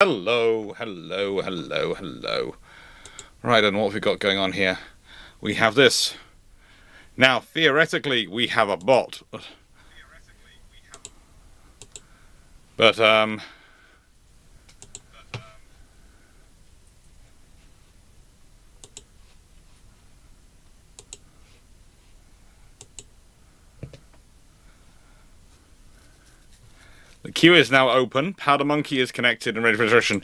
Hello, hello, hello, hello. Right, and what have we got going on here? We have this. Now, theoretically, we have a bot. But, the queue is now open. Powder Monkey is connected and ready for registration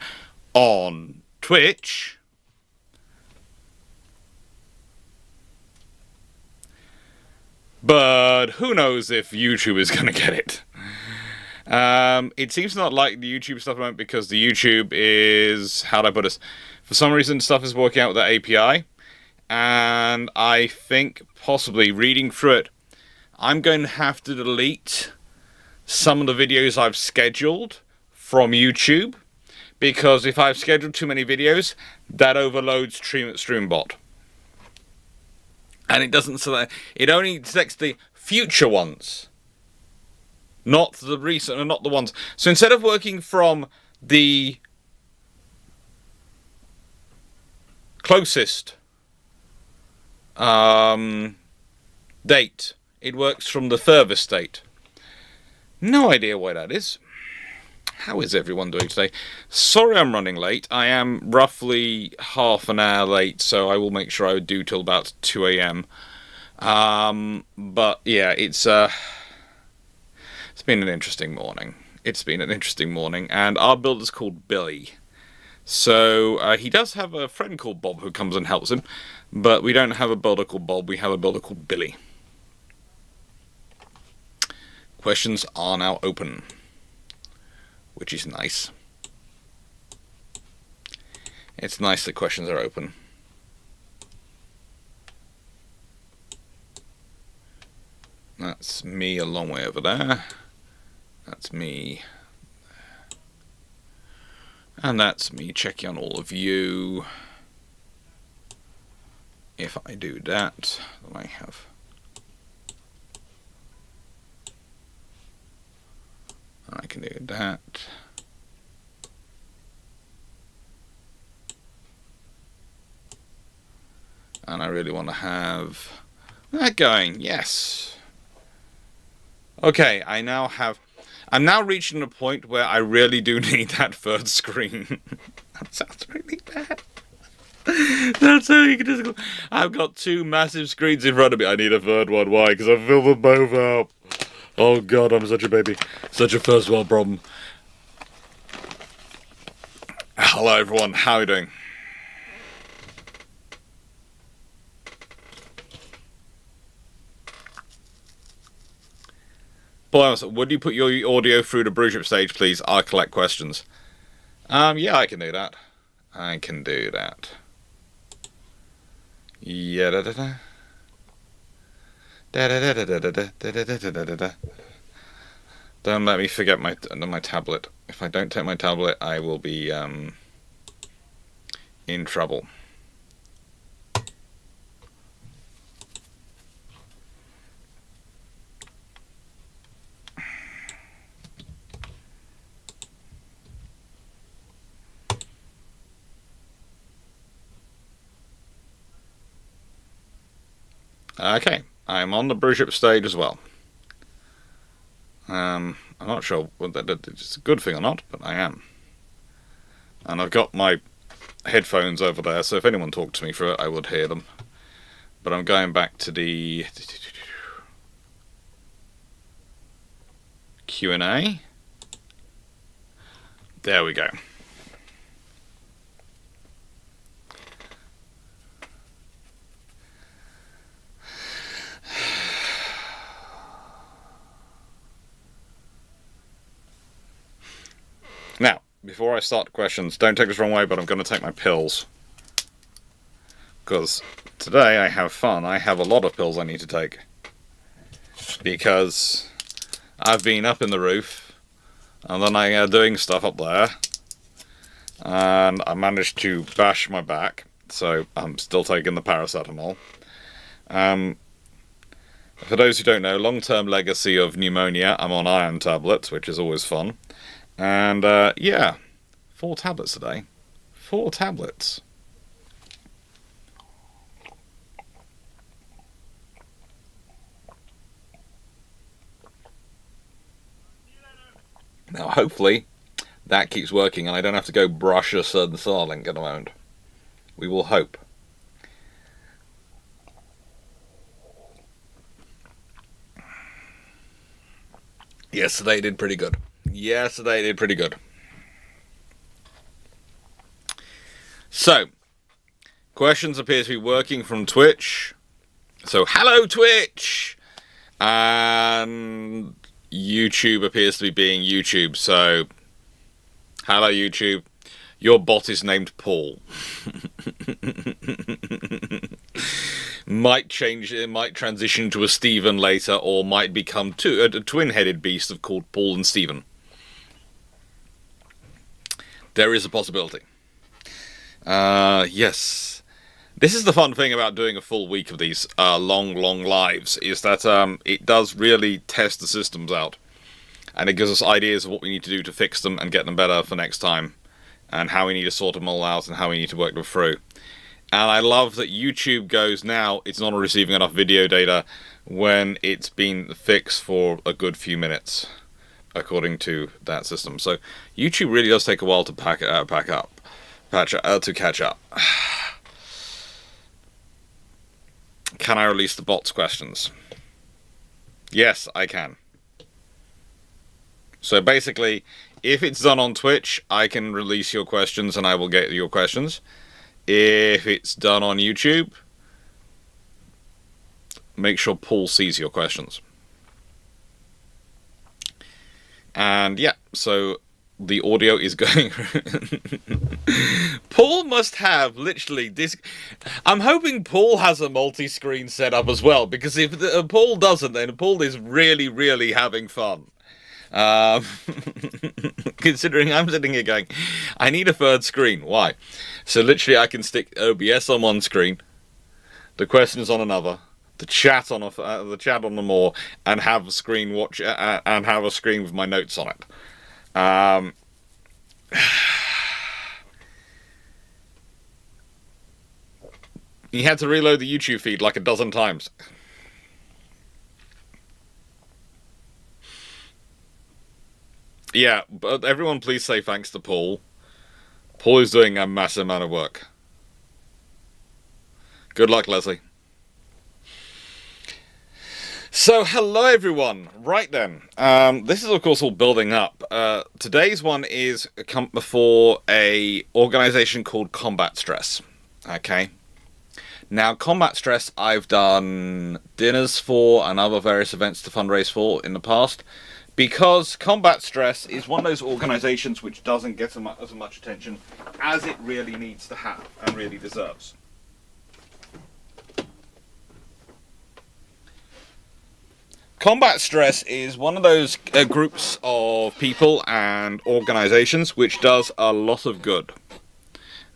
on Twitch. But who knows if YouTube is going to get it. It seems not like the YouTube stuff won't, because the YouTube is, how do I put this? For some reason, stuff is working out with that API. And I think, possibly, reading through it, I'm going to have to delete some of the videos I've scheduled from YouTube, because if I've scheduled too many videos, that overloads StreamBot. And it doesn't select, it only selects the future ones, not the recent, and not the ones. So instead of working from the closest date, it works from the furthest date. No idea why that is. How is everyone doing today? Sorry I'm running late. I am roughly half an hour late, so I will make sure I do till about 2 a.m. But yeah, it's been an interesting morning. It's been an interesting morning, and our builder is called Billy. So he does have a friend called Bob who comes and helps him, but we don't have a builder called Bob, we have a builder called Billy. Questions are now open, which is nice. It's nice that questions are open. That's me a long way over there. That's me. And that's me checking on all of you. If I do that, then I have... I can do that. And I really want to have that going, yes. Okay, I'm now reaching a point where I really do need that third screen. That sounds really bad. That's so egotistical. I've got two massive screens in front of me. I need a third one. Why? Because I filled them both up. Oh god, I'm such a baby. Such a first world problem. Hello everyone, how are you doing? Boy, would you put your audio through the broodship stage, please? I'll collect questions. Yeah, I can do that. I can do that. Yeah, da da da. Don't let me forget my tablet. If I don't take my tablet, I will be in trouble. Okay, I'm on the broodship stage as well. I'm not sure whether it's a good thing or not, but I am. And I've got my headphones over there, so if anyone talked to me through it, I would hear them. But I'm going back to the Q&A. There we go. Now, before I start the questions, don't take this the wrong way, but I'm going to take my pills. Because today I have fun. I have a lot of pills I need to take. Because I've been up in the roof, and then I am doing stuff up there, and I managed to bash my back, so I'm still taking the paracetamol. For those who don't know, long-term legacy of pneumonia, I'm on iron tablets, which is always fun. And, yeah, 4 tablets today. 4 tablets. Now, hopefully, that keeps working and I don't have to go brush a certain Starlink at the moment. We will hope. Yesterday did pretty good. Yesterday did pretty good. So, questions appear to be working from Twitch. So, hello Twitch! And YouTube appears to be being YouTube. So, hello YouTube. Your bot is named Paul. Might change, it might transition to a Stephen later, or might become a twin-headed beast of called Paul and Stephen. There is a possibility. Yes. This is the fun thing about doing a full week of these long lives, is that it does really test the systems out. And it gives us ideas of what we need to do to fix them and get them better for next time. And how we need to sort them all out and how we need to work them through. And I love that YouTube goes now, it's not receiving enough video data when it's been fixed for a good few minutes, according to that system. So YouTube really does take a while to to catch up. Can I release the bots questions? Yes, I can. So basically, if it's done on Twitch, I can release your questions and I will get your questions. If it's done on YouTube, make sure Paul sees your questions. And yeah, so the audio is going. Paul must have literally this. I'm hoping Paul has a multi-screen setup as well, because if Paul doesn't, then Paul is really having fun. Considering I'm sitting here going, I need a third screen. Why? So literally I can stick OBS on one screen, the questions on another, the chat on the more, and have a screen and have a screen with my notes on it. He had to reload the YouTube feed like a dozen times. Yeah, but everyone please say thanks to Paul. Paul is doing a massive amount of work. Good luck, Leslie. So, hello everyone. Right then, this is of course all building up. Today's one is for a organization called Combat Stress. Okay. Now, Combat Stress I've done dinners for and other various events to fundraise for in the past. Because Combat Stress is one of those organizations which doesn't get as much attention as it really needs to have and really deserves. Combat Stress is one of those groups of people and organizations which does a lot of good.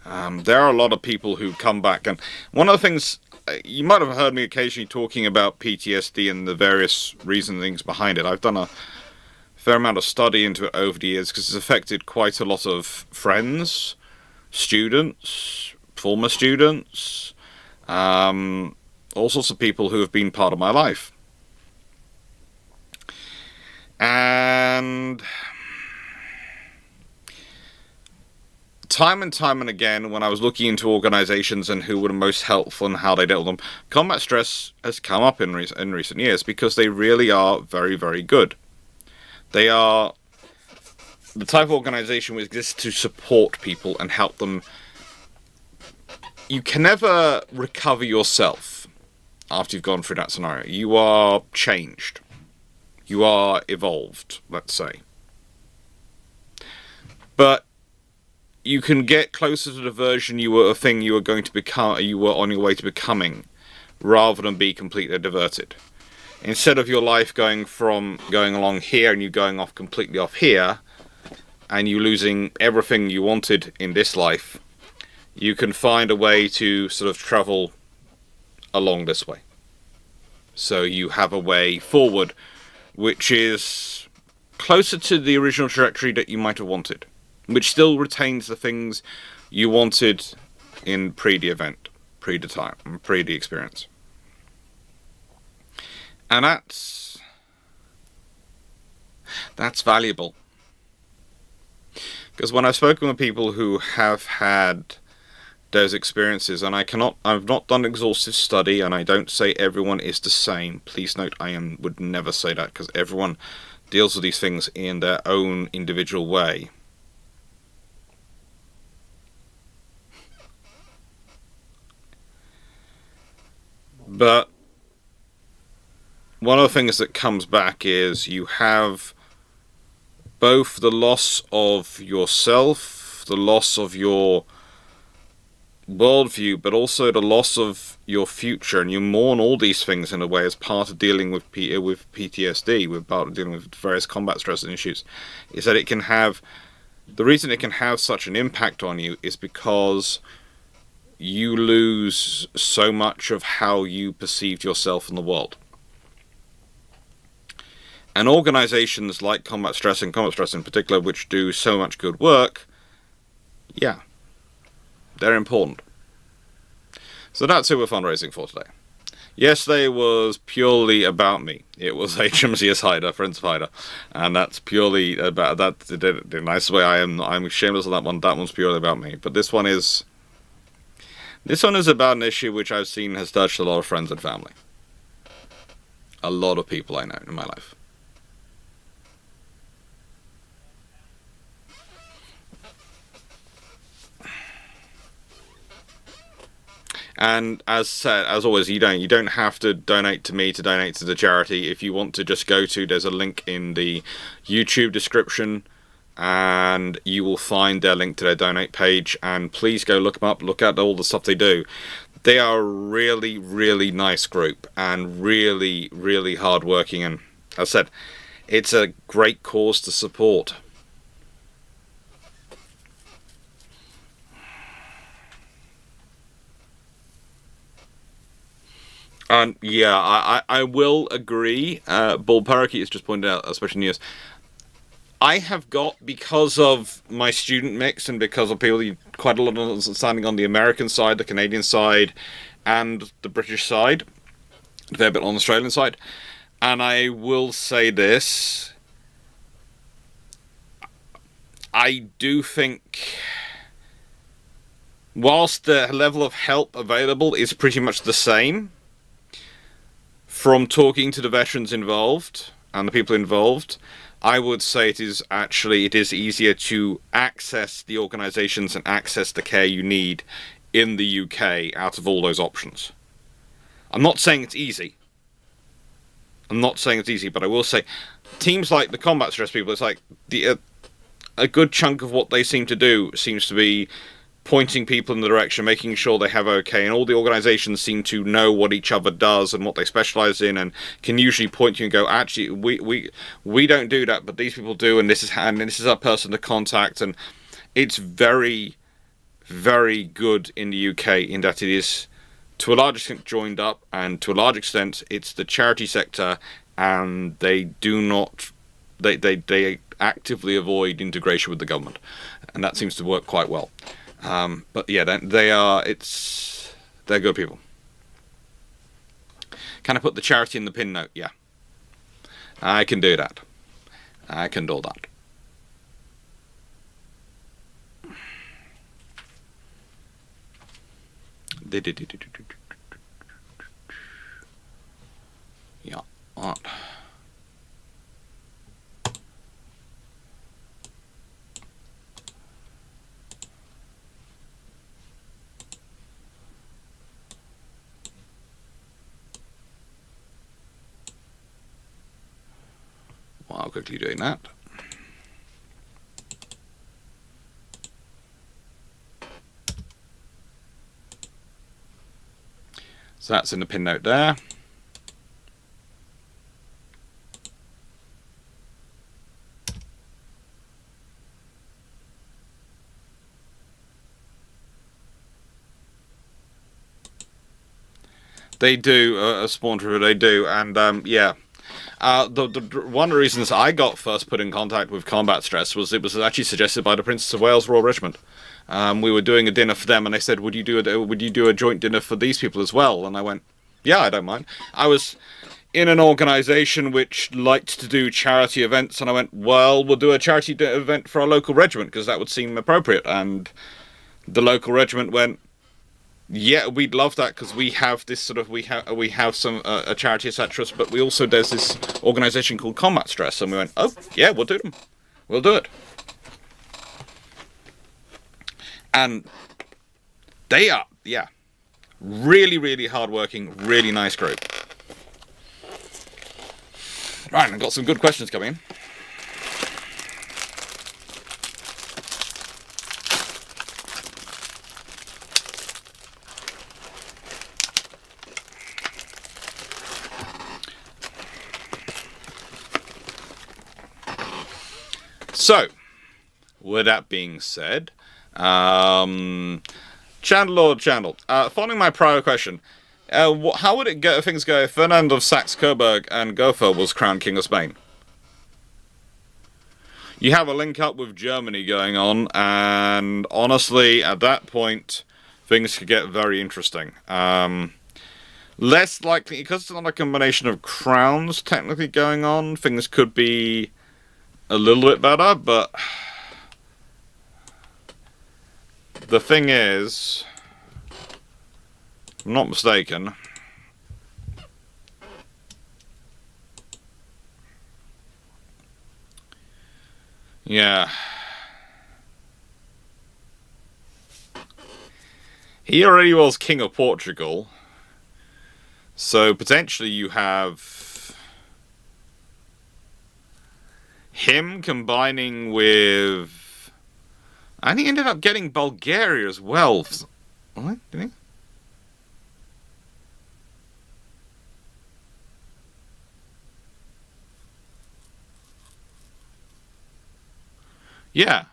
There are a lot of people who come back, and one of the things, you might have heard me occasionally talking about PTSD and the various reasonings behind it. I've done a fair amount of study into it over the years because it's affected quite a lot of friends, students, former students, all sorts of people who have been part of my life. And time and again, when I was looking into organizations and who were the most helpful and how they dealt with them, Combat Stress has come up in recent years because they really are very good. They are the type of organization which exists to support people and help them. You can never recover yourself after you've gone through that scenario. You are changed. You are evolved, let's say. But you can get closer to the version you were going to become, you were on your way to becoming, rather than be completely diverted. Instead of your life going along here and you going off completely off here, and you losing everything you wanted in this life, you can find a way to sort of travel along this way. So you have a way forward, which is closer to the original trajectory that you might have wanted. which still retains the things you wanted in pre the event, pre the time, pre the experience. And that's valuable. Because when I've spoken with people who have had those experiences, and I've not done an exhaustive study, and I don't say everyone is the same. Please note, would never say that, because everyone deals with these things in their own individual way. But one of the things that comes back is you have both the loss of yourself, the loss of your worldview, but also the loss of your future, and you mourn all these things in a way as part of dealing with PTSD, with part of dealing with various combat stress issues. Is that the reason it can have such an impact on you is because you lose so much of how you perceived yourself in the world. And organizations like Combat Stress and Combat Stress in particular, which do so much good work, yeah, they're important. So that's who we're fundraising for today. Yesterday was purely about me. It was HMCS Hyder, Friends of Hyder, and that's purely about that. The nice way I'm shameless on that one. That one's purely about me. But this one is about an issue which I've seen has touched a lot of friends and family. A lot of people I know in my life. And as always, you don't have to donate to me to donate to the charity. If you want to just go to, there's a link in the YouTube description, and you will find their link to their donate page. And please go look them up, look at all the stuff they do. They are a really, really nice group, and really, really hardworking. And as I said, it's a great cause to support. And yeah, I will agree. Bull Parakeet has just pointed out, especially news. I have got, because of my student mix and because of people, quite a lot of understanding on the American side, the Canadian side, and the British side, a fair bit on the Australian side. And I will say this: I do think, whilst the level of help available is pretty much the same, from talking to the veterans involved and the people involved, I would say it is easier to access the organisations and access the care you need in the UK out of all those options. I'm not saying it's easy. But I will say, teams like the Combat Stress people, it's like a good chunk of what they seem to do seems to be pointing people in the direction, making sure they have okay, and all the organisations seem to know what each other does and what they specialise in, and can usually point you and go, actually, we don't do that, but these people do, and this is our person to contact, and it's very, very good in the UK in that it is, to a large extent, joined up, and to a large extent, it's the charity sector, and they do not, they actively avoid integration with the government, and that seems to work quite well. But yeah, they're good people. Can I put the charity in the pin note? Yeah. I can do that. I can do that. Yeah. While quickly doing that. So that's in the pin note there. They do, a spawn trooper, they do, and yeah. One of the reasons I got first put in contact with combat stress was it was actually suggested by the Princess of Wales Royal Regiment. We were doing a dinner for them, and they said, "Would you do a joint dinner for these people as well?" And I went, "Yeah, I don't mind." I was in an organisation which liked to do charity events, and I went, "Well, we'll do a charity event for our local regiment because that would seem appropriate." And the local regiment went, "Yeah, we'd love that because we have this sort of we have some a charity etc. But we also there's this organisation called Combat Stress," and we went, "Oh yeah, we'll do them, we'll do it." And they are, yeah, really, really hard-working, really nice group. Right, I've got some good questions coming in. So, with that being said, Chandler, following my prior question, how would things go if Ferdinand of Saxe-Coburg and Gotha was crowned King of Spain? You have a link up with Germany going on, and honestly, at that point, things could get very interesting. Less likely, because it's not a combination of crowns technically going on, things could be a little bit better, but the thing is, if I'm not mistaken, yeah, he already was King of Portugal, so potentially you have him combining with, and he ended up getting Bulgaria as well. What? Did he? Yeah.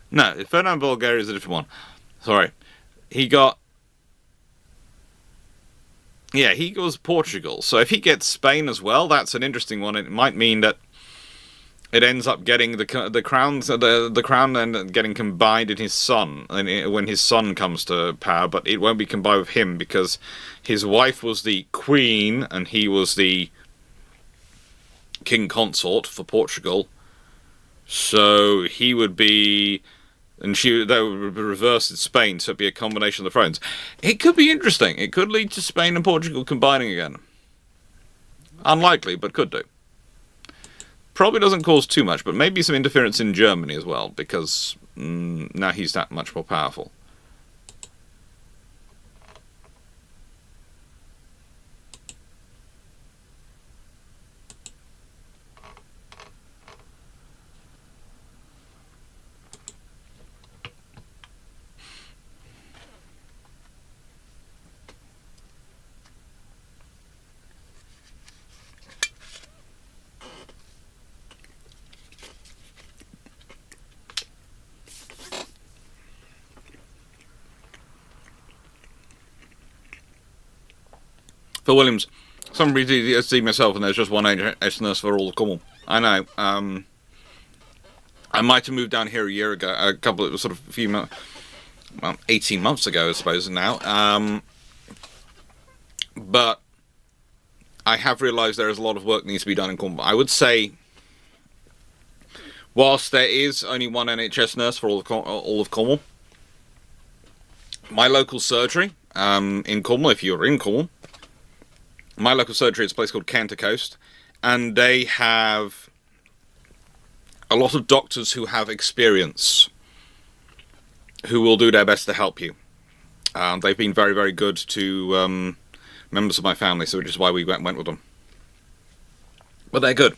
No, Ferdinand Bulgaria is a different one. Sorry. He got... Yeah, he goes Portugal. So if he gets Spain as well, that's an interesting one. It might mean that it ends up getting the crown and getting combined in his son, and when his son comes to power, but it won't be combined with him because his wife was the queen and he was the king consort for Portugal. So he would be, and that would reverse in Spain, so it'd be a combination of the thrones. It could be interesting. It could lead to Spain and Portugal combining again. Unlikely, but could do. Probably doesn't cause too much, but maybe some interference in Germany as well, because now he's that much more powerful. For Williams, somebody see myself, and there's just one HS nurse for all the Cornwall. I know. I might have moved down here a year ago, a few months, well, 18 months ago, I suppose now. But I have realised there is a lot of work that needs to be done in Cornwall. I would say, whilst there is only one NHS nurse for all of Cornwall, my local surgery in Cornwall, if you're in Cornwall, my local surgery is a place called Canter Coast, and they have a lot of doctors who have experience, who will do their best to help you. They've been very, very good to members of my family, so which is why we went with them. But they're good.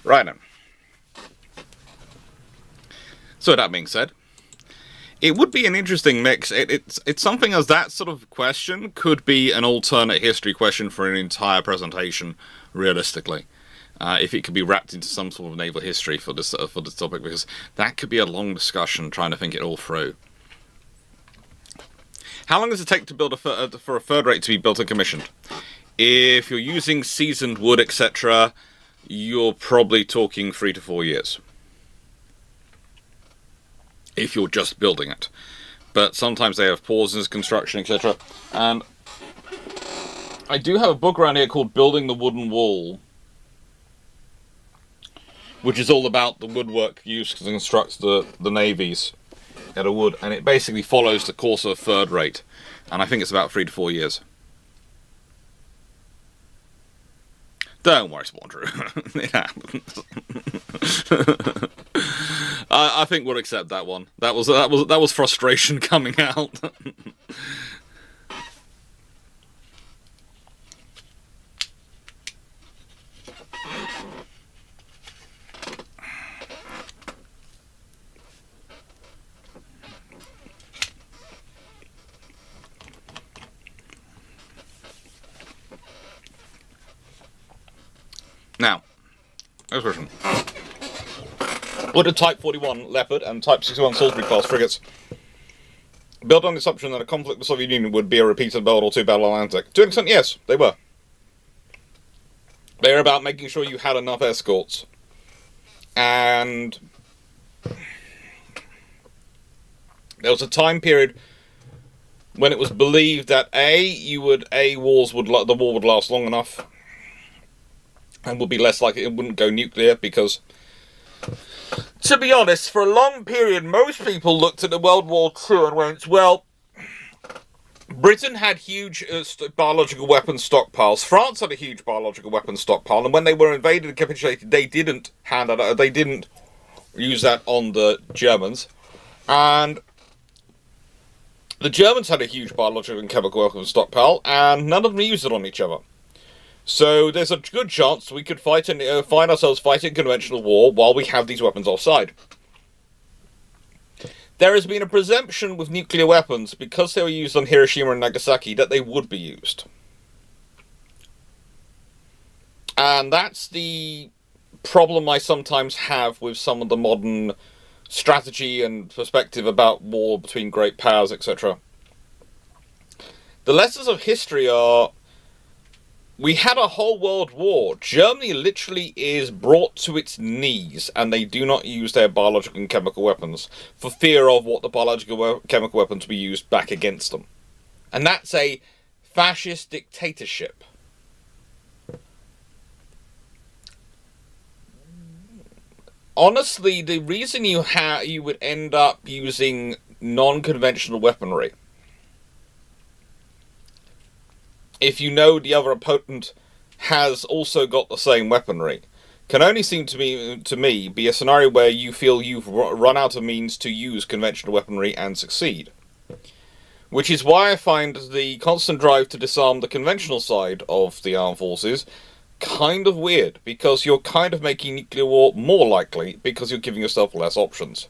Right then. So that being said, it would be an interesting mix. It's something as that sort of question could be an alternate history question for an entire presentation, realistically. If it could be wrapped into some sort of naval history for this topic, because that could be a long discussion trying to think it all through. How long does it take to build for a third rate to be built and commissioned? If you're using seasoned wood, etc., you're probably talking 3 to 4 years. If you're just building it. But sometimes they have pauses, construction, etc. And I do have a book around here called Building the Wooden Wall, which is all about the woodwork used to construct the navies out of wood, and it basically follows the course of a third rate, and I think it's about 3 to 4 years. Don't worry, Spawn. It happens. I think we'll accept that one. That was frustration coming out. Now, next question. What did Type 41 Leopard and Type 61 Salisbury class frigates built on the assumption that a conflict with the Soviet Union would be a repeated World War II Battle of Atlantic? To an extent, yes, they were. They were about making sure you had enough escorts. And there was a time period when it was believed that the war would last long enough and would be less likely it wouldn't go nuclear, because, to be honest, for a long period, most people looked at the World War II and went, well, Britain had huge biological weapons stockpiles. France had a huge biological weapons stockpile, and when they were invaded and capitulated, they didn't use that on the Germans. And the Germans had a huge biological and chemical weapons stockpile, and none of them used it on each other. So there's a good chance we could find ourselves fighting conventional war while we have these weapons offside. There has been a presumption with nuclear weapons, because they were used on Hiroshima and Nagasaki, that they would be used. And that's the problem I sometimes have with some of the modern strategy and perspective about war between great powers, etc. The lessons of history are, we had a whole world war. Germany literally is brought to its knees, and they do not use their biological and chemical weapons for fear of what the biological chemical weapons will be used back against them. And that's a fascist dictatorship. Honestly, the reason you would end up using non-conventional weaponry, if you know the other opponent has also got the same weaponry, can only seem to me be a scenario where you feel you've run out of means to use conventional weaponry and succeed. Which is why I find the constant drive to disarm the conventional side of the armed forces kind of weird, because you're kind of making nuclear war more likely, because you're giving yourself less options.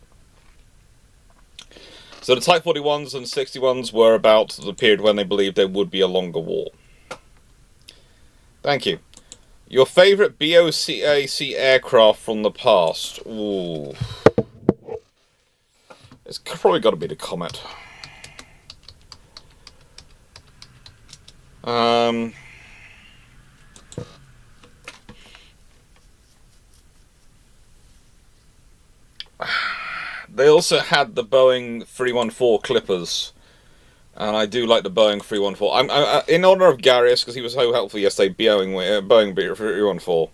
So the Type 41s and 61s were about the period when they believed there would be a longer war. Thank you. Your favourite BOCAC aircraft from the past? Ooh. It's probably got to be the Comet. They also had the Boeing 314 Clippers, and I do like the Boeing 314. I'm in honor of Garius, because he was so helpful yesterday. Boeing 314.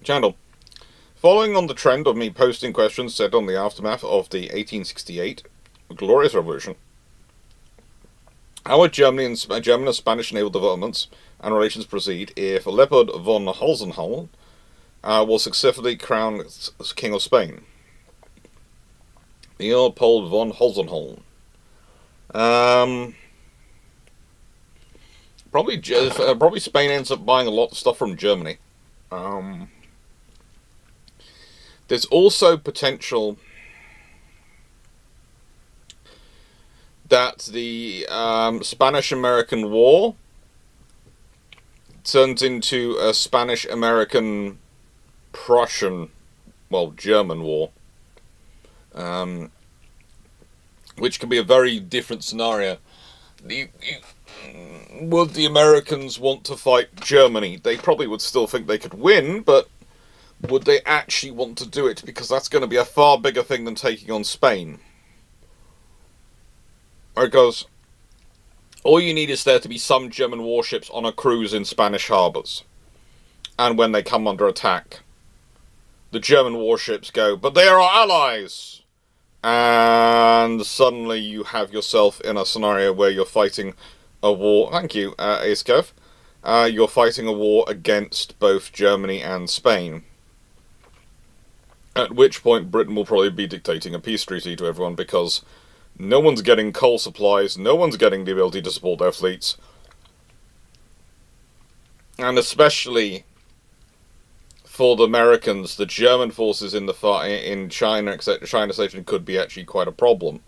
Chandel. Following on the trend of me posting questions set on the aftermath of the 1868 Glorious Revolution, how would German and Spanish naval developments and relations proceed if Leopold von Hohenzollern was successfully crowned King of Spain? Leopold von Hohenzollern. Probably Spain ends up buying a lot of stuff from Germany. There's also potential that the Spanish-American War turns into a Spanish-American-Prussian, German war, which could be a very different scenario. Would the Americans want to fight Germany? They probably would still think they could win, but would they actually want to do it? Because that's going to be a far bigger thing than taking on Spain. Because all you need is there to be some German warships on a cruise in Spanish harbours. And when they come under attack, the German warships go, "But they are our allies!" And suddenly you have yourself in a scenario where you're fighting a war. Thank you, Askov. You're fighting a war against both Germany and Spain. At which point Britain will probably be dictating a peace treaty to everyone, because no one's getting coal supplies, no one's getting the ability to support their fleets. And especially for the Americans, the German forces in China, etc., China station could be actually quite a problem.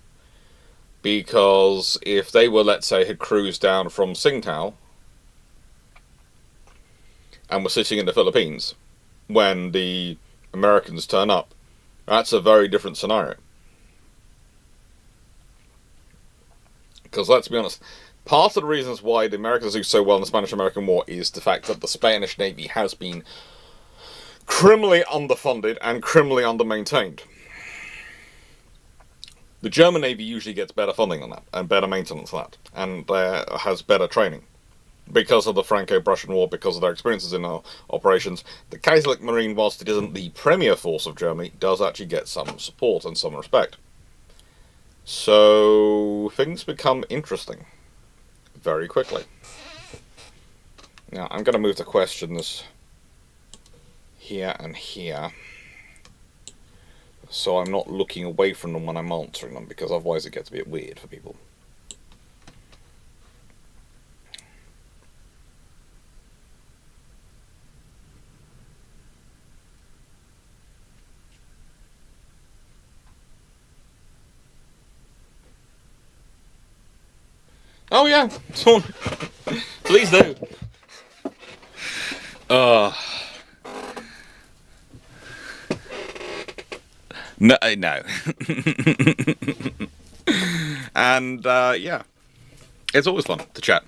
Because if they were, let's say, had cruised down from Tsingtao and were sitting in the Philippines when the Americans turn up, that's a very different scenario. Because let's be honest, part of the reasons why the Americans do so well in the Spanish-American War is the fact that the Spanish Navy has been criminally underfunded and criminally undermaintained. The German Navy usually gets better funding than that, and better maintenance than that, and has better training. Because of the Franco-Prussian War, because of their experiences in our operations, the Kaiserlich Marine, whilst it isn't the premier force of Germany, does actually get some support and some respect. So things become interesting very quickly. Now, I'm going to move the questions here and here, so I'm not looking away from them when I'm answering them, because otherwise it gets a bit weird for people. Oh yeah, please do. No. And yeah, it's always fun to chat.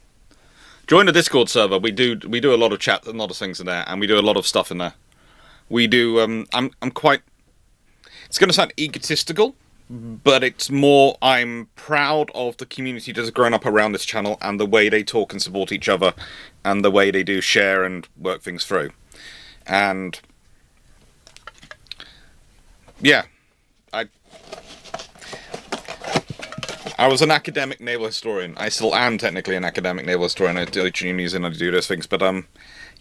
Join the Discord server. We do a lot of chat and a lot of things in there, and we do a lot of stuff in there. We do. I'm quite. It's going to sound egotistical, but it's more, I'm proud of the community that has grown up around this channel and the way they talk and support each other and the way they do share and work things through. And yeah, I was an academic naval historian. I still am technically an academic naval historian. I teach unis and I do those things, but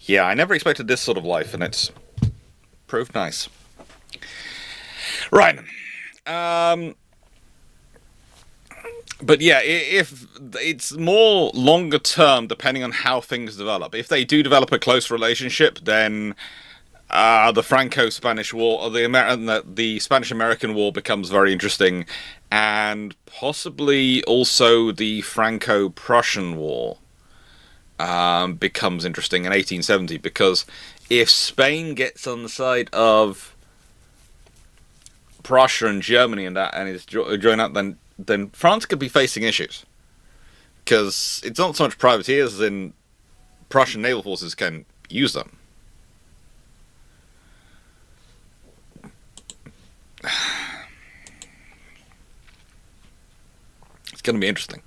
yeah, I never expected this sort of life, and it's proved nice. Right. But yeah, if it's more longer term, depending on how things develop. If they do develop a close relationship, then the Franco-Spanish War, or the Spanish-American War, becomes very interesting, and possibly also the Franco-Prussian War becomes interesting in 1870, because if Spain gets on the side of Prussia and Germany and that, and is joined up, then France could be facing issues, because it's not so much privateers as in Prussian naval forces can use them. It's going to be interesting.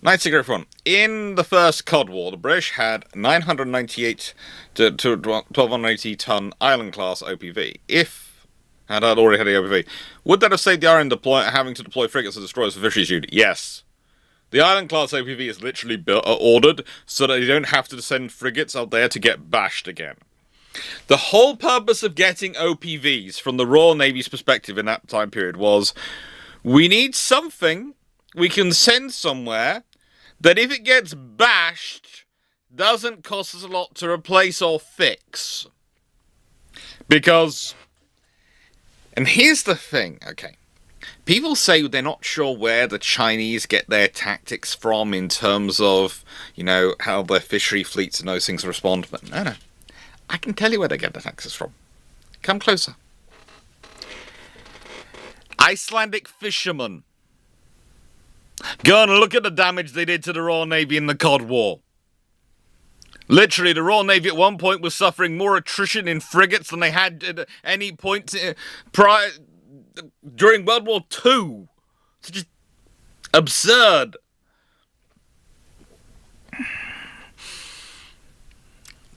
Historiophon. In the first Cod War, the British had 998 to 1280 ton Island class OPV. If had already had the OPV, would that have saved the Iron having to deploy frigates and destroyers for fisheries duty? Yes. The Island class OPV is literally ordered so that they don't have to send frigates out there to get bashed again. The whole purpose of getting OPVs from the Royal Navy's perspective in that time period was, we need something we can send somewhere that if it gets bashed, doesn't cost us a lot to replace or fix. Because, and here's the thing, okay. People say they're not sure where the Chinese get their tactics from in terms of, you know, how their fishery fleets and those things respond. But no. I can tell you where they get their tactics from. Come closer. Icelandic fishermen. Go and look at the damage they did to the Royal Navy in the Cod War. Literally, the Royal Navy at one point was suffering more attrition in frigates than they had at any point prior during World War II. It's just absurd.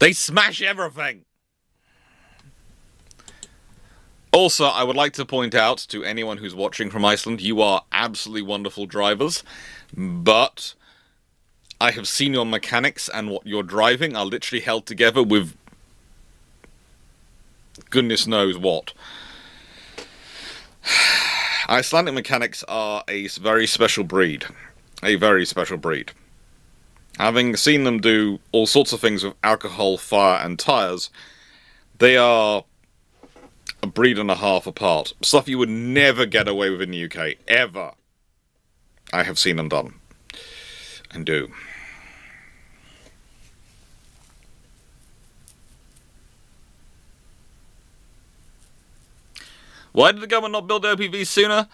They smash everything. Also, I would like to point out to anyone who's watching from Iceland, you are absolutely wonderful drivers, but I have seen your mechanics and what you're driving are literally held together with goodness knows what. Icelandic mechanics are a very special breed. A very special breed. Having seen them do all sorts of things with alcohol, fire, and tyres, they are a breed and a half apart. Stuff you would never get away with in the UK. Ever. I have seen them done. And do. Why did the government not build OPVs sooner?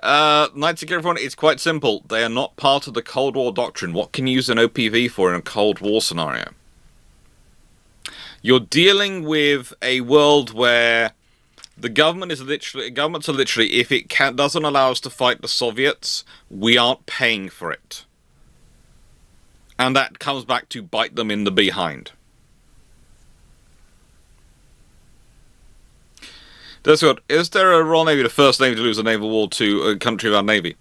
Knights of Everyone, it's quite simple. They are not part of the Cold War doctrine. What can you use an OPV for in a Cold War scenario? You're dealing with a world where the governments are literally, if it doesn't allow us to fight the Soviets, we aren't paying for it. And that comes back to bite them in the behind. That's good. Is there a Royal Navy, the first navy to lose a naval war to a country without navy?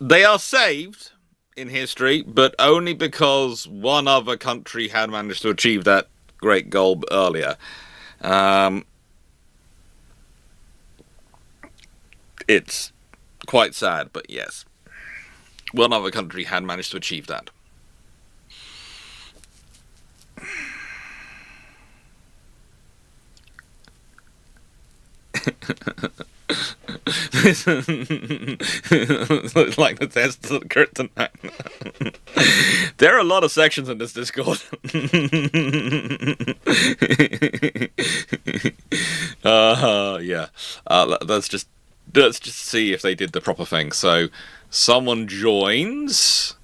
They are saved in history, but only because one other country had managed to achieve that great goal earlier. It's quite sad, but yes. One other country had managed to achieve that. It's like the test of kryptonite. There are a lot of sections in this Discord. Yeah. Let's just see if they did the proper thing. So, someone joins.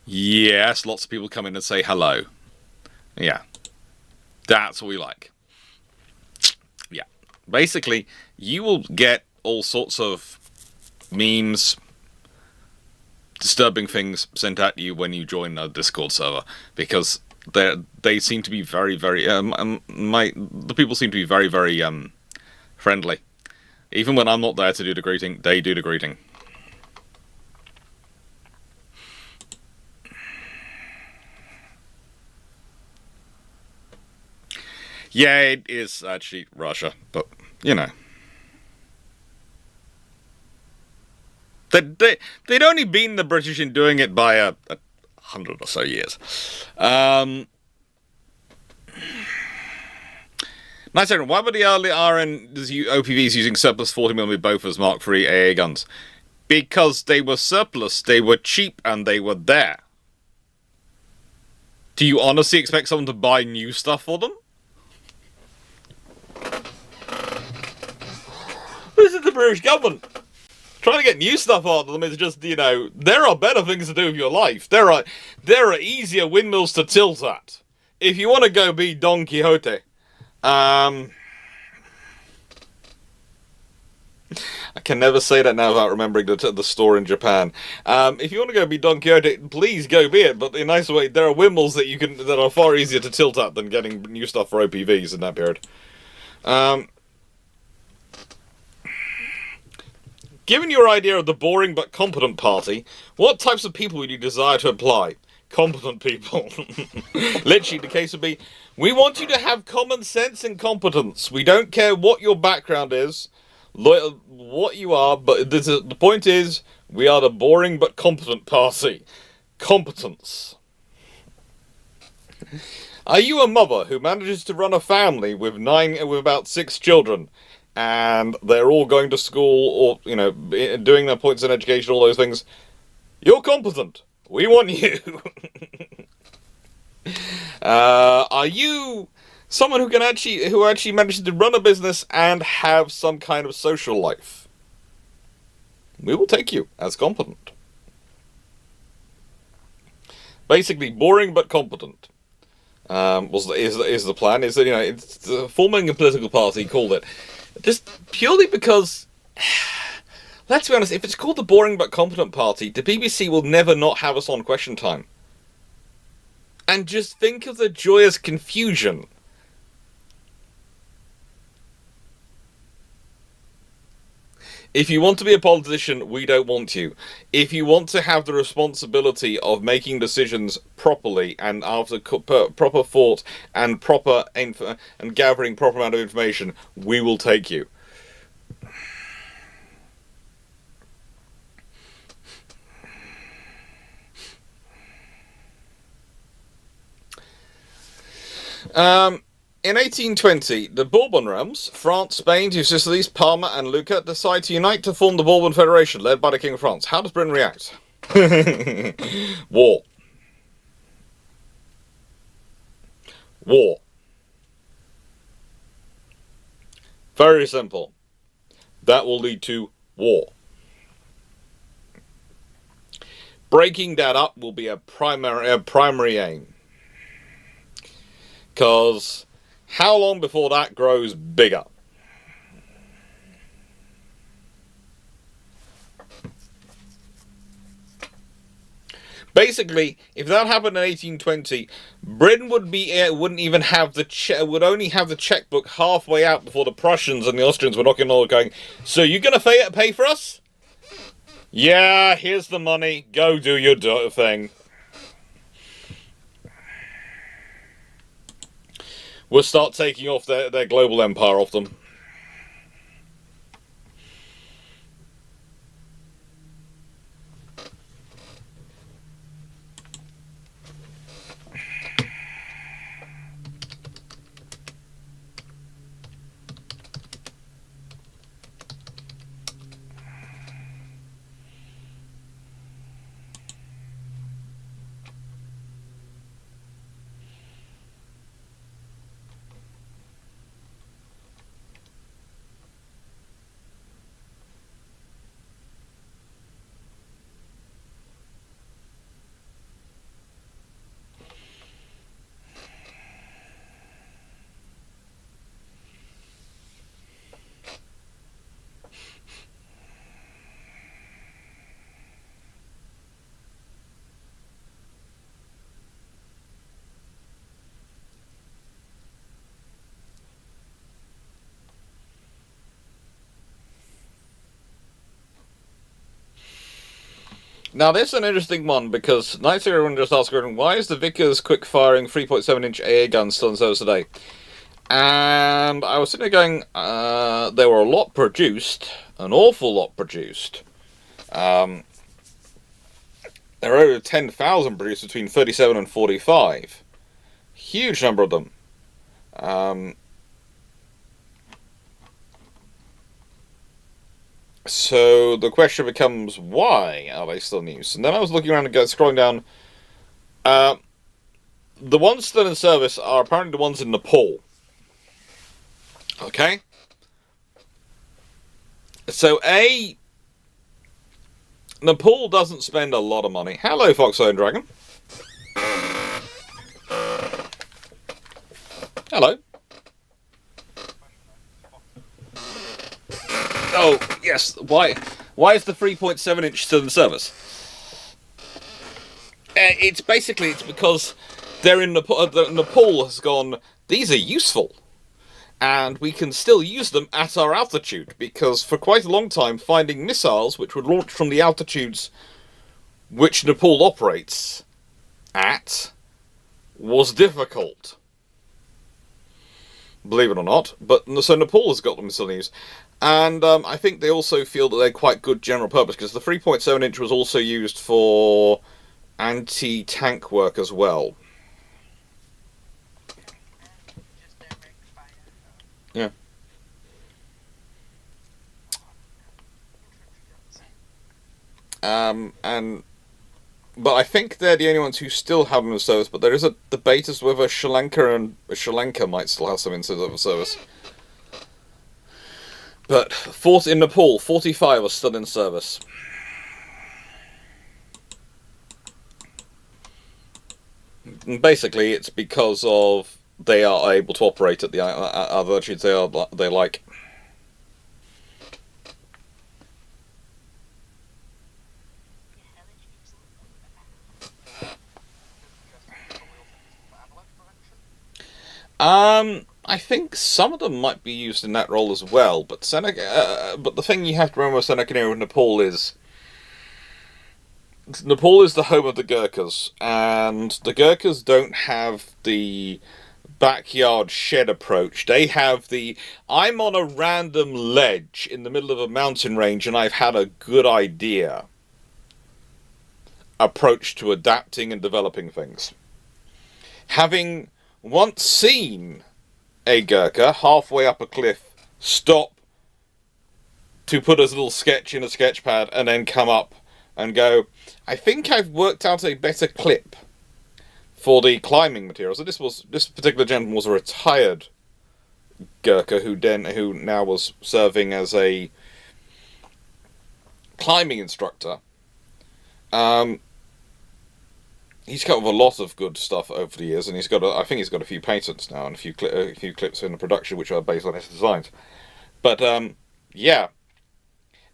Yes, lots of people come in and say hello. Yeah. That's what we like. Yeah. Basically, you will get all sorts of memes, disturbing things sent at you when you join a Discord server, because they seem to be very, very the people seem to be very, very friendly. Even when I'm not there to do the greeting, they do the greeting. Yeah, it is actually Russia, but you know. They'd only been the British in doing it by a 100 or so years. Nice everyone. Why were the early RN OPVs using surplus 40mm Bofors Mark III AA guns? Because they were surplus, they were cheap, and they were there. Do you honestly expect someone to buy new stuff for them? This is the British government. Trying to get new stuff out of them is just, you know, there are better things to do with your life. There are easier windmills to tilt at. If you want to go be Don Quixote. I can never say that now without remembering the store in Japan. If you want to go be Don Quixote, please go be it. But in a nice way, there are windmills that are far easier to tilt at than getting new stuff for OPVs in that period. Given your idea of the boring but competent party, what types of people would you desire to apply? Competent people. Literally, the case would be, we want you to have common sense and competence. We don't care what your background is, what you are, but the point is, we are the boring but competent party. Competence. Are you a mother who manages to run a family with about 6 children, and they're all going to school or, doing their points in education, all those things? You're competent. We want you. Are you someone who actually manages to run a business and have some kind of social life? We will take you as competent. Basically, boring but competent. Is the plan? Is that it's forming a political party? Called it just purely because. Let's be honest, if it's called the Boring But Competent Party, the BBC will never not have us on Question Time. And just think of the joyous confusion. If you want to be a politician, we don't want you. If you want to have the responsibility of making decisions properly and after proper thought and and gathering proper amount of information, we will take you. In 1820, the Bourbon realms, France, Spain, Two Sicilies, Parma, and Lucca, decide to unite to form the Bourbon Federation, led by the King of France. How does Britain react? War. War. Very simple. That will lead to war. Breaking that up will be a primary aim. Because how long before that grows bigger? Basically, if that happened in 1820, Britain wouldn't even have would only have the checkbook halfway out before the Prussians and the Austrians were knocking on the door going, so you gonna pay for us? Yeah, here's the money. Go do your thing. We'll start taking off their global empire off them. Now, this is an interesting one, because Knights everyone just asked, why is the Vickers quick-firing 3.7-inch AA gun still in service today? And I was sitting there going, there were a lot produced, an awful lot produced. There are over 10,000 produced between 37 and 45. Huge number of them. So the question becomes, why are they still in use? And then I was looking around and scrolling down. The ones still in service are apparently the ones in Nepal. Okay? So, Nepal doesn't spend a lot of money. Hello, Foxhole Dragon. Hello. Oh, yes. Why is the 3.7-inch still in service? It's because they're in Nepal has gone, these are useful. And we can still use them at our altitude, because for quite a long time, finding missiles which would launch from the altitudes which Nepal operates at was difficult. Believe it or not. But so Nepal has got them still in use. And I think they also feel that they're quite good general purpose, because the 3.7-inch was also used for anti-tank work as well. Yeah. But I think they're the only ones who still have them in service, but there is a debate as to whether Sri Lanka might still have some in service. But in Nepal, 45 are still in service. And basically, it's because of they are able to operate at the altitudes they like. I think some of them might be used in that role as well, but but the thing you have to remember with Seneca in Nepal is the home of the Gurkhas, and the Gurkhas don't have the backyard shed approach. They have I'm on a random ledge in the middle of a mountain range and I've had a good idea approach to adapting and developing things. Having once seen a Gurkha halfway up a cliff stop to put a little sketch in a sketch pad and then come up and go, I think I've worked out a better clip for the climbing materials. So this particular gentleman was a retired Gurkha who now was serving as a climbing instructor. He's come up with a lot of good stuff over the years, and I think he's got a few patents now and a few clips in the production which are based on his designs. But yeah,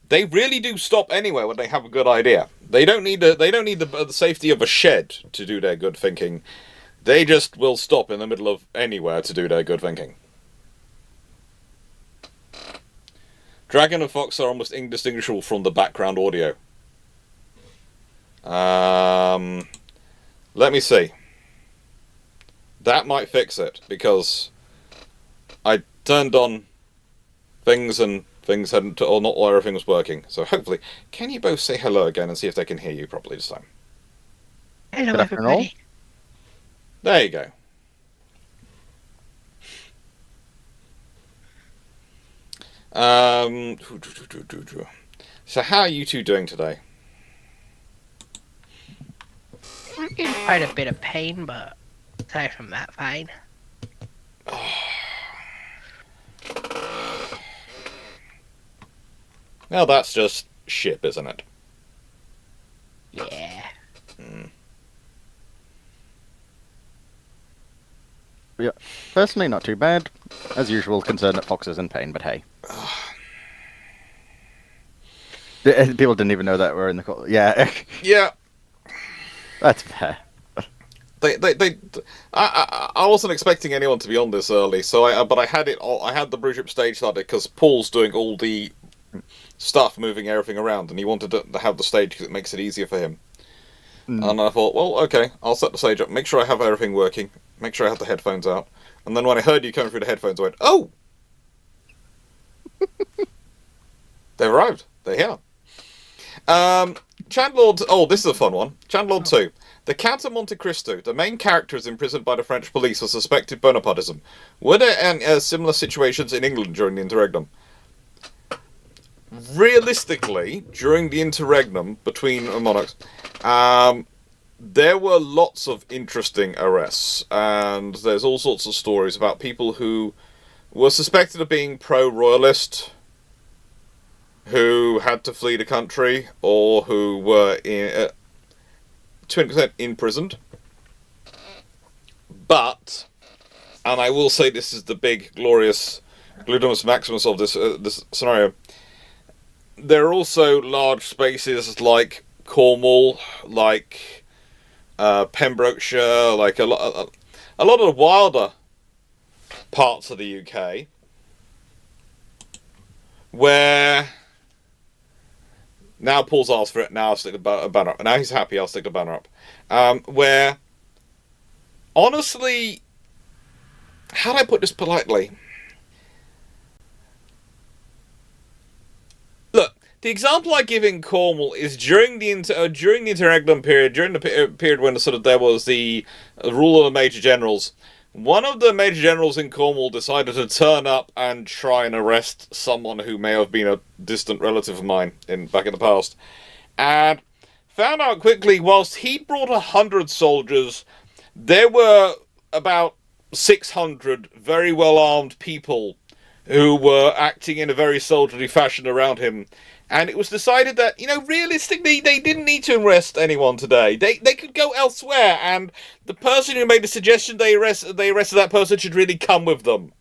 they really do stop anywhere when they have a good idea. They don't need the safety of a shed to do their good thinking. They just will stop in the middle of anywhere to do their good thinking. Dragon and Fox are almost indistinguishable from the background audio. Let me see. That might fix it, because I turned on things and things hadn't, or not all everything was working. So hopefully, can you both say hello again and see if they can hear you properly this time? Hello, everybody. There you go. So how are you two doing today? I'm in quite a bit of pain, but aside from that, fine. Well, that's just ship, isn't it? Yeah. Yeah, personally not too bad. As usual, concerned that Fox is in pain, but hey. People didn't even know that we're in the call. Yeah. Yeah. That's fair. I wasn't expecting anyone to be on this early, so I had the Brew Ship stage started because Paul's doing all the stuff, moving everything around, and he wanted to have the stage because it makes it easier for him. And I thought, well, okay, I'll set the stage up, make sure I have everything working, make sure I have the headphones out, and then when I heard you coming through the headphones, I went, oh! They've arrived. They're here. Chandlord... Oh, this is a fun one. Chandlord 2. The Count of Monte Cristo. The main character is imprisoned by the French police for suspected Bonapartism. Were there similar situations in England during the interregnum? Realistically, during the interregnum between monarchs, there were lots of interesting arrests, and there's all sorts of stories about people who were suspected of being pro-royalist, who had to flee the country, or who were to an extent imprisoned. But, and I will say this is the big, glorious, gluteus maximus of this scenario, there are also large spaces like Cornwall, like Pembrokeshire, like a lot of the wilder parts of the UK, where now Paul's asked for it. Now I'll stick a banner up. Now he's happy. I'll stick the banner up. Where, honestly, how do I put this politely? Look, the example I give in Cornwall is during the interregnum period, during the period when there was the rule of the major generals. One of the major generals in Cornwall decided to turn up and try and arrest someone who may have been a distant relative of mine back in the past, and found out quickly, whilst he brought 100 soldiers, there were about 600 very well-armed people who were acting in a very soldierly fashion around him. And it was decided that, realistically, they didn't need to arrest anyone today. They could go elsewhere, and the person who made the suggestion they arrested that person should really come with them.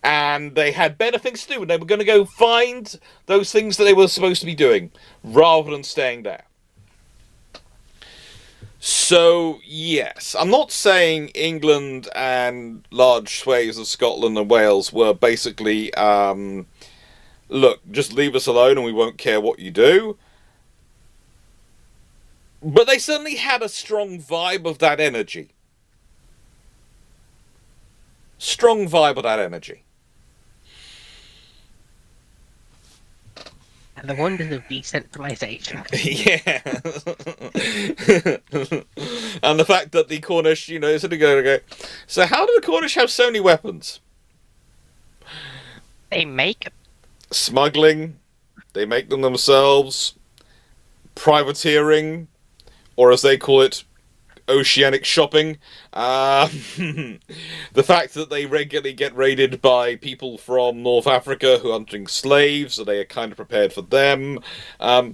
And they had better things to do, and they were going to go find those things that they were supposed to be doing, rather than staying there. So, yes, I'm not saying England and large swathes of Scotland and Wales were basically, look, just leave us alone and we won't care what you do. But they certainly had a strong vibe of that energy. Strong vibe of that energy. And the wonders of decentralization. Yeah. And the fact that the Cornish, sort of go. So how do the Cornish have so many weapons? They make Smuggling, they make them themselves, privateering, or as they call it, oceanic shopping. The fact that they regularly get raided by people from North Africa who are hunting slaves, so they are kind of prepared for them. There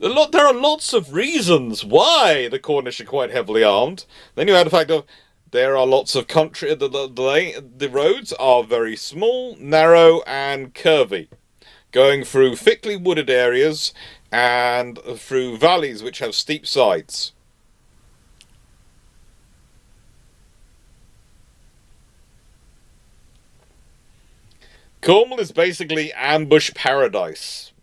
are lots of reasons why the Cornish are quite heavily armed. Then you add the fact of there are lots of country. The roads are very small, narrow, and curvy, going through thickly wooded areas and through valleys which have steep sides. Cornwall is basically ambush paradise.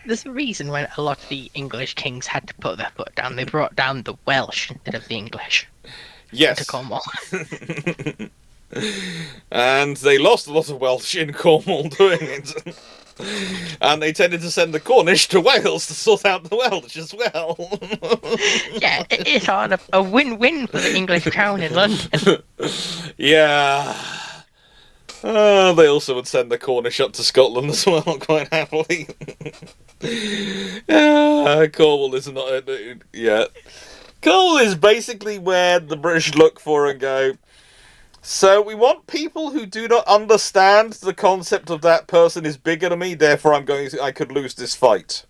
There's a reason when a lot of the English kings had to put their foot down. They brought down the Welsh instead of the English. Yes. To Cornwall. And they lost a lot of Welsh in Cornwall doing it. And they tended to send the Cornish to Wales to sort out the Welsh as well. Yeah, it's on a win-win for the English crown in London. Yeah. They also would send the Cornish up to Scotland as well, quite happily. Cornwall is not... Yeah. Cornwall is basically where the British look for and go, so we want people who do not understand the concept of that person is bigger than me, therefore I could lose this fight.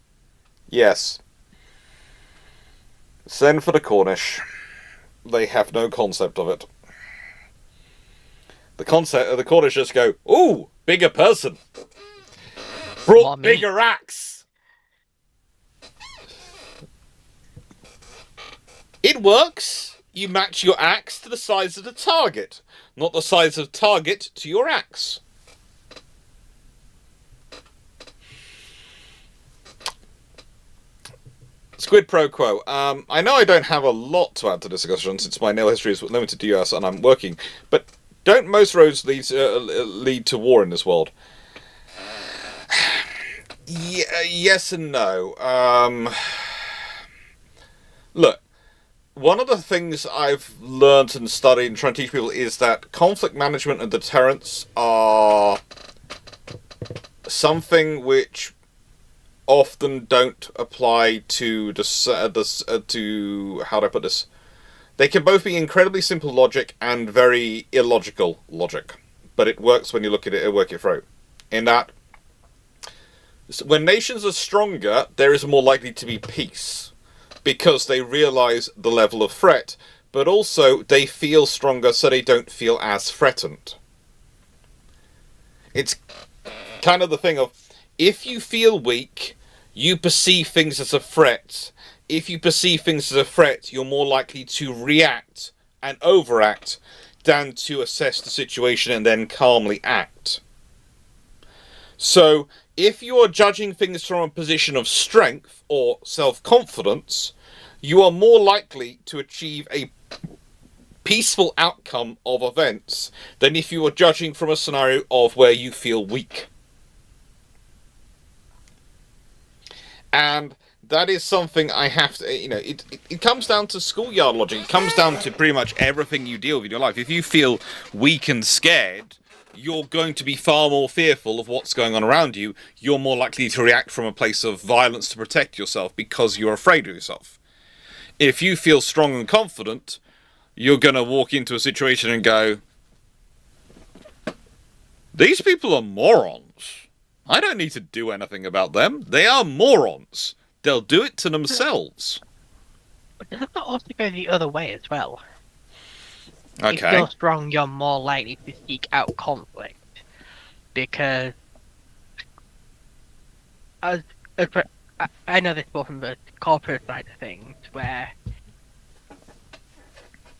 Yes. Send for the Cornish. They have no concept of it. The Cornish just go, ooh, bigger person. Brought bigger axe. It works. You match your axe to the size of the target, not the size of target to your axe. Squid pro quo. I know I don't have a lot to add to this discussion since my nail history is limited to US and I'm working, but don't most roads lead to war in this world? Yes and no. Look, one of the things I've learned and studied and trying to teach people is that conflict management and deterrence are something which often don't apply to to how do I put this? They can both be incredibly simple logic and very illogical logic, but it works when you look at it and work it through. In that, when nations are stronger, there is more likely to be peace, because they realise the level of threat. but also they feel stronger so they don't feel as threatened. It's kind of the thing of, if you feel weak, you perceive things as a threat. If you perceive things as a threat, you're more likely to react and overact than to assess the situation and then calmly act. So, if you are judging things from a position of strength or self-confidence, you are more likely to achieve a peaceful outcome of events than if you are judging from a scenario of where you feel weak. And that is something I have to, it comes down to schoolyard logic. It comes down to pretty much everything you deal with in your life. If you feel weak and scared, you're going to be far more fearful of what's going on around you. You're more likely to react from a place of violence to protect yourself because you're afraid of yourself. If you feel strong and confident, you're going to walk into a situation and go, these people are morons. I don't need to do anything about them. They are morons. They'll do it to themselves. But doesn't that also go the other way as well? Okay. If you're strong, you're more likely to seek out conflict. Because I know this more from the corporate side of things, where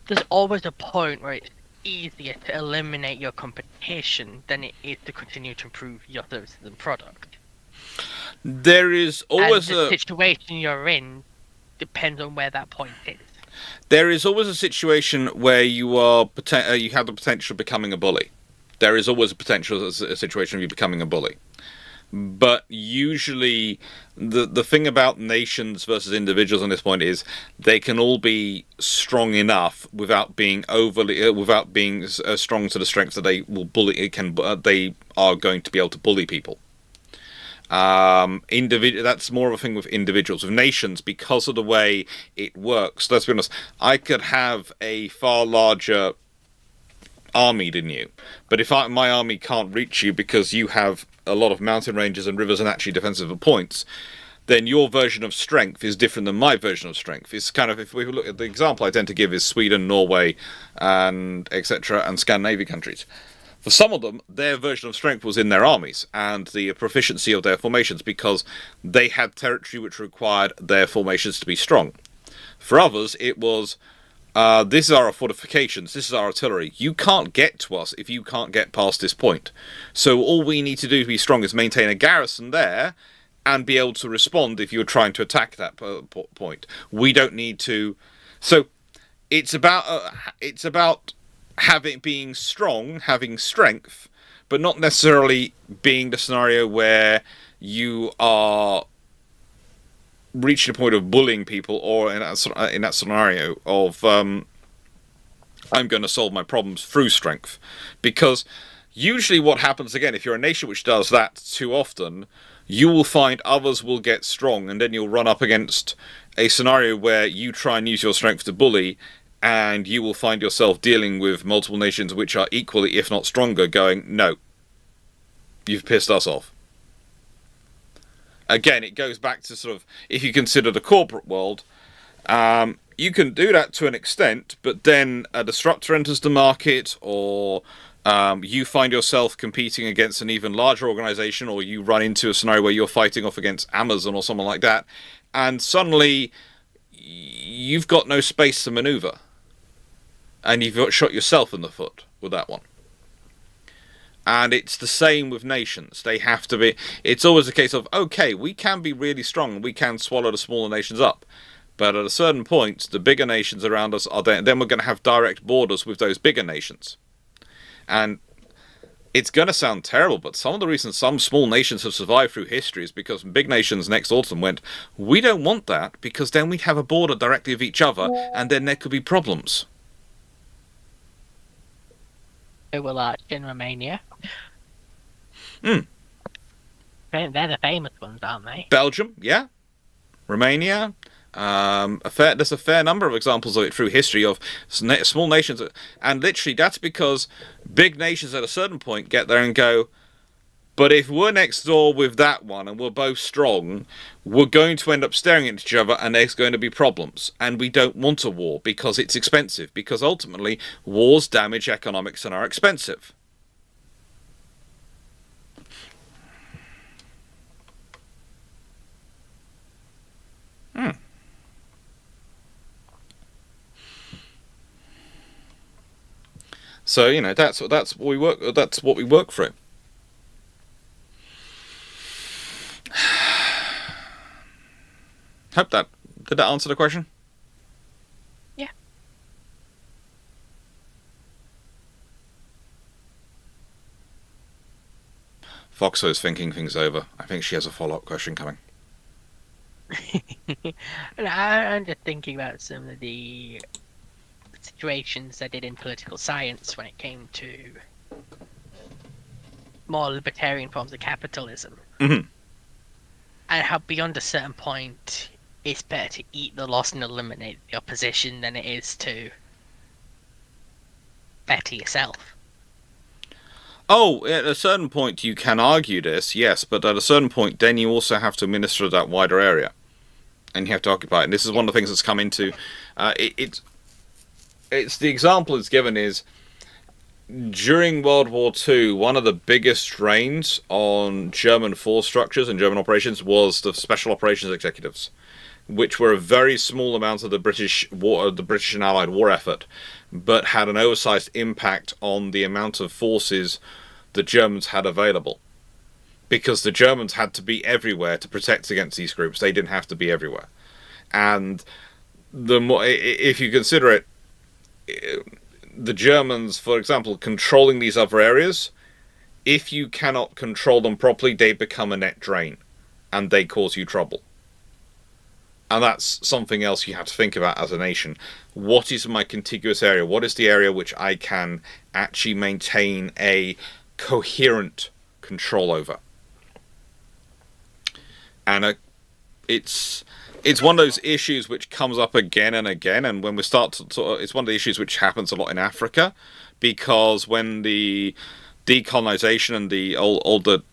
there's always a point where it's easier to eliminate your competition than it is to continue to improve your services and product. There is always and the situation you're in depends on where that point is. There is always a situation where you have the potential of becoming a bully. There is always a situation of you becoming a bully. But usually, the thing about nations versus individuals on this point is they can all be strong enough without being strong to the strength that they will bully. They are going to be able to bully people. That's more of a thing with individuals. With nations, because of the way it works, let's be honest, I could have a far larger army than you, but if my army can't reach you because you have a lot of mountain ranges and rivers and actually defensive points, then your version of strength is different than my version of strength. It's kind of, if we look at the example I tend to give is Sweden, Norway, and etc., and Scandinavian countries. For some of them, their version of strength was in their armies and the proficiency of their formations because they had territory which required their formations to be strong. For others, it was, this is our fortifications, this is our artillery. You can't get to us if you can't get past this point. So all we need to do to be strong is maintain a garrison there and be able to respond if you're trying to attack that point. We don't need to... So it's about being strong, having strength, but not necessarily being the scenario where you are reaching a point of bullying people, or in that scenario of I'm going to solve my problems through strength. Because usually what happens, again, if you're a nation which does that too often, you will find others will get strong, and then you'll run up against a scenario where you try and use your strength to bully, and you will find yourself dealing with multiple nations which are equally, if not stronger, going, no, you've pissed us off. Again, it goes back to sort of, if you consider the corporate world, you can do that to an extent, but then a disruptor enters the market, or you find yourself competing against an even larger organization, or you run into a scenario where you're fighting off against Amazon or someone like that, and suddenly you've got no space to maneuver. And you've shot yourself in the foot with that one. And it's the same with nations. They have to be... It's always a case of, okay, we can be really strong and we can swallow the smaller nations up. But at a certain point, the bigger nations around us are there. Then we're going to have direct borders with those bigger nations. And it's going to sound terrible, but some of the reasons some small nations have survived through history is because big nations next autumn went, we don't want that, because then we'd have a border directly with each other, and then there could be problems. Well, in Romania. Mm. They're the famous ones, aren't they? Belgium, yeah. Romania. There's a fair number of examples of it through history of small nations. And literally, that's because big nations at a certain point get there and go, But if we're next door with that one and we're both strong, we're going to end up staring at each other and there's going to be problems. And we don't want a war because it's expensive. Because ultimately, wars damage economics and are expensive. So, you know, that's what we work through. Did that answer the question? Yeah. Foxo is thinking things over. I think she has a follow-up question coming. And I'm just thinking about some of the situations I did in political science when it came to more libertarian forms of capitalism. Mm-hmm. And how beyond a certain point, it's better to eat the loss and eliminate the opposition than it is to better yourself. Oh, at a certain point you can argue this, yes, but at a certain point then you also have to administer that wider area. And you have to occupy it. And this is one of the things that's come into... It's the example it's given is, during World War II, one of the biggest strains on German force structures and German operations was the Special Operations Executives, which were a very small amount of the British and Allied war effort, but had an oversized impact on the amount of forces the Germans had available. Because the Germans had to be everywhere to protect against these groups. They didn't have to be everywhere. And the more, if you consider it, the Germans, for example, controlling these other areas, if you cannot control them properly, they become a net drain. And they cause you trouble. And that's something else you have to think about as a nation. What is my contiguous area? What is the area which I can actually maintain a coherent control over? And it's one of those issues which comes up again and again, and when we start to it's one of the issues which happens a lot in Africa, because when the decolonization and all the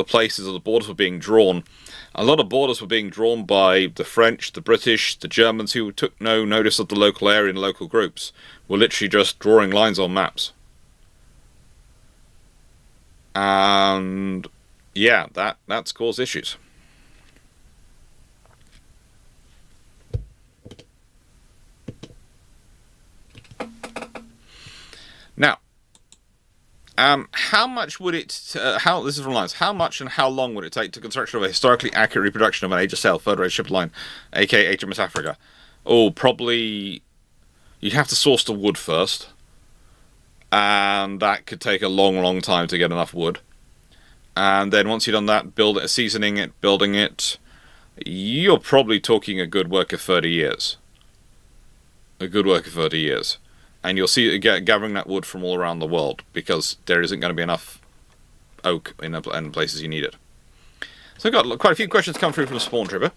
places of the borders were being drawn, a lot of borders were being drawn by the French, the British, the Germans, who took no notice of the local area and local groups, were literally just drawing lines on maps. And yeah, that's caused issues. Now, how much would it? This is from lines. How much and how long would it take to construction of a historically accurate reproduction of an Age of Sail third rate ship line, aka HMS Africa? Oh, probably you'd have to source the wood first, and that could take a long time to get enough wood. And then once you've done that, seasoning it, building it, you're probably talking a good work of 30 years. A good work of 30 years. And you'll see gathering that wood from all around the world, because there isn't going to be enough oak in places you need it. So I've got quite a few questions come through from the Spawn Trooper.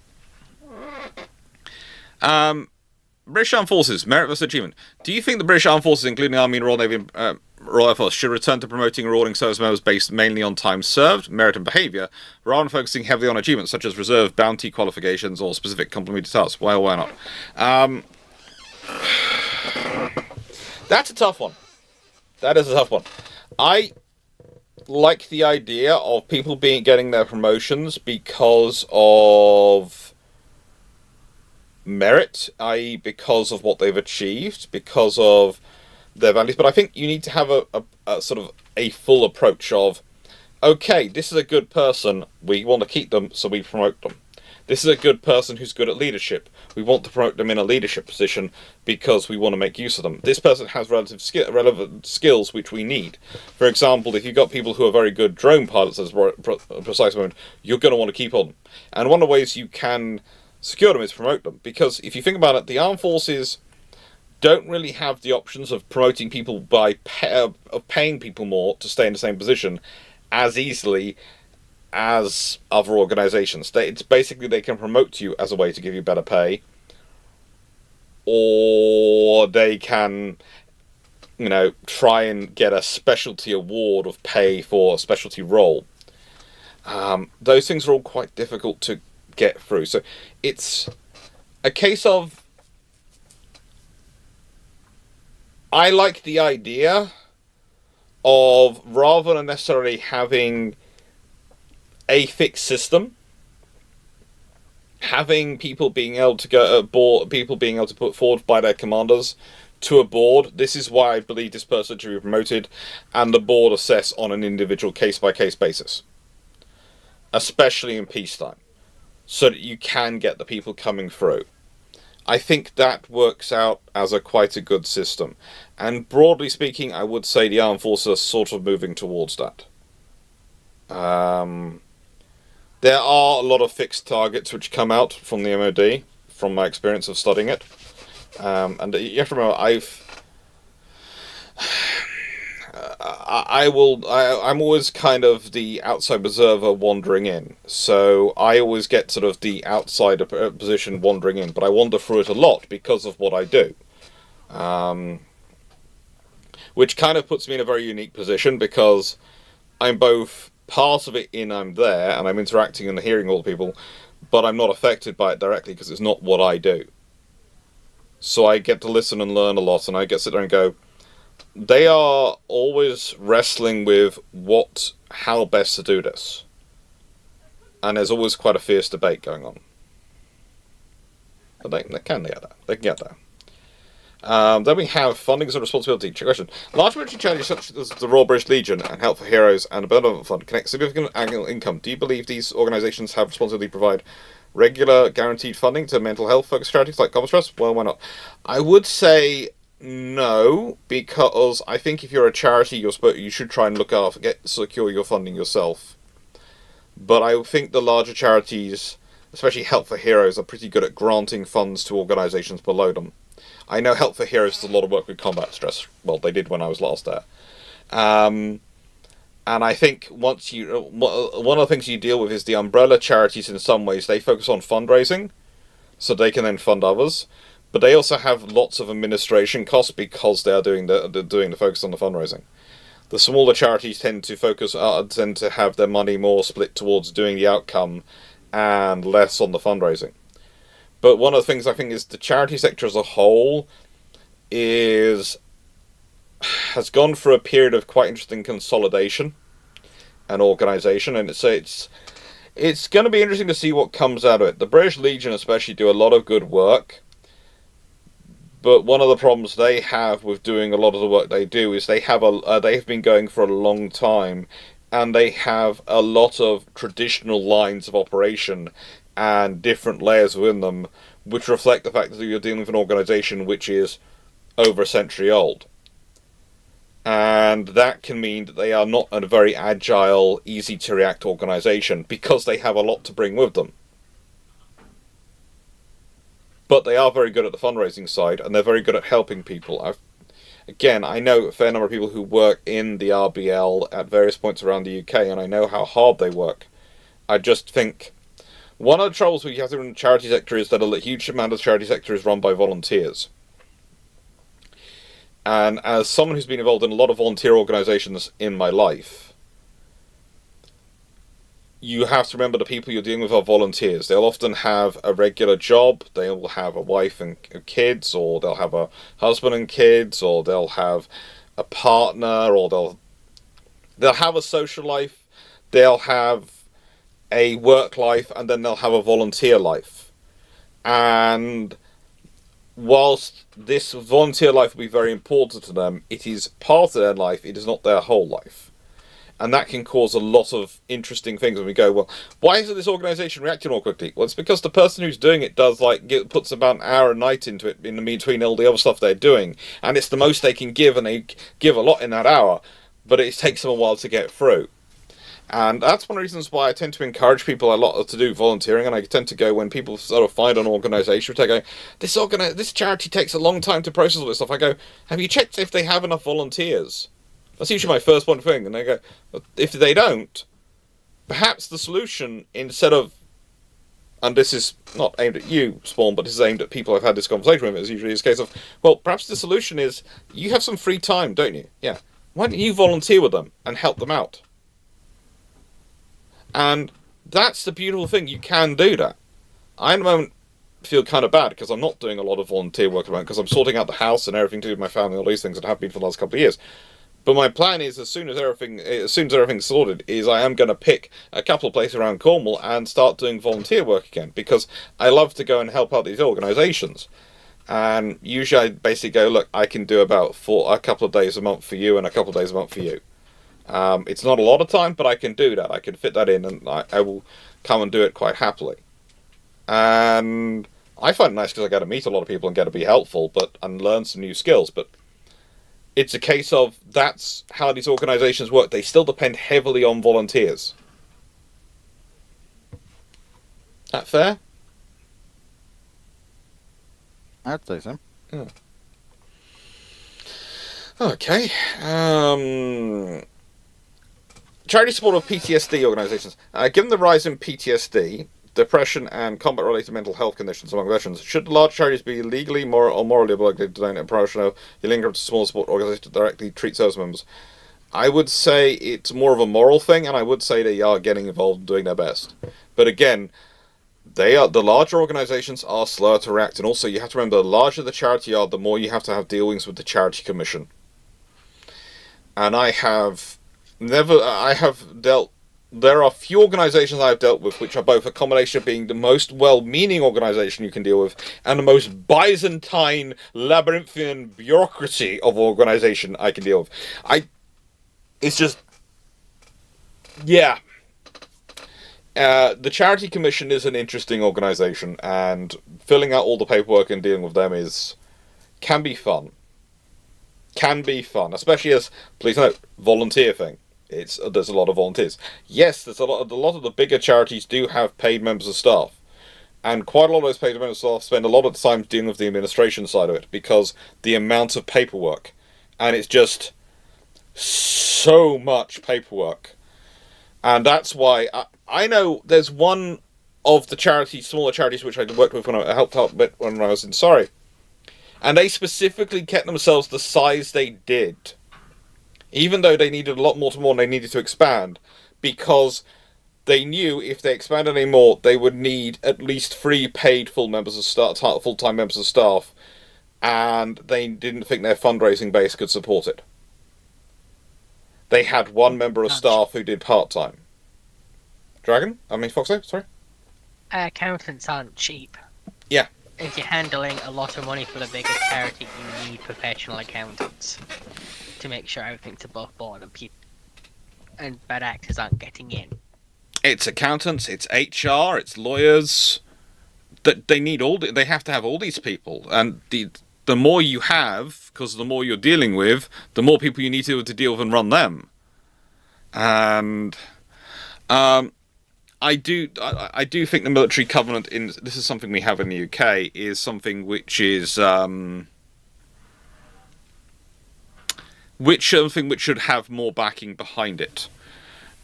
British Armed Forces, merit versus achievement. Do you think the British Armed Forces, including Army and Royal Navy and Royal Air Force, should return to promoting and rewarding service members based mainly on time served, merit and behaviour, rather than focusing heavily on achievements such as reserve bounty qualifications or specific complementary tasks? Why or why not? That's a tough one. That is a tough one. I like the idea of people getting their promotions because of merit, i.e. because of what they've achieved, because of their values. But I think you need to have a sort of a full approach of, okay, this is a good person, we want to keep them, so we promote them. This is a good person who's good at leadership. We want to promote them in a leadership position because we want to make use of them. This person has relevant skills which we need. For example, if you've got people who are very good drone pilots at a precise moment, you're going to want to keep on. And one of the ways you can secure them is promote them. Because if you think about it, the armed forces don't really have the options of promoting people by paying people more to stay in the same position as easily as other organisations. It's basically they can promote you as a way to give you better pay, or they can, try and get a specialty award of pay for a specialty role. Those things are all quite difficult to get through. So it's a case of, I like the idea of, rather than necessarily having a fixed system, having people being able to go aboard, people being able to put forward by their commanders to a board. This is why I believe this person should be promoted, and the board assess on an individual case-by-case basis, especially in peacetime, so that you can get the people coming through. I think that works out as quite a good system. And broadly speaking, I would say the armed forces are sort of moving towards that. There are a lot of fixed targets which come out from the MOD, from my experience of studying it. And you have to remember, I'm always kind of the outside observer wandering in. So I always get sort of the outside position wandering in, but I wander through it a lot because of what I do. Which kind of puts me in a very unique position, because I'm both part of it in I'm there, and I'm interacting and hearing all the people, but I'm not affected by it directly because it's not what I do. So I get to listen and learn a lot, and I get to sit there and go, they are always wrestling with how best to do this. And there's always quite a fierce debate going on. But they can get there. They can get there. Then we have funding as a responsibility. Question. Large military challenges such as the Royal British Legion and Help for Heroes and the Benevolent Fund connect significant annual income. Do you believe these organisations have responsibility to provide regular guaranteed funding to mental health focused charities like Convoy? Well, why not? I would say no, because I think if you're a charity, you should try and secure your funding yourself. But I think the larger charities, especially Help for Heroes, are pretty good at granting funds to organisations below them. I know Help for Heroes does a lot of work with combat stress. Well, they did when I was last there. And I think one of the things you deal with is the umbrella charities. In some ways, they focus on fundraising, so they can then fund others. But they also have lots of administration costs because they are doing the focus on the fundraising. The smaller charities tend to have their money more split towards doing the outcome and less on the fundraising. But one of the things I think is the charity sector as a whole has gone through a period of quite interesting consolidation and organisation, and it's going to be interesting to see what comes out of it. The British Legion especially do a lot of good work, but one of the problems they have with doing a lot of the work they do is they have been going for a long time, and they have a lot of traditional lines of operation and different layers within them, which reflect the fact that you're dealing with an organisation which is over a century old. And that can mean that they are not a very agile, easy-to-react organisation, because they have a lot to bring with them. But they are very good at the fundraising side, and they're very good at helping people. I know a fair number of people who work in the RBL at various points around the UK, and I know how hard they work. I just think one of the troubles we have in the charity sector is that a huge amount of the charity sector is run by volunteers. And as someone who's been involved in a lot of volunteer organisations in my life, you have to remember the people you're dealing with are volunteers. They'll often have a regular job, they will have a wife and kids, or they'll have a husband and kids, or they'll have a partner, or they'll have a social life, they'll have a work life, and then they'll have a volunteer life. And whilst this volunteer life will be very important to them, it is part of their life, it is not their whole life. And that can cause a lot of interesting things when we go, well, why isn't this organisation reacting more quickly? Well, it's because the person who's doing it puts about an hour a night into it in between all the other stuff they're doing. And it's the most they can give, and they give a lot in that hour, but it takes them a while to get through. And that's one of the reasons why I tend to encourage people a lot to do volunteering, and I tend to go when people sort of find an organisation, which I go, this charity takes a long time to process all this stuff. I go, have you checked if they have enough volunteers? That's usually my first one thing, and they go, if they don't, perhaps the solution, instead of, and this is not aimed at you, Spawn, but this is aimed at people I've had this conversation with, it's usually this case of, well, perhaps the solution is, you have some free time, don't you? Yeah. Why don't you volunteer with them and help them out? And that's the beautiful thing. You can do that. I, at the moment, feel kind of bad because I'm not doing a lot of volunteer work at the moment because I'm sorting out the house and everything to do with my family and all these things that have been for the last couple of years. But my plan is, as soon as everything's sorted, is I am going to pick a couple of places around Cornwall and start doing volunteer work again, because I love to go and help out these organisations. And usually I basically go, look, I can do about a couple of days a month for you and a couple of days a month for you. It's not a lot of time, but I can do that. I can fit that in, and I will come and do it quite happily. And I find it nice because I get to meet a lot of people and get to be helpful, and learn some new skills. But it's a case of that's how these organisations work. They still depend heavily on volunteers. That fair? I'd say so. Yeah. Okay. Charity support of PTSD organisations. Given the rise in PTSD, depression, and combat-related mental health conditions among veterans, should large charities be legally or morally obligated to donate a proportion of the income to small support organisations to directly treat service members? I would say it's more of a moral thing, and I would say they are getting involved and doing their best. But again, the larger organisations are slower to react, and also you have to remember, the larger the charity are, the more you have to have dealings with the charity commission. And there are few organisations I've dealt with which are both a combination of being the most well-meaning organisation you can deal with and the most Byzantine, labyrinthian bureaucracy of organisation I can deal with. It's just... Yeah. The Charity Commission is an interesting organisation, and filling out all the paperwork and dealing with them can be fun. Can be fun, especially as, please note, volunteer thing. There's a lot of volunteers. Yes, there's a lot of the bigger charities do have paid members of staff, and quite a lot of those paid members of staff spend a lot of the time dealing with the administration side of it because the amount of paperwork, and it's just so much paperwork, and that's why I know there's one of the smaller charities which I worked with when I helped out a bit when I was in Surrey, and they specifically kept themselves the size they did. Even though they needed a lot more and they needed to expand, because they knew if they expanded any more, they would need at least 3 paid full-time members of staff, and they didn't think their fundraising base could support it. They had 1 member of staff who did part-time. Foxo, sorry? Accountants aren't cheap. Yeah. If you're handling a lot of money for the bigger charity, you need professional accountants to make sure everything's above board and bad actors aren't getting in. It's accountants, it's HR, it's lawyers. They have to have all these people, and the more you have, because the more you're dealing with, the more people you need to deal with and run them. And I do think the military covenant this is something we have in the UK, is something which is which should have more backing behind it.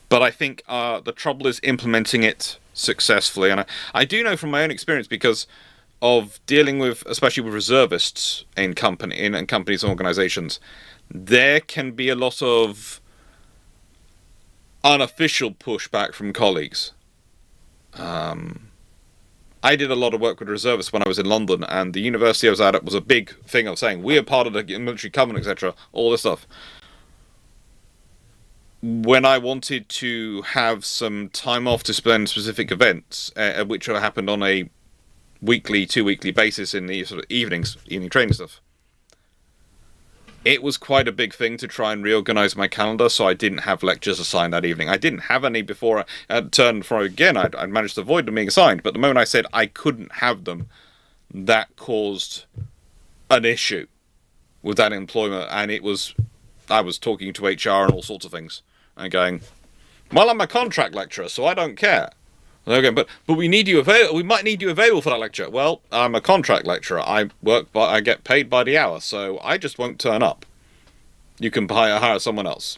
But I think the trouble is implementing it successfully. And I do know from my own experience, because of dealing with, especially with reservists in companies and organisations, there can be a lot of unofficial pushback from colleagues. I did a lot of work with reservists when I was in London, and the university I was at was a big thing of saying, we are part of the military covenant, etc., all this stuff. When I wanted to have some time off to spend specific events, which happened on a weekly, 2-weekly basis in the sort of evening training stuff, it was quite a big thing to try and reorganise my calendar, so I didn't have lectures assigned that evening. I didn't have any before I turned for again. I'd managed to avoid them being assigned, but the moment I said I couldn't have them, that caused an issue with that employment, and I was talking to HR and all sorts of things, and going, well, I'm a contract lecturer, so I don't care. Okay, but we need you available. We might need you available for that lecture. Well, I'm a contract lecturer. I get paid by the hour, so I just won't turn up. You can hire someone else.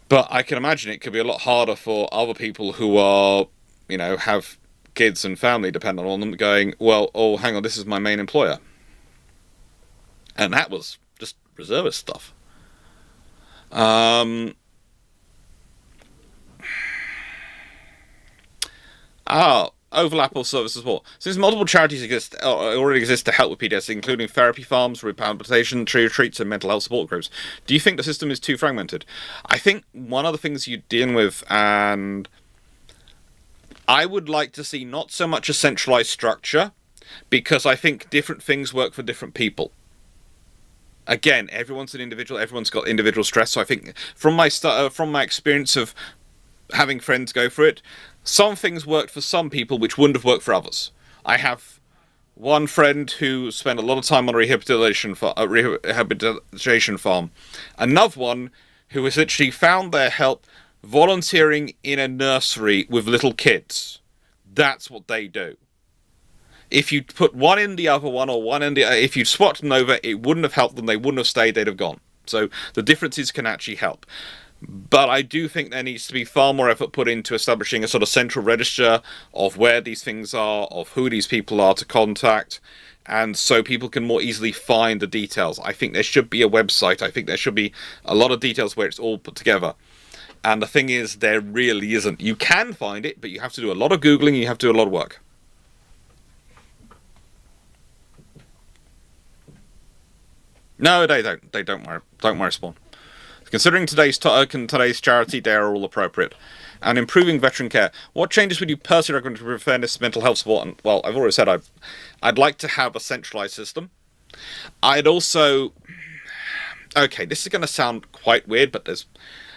But I can imagine it could be a lot harder for other people who are, have kids and family dependent on them, going, well, oh, hang on, this is my main employer. And that was just reservist stuff. Overlap or service support. Since multiple charities already exist to help with PTSD, including therapy farms, rehabilitation, tree retreats, and mental health support groups, do you think the system is too fragmented? I think one of the things you deal with, and I would like to see not so much a centralized structure, because I think different things work for different people. Again, everyone's an individual. Everyone's got individual stress. So I think from my experience of having friends go through it, some things worked for some people which wouldn't have worked for others. I have one friend who spent a lot of time on a rehabilitation farm. Another one who essentially found their help volunteering in a nursery with little kids. That's what they do. If you put one in the other one, or one in the if you swapped them over, it wouldn't have helped them. They wouldn't have stayed. They'd have gone. So the differences can actually help. But I do think there needs to be far more effort put into establishing a sort of central register of where these things are, of who these people are to contact, and so people can more easily find the details. I think there should be a website. I think there should be a lot of details where it's all put together. And the thing is, there really isn't. You can find it, but you have to do a lot of Googling, you have to do a lot of work. No, they don't. They don't worry. Don't worry, Spawn. Considering today's charity, they are all appropriate. And improving veteran care. What changes would you personally recommend to improve fairness, mental health support? And, well, I've already said I'd like to have a centralized system. I'd also... Okay, this is going to sound quite weird, but as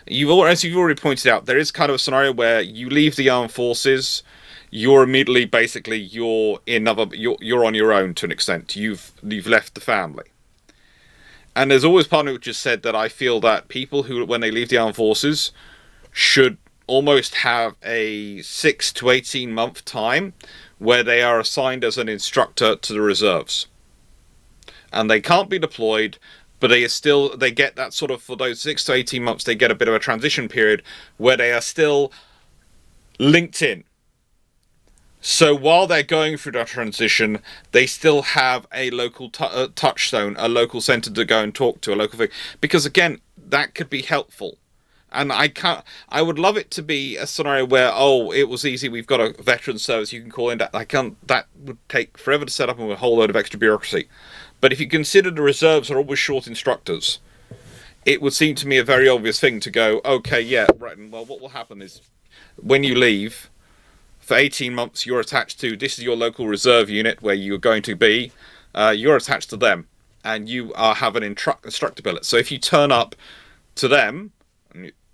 you've already pointed out, there is kind of a scenario where you leave the armed forces, you're immediately, basically, you're on your own to an extent. You've left the family. And there's always part of me which has said that I feel that people who, when they leave the armed forces, should almost have a 6 to 18 month time where they are assigned as an instructor to the reserves. And they can't be deployed, but they get that sort of, for those 6 to 18 months, they get a bit of a transition period where they are still linked in. So while they're going through that transition, they still have a local touchstone, a local centre to go and talk to, a local thing. Because again, that could be helpful. And I would love it to be a scenario where, it was easy, we've got a veteran service, you can call in. That would take forever to set up and a whole load of extra bureaucracy. But if you consider the reserves are always short instructors, it would seem to me a very obvious thing to go, okay, yeah, right, and well, what will happen is, when you leave, for 18 months, you're attached to, this is your local reserve unit where you're going to be. You're attached to them, and you have an instructor billet. So if you turn up to them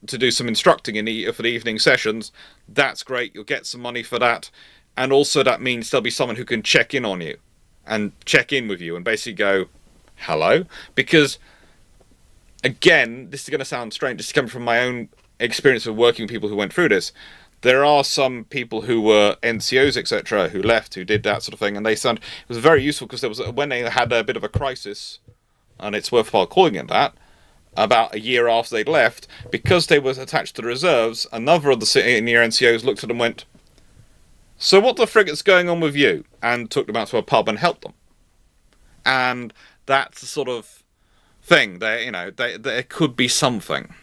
to do some instructing for the evening sessions, that's great. You'll get some money for that. And also that means there'll be someone who can check in on you and check in with you and basically go, hello? Because, again, this is going to sound strange. This is coming from my own experience of working with people who went through this. There are some people who were NCOs, etc., who left, who did that sort of thing, and it was very useful because there was when they had a bit of a crisis, and it's worthwhile calling it that, about a year after they'd left, because they were attached to the reserves, another of the senior NCOs looked at them and went, so what the frigate's going on with you? And took them out to a pub and helped them. And that's the sort of thing, there could be something.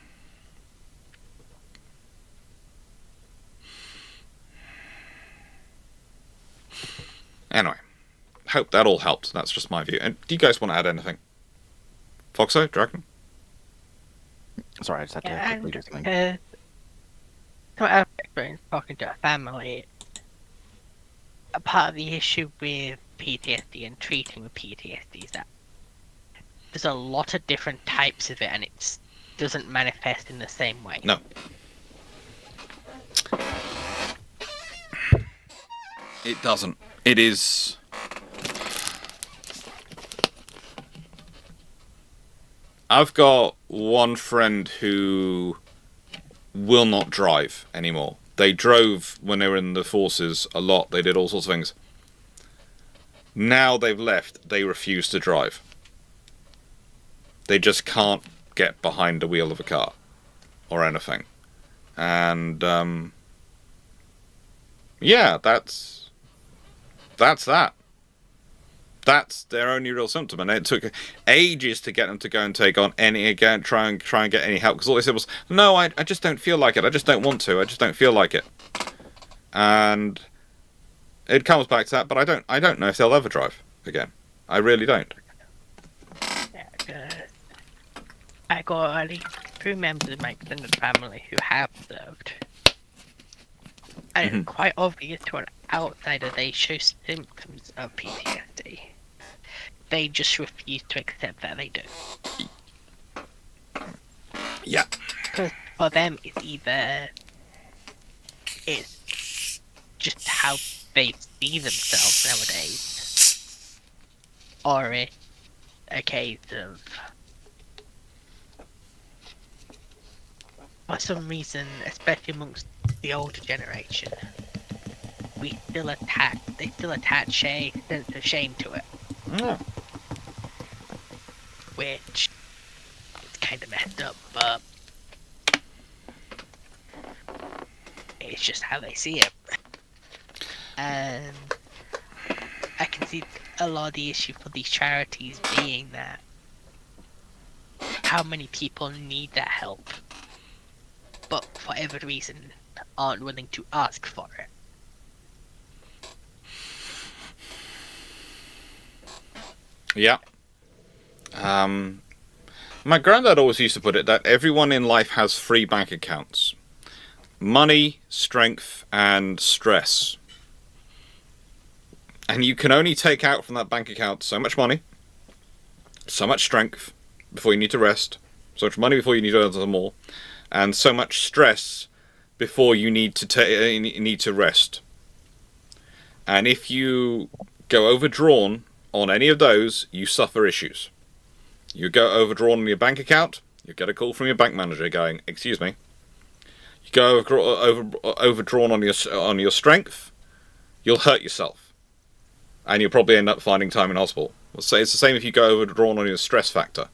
Anyway, hope that all helped. That's just my view. And do you guys want to add anything? Foxo, Dragon? Sorry, I just had to quickly do something. From our experience talking to a family, a part of the issue with PTSD and treating with PTSD is that there's a lot of different types of it, and it doesn't manifest in the same way. No. It doesn't. It is... I've got one friend who will not drive anymore. They drove when they were in the forces a lot. They did all sorts of things. Now they've left, they refuse to drive. They just can't get behind the wheel of a car or anything. And, yeah, that's that. That's their only real symptom, and it took ages to get them to go and take on try and get any help, because all they said was, no, I just don't feel like it, I just don't want to, I just don't feel like it. And it comes back to that. But I don't know if they'll ever drive again. I really don't. Yeah, 'cause I got at least 2 members of my extended family who have served. And it's quite obvious to an outsider they show symptoms of PTSD. They just refuse to accept that they do. Yeah. Because for them, it's just how they see themselves nowadays, or it's a case of, for some reason, especially amongst the older generation, they still attach a sense of shame to it, which is kind of messed up, but it's just how they see it. And I can see a lot of the issue for these charities being that how many people need that help, but for every reason aren't willing to ask for it. Yeah. My granddad always used to put it that everyone in life has 3 bank accounts: money, strength, and stress. And you can only take out from that bank account so much money, so much strength before you need to rest, so much money before you need to earn some more, and so much stress before you need to rest. And if you go overdrawn on any of those, you suffer issues. You go overdrawn on your bank account, you get a call from your bank manager going, "Excuse me." You go overdrawn on your strength, you'll hurt yourself, and you'll probably end up finding time in hospital. It's the same if you go overdrawn on your stress factor,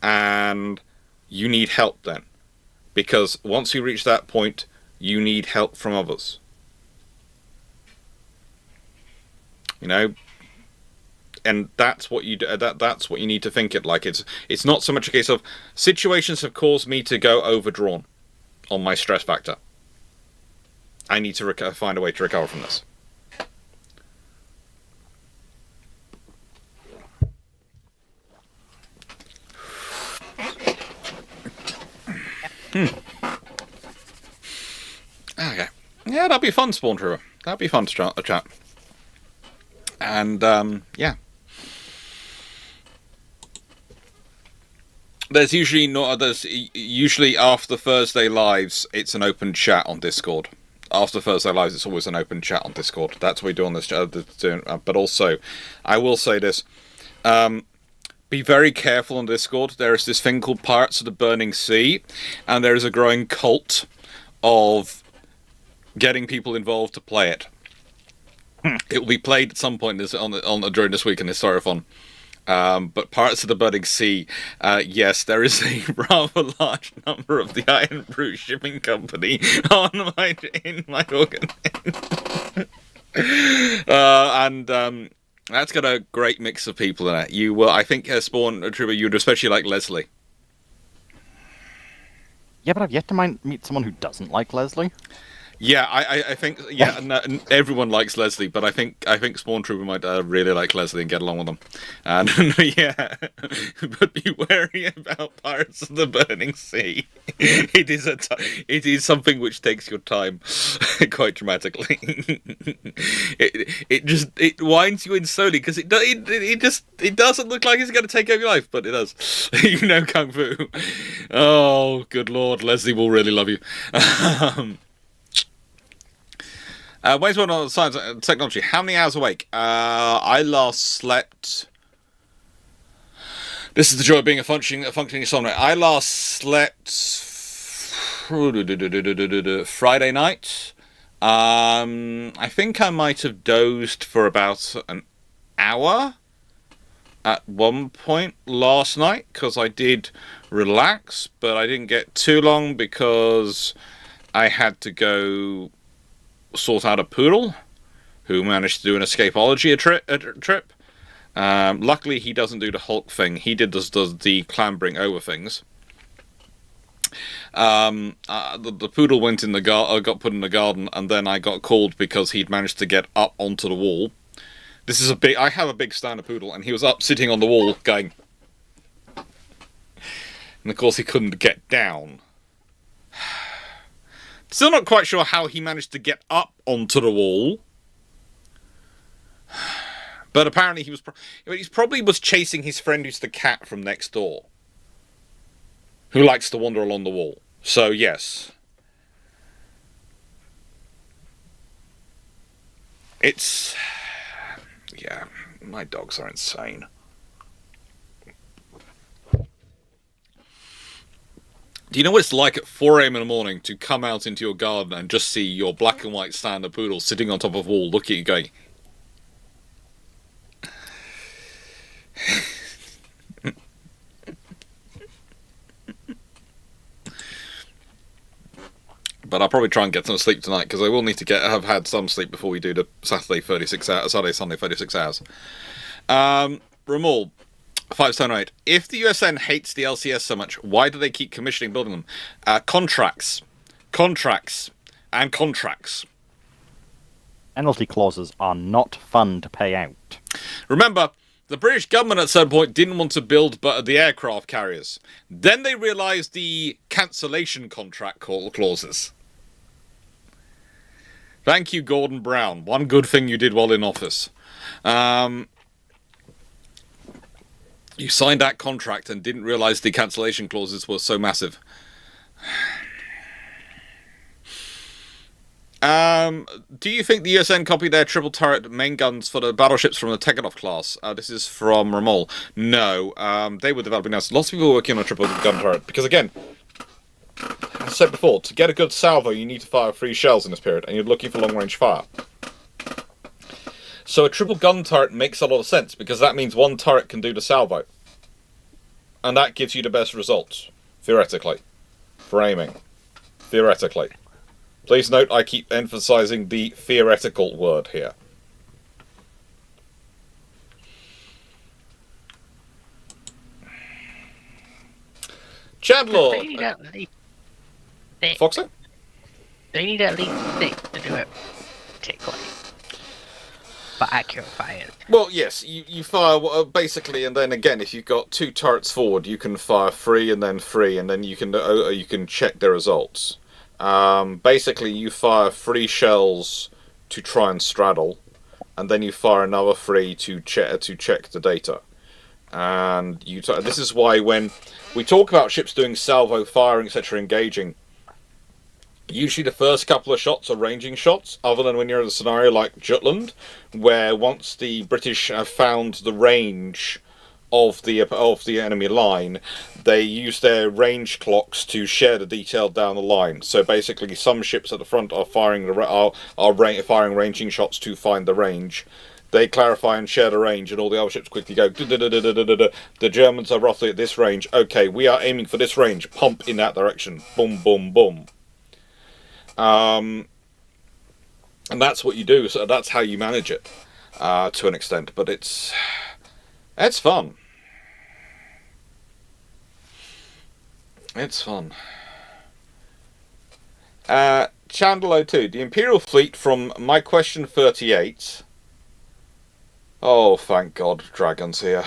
and you need help then, because once you reach that point, you need help from others. You know, and that's what you do. That's what you need to think it like. It's not so much a case of situations have caused me to go overdrawn on my stress factor. I need to find a way to recover from this. Okay. Yeah, that'd be fun, Spawn Trooper. That'd be fun to chat. And yeah. There's usually after Thursday lives, it's an open chat on Discord. After Thursday lives, it's always an open chat on Discord. That's what we do on this. But also, I will say this: be very careful on Discord. There is this thing called Pirates of the Burning Sea, and there is a growing cult of getting people involved to play it. It will be played at some point during this week in Historiophon. But Pirates of the Burning Sea, yes, there is a rather large number of the Iron Brew Shipping Company in my organ. And that's got a great mix of people in it. You will, I think, Spawn Trooper, you'd especially like Leslie. Yeah, but I've yet to meet someone who doesn't like Leslie. Yeah, I think no, everyone likes Leslie, but I think Spawn Trooper might really like Leslie and get along with them. And yeah, but be wary about Pirates of the Burning Sea. It is something which takes your time quite dramatically. It winds you in slowly because it doesn't look like it's going to take over your life, but it does. You know, Kung Fu. Oh, good Lord, Leslie will really love you. Ways on science and technology. How many hours awake? I last slept. This is the joy of being a functioning insomniac. I last slept Friday night. I think I might have dozed for about an hour at one point last night because I did relax, but I didn't get too long because I had to go sort out a poodle who managed to do an escapology trip. Luckily, he doesn't do the Hulk thing. He does the clambering over things. The poodle went in the got put in the garden, and then I got called because he'd managed to get up onto the wall. This is I have a big standard poodle, and he was up sitting on the wall going... And of course he couldn't get down. Still not quite sure how he managed to get up onto the wall. But apparently he probably was chasing his friend who's the cat from next door, who likes to wander along the wall. So yes. It's... Yeah, my dogs are insane. Do you know what it's like at 4 a.m. in the morning to come out into your garden and just see your black and white standard poodle sitting on top of a wall looking at you going... But I'll probably try and get some sleep tonight, because I will need to have had some sleep before we do the Sunday 36 hours. Ramul, 578. If the USN hates the LCS so much, why do they keep commissioning building them? Contracts. And contracts. Penalty clauses are not fun to pay out. Remember, the British government at a certain point didn't want to build the aircraft carriers. Then they realised the cancellation contract clauses. Thank you, Gordon Brown. One good thing you did while in office. You signed that contract and didn't realise the cancellation clauses were so massive. Do you think the USN copied their triple turret main guns for the battleships from the Teganov class? This is from Ramol. No, they were developing now. Lots of people were working on a triple gun turret, because again, as I said before, to get a good salvo you need to fire 3 shells in this period, and you're looking for long range fire. So a triple gun turret makes a lot of sense, because that means one turret can do the salvo. And that gives you the best results, theoretically, for aiming. Theoretically. Please note I keep emphasizing the theoretical word here. Chandler! They need at least 6. Foxer? They need at least 6 to do it particularly. For accurate fires. Well, yes, you fire basically, and then again, if you've got 2 turrets forward, you can fire 3 and then 3, and then you can check the results. Basically, you fire 3 shells to try and straddle, and then you fire another 3 to check the data. And this is why when we talk about ships doing salvo firing, etc., engaging, usually the first couple of shots are ranging shots, other than when you're in a scenario like Jutland, where once the British have found the range of the enemy line, they use their range clocks to share the detail down the line. So basically, some ships at the front are firing ranging shots to find the range. They clarify and share the range, and all the other ships quickly go, the Germans are roughly at this range. Okay, we are aiming for this range. Pump in that direction. Boom, boom, boom. And that's what you do. So that's how you manage it, to an extent. But it's fun. It's fun. Chandler 02. The Imperial Fleet from My Question 38. Oh, thank God, dragons here.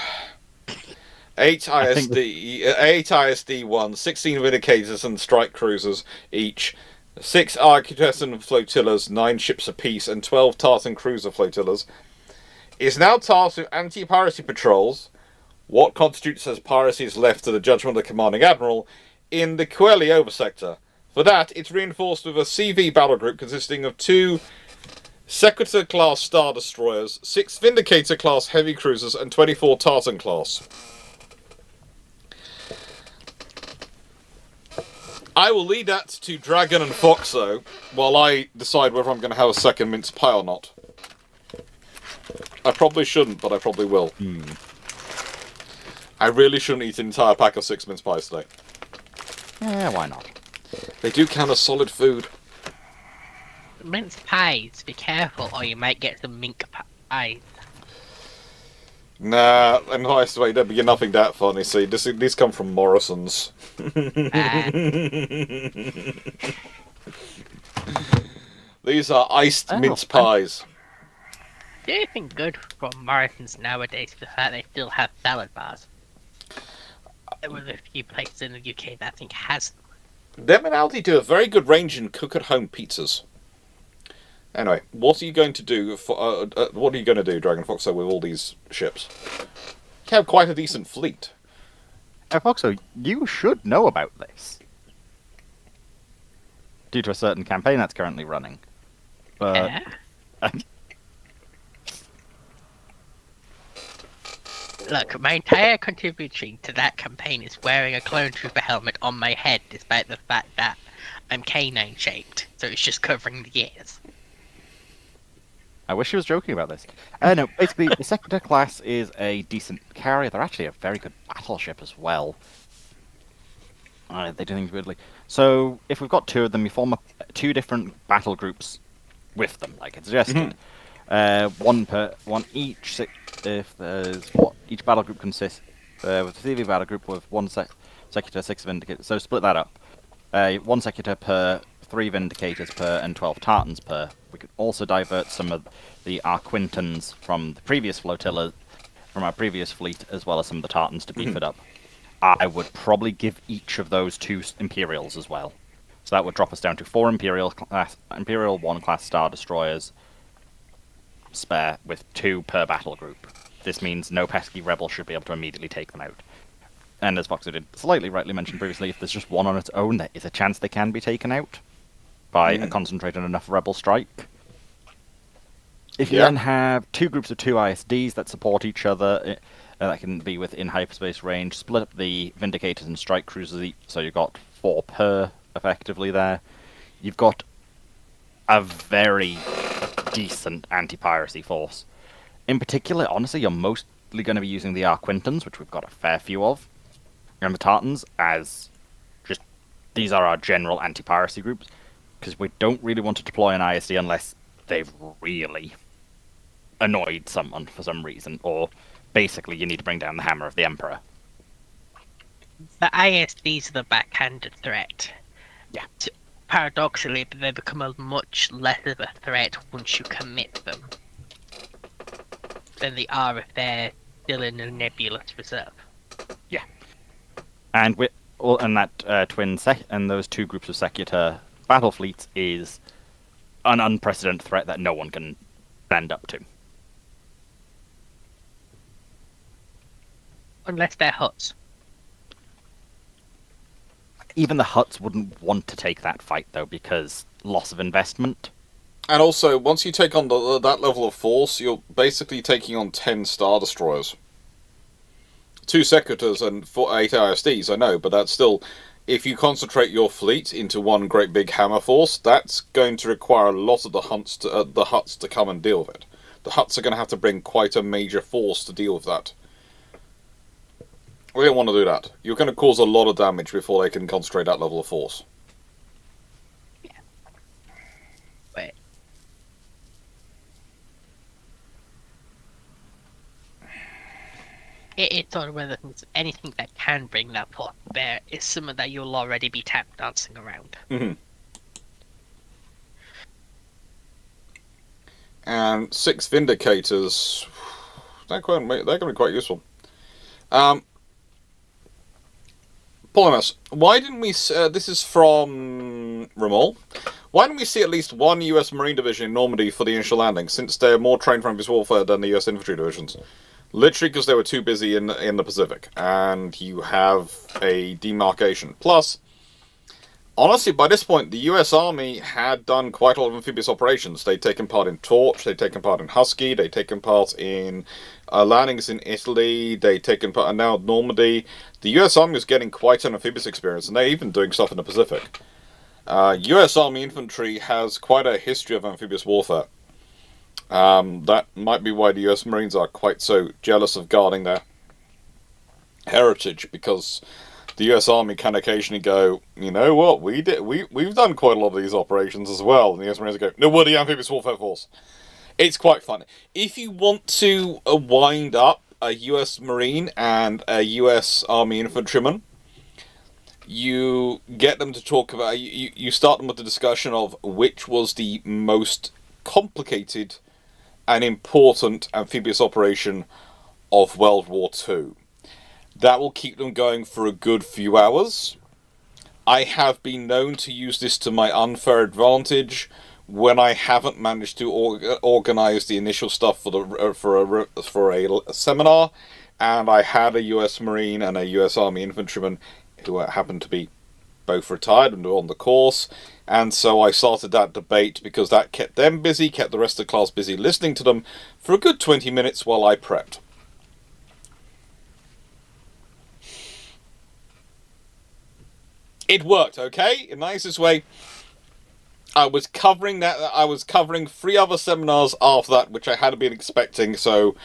8 ISD-1, 16 Vindicators and strike cruisers each, 6 Arquetan flotillas, 9 ships apiece, and 12 Tartan cruiser flotillas, is now tasked with anti-piracy patrols. What constitutes as piracy is left to the judgment of the commanding admiral in the Quelli oversector. For that, it's reinforced with a CV battle group consisting of 2 Sequitur-class Star Destroyers, 6 Vindicator-class heavy cruisers, and 24 Tartan-class. I will lead that to Dragon and Foxo, while I decide whether I'm going to have a second mince pie or not. I probably shouldn't, but I probably will. I really shouldn't eat an entire pack of 6 mince pies today. Yeah, why not? They do count as solid food. Mince pies, be careful or you might get some mink pies. Nah, and nice way, there'd be nothing that funny. See, these come from Morrison's. These are iced mince pies. The only thing good from Morrison's nowadays is the fact they still have salad bars. There were a few places in the UK that I think has them. Them and Aldi do a very good range in cook-at-home pizzas. Anyway, what are you going to do for? What are you going to do, Dragon Foxo, with all these ships? You have quite a decent fleet. Foxo, you should know about this. Due to a certain campaign that's currently running. But... Look, my entire contribution to that campaign is wearing a clone trooper helmet on my head, despite the fact that I'm canine shaped, so it's just covering the ears. I wish he was joking about this. No, basically, the Sector class is a decent carrier. They're actually a very good battleship as well. They do things weirdly. So, if we've got two of them, you form two different battle groups with them, like it's suggested. One each. If there's each battle group consists with the CV battle group with one Secutor, 6 Vindicators. So split that up. 1 Secutor per, 3 Vindicators per, and 12 Tartans per. We could also divert some of the Arquintans from the previous flotilla, from our previous fleet, as well as some of the Tartans to beef it up. I would probably give each of those 2 Imperials as well. So that would drop us down to 4 Imperial 1 class Star Destroyers spare, with 2 per battle group. This means no pesky rebel should be able to immediately take them out. And as Foxo did slightly rightly mention previously, if there's just one on its own, there is a chance they can be taken out by a concentrated enough rebel strike. If you then have 2 groups of 2 ISDs that support each other, that can be within hyperspace range, split up the Vindicators and Strike Cruisers, so you've got 4 per, effectively, there. You've got a very decent anti-piracy force. In particular, honestly, you're mostly going to be using the Arquintans, which we've got a fair few of, and the Tartans, as just, these are our general anti-piracy groups, because we don't really want to deploy an ISD unless they've really annoyed someone for some reason, or basically you need to bring down the hammer of the Emperor. The ISDs are the backhanded threat. Yeah. Paradoxically, they become a much less of a threat once you commit them than they are if they're still in a nebulous reserve. Yeah. And and those 2 groups of Secutor battle fleets is an unprecedented threat that no one can stand up to. Unless they're huts. Even the Huts wouldn't want to take that fight, though, because loss of investment. And also, once you take on that level of force, you're basically taking on 10 Star Destroyers. 2 Secutors and 8 ISDs, I know, but that's still... If you concentrate your fleet into one great big hammer force, that's going to require a lot of the Huts to come and deal with it. The Huts are going to have to bring quite a major force to deal with that. We don't want to do that. You're going to cause a lot of damage before they can concentrate that level of force. Yeah. Wait. It's on whether anything that can bring that force to bear is something that you'll already be tap dancing around. And 6 Vindicators... They're going to be quite useful. Polymus, why didn't we... this is from Ramol. Why didn't we see at least one US Marine Division in Normandy for the initial landing, since they're more trained for amphibious warfare than the US infantry divisions? Literally because they were too busy in the Pacific, and you have a demarcation. Plus, honestly, by this point, the US Army had done quite a lot of amphibious operations. They'd taken part in Torch, they'd taken part in Husky, they'd taken part in landings in Italy, they'd taken part, and now Normandy. The US Army was getting quite an amphibious experience, and they're even doing stuff in the Pacific. US Army infantry has quite a history of amphibious warfare. That might be why the US Marines are quite so jealous of guarding their heritage, because the US Army can occasionally go, you know what, we've done quite a lot of these operations as well, and the US Marines go, no, we're the Amphibious Warfare Force. It's quite funny. If you want to wind up a US Marine and a US Army infantryman. You get them to talk about... You start them with the discussion of which was the most complicated and important amphibious operation of World War II. That will keep them going for a good few hours. I have been known to use this to my unfair advantage when I haven't managed to organize the initial stuff for a seminar, and I had a US Marine and a US Army infantryman who happened to be both retired and were on the course, and so I started that debate because that kept them busy, kept the rest of the class busy listening to them for a good 20 minutes while I prepped. It worked, okay? In the nicest way. I was covering 3 other seminars after that, which I hadn't been expecting, so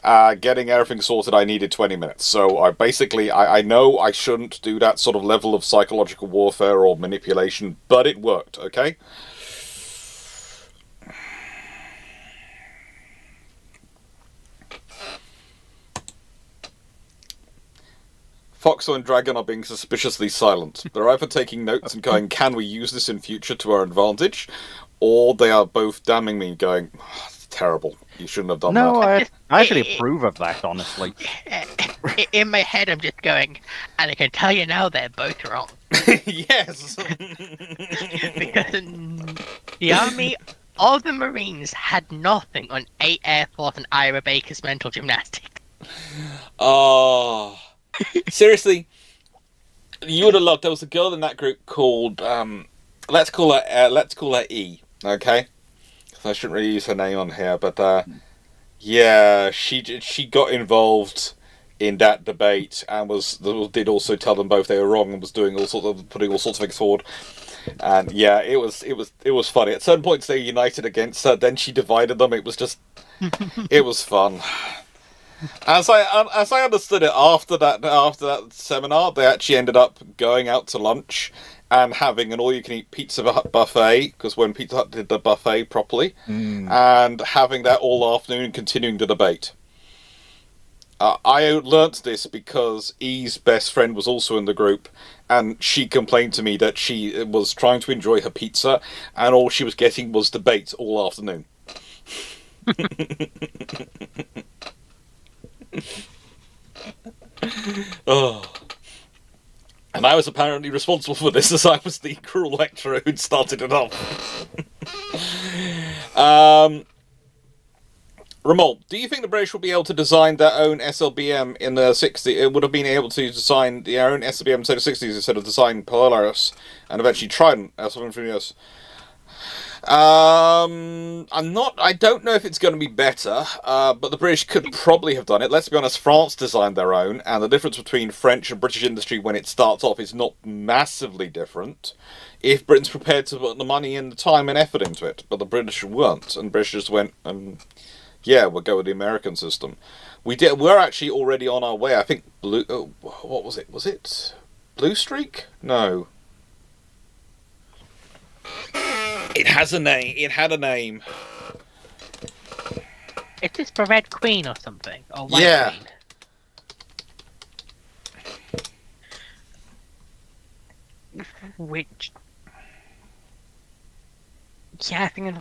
getting everything sorted, I needed 20 minutes. So I know I shouldn't do that sort of level of psychological warfare or manipulation, but it worked, okay? Foxo and Dragon are being suspiciously silent. They're either taking notes and going, can we use this in future to our advantage? Or they are both damning me, going, oh, it's terrible. You shouldn't have done that. No, I actually approve of that, honestly. In my head, I'm just going, and I can tell you now they're both wrong. Yes! Because the Army or the Marines had nothing on 8 Air Force and Ira Baker's mental gymnastics. Oh... Seriously, you would have loved. There was a girl in that group called let's call her E. Okay, I shouldn't really use her name on here, but yeah, she got involved in that debate and did also tell them both they were wrong and was doing putting all sorts of things forward. And yeah, it was funny. At certain points they united against her. Then she divided them. It was just it was fun. As I understood it, after that seminar, they actually ended up going out to lunch and having an all-you-can-eat pizza buffet, because when Pizza Hut did the buffet properly, and having that all afternoon and continuing the debate. I learnt this because E's best friend was also in the group, and she complained to me that she was trying to enjoy her pizza, and all she was getting was debate all afternoon. Oh. And I was apparently responsible for this, as I was the cruel lecturer who'd started it off. Ramon, do you think the British will be able to design their own SLBM in the 60s? It would have been able to design their own SLBM in the 60s instead of designing Polaris and eventually Trident SLBM. I don't know if it's going to be better, but the British could probably have done it. Let's be honest, France designed their own, and the difference between French and British industry when it starts off is not massively different, if Britain's prepared to put the money and the time and effort into it. But the British weren't, and British just went, yeah, we'll go with the American system. We're actually already on our way. I think what was it? Was it Blue Streak? No. It has a name. It had a name. Is this for Red Queen or something? Or White Yeah. Queen? Which... Yeah, I think...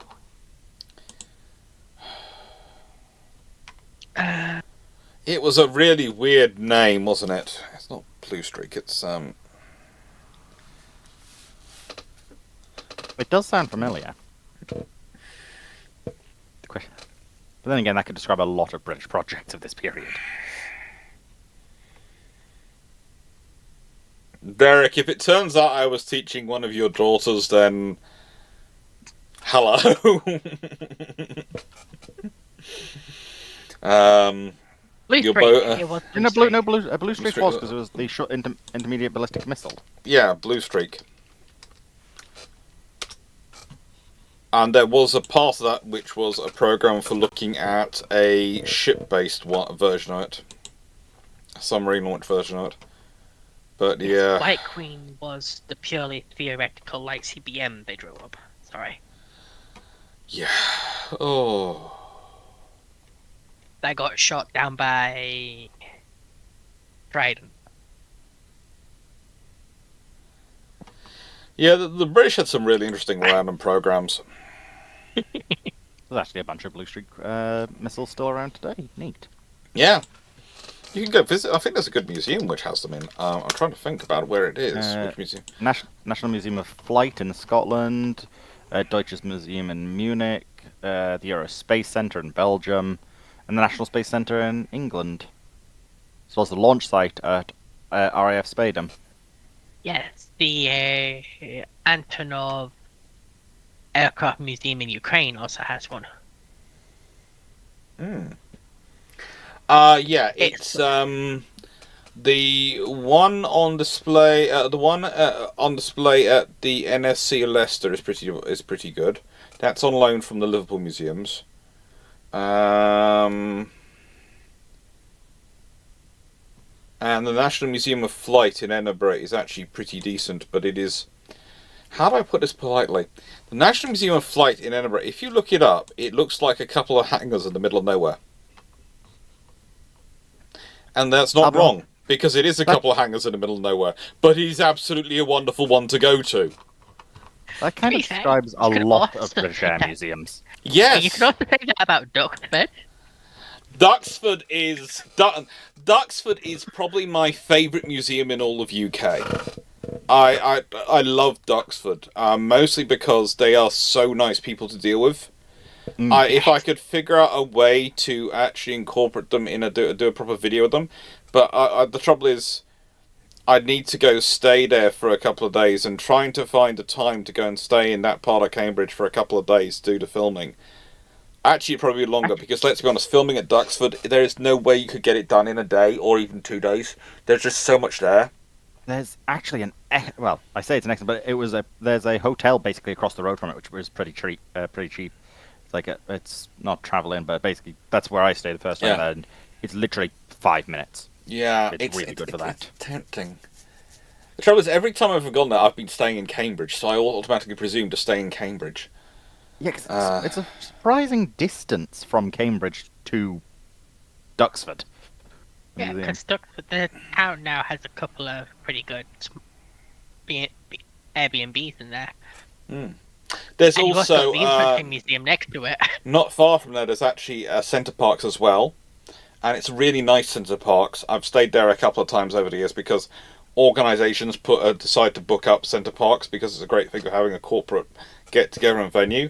It was a really weird name, wasn't it? It's not Blue Streak, it's It does sound familiar. But then again, that could describe a lot of British projects of this period. Derek, if it turns out I was teaching one of your daughters, then... Hello. Blue Your Streak. It was Blue Streak was because it was the short intermediate ballistic missile. Yeah, Blue Streak. And there was a part of that which was a program for looking at a ship-based version of it. A submarine launch version of it. But yeah... White Queen was the purely theoretical light CBM they drew up. Sorry. Yeah. Oh... that got shot down by Trident. Yeah, the British had some really interesting random programs. There's actually a bunch of Blue Streak missiles still around today. Neat. Yeah. You can go visit. I think there's a good museum which has them in. I'm trying to think about where it is. Which museum? National Museum of Flight in Scotland, Deutsches Museum in Munich, the Aerospace Centre in Belgium, and the National Space Centre in England, as well as the launch site at RAF Spadeham. Yes, the Antonov Aircraft Museum in Ukraine also has one. Yeah, it's the one on display. The one on display at the NSC Leicester is pretty good. That's on loan from the Liverpool museums. And the National Museum of Flight in Edinburgh is actually pretty decent, but it is... How do I put this politely? The National Museum of Flight in Edinburgh, if you look it up, it looks like a couple of hangars in the middle of nowhere. And that's not wrong, because it is a couple of hangars in the middle of nowhere, but it is absolutely a wonderful one to go to. That kind of describes a lot of British Air museums. Yes! You can also say that about Duxford. Duxford is probably my favourite museum in all of UK. I love Duxford, mostly because they are so nice people to deal with. If I could figure out a way to actually incorporate them in do a proper video of them, but the trouble is, I'd need to go stay there for a couple of days, and trying to find a time to go and stay in that part of Cambridge for a couple of days to do the filming. Actually, it'd probably be longer, because let's be honest, filming at Duxford, there is no way you could get it done in a day or even 2 days. There's just so much there. There's actually well, I say it's an excellent, but there's a hotel basically across the road from it, which was pretty cheap. It's like it's not traveling, but basically that's where I stayed the first time, and it's literally 5 minutes. Yeah, it's really good for that. It's tempting. The trouble is, every time I've gone there, I've been staying in Cambridge, so I automatically presume to stay in Cambridge. Yeah, cause it's a surprising distance from Cambridge to Duxford. Yeah, because the town now has a couple of pretty good Airbnbs in there. There's and also the interesting museum next to it. Not far from there, there's actually Centre Parks as well, and it's a really nice Centre Parks. I've stayed there a couple of times over the years because organisations decide to book up Centre Parks because it's a great thing of having a corporate get together and venue.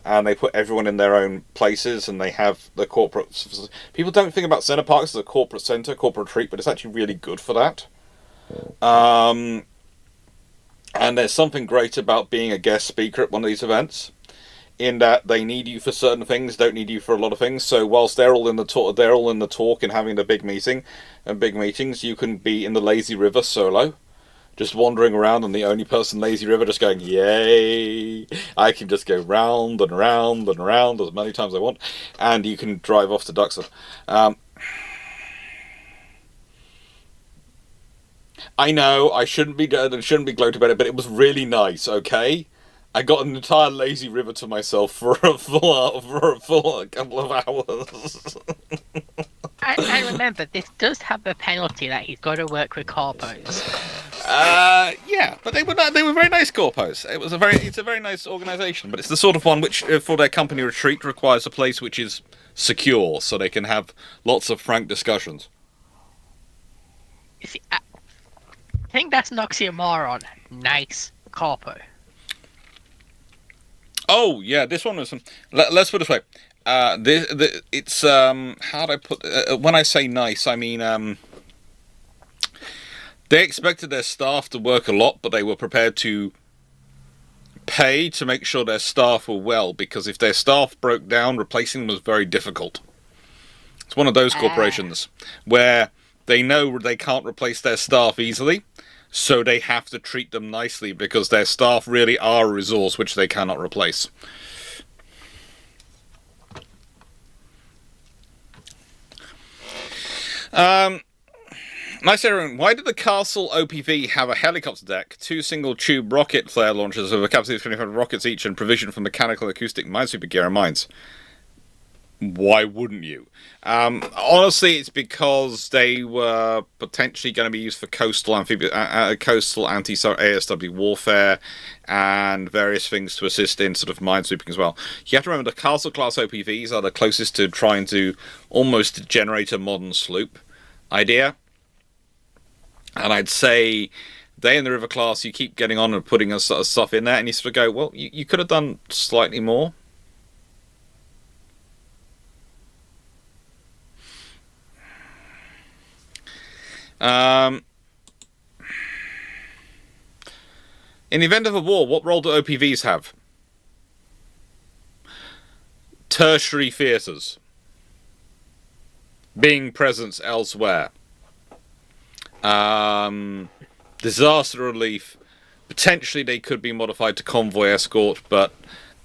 And they put everyone in their own places, and they have the corporate... People don't think about Centre Parks as a corporate centre, corporate retreat, but it's actually really good for that. And there's something great about being a guest speaker at one of these events, in that they need you for certain things, don't need you for a lot of things. So whilst they're all in the talk and having the big meeting and big meetings, you can be in the lazy river solo. Just wandering around, and the only person lazy river just going, yay! I can just go round and round and round as many times as I want, and you can drive off to Duxford. I know I shouldn't be gloating about it, but it was really nice. Okay, I got an entire lazy river to myself for a full couple of hours. I remember this does have a penalty that he's got to work with corpos. Yeah, but they were very nice corpos. It's a very nice organisation, but it's the sort of one which, for their company retreat, requires a place which is secure, so they can have lots of frank discussions. You see, I think that's an oxymoron. Nice corpo. Oh yeah, this one was. Let's put it this way. It's how do I put? When I say nice, I mean they expected their staff to work a lot, but they were prepared to pay to make sure their staff were well, because if their staff broke down, replacing them was very difficult. It's one of those corporations where they know they can't replace their staff easily, so they have to treat them nicely because their staff really are a resource which they cannot replace. Nice everyone. Why did the Castle OPV have a helicopter deck, 2 single-tube rocket flare launchers with a capacity of 25 rockets each, and provision for mechanical acoustic minesweeper gear and mines? Why wouldn't you? Honestly, it's because they were potentially going to be used for coastal anti-ASW warfare and various things to assist in sort of minesweeping as well. You have to remember the castle class OPVs are the closest to trying to almost generate a modern sloop idea. And I'd say they in the river class, you keep getting on and putting sort of stuff in there, and you sort of go, well, you could have done slightly more. In the event of a war, what role do OPVs have? Tertiary theatres. Being presence elsewhere. Disaster relief. Potentially they could be modified to convoy escort, but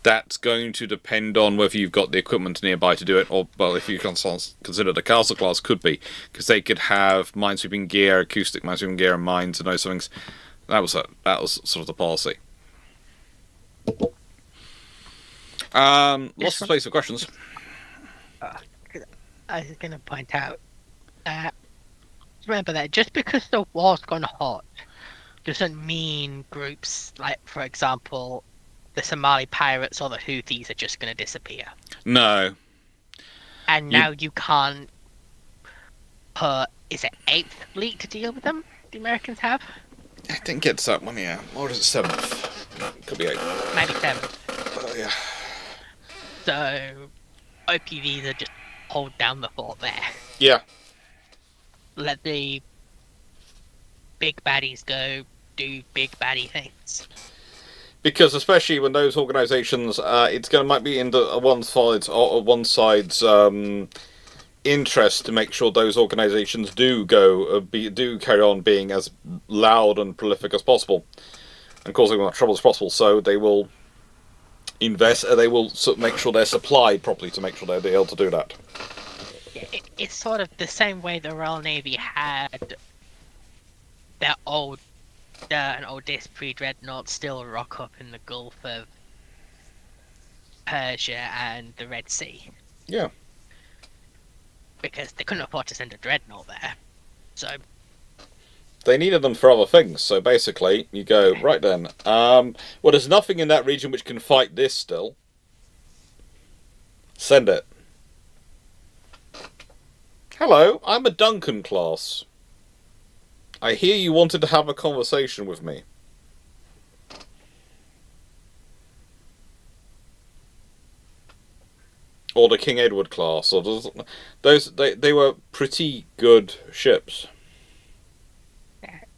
that's going to depend on whether you've got the equipment nearby to do it, or, well, if you consider the castle class, could be, because they could have minesweeping gear, acoustic minesweeping gear, and mines and those things. That was sort of the policy. Lots of space for questions. I was going to point out that, remember that just because the war's gone hot doesn't mean groups like, for example, the Somali pirates or the Houthis are just going to disappear. No. And now you can't put, is it 8th Fleet to deal with them? The Americans have? I think it's that one, yeah. Or is it 7th? Could be 8th. Maybe 7th. Yeah. So, OPVs are just hold down the fort there. Yeah. Let the big baddies go do big baddie things. Because especially when those organisations, might be in one side's interest to make sure those organisations do carry on being as loud and prolific as possible, and causing as much trouble as possible. So they will invest. They will make sure they're supplied properly to make sure they'll be able to do that. It's sort of the same way the Royal Navy had their an old Dispree dreadnought still rock up in the Gulf of Persia and the Red Sea. Yeah. Because they couldn't afford to send a dreadnought there. So they needed them for other things. So basically, you go, right then. Well, there's nothing in that region which can fight this still. Send it. Hello, I'm a Duncan class. I hear you wanted to have a conversation with me. Or the King Edward class, or they were pretty good ships.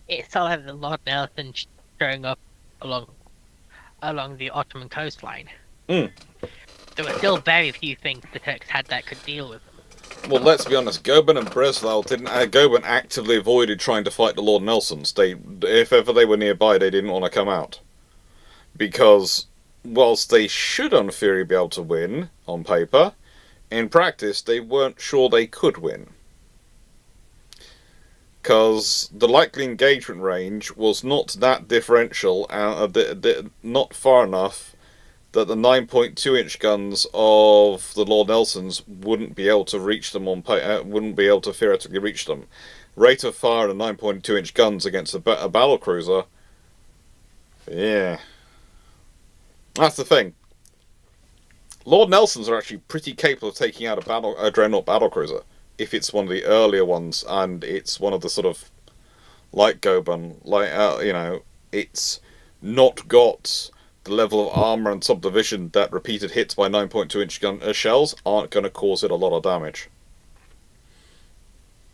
It's all like the Lord Nelson showing up along the Ottoman coastline. There were still very few things the Turks had that could deal with them. Well, let's be honest. Goeben and Breslau didn't. Goeben actively avoided trying to fight the Lord Nelsons. If ever they were nearby, they didn't want to come out, because whilst they should, on theory, be able to win on paper, in practice they weren't sure they could win, because the likely engagement range was not that differential, not far enough that the 9.2-inch guns of the Lord Nelsons wouldn't be able to reach them wouldn't be able to theoretically reach them. Rate of fire of 9.2-inch guns against a battle cruiser. Yeah, that's the thing. Lord Nelsons are actually pretty capable of taking out a dreadnought battle cruiser if it's one of the earlier ones, and it's one of the sort of like Goeben, it's not got the level of armour and subdivision that repeated hits by 9.2-inch gun shells aren't going to cause it a lot of damage.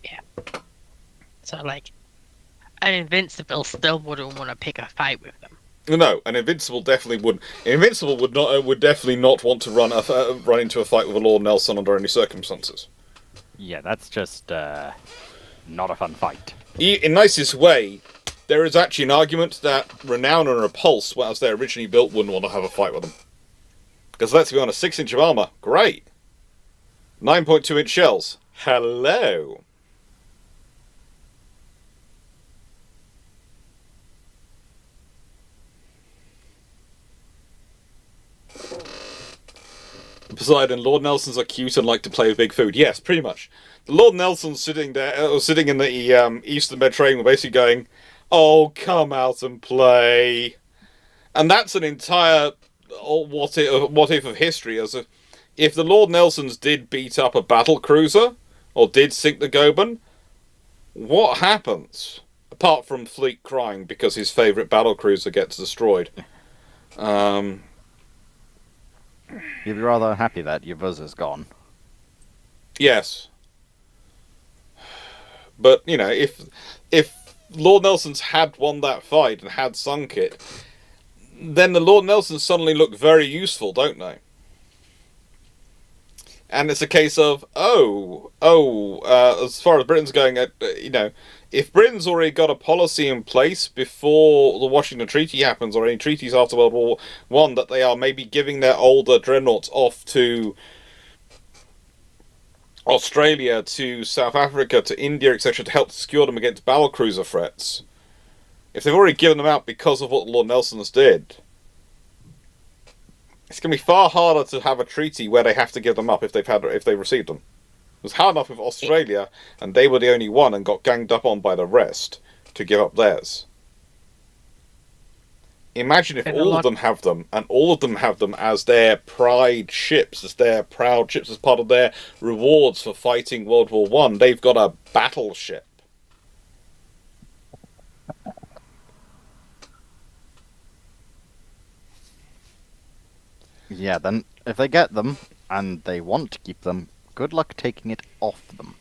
Yeah. So, an Invincible still wouldn't want to pick a fight with them. No, an Invincible definitely wouldn't. An Invincible would definitely not want to run into a fight with a Lord Nelson under any circumstances. Yeah, that's just not a fun fight. In nicest way, there is actually an argument that Renown and Repulse, as they originally built, wouldn't want to have a fight with them. Because let's be honest, 6-inch of armour, great. 9.2-inch shells, hello. Poseidon, Lord Nelsons are cute and like to play with big food. Yes, pretty much. The Lord Nelsons sitting there, or sitting in the Eastern Mediterranean, were basically going, "Oh, come out and play," and that's an entire what if of history. As if the Lord Nelsons did beat up a battle cruiser or did sink the Goban, what happens? Apart from Fleet crying because his favourite battle cruiser gets destroyed. You'd be rather happy that your buzz is gone. Yes. But, you know, if Lord Nelsons had won that fight and had sunk it, then the Lord Nelsons suddenly look very useful, don't they? And it's a case of, as far as Britain's going, you know, if Britain's already got a policy in place before the Washington Treaty happens, or any treaties after World War I, that they are maybe giving their older dreadnoughts off to Australia, to South Africa, to India, etc., to help secure them against battlecruiser threats, if they've already given them out because of what Lord Nelsons did, it's going to be far harder to have a treaty where they have to give them up if they've received them. It was hard enough with Australia, and they were the only one and got ganged up on by the rest to give up theirs. Imagine if all of them have them, and all of them have them as their pride ships, as their proud ships, as part of their rewards for fighting World War One. They've got a battleship. Yeah, then if they get them and they want to keep them, good luck taking it off them.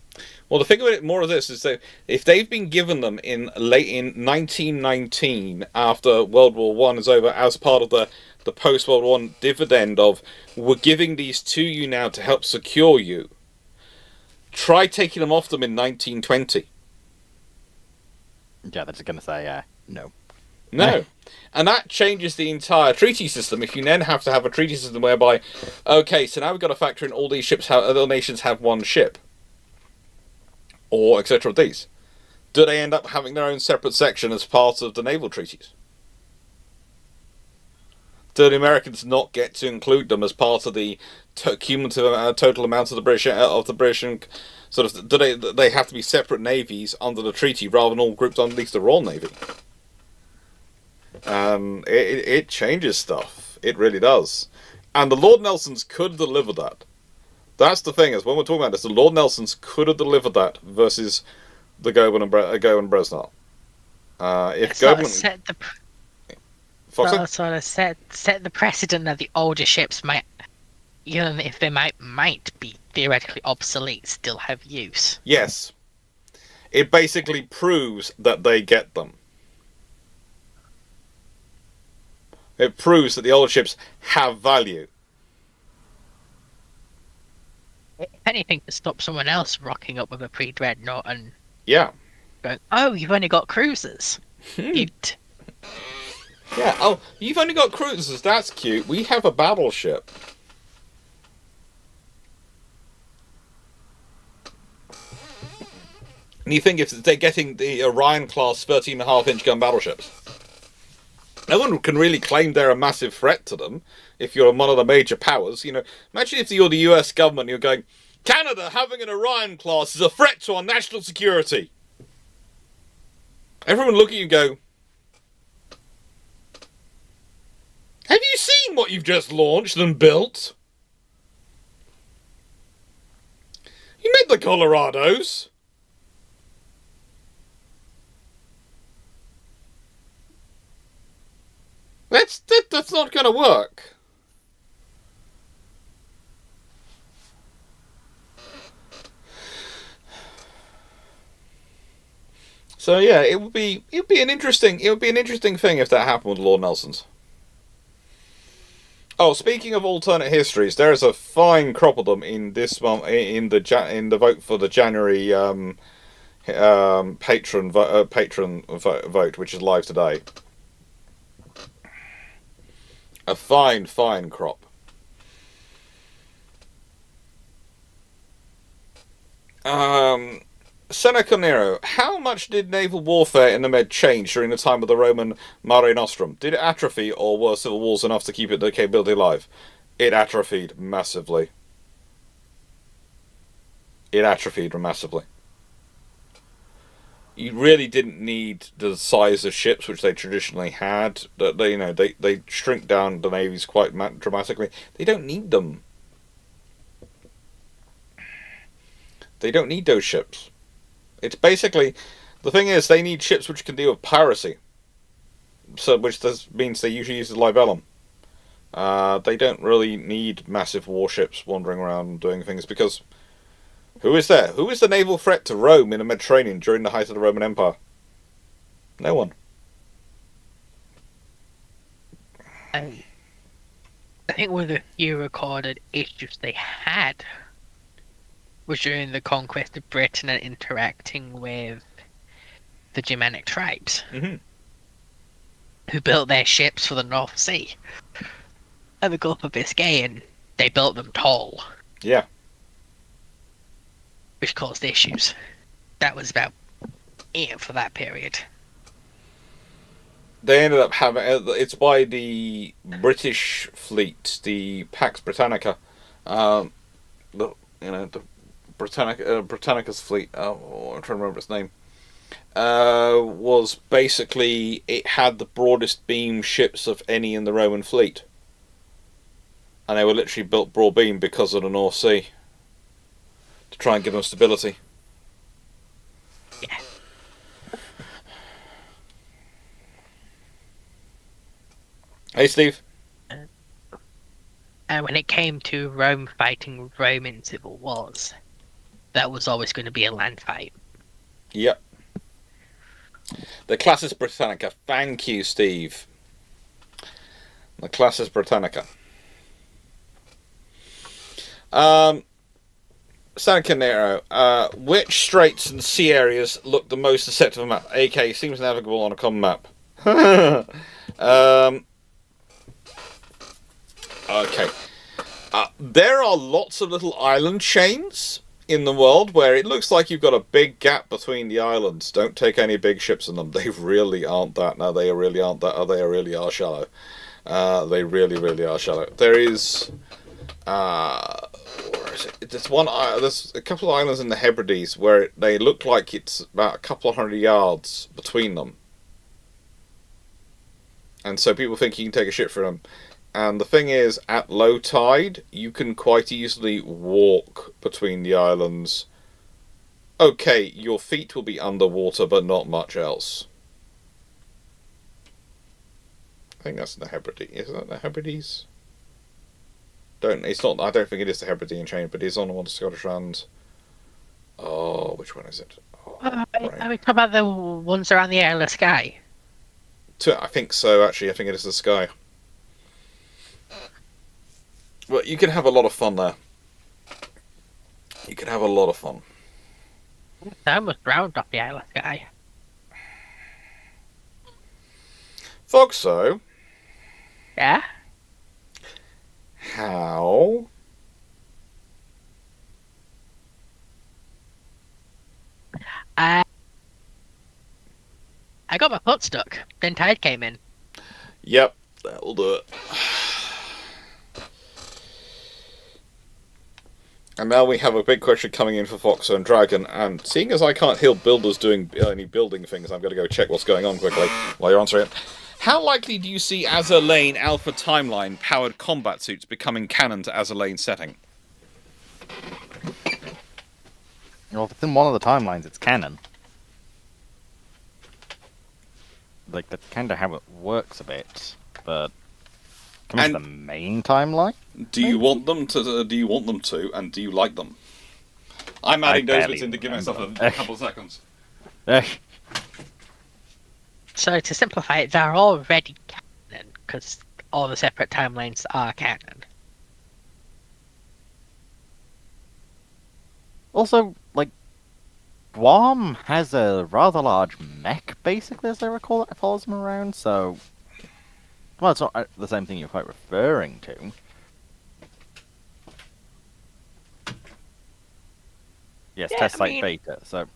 Well, the thing about it, more of this, is that if they've been given them in 1919, after World War One is over, as part of the post-World War One dividend of, we're giving these to you now to help secure you, try taking them off them in 1920. Yeah, that's going to say, no. No. And that changes the entire treaty system. If you then have to have a treaty system whereby, okay, so now we've got to factor in all these ships, how other nations have one ship, or etc. of these. Do they end up having their own separate section as part of the naval treaties? Do the Americans not get to include them as part of the cumulative total amount of the British sort of? Do they have to be separate navies under the treaty rather than all grouped underneath the Royal Navy? It changes stuff. It really does. And the Lord Nelsons could deliver that. That's the thing, is when we're talking about this, the Lord Nelsons could have delivered that versus the Goban and Bresnell. If Goban... set the precedent that the older ships might, even if they might be theoretically obsolete, still have use. Yes. It basically proves that they get them. It proves that the older ships have value. If anything, to stop someone else rocking up with a pre-dreadnought and going, "Oh, you've only got cruisers." Yeah. Oh, you've only got cruisers. That's cute. We have a battleship. And you think if they're getting the Orion class 13.5-inch gun battleships, no one can really claim they're a massive threat to them if you're one of the major powers. You know, imagine if you're the US government and you're going, Canada having an Orion class is a threat to our national security. Everyone look at you and go, have you seen what you've just launched and built? You made the Colorados. That's not going to work. So yeah, it would be an interesting thing if that happened with Lord Nelsons. Oh, speaking of alternate histories, there is a fine crop of them in this month in the vote for the January patron vote, which is live today. A fine crop. Seneca Nero, how much did naval warfare in the Med change during the time of the Roman Mare Nostrum? Did it atrophy, or were civil wars enough to keep the capability alive? It atrophied massively. It atrophied massively. You really didn't need the size of ships which they traditionally had. They shrink down the navies quite dramatically. They don't need them. They don't need those ships. It's basically, the thing is, they need ships which can deal with piracy. So, which means they usually use the libellum. They don't really need massive warships wandering around doing things, because who is there? Who is the naval threat to Rome in the Mediterranean during the height of the Roman Empire? No one. I think one of the few recorded issues they had was during the conquest of Britain and interacting with the Germanic tribes, who built their ships for the North Sea and the Gulf of Biscay, and they built them tall. Yeah. Which caused issues. That was about it for that period. They ended up having, it's by the British fleet, the Pax Britannica, the Britannica's fleet. Oh, I'm trying to remember its name. Was basically, it had the broadest beam ships of any in the Roman fleet, and they were literally built broad beam because of the North Sea, to try and give them stability. Yeah. Hey, Steve. And when it came to Rome fighting Roman civil wars, that was always going to be a land fight. Yep. The Classis Britannica. Thank you, Steve. The Classis Britannica. Seneca Nero, which straits and sea areas look the most deceptive on a map? AK seems navigable on a common map. Okay. There are lots of little island chains in the world where it looks like you've got a big gap between the islands. Don't take any big ships in them. They really aren't that. No, they really aren't that. Oh, they really are shallow. They really, really are shallow. There is... where is it? There's a couple of islands in the Hebrides where they look like it's about a couple of 100 yards between them. And so people think you can take a ship from them. And the thing is, at low tide, you can quite easily walk between the islands. Okay, your feet will be underwater, but not much else. I think that's in the Hebrides. Isn't that the Hebrides? It's not. I don't think it is the Hebridean chain, but it's on one of the Scottish lands. Oh, which one is it? Oh, Are we talking about the ones around the Isle of Skye? I think so, actually. I think it is the Sky. Well, you can have a lot of fun there. You can have a lot of fun. I almost drowned off the Isle of Skye. Foxo, Yeah? how I got my foot stuck. Then tide came in. Yep, that'll do it. And now we have a big question coming in for Foxo and Dragon, and seeing as I can't hear builders doing any building things, I'm going to go check what's going on quickly while you're answering it. How likely do you see Azur Lane Alpha Timeline powered combat suits becoming canon to Azur Lane setting? Well, if it's in one of the timelines, it's canon. Like, that's kind of how it works a bit, but coming to the main timeline? Do you want them to? Do you want them to? And do you like them? I'm adding those bits in to give myself a couple of seconds. So to simplify it, they're already canon, because all the separate timelines are canon. Also, like, Guam has a rather large mech, basically, as I recall, that follows them around, so... Well, it's not the same thing you're quite referring to. Yes, Yeah, test I site mean- beta, so...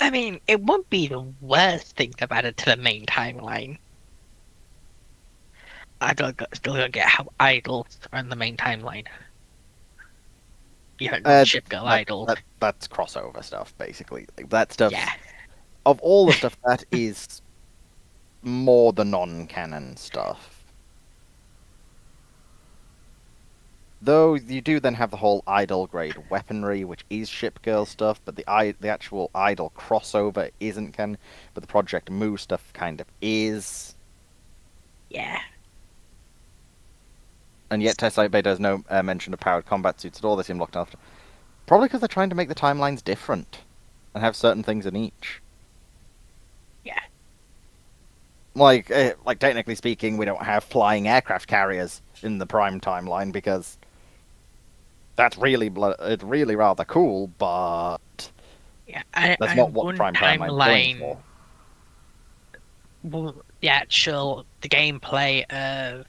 I mean, it wouldn't be the worst thing to add it to the main timeline. Still don't get how idols are in the main timeline. You don't know ship girl idols. That's crossover stuff, basically. Like, that stuff. Yeah. Of all the stuff, that is more the non-canon stuff. Though you do then have the whole idol grade weaponry, which is ship girl stuff, but the actual idol crossover isn't canon. But the Project Mu stuff kind of is. Yeah. And yet Tessite Bay does no mention of powered combat suits at all. They seem locked after. Probably because they're trying to make the timelines different and have certain things in each. Yeah. Like technically speaking, we don't have flying aircraft carriers in the Prime timeline because that's really rather cool, but Yeah. that's not what the Prime timeline is going for. Well, the gameplay of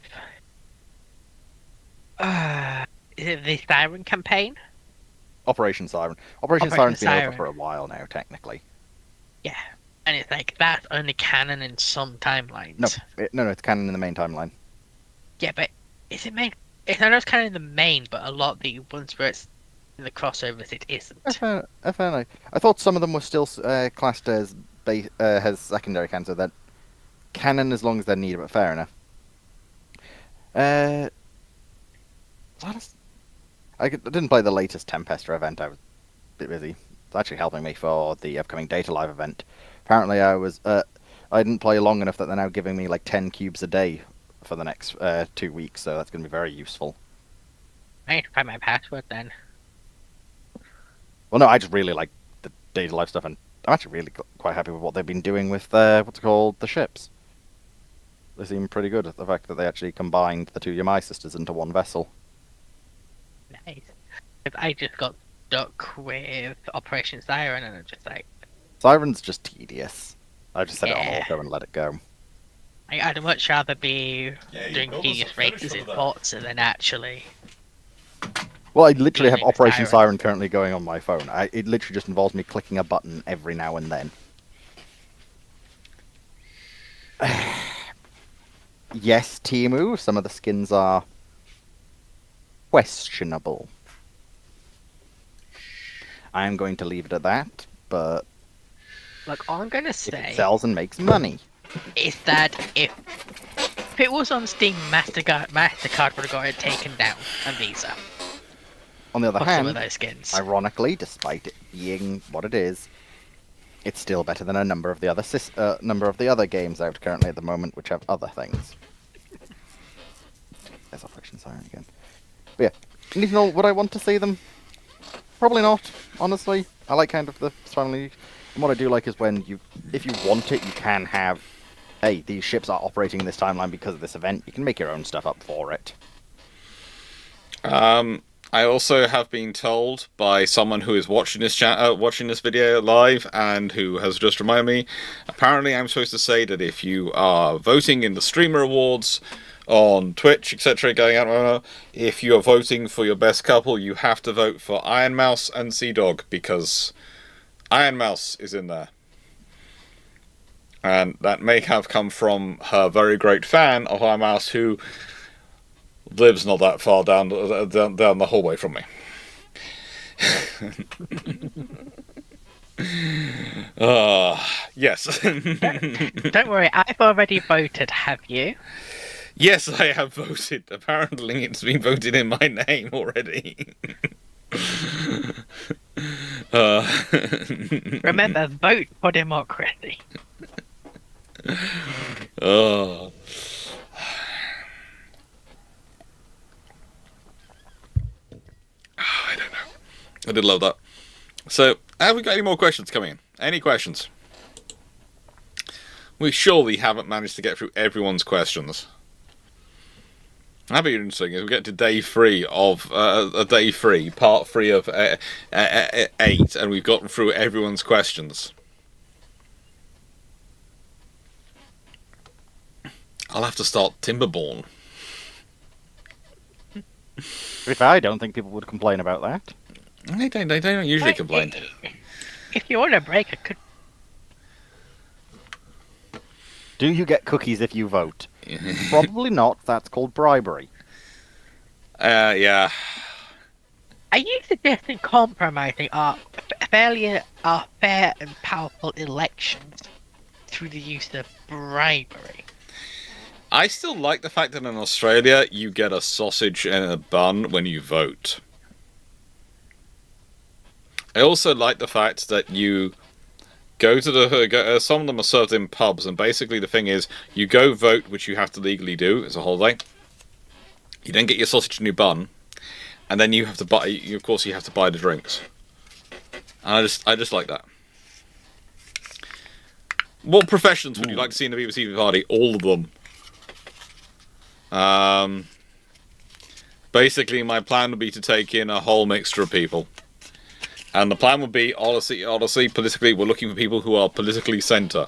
is it the Siren campaign? Operation Siren. Operation Siren's been over for a while now, technically. Yeah, and it's like that's only canon in some timelines. No, it's canon in the main timeline. Yeah, but is it main? I know it's canon in the main, but a lot of the ones where it's in the crossovers, it isn't. Fair enough. I thought some of them were still classed as secondary canon, so that canon as long as they're needed, but fair enough. I didn't play the latest Tempester event. I was a bit busy. It's actually helping me for the upcoming Data Live event. Apparently, I didn't play long enough that they're now giving me like 10 cubes a day for the next 2 weeks. So that's going to be very useful. I need to find my password then. Well, no, I just really like the Data Live stuff, and I'm actually really quite happy with what they've been doing with the ships. They seem pretty good at the fact that they actually combined the two Yamai sisters into one vessel. Nice. I just got stuck with Operation Siren, and I'm just like... Siren's just tedious. I just set it on Yeah. auto and let it go. I'd much rather be doing build us tedious a races finish in over there. Forza than actually... Well, I literally have Using Operation Siren. Siren currently going on my phone. It literally just involves me clicking a button every now and then. Yes, Timu, some of the skins are questionable. I'm going to leave it at that, but Look, all I'm gonna if say it sells and makes money. is that if it was on Steam, MasterCard would have got it taken down, and Visa. On the other For some hand, of those skins. ironically, despite it being what it is, it's still better than a number of the other games out currently at the moment, which have other things. There's Operation Siren again. But yeah, need to know would I want to see them? Probably not, honestly. I like kind of the family. And what I do like is when if you want it, you can have, hey, these ships are operating in this timeline because of this event. You can make your own stuff up for it. I also have been told by someone who is watching this video live and who has just reminded me. Apparently, I'm supposed to say that if you are voting in the streamer awards on Twitch, etc., going out, if you are voting for your best couple, you have to vote for Iron Mouse and Sea Dog because Iron Mouse is in there. And that may have come from her very great fan of Iron Mouse who lives not that far down the hallway from me. Yes. Don't worry, I've already voted, have you? Yes, I have voted. Apparently, it's been voted in my name already. Remember, vote for democracy. Oh. I don't know. I did love that. So, have we got any more questions coming in? Any questions? We surely haven't managed to get through everyone's questions. That'd be interesting as we get to day 3 of part 3 of 8, and we've gotten through everyone's questions. I'll have to start Timberborn. If I don't think people would complain about that. They don't usually complain. If you want a break, I could Do you get cookies if you vote? Probably not. That's called bribery. Yeah. Are you suggesting compromising our fair and powerful elections through the use of bribery? I still like the fact that in Australia you get a sausage and a bun when you vote. I also like the fact that you go to the... some of them are served in pubs, and basically the thing is, you go vote, which you have to legally do as a holiday. You then get your sausage and your bun, and then you have to buy... Of course, you have to buy the drinks. And I just like that. What professions would you like to see in the BBC party? All of them. Basically, my plan would be to take in a whole mixture of people. And the plan would be, honestly, politically, we're looking for people who are politically centre.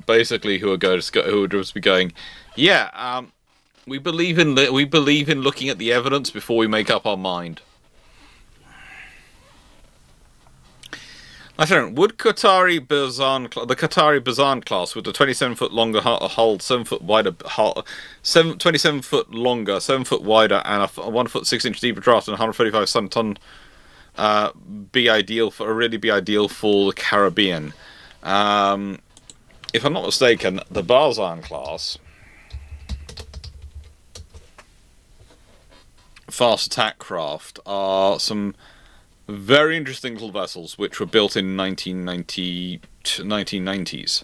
Basically, who would just be going, yeah, we believe in looking at the evidence before we make up our mind. I don't know, would the Qatari Bazan class with the 27-foot longer hull, 7-foot wider hull, 27-foot longer, 7-foot wider, and a 1-foot 6-inch deeper draft and 135 ton be ideal for the Caribbean? If I'm not mistaken, the Bazan class fast attack craft are some very interesting little vessels which were built in 1990s.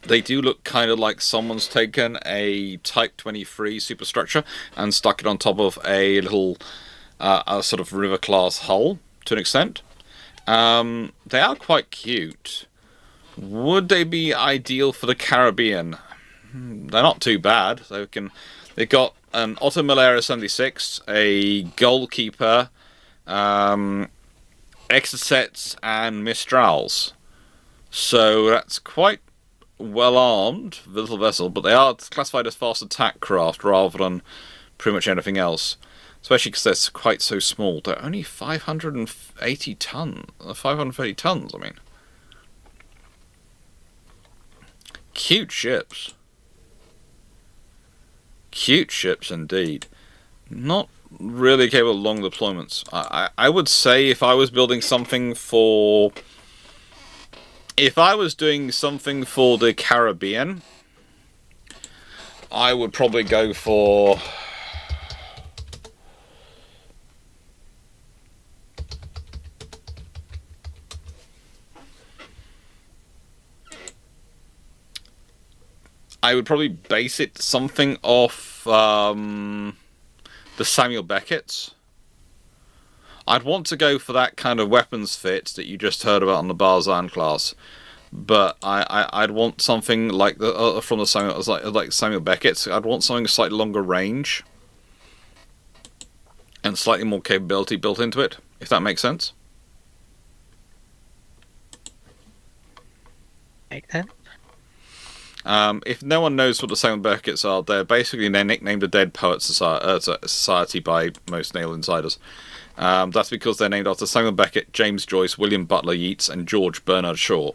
They do look kind of like someone's taken a Type 23 superstructure and stuck it on top of a little a sort of river class hull to an extent. They are quite cute. Would they be ideal for the Caribbean? They're not too bad. They've got an Otto Malaria 76, a Goalkeeper, Exocets, and Mistrals. So that's quite well-armed little vessel, but they are classified as fast attack craft rather than pretty much anything else. Especially because they're quite so small. They're only 580 tons. 530 tons, I mean. Cute ships. Cute ships indeed. Not really capable of long deployments. I would say if I was building something for... If I was doing something for the Caribbean, I would probably go for... I would probably base it something off the Samuel Beckett's. I'd want to go for that kind of weapons fit that you just heard about on the Barzan class, but I'd want something like the from the Samuel like Samuel Beckett's. I'd want something slightly longer range and slightly more capability built into it, if that makes sense. Makes sense. If no one knows what the Samuel Beckett's are, they're nicknamed the Dead Poets Society by most naval insiders. That's because they're named after Samuel Beckett, James Joyce, William Butler Yeats, and George Bernard Shaw.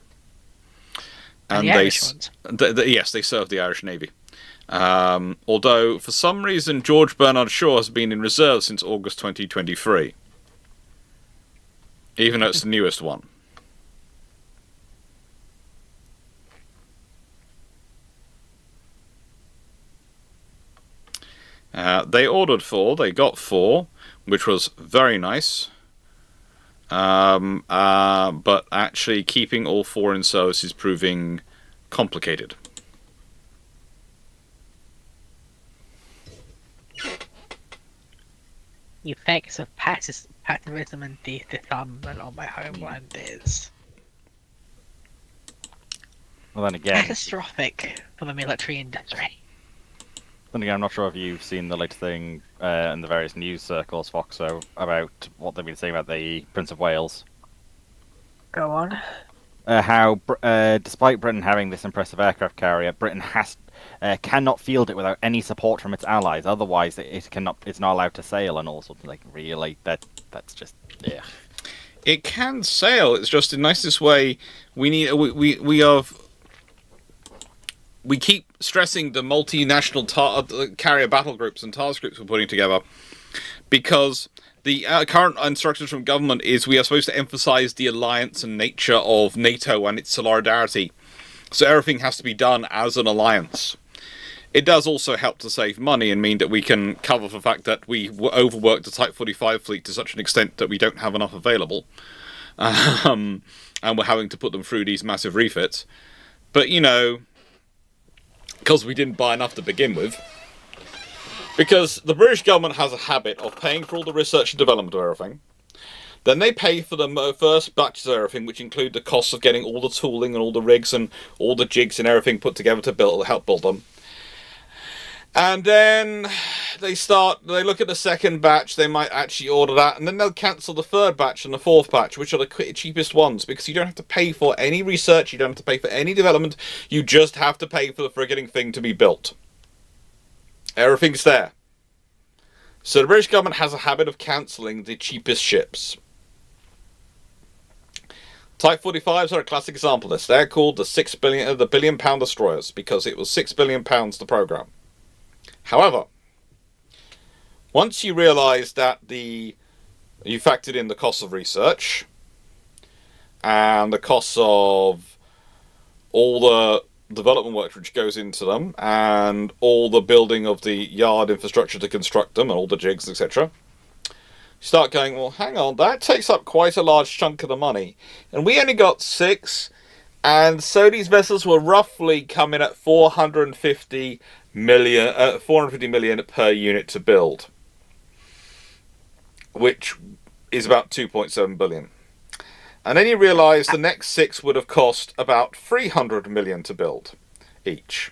And the Irish ones. Yes, they served the Irish Navy. Although, for some reason, George Bernard Shaw has been in reserve since August 2023. Even though it's the newest one. They ordered 4, they got 4, which was very nice. But actually keeping all 4 in service is proving complicated. The effects of pacifism and disarmament on my homeland is Well, then again, catastrophic for the military industry. I'm not sure if you've seen the latest thing in the various news circles, Foxo, about what they've been saying about the Prince of Wales. Go on. How, despite Britain having this impressive aircraft carrier, Britain cannot field it without any support from its allies. Otherwise, it's not allowed to sail and all sorts. Like, really, that's just, yeah. It can sail. It's just in the nicest way. We keep stressing the multinational carrier battle groups and task groups we're putting together, because the current instructions from government is we are supposed to emphasize the alliance and nature of NATO and its solidarity. So everything has to be done as an alliance. It does also help to save money and mean that we can cover the fact that we overworked the Type 45 fleet to such an extent that we don't have enough available. And we're having to put them through these massive refits. But, you know, because we didn't buy enough to begin with. Because the British government has a habit of paying for all the research and development of everything. Then they pay for the first batches of everything, which include the costs of getting all the tooling and all the rigs and all the jigs and everything put together to help build them. And then they look at the second batch, they might actually order that, and then they'll cancel the third batch and the fourth batch, which are the cheapest ones, because you don't have to pay for any research, you don't have to pay for any development, you just have to pay for the frigging thing to be built. Everything's there. So the British government has a habit of cancelling the cheapest ships. Type 45s are a classic example of this. They're called the billion pound destroyers, because it was £6 billion to program. However, once you realise that you factored in the cost of research and the costs of all the development work which goes into them and all the building of the yard infrastructure to construct them and all the jigs, etc., you start going, well, hang on, that takes up quite a large chunk of the money. And we only got 6, and so these vessels were roughly coming at 450 million per unit to build, which is about 2.7 billion. And then you realise the next 6 would have cost about 300 million to build each.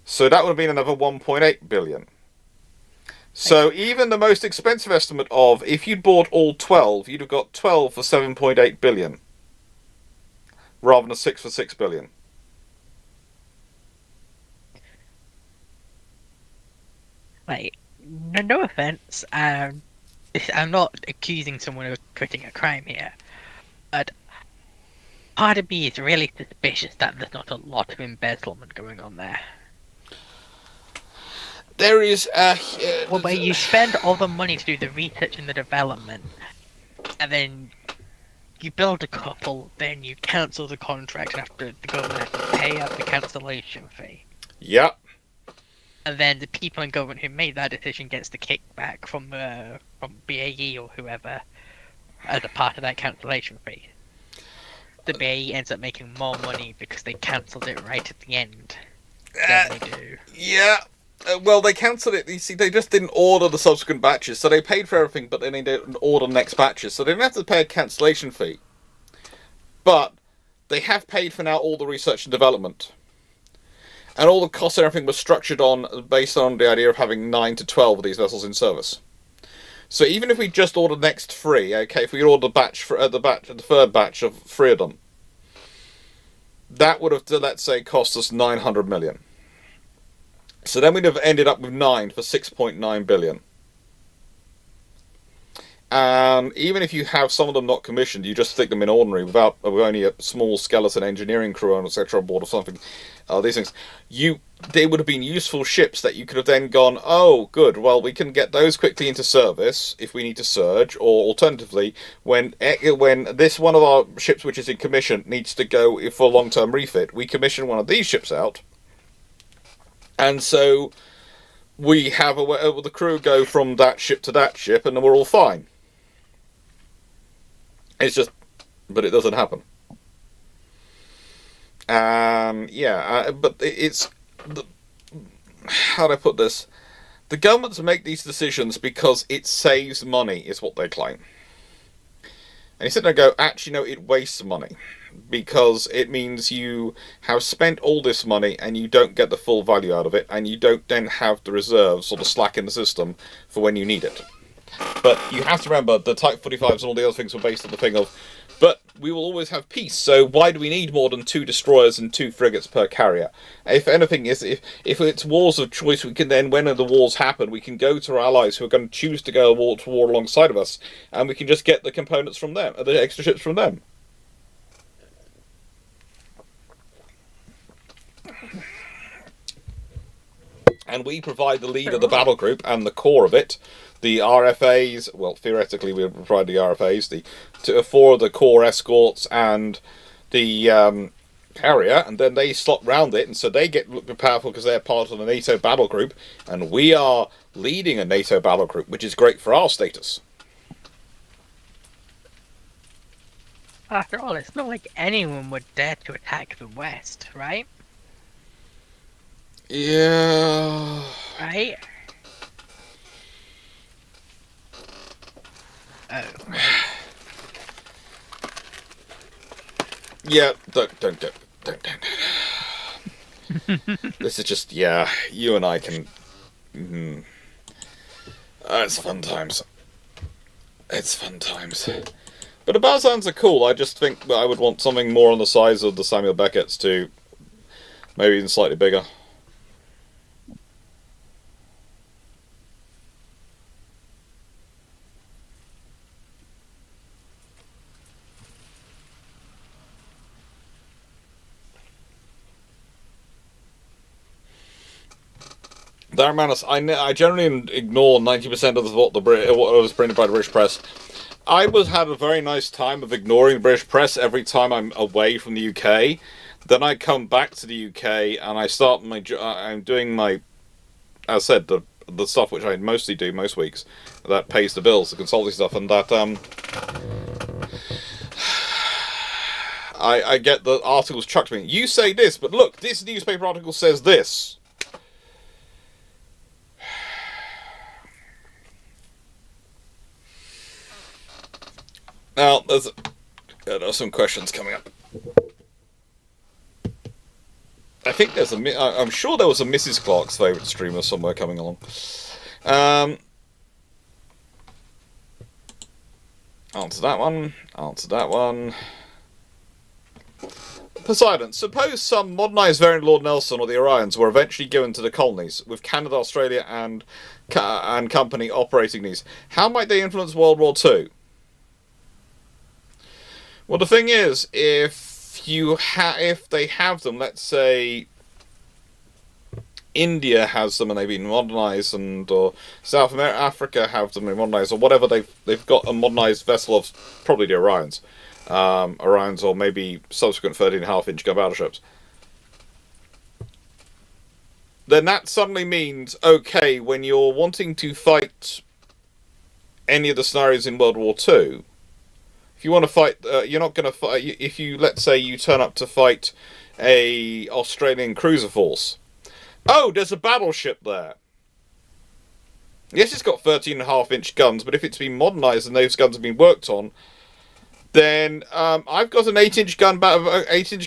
So that would have been another 1.8 billion. So even the most expensive estimate of, if you'd bought all 12, you'd have got 12 for 7.8 billion. Rather than 6 for 6 billion. Like, no offense, I'm not accusing someone of committing a crime here, but part of me is really suspicious that there's not a lot of embezzlement going on there. There is where you spend all the money to do the research and the development, and then you build a couple, then you cancel the contract after the government has to pay out the cancellation fee. Yep. And then the people in government who made that decision gets the kickback from BAE or whoever as a part of that cancellation fee. The BAE ends up making more money because they cancelled it right at the end than they do. Yeah. Well, they cancelled it. You see, they just didn't order the subsequent batches, so they paid for everything, but then they didn't order the next batches, so they didn't have to pay a cancellation fee. But they have paid for now all the research and development. And all the costs and everything was structured based on the idea of having 9 to 12 of these vessels in service. So even if we just ordered the next 3, okay, if we ordered the third batch of 3 of them, that would have, let's say, cost us 900 million. So then we'd have ended up with 9 for 6.9 billion. And even if you have some of them not commissioned, you just stick them in ordinary with only a small skeleton engineering crew and etc. on board or something. These things, they would have been useful ships that you could have then gone, oh, good, well, we can get those quickly into service if we need to surge, or alternatively, when this one of our ships which is in commission needs to go for a long-term refit, we commission one of these ships out, and so we have the crew go from that ship to that ship, and then we're all fine. It's just, but it doesn't happen. But it's, how do I put this? The governments make these decisions because it saves money, is what they claim. And you sit there and go, actually, no, it wastes money. Because it means you have spent all this money and you don't get the full value out of it, and you don't then have the reserves or the slack in the system for when you need it. But you have to remember, the Type 45s and all the other things were based on the thing of, But we will always have peace, so why do we need more than 2 destroyers and 2 frigates per carrier? If anything, if it's wars of choice, we can then, when the wars happen, we can go to our allies who are going to choose to go to war alongside of us, and we can just get the components from them, the extra ships from them. And we provide the lead of the battle group and the core of it. The RFAs, well, theoretically we would provide the RFAs, 4 of the core escorts and the carrier, and then they slot round it, and so they get powerful because they're part of the NATO battle group, and we are leading a NATO battle group, which is great for our status. After all, it's not like anyone would dare to attack the West, right? Yeah. Right? Oh. Yeah, don't. This is just, yeah, you and I can... it's fun times. It's fun times. But the battle sounds are cool. I just think that I would want something more on the size of the Samuel Beckett's too. Maybe even slightly bigger. Darmanis, I generally ignore 90% of what was printed by the British press. I had a very nice time of ignoring the British press every time I'm away from the UK. Then I come back to the UK and I start I'm doing my, as I said, the stuff which I mostly do most weeks that pays the bills, the consulting stuff, and that I get the articles chucked to me. You say this, but look, this newspaper article says this. Now, there are some questions coming up. I think I'm sure there was a Mrs. Clarke's favourite streamer somewhere coming along. Answer that one. Poseidon, suppose some modernised variant of Lord Nelson or the Orions were eventually given to the colonies, with Canada, Australia and company operating these. How might they influence World War II? Well, the thing is, if they have them, let's say India has them and they've been modernised, or South Africa have them and modernised, or whatever, they've got a modernised vessel of probably the Orions, or maybe subsequent 13.5-inch gun battleships. Then that suddenly means, okay, when you're wanting to fight any of the scenarios in World War II. If you want to fight, you're not going to fight. If you, let's say, you turn up to fight a Australian cruiser force. Oh, there's a battleship there. Yes, it's got 13.5-inch guns, but if it's been modernised and those guns have been worked on, then I've got an 8-inch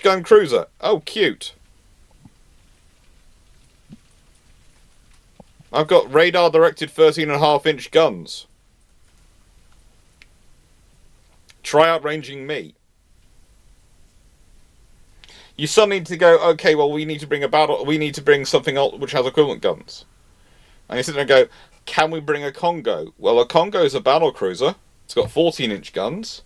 gun cruiser. Oh, cute. I've got radar-directed 13.5-inch guns. Try outranging me. You suddenly need to go, okay, well, we need to bring something else which has equivalent guns. And you sit there and go, can we bring a Congo? Well, a Congo is a battle cruiser. It's got 14-inch guns.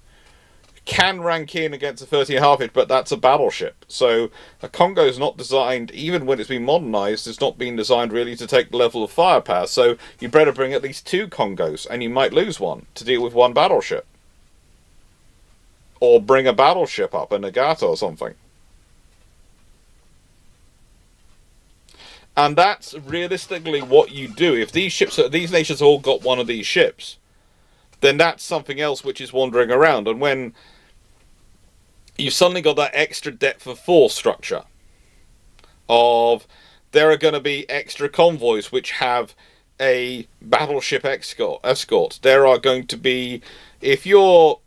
Can rank in against a 13.5-inch, but that's a battleship. So a Congo is not designed, even when it's been modernised, it's not been designed really to take the level of firepower. So you better bring at least 2 Congos, and you might lose one to deal with one battleship. Or bring a battleship up, a Nagata or something. And that's realistically what you do. If these nations all got one of these ships, then that's something else which is wandering around. And when you've suddenly got that extra depth of force structure of there are going to be extra convoys which have a battleship escort. There are going to be, if you're,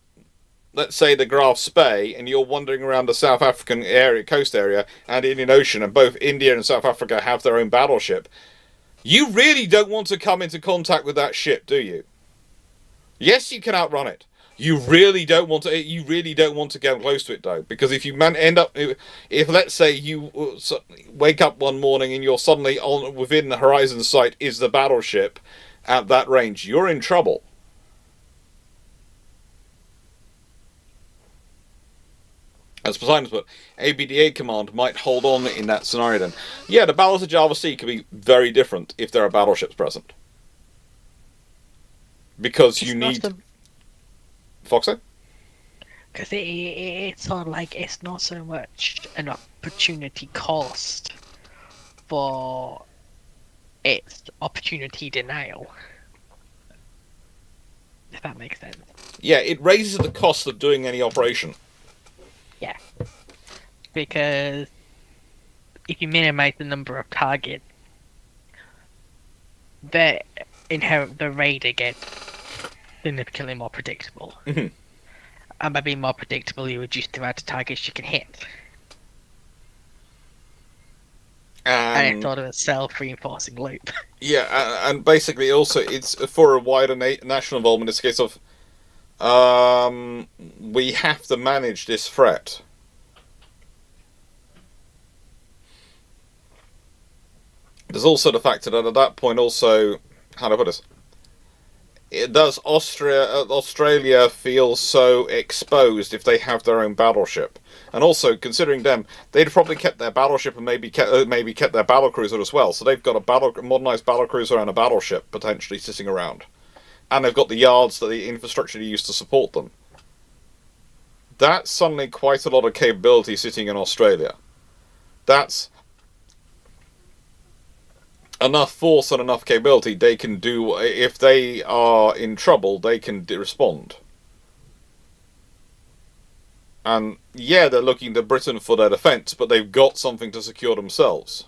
let's say, the Graf Spee, and you're wandering around the South African coast area and Indian Ocean, and both India and South Africa have their own battleship, you really don't want to come into contact with that ship, do you? Yes, you can outrun it. You really don't want to. You really don't want to get close to it, though, because if you end up, if let's say you wake up one morning and you're suddenly on within the horizon sight is the battleship at that range, you're in trouble. As Poseidon's put, ABDA command might hold on in that scenario. Then, yeah, the battles of Java Sea could be very different if there are battleships present, because you need. Foxy? Because it's sort of like it's not so much an opportunity cost for its opportunity denial. If that makes sense. Yeah, it raises the cost of doing any operation. Yeah. Because if you minimize the number of targets, the raider gets significantly more predictable. Mm-hmm. And by being more predictable, you reduce the amount of targets you can hit. And it's sort of a self-reinforcing loop. Yeah, and basically also it's for a wider national involvement. It's a case of we have to manage this threat. There's also the fact that at that point also, how do I put this? Does Australia feel so exposed if they have their own battleship? And also, considering them, they'd probably kept their battleship and maybe kept their battlecruiser as well. So they've got a modernised battlecruiser and a battleship potentially sitting around, and they've got the yards, the infrastructure to use to support them. That's suddenly quite a lot of capability sitting in Australia. That's enough force and enough capability. They can do, if they are in trouble, they can respond. And yeah, they're looking to Britain for their defence, but they've got something to secure themselves.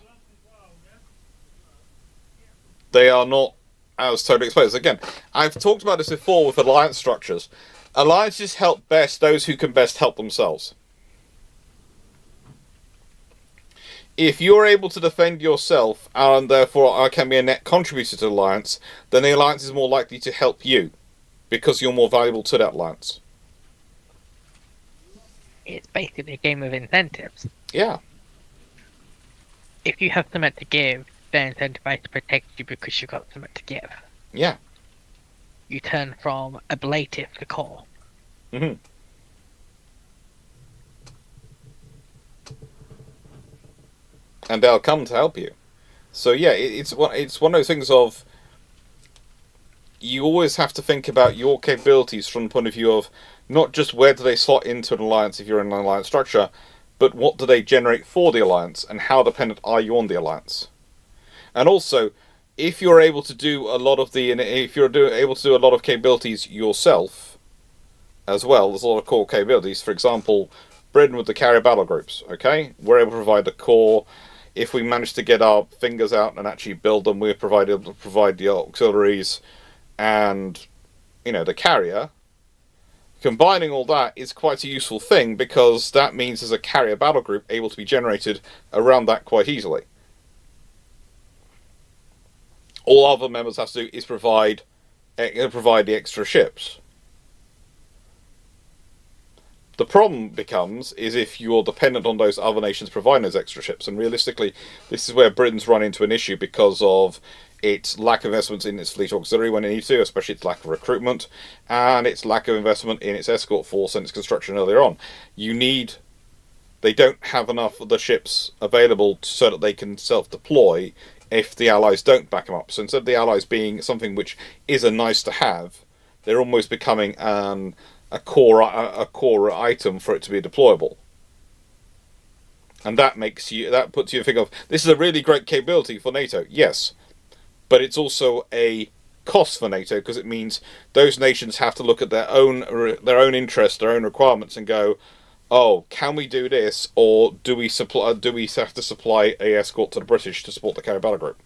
They are not as totally exposed. Again, I've talked about this before with alliance structures. Alliances help best those who can best help themselves. If you're able to defend yourself and therefore can be a net contributor to the alliance, then the alliance is more likely to help you because you're more valuable to that alliance. It's basically a game of incentives. Yeah. If you have something to give, they're incentivized to protect you because you've got something to give. Yeah. You turn from ablative to core. Mm-hmm. And they'll come to help you. So yeah, it's one of those things of you always have to think about your capabilities from the point of view of not just where do they slot into an alliance if you're in an alliance structure, but what do they generate for the alliance and how dependent are you on the alliance. And also, if you're able to do a lot of a lot of capabilities yourself as well, there's a lot of core capabilities. For example, Britain with the carrier battle groups, okay? We're able to provide the core. If we manage to get our fingers out and actually build them, we're able to provide the auxiliaries and, the carrier. Combining all that is quite a useful thing because that means there's a carrier battle group able to be generated around that quite easily. All other members have to do is provide the extra ships. The problem becomes is if you're dependent on those other nations providing those extra ships, and realistically, this is where Britain's run into an issue because of its lack of investment in its fleet auxiliary when it needs to, especially its lack of recruitment, and its lack of investment in its escort force and its construction earlier on. They don't have enough of the ships available so that they can self-deploy if the Allies don't back them up. So instead of the Allies being something which is a nice to have, they're almost becoming a core item for it to be deployable. And that puts you think of, this is a really great capability for NATO, yes, but it's also a cost for NATO because it means those nations have to look at their own interests, their own requirements, and go, oh, can we do this, or do we have to supply a escort to the British to support the carrier battle group?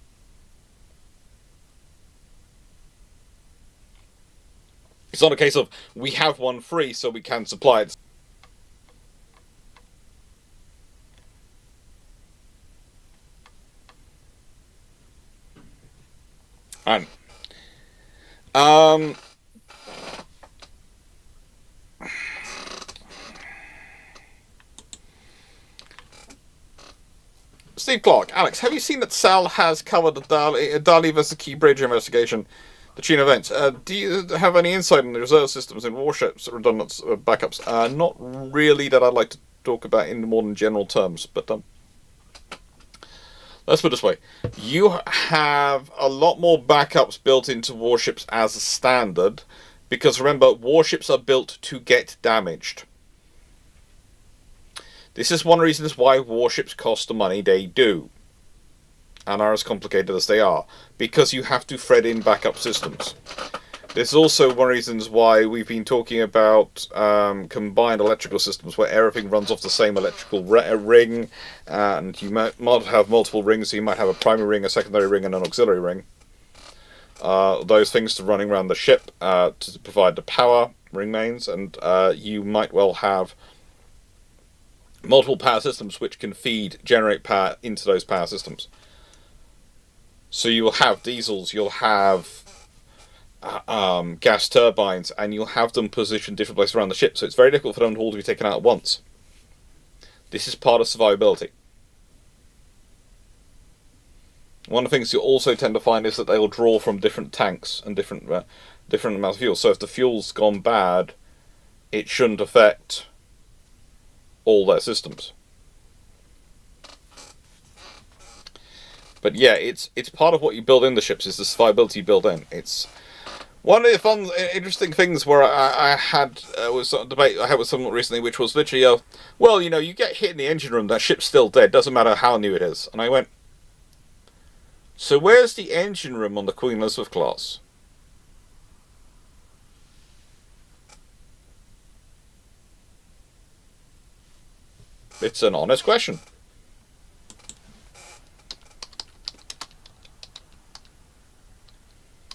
It's not a case of we have one free so we can supply it. And Steve Clarke, Alex, have you seen that Sal has covered the Dali vs. Key Bridge investigation, the Chino events? Do you have any insight on the reserve systems in warships, redundant backups? Not really that I'd like to talk about in more than general terms, but let's put it this way. You have a lot more backups built into warships as a standard, because remember, warships are built to get damaged. This is one reason why warships cost the money they do, and are as complicated as they are, because you have to thread in backup systems. This is also one of the reasons why we've been talking about combined electrical systems, where everything runs off the same electrical ring, and you might have multiple rings, so you might have a primary ring, a secondary ring, and an auxiliary ring. Those things to running around the ship to provide the power ring mains, and you might well have multiple power systems which can generate power into those power systems. So you'll have diesels, you'll have gas turbines, and you'll have them positioned different places around the ship, so it's very difficult for them all to be taken out at once. This is part of survivability. One of the things you'll also tend to find is that they'll draw from different tanks and different amounts of fuel. So if the fuel's gone bad, it shouldn't affect all their systems. But yeah, it's part of what you build in the ships, is the survivability you build in. It's one of the fun, interesting things where I had was a debate I had with someone recently, which was literally, well, you know, you get hit in the engine room, that ship's still dead, doesn't matter how new it is. And I went, so where's the engine room on the Queen Elizabeth class? It's an honest question.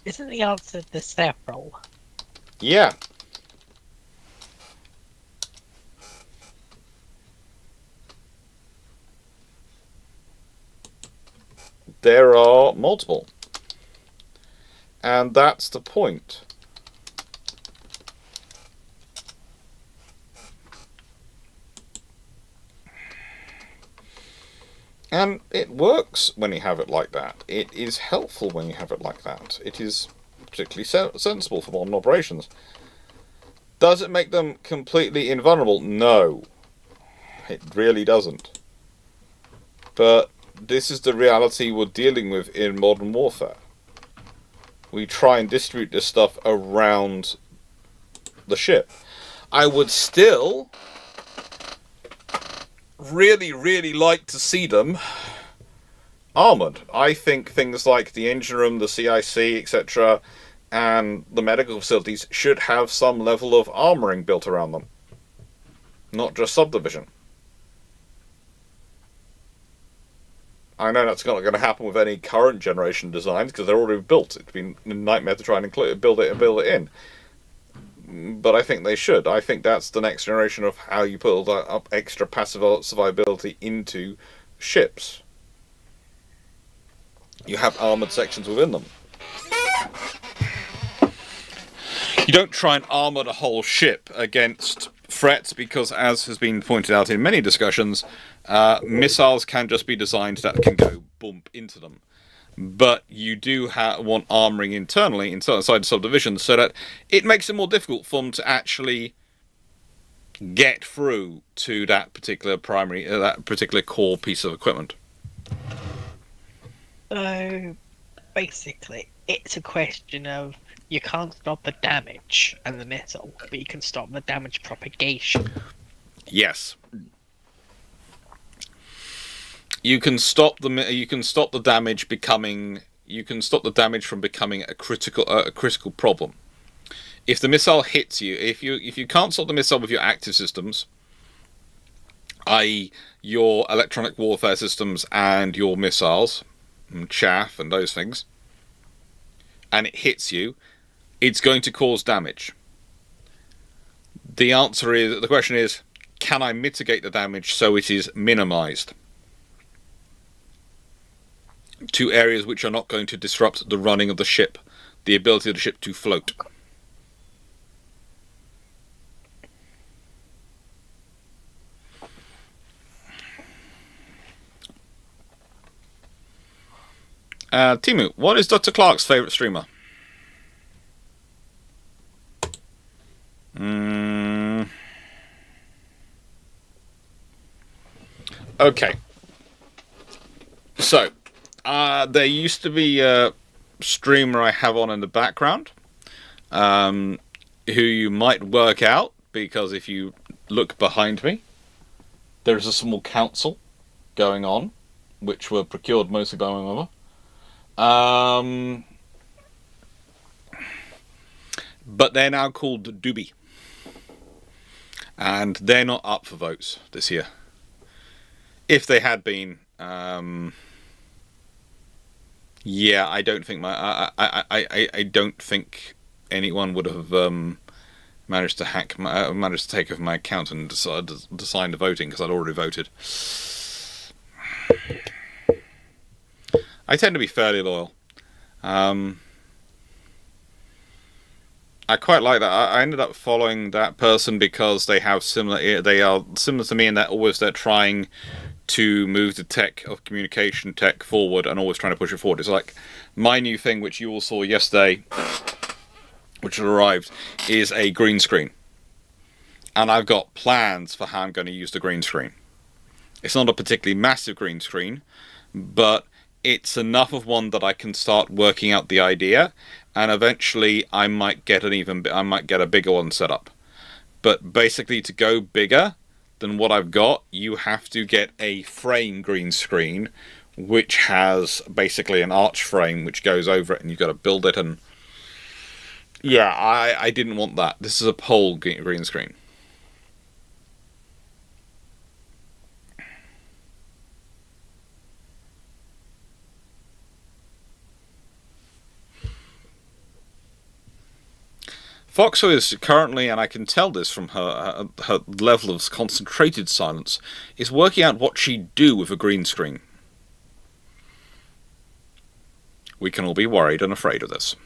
Isn't the answer the several? Yeah. There are multiple. And that's the point. And it works when you have it like that. It is helpful when you have it like that. It is particularly sensible for modern operations. Does it make them completely invulnerable? No. It really doesn't. But this is the reality we're dealing with in modern warfare. We try and distribute this stuff around the ship. I would still really like to see them armoured. I think things like the engine room, the CIC, etc., and the medical facilities should have some level of armouring built around them. Not just subdivision. I know that's not going to happen with any current generation designs, because they're already built. It'd be a nightmare to try and build it in. But I think they should. I think that's the next generation of how you build up extra passive survivability into ships. You have armoured sections within them. You don't try and armour the whole ship against threats, because, as has been pointed out in many discussions, missiles can just be designed that can go bump into them. But you do want armouring internally inside the subdivision, so that it makes it more difficult for them to actually get through to that particular core piece of equipment. So basically, it's a question of, you can't stop the damage and the missile, but you can stop the damage propagation. Yes. You can stop the damage becoming. You can stop the damage from becoming a critical problem. If the missile hits you, if you can't stop the missile with your active systems, i.e., your electronic warfare systems and your missiles, and chaff and those things, and it hits you, it's going to cause damage. The question is, can I mitigate the damage so it is minimized to areas which are not going to disrupt the running of the ship, the ability of the ship to float? Timu, what is Dr. Clarke's favourite streamer? Okay. So, there used to be a streamer I have on in the background, who you might work out, because if you look behind me, there is a small council going on, which were procured mostly by my mother. But they're now called Doobie. And they're not up for votes this year. If they had been, yeah, I don't think I don't think anyone would have managed to take over my account and decide the voting, because I'd already voted. I tend to be fairly loyal. I quite like that. I ended up following that person because they are similar to me in that always they're trying to move the tech of communication tech forward and always trying to push it forward. It's like my new thing, which you all saw yesterday, which had arrived, is a green screen. And I've got plans for how I'm going to use the green screen. It's not a particularly massive green screen, but it's enough of one that I can start working out the idea, and eventually I might get a bigger one set up. But basically, to go bigger than what I've got, you have to get a frame green screen, which has basically an arch frame which goes over it, and you've got to build it. And yeah, I didn't want that. This is a pole green screen. Foxo is currently, and I can tell this from her level of concentrated silence, is working out what she'd do with a green screen. We can all be worried and afraid of this.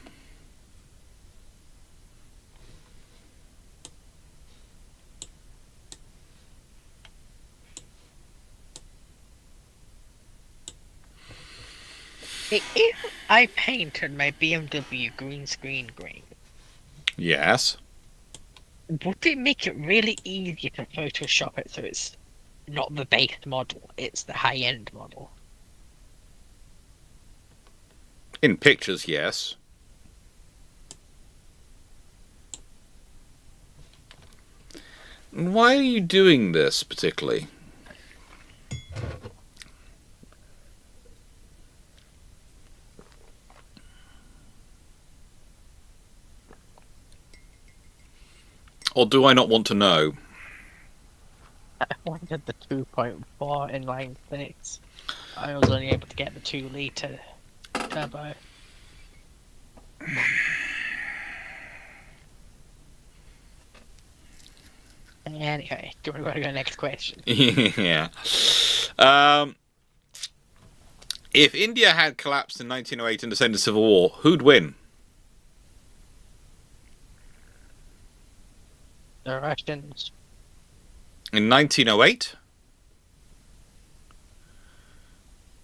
If I painted my BMW green screen green, Yes. would it make it really easy to Photoshop it so it's not the base model, it's the high-end model? In pictures, yes. Why are you doing this particularly? Or do I not want to know? I wanted the 2.4 inline six. I was only able to get the 2-litre turbo. Anyway, do you want to go to the next question? Yeah. If India had collapsed in 1908 and descended civil war, who'd win? The Russians. In 1908?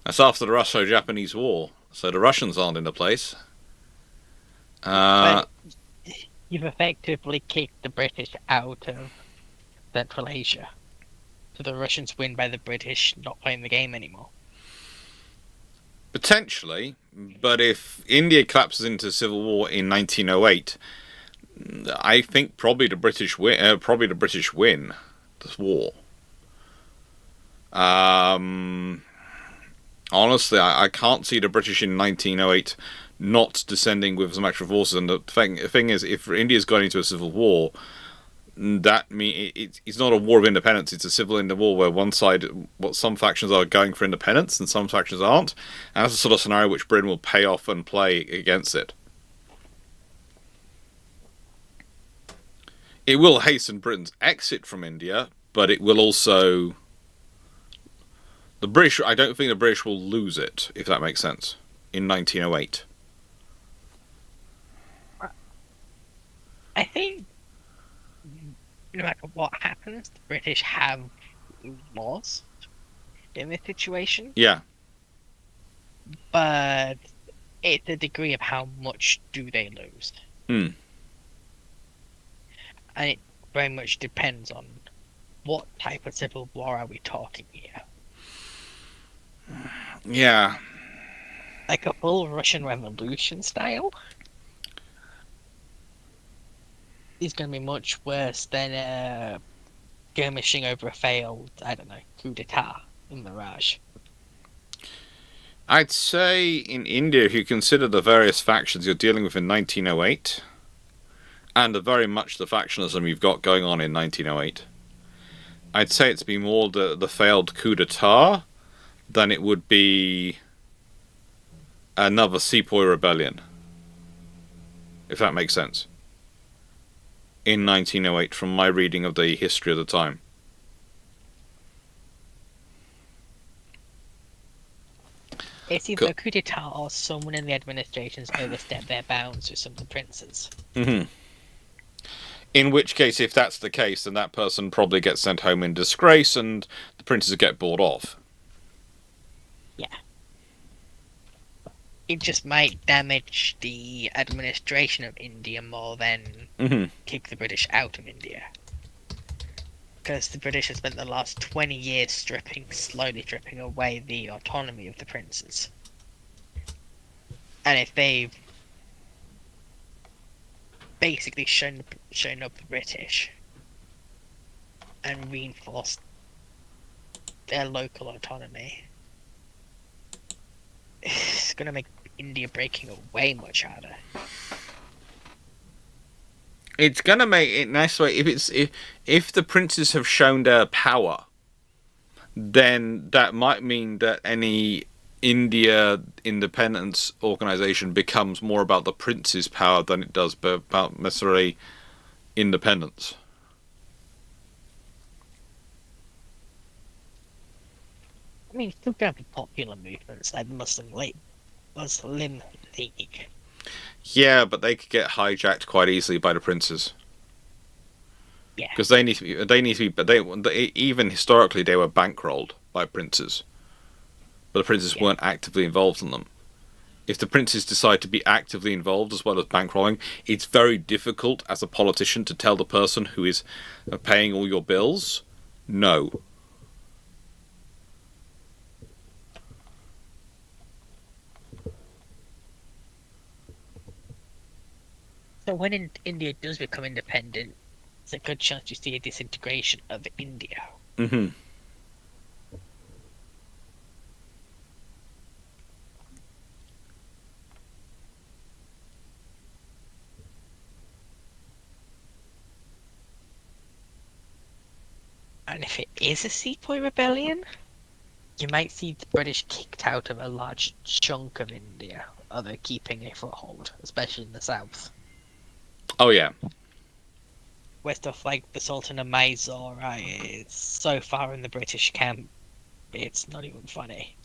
That's after the Russo-Japanese War, so the Russians aren't in the place. But you've effectively kicked the British out of Central Asia. So the Russians win by the British not playing the game anymore. Potentially, but if India collapses into civil war in 1908, I think probably the British win. This war. Honestly, I can't see the British in 1908 not descending with some extra forces. And the thing is, if India's gone into a civil war, that it's not a war of independence. It's a civil war where one side, some factions are going for independence and some factions aren't. And that's the sort of scenario which Britain will pay off and play against it. It will hasten Britain's exit from India, but it will also... The British, I don't think the British will lose it, if that makes sense, in 1908. I think no matter what happens, the British have lost in this situation. Yeah. But it's the degree of how much do they lose. Hmm. And it very much depends on what type of civil war are we talking here. Yeah. Like a full Russian Revolution style is going to be much worse than skirmishing over a failed, I don't know, coup d'etat in Mirage. I'd say in India, if you consider the various factions you're dealing with in 1908, and very much the factionalism you've got going on in 1908, I'd say it's been more the failed coup d'etat than it would be another sepoy rebellion, if that makes sense. In 1908, from my reading of the history of the time. It's either a coup d'etat or someone in the administration's overstepped their bounds with some of the princes. Mm-hmm. In which case, if that's the case, then that person probably gets sent home in disgrace and the princes get bought off. Yeah. It just might damage the administration of India more than kick the British out of India. Because the British have spent the last 20 years slowly stripping away the autonomy of the princes. And if they've basically shown up the British and reinforced their local autonomy, it's going to make India breaking away much harder. It's gonna make it nice way if the princes have shown their power, then that might mean that any India independence organization becomes more about the prince's power than it does about necessarily independence. I mean, still going to be popular movements like the Muslim League. Yeah, but they could get hijacked quite easily by the princes. Yeah. Because they need to be, but they even historically they were bankrolled by princes, but the princes weren't actively involved in them. If the princes decide to be actively involved as well as bankrolling, it's very difficult as a politician to tell the person who is paying all your bills, no. So when India does become independent, there's a good chance you see a disintegration of India. Mm-hmm. And if it is a sepoy rebellion, you might see the British kicked out of a large chunk of India, or they're keeping a foothold, especially in the south. Oh yeah. Where stuff like the Sultan of Mysore is so far in the British camp, it's not even funny.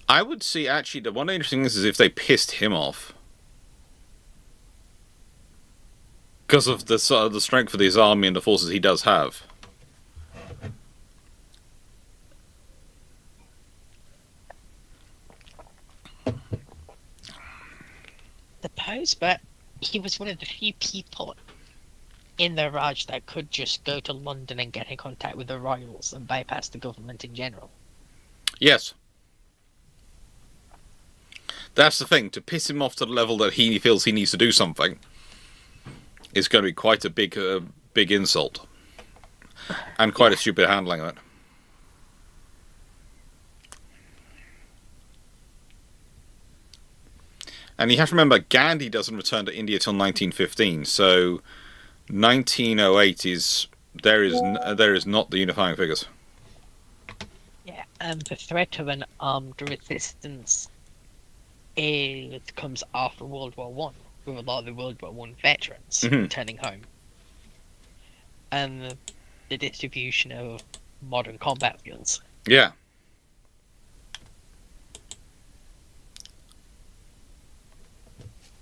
I would see actually the one interesting thing is if they pissed him off. Because of the strength of his army and the forces he does have. Suppose, but he was one of the few people in the Raj that could just go to London and get in contact with the royals and bypass the government in general. Yes. That's the thing. To piss him off to the level that he feels he needs to do something is going to be quite a big insult. And quite a stupid handling of it. And you have to remember, Gandhi doesn't return to India till 1915, so 1908 is there is not the unifying figures. Yeah, and the threat of an armed resistance comes after World War One, with a lot of the World War One veterans returning home, and the distribution of modern combat skills. Yeah.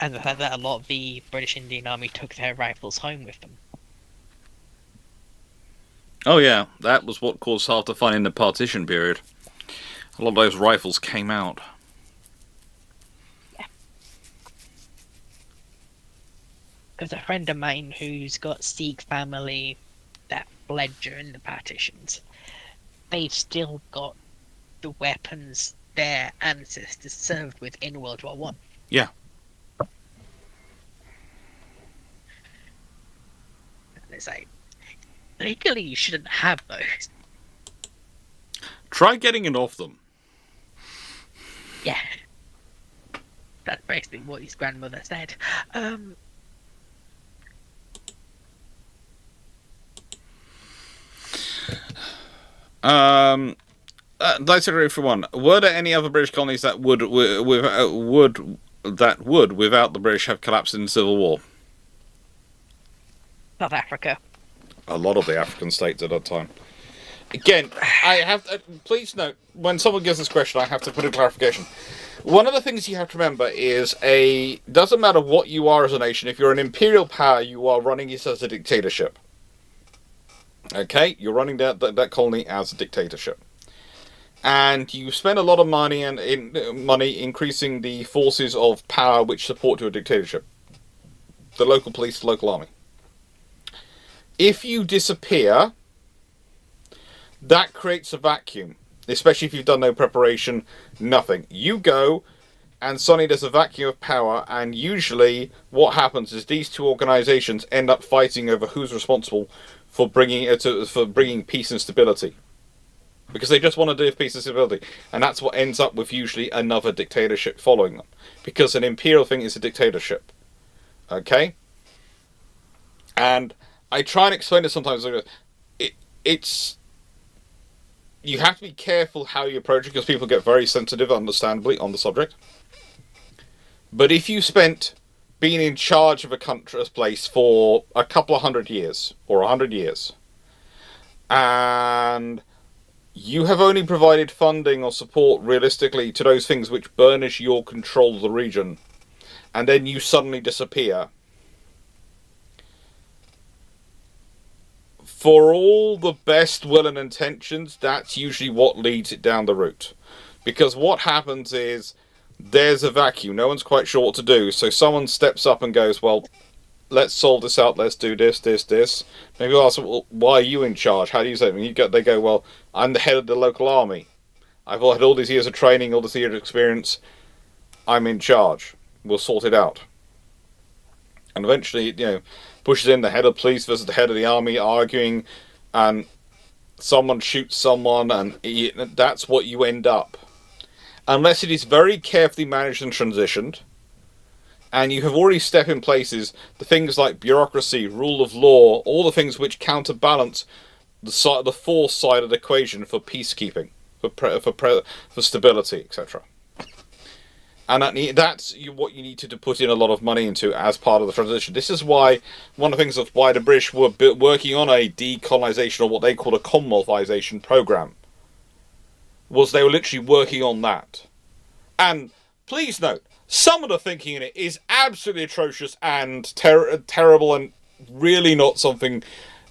And the fact that a lot of the British Indian Army took their rifles home with them. Oh yeah, that was what caused half the fun in the partition period. A lot of those rifles came out. Because a friend of mine who's got Sikh family that fled during the partitions, they've still got the weapons their ancestors served with in World War One. Yeah. It's like, legally you shouldn't have those. Try getting it off them. Yeah. That's basically what his grandmother said. Disagree for one. Were there any other British colonies that would without the British have collapsed in civil war? South Africa. A lot of the African states at that time. Again, I have please note, when someone gives this question, I have to put in clarification. One of the things you have to remember is doesn't matter what you are as a nation, if you're an imperial power, you are running it as a dictatorship. Okay? You're running that colony as a dictatorship. And you spend a lot of money money increasing the forces of power which support to a dictatorship. The local police, the local army. If you disappear, that creates a vacuum, especially if you've done no preparation, nothing. You go, and suddenly there's a vacuum of power, and usually what happens is these two organizations end up fighting over who's responsible for bringing peace and stability. Because they just want to do peace and stability. And that's what ends up with usually another dictatorship following them. Because an imperial thing is a dictatorship. Okay? And I try and explain it sometimes. It's... You have to be careful how you approach it, because people get very sensitive, understandably, on the subject. But if you spent being in charge of a place for a couple of 100 years, or 100 years, and you have only provided funding or support realistically to those things which burnish your control of the region, and then you suddenly disappear, for all the best will and intentions, that's usually what leads it down the route. Because what happens is, there's a vacuum, no one's quite sure what to do, so someone steps up and goes, well, let's solve this out, let's do this. Maybe you'll ask, well, why are you in charge? How do you say it? They go, well, I'm the head of the local army. I've had all these years of training, all this years of experience. I'm in charge. We'll sort it out. And eventually, pushes in the head of police versus the head of the army arguing, and someone shoots someone, and that's what you end up. Unless it is very carefully managed and transitioned, and you have already stepped in places, the things like bureaucracy, rule of law, all the things which counterbalance the force side of the equation for peacekeeping, for stability, etc. And that's what you need to put in a lot of money into as part of the transition. This is why, one of the things of why the British were working on a decolonisation, or what they called a Commonwealthisation program, was they were literally working on that. And please note, some of the thinking in it is absolutely atrocious and terrible, and really not something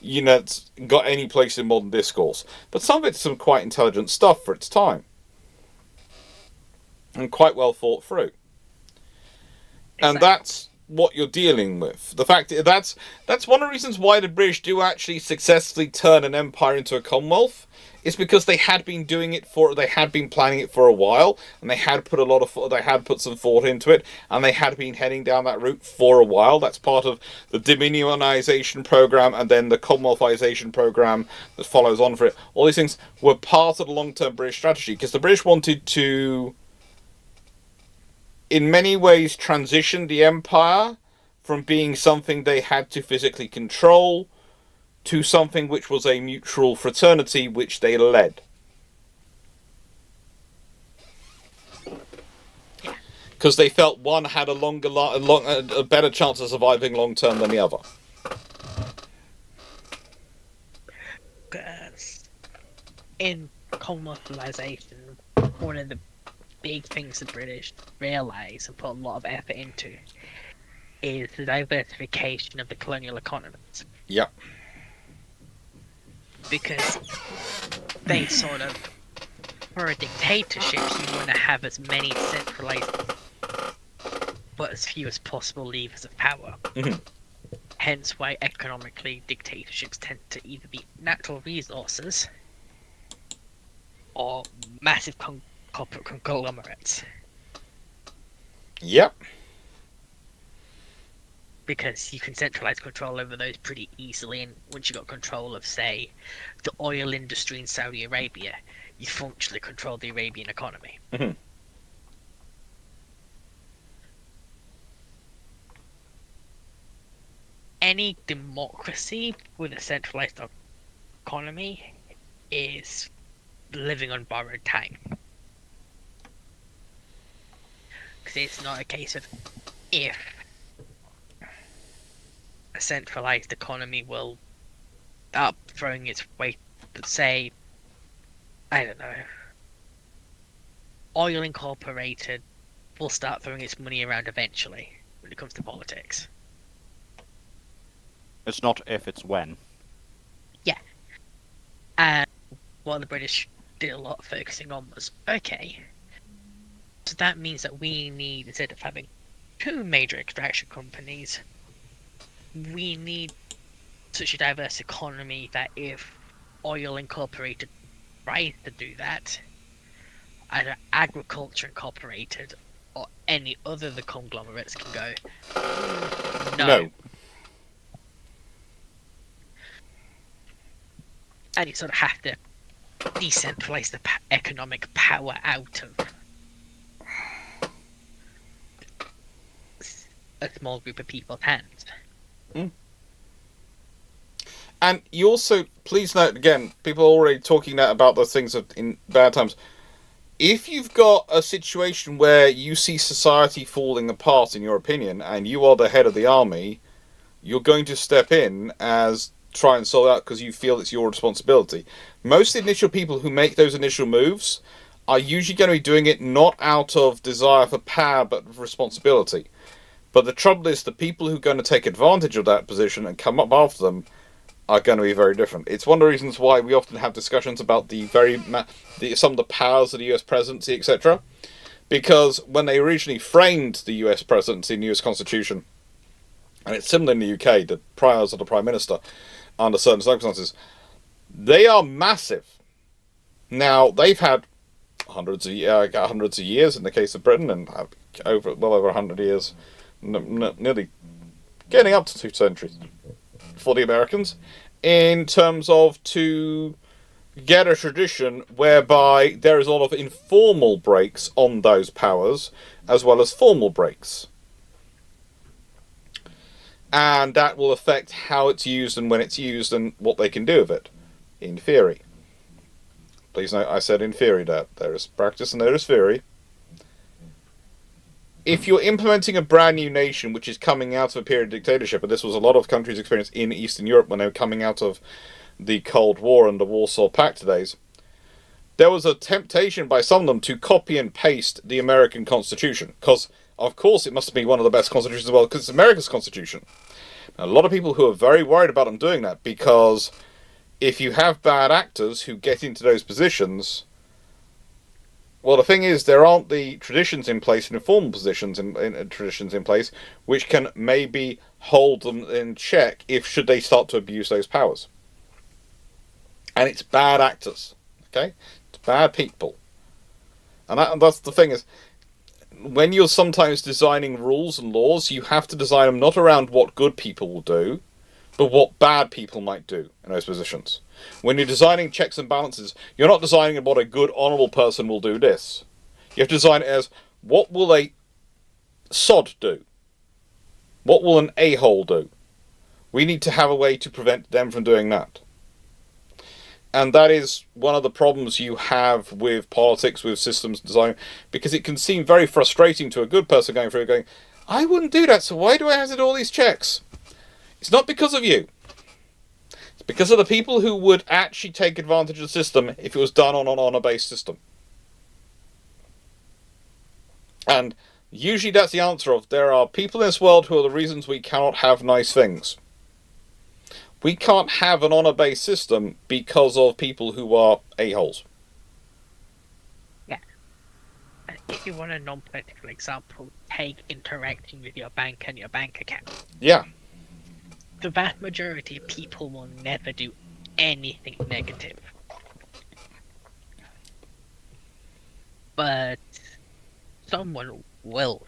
that's got any place in modern discourse. But some of it's some quite intelligent stuff for its time. And quite well thought through. And that's what you're dealing with. The fact that's one of the reasons why the British do actually successfully turn an empire into a Commonwealth, is because they had been planning it for a while, and they had put some thought into it, and they had been heading down that route for a while. That's part of the Dominionization program, and then the Commonwealthization program that follows on for it. All these things were part of the long-term British strategy, because the British wanted to, in many ways, transition the empire from being something they had to physically control to something which was a mutual fraternity which they led. Because they felt one had a better chance of surviving long term than the other. In Commonwealthization, one of the big things the British realise and put a lot of effort into is the diversification of the colonial economies. Yep. Because they sort of, for a dictatorship, you want to have as many centralised but as few as possible levers of power. Mm-hmm. Hence why economically dictatorships tend to either be natural resources or massive corporate conglomerates. Yep. Because you can centralize control over those pretty easily, and once you've got control of, say, the oil industry in Saudi Arabia, you functionally control the Arabian economy. Mhm. Any democracy with a centralized economy is living on borrowed time. Because it's not a case of if a centralized economy will start throwing its weight, say, I don't know, Oil Incorporated will start throwing its money around eventually when it comes to politics. It's not if, it's when. And what the British did a lot of focusing on was, okay, so that means that we need, instead of having two major extraction companies, we need such a diverse economy that if Oil Incorporated tries to do that, either Agriculture Incorporated or any other of the conglomerates can go, no. And you sort of have to decentralize the economic power out of a small group of people's hands. And you also, please note again, people are already talking now about those things in bad times. If you've got a situation where you see society falling apart, in your opinion, and you are the head of the army, you're going to step in as try and sort out because you feel it's your responsibility. Most initial people who make those initial moves are usually going to be doing it not out of desire for power but of responsibility. But the trouble is the people who are going to take advantage of that position and come up after them are going to be very different. It's one of the reasons why we often have discussions about some of the powers of the US presidency, etc. Because when they originally framed the US presidency in the US Constitution, and it's similar in the UK, the powers of the Prime Minister, under certain circumstances, they are massive. Now, they've had hundreds of years in the case of Britain, and well over 100 years, nearly getting up to 2 centuries for the Americans, in terms of to get a tradition whereby there is a lot of informal breaks on those powers, as well as formal breaks. And that will affect how it's used and when it's used and what they can do with it, in theory. Please note, I said in theory that there is practice and there is theory. If you're implementing a brand new nation which is coming out of a period of dictatorship, and this was a lot of countries' experience in Eastern Europe when they were coming out of the Cold War and the Warsaw Pact days, there was a temptation by some of them to copy and paste the American Constitution, because of course it must be one of the best constitutions in the world, because it's America's Constitution. Now, a lot of people who are very worried about them doing that, because if you have bad actors who get into those positions, well, the thing is, there aren't the traditions in place, and informal positions in traditions in place, which can maybe hold them in check should they start to abuse those powers. And it's bad actors, okay? It's bad people. And that's the thing is, when you're sometimes designing rules and laws, you have to design them not around what good people will do, but what bad people might do in those positions. When you're designing checks and balances, you're not designing what a good, honourable person will do this. You have to design it as, what will a sod do? What will an a-hole do? We need to have a way to prevent them from doing that. And that is one of the problems you have with politics, with systems design, because it can seem very frustrating to a good person going through going, I wouldn't do that, so why do I have to do all these checks? It's not because of you. It's because of the people who would actually take advantage of the system if it was done on an honour-based system. And usually that's the answer of, there are people in this world who are the reasons we cannot have nice things. We can't have an honour-based system because of people who are a-holes. Yeah. And if you want a non-political example, take interacting with your bank and your bank account. Yeah. the vast majority of people will never do anything negative. But someone will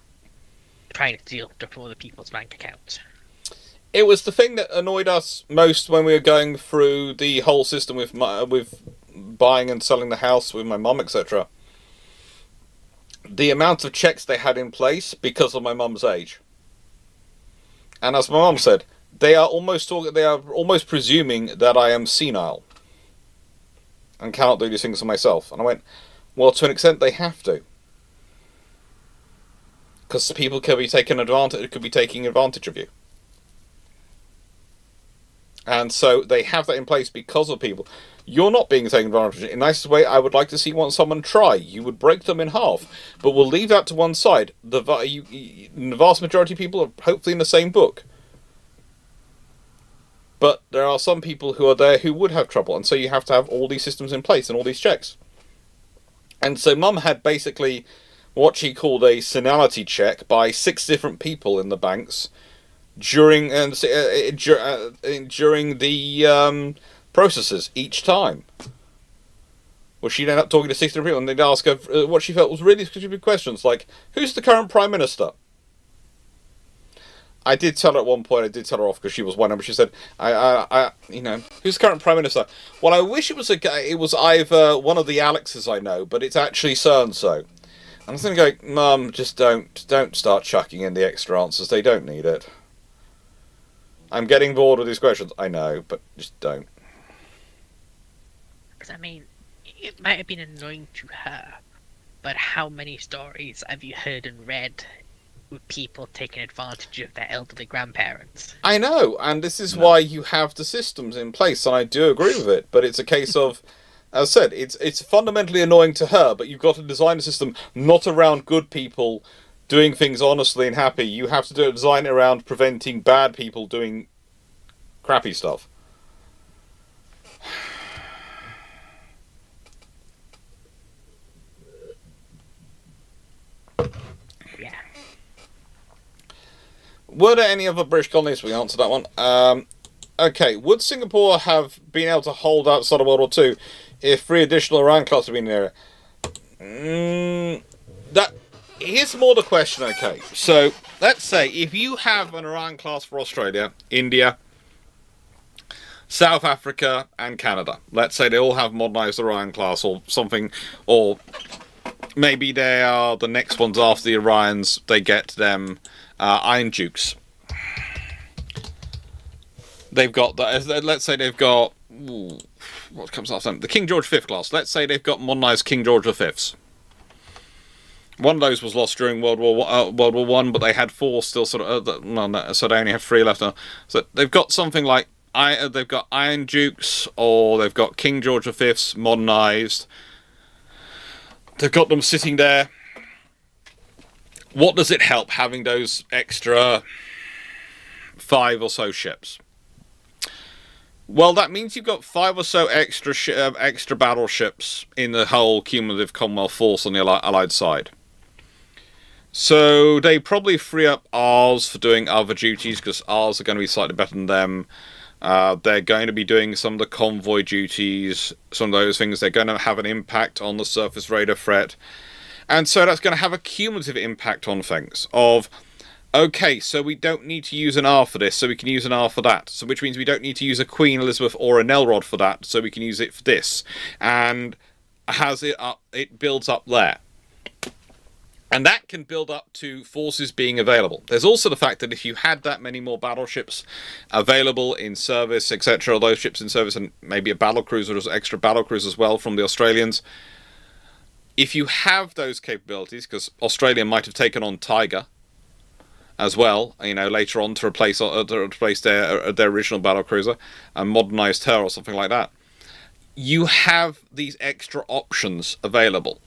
try to steal from other people's bank accounts. It was the thing that annoyed us most when we were going through the whole system with buying and selling the house with my mum, etc. The amount of checks they had in place because of my mum's age. And as my mum said, they are almost presuming that I am senile and cannot do these things for myself. And I went, well, to an extent, they have to, because people could be taking advantage of you, and so they have that in place because of people. You're not being taken advantage of. In the nicest way, I would like to see someone try. You would break them in half, but we'll leave that to one side. The vast majority of people are hopefully in the same book. But there are some people who are there who would have trouble, and so you have to have all these systems in place and all these checks. And so Mum had basically what she called a senility check by 6 different people in the banks during the processes each time. Well, she'd end up talking to 6 different people, and they'd ask her what she felt was really stupid questions, like, who's the current Prime Minister? I did tell her at one point, I did tell her off because she was one, but she said, who's the current Prime Minister? Well, I wish it was either one of the Alexes I know, but it's actually so-and-so. And I was going to go, Mum, just don't start chucking in the extra answers. They don't need it. I'm getting bored with these questions. I know, but just don't. Because, I mean, it might have been annoying to her, but how many stories have you heard and read with people taking advantage of their elderly grandparents? I know, and this is why you have the systems in place, and I do agree with it, but it's a case of, as I said, it's fundamentally annoying to her, but you've got to design a system not around good people doing things honestly and happy. You have to design it around preventing bad people doing crappy stuff. Yeah. Were there any other British colonies? We answered that one. Okay, would Singapore have been able to hold outside of World War II if 3 additional Iran class had been in the area? Here's more the question, okay. So, let's say, if you have an Iran class for Australia, India, South Africa, and Canada. Let's say they all have modernised Orion class or something, or maybe they are the next ones after the Orions, they get them Iron Dukes. They've got, let's say they've got, what comes after them? The King George V class. Let's say they've got modernised King George V's. One of those was lost during World War I, but they had 4 still sort of, so they only have 3 left now. So they've got something like, they've got Iron Dukes, or they've got King George V's modernised. They've got them sitting there. What does it help having those extra 5 or so ships? Well, that means you've got 5 or so extra battleships in the whole cumulative Commonwealth force on the Allied side. So they probably free up ours for doing other duties, because ours are going to be slightly better than them. They're going to be doing some of the convoy duties, some of those things. They're going to have an impact on the surface radar threat. And so that's going to have a cumulative impact on things of, okay, so we don't need to use an R for this, so we can use an R for that. So which means we don't need to use a Queen Elizabeth or a Nelrod for that, so we can use it for this. And it builds up there. And that can build up to forces being available. There's also the fact that if you had that many more battleships available in service, etc., those ships in service, and maybe a battlecruiser, or extra battlecruiser as well from the Australians, if you have those capabilities, because Australia might have taken on Tiger as well, later on to replace their original battlecruiser and modernized her or something like that, you have these extra options available.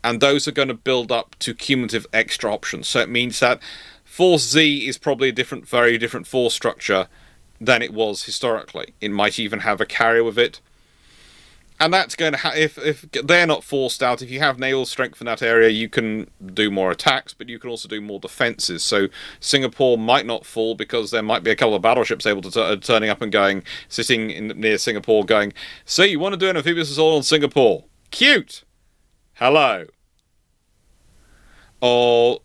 And those are going to build up to cumulative extra options. So it means that Force Z is probably a very different force structure than it was historically. It might even have a carrier with it. And that's going to if they're not forced out. If you have naval strength in that area, you can do more attacks, but you can also do more defenses. So Singapore might not fall because there might be a couple of battleships able to turning up and going, sitting near Singapore, going, "So you want to do an amphibious assault on Singapore? Cute. Hello." Or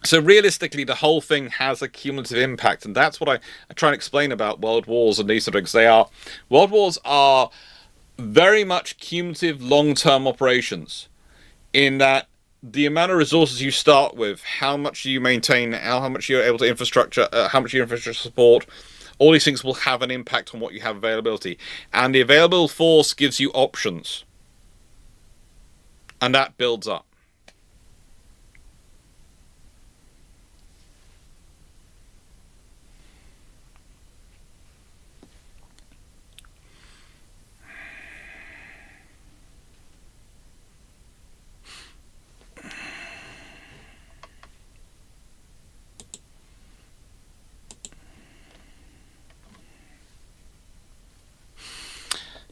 So realistically, the whole thing has a cumulative impact, and that's what I try and explain about world wars and these sort of things. World wars are very much cumulative long-term operations, in that the amount of resources you start with, how much you maintain, how much you're able to infrastructure, how much your infrastructure support, all these things will have an impact on what you have availability, and the available force gives you options, and that builds up.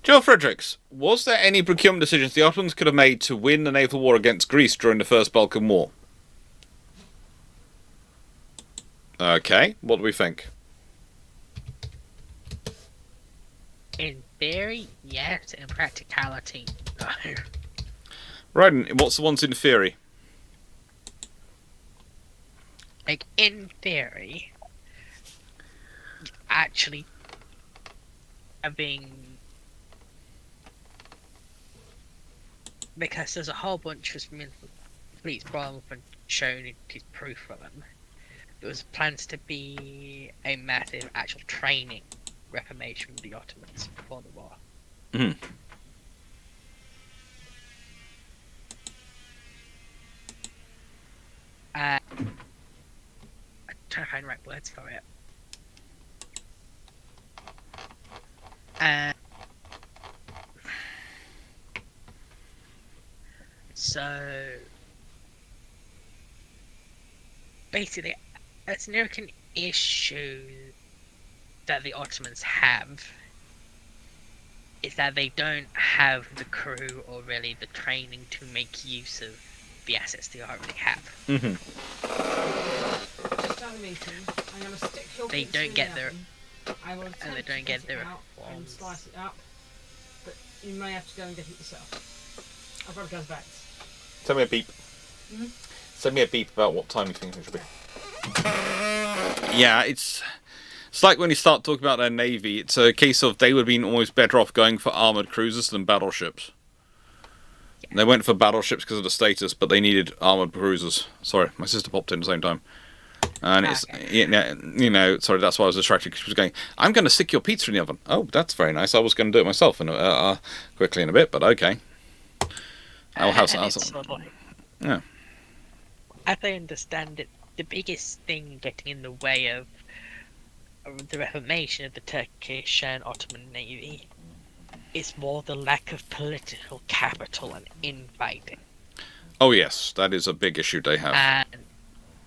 Joe Fredericks, was there any procurement decisions the Ottomans could have made to win the naval war against Greece during the First Balkan War? Okay, what do we think? In theory, yes. In practicality, no. Right, and what's the ones in theory? Like, in theory, actually having... Because there's a whole bunch of fleets brought up and shown his proof for them. There was plans to be a massive actual training reformation of the Ottomans before the war. Mm-hmm. I'm trying to find the right words for it. So basically, a significant issue that the Ottomans have is that they don't have the crew or really the training to make use of the assets they already have. Mm-hmm. Just have a meeting. I'm gonna stick your They pizza don't in get the their oven. I will attempt they don't to get it their out and reforms. slice it up, but you may have to go and get it yourself. I've got to go back. Send me a beep. Mm-hmm. Send me a beep about what time you think it should be. Yeah, it's like when you start talking about their navy, it's a case of they would have been almost better off going for armoured cruisers than battleships. Yeah. They went for battleships because of the status, but they needed armoured cruisers. Sorry, my sister popped in at the same time. And it's, sorry, that's why I was distracted, because she was going, "I'm going to stick your pizza in the oven." Oh, that's very nice. I was going to do it myself quickly in a bit, but okay. I'll have some. Yeah. As I understand it, the biggest thing getting in the way of the reformation of the Turkish and Ottoman Navy is more the lack of political capital and infighting. Oh yes, that is a big issue they have. And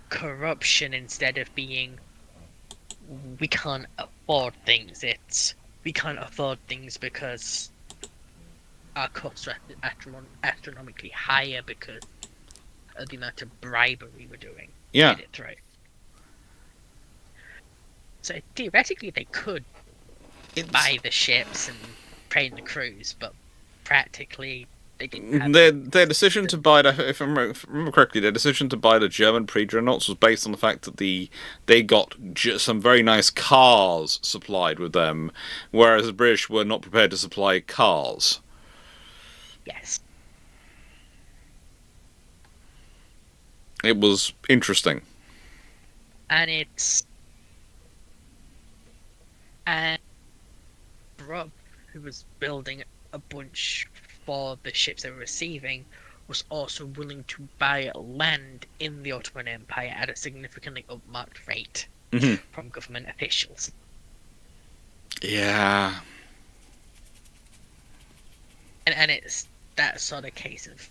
corruption, instead of being, we can't afford things, it's, we can't afford things because our costs are astronomically higher because of the amount of bribery we're doing to get it through. So theoretically they could buy the ships and train the crews, but practically they didn't have their decision to buy if I remember correctly, their decision to buy the German pre-dreadnoughts was based on the fact that they got some very nice cars supplied with them, whereas the British were not prepared to supply cars. Yes. It was interesting. And Rob, who was building a bunch for the ships they were receiving, was also willing to buy land in the Ottoman Empire at a significantly upmarked rate from government officials. Yeah. And it's that sort of case of,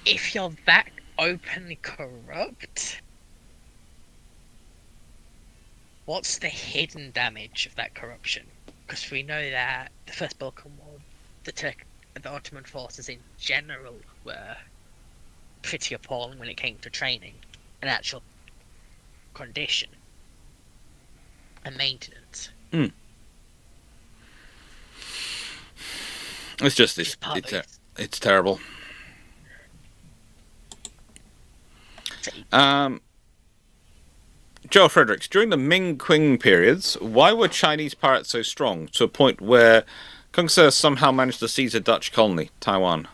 if you're that openly corrupt, what's the hidden damage of that corruption? Because we know that the First Balkan War, the Ottoman forces in general were pretty appalling when it came to training and actual condition and maintenance. It's just it's terrible. Joel Fredericks, during the Ming-Qing periods, why were Chinese pirates so strong to a point where Kung Ser somehow managed to seize a Dutch colony, Taiwan?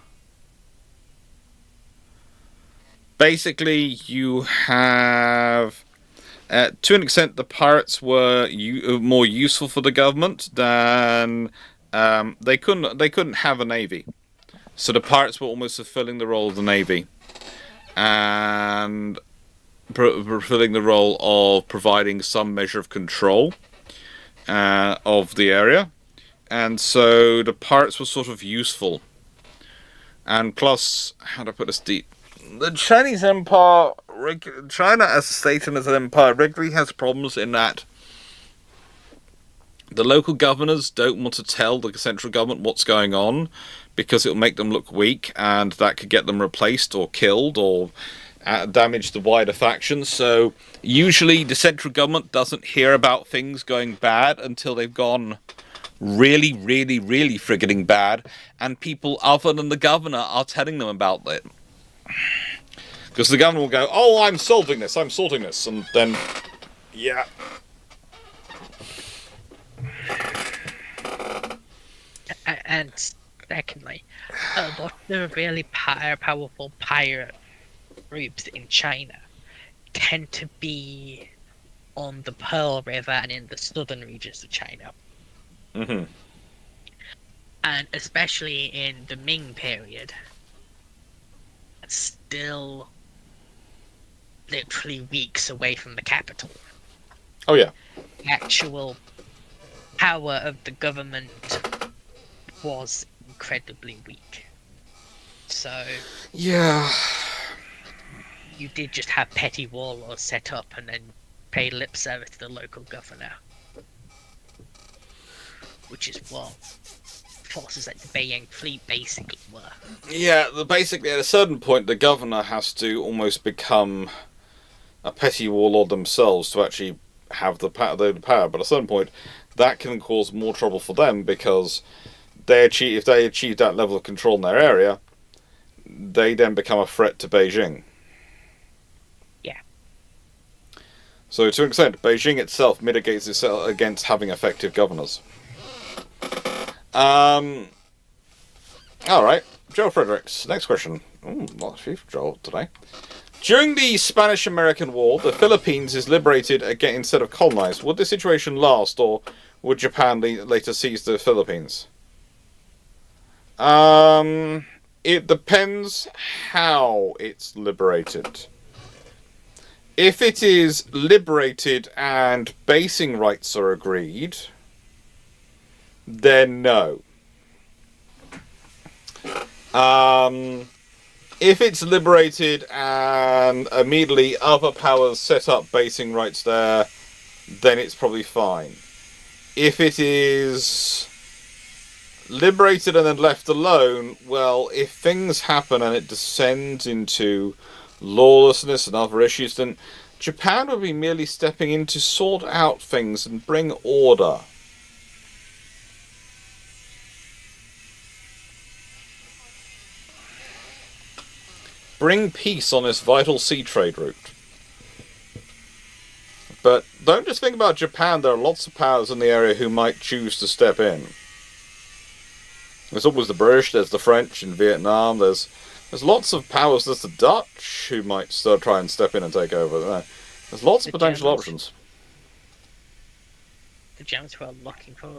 Basically, you have, to an extent, the pirates were more useful for the government than they couldn't have a navy, so the pirates were almost fulfilling the role of the navy, and fulfilling the role of providing some measure of control of the area, and so the pirates were sort of useful. And plus, how do I put this deep? The Chinese Empire, China as a state and as an empire, regularly has problems in that the local governors don't want to tell the central government what's going on because it'll make them look weak, and that could get them replaced or killed or damage the wider factions. So usually the central government doesn't hear about things going bad until they've gone really, really, really frigging bad, and people other than the governor are telling them about it. Because the governor will go, "Oh, I'm sorting this, and then, yeah. And secondly, a lot of the really powerful pirate groups in China tend to be on the Pearl River and in the southern regions of China. Mm-hmm. And especially in the Ming period, it's still literally weeks away from the capital. Oh, yeah. The actual power of the government was incredibly weak. So yeah, you did just have petty warlords set up and then pay lip service to the local governor, which is what forces like the Beiyang fleet basically were. Yeah, basically at a certain point the governor has to almost become a petty warlord themselves to actually have the power, but at a certain point that can cause more trouble for them, because if they achieve that level of control in their area, they then become a threat to Beijing. Yeah. So to an extent, Beijing itself mitigates itself against having effective governors. Alright, Joel Fredericks, next question. Not a few for Joel today. During the Spanish-American War, the Philippines is liberated again instead of colonized. Would this situation last, or would Japan later seize the Philippines? It depends how it's liberated. If it is liberated and basing rights are agreed, then no. If it's liberated and immediately other powers set up basing rights there, then it's probably fine. If it is liberated and then left alone, well, if things happen and it descends into lawlessness and other issues, then Japan would be merely stepping in to sort out things and bring order. Bring peace on this vital sea trade route. But don't just think about Japan, there are lots of powers in the area who might choose to step in. There's always the British, there's the French in Vietnam, there's lots of powers, there's the Dutch who might still try and step in and take over. There's lots of potential options. The Germans who are looking for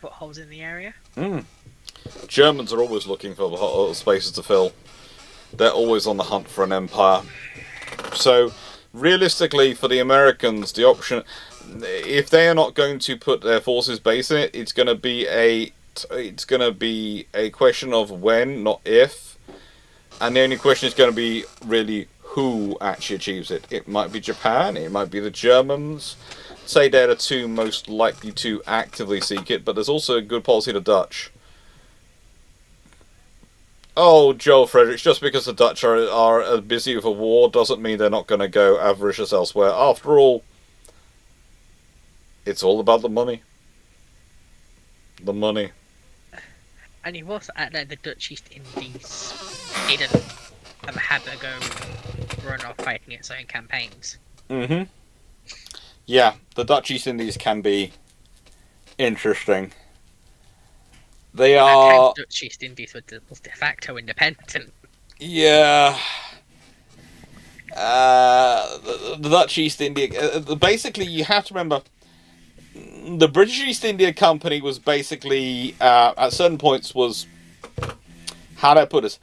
footholds in the area? Germans are always looking for spaces to fill. They're always on the hunt for an empire. So, realistically, for the Americans, the option, if they are not going to put their forces base in it, it's going to be a question of when, not if. And the only question is going to be really who actually achieves it. It might be Japan, it might be the Germans. Say they're the two most likely to actively seek it, but there's also a good policy of the Dutch. Oh, Joel Fredericks, just because the Dutch are busy with a war doesn't mean they're not going to go avaricious elsewhere. After all, it's all about the money. The money. And it was at the Dutch East Indies didn't have a go run off fighting its own campaigns. Mm-hmm. Yeah, the Dutch East Indies can be interesting. They are... At times, Dutch East Indies was de facto independent. Yeah. The Dutch East India... basically, you have to remember, the British East India Company was basically, at certain points, was... How do I put this?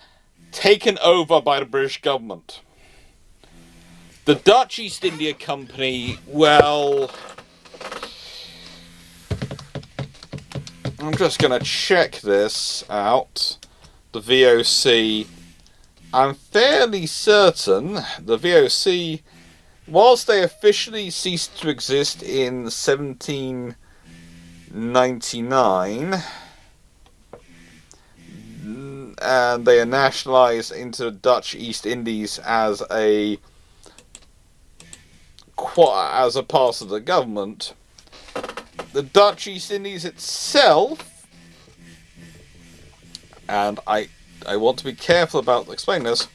Taken over by the British government. The Dutch East India Company, well... I'm just going to check this out. The VOC. I'm fairly certain the VOC, whilst they officially ceased to exist in 1799, and they are nationalised into the Dutch East Indies as a part of the government. The Dutch East Indies itself, and I want to be careful about explaining this,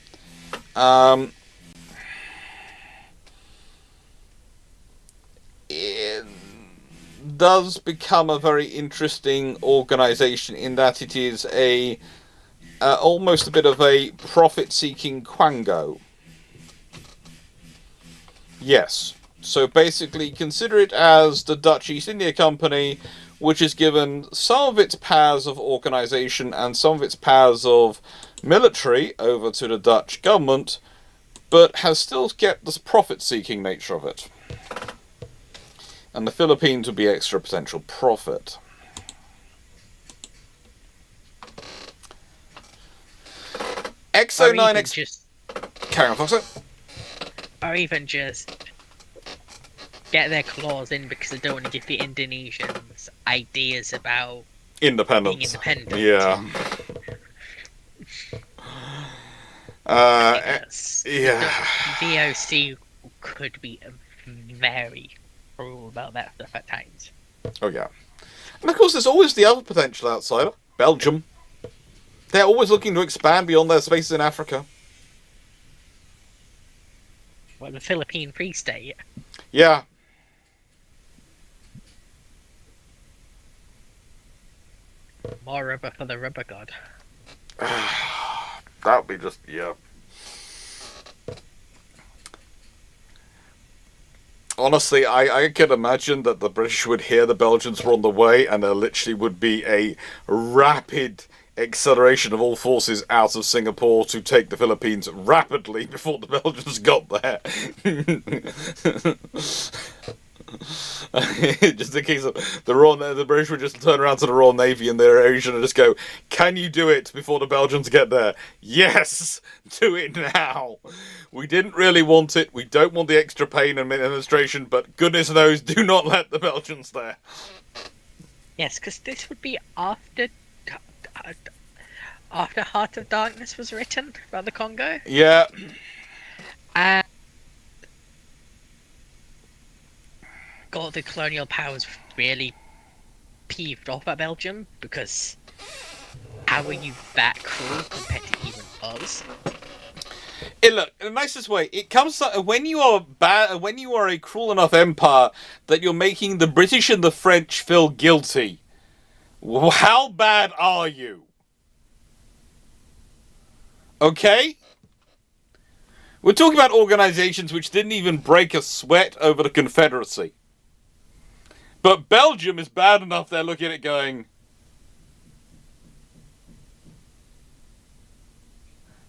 it does become a very interesting organisation in that it is almost a bit of a profit-seeking quango. Yes. So basically, consider it as the Dutch East India Company, which is given some of its powers of organisation and some of its powers of military over to the Dutch government, but has still kept this profit-seeking nature of it. And the Philippines would be extra potential profit. XO9X... Carry on, Foxo. Or even just get their claws in because they don't want to give the Indonesians ideas about independence. Being independent. Yeah. Yeah. The VOC could be very cruel about that stuff at times. Oh yeah. And of course there's always the other potential outsider, Belgium. They're always looking to expand beyond their spaces in Africa. Well, the Philippine Free State. Yeah. More rubber for the rubber god. That would be just, yeah. Honestly, I could imagine that the British would hear the Belgians were on the way and there literally would be a rapid acceleration of all forces out of Singapore to take the Philippines rapidly before the Belgians got there. Just in case of the British would just turn around to the Royal Navy and their Asian and just go, "Can you do it before the Belgians get there?" Yes, do it now. We didn't really want it. We don't want the extra pain and administration, but goodness knows, do not let the Belgians there. Yes, because this would be after Heart of Darkness was written by the Congo. Yeah. And got the colonial powers really peeved off at Belgium because how are you that cruel compared to even us? Look, in the nicest way, it comes when you are when you are a cruel enough empire that you're making the British and the French feel guilty. How bad are you? Okay? We're talking about organizations which didn't even break a sweat over the Confederacy. But Belgium is bad enough they're looking at it going,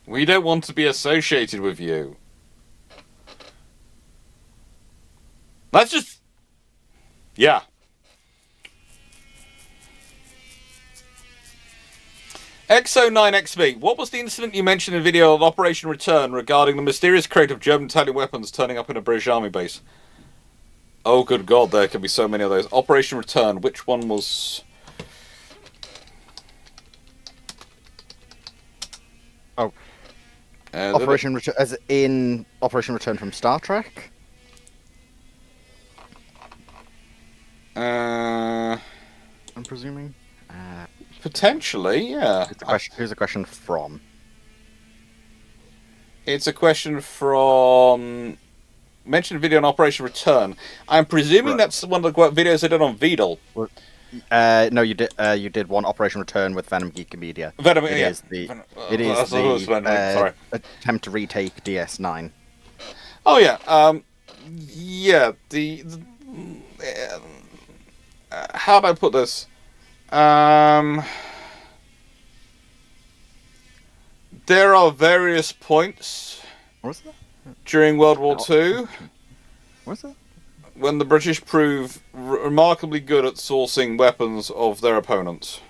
we don't want to be associated with you. That's just... Yeah. XO9XB, what was the incident you mentioned in the video of Operation Return regarding the mysterious crate of German Italian weapons turning up in a British Army base? Oh, good God, there could be so many of those. Operation Return, which one was... Oh. Operation Return, as in Operation Return from Star Trek? I'm presuming. Potentially, yeah. Who's the question from? It's a question from... mentioned video on Operation Return. I'm presuming that's one of the videos I did on Vedal. No, you did. You did one Operation Return with Venom Geekomedia. Venom, it yeah. is the attempt to retake DS9. Oh yeah, yeah. How do I put this? There are various points. What's that? During World War II. What's that? When the British prove remarkably good at sourcing weapons of their opponents.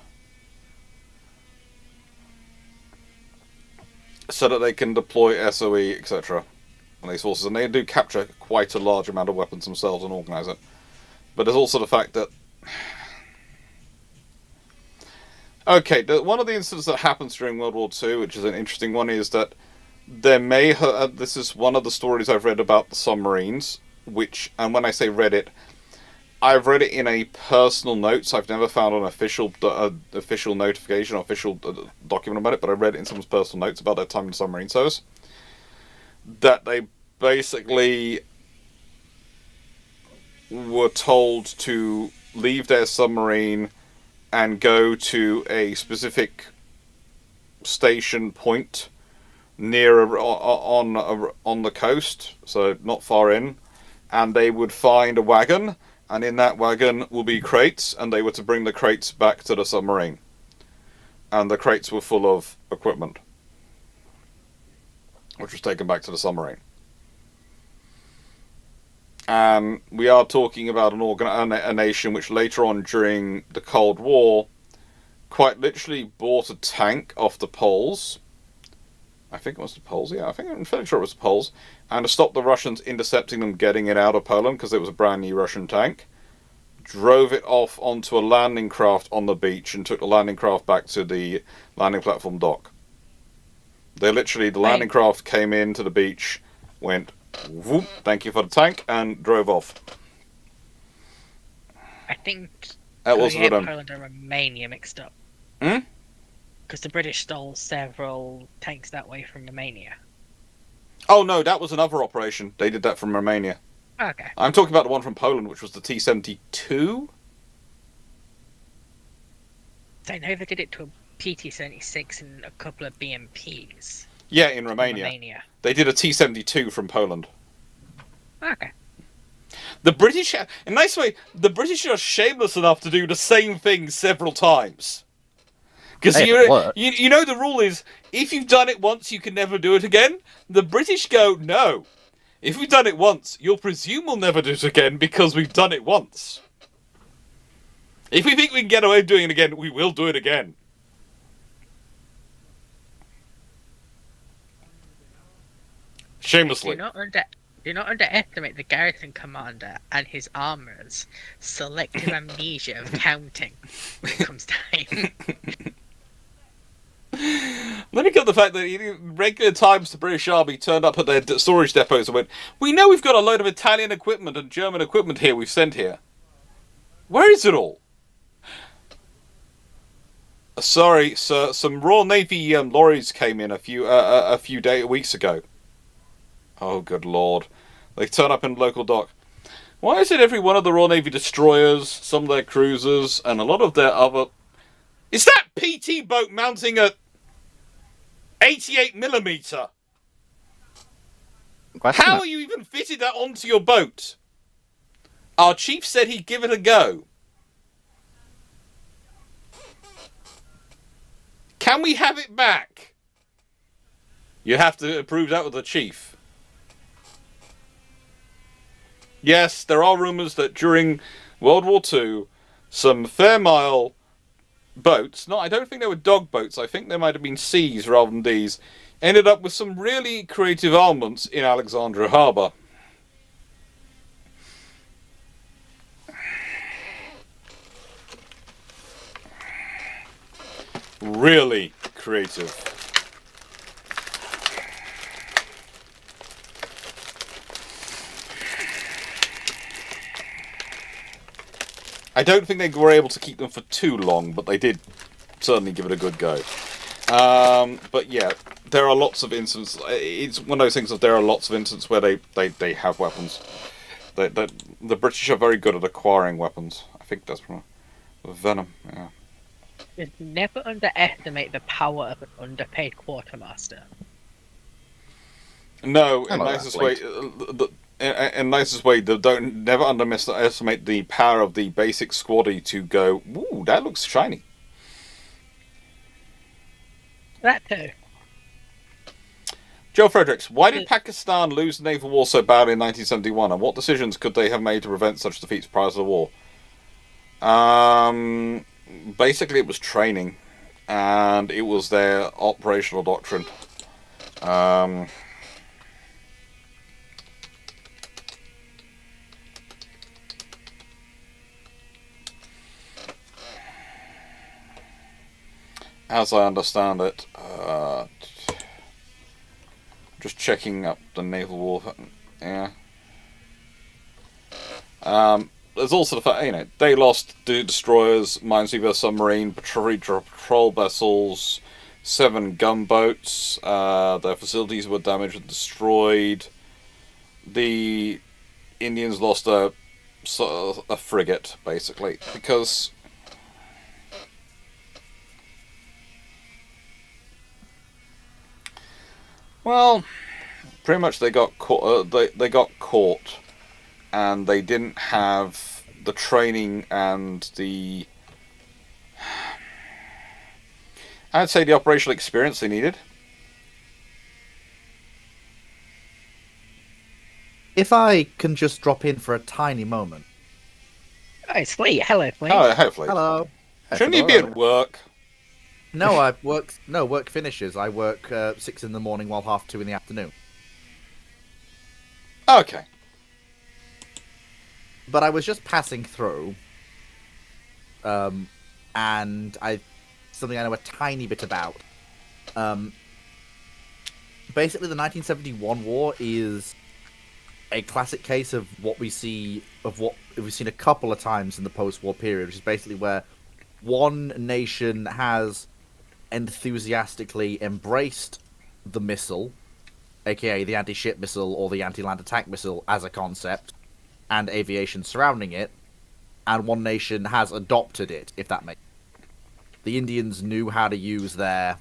So that they can deploy SOE, etc. on these forces. And they do capture quite a large amount of weapons themselves and organise it. But there's also the fact that... Okay, one of the incidents that happens during World War II, which is an interesting one, is that there may have... this is one of the stories I've read about the submarines, which... and when I say read it, I've read it in a personal notes. I've never found an official notification or official document about it, but I read it in someone's personal notes about their time in submarine service. That they basically were told to leave their submarine and go to a specific station point near on the coast, so not far in, and they would find a wagon, and in that wagon will be crates, and they were to bring the crates back to the submarine, and the crates were full of equipment, which was taken back to the submarine. And we are talking about a nation which later on during the Cold War quite literally bought a tank off the Poles. I think it was the Poles, yeah. I'm fairly sure it was the Poles. And to stop the Russians intercepting them getting it out of Poland, because it was a brand new Russian tank, drove it off onto a landing craft on the beach and took the landing craft back to the landing platform dock. The landing craft came into the beach, went, whoop, thank you for the tank, and drove off. I think that was Poland and Romania mixed up. Hmm? Because the British stole several tanks that way from Romania. Oh no, that was another operation. They did that from Romania. Okay. I'm talking about the one from Poland, which was the T-72. I know they did it to a PT-76 and a couple of BMPs. Yeah, in Romania. They did a T-72 from Poland. Okay. The British, in a nice way, the British are shameless enough to do the same thing several times. Because you know the rule is, if you've done it once, you can never do it again. The British go, no. If we've done it once, you'll presume we'll never do it again because we've done it once. If we think we can get away with doing it again, we will do it again. Shamelessly. Do not underestimate the garrison commander and his armourers' selective amnesia of counting when it comes time. Let me get the fact that in regular times the British Army turned up at their storage depots and went, we know we've got a load of Italian equipment and German equipment here we've sent here. Where is it all? Sorry, sir, some Royal Navy lorries came in a few weeks ago. Oh, good lord. They turn up in the local dock. Why is it every one of the Royal Navy destroyers, some of their cruisers, and a lot of their other... Is that PT boat mounting a 88mm? How are you even fitted that onto your boat? Our chief said he'd give it a go. Can we have it back? You have to approve that with the chief. Yes, there are rumours that during World War II, some Fairmile boats. I don't think they were dog boats. I think they might have been Cs rather than Ds. Ended up with some really creative armaments in Alexandria Harbour. Really creative. I don't think they were able to keep them for too long, but they did certainly give it a good go. But yeah, there are lots of instances. It's one of those things that there are lots of instances where they have weapons. The British are very good at acquiring weapons. I think that's from Venom. Yeah. Just never underestimate the power of an underpaid quartermaster. No, I'm in not nicest that way. late. In nicest way, don't never underestimate the power of the basic squaddy to go. Ooh, that looks shiny. That too. Joe Fredericks, why did Pakistan lose the naval war so badly in 1971, and what decisions could they have made to prevent such defeats prior to the war? Basically, it was training, and it was their operational doctrine. As I understand it, just checking up the naval war. Yeah. There's also the fact, they lost 2 destroyers, minesweeper submarine, patrol vessels, 7 gunboats. Their facilities were damaged and destroyed. The Indians lost a frigate, basically, because well, pretty much they got caught. They got caught, and they didn't have the training and the, I'd say, the operational experience they needed. If I can just drop in for a tiny moment. Oh, sweet. Hello, Flint. Oh, hopefully. Hello. Shouldn't you be at work? No, I work. No, work finishes. I work 6 in the morning while 2:30 in the afternoon. Okay. But I was just passing through, and something I know a tiny bit about. Basically, the 1971 war is a classic case of what we've seen a couple of times in the post-war period, which is basically where one nation has enthusiastically embraced the missile, aka the anti-ship missile or the anti-land attack missile, as a concept, and aviation surrounding it, and one nation has adopted it, if that makes sense. The Indians knew how to use their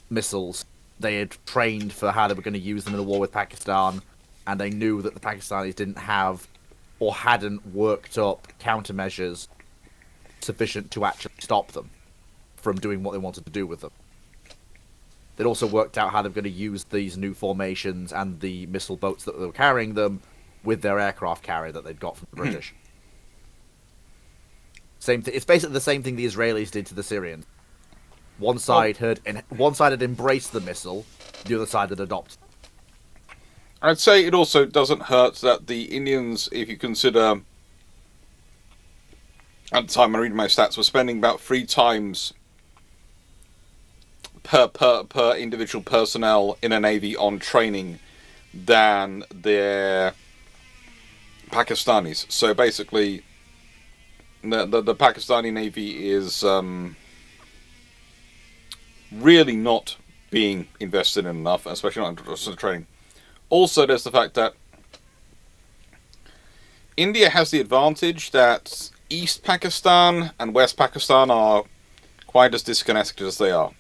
missiles. They had trained for how they were going to use them in the war with Pakistan, and they knew that the Pakistanis didn't have or hadn't worked up countermeasures sufficient to actually stop them from doing what they wanted to do with them. They'd also worked out how they were going to use these new formations and the missile boats that were carrying them with their aircraft carrier that they'd got from the British. Same thing. It's basically the same thing the Israelis did to the Syrians. One side had embraced the missile, the other side had adopted. I'd say it also doesn't hurt that the Indians, if you consider, at the time I read my stats, were spending about 3 times per individual personnel in a navy on training than their Pakistanis. So basically, the Pakistani navy is really not being invested in enough, especially not in training. Also, there's the fact that India has the advantage that East Pakistan and West Pakistan are quite as disconnected as they are.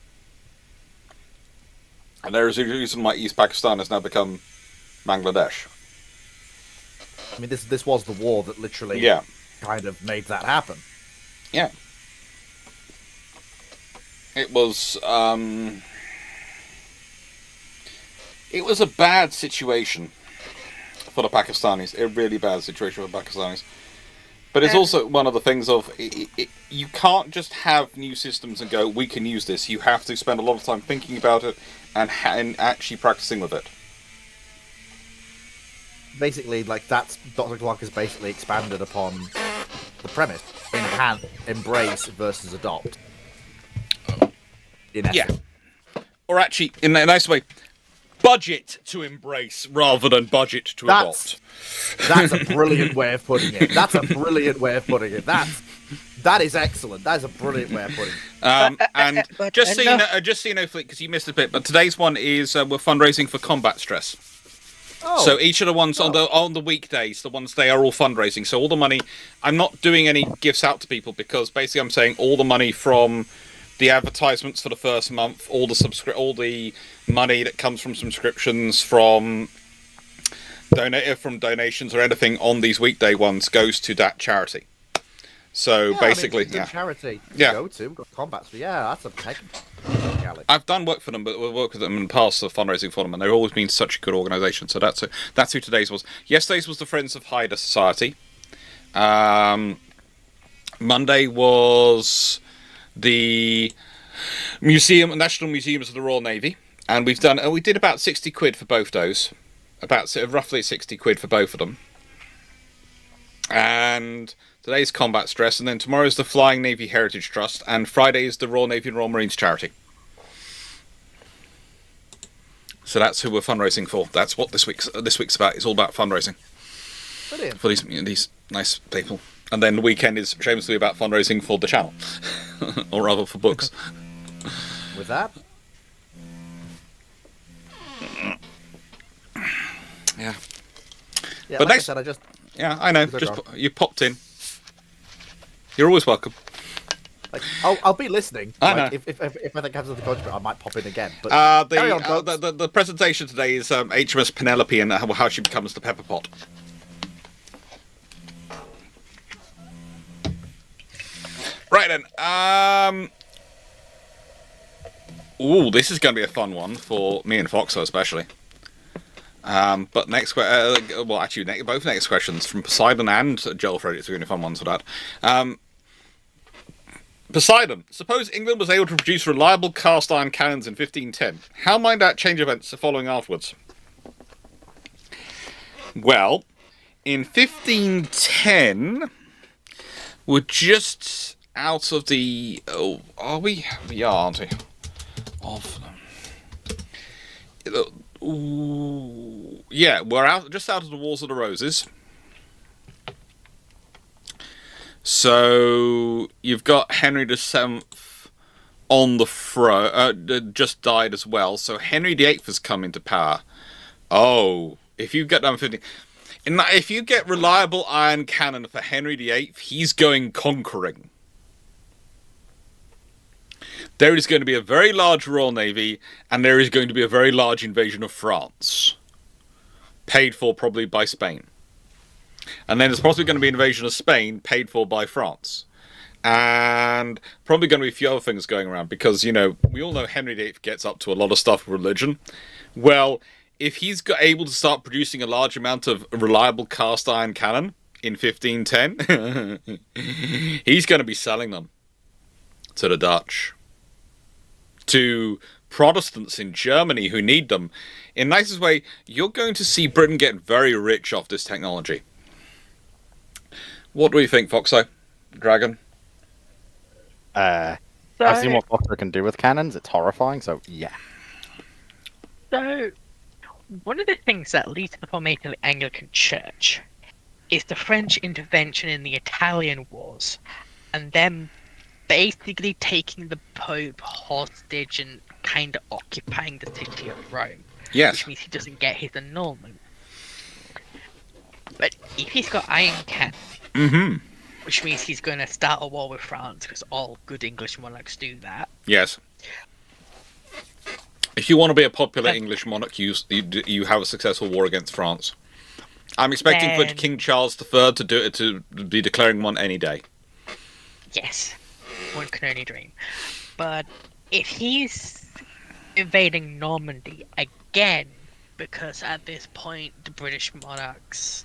And there is a reason why East Pakistan has now become Bangladesh. I mean, this was the war that literally kind of made that happen. Yeah. It was a bad situation for the Pakistanis. A really bad situation for the Pakistanis. But it's also one of the things of you can't just have new systems and go, we can use this. You have to spend a lot of time thinking about it and actually practicing with it. Basically, like that's Dr. Clarke has basically expanded upon the premise: embrace versus adopt. In essence. Yeah. Or actually, in a nice way, budget to embrace rather than budget to adopt. That's a brilliant way of putting it. That is excellent. That is a brilliant way of putting it. And just so you know, Flick, because you missed a bit, but today's one is we're fundraising for combat stress. Oh, So each of the ones on the weekdays, the ones they are all fundraising. So all the money, I'm not doing any gifts out to people because basically I'm saying all the money from the advertisements for the first month, all the money that comes from subscriptions, from donations or anything on these weekday ones goes to that charity. So basically, it's a good charity to go to. We've got combats, but that's a heck of a I've done work for them, but we've worked with them in the past for fundraising for them, and they've always been such a good organisation. So that's who today's was. Yesterday's was the Friends of Haida Society. Monday was the National Museums of the Royal Navy, and we did about 60 quid for both those, about roughly 60 quid for both of them. And today's Combat Stress, and then tomorrow's the Flying Navy Heritage Trust, and Friday is the Royal Navy and Royal Marines charity. So that's who we're fundraising for. That's what this week's about. It's all about fundraising. Brilliant. For these nice people. And then the weekend is shamelessly about fundraising for the channel, or rather for books. With that, yeah. Yeah, But like next, I said, yeah, I know. You popped in. You're always welcome. Like, I'll be listening. I know. If I think I have something to contribute, I might pop in again. But carry on, the presentation today is HMS Penelope and how she becomes the pepper pot. Right then. Ooh, this is going to be a fun one for me and Foxo especially. But next, both next questions from Poseidon and Joel Frederick are going to be fun ones for that. Poseidon, suppose England was able to produce reliable cast iron cannons in 1510. How might that change events following afterwards? Well, in 1510, we're just out of the... Oh, are we? We are, aren't we? Yeah, we're just out of the Wars of the Roses. So you've got Henry VII on the throne, just died as well. So Henry VIII has come into power. Oh, if you get down 15, if you get reliable iron cannon for Henry VIII, he's going conquering. There is going to be a very large Royal Navy, and there is going to be a very large invasion of France, paid for probably by Spain. And then there's possibly going to be an invasion of Spain, paid for by France. And probably going to be a few other things going around, because, we all know Henry VIII gets up to a lot of stuff with religion. Well, if he's able to start producing a large amount of reliable cast iron cannon in 1510, he's going to be selling them to the Dutch, to Protestants in Germany who need them. In the nicest way, you're going to see Britain get very rich off this technology. What do you think, Foxo? Dragon? I've seen what Foxo can do with cannons. It's horrifying, so yeah. So, one of the things that leads to the formation of the Anglican Church is the French intervention in the Italian Wars, and them basically taking the Pope hostage and kind of occupying the city of Rome. Yes. Which means he doesn't get his annulment. But if he's got iron cannon, which means he's going to start a war with France, because all good English monarchs do that. Yes. If you want to be a popular English monarch, you have a successful war against France. I'm expecting for King Charles III to be declaring one any day. Yes. One can only dream. But if he's invading Normandy again, because at this point the British monarchs,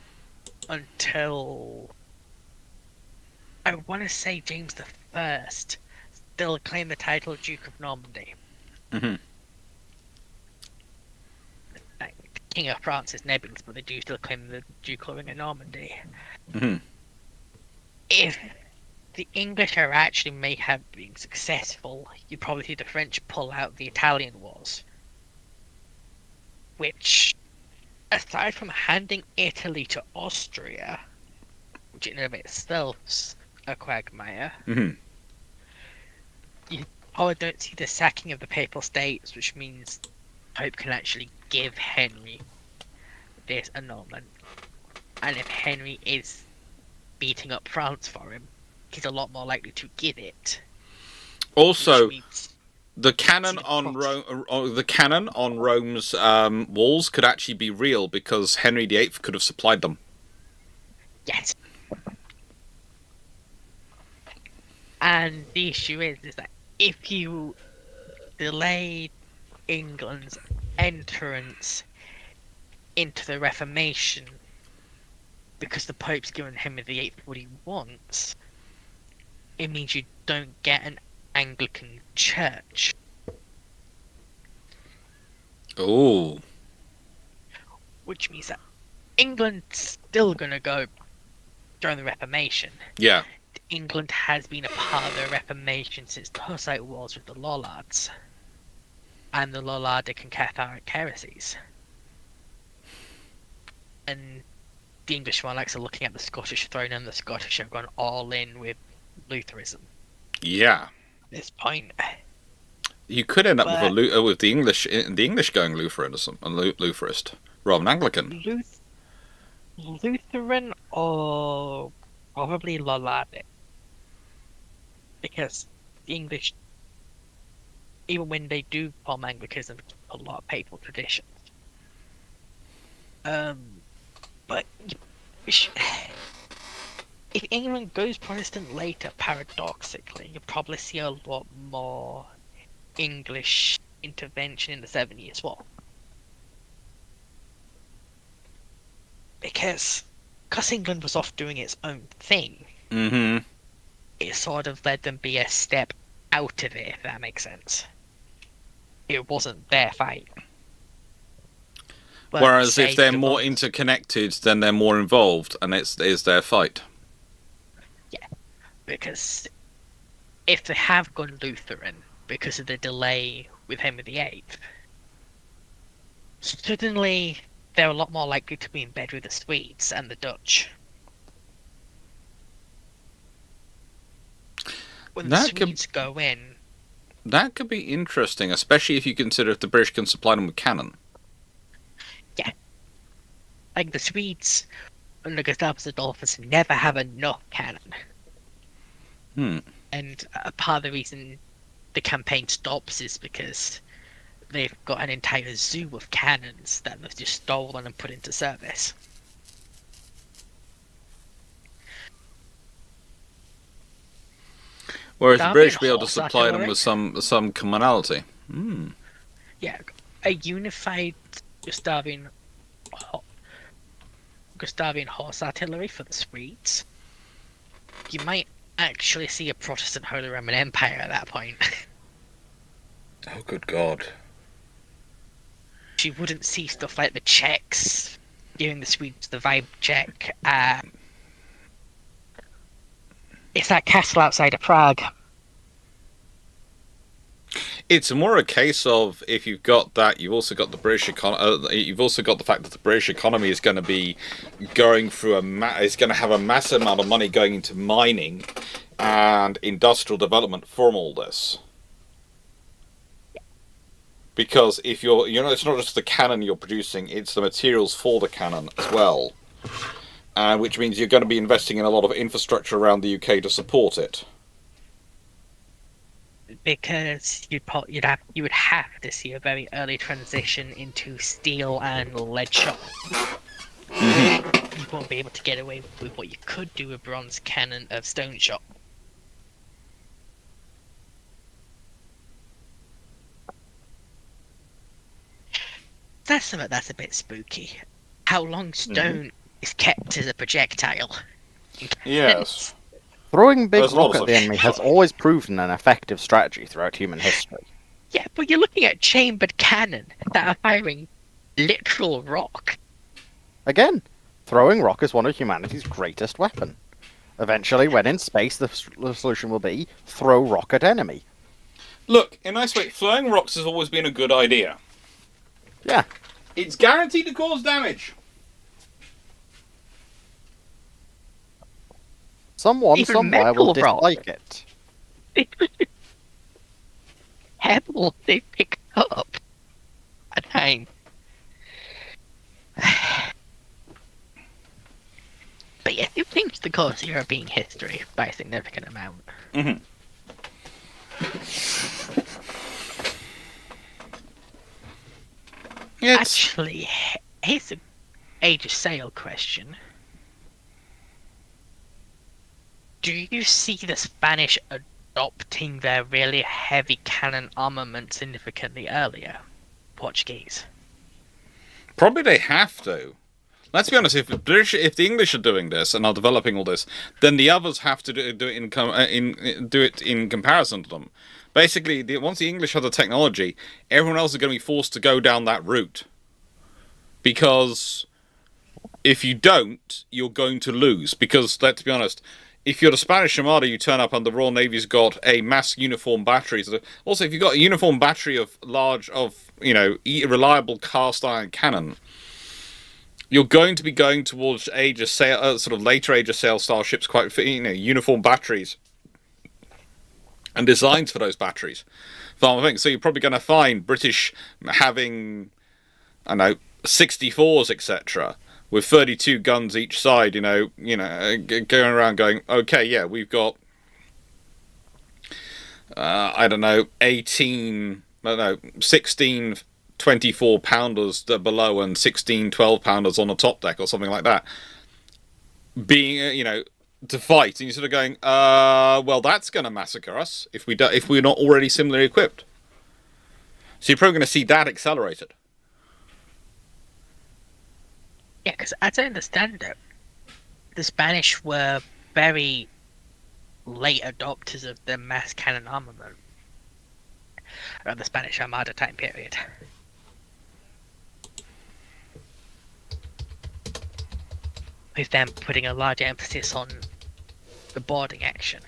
until I want to say James the First still claimed the title of Duke of Normandy. Hmm. Like, the King of France is Nebulous, but they do still claim the ducal ring of Normandy. Hmm. If the English are actually may have been successful, you'd probably see the French pull out the Italian wars. Which, aside from handing Italy to Austria, which in and of itself's a quagmire, Hmm. you probably don't see the sacking of the Papal States, which means Pope can actually give Henry this annulment. And if Henry is beating up France for him, he's a lot more likely to give it. Also, which means the cannon See the on cross. the cannon on Rome's walls could actually be real because Henry VIII could have supplied them. yes. And the issue is that if you delay England's entrance into the Reformation because the Pope's given Henry VIII what he wants, it means you don't get an Anglican church. Oh. Which means that England's still gonna go during the Reformation. Yeah. England has been a part of the Reformation since the Hussite Wars with the Lollards and the Lollardic and Catholic heresies. And the English monarchs are looking at the Scottish throne, and the Scottish have gone all in with Lutheranism Yeah. at this point. You could end up But- with the English going Lutheranism and Lutherist rather than Anglican. Lutheran or probably Lollardic. Because the English, even when they do form Anglicanism, keep a lot of papal traditions. But if England goes Protestant later, paradoxically, you'll probably see a lot more English intervention in the 7 Years' War. Because England was off doing its own thing, Mm-hmm. it sort of let them be a step out of it, if that makes sense. It wasn't their fight. But Whereas if say they're the more ones- interconnected, then they're more involved, and it's their fight. because if they have gone Lutheran because of the delay with Henry VIII, suddenly they're a lot more likely to be in bed with the Swedes and the Dutch. When the That could- Swedes go in, That could be interesting, especially if you consider if the British can supply them with cannon. like the Swedes under Gustavus Adolphus never have enough cannon. Hmm. And a part of the reason the campaign stops is because they've got an entire zoo of cannons that they've just stolen and put into service. Whereas the That'd British be will be able to horse supply them artillery. with some commonality. Hmm. Yeah, a unified Gustavian horse artillery for the Swedes. You might actually see a Protestant Holy Roman Empire at that point. Oh, good God. You wouldn't see stuff like the Czechs giving the Swedes the vibe check. It's that castle outside of Prague. It's more a case of if you've got that, you've also got the British you've also got the fact that the British economy is going to be going through is going to have a massive amount of money going into mining and industrial development from all this. Because if it's not just the cannon you're producing; it's the materials for the cannon as well, which means you're going to be investing in a lot of infrastructure around the UK to support it. Because you would have to see a very early transition into steel and lead shot. You won't be able to get away with what you could do with bronze cannon of stone shot. That's something that's a bit spooky. How long stone is kept as a projectile? Yes. Throwing big There's a lot rock of at the such enemy has stuff. always proven an effective strategy throughout human history. Yeah, but you're looking at chambered cannon that are firing literal rock. Again, throwing rock is one of humanity's greatest weapon. Eventually, when in space, the solution will be throw rock at enemy. Look, in a nice way, throwing rocks has always been a good idea. Yeah. It's guaranteed to cause damage. Someone Even somewhere will metal rock. dislike it. Pebble they pick up. A time. But yes, it changed the course of European history by a significant amount. Mm-hmm. Actually, here's an Age of Sail question. Do you see the Spanish adopting their really heavy cannon armament significantly earlier? Portuguese. Probably they have to. Let's be honest. If the English are doing this and are developing all this, then the others have to do it in comparison to them. Basically, once the English have the technology, everyone else is going to be forced to go down that route. Because if you don't, you're going to lose. Because let's be honest, if you're the Spanish Armada, you turn up and the Royal Navy's got a mass uniform battery. Also, if you've got a uniform battery of reliable cast iron cannon, you're going to be going towards Age of Sail, sort of later Age of Sail style ships, quite uniform batteries, and designs for those batteries. So you're probably going to find British having, 64s, etc., with 32 guns each side. Going around going, okay, yeah, we've got 16 24-pounders below and 16 12-pounders on the top deck or something like that, being to fight, and you're sort of going, well, that's going to massacre us if we're not already similarly equipped. So you're probably going to see that accelerated. Yeah, because as I understand it, the Spanish were very late adopters of the mass cannon armament around the Spanish Armada time period. With them putting a large emphasis on the boarding action.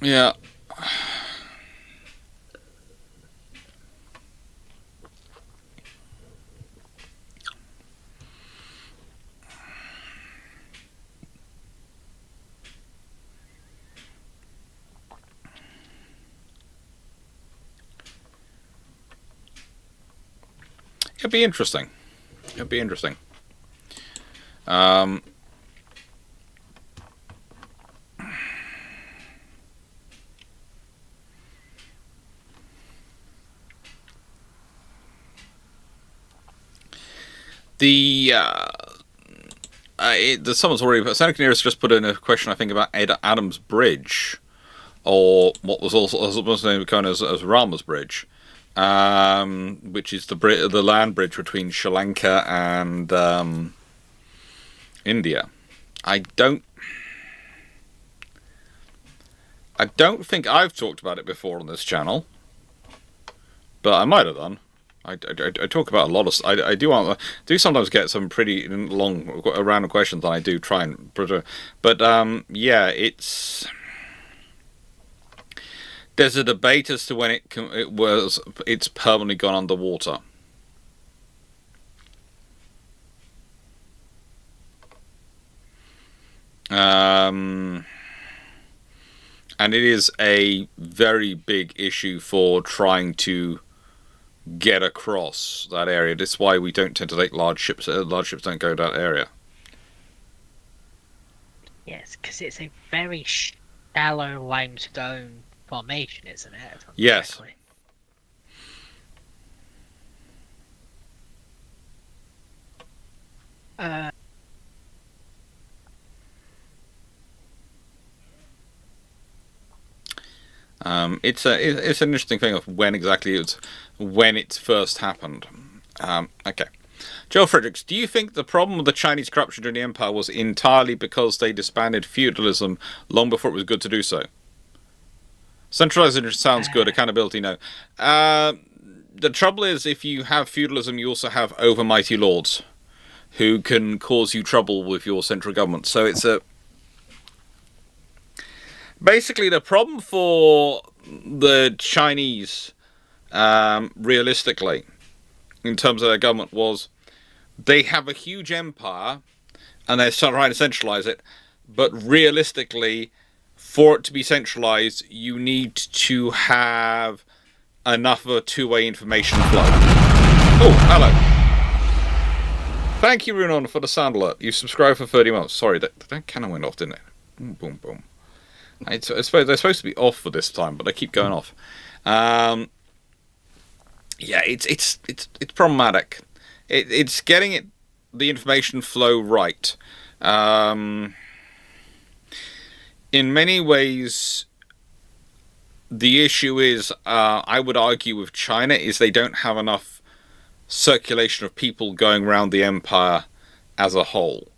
Yeah. It'd be interesting. Someone's already. Sonic Nearest just put in a question, I think, about Adams Bridge, or what was also known as Rama's Bridge, which is the land bridge between Sri Lanka and India. I don't think I've talked about it before on this channel, but I might have done. I talk about a lot of. I do sometimes get some pretty long random questions, and I do try and. But yeah, it's. There's a debate as to when it's permanently gone underwater. And it is a very big issue for trying to get across that area. This is why we don't tend to take large ships. Large ships don't go to that area. Yes, because it's a very shallow limestone formation, isn't it? Yes. It's an interesting thing of when it first happened. Okay. Joe Fredericks, do you think the problem with the Chinese corruption during the Empire was entirely because they disbanded feudalism long before it was good to do so? Centralization sounds good, accountability no. The trouble is, if you have feudalism, you also have overmighty lords who can cause you trouble with your central government. So it's basically the problem for the Chinese, realistically, in terms of their government, was they have a huge empire and they're trying to centralize it, but realistically, for it to be centralized, you need to have enough of a two-way information flow. Oh, hello. Thank you, Runon, for the sound alert. You subscribed for 30 months. Sorry, that cannon went off, didn't it? Boom, boom. I suppose they're supposed to be off for this time, but they keep going off. Yeah, it's problematic. It's getting the information flow right. In many ways, the issue is, I would argue with China, is they don't have enough circulation of people going around the empire as a whole.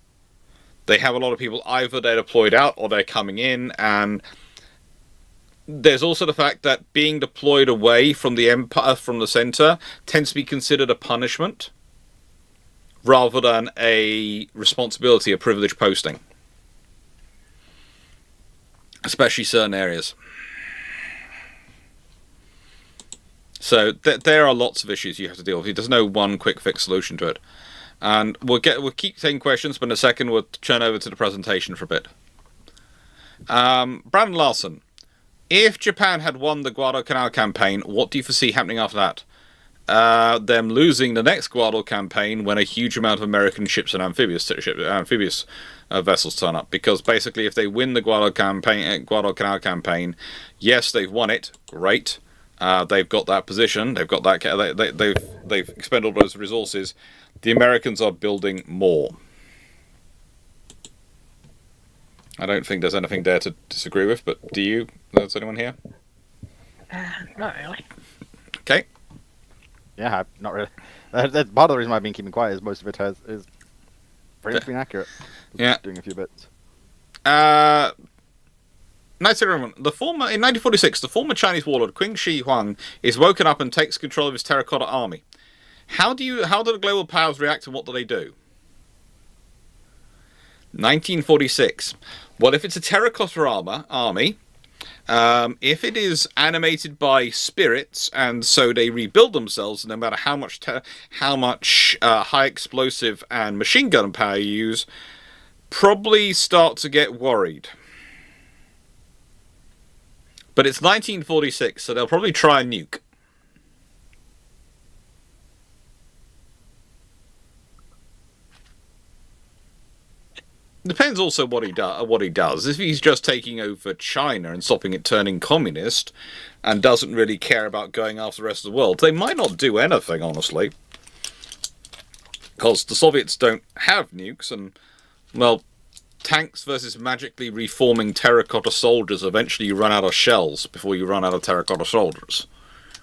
They have a lot of people, either they're deployed out or they're coming in, and there's also the fact that being deployed away from the empire, from the center, tends to be considered a punishment rather than a responsibility, a privileged posting. Especially certain areas. So there are lots of issues you have to deal with. There's no one quick fix solution to it. And we'll keep taking questions, but in a second we'll turn over to the presentation for a bit. Brandon Larson, if Japan had won the Guadalcanal campaign, what do you foresee happening after that? Them losing the next Guadalcanal campaign when a huge amount of American ships and amphibious vessels turn up. Because basically, if they win the Guadalcanal campaign, yes, they've won it. Great. They've got that position. They've got that. They've expended all those resources. The Americans are building more. I don't think there's anything there to disagree with, but do you? Is anyone here? Not really. Okay. Yeah, not really. That's part of the reason why I've been keeping quiet is most of it is pretty much been accurate. Yeah. Doing a few bits. Nice everyone. In 1946, the former Chinese warlord Qin Shi Huang is woken up and takes control of his terracotta army. How do the global powers react and what do they do? 1946. Well, if it's a terracotta army, if it is animated by spirits and so they rebuild themselves, no matter how much high explosive and machine gun power you use, probably start to get worried. But it's 1946, so they'll probably try a nuke. Depends also what he does. If he's just taking over China and stopping it turning communist, and doesn't really care about going after the rest of the world, they might not do anything, honestly. Because the Soviets don't have nukes, and, well, tanks versus magically reforming terracotta soldiers, eventually you run out of shells before you run out of terracotta soldiers.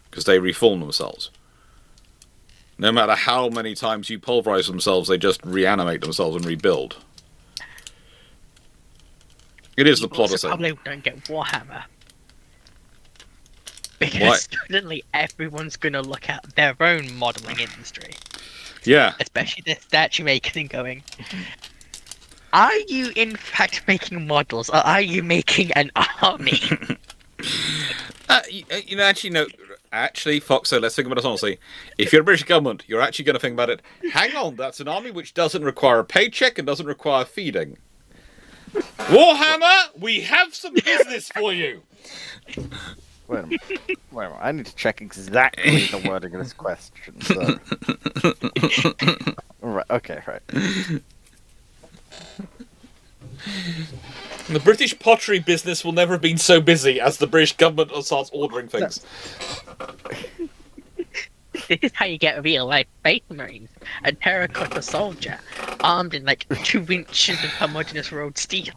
Because they reform themselves. No matter how many times you pulverize themselves, they just reanimate themselves and rebuild. It is the plot of Probably don't get Warhammer. Because suddenly everyone's going to look at their own modelling industry. Yeah. Especially the statue makers and going, are you in fact making models or are you making an army? Actually, Foxo, let's think about this honestly. If you're a British government, you're actually going to think about it. Hang on, that's an army which doesn't require a paycheck and doesn't require feeding. Warhammer, we have some business for you. Wait a minute. I need to check exactly the wording of this question. So. Right. Okay. Right. The British pottery business will never have been so busy as the British government starts ordering things. This is how you get a real life Space Marines. A terracotta soldier, armed in like 2 inches of homogeneous rolled steel.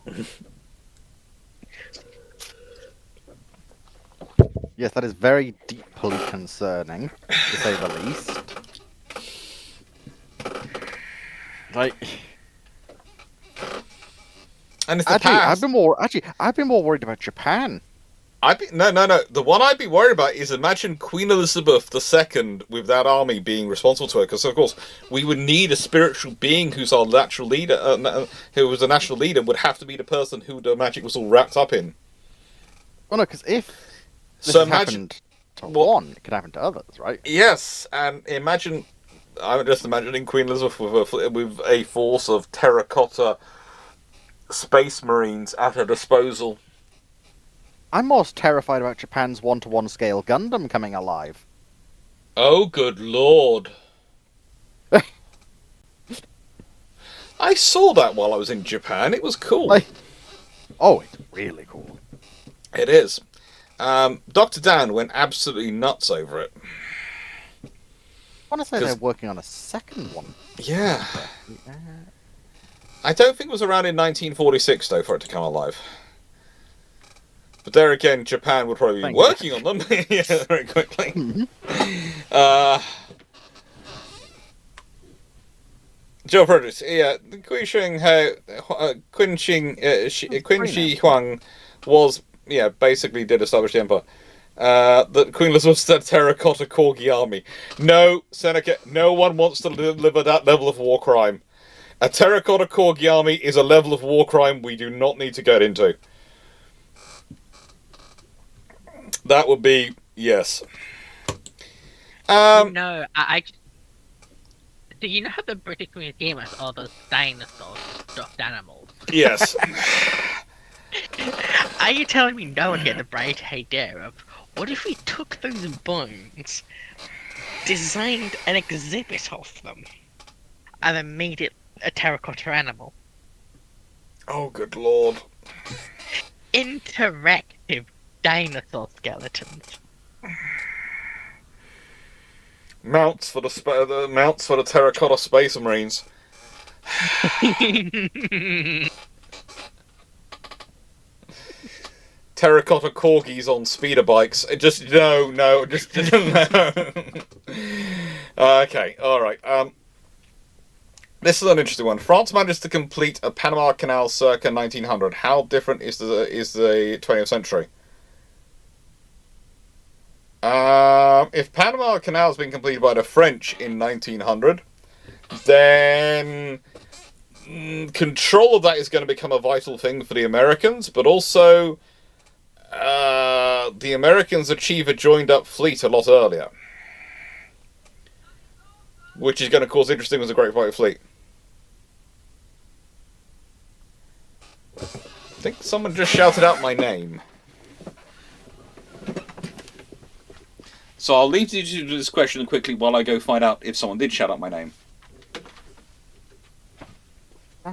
Yes, that is very deeply concerning, to say the least. Like, And it's the actually, past. I've been more worried about Japan. No. The one I'd be worried about is imagine Queen Elizabeth II with that army being responsible to her, because of course we would need a spiritual being who's our natural leader, who was a national leader, would have to be the person who the magic was all wrapped up in. Well, no, because if this So has imagine happened to one, it can happen to others, right? Yes, and imagine. I'm just imagining Queen Elizabeth with a force of terracotta space marines at her disposal. I'm most terrified about Japan's 1-to-1 scale Gundam coming alive. Oh, good lord. I saw that while I was in Japan. It was cool. Like, oh, it's really cool. It is. Dr. Dan went absolutely nuts over it. I want to say 'Cause- they're working on a second one. Yeah. I don't think it was around in 1946, though, for it to come alive. But there again, Japan would probably be Thank working on them yeah, very quickly. Joe Produce, yeah, Qin Shi Huang was, basically did establish the empire. The Queen Elizabeth's the terracotta corgi army. No, Seneca, no one wants to deliver that level of war crime. A terracotta corgi army is a level of war crime we do not need to get into. That would be, yes. No, do you know how the British Museum has all those dinosaurs, stuffed animals? Yes. Are you telling me no one get the bright idea of what if we took those bones, designed an exhibit of them, and then made it a terracotta animal? Oh, good lord. Interactive dinosaur skeletons. Mounts for the terracotta space marines. Terracotta corgis on speeder bikes. Just no. Okay, all right. This is an interesting one. France managed to complete a Panama Canal circa 1900. How different is the 20th century? If Panama Canal has been completed by the French in 1900, then control of that is going to become a vital thing for the Americans, but also the Americans achieve a joined-up fleet a lot earlier, which is going to cause interesting with the Great White Fleet. I think someone just shouted out my name. So I'll leave you to do this question quickly while I go find out if someone did shout out my name.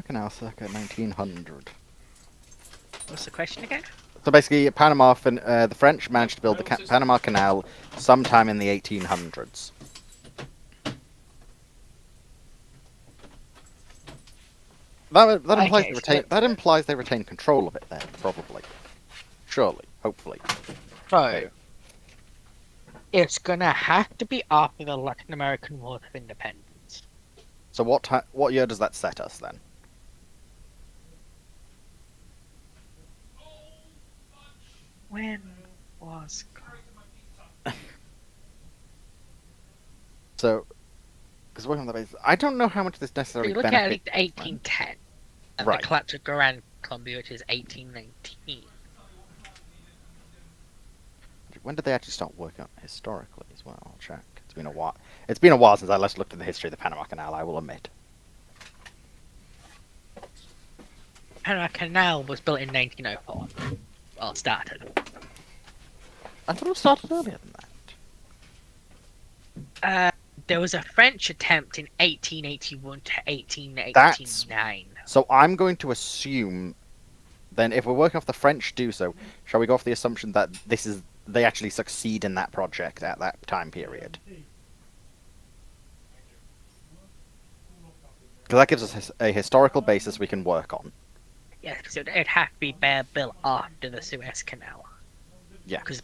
Canal circa 1900. What's the question again? So basically, the French managed to build the Panama Canal sometime in the 1800s. That implies they retain control of it then, probably. Surely, hopefully. So, it's gonna have to be after the Latin American Wars of Independence. So what year does that set us then? When was... So, because working on the basis, I don't know how much this necessarily You look at it, benefits. 1810, and Right. the collapse of Grand Columbia, which is 1819. When did they actually start working on it historically as well? I'll check. It's been a while. It's been a while since I last looked at the history of the Panama Canal, I will admit. Panama Canal was built in 1904. Well, it started. I thought it started earlier than that. There was a French attempt in 1881 to 1889. So I'm going to assume, then, if we're working off the French do so, shall we go off the assumption that they actually succeed in that project at that time period? Because that gives us a historical basis we can work on. Yes, so it'd have to be built after the Suez Canal. Yeah. Because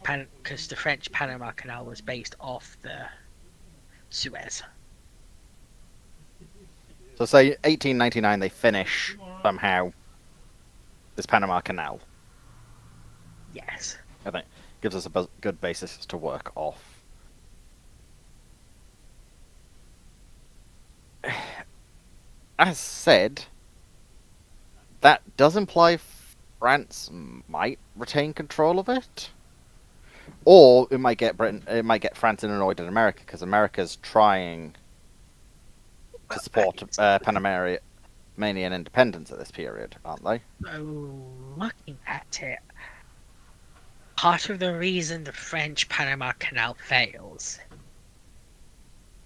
the French Panama Canal was based off the Suez. So say 1899 they finish somehow this Panama Canal. Yes. I think gives us a good basis to work off. As said, that does imply France might retain control of it, or it might get Britain. It might get France annoyed at America because America's trying to support Panamanian independence at this period, aren't they? So, looking at it, part of the reason the French Panama Canal fails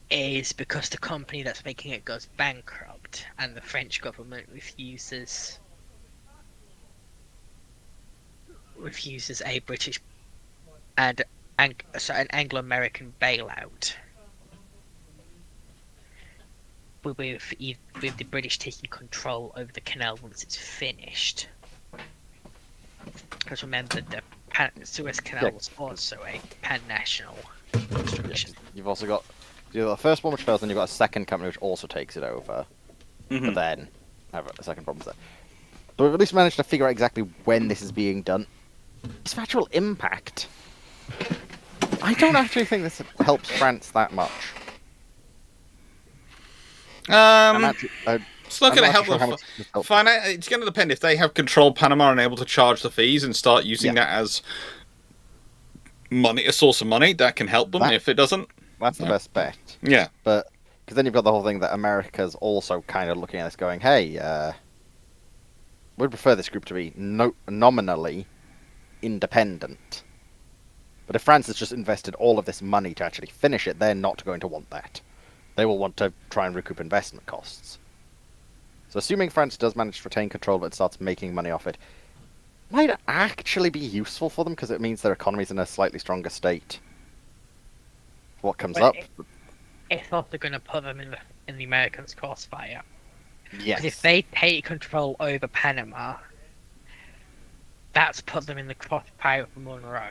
is because the company that's making it goes bankrupt, and the French government refuses a British and an Anglo-American bailout. With the British taking control over the canal once it's finished. Because remember, the Suez Canal was also a pan-national construction. You've also got the first one which fails, then you've got a second company which also takes it over. But then have a second problem there. But we've at least managed to figure out exactly when this is being done. Its actual impact, I don't actually think this helps France that much. It's not going to help them. It's going to depend if they have control Panama and able to charge the fees and start using that as money, a source of money. That can help them. If it doesn't, that's the best bet. Yeah, but because then you've got the whole thing that America's also kind of looking at this, going, "Hey, we'd prefer this group to be nominally independent." But if France has just invested all of this money to actually finish it, they're not going to want that. They will want to try and recoup investment costs. So assuming France does manage to retain control of it and starts making money off it, might actually be useful for them because it means their economy's in a slightly stronger state. What comes up? It's also going to put them in the Americans' crossfire. Yes. If they take control over Panama, that's put them in the crossfire of Monroe.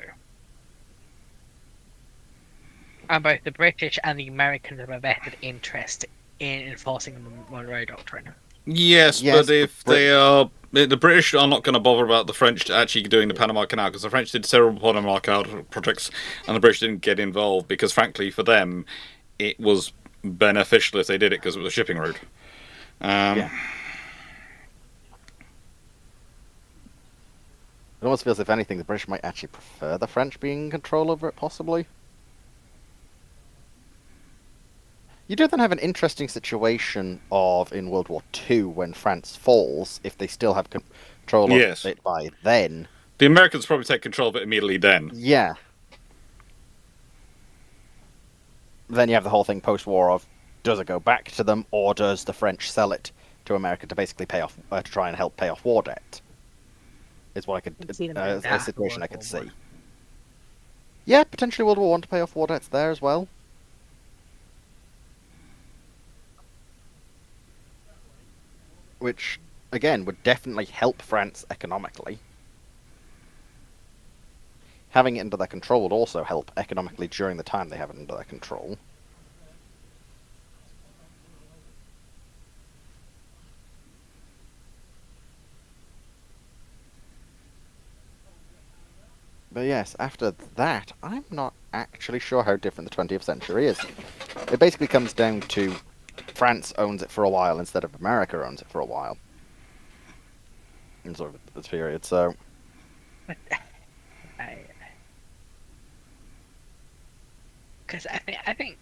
And both the British and the Americans have a vested interest in enforcing the Monroe Doctrine. Yes, but if the British are not going to bother about the French actually doing the Panama Canal, because the French did several Panama Canal projects, and the British didn't get involved, because frankly, for them, it was beneficial if they did it, because it was a shipping route. It almost feels, if anything, the British might actually prefer the French being in control over it, possibly. You do then have an interesting situation in World War II when France falls, if they still have control of it by then. The Americans probably take control of it immediately then. Yeah. Then you have the whole thing post-war of, does it go back to them, or does the French sell it to America to basically pay off, to try and help pay off war debt? Is what I could, a situation I could see. Yeah, potentially World War I to pay off war debts there as well. Which, again, would definitely help France economically. Having it under their control would also help economically during the time they have it under their control. But yes, after that, I'm not actually sure how different the 20th century is. It basically comes down to France owns it for a while instead of America owns it for a while. In sort of this period, so... Because I think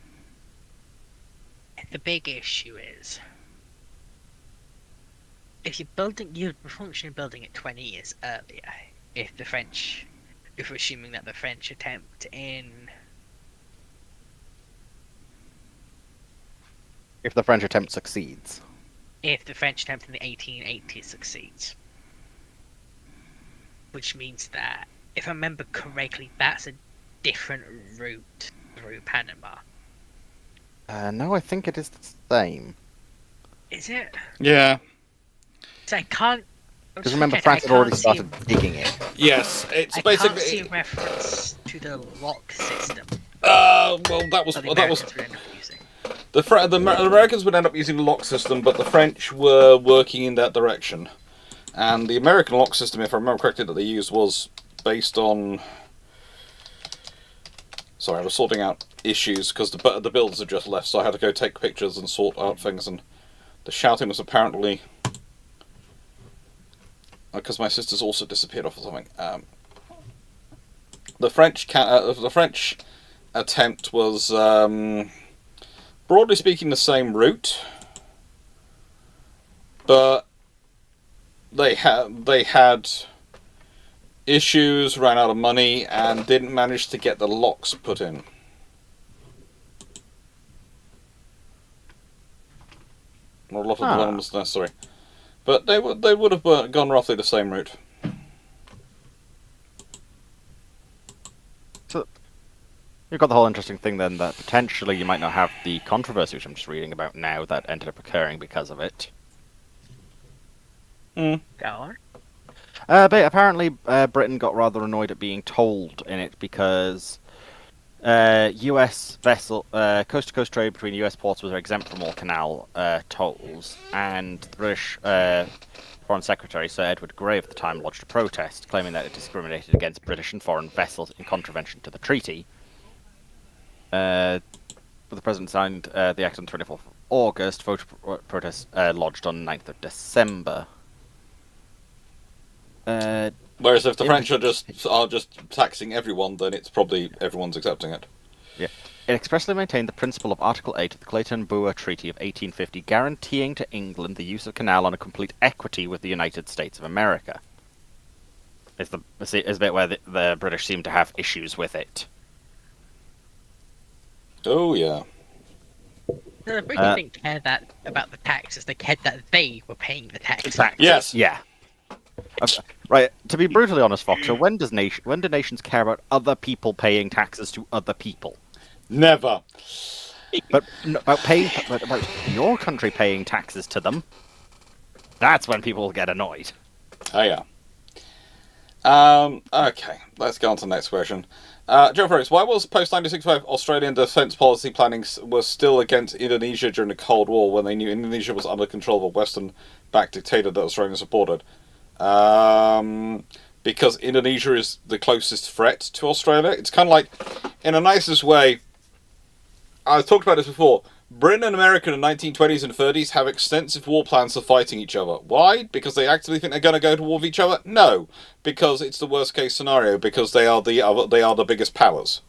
the big issue is if you're functionally building it 20 years earlier. If we're assuming that the French attempt If the French attempt succeeds. If the French attempt in the 1880s succeeds. Which means that, if I remember correctly, that's a different route through Panama. No, I think it is the same. Is it? Yeah. So I can't Because remember, France had already started digging it. Yes, it's I basically. can't see a reference to the lock system Well, that was that the that was Americans would end up using. the Americans would end up using the lock system, but the French were working in that direction. And the American lock system, if I remember correctly, that they used was based on. Sorry, I was sorting out issues because the builders had just left, so I had to go take pictures and sort out things. And the shouting was apparently because my sister's also disappeared off or something. The French attempt was broadly speaking the same route, but they had issues, ran out of money, and didn't manage to get the locks put in. Or a lot of the one was necessary, but they would have gone roughly the same route. So you've got the whole interesting thing then that potentially you might not have the controversy, which I'm just reading about now, that ended up occurring because of it. Go on. But apparently Britain got rather annoyed at being told in it because U.S. vessel coast-to-coast trade between U.S. ports was exempt from all canal tolls, and the British Foreign Secretary Sir Edward Grey at the time lodged a protest claiming that it discriminated against British and foreign vessels in contravention to the treaty. But the President signed the Act on 24th of August. Voter protest lodged on 9th of December. Whereas if the French are just taxing everyone, then it's probably everyone's accepting it. Yeah. It expressly maintained the principle of Article 8 of the Clayton-Bua Treaty of 1850, guaranteeing to England the use of canal on a complete equity with the United States of America. Is the bit where the British seem to have issues with it. Oh yeah. No, the British didn't care about the taxes. They cared that they were paying the taxes. Yes. Yeah. Right. To be brutally honest, Foxer, when do nations care about other people paying taxes to other people? Never. But about your country paying taxes to them, that's when people get annoyed. Oh yeah. Okay, let's go on to the next question. Joe Ferris, why was post-1965 Australian defence policy planning was still against Indonesia during the Cold War when they knew Indonesia was under control of a Western-backed dictator that Australia supported? Because Indonesia is the closest threat to Australia. It's kind of like, in a nicest way, I've talked about this before, Britain and America in the 1920s and 30s have extensive war plans for fighting each other. Why? Because they actively think they're going to go to war with each other? No. Because it's the worst case scenario, because they are the biggest powers.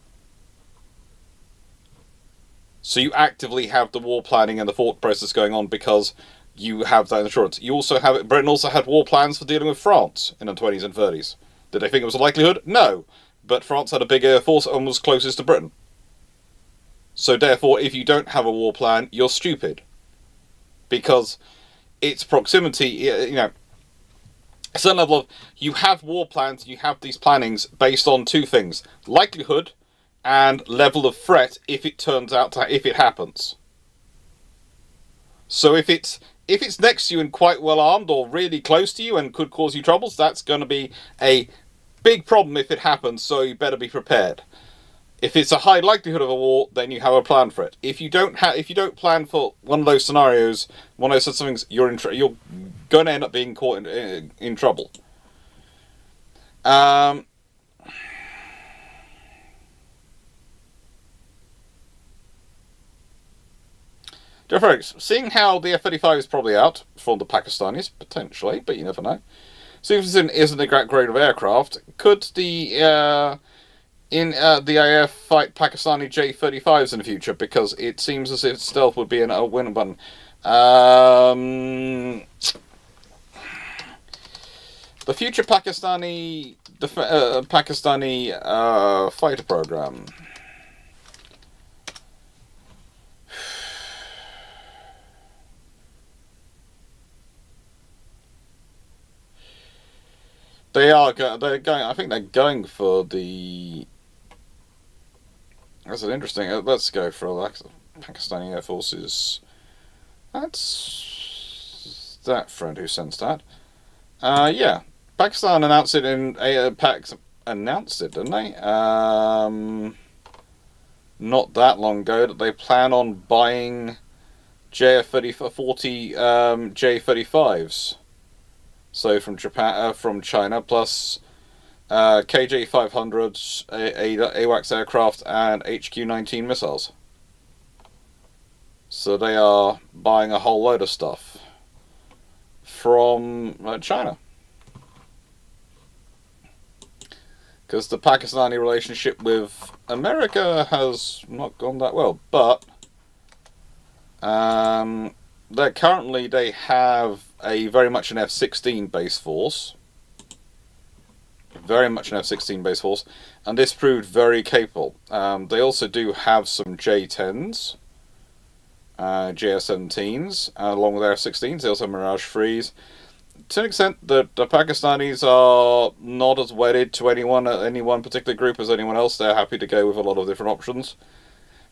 So you actively have the war planning and the thought process going on because you have that insurance. You also have Britain also had war plans for dealing with France in the 20s and 30s. Did they think it was a likelihood? No. But France had a big air force and was closest to Britain. So therefore, if you don't have a war plan, you're stupid. Because its proximity, you know, a certain level of, you have war plans, you have these plannings based on two things. Likelihood and level of threat if it turns out to, if it happens. So if it's next to you and quite well armed or really close to you and could cause you troubles, that's going to be a big problem if it happens, so you better be prepared. If it's a high likelihood of a war, then you have a plan for it. If you don't plan for one of those scenarios, one of those things, you're going to end up being caught in trouble. Jeff Oakes, seeing how the F-35 is probably out from the Pakistanis, potentially, but you never know. Stevenson isn't a great grade of aircraft. Could the IAF fight Pakistani J-35s in the future? Because it seems as if stealth would be a win button. The future Pakistani fighter program. They're going. I think they're going for the. That's an interesting. Let's go for Pakistani Air Forces. That's that friend who sends that. Yeah. Pakistan announced it in announced it, didn't they? Not that long ago that they plan on buying JF-40 J-35s. So from Japan, from China, plus KJ-500s, AWACS aircraft, and HQ-19 missiles. So they are buying a whole load of stuff from China. Because the Pakistani relationship with America has not gone that well. But they have a very much an F-16 base force. Very much an F-16 base force. And this proved very capable. They also do have some J-10s. JS-17s, along with their F-16s. They also have Mirage 3s. To an extent, the Pakistanis are not as wedded to any one particular group as anyone else. They're happy to go with a lot of different options.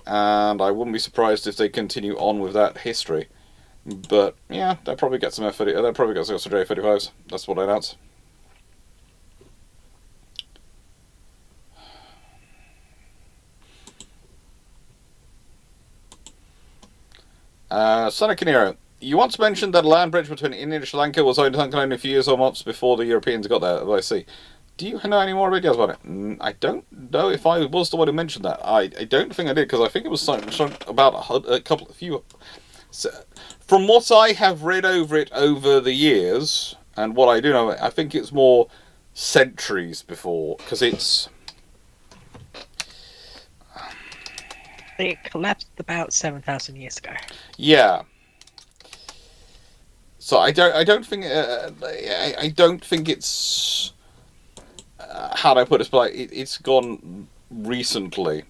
And I wouldn't be surprised if they continue on with that history. But, yeah, they'll probably get some F-30, they'll probably get some J-35s. That's what I announce. Sanakinero, you once mentioned that a land bridge between India and Sri Lanka was only a few years or months before the Europeans got there. I see. Do you know any more videos about it? I don't know if I was the one who mentioned that. I don't think I did, because I think it was something about a few. So, from what I have read over it over the years, and what I do know, I think it's more centuries before, because it's. It collapsed about 7,000 years ago. Yeah. So I don't think it's how do I put this? But it's gone recently.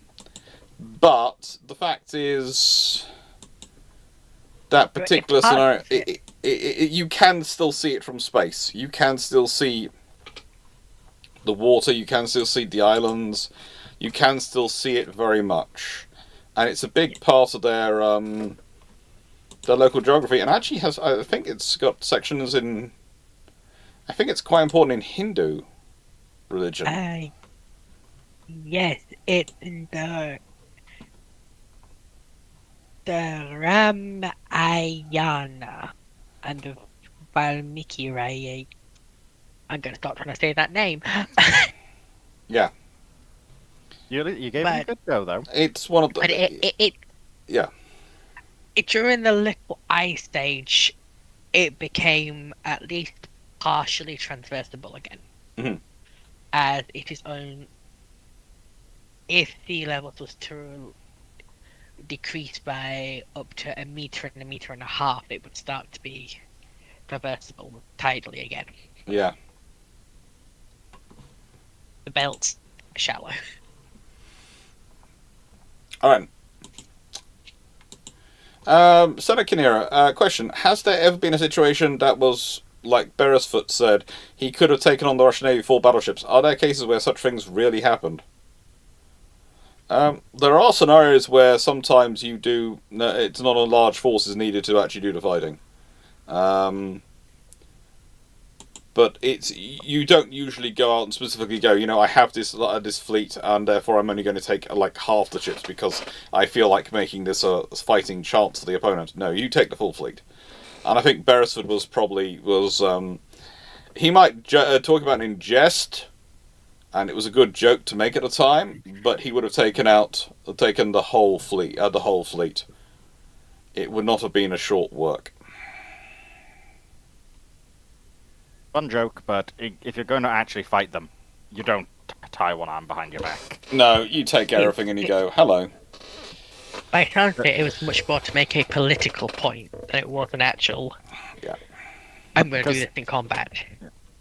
But the fact is that particular scenario, you can still see it from space. You can still see the water. You can still see the islands. You can still see it very much. And it's a big part of their local geography, and actually has. I think it's got sections in. I think it's quite important in Hindu religion. Yes, it's the Ramayana and the Valmiki Raya. I'm going to start trying to say that name. Yeah. You gave it a good go, though. It's one of the. But yeah. During the Little Ice Age, it became at least partially transversible again. Mm-hmm. As it is own. If sea levels was to decrease by up to a meter and a half, it would start to be traversable tidally again. Yeah. The belt's shallow. Alright. Senakinera, question. Has there ever been a situation that was, like Beresford said, he could have taken on the Russian Navy 4 battleships? Are there cases where such things really happened? There are scenarios where sometimes it's not a large force is needed to actually do the fighting. But you don't usually go out and specifically go, I have this fleet, and therefore I'm only going to take like half the ships because I feel like making this a fighting chance to the opponent. No, you take the full fleet. And I think Beresford he might talk about it in jest, and it was a good joke to make at the time, but he would have taken the whole fleet. It would not have been a short work. Fun joke, but if you're going to actually fight them, you don't tie one arm behind your back. No, you take everything and you go, hello. By sounds of it, it was much more to make a political point than it was an actual. Yeah. I'm going to do this in combat.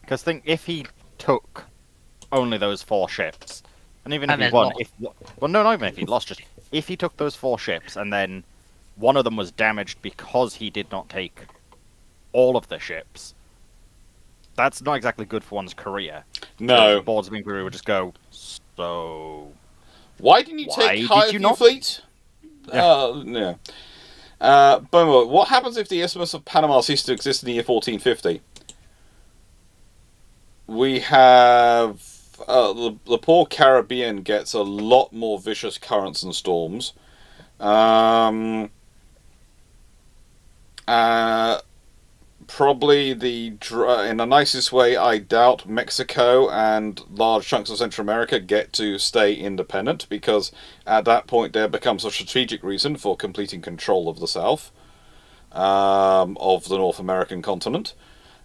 Because if he took only those 4 ships, and even if he won, not even if he lost, just if he took those 4 ships and then one of them was damaged because he did not take all of the ships. That's not exactly good for one's career. No. The boards of inquiry would just go, so... Why didn't you take half your fleet? Yeah. Bomo, what happens if the Isthmus of Panama ceases to exist in the year 1450? we have the poor Caribbean gets a lot more vicious currents and storms. Probably in the nicest way, I doubt Mexico and large chunks of Central America get to stay independent, because at that point there becomes a strategic reason for completing control of the South, of the North American continent.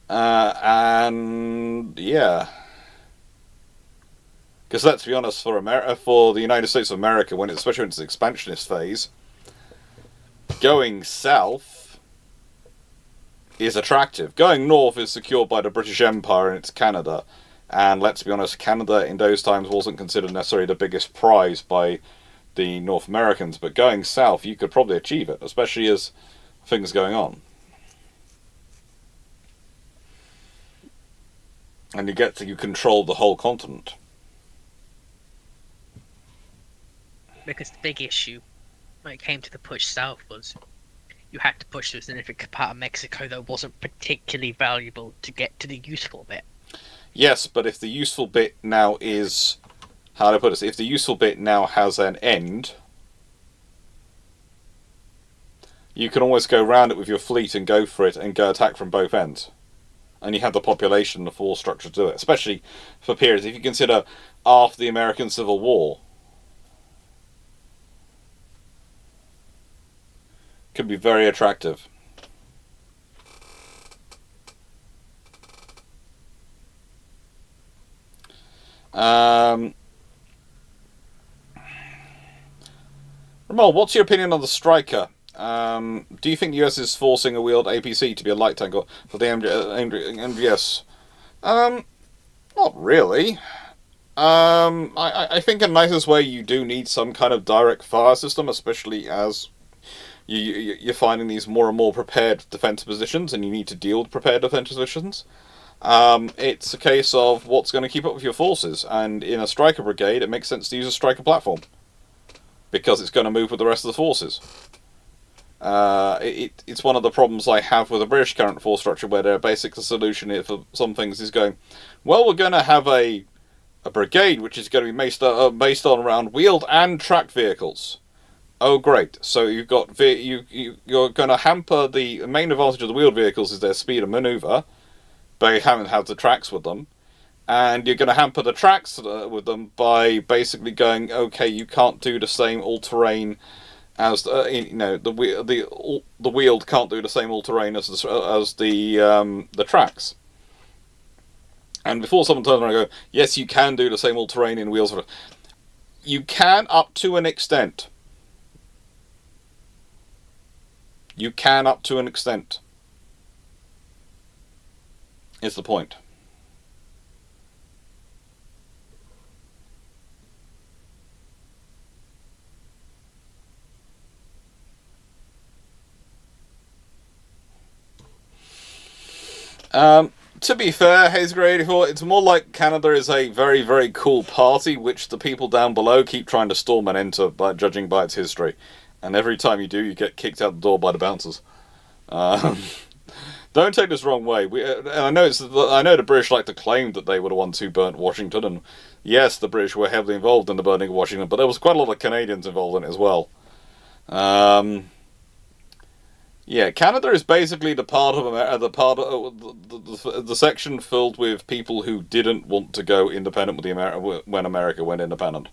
And yeah, because let's be honest, for the United States of America, especially in its expansionist phase, going south is attractive. Going north is secured by the British Empire, and it's Canada. And let's be honest, Canada in those times wasn't considered necessarily the biggest prize by the North Americans. But going south, you could probably achieve it, especially as things going on. And you control the whole continent. Because the big issue when it came to the push south was you had to push through a significant part of Mexico that wasn't particularly valuable to get to the useful bit. Yes, but if the useful bit now is... How do I put this? If the useful bit now has an end, you can always go round it with your fleet and go for it and go attack from both ends. And you have the population and the force structure to do it. Especially for periods, if you consider after the American Civil War, could be very attractive. Ramon, what's your opinion on the Striker? Do you think the US is forcing a wheeled APC to be a light tank for the MGS? Not really. I think in the nicest way you do need some kind of direct fire system, especially as you're finding these more and more prepared defense positions, and you need to deal with prepared defense positions. It's a case of what's going to keep up with your forces, and in a striker brigade, it makes sense to use a striker platform because it's going to move with the rest of the forces. It's one of the problems I have with the British current force structure, where their basic solution for some things is going, well, we're going to have a brigade which is going to be based on around wheeled and tracked vehicles. Oh, great. So you've got you're going to hamper the main advantage of the wheeled vehicles is their speed of maneuver. They haven't had the tracks with them. And you're going to hamper the tracks with them by basically going, okay, you can't do the same all-terrain as the wheeled can't do the same all-terrain as the tracks. And before someone turns around and go, yes, you can do the same all-terrain in wheels. You can up to an extent. You can up to an extent. Is the point. To be fair, Hazegrade, it's more like Canada is a very, very cool party, which the people down below keep trying to storm and enter, judging by its history. And every time you do, you get kicked out the door by the bouncers. Don't take this wrong way. I know the British like to claim that they were the ones who burnt Washington, and yes, the British were heavily involved in the burning of Washington, but there was quite a lot of Canadians involved in it as well. Yeah, Canada is basically the part of the section filled with people who didn't want to go independent with when America went independent.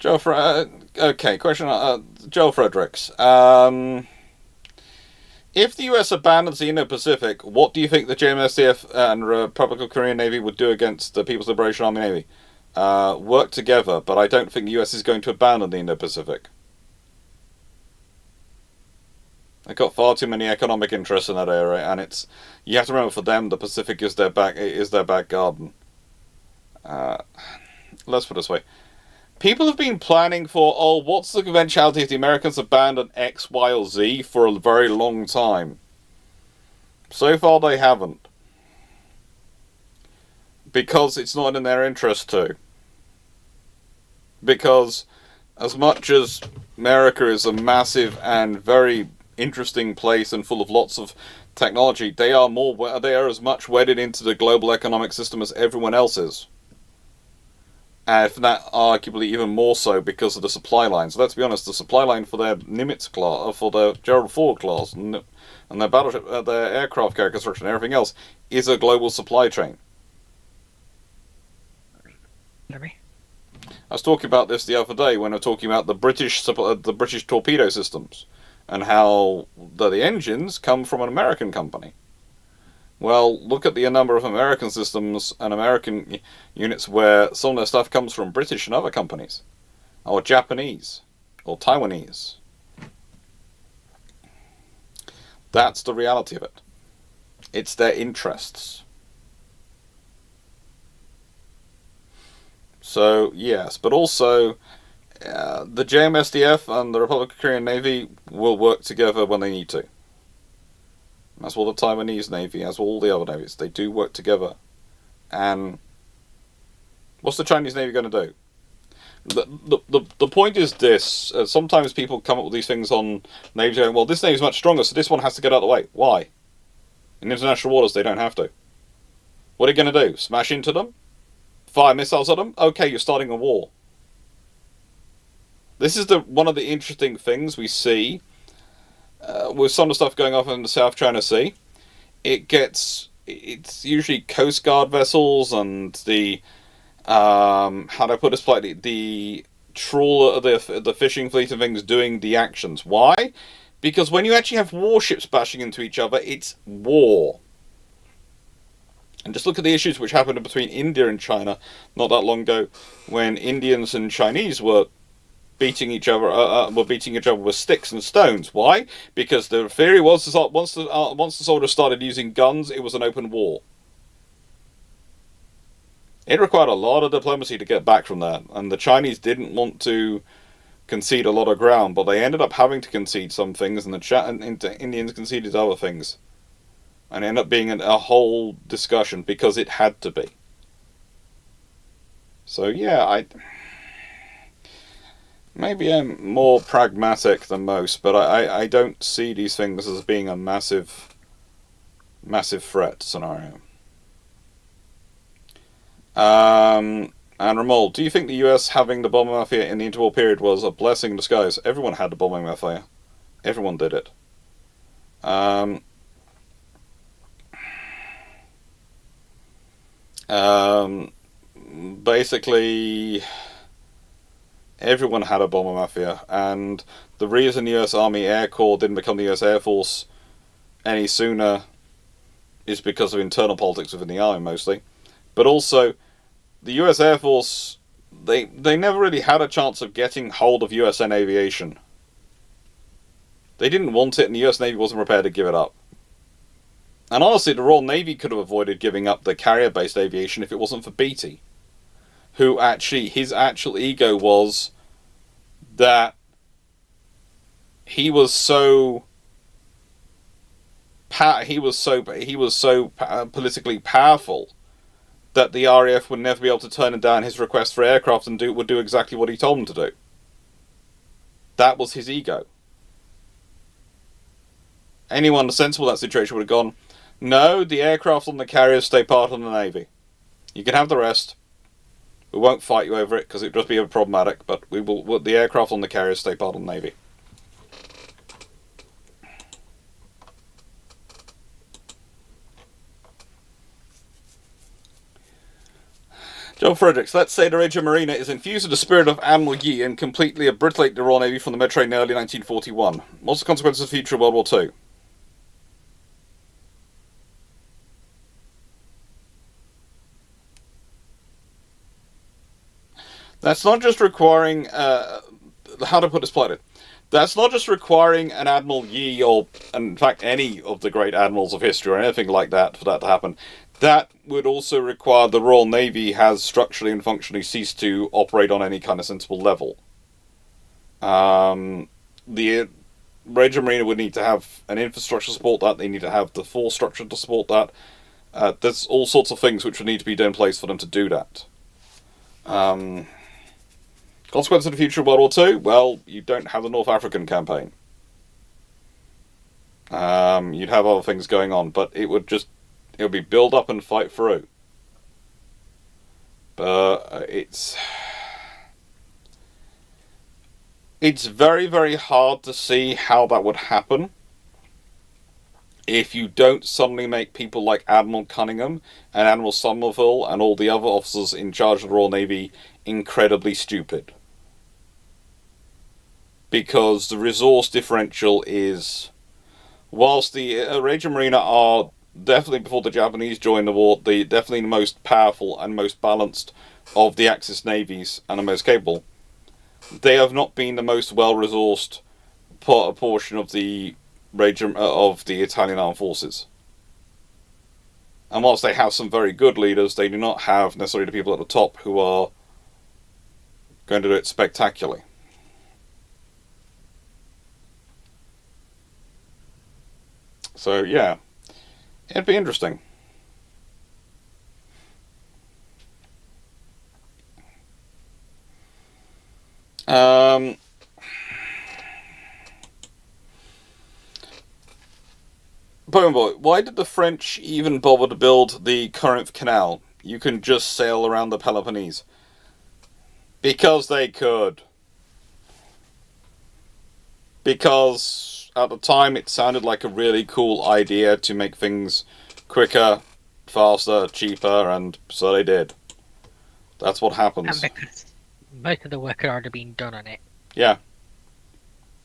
Okay, question. Joe Fredericks. If the US abandons the Indo-Pacific, what do you think the JMSDF and Republic of Korean Navy would do against the People's Liberation Army Navy? Work together, but I don't think the US is going to abandon the Indo-Pacific. They've got far too many economic interests in that area, and you have to remember, for them, the Pacific is their back garden. Let's put it this way. People have been planning for, what's the eventuality if the Americans abandon X, Y, or Z for a very long time. So far, they haven't. Because it's not in their interest to. Because as much as America is a massive and very interesting place and full of lots of technology, they are as much wedded into the global economic system as everyone else is. And if that, arguably even more so because of the supply lines. Let's be honest, the supply line for their Nimitz class, for their Gerald Ford class, and their battleship, their aircraft carrier construction, and everything else, is a global supply chain. I was talking about this the other day when I was talking about the British torpedo systems, and how the engines come from an American company. Well, look at the number of American systems and American units where some of their stuff comes from British and other companies, or Japanese, or Taiwanese. That's the reality of it. It's their interests. So, yes, but also the JMSDF and the Republic of Korean Navy will work together when they need to. As will the Taiwanese Navy, as will all the other navies. They do work together. And what's the Chinese Navy going to do? The point is this. Sometimes people come up with these things on navies going, well, this navy's much stronger, so this one has to get out of the way. Why? In international waters, they don't have to. What are you going to do? Smash into them? Fire missiles at them? Okay, you're starting a war. This is one of the interesting things we see with some of the stuff going on in the South China Sea. It's usually Coast Guard vessels and the how do I put this politely, the trawler, the fishing fleet and things doing the actions. Why? Because when you actually have warships bashing into each other, it's war. And just look at the issues which happened between India and China not that long ago, when Indians and Chinese were beating each other with sticks and stones. Why? Because the theory was that once the soldiers started using guns, it was an open war. It required a lot of diplomacy to get back from that, and the Chinese didn't want to concede a lot of ground, but they ended up having to concede some things, and the Indians conceded other things. And it ended up being a whole discussion because it had to be. So yeah, maybe I'm more pragmatic than most, but I don't see these things as being a massive threat scenario. And Ramol, do you think the US having the bombing mafia in the interwar period was a blessing in disguise? Everyone had the bombing mafia. Everyone did it. Basically, everyone had a bomber mafia, and the reason the US Army Air Corps didn't become the US Air Force any sooner is because of internal politics within the Army, mostly. But also, the US Air Force, they never really had a chance of getting hold of USN aviation. They didn't want it, and the US Navy wasn't prepared to give it up. And honestly, the Royal Navy could have avoided giving up the carrier-based aviation if it wasn't for Beatty, who his actual ego was that he was so politically powerful that the RAF would never be able to turn down his request for aircraft and would do exactly what he told them to do. That was his ego. Anyone sensible in that situation would have gone, no, the aircraft on the carriers stay part of the Navy. You can have the rest. We won't fight you over it because it would just be problematic, but the aircraft on the carriers stay part of the Navy. Joe Fredericks, let's say the Regia Marina is infused with the spirit of Admiral Yi and completely obliterate the Royal Navy from the Mediterranean in early 1941. What's the consequences of the future of World War II? That's not just requiring, how to put this politely, that's not just requiring an Admiral Yi, or in fact any of the great admirals of history or anything like that for that to happen. That would also require the Royal Navy has structurally and functionally ceased to operate on any kind of sensible level. The Regia Marina would need to have an infrastructure to support that, they need to have the force structure to support that. There's all sorts of things which would need to be in place for them to do that. Consequence of the future of World War II? Well, you don't have the North African campaign. You'd have other things going on, but it would be build up and fight through. But it's very, very hard to see how that would happen if you don't suddenly make people like Admiral Cunningham and Admiral Somerville and all the other officers in charge of the Royal Navy incredibly stupid. Because the resource differential is, whilst the Regia Marina are definitely, before the Japanese joined the war, definitely the most powerful and most balanced of the Axis navies and the most capable, they have not been the most well-resourced portion of the Italian armed forces. And whilst they have some very good leaders, they do not have necessarily the people at the top who are going to do it spectacularly. So yeah, it'd be interesting. Bone Boy, why did the French even bother to build the Corinth Canal? You can just sail around the Peloponnese. Because they could. Because at the time it sounded like a really cool idea to make things quicker, faster, cheaper, and so they did. That's what happens. And because most of the work had already been done on it. Yeah.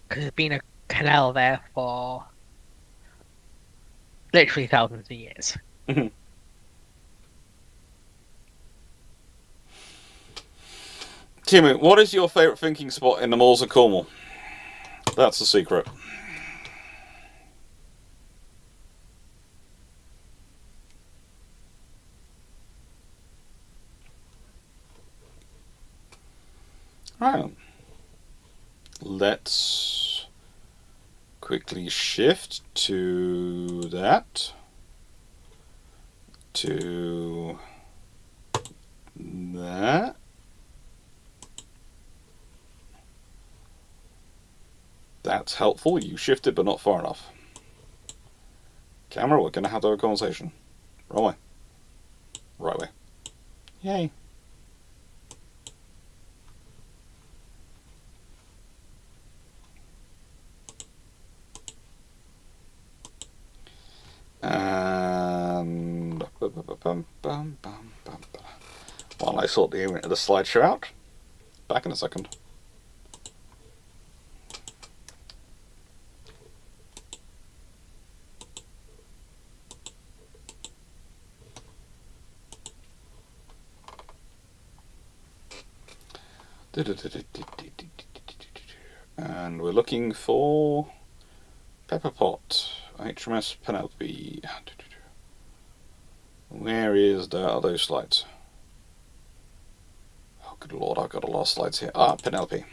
Because there's been a canal there for literally thousands of years. Timmy, what is your favourite thinking spot in the Moors of Cornwall? That's the secret. Right. Let's quickly shift to that. To that. That's helpful. You shifted, but not far enough. Camera, we're going to have to have a conversation. Right way. Right way. Yay. And while I sort the slideshow out, back in a second. And we're looking for Pepperpot, HMS Penelope. Where are those slides? Oh, good lord, I've got a lot of slides here. Ah, Penelope.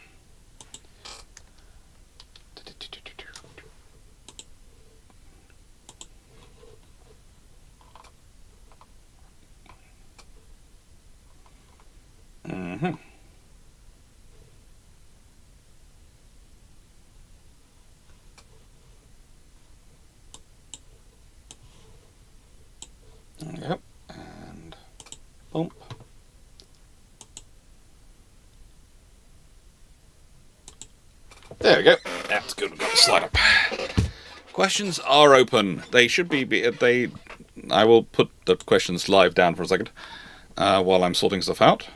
Mm-hmm. Yep, and bump. There we go. That's good. We've got the slide up. Questions are open. They should be. I will put the questions live down for a second while I'm sorting stuff out.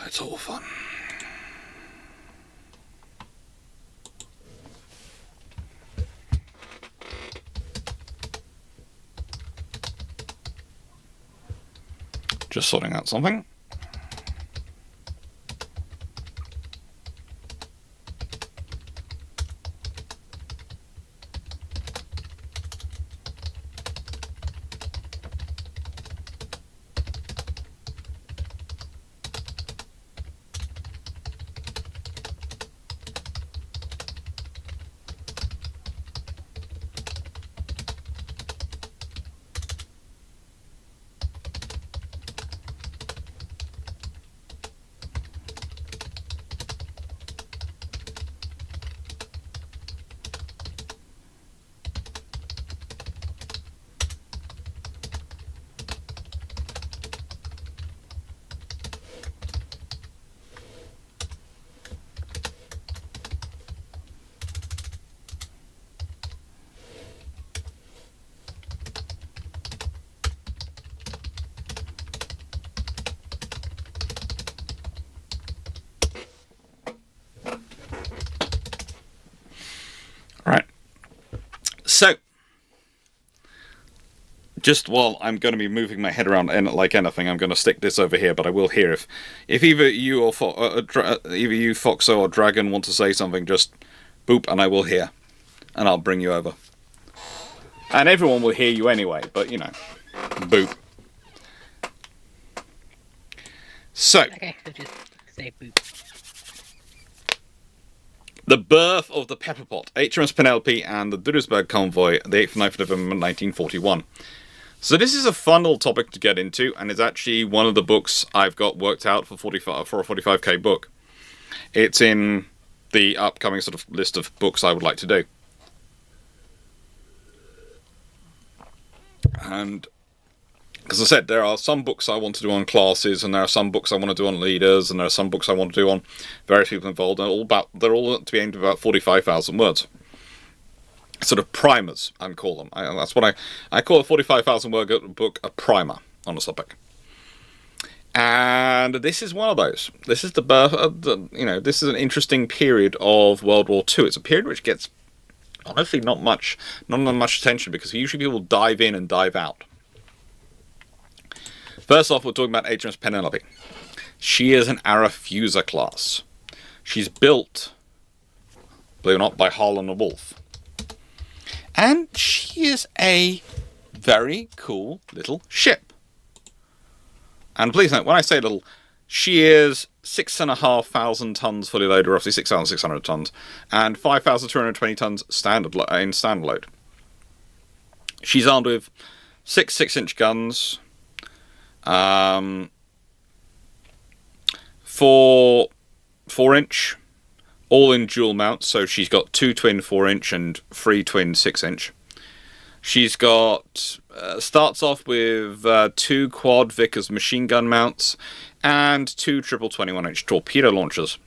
It's all fun. Just sorting out something. So, just while I'm going to be moving my head around like anything, I'm going to stick this over here, but I will hear if either you or either you, Foxo, or Dragon want to say something, just boop, and I will hear, and I'll bring you over. And everyone will hear you anyway, but you know, boop. So, Okay, so just say boop. the birth of the Pepper Pot, HMS Penelope and the Duisburg Convoy, the 8th and 9th of November 1941. So this is a fun little topic to get into, and it's actually one of the books I've got worked out for a 45k book. It's in the upcoming sort of list of books I would like to do. And as I said, there are some books I want to do on classes, and there are some books I want to do on leaders, and there are some books I want to do on various people involved, and they're all to be aimed at about 45,000 words. Sort of primers, I call them. That's what I call a 45,000 word book a primer on a topic. And this is one of those. This is the birth of this is an interesting period of World War II. It's a period which gets honestly not much attention, because usually people dive in and dive out. First off, we're talking about HMS Penelope. She is an Arethusa class. She's built, believe it or not, by Harlan and Wolff. And she is a very cool little ship. And please note, when I say little, she is 6,500 tons fully loaded, roughly 6,600 tons, and 5,220 tons standard load. She's armed with 6 6-inch guns, 4 4-inch, all in dual mounts, so she's got 2 twin 4-inch and 3 twin 6-inch. She's got, starts off with 2 quad Vickers machine gun mounts and 2 triple 21-inch torpedo launchers.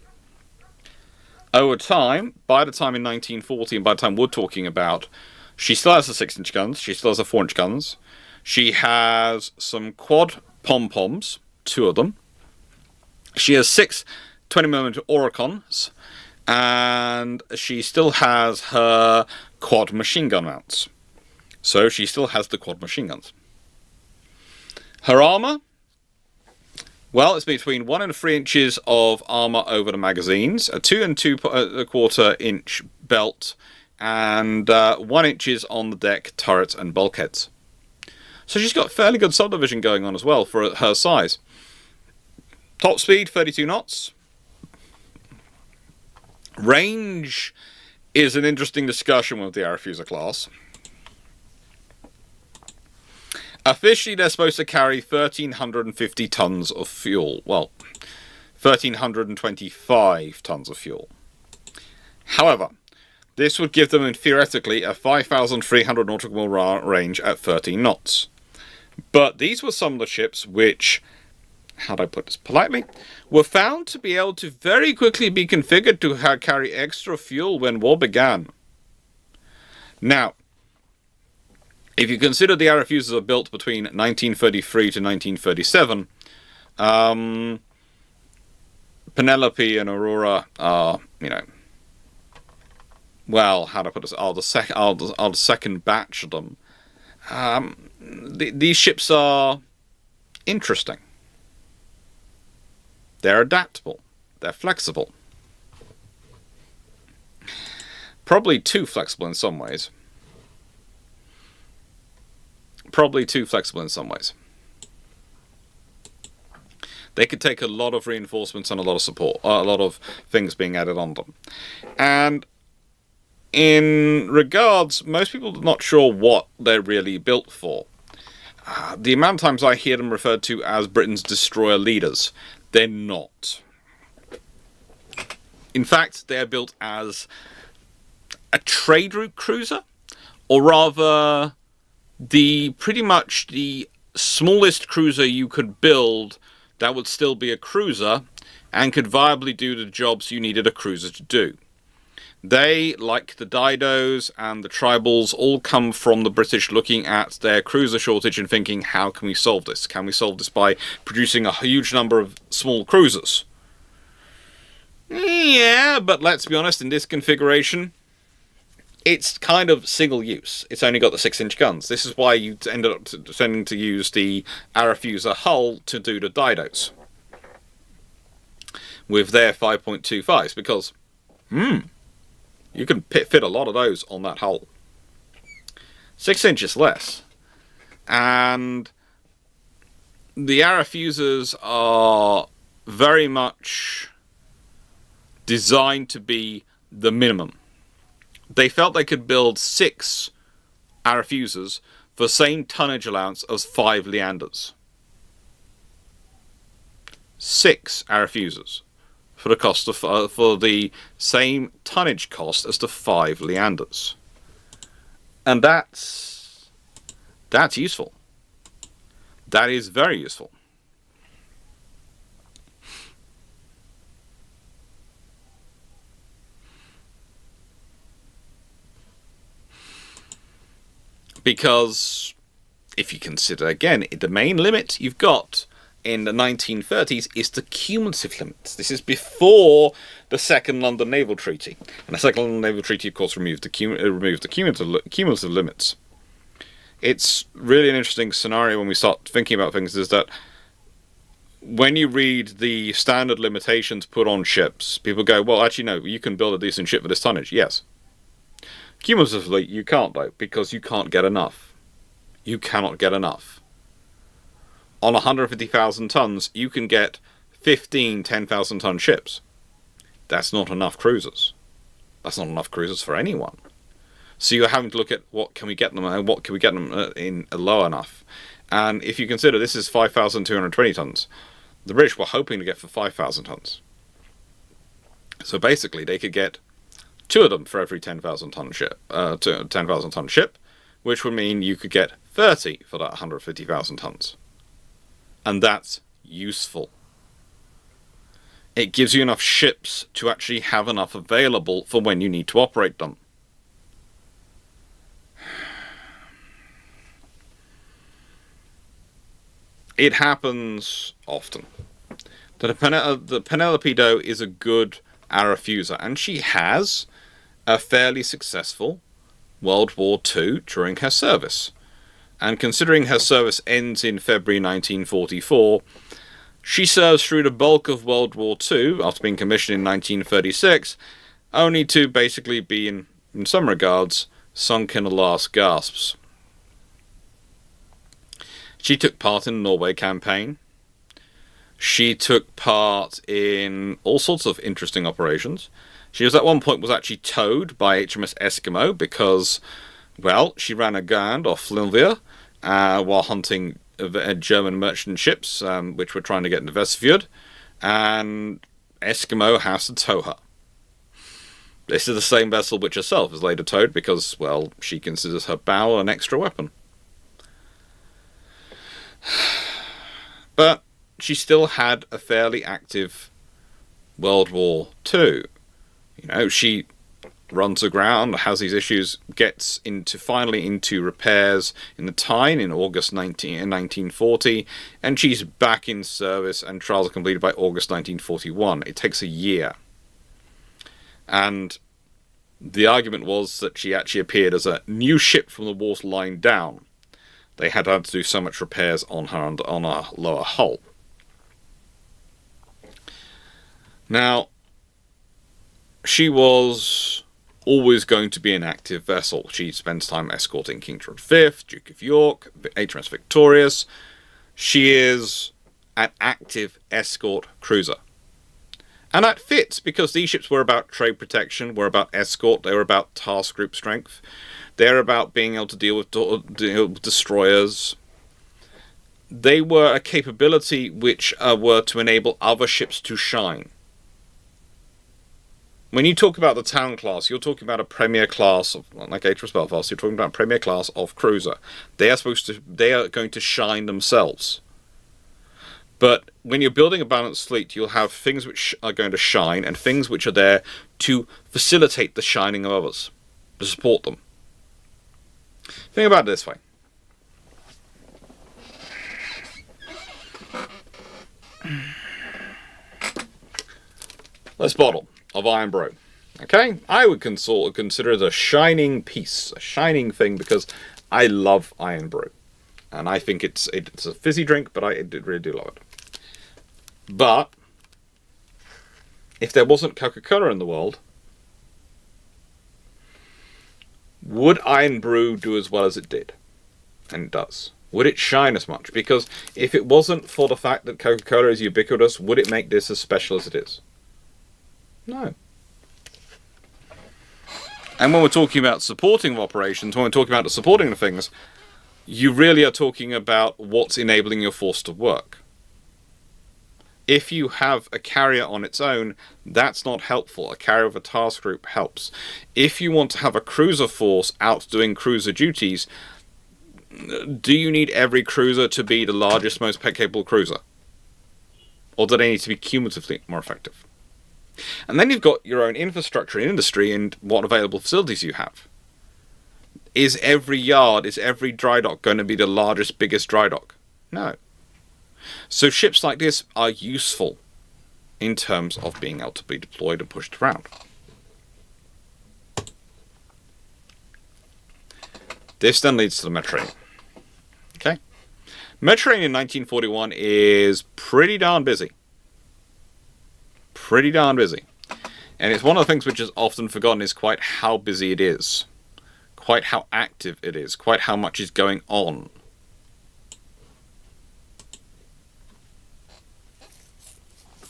Over time, by the time in 1940, and by the time we're talking about, she still has the 6-inch guns, she still has the 4-inch guns, she has some quad pom-poms, 2 of them, she has 6 20mm Oricons, and she still has her quad machine gun mounts. So she still has the quad machine guns. Her armour? Well, it's between 1 and 3 inches of armour over the magazines, a 2 and 2¼ inch belt, and 1 inches on the deck, turrets and bulkheads. So she's got fairly good subdivision going on as well for her size. Top speed, 32 knots. Range is an interesting discussion with the Arethusa class. Officially, they're supposed to carry 1,350 tons of fuel. Well, 1,325 tons of fuel. However, this would give them, theoretically, a 5,300 nautical mile range at 13 knots. But these were some of the ships which, how do I put this politely, were found to be able to very quickly be configured to carry extra fuel when war began. Now, if you consider the Arethusas are built between 1933 to 1937, Penelope and Aurora are, well, how do I put this, are the second batch of them. These ships are interesting. They're adaptable. They're flexible. Probably too flexible in some ways. They could take a lot of reinforcements and a lot of support, a lot of things being added on them. And in regards, most people are not sure what they're really built for. The amount of times I hear them referred to as Britain's destroyer leaders, they're not. In fact, they're built as a trade route cruiser, or rather, pretty much the smallest cruiser you could build that would still be a cruiser and could viably do the jobs you needed a cruiser to do. They, like the Didos and the Tribals, all come from the British looking at their cruiser shortage and thinking, how can we solve this? Can we solve this by producing a huge number of small cruisers? Yeah, but let's be honest, in this configuration, it's kind of single use. It's only got the 6-inch guns. This is why you ended up tending to use the Arafuser hull to do the Didos with their 5.25s, because you can fit a lot of those on that hull. 6 inches less. And the Arafusers are very much designed to be the minimum. They felt they could build 6 Arafusers for the same tonnage allowance as 5 Leanders. 6 Arafusers for the cost of for the same tonnage cost as the 5 Leanders, and that's useful. That is very useful. Because if you consider, again, the main limit you've got in the 1930s is the cumulative limits. This is before the Second London Naval Treaty. And the Second London Naval Treaty, of course, removed the cumulative limits. It's really an interesting scenario when we start thinking about things, is that when you read the standard limitations put on ships, people go, well, actually, no, you can build a decent ship for this tonnage. Yes. Cumulatively, you can't, though, because you can't get enough. You cannot get enough. On 150,000 tons, you can get 15 10,000-ton ships. That's not enough cruisers. That's not enough cruisers for anyone. So you're having to look at what can we get them, and what can we get them in low enough. And if you consider this is 5,220 tons, the British were hoping to get for 5,000 tons. So basically, they could get 2 of them for every 10,000-ton ship, 10,000-ton ship, which would mean you could get 30 for that 150,000 tons. And that's useful. It gives you enough ships to actually have enough available for when you need to operate them. It happens often. The Penelope, though, is a good Arafuser, and she has a fairly successful World War II during her service. And considering her service ends in February 1944, she serves through the bulk of World War II, after being commissioned in 1936, only to basically be, in some regards, sunk in the last gasps. She took part in the Norway campaign. She took part in all sorts of interesting operations. She was at one point actually towed by HMS Eskimo because, well, she ran aground off Flinvia while hunting German merchant ships, which were trying to get into Vesterfjord, and Eskimo has to tow her. This is the same vessel which herself is later towed because, well, she considers her bow an extra weapon. But she still had a fairly active World War II. You know, she runs aground, has these issues, gets finally into repairs in the Tyne in August 1940, and she's back in service, and trials are completed by August 1941. It takes a year. And the argument was that she actually appeared as a new ship from the war's line down. They had to do so much repairs on her lower hull. Now, she was always going to be an active vessel. She spends time escorting King George V, Duke of York, HMS Victorious. She is an active escort cruiser. And that fits because these ships were about trade protection, were about escort, they were about task group strength. They're about being able to deal with destroyers. They were a capability which were to enable other ships to shine. When you talk about the town class, you're talking about a premier class, like HMS Belfast, you're talking about a premier class of cruiser. They are going to shine themselves. But when you're building a balanced fleet, you'll have things which are going to shine and things which are there to facilitate the shining of others, to support them. Think about it this way. This bottle of Iron Brew, Okay? I would consider it a shining piece, a shining thing, because I love Iron Brew. And I think it's a fizzy drink, but I really do love it. But if there wasn't Coca-Cola in the world, would Iron Brew do as well as it did? And it does. Would it shine as much? Because if it wasn't for the fact that Coca-Cola is ubiquitous, would it make this as special as it is? No. And when we're talking about supporting operations, when we're talking about the supporting of things, you really are talking about what's enabling your force to work. If you have a carrier on its own, that's not helpful. A carrier of a task group helps. If you want to have a cruiser force out doing cruiser duties, do you need every cruiser to be the largest, most capable cruiser? Or do they need to be cumulatively more effective? And then you've got your own infrastructure and industry and what available facilities you have. Is every yard, is every dry dock going to be the largest, biggest dry dock? No. So ships like this are useful in terms of being able to be deployed and pushed around. This then leads to the Mediterranean. Okay? Mediterranean in 1941 is pretty darn busy. Pretty darn busy. And it's one of the things which is often forgotten is quite how busy it is. Quite how active it is. Quite how much is going on.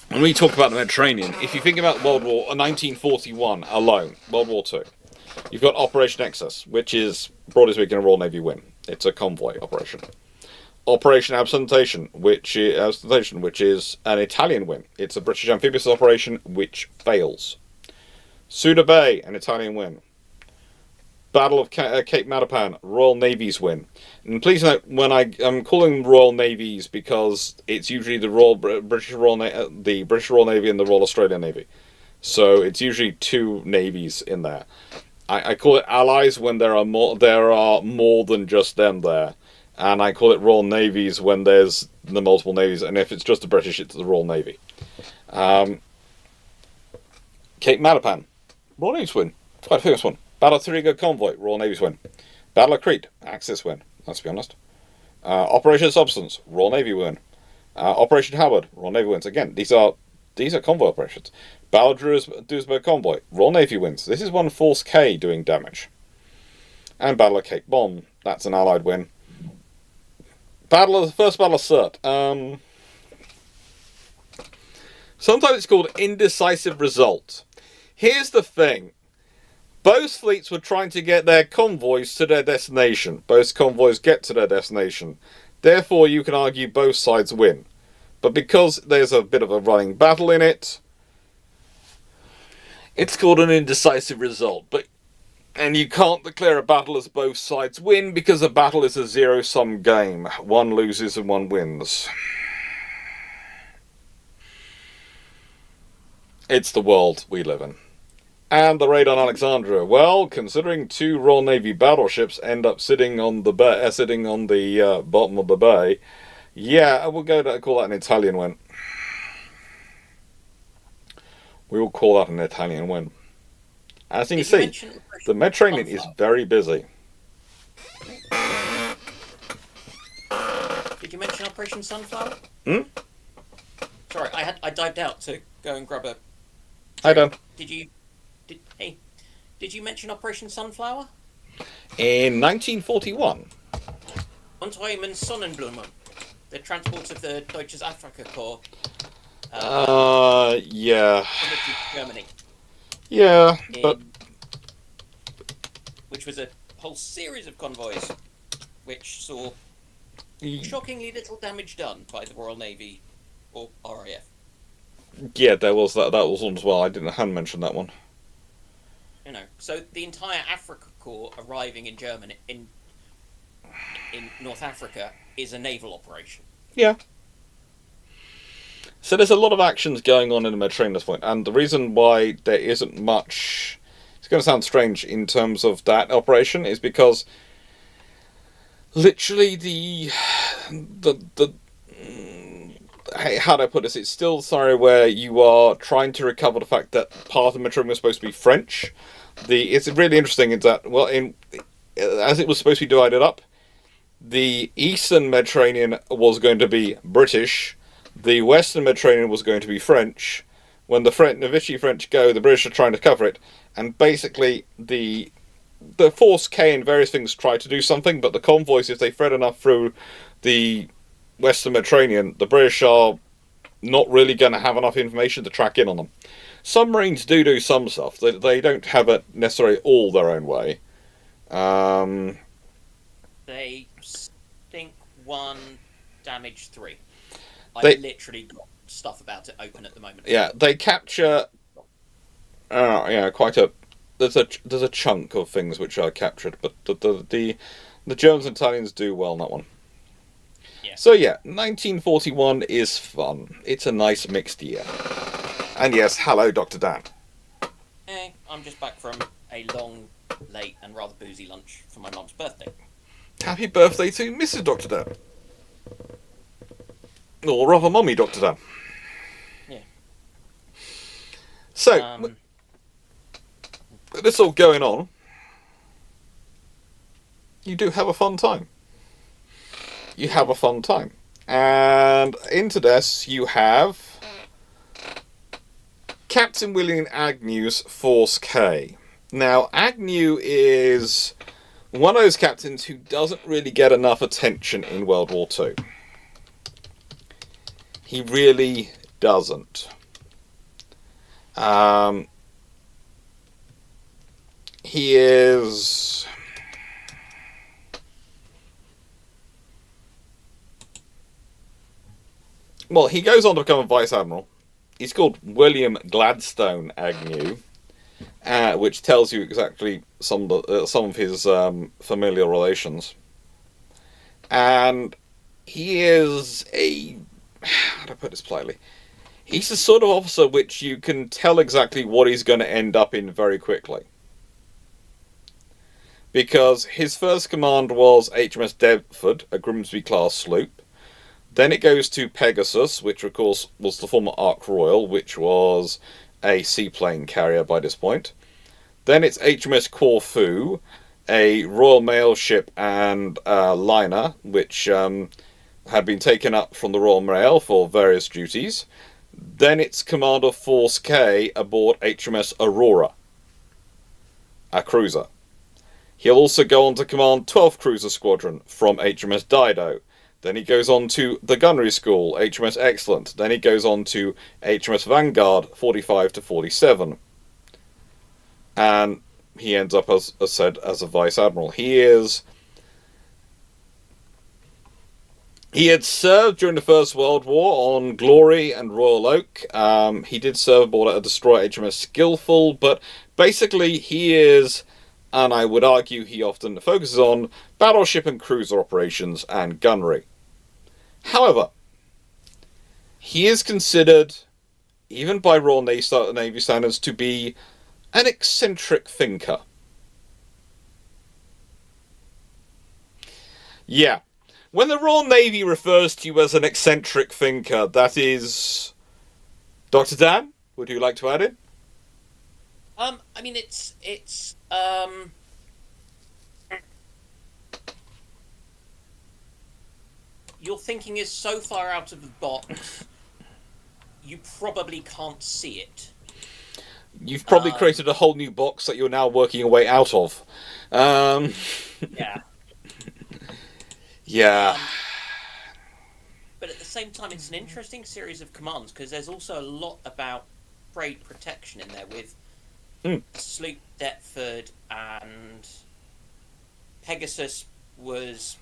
When we talk about the Mediterranean, if you think about World War 1941 alone, World War II, you've got Operation Excess, which is, broadly speaking, a Royal Navy win. It's a convoy operation. Operation Absentation, which is an Italian win. It's a British amphibious operation which fails. Suda Bay, an Italian win. Battle of Cape Matapan, Royal Navy's win. And please note, when I'm calling Royal Navies because it's usually the British Royal Navy and the Royal Australian Navy. So it's usually two navies in there. I call it Allies when there are more than just them there. And I call it Royal Navies when there's the multiple navies, and if it's just the British, it's the Royal Navy. Cape Matapan, Royal Navy's win, quite a famous one. Battle of Tariga Convoy, Royal Navy's win. Battle of Crete, Axis win, let's be honest. Operation Substance, Royal Navy win. Operation Howard, Royal Navy wins. Again, these are convoy operations. Battle of Duisburg Convoy, Royal Navy wins. This is one Force K doing damage. And Battle of Cape Bon, that's an Allied win. First Battle of Sirte. Sometimes it's called Indecisive Result. Here's the thing. Both fleets were trying to get their convoys to their destination. Both convoys get to their destination. Therefore, you can argue both sides win. But because there's a bit of a running battle in it, it's called an indecisive result. And you can't declare a battle as both sides win, because a battle is a zero-sum game. One loses and one wins. It's the world we live in. And the raid on Alexandria. Well, considering two Royal Navy battleships end up sitting on the bottom of the bay, yeah, we'll call that an Italian win. We will call that an Italian win. As you can see, the Mediterranean is very busy. Did you mention Operation Sunflower? Sorry, I dived out to go and grab a... Hi, Dan. Did you mention Operation Sunflower? In 1941. Unternehmen Sonnenblume, the transport of the Deutsches Afrika Korps. Yeah. Germany. Yeah, but... Which was a whole series of convoys, which saw shockingly little damage done by the Royal Navy or RAF. Yeah, there was that was one as well. I hadn't mentioned that one. So the entire Africa Corps arriving in Germany, in North Africa, is a naval operation. Yeah. So there's a lot of actions going on in the Mediterranean at this point, and the reason why there isn't much... It's going to sound strange in terms of that operation, is because literally how do I put this? It's still a scenario where you are trying to recover the fact that part of the Mediterranean was supposed to be French. It's really interesting is that, well, as it was supposed to be divided up, the Eastern Mediterranean was going to be British, the Western Mediterranean was going to be French. When the Vichy French go, the British are trying to cover it, and basically the Force K and various things try to do something, but the convoys, if they thread enough through the Western Mediterranean, the British are not really going to have enough information to track in on them. Submarines do some stuff. They don't have it necessarily all their own way. They sink 1, damage 3. They- I literally got stuff about it open at the moment. Yeah, they capture. Quite a. There's a chunk of things which are captured, but the Germans and Italians do well on that one. Yeah. So yeah, 1941 is fun. It's a nice mixed year. And yes, hello, Dr. Dan. I'm just back from a long, late, and rather boozy lunch for my mum's birthday. Happy birthday to Mrs. Dr. Dan. Or rather, Mummy Dr. Dan. Yeah. So, with this all going on, you do have a fun time. You have a fun time. And into this, you have Captain William Agnew's Force K. Now, Agnew is one of those captains who doesn't really get enough attention in World War II. He really doesn't. He is... Well, he goes on to become a Vice Admiral. He's called William Gladstone Agnew, which tells you exactly some of his familial relations. And he is a... How do I put this politely? He's the sort of officer which you can tell exactly what he's going to end up in very quickly. Because his first command was HMS Deptford, a Grimsby-class sloop. Then it goes to Pegasus, which of course was the former Ark Royal, which was a seaplane carrier by this point. Then it's HMS Corfu, a Royal Mail ship and liner, which had been taken up from the Royal Mail for various duties. Then it's Commander Force K aboard HMS Aurora, a cruiser. He'll also go on to command 12th Cruiser Squadron from HMS Dido. Then he goes on to the Gunnery School, HMS Excellent. Then he goes on to HMS Vanguard, 45 to 47. And he ends up, as said, as a Vice Admiral. He had served during the First World War on Glory and Royal Oak. He did serve aboard a destroyer, HMS Skillful, but basically he is, and I would argue he often focuses on, battleship and cruiser operations and gunnery. However, he is considered, even by Royal Navy standards, to be an eccentric thinker. Yeah. When the Royal Navy refers to you as an eccentric thinker, that is... Dr. Dan, would you like to add in? I mean, it's your thinking is so far out of the box, you probably can't see it. You've probably created a whole new box that you're now working your way out of. Yeah. Yeah. But at the same time, it's an interesting series of commands, because there's also a lot about trade protection in there with Sloop Deptford, and Pegasus was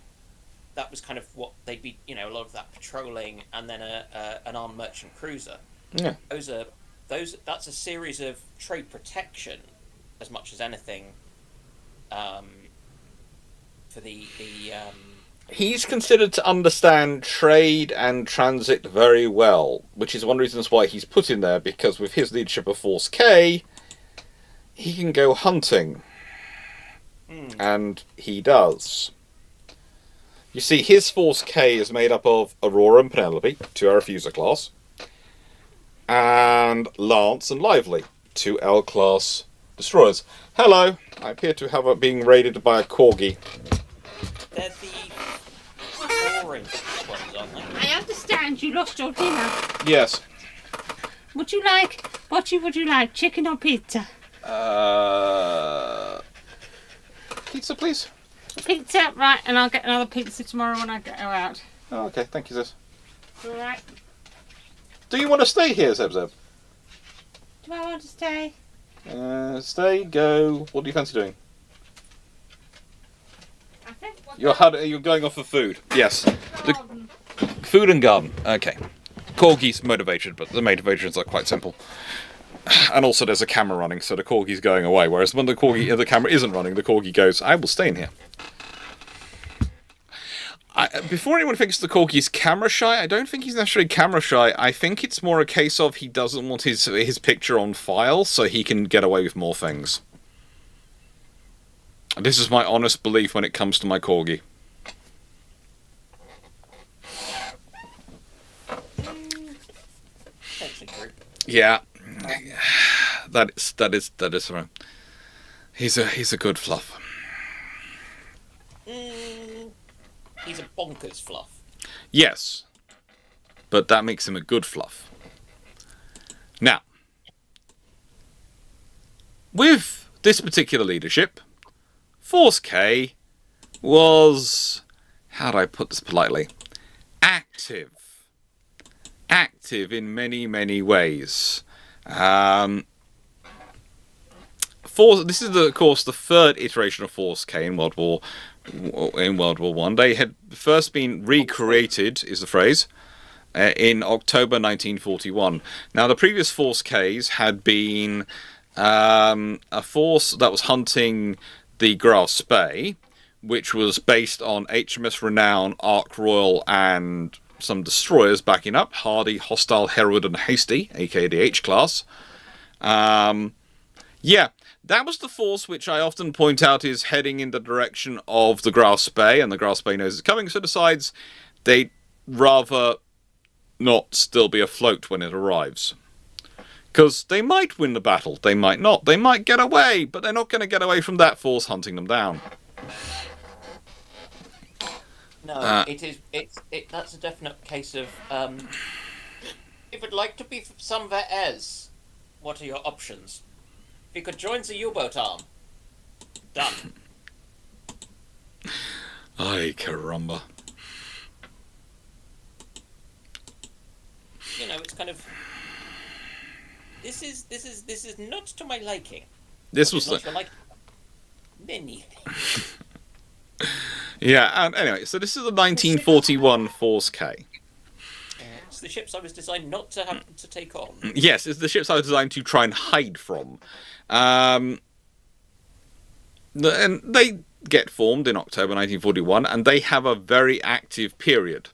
kind of what they'd be, a lot of that patrolling, and then an armed merchant cruiser. Yeah. That's a series of trade protection as much as anything for the He's considered to understand trade and transit very well, which is one of the reasons why he's put in there, because with his leadership of Force K, he can go hunting. And he does. You see, his Force K is made up of Aurora and Penelope, 2 L Refuser class, and Lance and Lively, 2 L class destroyers. Hello, I appear to have being raided by a corgi. They're the orange ones, aren't they? I understand you lost your dinner. Yes. What would you like, chicken or pizza? Pizza, please. Pizza, right, and I'll get another pizza tomorrow when I go out. Oh, okay, thank you, sis. Alright. Do you want to stay here, Zeb Zeb? Do I want to stay? Stay, go. What do you fancy doing? I think You're going off for food. Yes. Food and garden. Okay. Corgi's motivated, but the motivations are quite simple. And also there's a camera running, so the corgi's going away. Whereas when the camera isn't running, the corgi goes, I will stay in here. Before anyone thinks the corgi's camera shy, I don't think he's necessarily camera shy. I think it's more a case of he doesn't want his picture on file, so he can get away with more things. This is my honest belief when it comes to my corgi. Yeah, that is right. He's a good fluff. He's a bonkers fluff. Yes, but that makes him a good fluff. Now, with this particular leadership, Force K was, how do I put this politely, active in many, many ways. This is, of course, the third iteration of Force K in World War One. They had first been recreated, is the phrase, in October 1941. Now, the previous Force Ks had been a force that was hunting the Graf Spee, which was based on HMS Renown, Ark Royal, and some destroyers backing up, Hardy, Hostile, Herald, and Hasty, aka the H-class. Yeah, that was the force which I often point out is heading in the direction of the Graf Spee, and the Graf Spee knows it's coming, so decides they'd rather not still be afloat when it arrives. Because they might win the battle, they might not. They might get away, but they're not going to get away from that force hunting them down. No, that's a definite case of, if you'd like to be somewhere else, what are your options? If you could join the U-boat arm. Done. Ay, caramba. You know, it's kind of, this is not to my liking. This was not to my many things. Yeah, and anyway, so this is the 1941 Force K. It's the ships I was designed not to have to take on. Yes, it's the ships I was designed to try and hide from. And they get formed in October 1941, and they have a very active period.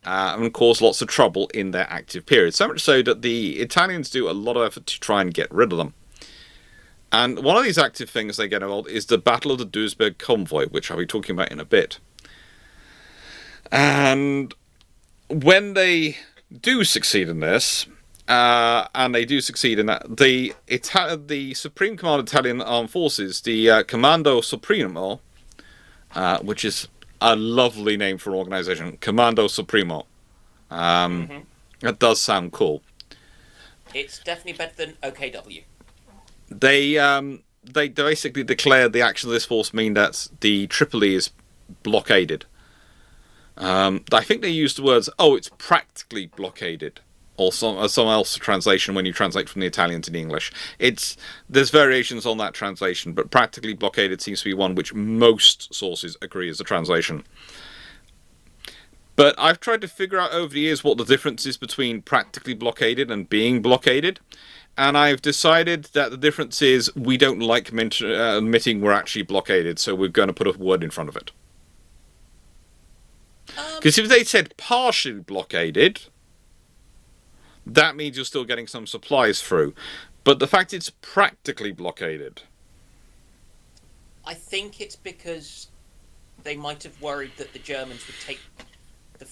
And cause lots of trouble in their active period. So much so that the Italians do a lot of effort to try and get rid of them. And one of these active things they get involved is the Battle of the Duisburg Convoy, which I'll be talking about in a bit. And when they do succeed in this, and they do succeed in that, the Supreme Command of Italian Armed Forces, the Comando Supremo, which is a lovely name for an organization, Comando Supremo. That does sound cool. It's definitely better than OKW. They basically declared the action of this force mean that the Tripoli is blockaded. I think they used the words, it's practically blockaded, or some else translation when you translate from the Italian to the English. There's variations on that translation, but practically blockaded seems to be one which most sources agree is the translation. But I've tried to figure out over the years what the difference is between practically blockaded and being blockaded. And I've decided that the difference is we don't like admitting we're actually blockaded, so we're going to put a word in front of it. Because if they said partially blockaded, that means you're still getting some supplies through. But the fact it's practically blockaded. I think it's because they might have worried that the Germans would take the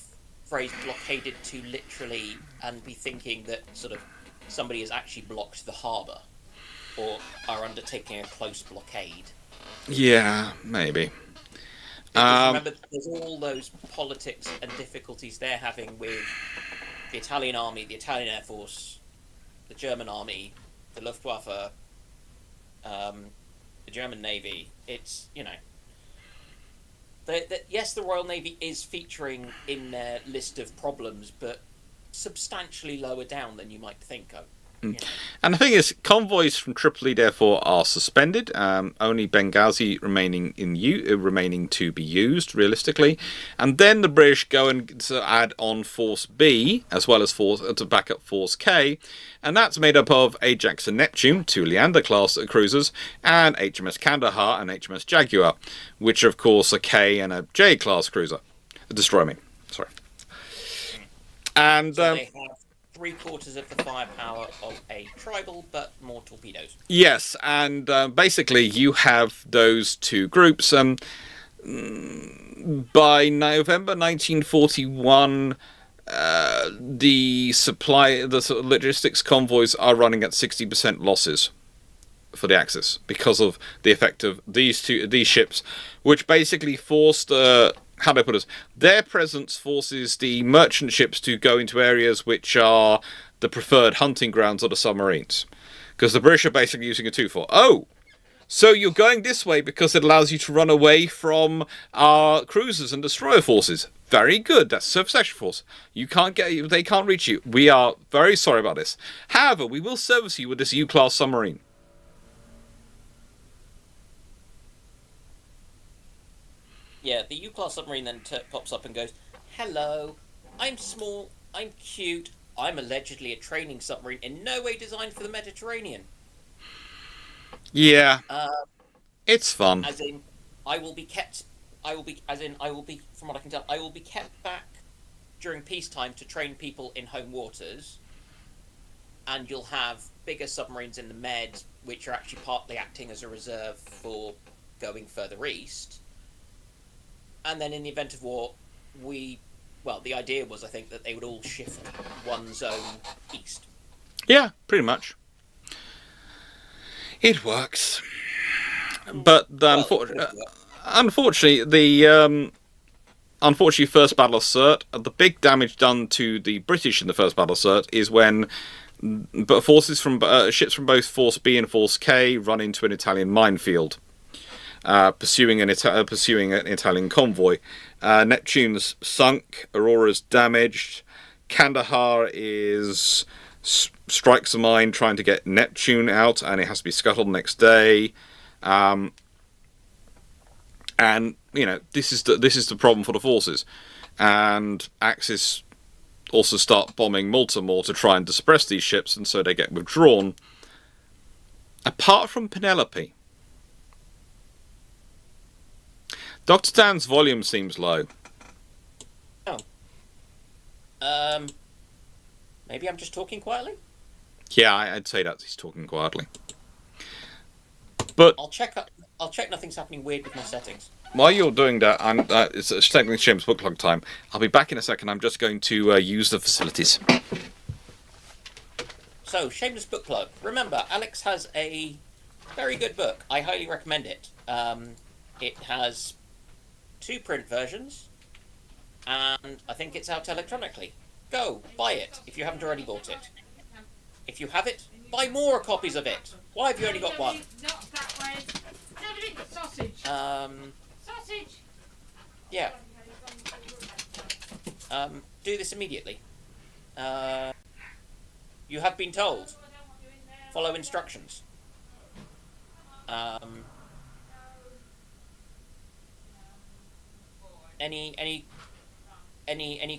phrase blockaded too literally and be thinking that sort of somebody has actually blocked the harbour or are undertaking a close blockade. Yeah, maybe. Because remember, there's all those politics and difficulties they're having with the Italian army, the Italian Air Force, the German army, the Luftwaffe, the German Navy. It's, you know... yes, the Royal Navy is featuring in their list of problems, but substantially lower down than you might think of. You know. And the thing is, convoys from Tripoli therefore are suspended. Only Benghazi remaining to be used realistically, and then the British go and add on Force B as well as force to back up Force K, and that's made up of Ajax and Neptune, 2 Leander class cruisers, and HMS Kandahar and HMS Jaguar, which are of course a K and a J class cruiser. Destroy me, sorry. And So they have 3/4 of the firepower of a tribal, but more torpedoes. yes, and basically you have those two groups. By November 1941, the sort of logistics convoys are running at 60% losses for the Axis because of the effect of these ships, which basically forced how do I put this? Their presence forces the merchant ships to go into areas which are the preferred hunting grounds of the submarines. Because the British are basically using a 2-4. Oh! So you're going this way because it allows you to run away from our cruisers and destroyer forces. Very good. That's surface action force. They can't reach you. We are very sorry about this. However, we will service you with this U-class submarine. Yeah, the U-class submarine then pops up and goes, "Hello, I'm small, I'm cute, I'm allegedly a training submarine in no way designed for the Mediterranean." Yeah. It's fun. As in, from what I can tell, I will be kept back during peacetime to train people in home waters, and you'll have bigger submarines in the Med, which are actually partly acting as a reserve for going further east. And then in the event of war, the idea was, I think, that they would all shift one zone east. Yeah, pretty much. It works. But unfortunately, the First Battle of Sirte, the big damage done to the British in the First Battle of Sirte is when ships from both Force B and Force K run into an Italian minefield. Pursuing an Italian convoy. Neptune's sunk, Aurora's damaged, Kandahar strikes a mine trying to get Neptune out, and it has to be scuttled the next day. And this is the problem for the forces, and Axis also start bombing Malta more to try and disperse these ships, and so they get withdrawn. Apart from Penelope, Dr. Dan's volume seems low. Oh. Maybe I'm just talking quietly? Yeah, I'd say that he's talking quietly. But I'll check nothing's happening weird with my settings. while you're doing that, it's technically Shameless Book Club time. I'll be back in a second. I'm just going to use the facilities. So, Shameless Book Plug. Remember, Alex has a very good book. I highly recommend it. It has 2 print versions, and I think it's out electronically. Go, buy it, if you haven't already bought it. If you have it, buy more copies of it. Why have you only got one? Not that way. Sausage. Sausage. Yeah. Do this immediately. You have been told. Follow instructions. Any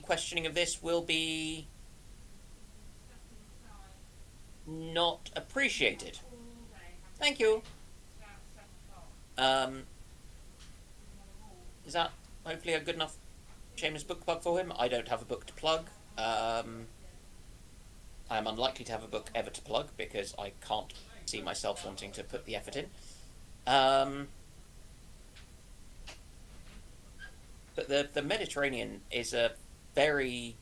questioning of this will be not appreciated. Thank you. Is that hopefully a good enough Shameless book plug for him? I don't have a book to plug. I am unlikely to have a book ever to plug because I can't see myself wanting to put the effort in. But the Mediterranean is a very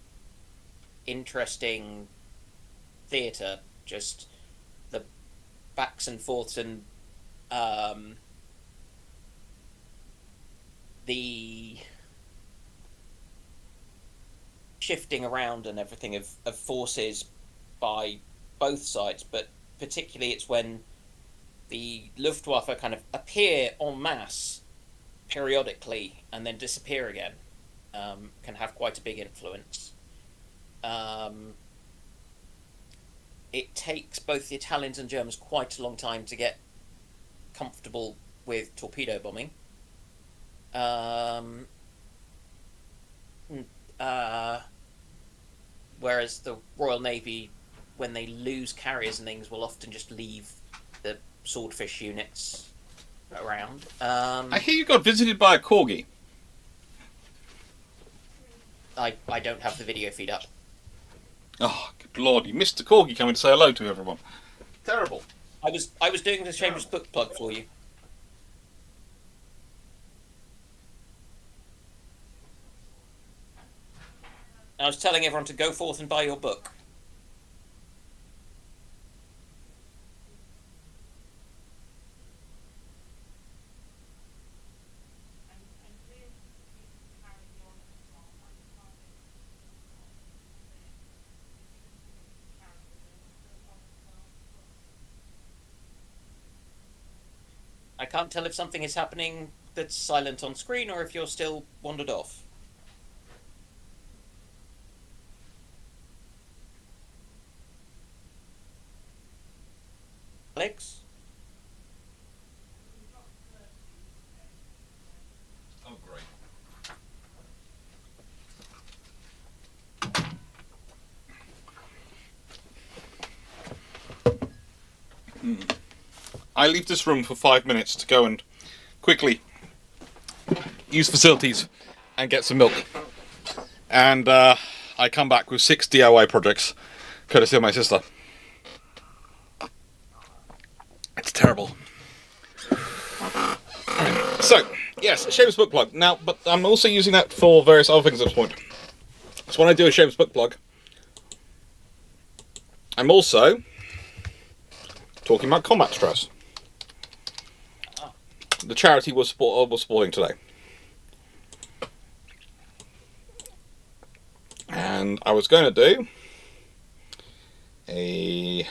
interesting theatre. Just the backs and forths and the shifting around and everything of forces by both sides, but particularly it's when the Luftwaffe kind of appear en masse periodically and then disappear again, can have quite a big influence. It takes both the Italians and Germans quite a long time to get comfortable with torpedo bombing. Whereas the Royal Navy, when they lose carriers and things, will often just leave the swordfish units around. I hear you got visited by a corgi. I don't have the video feed up. Oh, good lord, you missed the corgi coming to say hello to everyone. Terrible. I was doing the shameless book plug for you. I was telling everyone to go forth and buy your book. I can't tell if something is happening that's silent on screen or if you're still wandered off. Alex? Oh, great. I leave this room for 5 minutes to go and quickly use facilities and get some milk. And I come back with 6 DIY projects, courtesy of my sister. It's terrible. So, yes, shameless book plug. Now, but I'm also using that for various other things at this point. So when I do a shameless book plug, I'm also talking about combat stress. The charity was supporting today. And I was going to do a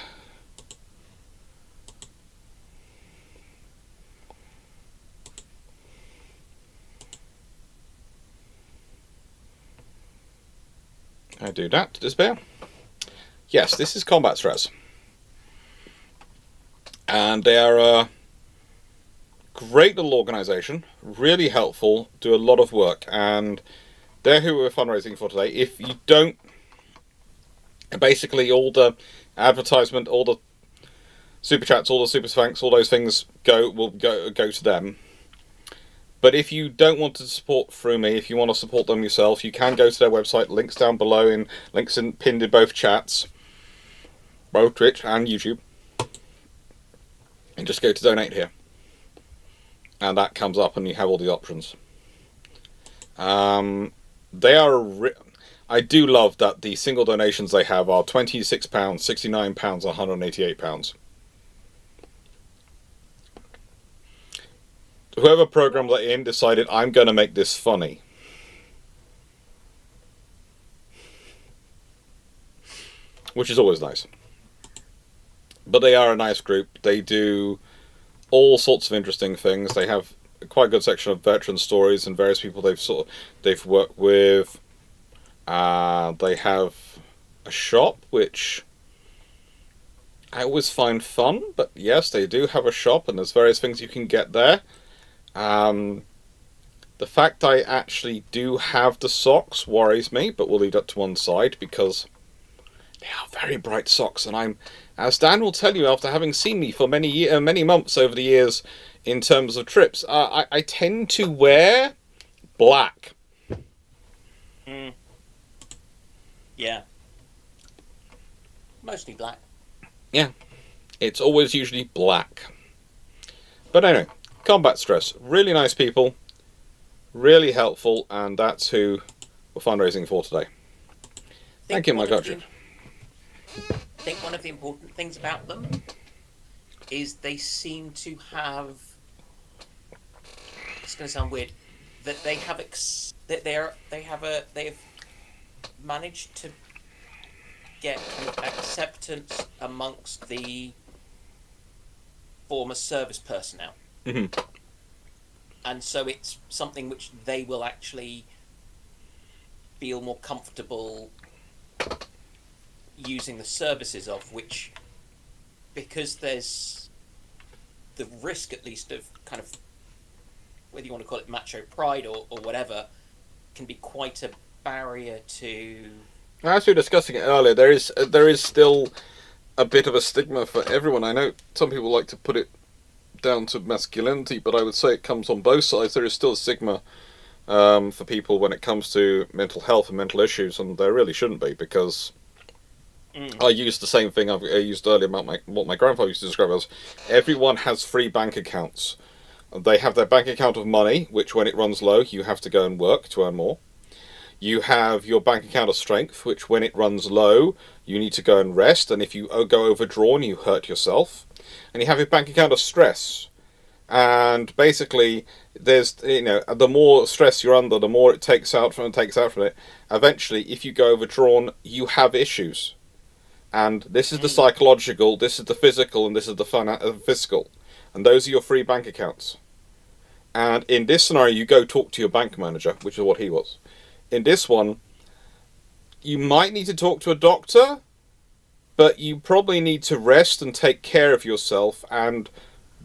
I do that to despair. Yes, this is combat stress. And they are a great little organisation, really helpful, do a lot of work, and they're who we're fundraising for today. If you don't, basically all the advertisement, all the super chats, all the super thanks, all those things will go to them. But if you don't want to support through me, if you want to support them yourself, you can go to their website. Links down below, links pinned in both chats, both Twitch and YouTube, and just go to donate here, and that comes up, and you have all the options. They are. I do love that the single donations they have are £26, £69, £188. Whoever programmed that in decided, I'm going to make this funny. Which is always nice. But they are a nice group. They do all sorts of interesting things. They have quite a good section of veteran stories and various people they've worked with. They have a shop, which I always find fun, but yes, they do have a shop, and there's various things you can get there. The fact I actually do have the socks worries me, but we'll leave that to one side, because they are very bright socks, and I'm, as Dan will tell you after having seen me for many months over the years in terms of trips, I tend to wear black. Yeah. Mostly black. Yeah. It's always usually black. But anyway, combat stress. Really nice people. Really helpful, and that's who we're fundraising for today. Thank you, my country. I think one of the important things about them is they seem to have. It's going to sound weird. That they have they've managed to get kind of acceptance amongst the former service personnel. Mm-hmm. And so it's something which they will actually feel more comfortable using the services of, which, because there's the risk at least of kind of, whether you want to call it macho pride or whatever, can be quite a barrier to... As we were discussing it earlier, there is still a bit of a stigma for everyone. I know some people like to put it down to masculinity, but I would say it comes on both sides. There is still a stigma for people when it comes to mental health and mental issues, and there really shouldn't be, because I used the same thing I used earlier about what my grandfather used to describe as everyone has free bank accounts. They have their bank account of money, which when it runs low, you have to go and work to earn more. You have your bank account of strength, which when it runs low, you need to go and rest, and if you go overdrawn, you hurt yourself. And you have your bank account of stress. And basically, there's, the more stress you're under, the more it takes out from it. Eventually, if you go overdrawn, you have issues. And this is the psychological, this is the physical, and this is the fiscal. And those are your free bank accounts. And in this scenario, you go talk to your bank manager, which is what he was. In this one, you might need to talk to a doctor, but you probably need to rest and take care of yourself and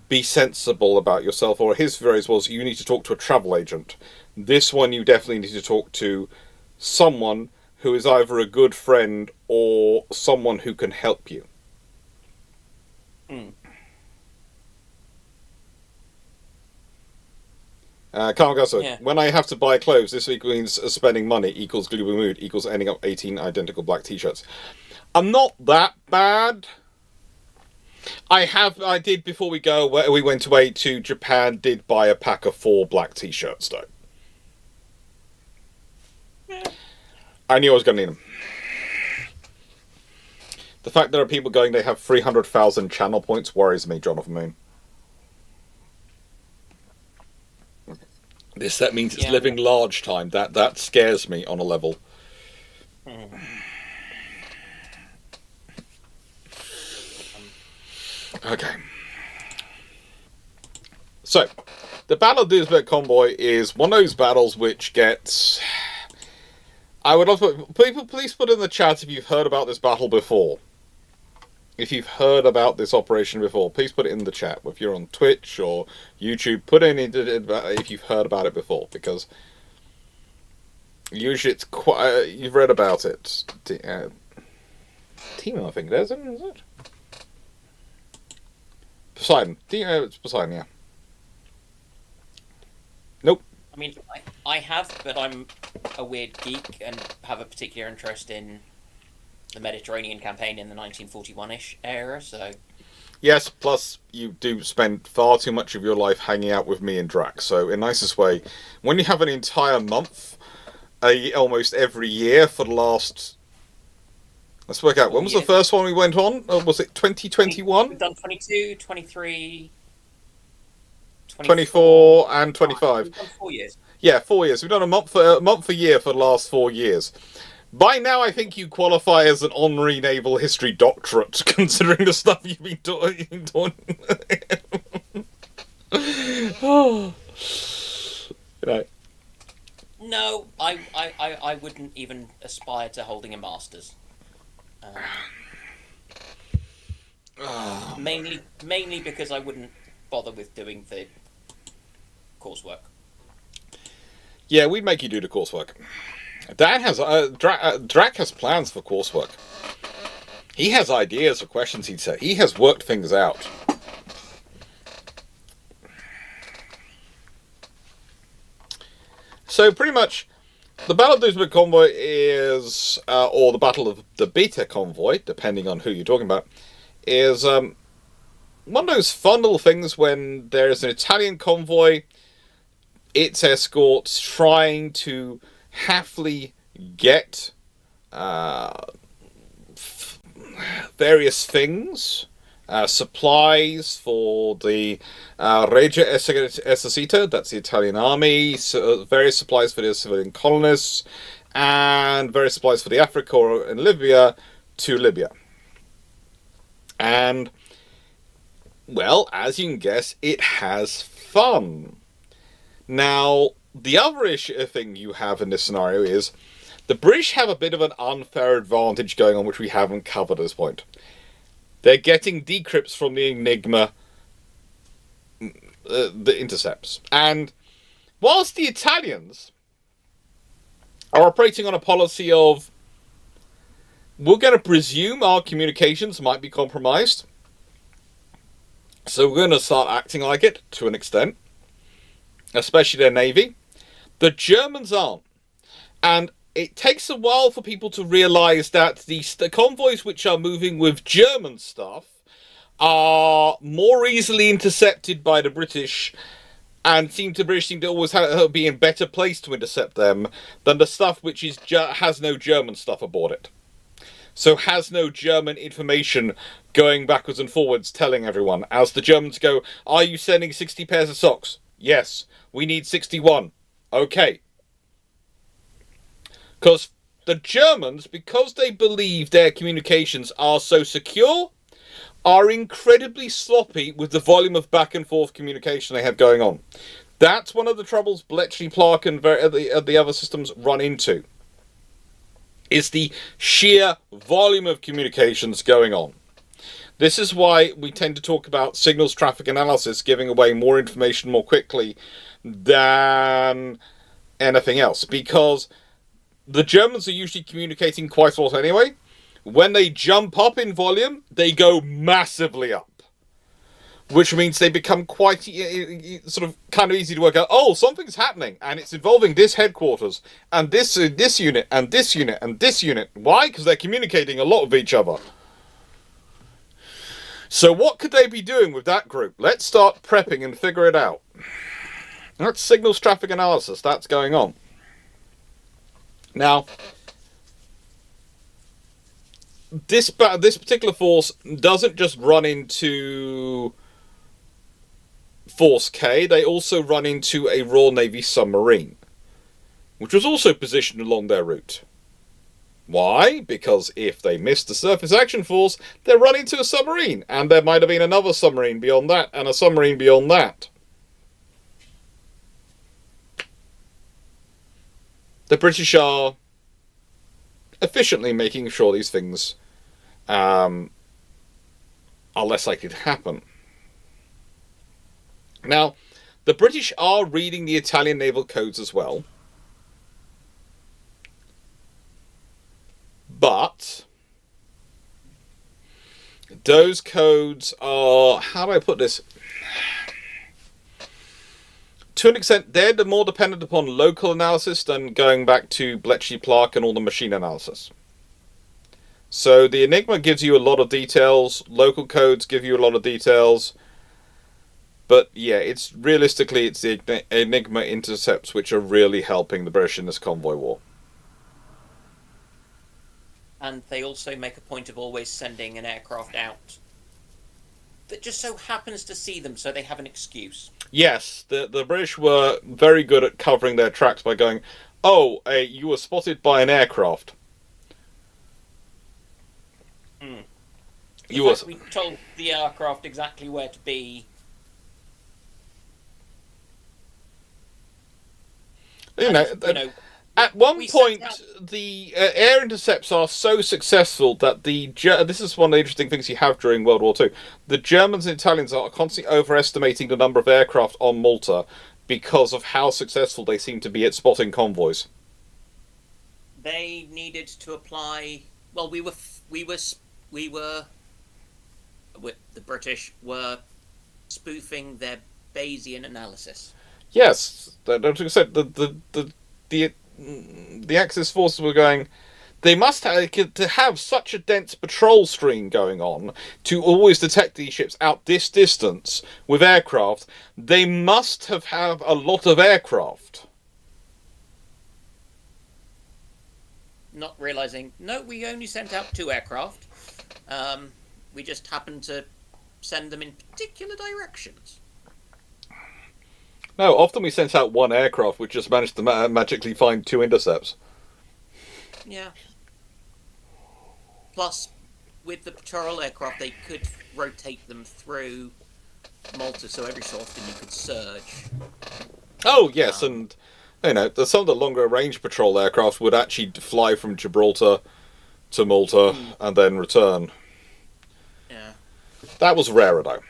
be sensible about yourself. Or his phrase was, you need to talk to a travel agent. This one, you definitely need to talk to someone who is either a good friend or someone who can help you. When I have to buy clothes, this week means spending money equals gloomy mood equals ending up 18 identical black t-shirts. I'm not that bad. I did before we went away to Japan, did buy a pack of 4 black t-shirts though. I knew I was going to need them. The fact there are people going they have 300,000 channel points worries me, Jonathan Moon. That means it's living large time. That scares me on a level. Okay. So, the Battle of Duisburg Convoy is one of those battles which gets... I would love to... People, please put in the chat if you've heard about this battle before. If you've heard about this operation before, please put it in the chat. If you're on Twitch or YouTube, put in if you've heard about it before, because usually it's quite... you've read about it. Timo, I think it is it? Poseidon. It's Poseidon, yeah. Nope. I mean, I have, but I'm a weird geek and have a particular interest in the Mediterranean campaign in the 1941-ish era, so... Yes, plus you do spend far too much of your life hanging out with me and Drax, so in nicest way, when you have an entire month, almost every year for the last... Let's work out, when was the first one we went on? Was it 2021? We've done 22, 23... 24 and 25. We've done 4 years. Yeah, 4 years. We've done a month a year for the last 4 years. By now, I think you qualify as an honorary naval history doctorate, considering the stuff you've been doing. No, I wouldn't even aspire to holding a master's. Mainly because I wouldn't bother with doing the coursework. Yeah, we'd make you do the coursework. Dan has Drac has plans for coursework. He has ideas for questions he'd say. He has worked things out. So pretty much, the Battle of Duisburg Convoy is, or the Battle of the Beta Convoy, depending on who you're talking about, is one of those fun little things when there is an Italian convoy its escorts trying to happily get various things, supplies for the Regia Esercito, that's the Italian army, so various supplies for the civilian colonists, and various supplies for the Africa Corps in Libya to Libya. And, well, as you can guess, it has fun. Now, the other thing you have in this scenario is the British have a bit of an unfair advantage going on, which we haven't covered at this point. They're getting decrypts from the Enigma, the intercepts. And whilst the Italians are operating on a policy of, we're going to presume our communications might be compromised, so we're going to start acting like it to an extent, especially their navy. The Germans aren't. And it takes a while for people to realise that the convoys which are moving with German stuff are more easily intercepted by the British, and the British seem to always be in better place to intercept them than the stuff which has no German stuff aboard it. So has no German information going backwards and forwards telling everyone. As the Germans go, are you sending 60 pairs of socks? Yes. We need 61. Okay. Because the Germans, because they believe their communications are so secure, are incredibly sloppy with the volume of back and forth communication they have going on. That's one of the troubles Bletchley, Clarke, and the other systems run into. Is the sheer volume of communications going on. This is why we tend to talk about signals traffic analysis giving away more information more quickly than anything else. Because the Germans are usually communicating quite a lot anyway. When they jump up in volume, they go massively up. Which means they become quite sort of kind of easy to work out. Oh, something's happening, and it's involving this headquarters, and this unit, and this unit, and this unit. Why? Because they're communicating a lot with each other. So what could they be doing with that group? Let's start prepping and figure it out. That's signals traffic analysis. That's going on. Now, this particular force doesn't just run into Force K, they also run into a Royal Navy submarine, which was also positioned along their route. Why? Because if they missed the surface action force, they run into a submarine, and there might have been another submarine beyond that, and a submarine beyond that. The British are efficiently making sure these things are less likely to happen. Now, the British are reading the Italian naval codes as well. But those codes are, how do I put this? To an extent, they're more dependent upon local analysis than going back to Bletchley, Clarke and all the machine analysis. So the Enigma gives you a lot of details, local codes give you a lot of details, but yeah, it's the Enigma intercepts which are really helping the British in this convoy war. And they also make a point of always sending an aircraft out that just so happens to see them, so they have an excuse. Yes, the British were very good at covering their tracks by going, oh, you were spotted by an aircraft. We told the aircraft exactly where to be. At one point, the air intercepts are so successful that this is one of the interesting things you have during World War II. The Germans and Italians are constantly overestimating the number of aircraft on Malta because of how successful they seem to be at spotting convoys. They needed to apply. Well, the British were spoofing their Bayesian analysis. Yes, like I said, the Axis forces were going, they must have to have such a dense patrol stream going on to always detect these ships out this distance with aircraft. They must have a lot of aircraft. Not realizing, no, we only sent out 2 aircraft. We just happened to send them in particular directions. No, often we sent out 1 aircraft, which just managed to magically find 2 intercepts. Yeah. Plus, with the patrol aircraft, they could rotate them through Malta, so every so often you could surge. Oh, yes, and some of the longer range patrol aircraft would actually fly from Gibraltar to Malta and then return. Yeah. That was rarer, though.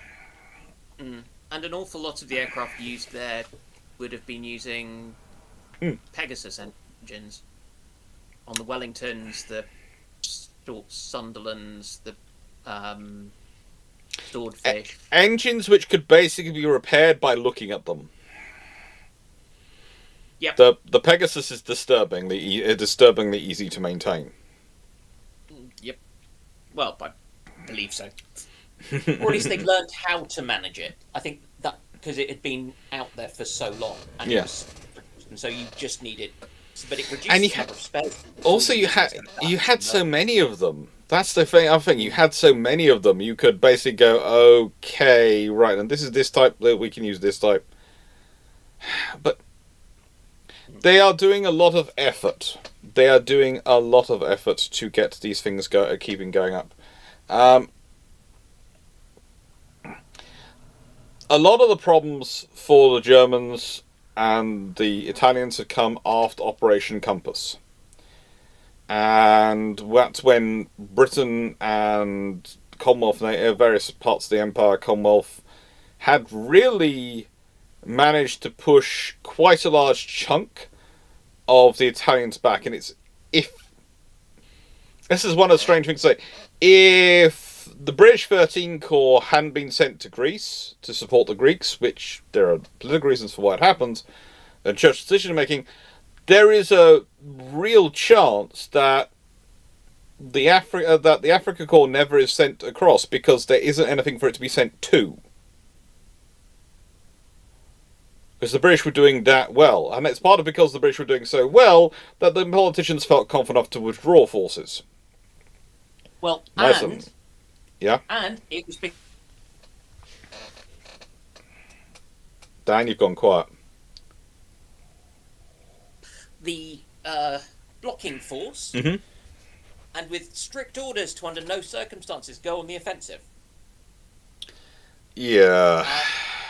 And an awful lot of the aircraft used there would have been using Pegasus engines. On the Wellingtons, the Sunderlands, the Swordfish. Engines which could basically be repaired by looking at them. Yep. The Pegasus is disturbingly easy to maintain. Yep. Well, I believe so. Or at least they've learned how to manage it. I think that because it had been out there for so long, and and so you just needed. But it reduced the number of space. Also, you had so many of them. That's the thing. I think you had so many of them. You could basically go, okay, right, and this is this type. We can use this type. But they are doing a lot of effort. They are doing a lot of effort to get these things keeping going up. A lot of the problems for the Germans and the Italians had come after Operation Compass. And that's when Britain and Commonwealth, various parts of the Empire, Commonwealth, had really managed to push quite a large chunk of the Italians back. And this is one of the strange things to say. If the British 13 Corps hadn't been sent to Greece to support the Greeks, which there are political reasons for why it happens, and church decision making, there is a real chance that the Africa Corps never is sent across because there isn't anything for it to be sent to. Because the British were doing that well, and it's part of because the British were doing so well that the politicians felt confident enough to withdraw forces. Well, yeah. And it was big. Dan, you've gone quiet. The blocking force, and with strict orders to, under no circumstances, go on the offensive. Yeah.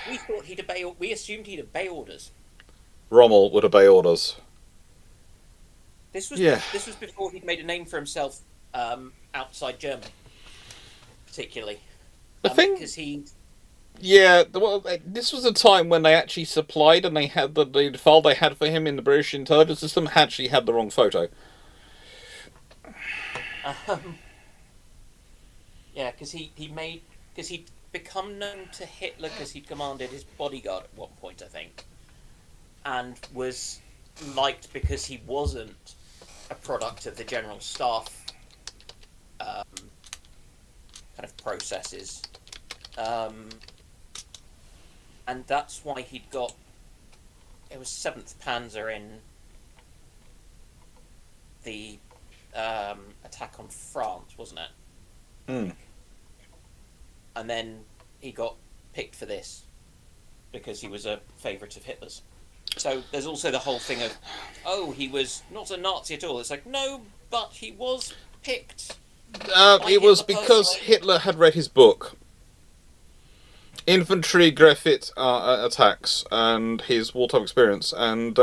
We thought he'd obey. We assumed he'd obey orders. Rommel would obey orders. This was before he'd made a name for himself outside Germany, particularly. Because he. Yeah, well, this was a time when they actually supplied, and they had the file they had for him in the British intelligence system actually had the wrong photo. Yeah, because he'd become known to Hitler because he commanded his bodyguard at one point, I think, and was liked because he wasn't a product of the general staff kind of processes. And that's why it was 7th Panzer in the attack on France, wasn't it? And then he got picked for this because he was a favourite of Hitler's. So there's also the whole thing of, he was not a Nazi at all. It's like, no, but he was picked. It was because Hitler had read his book. Infantry Griffith attacks and his wartime experience, and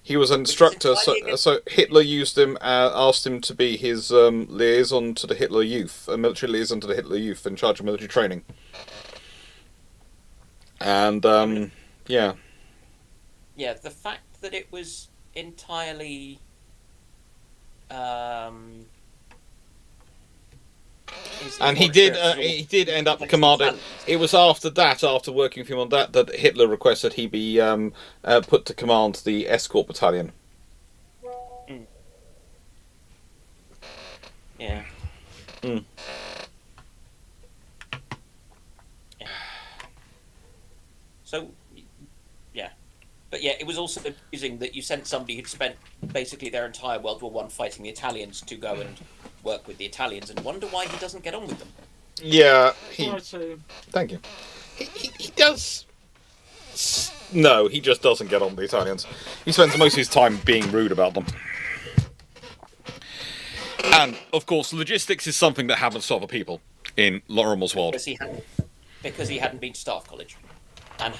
he was an instructor. So Hitler used him, asked him to be his liaison to the Hitler Youth, a military liaison to the Hitler Youth in charge of military training. And yeah, the fact that it was entirely. And he did end up commanding. It was after working with him on that Hitler requested he be put to command the escort battalion. Mm. Yeah. So, yeah. But yeah, it was also amusing that you sent somebody who'd spent basically their entire World War One fighting the Italians to go and work with the Italians and wonder why he doesn't get on with them. Yeah, Try to. thank you. He does. No, he just doesn't get on with the Italians. He spends most of his time being rude about them. And, of course, logistics is something that happens to other people in Rommel's world. Because he hadn't been to Staff College. And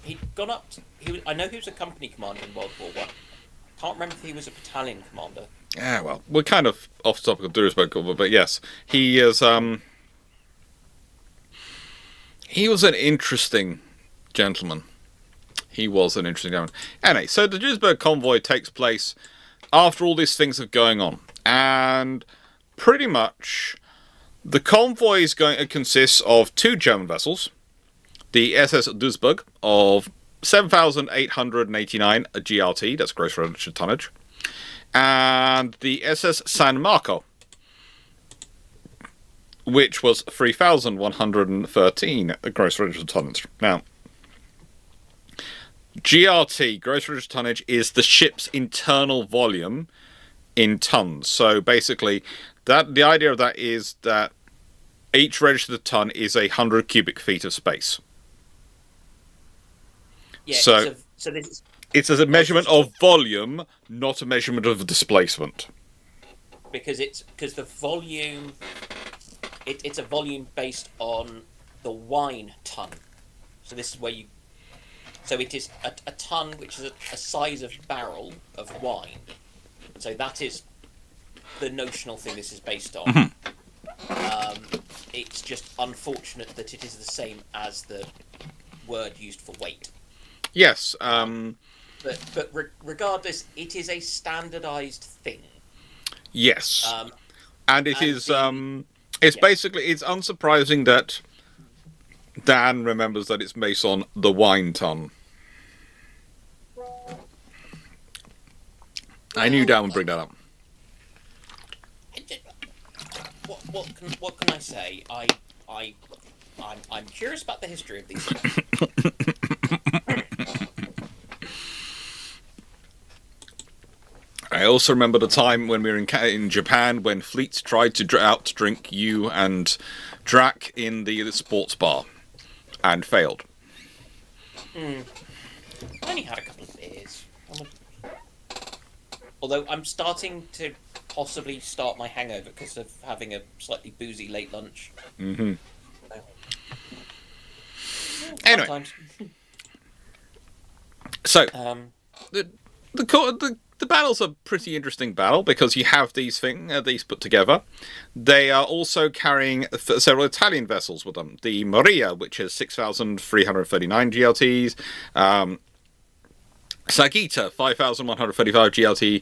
he'd gone up I know he was a company commander in World War One. Can't remember if he was a battalion commander. Yeah, well, we're kind of off the topic of Duisburg, but yes. He is, he was an interesting gentleman. Anyway, so the Duisburg convoy takes place after all these things are going on. And pretty much the convoy consists of 2 German vessels. The SS Duisburg of 7,889 GRT, that's gross registered tonnage. And the SS San Marco, which was 3,113 gross registered tonnage. Now, GRT, gross registered tonnage, is the ship's internal volume in tons. So basically, the idea of that is that each registered ton is 100 cubic feet of space. Yeah, so it's a measurement of volume, not a measurement of displacement. Because the volume, it's a volume based on the wine ton. So this is where so it is a ton, which is a size of barrel of wine. So that is the notional thing this is based on. Mm-hmm. It's just unfortunate that it is the same as the word used for weight. Yes. But regardless, it is a standardized thing. Yes. And it is. It's basically. It's unsurprising that Dan remembers that it's based on the wine ton. I knew Dan would bring that up. What can I say? I'm curious about the history of these things. I also remember the time when we were in Japan when fleets tried to out-drink you and Drac in the sports bar and failed. I only had a couple of beers. Although I'm starting to possibly start my hangover because of having a slightly boozy late lunch. Mm-hmm. Anyway. Sometimes. So, the battle's a pretty interesting battle because you have these put together. They are also carrying several Italian vessels with them. The Maria, which has 6,339 GLTs. Sagita, 5,135 GLT.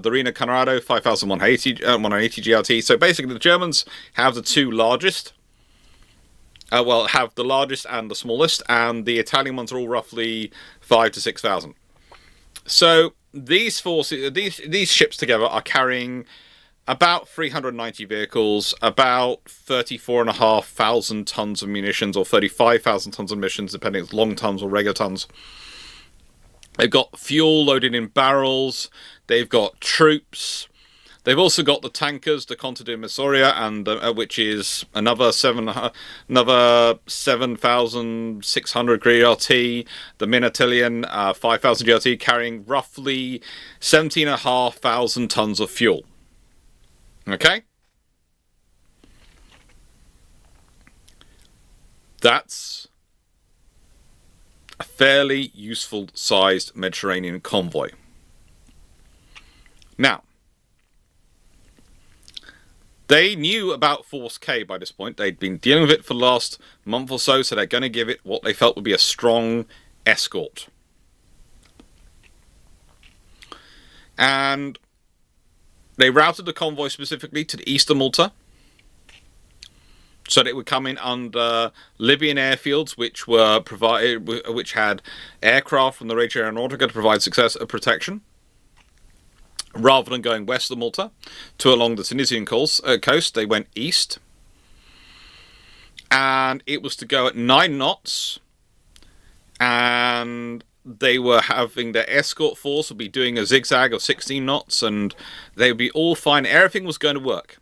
The Rena Conrado, 5,180 GLT. So basically, the Germans have the 2 largest. Have the largest and the smallest, and the Italian ones are all roughly 5,000 to 6,000. So these ships together are carrying about 390 vehicles, about 34,500 tons of munitions, or 35,000 tons of munitions, depending if it's long tons or regular tons. They've got fuel loaded in barrels. They've got troops. They've also got the tankers, the Conte de Missoria, and which is another 7,600 GRT. The Minatilian, 5,000 GRT, carrying roughly 17,500 tons of fuel. Okay? That's a fairly useful sized Mediterranean convoy. Now, they knew about Force K by this point. They'd been dealing with it for the last month or so they're going to give it what they felt would be a strong escort. And they routed the convoy specifically to the eastern Malta, so that it would come in under Libyan airfields, which had aircraft from the Regia Aeronautica to provide protection. Rather than going west of Malta to along the Tunisian coast, they went east. And it was to go at 9 knots. And they were having their escort force would be doing a zigzag of 16 knots. And they would be all fine. Everything was going to work.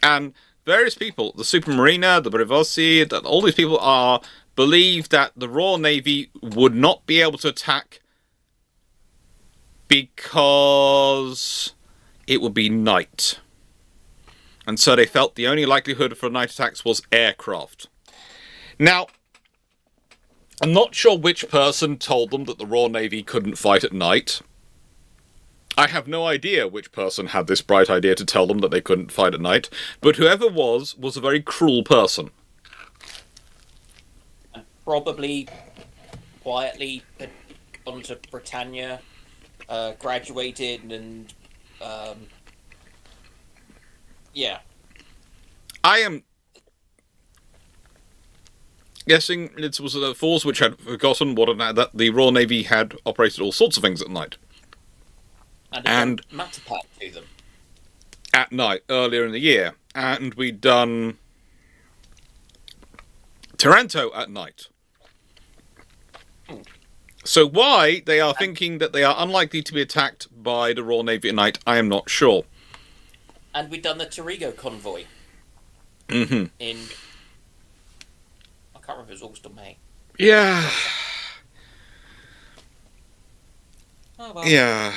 And various people, the Supermarina, the Brevossi, all these people believe that the Royal Navy would not be able to attack because it would be night. And so they felt the only likelihood for night attacks was aircraft. Now, I'm not sure which person told them that the Royal Navy couldn't fight at night. I have no idea which person had this bright idea to tell them that they couldn't fight at night, but whoever was a very cruel person. And probably quietly had gone to Britannia, graduated, and yeah. I am guessing it was a force which had forgotten that the Royal Navy had operated all sorts of things at night. And Matapat to them. At night, earlier in the year. And we'd done Taranto at night. So why they are thinking that they are unlikely to be attacked by the Royal Navy at night, I am not sure. And we'd done the Torigo convoy. Mm-hmm. In... I can't remember if it was August or May. Yeah. Oh, well. Yeah.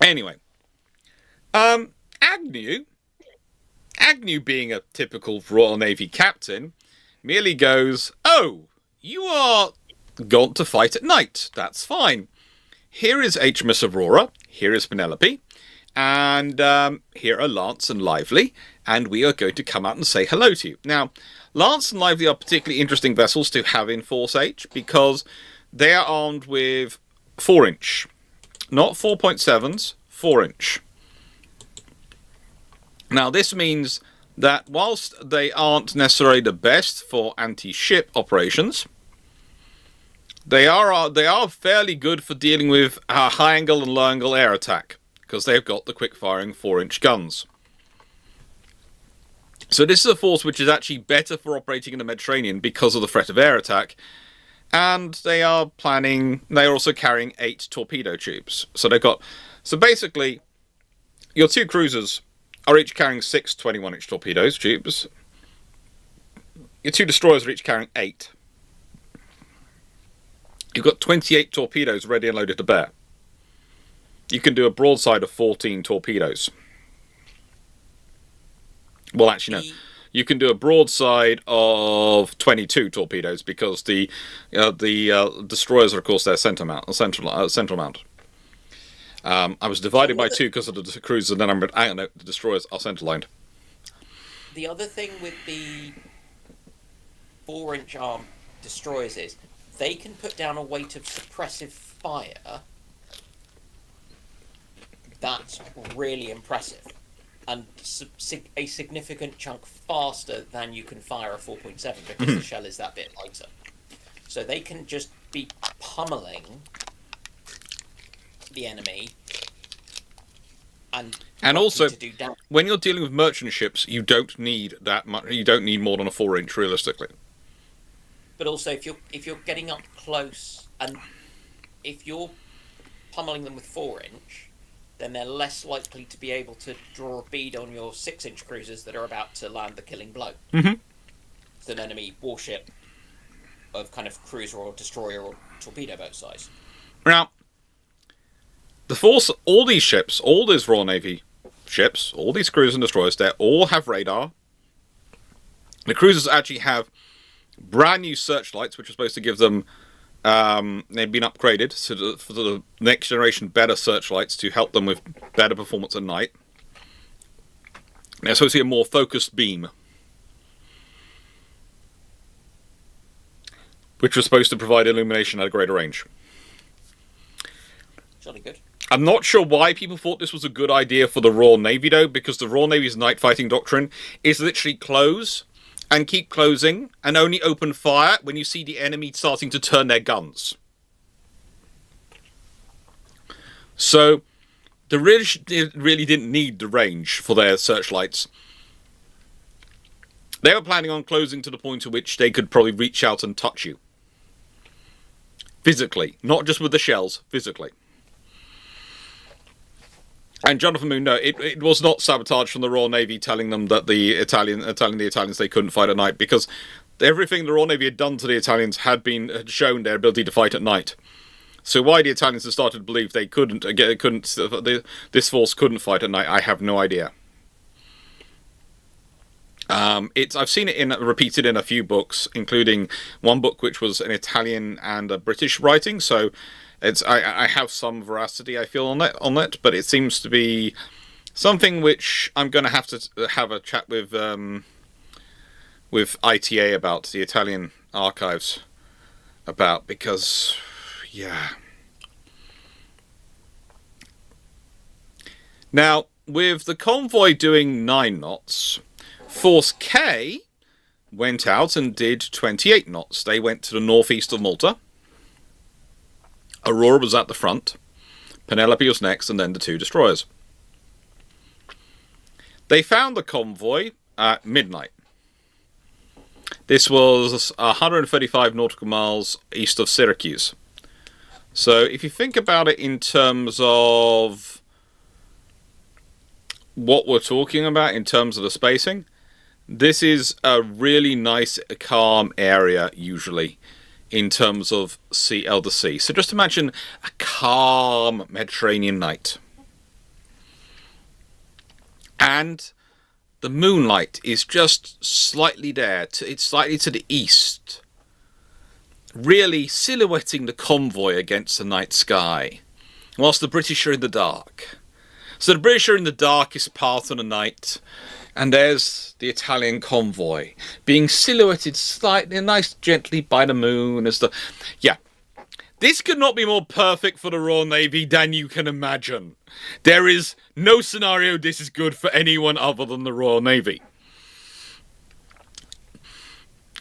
Anyway. Agnew being a typical Royal Navy captain, merely goes, "Oh, you are gone to fight at night. That's fine. Here is HMS Aurora, here is Penelope, and here are Lance and Lively, and we are going to come out and say hello to you." Now, Lance and Lively are particularly interesting vessels to have in Force H because they are armed with 4-inch. Not 4.7s, 4-inch. Now, this means that whilst they aren't necessarily the best for anti-ship operations, they are fairly good for dealing with high-angle and low-angle air attack, because they've got the quick-firing 4-inch guns. So this is a force which is actually better for operating in the Mediterranean because of the threat of air attack, and they are also carrying 8 torpedo tubes. So basically, your 2 cruisers are each carrying 6 21-inch torpedoes tubes. Your 2 destroyers are each carrying 8. You've got 28 torpedoes ready and loaded to bear. You can do a broadside of 14 torpedoes. Well, actually, no. You can do a broadside of 22 torpedoes because the destroyers are, of course, their central mount. I was divided by 2 because of the cruisers, and then I remembered, I don't know, the destroyers are centre-lined. The other thing with the 4-inch arm destroyers is they can put down a weight of suppressive fire that's really impressive, and a significant chunk faster than you can fire a 4.7 because the shell is that bit lighter. So they can just be pummeling the enemy, and also, to do damage. When you're dealing with merchant ships, you don't need that much. You don't need more than a 4-inch, realistically. But also, if you're getting up close, and if you're pummeling them with 4-inch, then they're less likely to be able to draw a bead on your 6-inch cruisers that are about to land the killing blow. Mm-hmm. It's an enemy warship of kind of cruiser or destroyer or torpedo boat size. Now, the force, all these ships, all these Royal Navy ships, all these cruisers and destroyers, they all have radar. The cruisers actually have brand new searchlights, which are supposed to give them, they've been upgraded for the next generation better searchlights to help them with better performance at night. They're supposed to be a more focused beam, which was supposed to provide illumination at a greater range. Jolly good. I'm not sure why people thought this was a good idea for the Royal Navy, though, because the Royal Navy's night fighting doctrine is literally close and keep closing and only open fire when you see the enemy starting to turn their guns. So the British really didn't need the range for their searchlights. They were planning on closing to the point at which they could probably reach out and touch you. Physically. Not just with the shells, physically. And Jonathan Moon, no, it was not sabotage from the Royal Navy telling them that telling the Italians they couldn't fight at night, because everything the Royal Navy had done to the Italians had shown their ability to fight at night. So why the Italians had started to believe they this force couldn't fight at night, I have no idea. I've seen it repeated in a few books, including one book which was an Italian and a British writing. So I have some veracity, I feel, on that, but it seems to be something which I'm going to have a chat with ITA about, the Italian archives, about, because yeah. Now, with the Convoy doing 9 knots. Force K went out and did 28 knots. They went to the northeast of Malta. Aurora was at the front. Penelope was next, and then the 2 destroyers. They found the Convoy at midnight. This was 135 nautical miles east of Syracuse. So if you think about it in terms of what we're talking about in terms of the spacing, this is a really nice, calm area, usually, in terms of the sea. So just imagine a calm Mediterranean night. And the moonlight is just slightly there. It's slightly to the east, really silhouetting the Convoy against the night sky, whilst the British are in the dark. So the British are in the darkest part of the night, and there's the Italian Convoy being silhouetted slightly, nice, gently by the moon. Yeah, this could not be more perfect for the Royal Navy than you can imagine. There is no scenario this is good for anyone other than the Royal Navy.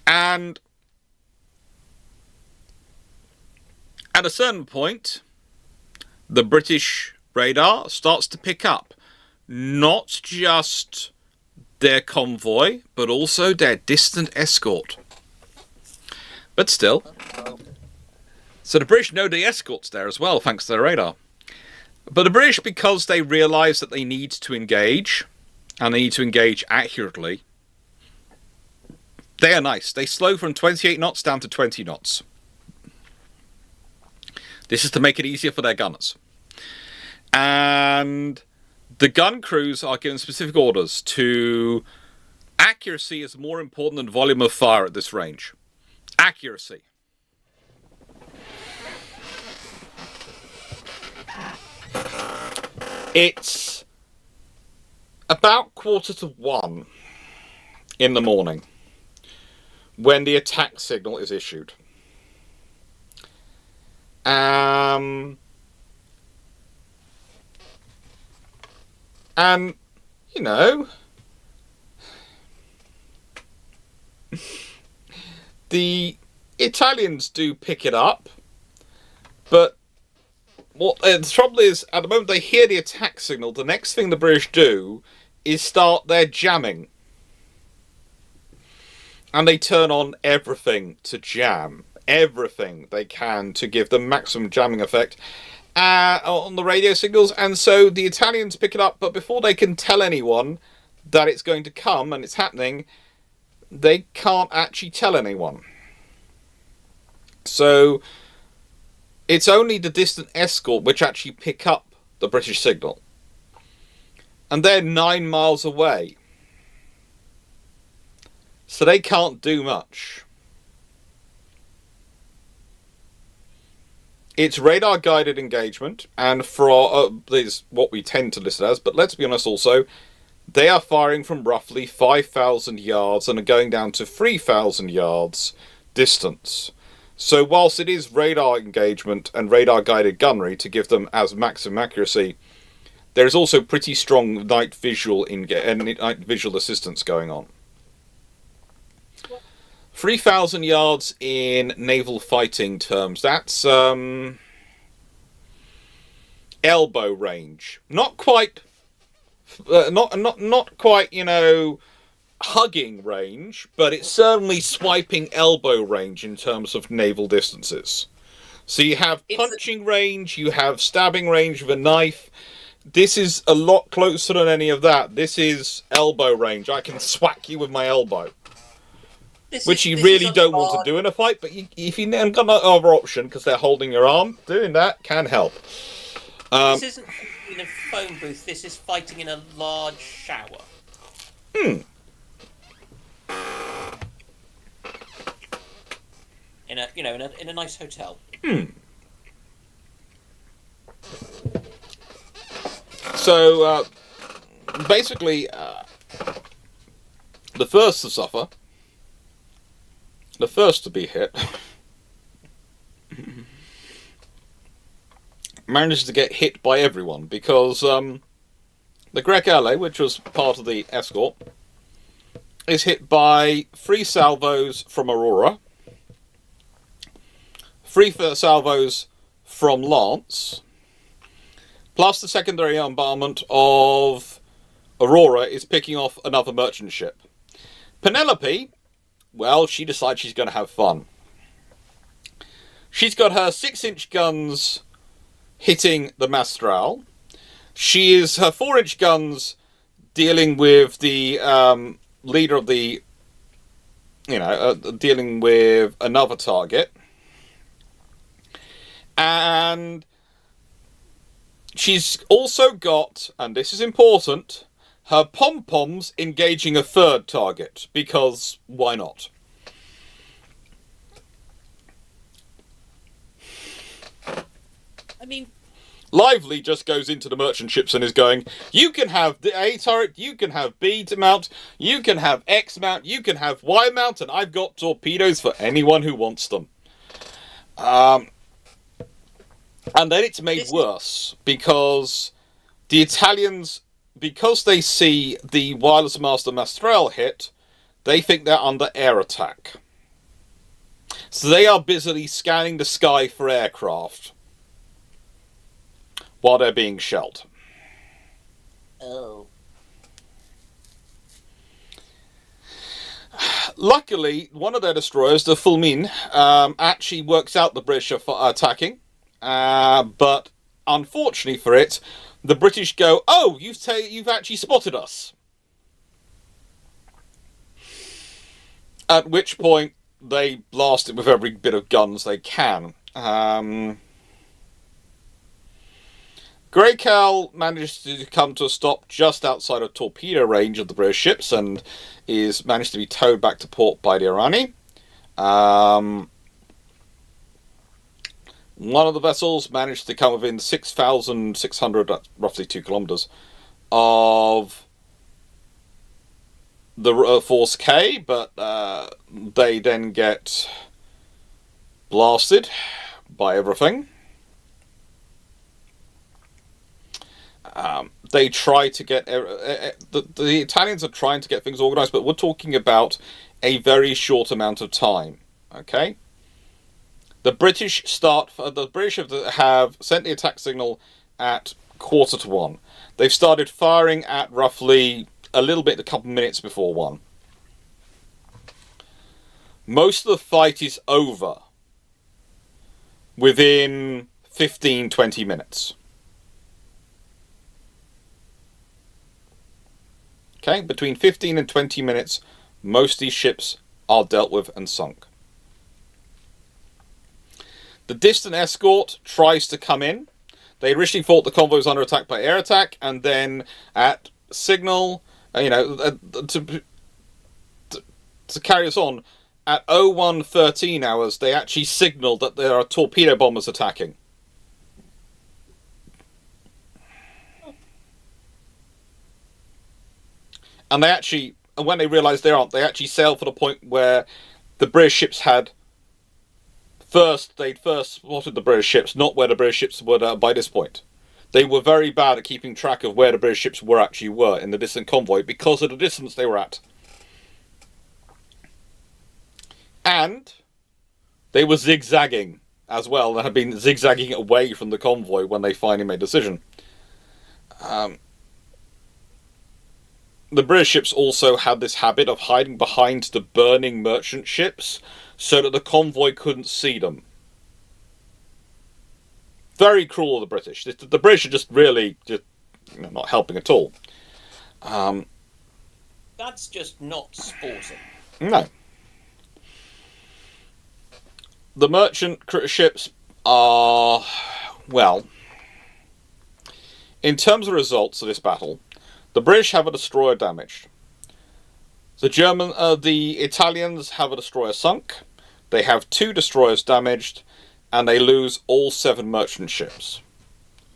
And at a certain point, the British radar starts to pick up not just their convoy, but also their distant escort. But still. So the British know the escort's there as well, thanks to their radar. But the British, because they realise that they need to engage, and they need to engage accurately, they are nice. They slow from 28 knots down to 20 knots. This is to make it easier for their gunners. And the gun crews are given specific orders to... Accuracy is more important than volume of fire at this range. Accuracy. It's about 1:45 in the morning when the attack signal is issued. And, you know, the Italians do pick it up, but what the trouble is, at the moment they hear the attack signal, the next thing the British do is start their jamming. And they turn on everything to jam. Everything they can to give the maximum jamming effect on the radio signals. And so the Italians pick it up, but before they can tell anyone that it's going to come and it's happening, they can't actually tell anyone. So it's only the distant escort which actually pick up the British signal. And they're 9 miles away. So they can't do much. It's radar-guided engagement, and for is what we tend to list it as, but let's be honest also, they are firing from roughly 5,000 yards and are going down to 3,000 yards distance. So whilst it is radar engagement and radar-guided gunnery to give them as maximum accuracy, there is also pretty strong night visual assistance going on. 3,000 yards in naval fighting terms, that's elbow range. Not quite, not quite, hugging range, but it's certainly swiping elbow range in terms of naval distances. So you have punching range, you have stabbing range with a knife. This is a lot closer than any of that. This is elbow range. I can swack you with my elbow. Which you really don't want to do in a fight, but if you haven't got no other option because they're holding your arm, doing that can help. This isn't fighting in a phone booth. This is fighting in a large shower. In a nice hotel. So basically, the first to suffer. The first to be hit manages to get hit by everyone because the Grec Alley, which was part of the escort, is hit by 3 salvos from Aurora, 3 salvos from Lance, plus the secondary bombardment of Aurora is picking off another merchant ship. Penelope, well, she decides she's going to have fun. She's got her 6-inch guns hitting the Mastral. Her 4-inch guns dealing with the leader of the, dealing with another target. And she's also got, and this is important, her pom-poms engaging a 3rd target, because why not? I mean, Lively just goes into the merchant ships and is going, you can have the A turret, you can have B to mount, you can have X mount, you can have Y mount, and I've got torpedoes for anyone who wants them. And then it's made worse, because the Italians, because they see the Wireless Master Mastral hit, they think they're under air attack. So they are busily scanning the sky for aircraft while they're being shelled. Oh. Luckily, one of their destroyers, the Fulmin, actually works out the British are attacking, but unfortunately for it, the British go, oh, you've actually spotted us. At which point, they blast it with every bit of guns they can. Grey Cal manages to come to a stop just outside of torpedo range of the British ships and is managed to be towed back to port by the Irani. One of the vessels managed to come within 6,600, roughly 2 kilometers, of the Force K, but they then get blasted by everything. They try to get... the Italians are trying to get things organised, but we're talking about a very short amount of time. Okay? The British have sent the attack signal at 1:45. They've started firing at roughly a couple minutes before 1. Most of the fight is over within 15-20 minutes. Okay, between 15 and 20 minutes, most of these ships are dealt with and sunk. The distant escort tries to come in. They originally thought the convoy was under attack by air attack, and then at signal, to carry us on, at 01:13 hours, they actually signaled that there are torpedo bombers attacking. And they actually, when they realised they aren't, they actually sailed for the point where the British ships had they'd first spotted the British ships, not where the British ships were by this point. They were very bad at keeping track of where the British ships were in the distant convoy because of the distance they were at. And they were zigzagging. as well, and had been zigzagging away from the convoy when they finally made a decision. The British ships also had this habit of hiding behind the burning merchant ships so that the convoy couldn't see them. Very cruel of the British. The British are just really not helping at all. That's just not sporting. No. The merchant ships are, well, in terms of results of this battle, the British have a destroyer damaged. The Italians have a destroyer sunk. They have 2 destroyers damaged, and they lose all 7 merchant ships.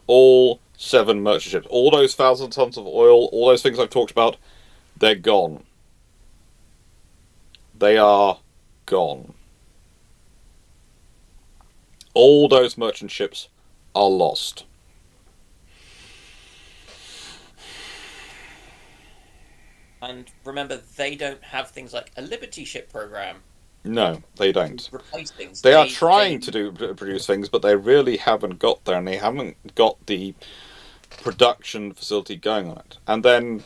All 7 merchant ships. All those 1,000 tons of oil, all those things I've talked about, they're gone. They are gone. All those merchant ships are lost. And remember, they don't have things like a Liberty ship program. No, they don't. To replace things. They are trying to produce things, but they really haven't got there, and they haven't got the production facility going on it. And then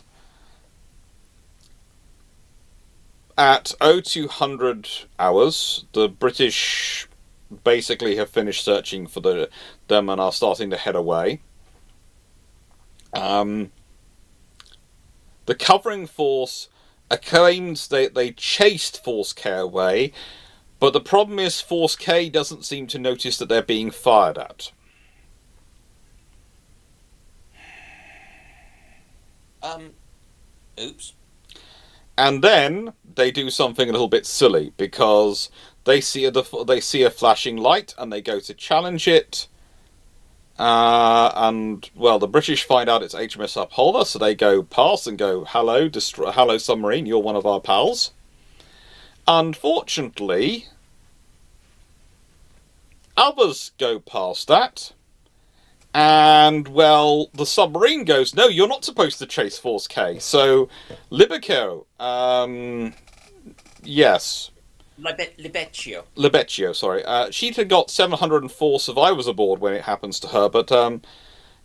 at 0200 hours, the British basically have finished searching for them and are starting to head away. The covering force claims they chased Force K away, but the problem is Force K doesn't seem to notice that they're being fired at. Oops. And then they do something a little bit silly, because they see a flashing light and they go to challenge it. And well, the British find out it's HMS Upholder, so they go past and go, "Hello, hello submarine, you're one of our pals." Unfortunately, others go past that, and well, the submarine goes, "No, you're not supposed to chase Force K." So, Libico, yes. Libeccio, sorry. She'd had got 704 survivors aboard when it happens to her, but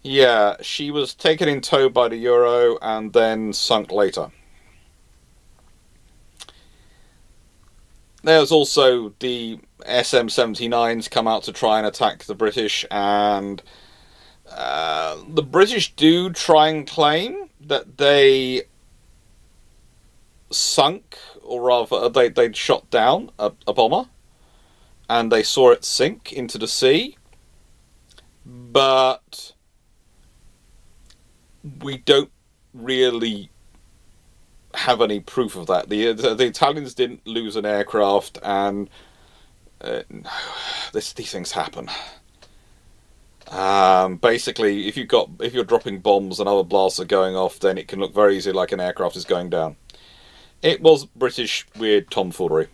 yeah, she was taken in tow by the Euro and then sunk later. There's also the SM-79s come out to try and attack the British, and the British do try and claim that they sunk, or rather they'd shot down a bomber and they saw it sink into the sea, but we don't really have any proof of that. The Italians didn't lose an aircraft, and these things happen. Basically, if you're dropping bombs and other blasts are going off, then it can look very easily like an aircraft is going down. It was British weird tomfoolery.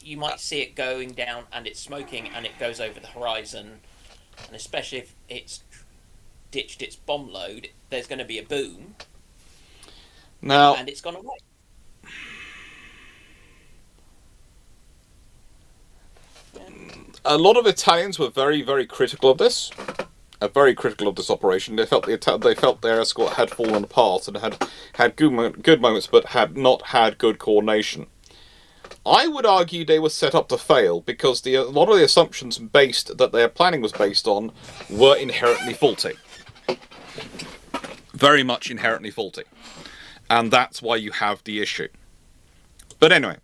You might see it going down and it's smoking and it goes over the horizon, and especially if it's ditched its bomb load, there's going to be a boom. Now, and it's gone away. A lot of Italians were very, very critical of this. Very critical of this operation. They felt their escort had fallen apart and had good moments, but had not had good coordination. I would argue they were set up to fail, because a lot of the assumptions that their planning was based on were inherently faulty. Very much inherently faulty. And that's why you have the issue. But anyway,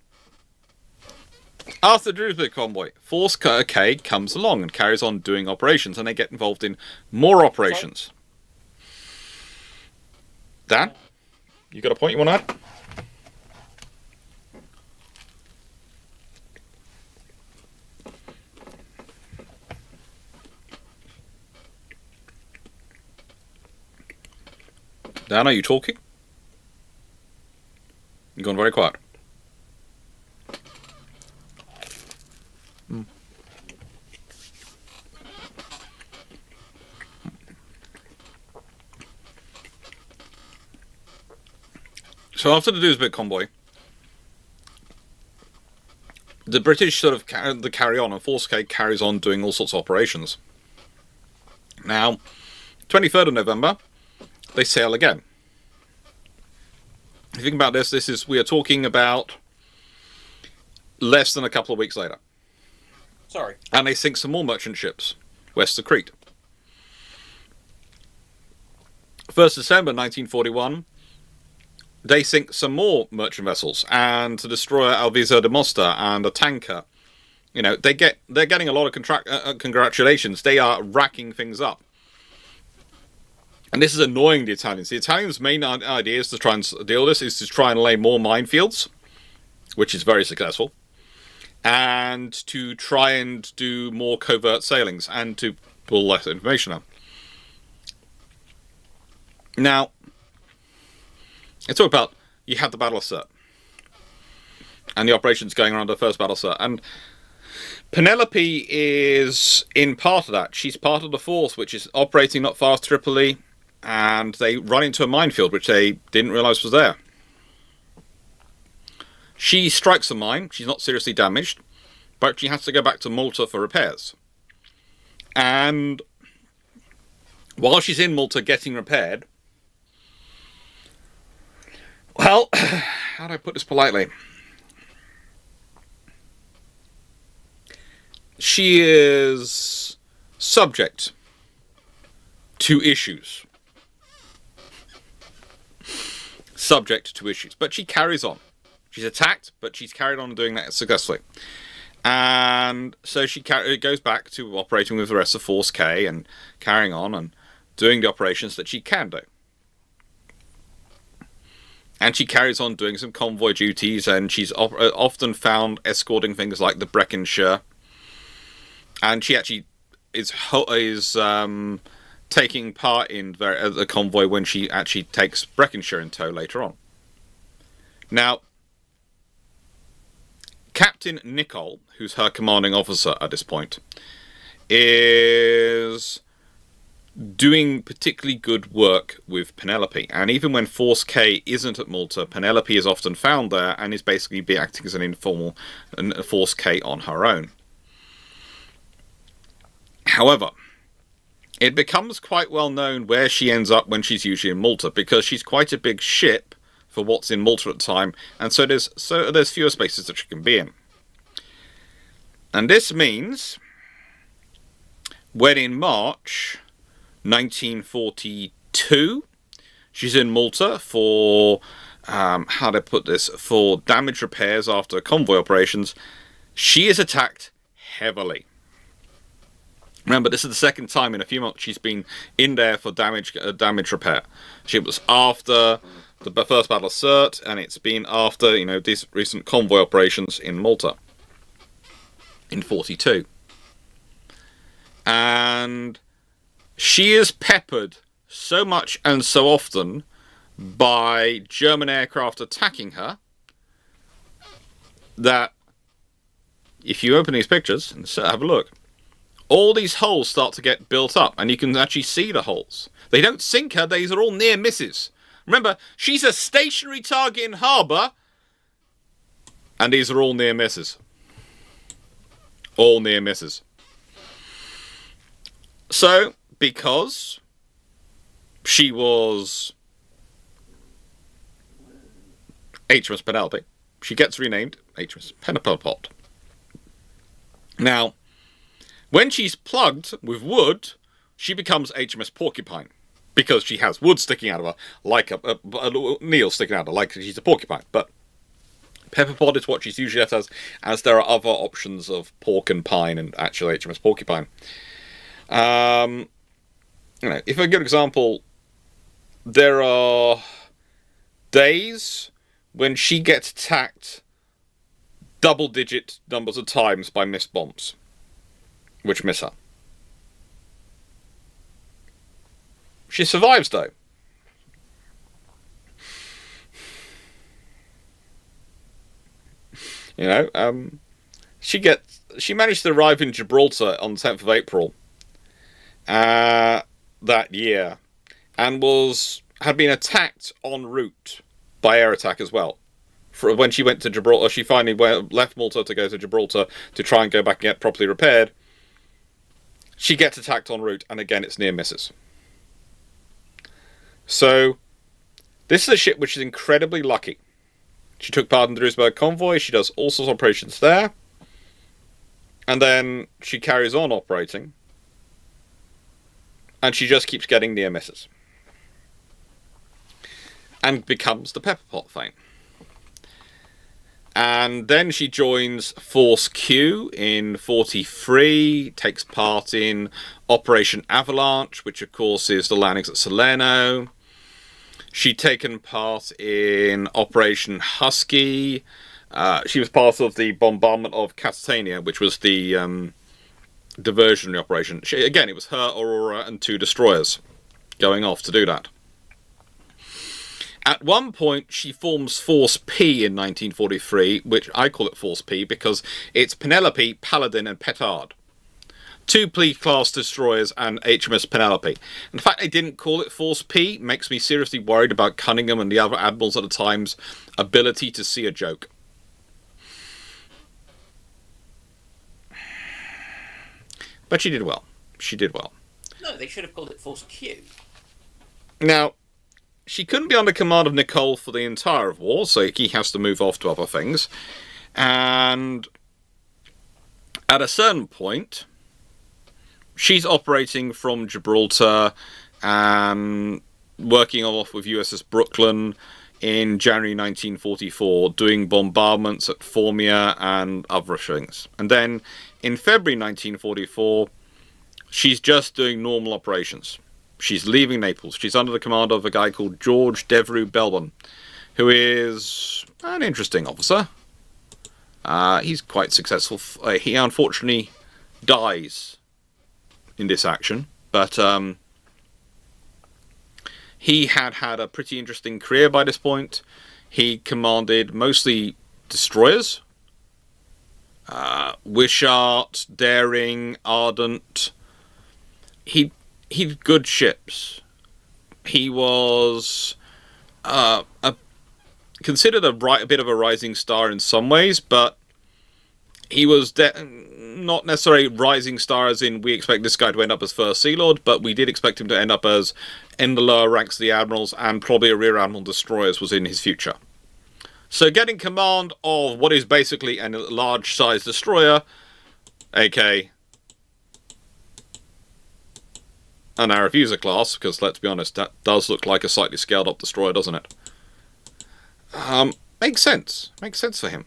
after the Duisburg convoy, Force K comes along and carries on doing operations, and they get involved in more operations. Dan, you got a point you want to add? Dan, are you talking? You're going very quiet. So after the Duisburg convoy, the British sort of carry on, and Force K carries on doing all sorts of operations. Now, 23rd of November, they sail again. If you think about this, we are talking about less than a couple of weeks later. Sorry. And they sink some more merchant ships west of Crete. 1st December 1941, they sink some more merchant vessels, and to destroy Alvisa de Mosta and a tanker. You know, they're getting a lot of congratulations. They are racking things up. And this is annoying the Italians. The Italians' main idea is to try and deal with this, is to try and lay more minefields, which is very successful, and to try and do more covert sailings, and to pull less information out. Now, let's talk about, you had the Battle of Sirte, and the operations going around the first Battle of Sirte, and Penelope is in part of that. She's part of the force which is operating not far off Tripoli, and they run into a minefield which they didn't realise was there. She strikes a mine. She's not seriously damaged, but she has to go back to Malta for repairs. And while she's in Malta getting repaired, well, how do I put this politely? She is subject to issues. But she carries on. She's attacked, but she's carried on doing that successfully. And so she goes back to operating with the rest of Force K and carrying on and doing the operations that she can do. And she carries on doing some convoy duties, and she's often found escorting things like the Breckenshire. And she actually is taking part in the convoy when she actually takes Breckenshire in tow later on. Now, Captain Nicol, who's her commanding officer at this point, is doing particularly good work with Penelope. And even when Force K isn't at Malta, Penelope is often found there and is basically acting as an informal Force K on her own. However, it becomes quite well known where she ends up when she's usually in Malta, because she's quite a big ship for what's in Malta at the time, and so there's fewer spaces that she can be in. And this means when in March 1942 she's in Malta for for damage repairs after convoy operations, she is attacked heavily. Remember, this is the second time in a few months she's been in there for damage repair. She was after the first Battle of Sirte, and it's been after, these recent convoy operations in Malta in 42. And she is peppered so much and so often by German aircraft attacking her that if you open these pictures and have a look, all these holes start to get built up, and you can actually see the holes. They don't sink her, these are all near misses. Remember, she's a stationary target in harbour, and these are all near misses. All near misses. So, because she was HMS Penelope, she gets renamed HMS Penelope. Now, when she's plugged with wood, she becomes HMS Porcupine, because she has wood sticking out of her, like a nail sticking out of her, like she's a porcupine. But pepper pod is what she's usually at as there are other options of pork and pine and actual HMS Porcupine. If a good example, there are days when she gets attacked double-digit numbers of times by missed bombs, which miss her. She survives, though. She managed to arrive in Gibraltar on the 10th of April that year, and had been attacked en route by air attack as well when she went to Gibraltar, she finally left Malta to go to Gibraltar to try and go back and get properly repaired. She gets attacked en route, and again, it's near misses. So, this is a ship which is incredibly lucky. She took part in the Duisburg Convoy, she does all sorts of operations there, and then she carries on operating, and she just keeps getting near misses. And becomes the Pepper Pot Thane. And then she joins Force Q in 43, takes part in Operation Avalanche, which of course is the landings at Salerno. She'd taken part in Operation Husky. She was part of the bombardment of Catania, which was the diversionary operation. Again, it was her, Aurora, and 2 destroyers going off to do that. At one point, she forms Force P in 1943, which I call it Force P because it's Penelope, Paladin, and Petard. 2 P-class destroyers and HMS Penelope. In fact, they didn't call it Force P. Makes me seriously worried about Cunningham and the other admirals at the time's ability to see a joke. But she did well. She did well. No, they should have called it Force Q. Now, she couldn't be under command of Nicole for the entire war, so he has to move off to other things. And at a certain point, she's operating from Gibraltar and working off with USS Brooklyn in January 1944, doing bombardments at Formia and other things. And then in February 1944, she's just doing normal operations. She's leaving Naples. She's under the command of a guy called George Devereux Belbon, who is an interesting officer. He's quite successful. He unfortunately dies in this action, but he had a pretty interesting career by this point. He commanded mostly destroyers, Wishart, Daring, Ardent. He'd good ships. He was considered a bit of a rising star in some ways, but he was not necessarily rising star as in we expect this guy to end up as First Sea Lord, but we did expect him to end up as in the lower ranks of the admirals, and probably a rear admiral destroyers was in his future. So getting command of what is basically a large-sized destroyer, aka an Arethusa class, because let's be honest, that does look like a slightly scaled-up destroyer, doesn't it? Makes sense. Makes sense for him.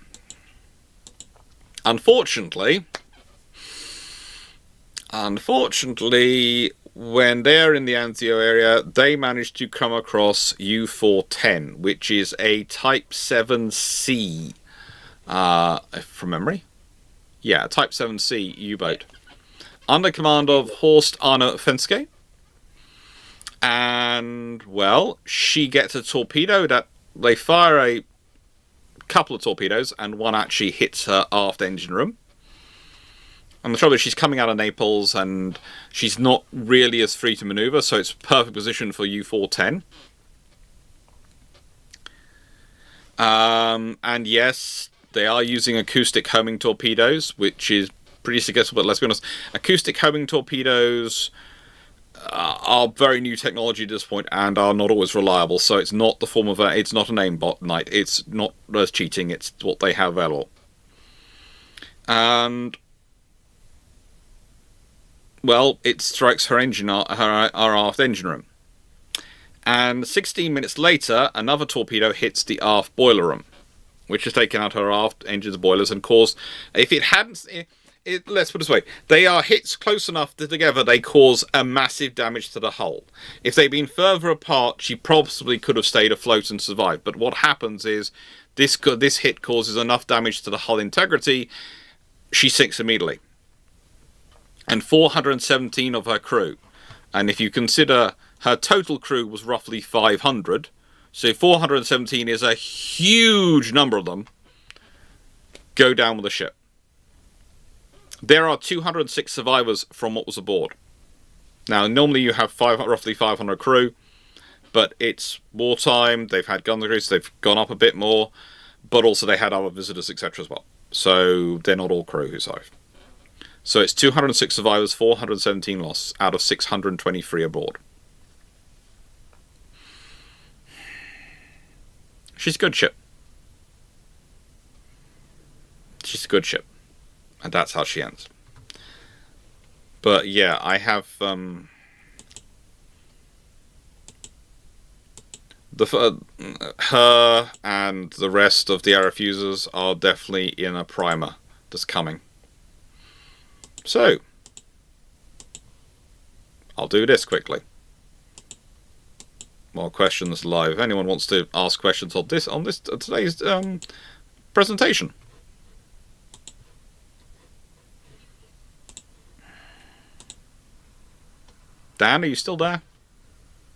Unfortunately, when they're in the Anzio area, they managed to come across U-410, which is a Type 7C, from memory. Yeah, Type 7C U-boat. Under command of Horst Arne Fenske. And, well, she gets a torpedo that they fire a couple of torpedoes, and one actually hits her aft engine room. And the trouble is she's coming out of Naples, and she's not really as free to maneuver, so it's perfect position for U-410. And yes, they are using acoustic homing torpedoes, which is pretty successful, but let's be honest, acoustic homing torpedoes are very new technology at this point and are not always reliable, so it's not the form of it's not an aimbot night, it's not as cheating, it's what they have available. And well, it strikes her engine, her aft engine room. And 16 minutes later, another torpedo hits the aft boiler room, which has taken out her aft engines, boilers, and caused, if it hadn't, let's put it this way, they are hits close enough that together they cause a massive damage to the hull. If they'd been further apart, she probably could have stayed afloat and survived. But what happens is, this hit causes enough damage to the hull integrity, she sinks immediately. And 417 of her crew, and if you consider her total crew was roughly 500, so 417 is a huge number of them, go down with the ship. There are 206 survivors from what was aboard. Now, normally you have roughly 500 crew, but it's wartime, they've had gun degrees, they've gone up a bit more, but also they had other visitors, etc. as well. So they're not all crew who survived. So it's 206 survivors, 417 lost out of 623 aboard. She's a good ship. She's a good ship. And that's how she ends. But yeah, I have her and the rest of the arrow fusers are definitely in a primer that's coming. So I'll do this quickly. More questions live. If anyone wants to ask questions on today's presentation. Dan, are you still there?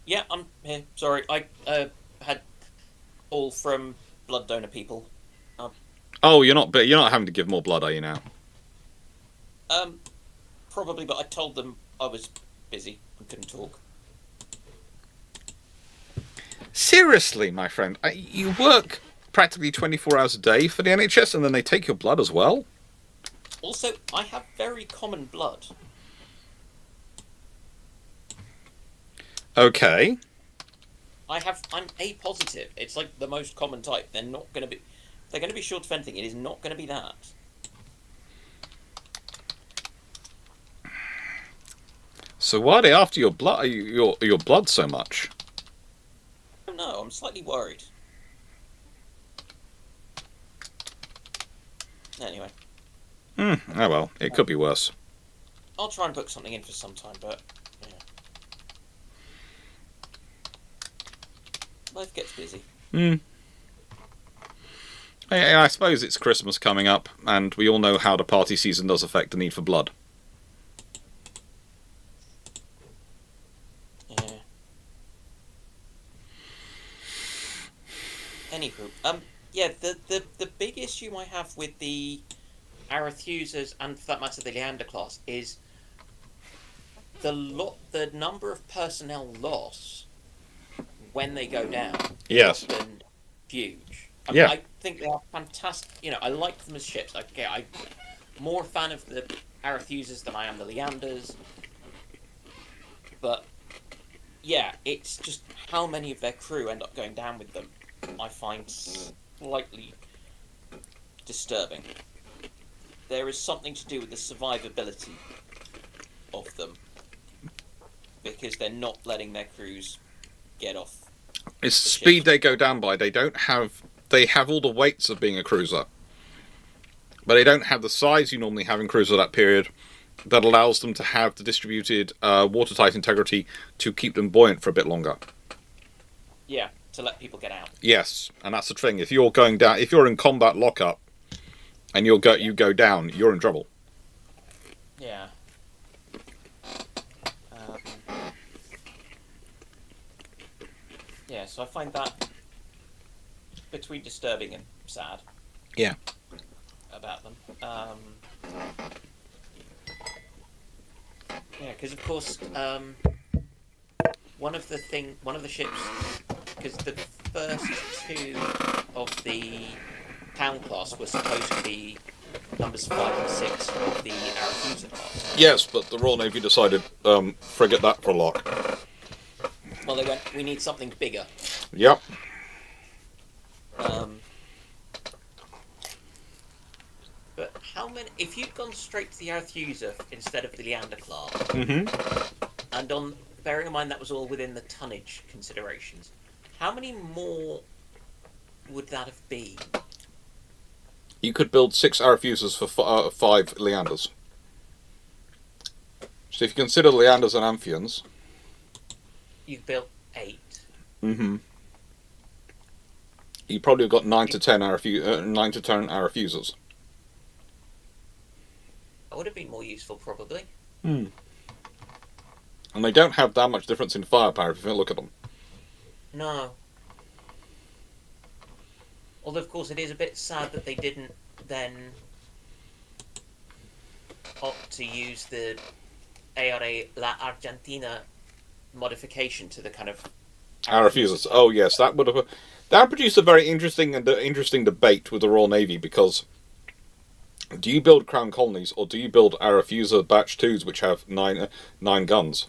Yeah, I'm here. Sorry, I had all from blood donor people. Oh, you're not having to give more blood, are you now? Probably, but I told them I was busy and couldn't talk. Seriously, my friend, you work practically 24 hours a day for the NHS, and then they take your blood as well? Also, I have very common blood. Okay. I'm A positive. It's like the most common type. They're going to be short of anything. It is not going to be that. So why are they after your blood? Your blood so much? I don't know. I'm slightly worried. Anyway. Oh well, it could be worse. I'll try and book something in for some time, but yeah. Life gets busy. I suppose it's Christmas coming up, and we all know how the party season does affect the need for blood. Yeah. Anywho, yeah, the big issue I have with the Arathusas, and for that matter the Leander class, is the number of personnel loss when they go down. Yes. Has been huge. Yeah. I think they are fantastic. You know, I like them as ships. I'm more a fan of the Arathusas than I am the Leanders. But yeah, it's just how many of their crew end up going down with them, I find slightly disturbing. There is something to do with the survivability of them, because they're not letting their crews get off. It's the speed they go down by. They have all the weights of being a cruiser, but they don't have the size you normally have in cruiser that period that allows them to have the distributed watertight integrity to keep them buoyant for a bit longer. Yeah, to let people get out. Yes, and that's the thing. If you're going down, if you're in combat lockup, and you go down, you're in trouble. Yeah. Yeah, so I find that between disturbing and sad. Yeah. About them. Yeah, because of course, one of the ships, because the first two of the town class were supposed to be numbers 5 and 6 of the Arethusa class. Yes, but the Royal Navy decided frigate that for a lock. Well, they went, we need something bigger. Yep. But how many? If you'd gone straight to the Arethusa instead of the Leander class, and bearing in mind that was all within the tonnage considerations, how many more would that have been? You could build 6 Arefusas for 5 Leanders. So if you consider Leanders and Amphions, You've built 8. You probably have got 9 to 10 Arefusas. That would have been more useful, probably. And they don't have that much difference in firepower if you look at them. No. Although, of course, it is a bit sad that they didn't then opt to use the ARA La Argentina modification to the kind of Arefusas. Oh yes, that would have. That produced a very interesting debate with the Royal Navy, because do you build crown colonies or do you build our refuser batch 2s which have nine guns?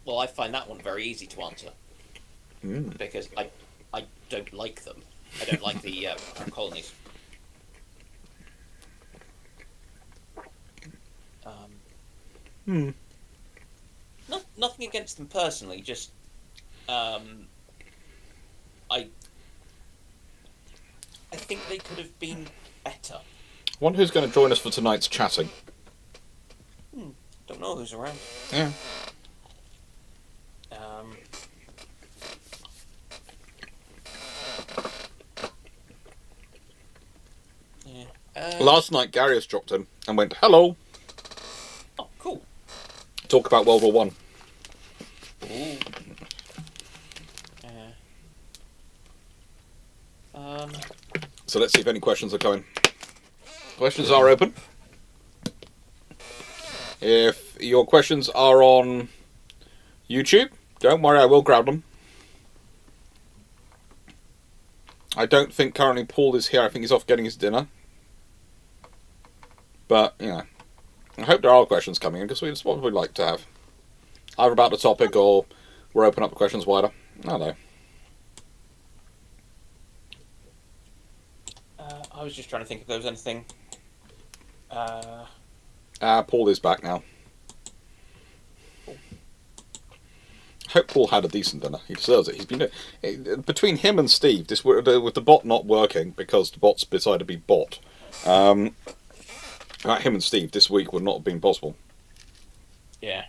Well, I find that one very easy to answer Mm. because I don't like them. I don't like the colonies. Hmm. Nothing against them personally. Just I think they could have been better. Wonder who's going to join us for tonight's chatting. Don't know who's around. Yeah. Last night, Garius dropped in and went, "Hello." Oh, cool. Talk about World War One. Ooh. So let's see if any questions are coming. Questions are open. If your questions are on YouTube, don't worry, I will grab them. I don't think currently Paul is here. I think he's off getting his dinner. But, you know, I hope there are questions coming in, because it's what we'd like to have. Either about the topic, or we're opening up the questions wider. I don't know. I was just trying to think if there was anything. Paul is back now. I hope Paul had a decent dinner. He deserves it. He's been between him and Steve, with the bot not working because the bot's decided to be bot. Him and Steve this week would not have been possible. Yeah.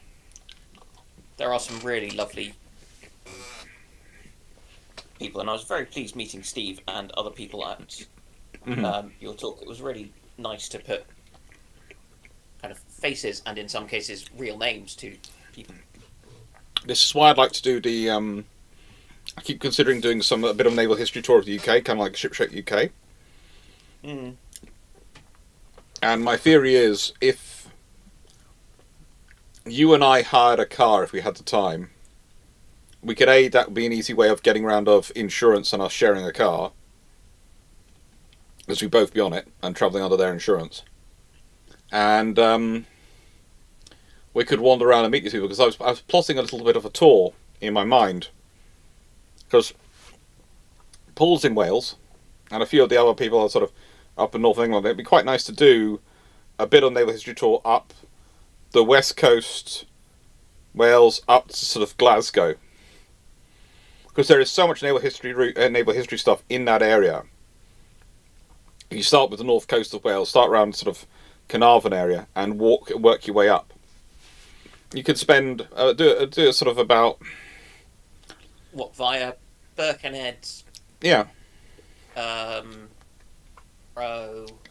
There are some really lovely people, and I was very pleased meeting Steve and other people at your talk. It was really nice to put kind of faces and, in some cases, real names to people. This is why I'd like to do the. I keep considering doing a bit of a naval history tour of the UK, kind of like Shipshape UK. And my theory is, if you and I hired a car, if we had the time, we could that would be an easy way of getting around of insurance and us sharing a car, as we both be on it and travelling under their insurance. And we could wander around and meet these people, because I was plotting a little bit of a tour in my mind. Because Paul's in Wales, and a few of the other people are sort of up in North England. It'd be quite nice to do a bit on naval history tour up the west coast, Wales, up to sort of Glasgow, because there is so much naval history stuff in that area. You start with the north coast of Wales, start around sort of Carnarvon area, and work your way up. You could spend do it sort of about via Birkenhead? Yeah.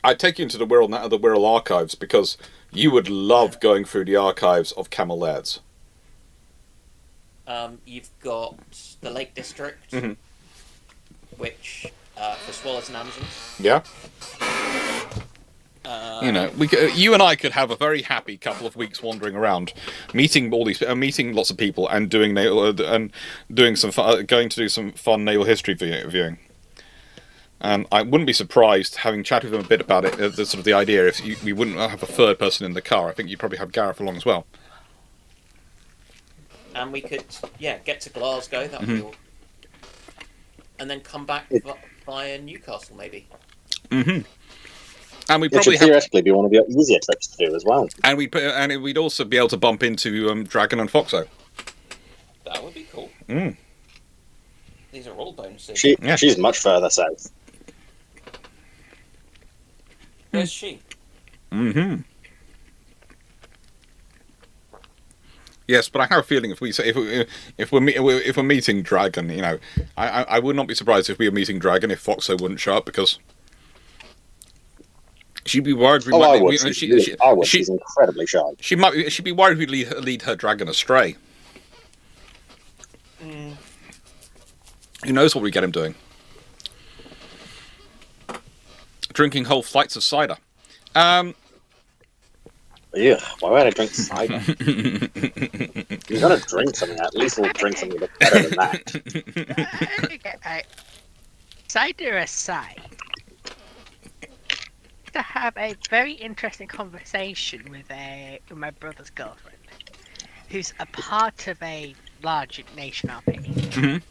I'd take you into the Wirral archives, because you would love going through the archives of Camel Laird's. You've got the Lake District, which for Swallows and Amazons. Yeah. You and I could have a very happy couple of weeks wandering around, meeting lots of people, and doing some going to do some fun naval history viewing. And I wouldn't be surprised, having chatted with them a bit about it, the sort of the idea, if we wouldn't have a third person in the car. I think you'd probably have Gareth along as well. And we could, get to Glasgow. That would be all. And then come back via Newcastle, maybe. And we Which would theoretically be one of the easier trips to do as well. And we'd also be able to bump into Dragon and Foxo. That would be cool. These are all bonuses. She's much further south. Where's she? Yes, but I have a feeling if we're meeting Dragon, I would not be surprised if we were meeting Dragon if Foxo wouldn't show up, because she'd be worried. She's incredibly shy. She'd be worried we'd lead her dragon astray. Who knows what we get him doing? Drinking whole flights of cider. Yeah, why would I drink cider? If you're gonna drink something, at least we'll drink something a bit better than that. Okay, cider aside, to have a very interesting conversation with my brother's girlfriend, who's a part of a large nation RP,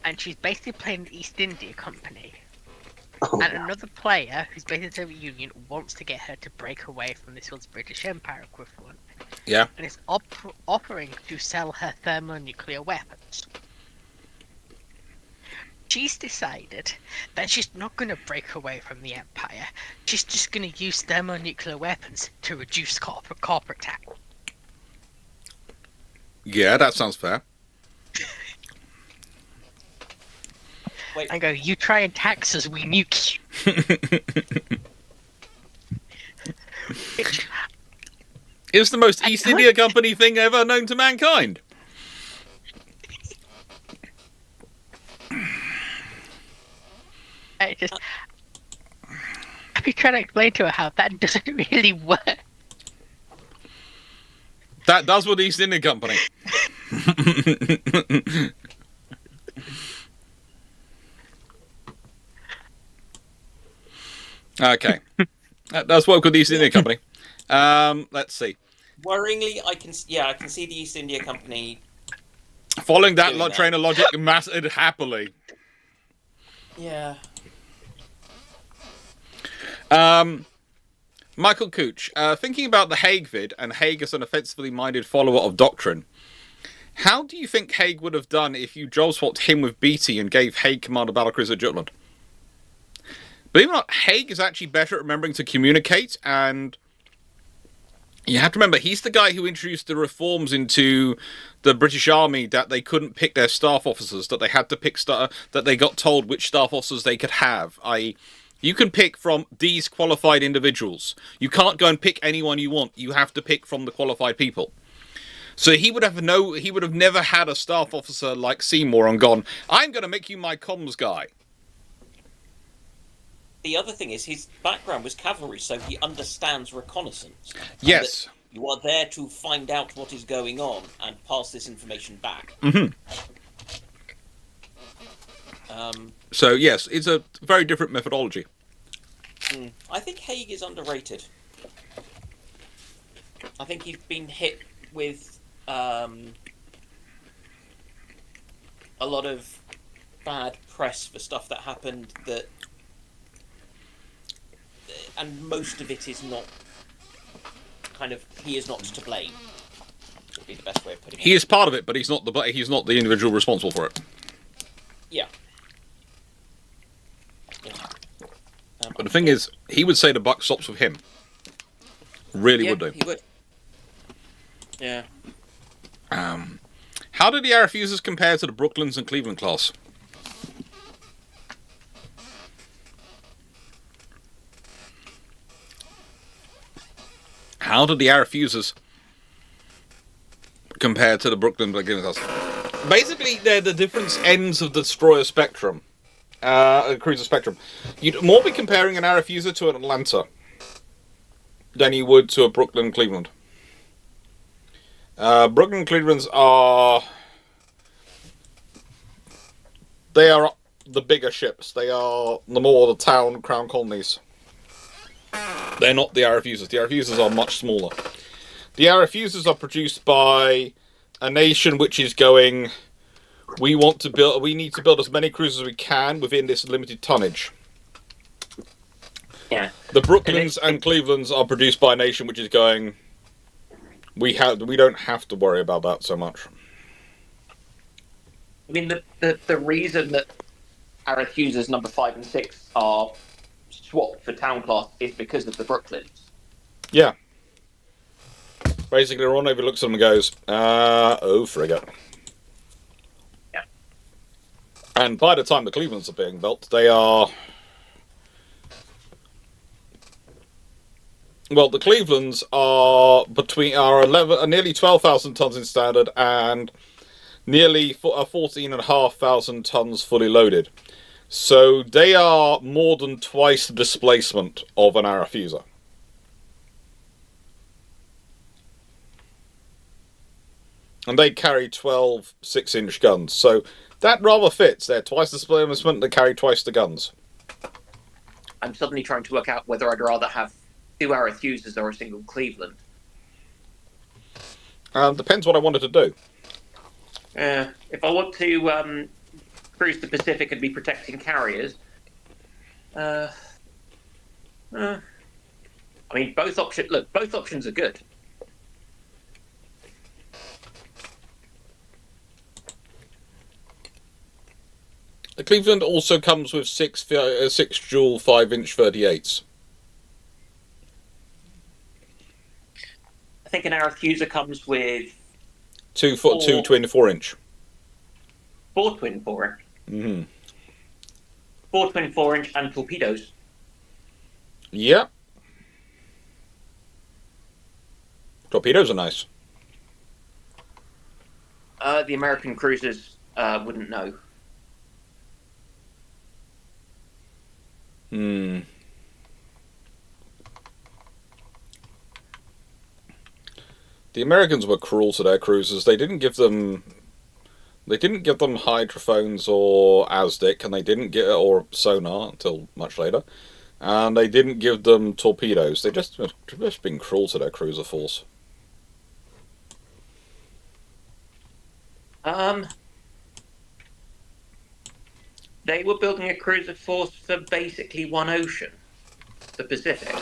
and she's basically playing the East India Company. And another player who's based in the Soviet Union wants to get her to break away from this one's British Empire equivalent. Yeah. And is offering to sell her thermonuclear weapons. She's decided that she's not going to break away from the Empire. She's just going to use thermonuclear weapons to reduce corporate tax. Yeah, that sounds fair. Wait, And go, you try and tax us, we nuke you. Which, It's the most East India Company thing ever known to mankind. I've been trying to explain to her how that doesn't really work. That does with the East India Company. Okay. That does work with the East India Company. Let's see. worryingly, I can see the East India Company Following that doing that. train of logic happily. Yeah. Michael Cooch, thinking about the Haig vid and Haig as an offensively minded follower of doctrine, how do you think Haig would have done if you job swapped him with Beatty and gave Haig command of battlecruiser Jutland? Believe it or not, Haig is actually better at remembering to communicate, and you have to remember, he's the guy who introduced the reforms into the British Army that they couldn't pick their staff officers, that they had to pick that they got told which staff officers they could have, i.e., you can pick from these qualified individuals. You can't go and pick anyone you want. You have to pick from the qualified people. So he would have never had a staff officer like Seymour and gone, I'm going to make you my comms guy. The other thing is his background was cavalry, so he understands reconnaissance. Yes. You are there to find out what is going on and pass this information back. Mm-hmm. So, yes, it's a very different methodology. I think Haig is underrated. I think he's been hit with a lot of bad press for stuff that happened that... And most of it is not... he is not to blame. Would be the best way of putting it. He is part of it, but he's not the individual responsible for it. Yeah. But the thing is, he would say the buck stops with him. Really would do. He would. Yeah. How do the Arrowfusers compare to the Brooklands and Cleveland class? How do the Arrowfusers compare to the Brooklands and Cleveland class? Basically, they're the different ends of the destroyer spectrum. Cruiser spectrum. You'd more be comparing an Arrowfuser to an Atlanta than you would to a Brooklyn Cleveland. Brooklyn Clevelands are the bigger ships. They are the town crown colonies. They're not the Arrowfusers. The Arrowfusers are much smaller. The Arrowfusers are produced by a nation which is going, we need to build as many cruisers as we can within this limited tonnage. Yeah. The Brooklands and Clevelands are produced by a nation which is going, we don't have to worry about that so much. I mean, the reason that Arrowfusers number 5 and 6 are swapped for town class is because of the Brooklands. Yeah. Basically, Ron overlooks them and goes, oh, frigate. Yeah. And by the time the Clevelands are being built, they are... Well, the Clevelands are nearly 12,000 tons in standard and nearly 14,500 tons fully loaded. So they are more than twice the displacement of an Arrowfuser. and they carry 12 6-inch guns. So that rather fits. They're twice the displacement, they carry twice the guns. I'm suddenly trying to work out whether I'd rather have 2 Arethuses or a single Cleveland. Depends what I wanted to do. If I want to cruise the Pacific and be protecting carriers, I mean, both options are good. The Cleveland also comes with 6 dual 5-inch 38s. I think an Arethusa comes with 2 twin 4-inch. 4 twin 4-inch. Mm-hmm. 4 twin 4-inch and torpedoes. Yep. Torpedoes are nice. The American cruisers wouldn't know. The Americans were cruel to their cruisers. They didn't give them hydrophones or ASDIC, and they didn't get or sonar until much later, and they didn't give them torpedoes. They just been cruel to their cruiser force. They were building a cruiser force for basically one ocean, the Pacific.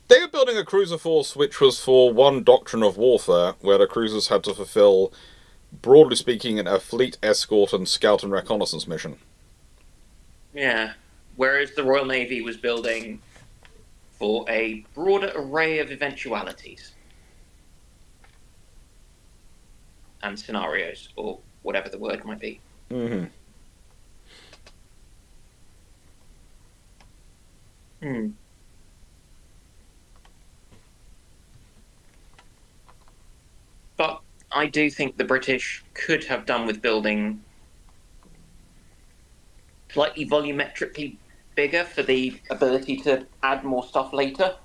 They were building a cruiser force which was for one doctrine of warfare, where the cruisers had to fulfill, broadly speaking, a fleet escort and scout and reconnaissance mission. Yeah, whereas the Royal Navy was building for a broader array of eventualities and scenarios, or whatever the word might be. Mm-hmm. But I do think the British could have done with building slightly volumetrically bigger for the ability to add more stuff later.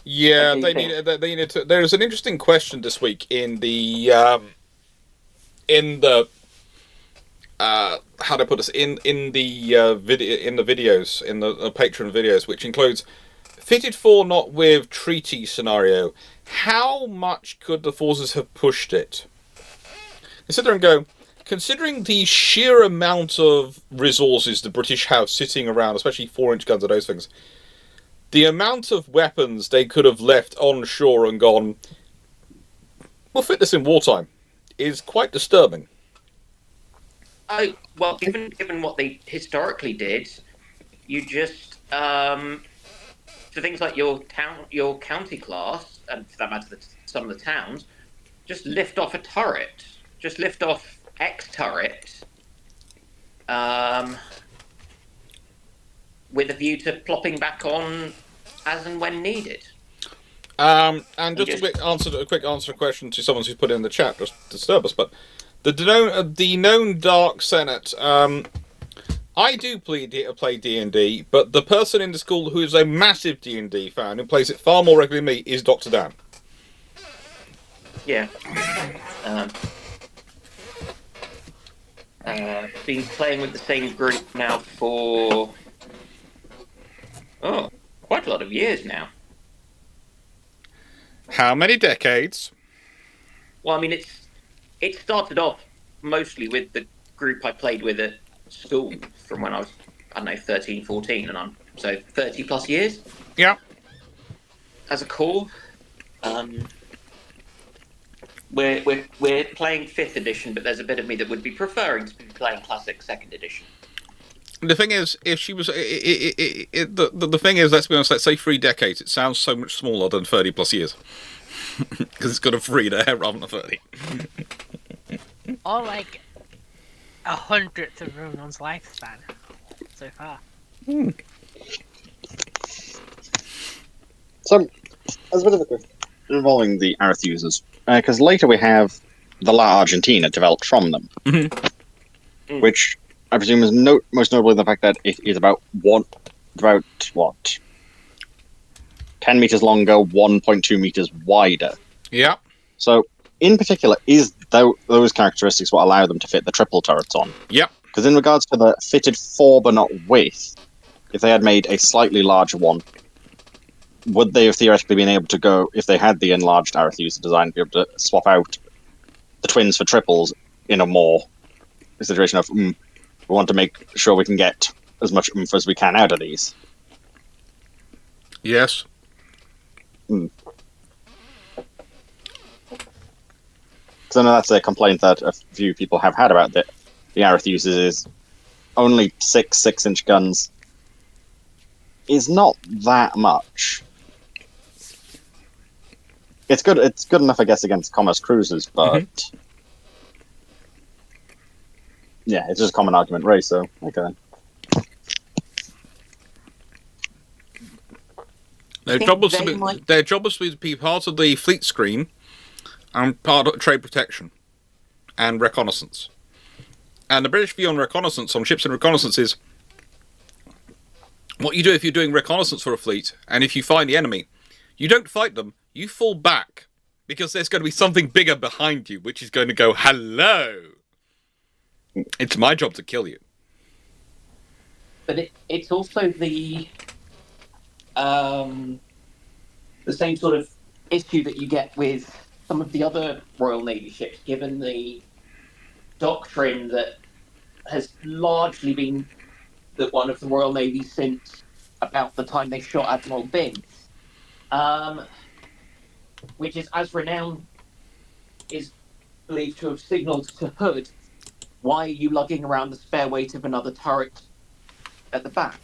Yeah, they needed to. There's an interesting question this week in the how to put this in the videos in the Patreon videos, which includes fitted for not with treaty scenario. How much could the forces have pushed it? Sit there and go. Considering the sheer amount of resources the British have sitting around, especially 4-inch guns and those things, the amount of weapons they could have left on shore and gone, we'll fit this in wartime, is quite disturbing. Oh, well, given what they historically did, you just for things like your county class, and for that matter, some of the towns, just lift off a turret, just lift off X turret, with a view to plopping back on as and when needed. And just a quick answer to a question to someone who's put in the chat, just to disturb us, but the known Dark Senate. I do play D&D, but the person in the school who is a massive D&D fan, who plays it far more regularly than me, is Dr. Dan. Yeah. Been playing with the same group now for quite a lot of years now. How many decades? Well, I mean, it started off mostly with the group I played with at school from when I was, 13, 14, and I'm so 30 plus years. Yeah. As a core, we're playing 5th edition, but there's a bit of me that would be preferring to be playing classic 2nd edition. The thing is, if she was, the thing is, let's be honest. Let's say 3 decades. It sounds so much smaller than 30 plus years, because it's got a 3 there rather than a 30. Or like 100th of Runon's lifespan so far. So, as a bit of a question involving the Arethuses, because later we have the La Argentina developed from them, which I presume is most notably the fact that it is about 10 meters longer, 1.2 meters wider. Yeah. So, in particular, is those characteristics what allow them to fit the triple turrets on? Yep. Because in regards to the fitted for but not with, if they had made a slightly larger one, would they have theoretically been able to go, if they had the enlarged Arethusa design, be able to swap out the twins for triples in a more situation of, we want to make sure we can get as much oomph as we can out of these? Yes. Because I know that's a complaint that a few people have had about the Arethusas is only 6-inch guns is not that much. It's good enough, I guess, against commerce cruisers, but yeah, it's just a common argument race, so okay. Their job was to be part of the fleet screen and part of trade protection and reconnaissance. And the British view on reconnaissance, on ships and reconnaissance, is what you do if you're doing reconnaissance for a fleet, and if you find the enemy, you don't fight them, you fall back, because there's going to be something bigger behind you, which is going to go, hello! It's my job to kill you. But it's also the same sort of issue that you get with some of the other Royal Navy ships, given the doctrine that has largely been the one of the Royal Navy since about the time they shot Admiral Byng, which is as renowned, is believed to have signalled to Hood, why are you lugging around the spare weight of another turret at the back?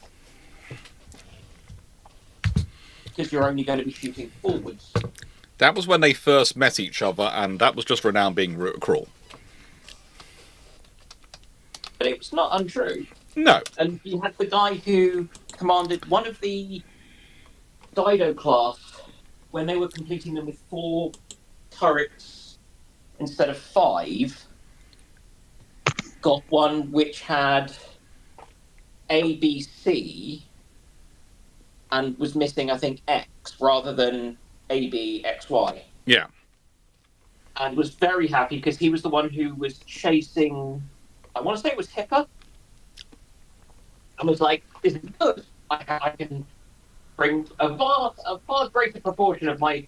Because you're only going to be shooting forwards. That was when they first met each other, and that was just renowned being cruel. But it was not untrue. No. And you had the guy who commanded one of the Dido class, when they were completing them with 4 turrets instead of 5, got one which had A, B, C, and was missing, I think, X, rather than A, B, X, Y. Yeah. And was very happy because he was the one who was chasing, I want to say it was Hipper, and was like, this is good. I can bring a far greater proportion of my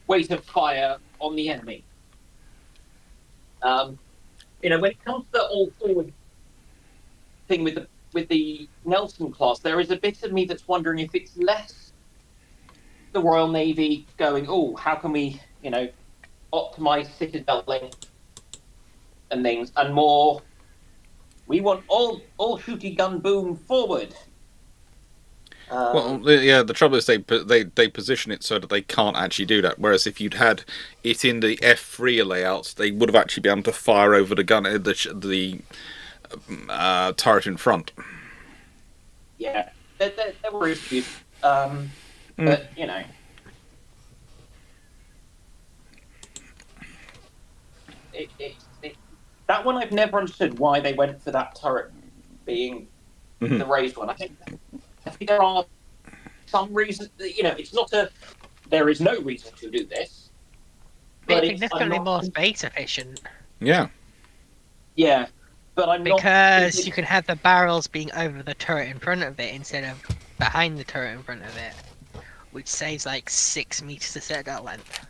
weight of fire on the enemy. When it comes to the all-forward thing with the Nelson class, there is a bit of me that's wondering if it's less the Royal Navy going, oh, how can we, optimize citadel length and things, and more, we want all shooty gun boom forward. The trouble is they position it so that they can't actually do that. Whereas if you'd had it in the F3 layouts, they would have actually been able to fire over the gun, the turret in front. Yeah, there were issues, but that one I've never understood why they went for that turret being the raised one. I think there are some reasons. It's not there is no reason to do this. But it's significantly more space efficient. Yeah. Yeah, but I'm not because you can have the barrels being over the turret in front of it instead of behind the turret in front of it, which saves like 6 meters of citadel length.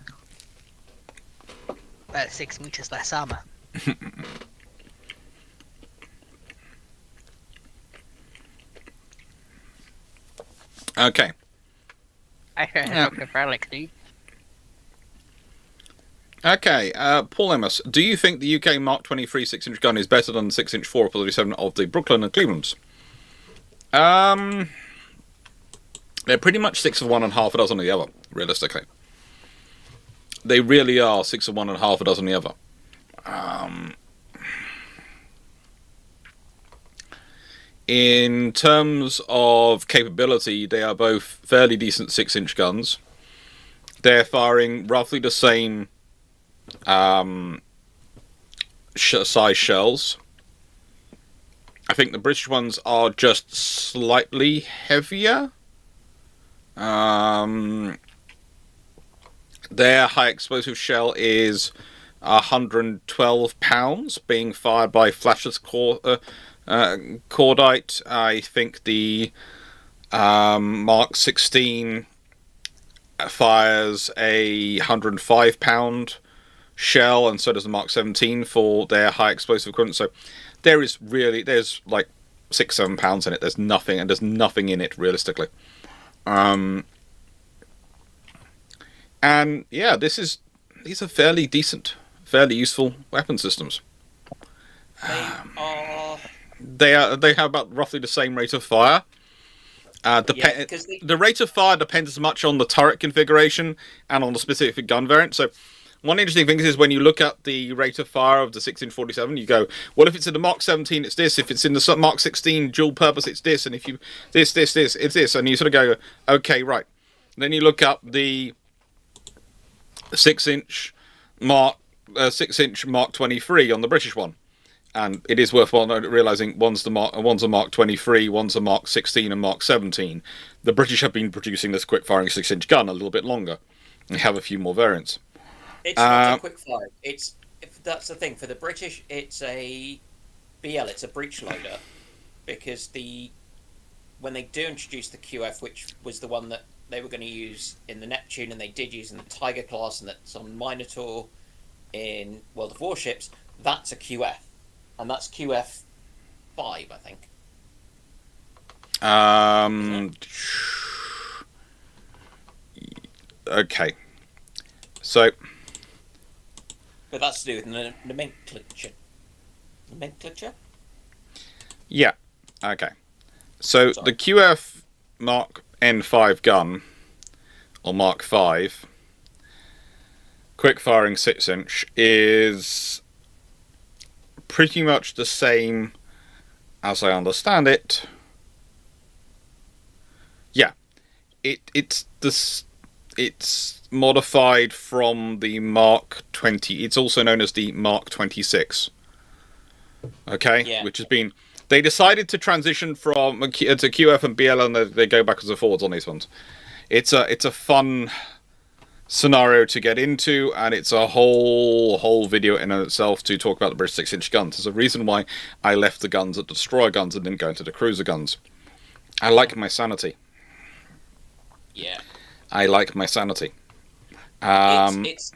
6 meters less armor. Okay. I heard Dr. Frelick, dude. Okay, Paul Emmis, do you think the UK Mark 23 6-inch gun is better than the 6-inch 437 of the Brooklyn and Clevelands? They're pretty much 6 of one and half a dozen of the other, realistically. They really are 6 of one and half a dozen of the other. In terms of capability, they are both fairly decent 6-inch guns. They're firing roughly the same size shells. I think the British ones are just slightly heavier. Their high explosive shell is 112 pounds being fired by Flasher's cordite. I think the Mark 16 fires a 105 pound shell, and so does the Mark 17 for their high explosive equipment. So there's like 6-7 pounds in it. There's nothing in it realistically. And yeah, these are fairly decent, fairly useful weapon systems. They have about roughly the same rate of fire. The rate of fire depends as much on the turret configuration and on the specific gun variant. So one interesting thing is when you look at the rate of fire of the 6-inch 47, you go, well, if it's in the Mark 17, it's this. If it's in the Mark 16 dual purpose, it's this. And if you this, it's this. And you sort of go, okay, right. And then you look up the 6-inch Mark 23 on the British one. And it is worthwhile realizing one's a Mark 23, one's a Mark 16 and Mark 17. The British have been producing this quick-firing 6-inch gun a little bit longer. They have a few more variants. It's not a quick-fire. That's the thing. For the British, it's a BL. It's a breech loader, because when they do introduce the QF, which was the one that they were going to use in the Neptune, and they did use in the Tiger class, and that's on Minotaur in World of Warships, that's a QF. And that's QF 5, I think. Okay. So. But that's to do with nomenclature. Nomenclature? Yeah. Okay. So the QF Mark N5 gun, or Mark 5, quick-firing 6-inch, is pretty much the same, as I understand it. Yeah, it's modified from the Mark 20. It's also known as the Mark 26. Okay, yeah. Which has been. They decided to transition from to QF and BL, and they go backwards and forwards on these ones. It's a fun scenario to get into, and it's a whole video in itself to talk about the British 6-inch guns. There's a reason why I left the guns at the destroyer guns and didn't go into the cruiser guns. I like my sanity. Yeah. I like my sanity. It's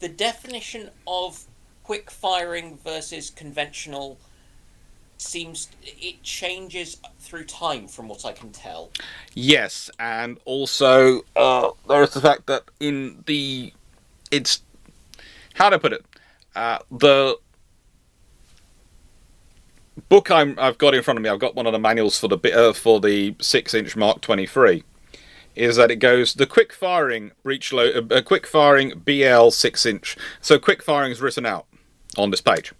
the definition of quick firing versus conventional it changes through time, from what I can tell. Yes, and also there is the fact that how to put it, the book I've got in front of me, I've got one of the manuals for the 6-inch Mark 23, is that it goes the quick firing quick firing BL 6-inch. So quick firing is written out on this page.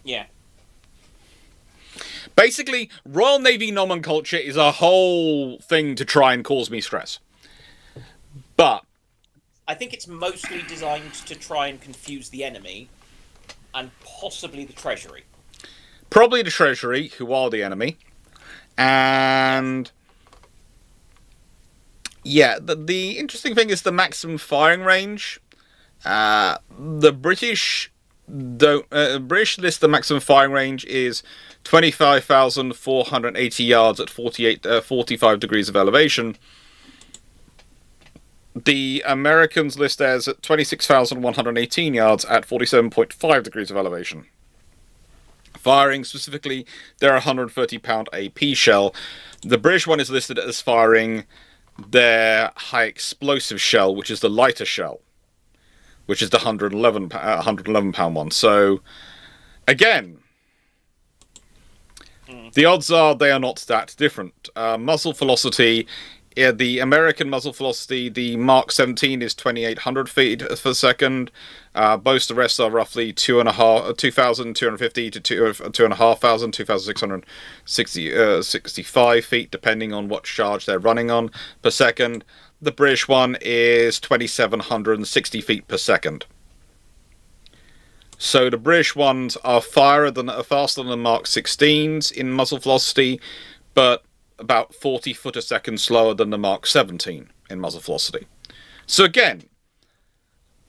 Yeah. Basically, Royal Navy nomenclature is a whole thing to try and cause me stress. But I think it's mostly designed to try and confuse the enemy, and possibly the Treasury. Probably the Treasury, who are the enemy. And yeah, the interesting thing is the maximum firing range. The British list the maximum firing range is 25,480 yards at 45 degrees of elevation. The Americans list theirs at 26,118 yards at 47.5 degrees of elevation. Firing specifically, they're a 130-pound AP shell. The British one is listed as firing their high explosive shell, which is the lighter shell, which is the 111-pound one. So, again, the odds are they are not that different. Muzzle velocity, the American muzzle velocity, the Mark 17 is 2,800 feet per second. Both the rest are roughly 2,250 to 2,500, 2,665 feet, depending on what charge they're running on per second. The British one is 2,760 feet per second. So the British ones are faster than the Mark 16s in muzzle velocity, but about 40 foot a second slower than the Mark 17 in muzzle velocity. So again,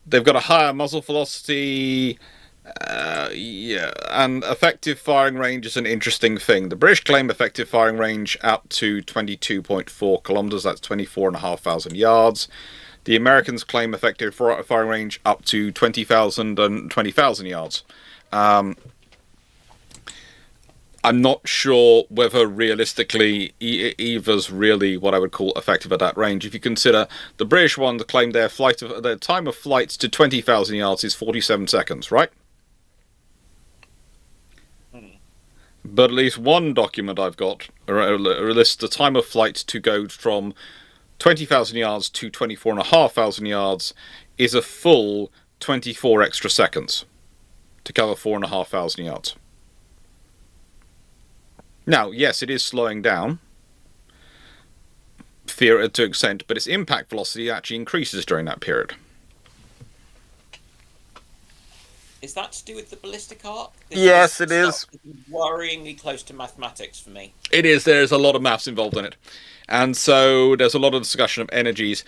they've got a higher muzzle velocity. Yeah, and effective firing range is an interesting thing. The British claim effective firing range up to 22.4 kilometers. That's 24,500 yards. The Americans claim effective firing range up to 20,000 and 20,000 yards. I'm not sure whether realistically either's really what I would call effective at that range. If you consider the British ones claim their time of flights to 20,000 yards is 47 seconds, right? But at least one document I've got lists the time of flight to go from 20,000 yards to 24,500 yards is a full 24 extra seconds to cover 4,500 yards. Now, yes, it is slowing down to an extent, but its impact velocity actually increases during that period. Is that to do with the ballistic arc? Yes, it is. Worryingly close to mathematics for me. It is. There's a lot of maths involved in it. And so there's a lot of discussion of energies.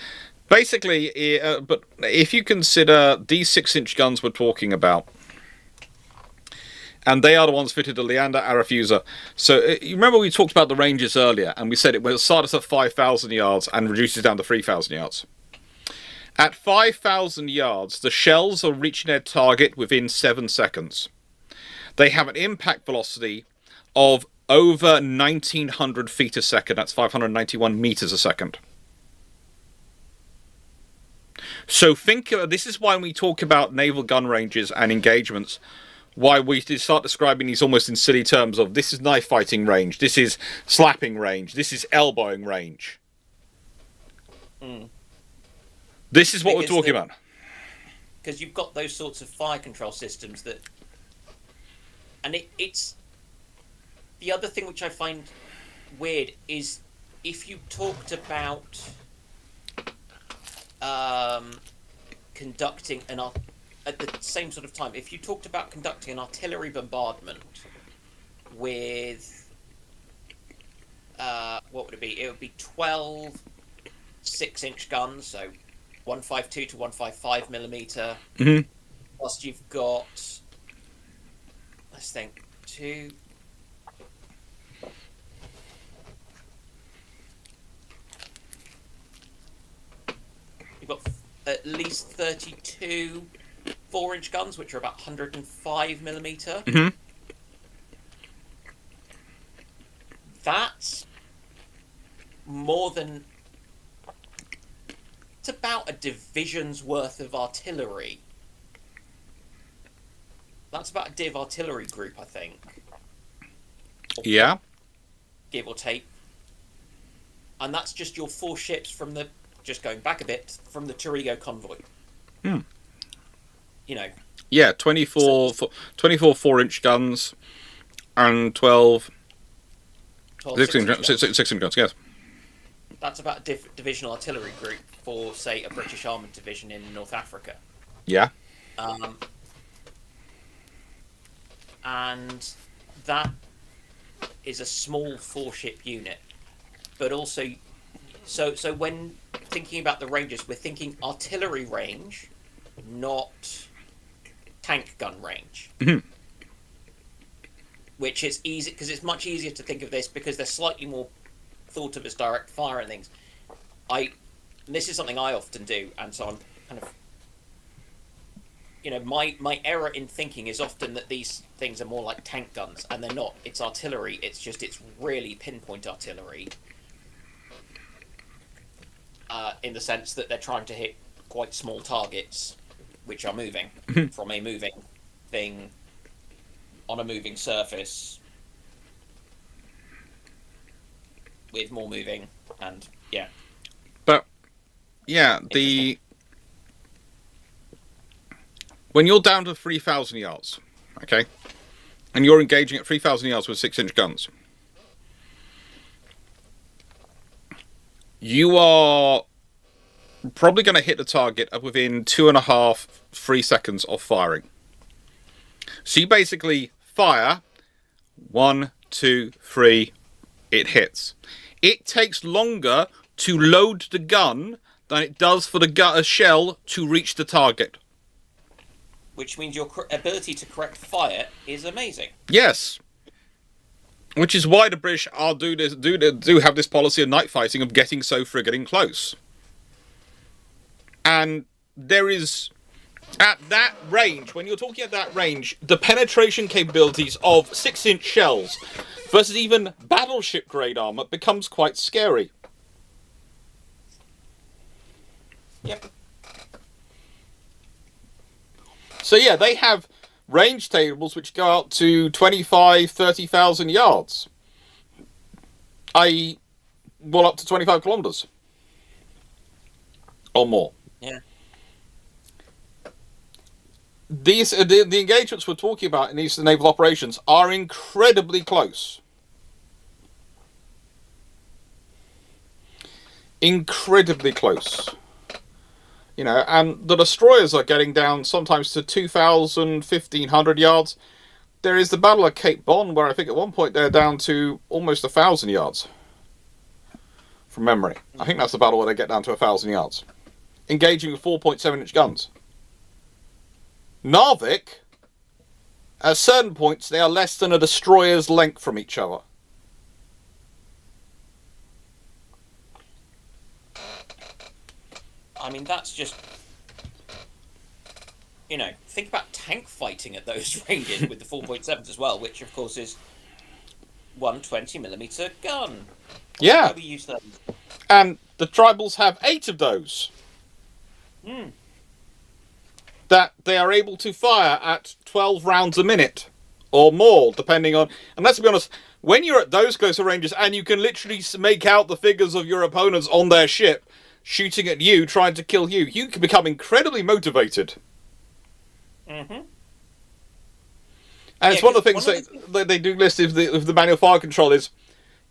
Basically, but if you consider these 6-inch guns we're talking about, and they are the ones fitted to Leander Arethusa. So you remember we talked about the ranges earlier, and we said it will start us at 5,000 yards and reduces down to 3,000 yards. At 5,000 yards, the shells are reaching their target within 7 seconds. They have an impact velocity of over 1,900 feet a second. That's 591 meters a second. So this is why we talk about naval gun ranges and engagements, why we start describing these almost in silly terms of this is knife fighting range, this is slapping range, this is elbowing range. This is what we're talking about. Because you've got those sorts of fire control systems that... And it's... The other thing which I find weird is if you talked about conducting an... At the same sort of time, if you talked about conducting an artillery bombardment with... what would it be? It would be 12 6-inch guns, so 152 to 155 millimeter. Mm-hmm. Plus you've got, let's think, you've got at least 32 4-inch guns, which are about 105 millimeter. Mm-hmm. That's more than... It's about a division's worth of artillery. That's about a div artillery group, I think. Yeah. Give or take. And that's just your 4 ships from the... Just going back a bit, from the Torrigo Convoy. Hmm. You know. Yeah, 24 4-inch guns and 12 16 guns, yes. That's about a divisional artillery group for, say, a British armoured division in North Africa. Yeah. And that is a small 4-ship unit. But also, so when thinking about the ranges, we're thinking artillery range, not tank gun range. Mm-hmm. Which is easy, because it's much easier to think of this because they're slightly more thought of as direct fire and things. This is something I often do, and so I'm kind of, you know, my error in thinking is often that these things are more like tank guns, and they're not. It's artillery. It's really pinpoint artillery. In the sense that they're trying to hit quite small targets, which are moving from a moving thing on a moving surface with more moving, and yeah. But yeah, when you're down to 3,000 yards, okay, and you're engaging at 3,000 yards with 6-inch guns, you are probably going to hit the target within 2.5-3 seconds of firing. So you basically fire 1, 2, 3, it hits. It takes longer to load the gun than it does for a shell to reach the target. Which means your ability to correct fire is amazing. Yes. Which is why the British do have this policy of night fighting, of getting so frigating close. And there is, at that range, when you're talking at that range, the penetration capabilities of 6-inch shells versus even battleship grade armor becomes quite scary. Yep. So yeah, they have range tables which go out to 25, 30,000 yards. I.e., well, up to 25 kilometers. Or more. Yeah. These the engagements we're talking about in these naval operations are incredibly close. Incredibly close. You know, and the destroyers are getting down sometimes to 2,000, 1,500 yards. There is the Battle of Cape Bon, where I think at one point they're down to almost 1,000 yards. From memory. I think that's the battle where they get down to 1,000 yards. Engaging with 4.7-inch guns. Narvik, at certain points, they are less than a destroyer's length from each other. I mean, that's just... You know, think about tank fighting at those ranges with the 4.7s as well, which, of course, is 120mm gun. Yeah. Why we use those? And the tribals have 8 of those. That they are able to fire at 12 rounds a minute. Or more, depending on... And let's be honest, when you're at those closer ranges and you can literally make out the figures of your opponents on their ship, shooting at you, trying to kill you, you can become incredibly motivated. Mm-hmm. And it's one of the things they do list of the manual fire control is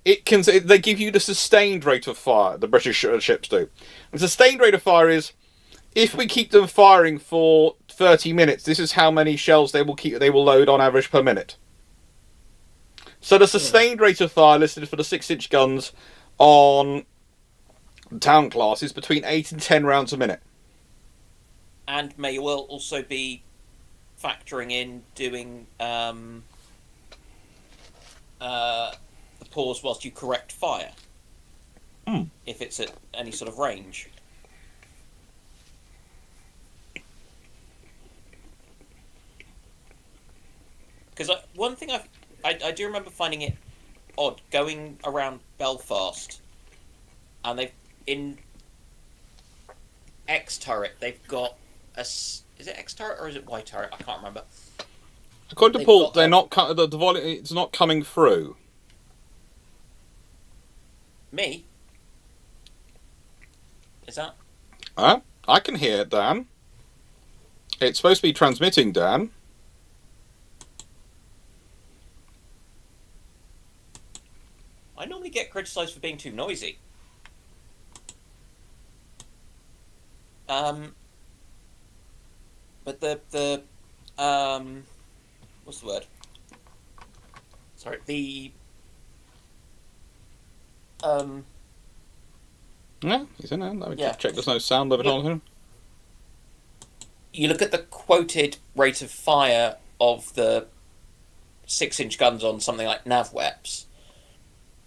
they give you the sustained rate of fire, the British ships do. The sustained rate of fire is, if we keep them firing for 30 minutes, this is how many shells they will load on average per minute. So the sustained rate of fire listed for the 6-inch guns on town class is between 8 and 10 rounds a minute. And may well also be factoring in doing the pause whilst you correct fire. If it's at any sort of range. Because one thing I do remember finding it odd going around Belfast, and they've in X turret they've got a is it X turret or is it Y turret? I can't remember. According to Paul, they're not the volume. It's not coming through. Me? Is that? I can hear it, Dan. It's supposed to be transmitting, Dan. I normally get criticised for being too noisy. But the what's the word? Sorry, Yeah, he's in there. Let me check there's no sound limit on him. You look at the quoted rate of fire of the 6-inch guns on something like NavWeps,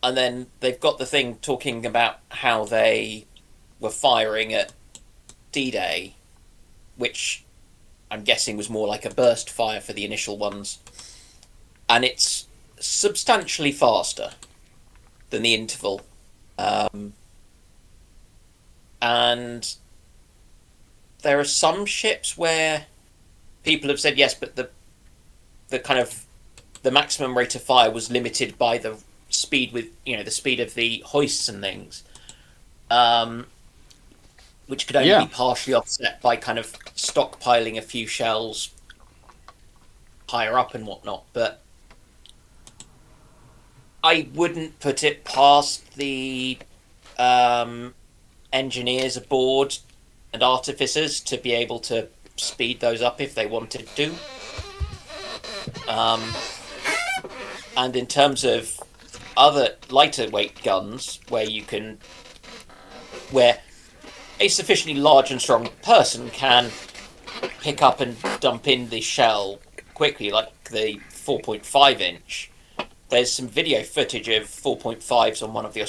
and then they've got the thing talking about how they were firing at D-Day, which I'm guessing was more like a burst fire for the initial ones, and it's substantially faster than the interval. And there are some ships where people have said yes, but the kind of the maximum rate of fire was limited by the speed the speed of the hoists and things, which could only be partially offset by kind of stockpiling a few shells higher up and whatnot. But I wouldn't put it past the engineers aboard and artificers to be able to speed those up if they wanted to. And in terms of other lighter weight guns, where a sufficiently large and strong person can pick up and dump in the shell quickly, like the 4.5 inch. There's some video footage of 4.5s on one of the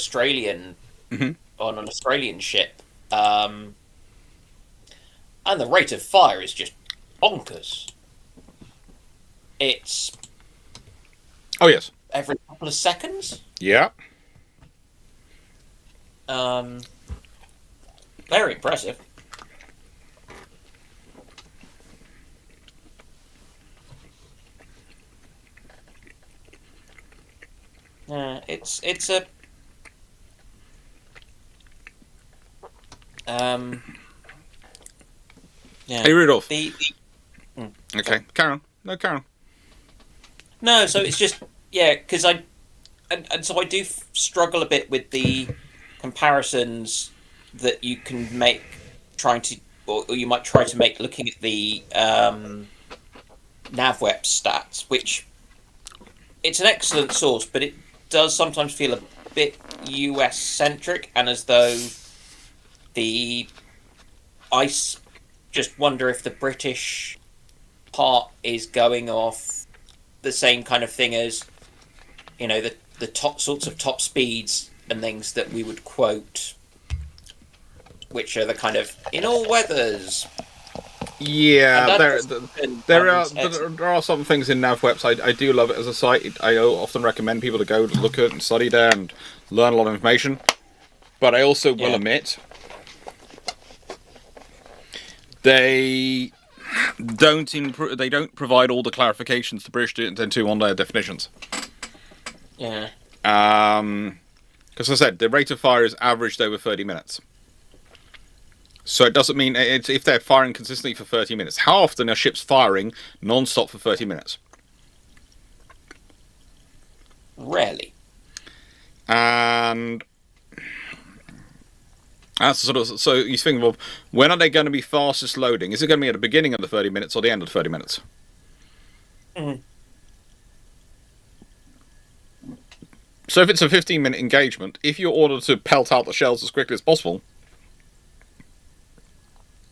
on an Australian ship, and the rate of fire is just bonkers. It's Oh yes. every couple of seconds. Yeah. Very impressive. It's a yeah. Hey Rudolph. Okay, carry on. No, carry on. No, so it's just because and so I do struggle a bit with the comparisons that you can make or you might try to make looking at the NavWeb stats, which it's an excellent source, but it does sometimes feel a bit US centric, and as though I just wonder if the British part is going off the same kind of thing as, the top sorts of top speeds and things that we would quote, which are the kind of in all weathers. Yeah, there are some things in NavWebs. I do love it as a site. I often recommend people to go look at and study there and learn a lot of information. But I also will admit they don't provide all the clarifications the British tend to on their definitions. Yeah. Because I said the rate of fire is averaged over 30 minutes. So it doesn't mean if they're firing consistently for 30 minutes. How often are ships firing non-stop for 30 minutes? Rarely. And that's sort of, so you think, well, when are they going to be fastest loading? Is it going to be at the beginning of the 30 minutes or the end of the 30 minutes? Mm. So if it's a 15-minute engagement, if you're ordered to pelt out the shells as quickly as possible,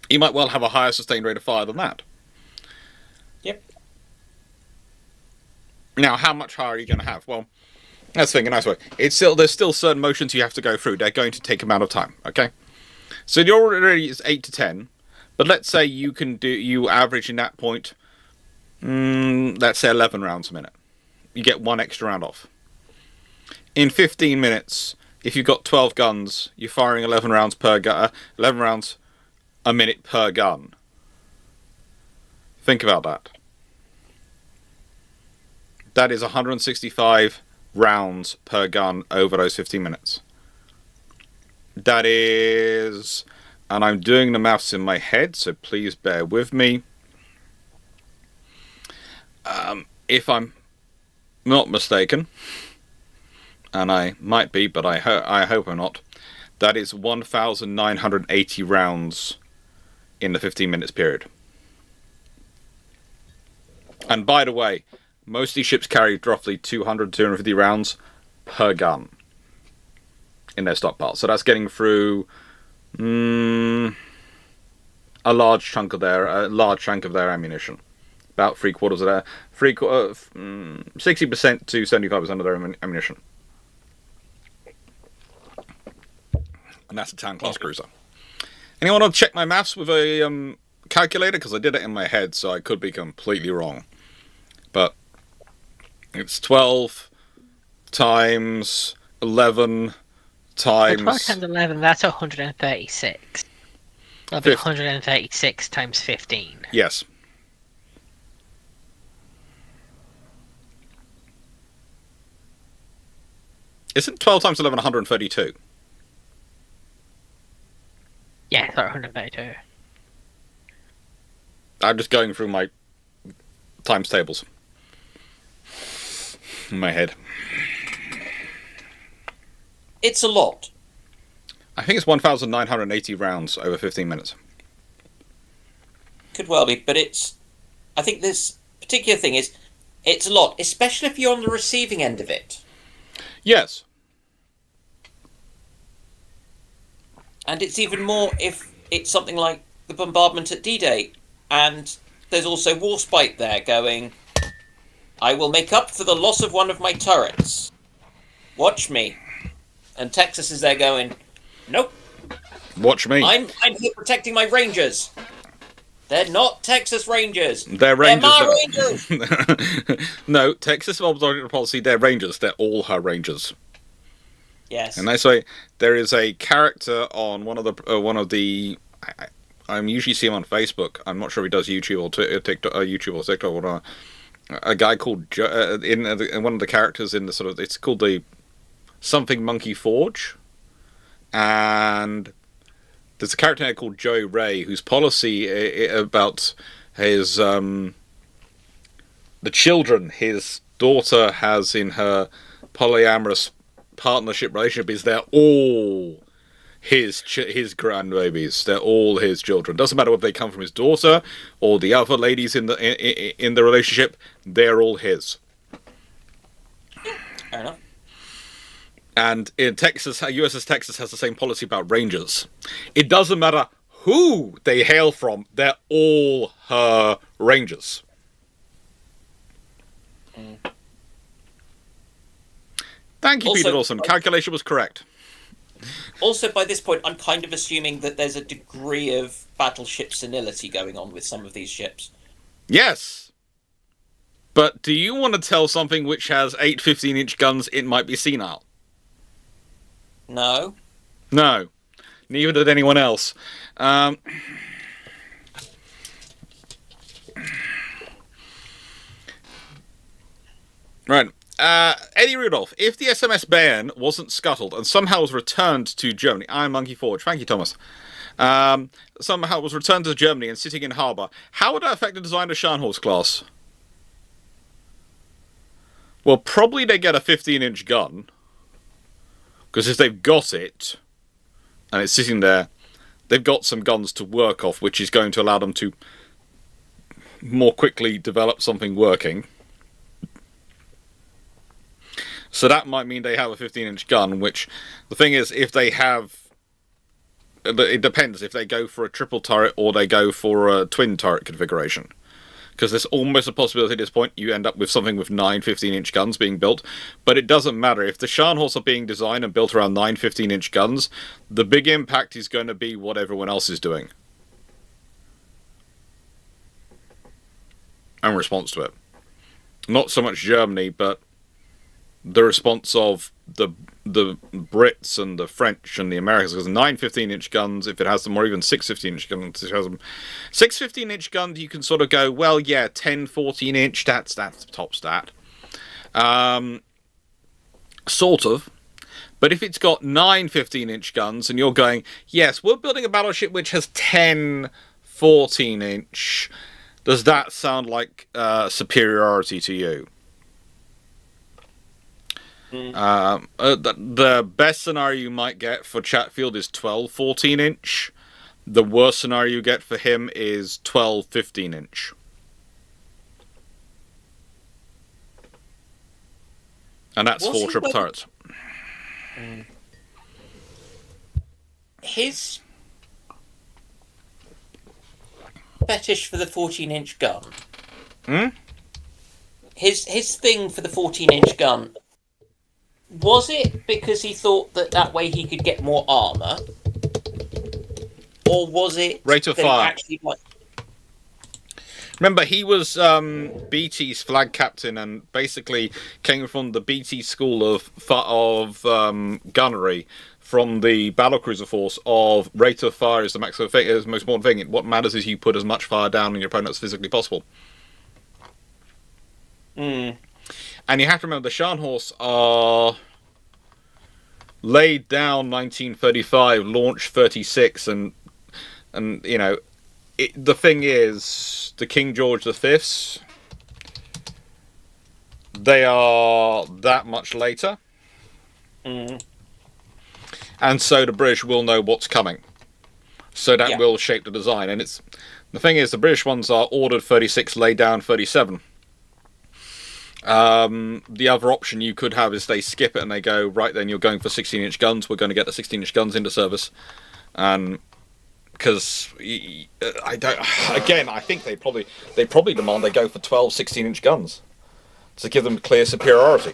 you might well have a higher sustained rate of fire than that. Yep. Now, how much higher are you going to have? Well, let's think a nice way. There's still certain motions you have to go through. They're going to take amount of time, okay? So your already is 8 to 10, but let's say you average in that point, let's say 11 rounds a minute. You get one extra round off. In 15 minutes, if you've got 12 guns, you're firing 11 rounds a minute per gun. Think about that. That is 165 rounds per gun over those 15 minutes. That is, and I'm doing the maths in my head, so please bear with me. If I'm not mistaken, and I might be, but I hope I'm not, that is 1,980 rounds in the 15 minutes period. And by the way, most of these ships carry roughly 200, 250 rounds per gun in their stockpile. So that's getting through a large chunk of their ammunition. About 3/4 of their 60% to 75% of their ammunition. And that's a town class cruiser. Anyone want to check my maths with a calculator? Because I did it in my head, so I could be completely wrong. But it's 12 times 11 times... Well, 12 times 11, that's 136. That'll be 136 times 15. Yes. Isn't 12 times 11 132? Yeah, sorry, 132. I'm just going through my times tables in my head. It's a lot. I think it's 1,980 rounds over 15 minutes. Could well be, but I think this particular thing it's a lot, especially if you're on the receiving end of it. Yes. And it's even more if it's something like the bombardment at D-Day, and there's also Warspite there going, I will make up for the loss of one of my turrets. Watch me. And Texas is there going, nope. Watch me. I'm here protecting my Rangers. They're not Texas Rangers. They're Rangers. They're my Rangers. No, Texas Observatory policy, they're Rangers. They're all her Rangers. Yes. And they say there is a character on one of the. I usually see him on Facebook. I'm not sure if he does YouTube or TikTok, YouTube or TikTok or not. A guy called in one of the characters in the sort of, it's called the something Monkey Forge, and there's a character there called Joe Ray whose policy about his the children his daughter has in her polyamorous partnership relationship is they're all his grandbabies. They're all his children. Doesn't matter whether they come from his daughter or the other ladies in the relationship. They're all his. Fair enough. And in Texas, USS Texas has the same policy about Rangers. It doesn't matter who they hail from. They're all her Rangers. Thank you, Also, Peter Dawson. Calculation was correct. Also, by this point, I'm kind of assuming that there's a degree of battleship senility going on with some of these ships. Yes. But do you want to tell something which has 8 15-inch guns it might be senile? No. No. Neither did anyone else. Right. Eddie Rudolph, if the SMS Bayern wasn't scuttled and somehow was returned to Germany, I'm Monkey Forge, thank you, Thomas. Somehow was returned to Germany and sitting in harbour, how would that affect the design of Scharnhorst class? Well, probably they get a 15-inch gun, because if they've got it and it's sitting there, they've got some guns to work off, which is going to allow them to more quickly develop something working. So that might mean they have a 15-inch gun, which, the thing is, if they have... It depends if they go for a triple turret or they go for a twin turret configuration. Because there's almost a possibility at this point you end up with something with 9 15-inch guns being built. But it doesn't matter. If the Scharnhorst are being designed and built around 9 15-inch guns, the big impact is going to be what everyone else is doing. And response to it. Not so much Germany, but the response of the Brits and the French and the Americans, because 9 15-inch guns, if it has them, or even 6 15-inch guns, if it has them. 6 15-inch guns, you can sort of go, well, yeah, 10 14-inch, that's the top stat. Sort of. But if it's got 9 15-inch guns, and you're going, yes, we're building a battleship which has 10 14-inch, does that sound like superiority to you? The best scenario you might get for Chatfield is 12 14-inch. The worst scenario you get for him is 12 15-inch. And that's 4 triple turrets. His fetish for the 14-inch gun. His thing for the 14-inch gun. Was it because he thought that way he could get more armour? Or was it... Rate of that he fire. actually, like... Remember, he was BT's flag captain and basically came from the BT school of gunnery from the battlecruiser force of rate of fire is the maximum thing, is the most important thing. What matters is you put as much fire down on your opponent as physically possible. And you have to remember, the Scharnhorst are laid down 1935, launched 36, and you know, the thing is, the King George V's, they are that much later. And so the British will know what's coming. So that will shape the design. And it's the thing is, the British ones are ordered 36, laid down 37. The other option you could have is they skip it and they go, right then, you're going for 16-inch guns, we're going to get the 16-inch guns into service. And because I don't. Again, I think they probably demand they go for 12 16-inch guns to give them clear superiority.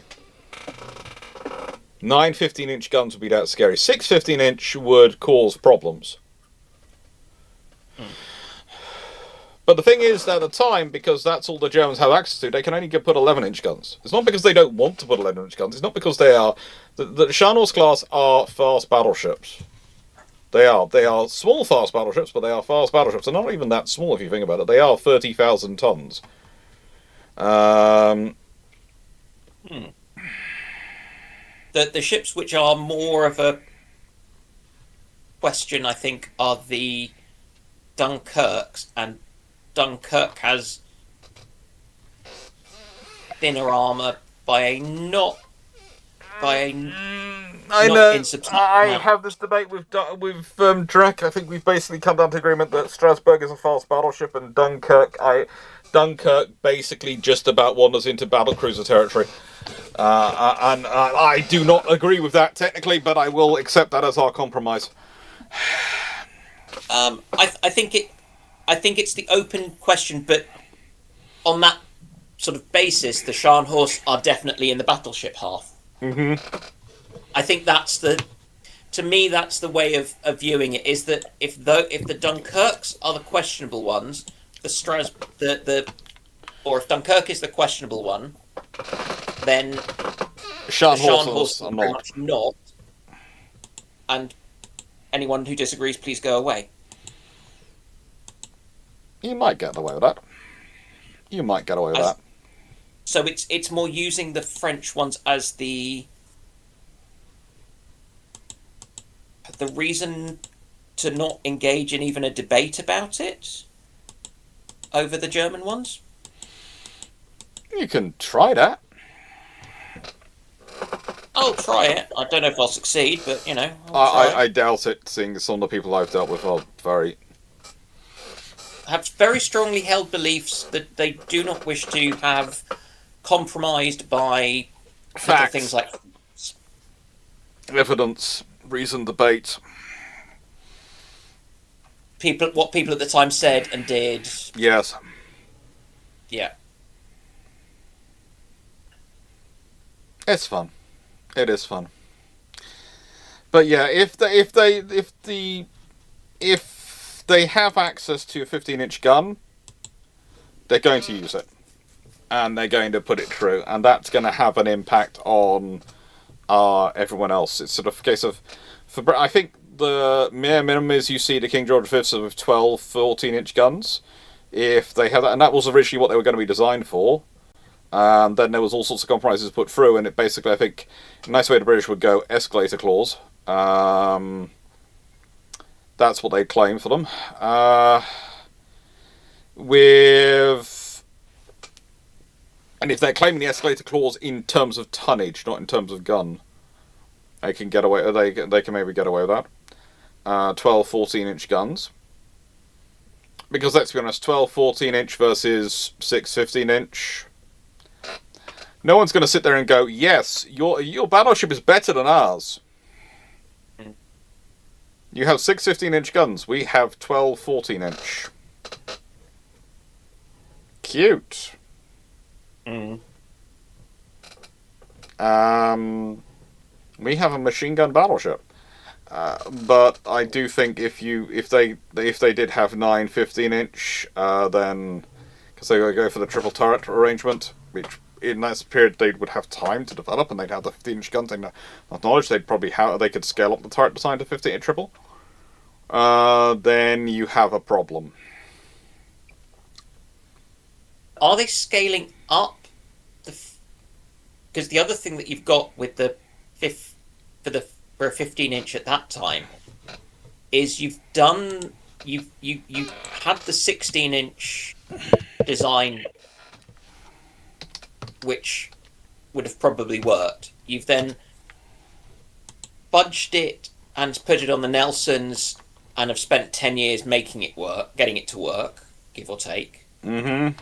9 15-inch guns would be that scary. 6 15-inch would cause problems. But the thing is, at the time, because that's all the Germans have access to, they can only put 11-inch guns. It's not because they don't want to put 11-inch guns. It's not because they are... The Scharnhorst class are fast battleships. They are small fast battleships, but they are fast battleships. They're not even that small if you think about it. They are 30,000 tons. The ships which are more of a question, I think, are the Dunkirks, and Dunkirk has thinner armour by a not insubstantial I amount. have this debate with Drek. I think we've basically come down to agreement that Strasbourg is a fast battleship, and Dunkirk basically just about wanders into battlecruiser territory. And I do not agree with that technically, but I will accept that as our compromise. I think it's the open question, but on that sort of basis, the Scharnhorst are definitely in the battleship half. Mm-hmm. I think that's the way of viewing it, is that if the Dunkirks are the questionable ones, or if Dunkirk is the questionable one, then Scharnhorst are very much not. And anyone who disagrees, please go away. You might get away with that. So it's more using the French ones as the reason to not engage in even a debate about it over the German ones. You can try that. I'll try it. I don't know if I'll succeed, but I doubt it, seeing some of the people I've dealt with are have very strongly held beliefs that they do not wish to have compromised by facts, things like evidence, reason, debate. What people at the time said and did. Yes. Yeah. It's fun. It is fun. But yeah, if they have access to a 15-inch gun, they're going to use it. And they're going to put it through. And that's going to have an impact on everyone else. It's sort of a case of... I think the mere minimum is you see the King George V with 12 14-inch guns. If they have that, and that was originally what they were going to be designed for. And then there was all sorts of compromises put through, and it basically, I think, a nice way the British would go, escalator clause. That's what they claim for them. And if they're claiming the escalator clause in terms of tonnage, not in terms of gun, they can get away. They can maybe get away with that. 12 14-inch guns. Because let's be honest, 12 14-inch versus 6 15-inch. No one's going to sit there and go, yes, your battleship is better than ours. You have 6 15-inch guns. We have 12 14-inch. Cute. We have a machine gun battleship. But I do think if they did have 9 15-inch, then because they would go for the triple turret arrangement, which in that period they would have time to develop, and they'd have the 15-inch guns. They'd have knowledge. They could scale up the turret design to 15-inch triple. Then you have a problem. Are they scaling up? Because the other thing that you've got with the for a 15-inch at that time is you've had the 16-inch design, which would have probably worked. You've then budged it and put it on the Nelsons and have spent 10 years making it work, getting it to work, give or take. Mm-hmm.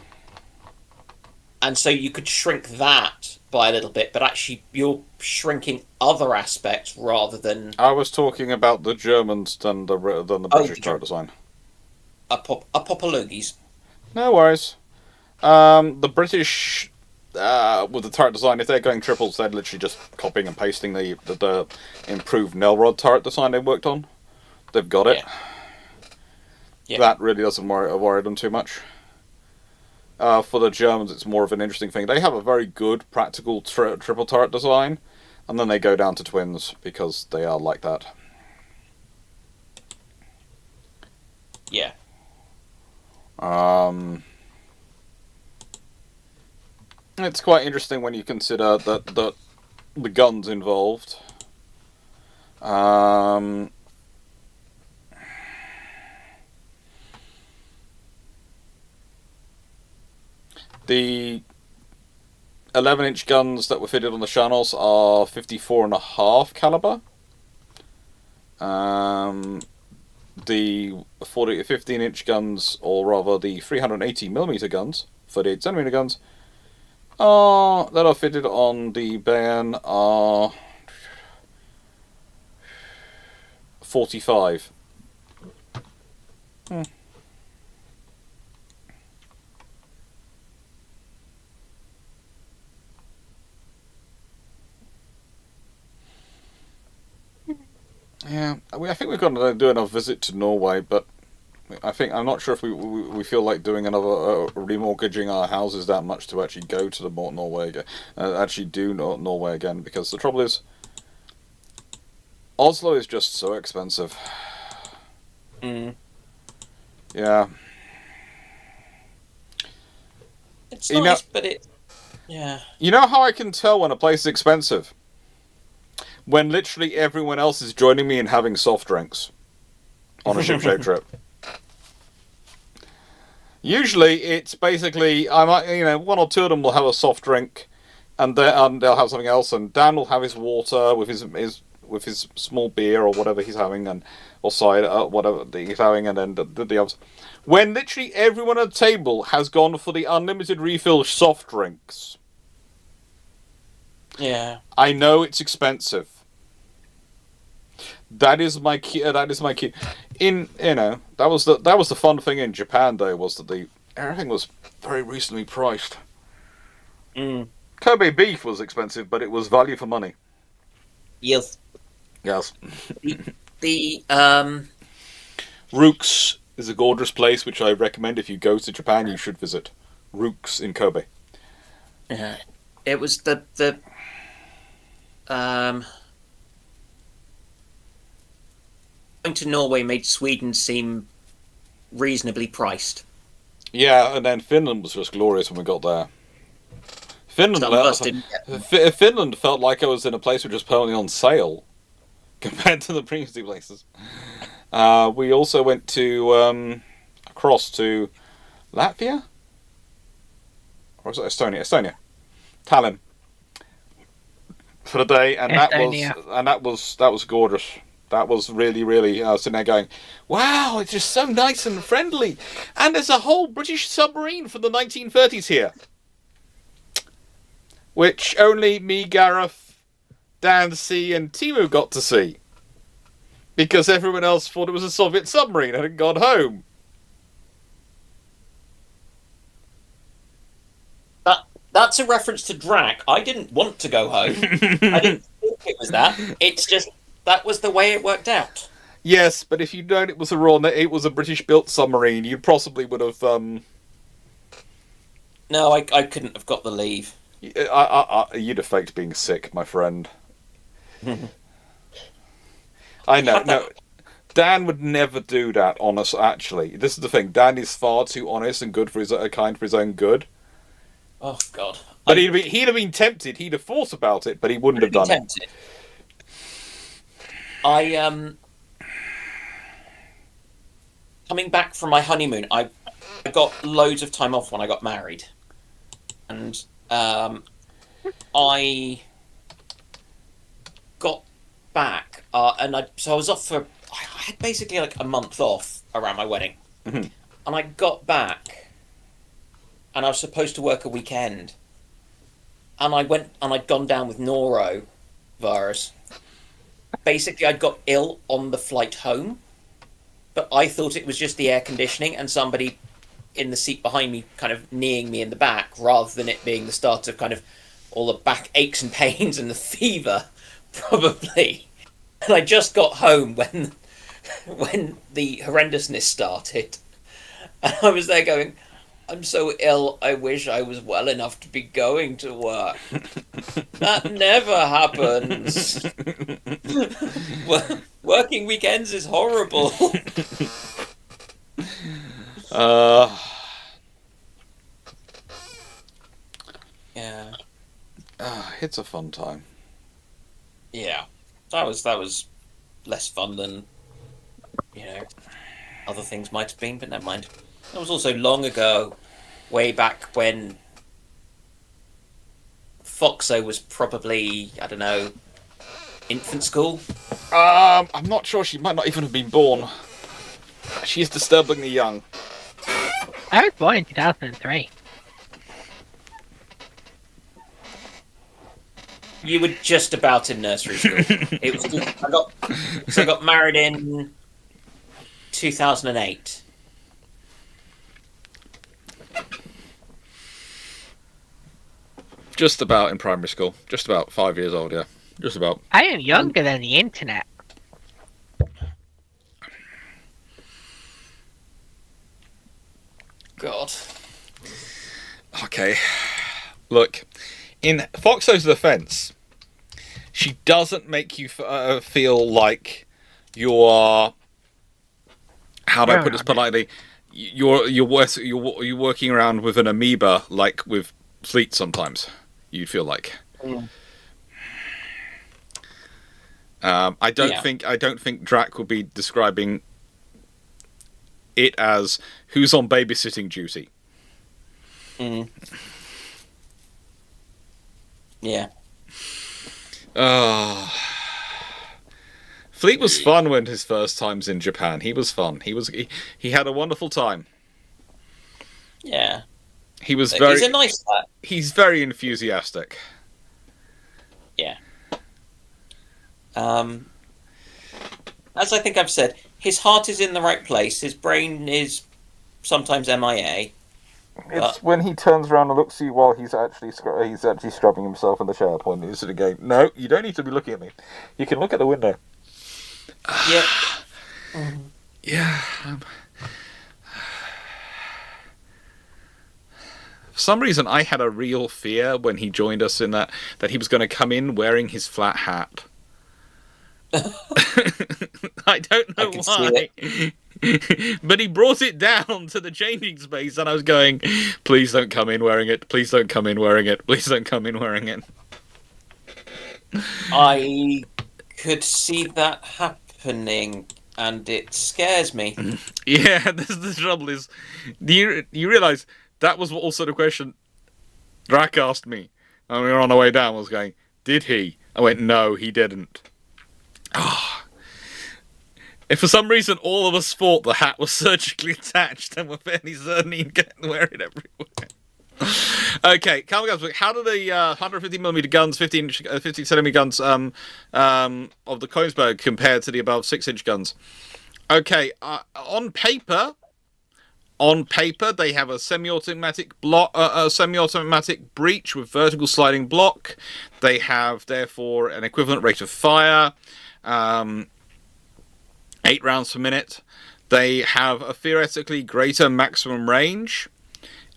And so you could shrink that by a little bit, but actually you're shrinking other aspects rather than I was talking about the Germans than the British turret design. apologies. No worries. The British, with the turret design, if they're going triples, they're literally just copying and pasting the improved Nelrod turret design they worked on. They've got it. Yeah. That really doesn't worry them too much. For the Germans, it's more of an interesting thing. They have a very good practical triple turret design, and then they go down to twins because they are like that. Yeah. It's quite interesting when you consider that the guns involved. The 11-inch guns that were fitted on the Shanos are 54.5 caliber. The 15-inch guns, or rather the 380mm guns, 38cm guns, that are fitted on the Bayern are 45. Yeah, I think we've got to do another visit to Norway, but I'm not sure if we feel like doing another remortgaging our houses that much to actually go to the Norway again, actually do Norway again, because the trouble is, Oslo is just so expensive. Yeah. It's nice, but it... Yeah. You know how I can tell when a place is expensive? When literally everyone else is joining me in having soft drinks on a ship-shaped trip. Usually, it's basically one or two of them will have a soft drink, and they'll have something else, and Dan will have his water with his small beer or whatever he's having, or cider, whatever he's having, and then the others. When literally everyone at the table has gone for the unlimited refill soft drinks. Yeah. I know it's expensive. That is my key. That was the fun thing in Japan though, was that everything was very reasonably priced. Kobe beef was expensive, but it was value for money. Yes. Yes. The Rook's is a gorgeous place, which I recommend if you go to Japan, you should visit. Rook's in Kobe. Yeah. It was the going to Norway made Sweden seem reasonably priced. Yeah, and then Finland was just glorious when we got there. Finland felt like I was in a place which was permanently on sale compared to the previous two places. We also went to across to Latvia, or was it Estonia? Estonia, Tallinn, for the day, and that was gorgeous. That was really, really sitting there going, wow, it's just so nice and friendly. And there's a whole British submarine from the 1930s here. Which only me, Gareth, Dan C, and Timu got to see. Because everyone else thought it was a Soviet submarine and had gone home. That's a reference to Drac. I didn't want to go home. I didn't think it was that. It's just... that was the way it worked out. Yes, but if you'd known it was a British-built submarine, you possibly would have. No, I couldn't have got the leave. You'd have faked being sick, my friend. I know. No, Dan would never do that. Actually, this is the thing. Dan is far too honest and good for kind for his own good. Oh God! But he'd have been tempted. He'd have thought about it, but he wouldn't have done it. Coming back from my honeymoon, I got loads of time off when I got married, and I got back, and I was off for. I had basically like a month off around my wedding, and I got back, and I was supposed to work a weekend, and I'd gone down with norovirus. Basically, I'd got ill on the flight home, but I thought it was just the air conditioning and somebody in the seat behind me kind of kneeing me in the back, rather than it being the start of kind of all the back aches and pains and the fever, probably. And I just got home when the horrendousness started. And I was there going, I'm so ill, I wish I was well enough to be going to work. That never happens. Working weekends is horrible. Yeah. It's a fun time. Yeah. That was less fun than, other things might have been, but never mind. That was also long ago, way back when Foxo was probably, I don't know, infant school. I'm not sure. She might not even have been born. She's disturbingly young. I was born in 2003. You were just about in nursery school. It was. I got married in 2008. Just about in primary school. Just about 5 years old, yeah. Just about. I am younger than the internet. God. Okay. Look, in Foxo's defense, she doesn't make you feel like you are. How do I put this politely? You're working around with an amoeba, like with Fleet. Sometimes you'd feel like. I don't think Drac would be describing it as who's on babysitting duty. Yeah. Fleet was fun when his first times in Japan. He was fun. He had a wonderful time. Yeah. He's a nice lad. He's very enthusiastic. Yeah. As I think I've said, his heart is in the right place. His brain is sometimes MIA. It's when he turns around and looks at you while he's actually scrubbing himself in the shower point. He's sort of going, "No, you don't need to be looking at me. You can look at the window." Yep. Yeah. For some reason, I had a real fear when he joined us in that he was going to come in wearing his flat hat. I don't know why. But he brought it down to the changing space, and I was going, please don't come in wearing it. Please don't come in wearing it. Please don't come in wearing it. I could see that happening, and it scares me. Yeah, the trouble is, you realise that was also the question Drac asked me. And we were on our way down, I was going, did he? I went, no, he didn't. If for some reason all of us thought the hat was surgically attached, then we're fairly certain he'd wear it everywhere. Okay, Calvin Guns. How do the 150mm guns, 15cm guns of the Koenigsberg compare to the above 6-inch guns? Okay, on paper, they have a semi-automatic breech with vertical sliding block. They have, therefore, an equivalent rate of fire. 8 rounds per minute. They have a theoretically greater maximum range,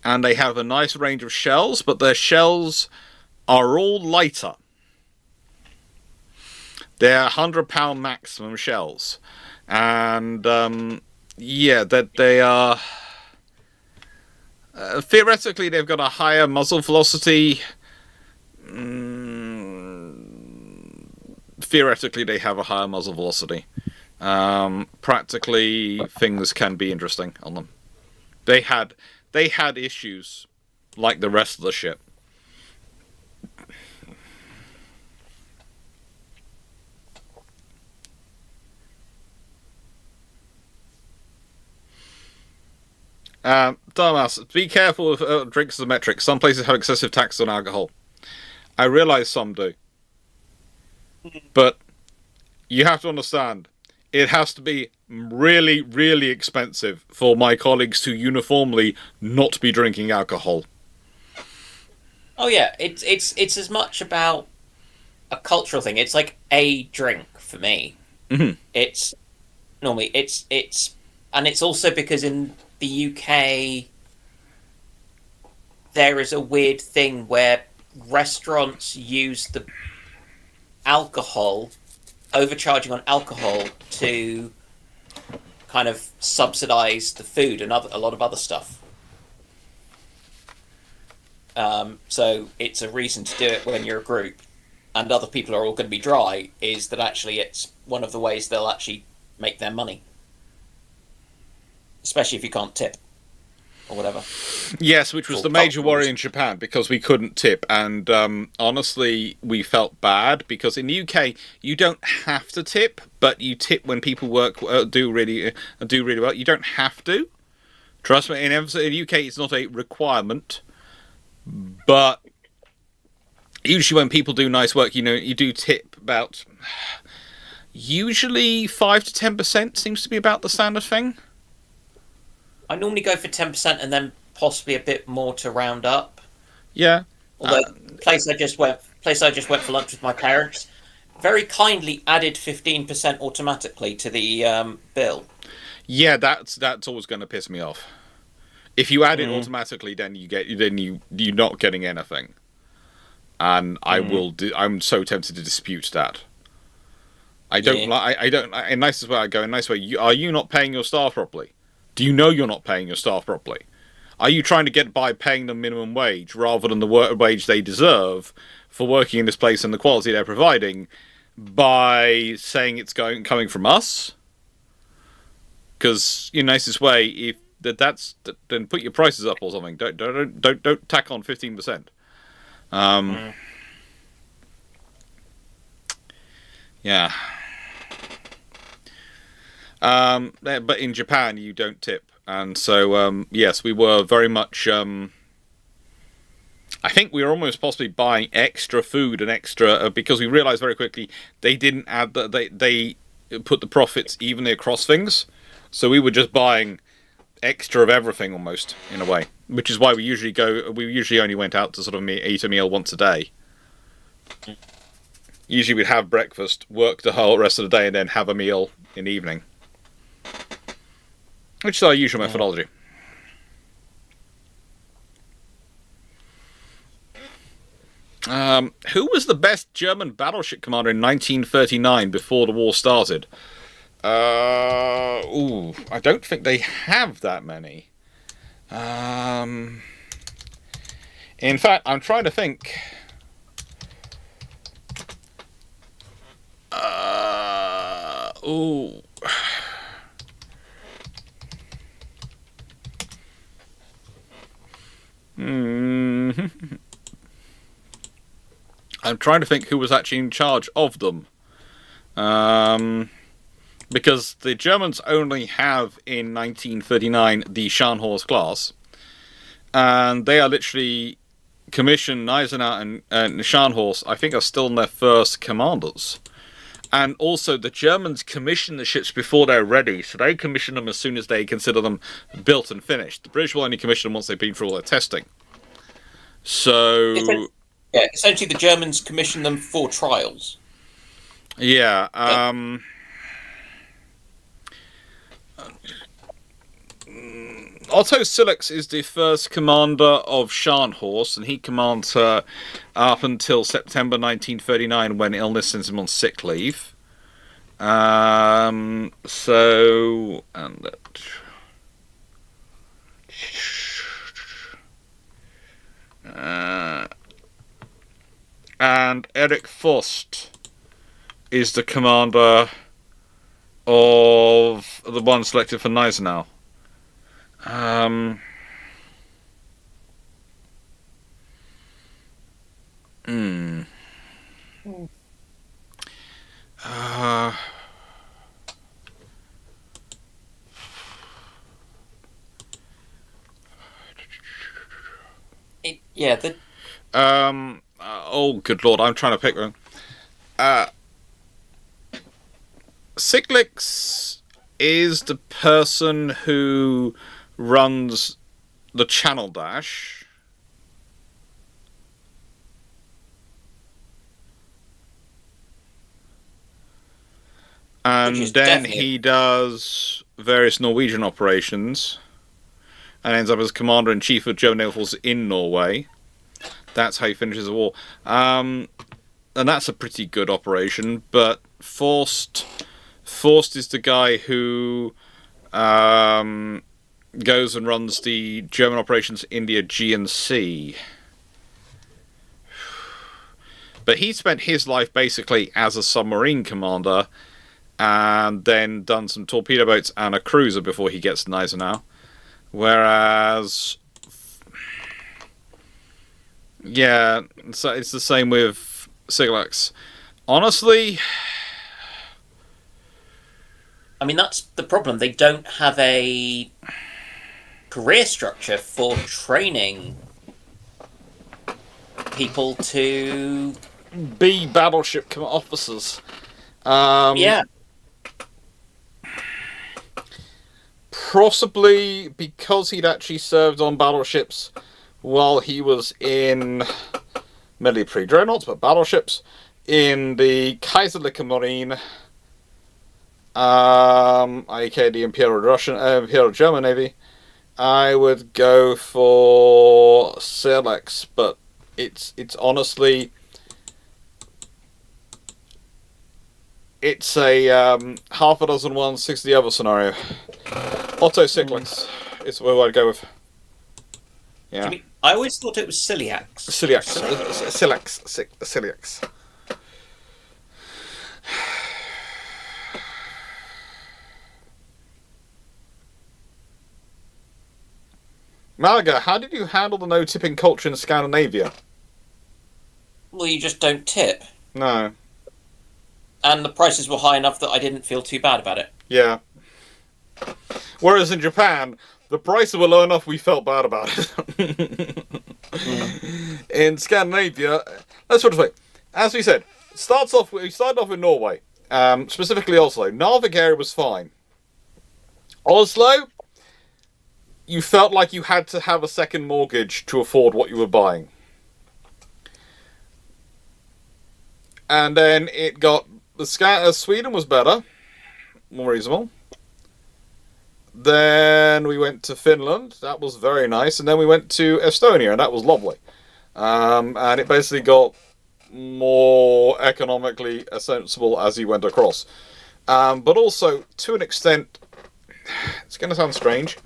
and they have a nice range of shells, but their shells are all lighter. They're 100-pound maximum shells, and that they are theoretically they've got a higher muzzle velocity. Theoretically, they have a higher muzzle velocity. Practically, things can be interesting on them. They had issues like the rest of the ship. Dumbass, be careful with drinks as a metric. Some places have excessive taxes on alcohol. I realise some do. But you have to understand, it has to be really, really expensive for my colleagues to uniformly not be drinking alcohol. Oh yeah, it's as much about a cultural thing. It's like a drink for me. Mhm. It's normally and it's also because in the UK there is a weird thing where restaurants use the alcohol, overcharging on alcohol to kind of subsidize the food and a lot of other stuff. So it's a reason to do it when you're a group and other people are all going to be dry, is that actually it's one of the ways they'll actually make their money. Especially if you can't tip or whatever. Yes, which was the major worry in Japan, because we couldn't tip, and honestly, we felt bad, because in the UK, you don't have to tip, but you tip when people do really well. You don't have to. Trust me, in the UK, it's not a requirement, but usually when people do nice work, you do tip about, usually 5 to 10% seems to be about the standard thing. I normally go for 10% and then possibly a bit more to round up. Yeah. Although place I just went for lunch with my parents very kindly added 15% automatically to the bill. Yeah, that's always going to piss me off. If you add it automatically, then you're not getting anything. And I'm so tempted to dispute that. I don't in nicest way I go, in nice way, are you not paying your staff properly? Do you know you're not paying your staff properly? Are you trying to get by paying them minimum wage rather than the wage they deserve for working in this place and the quality they're providing by saying it's coming from us? Because nicest way, if then put your prices up or something. Don't tack on 15%. Yeah. But in Japan, you don't tip, and so yes, we were very much. I think we were almost possibly buying extra food and extra because we realised very quickly they didn't add that they put the profits evenly across things, so we were just buying extra of everything almost in a way, which is why we usually only went out to sort of eat a meal once a day. Usually we'd have breakfast, work the whole rest of the day, and then have a meal in the evening. Which is our usual methodology. Who was the best German battleship commander in 1939 before the war started? I don't think they have that many. In fact, I'm trying to think. I'm trying to think who was actually in charge of them. Because the Germans only have in 1939 the Scharnhorst class, and they are literally commissioned. Gneisenau and Scharnhorst, I think, are still in their first commanders. And also, the Germans commission the ships before they're ready, so they commission them as soon as they consider them built and finished. The British will only commission them once they've been through all their testing. So... essentially the Germans commission them for trials. Yeah, Otto Sillix is the first commander of Scharnhorst, and he commands her up until September 1939 when illness sends him on sick leave. And Eric Faust is the commander of the one selected for Gneisenau. Yeah, the Oh, good lord, I'm trying to pick one. Cyclix is the person who runs the channel dash. And Which is then definitely- he does various Norwegian operations and ends up as Commander-in-Chief of German Naval Forces in Norway. That's how he finishes the war. And that's a pretty good operation, but Forst is the guy who goes and runs the German operations India GNC. But he spent his life basically as a submarine commander and then done some torpedo boats and a cruiser before he gets to Gneisenau. Whereas, yeah, so it's the same with Cyclix. Honestly, I mean, that's the problem. They don't have a career structure for training people to be battleship officers. yeah. Possibly because he'd actually served on battleships while he was in military dreadnoughts, but battleships in the Kaiserliche Marine, aka the Imperial German Navy. I would go for Selex, but it's honestly, it's a half a dozen one, 60 other scenario. Otto Cyclix is who I'd go with. Yeah. I always thought it was Celiax. Celiax. Malaga, how did you handle the no-tipping culture in Scandinavia? Well, you just don't tip. No. And the prices were high enough that I didn't feel too bad about it. Yeah. Whereas in Japan, the prices were low enough we felt bad about it. In Scandinavia, let's put it this way. As we said, we started off with Norway, specifically Oslo. Narvik area was fine. Oslo, you felt like you had to have a second mortgage to afford what you were buying. And then it got... Sweden was better, more reasonable. Then we went to Finland. That was very nice. And then we went to Estonia, and that was lovely. And it basically got more economically sensible as you went across. But also, to an extent, it's going to sound strange.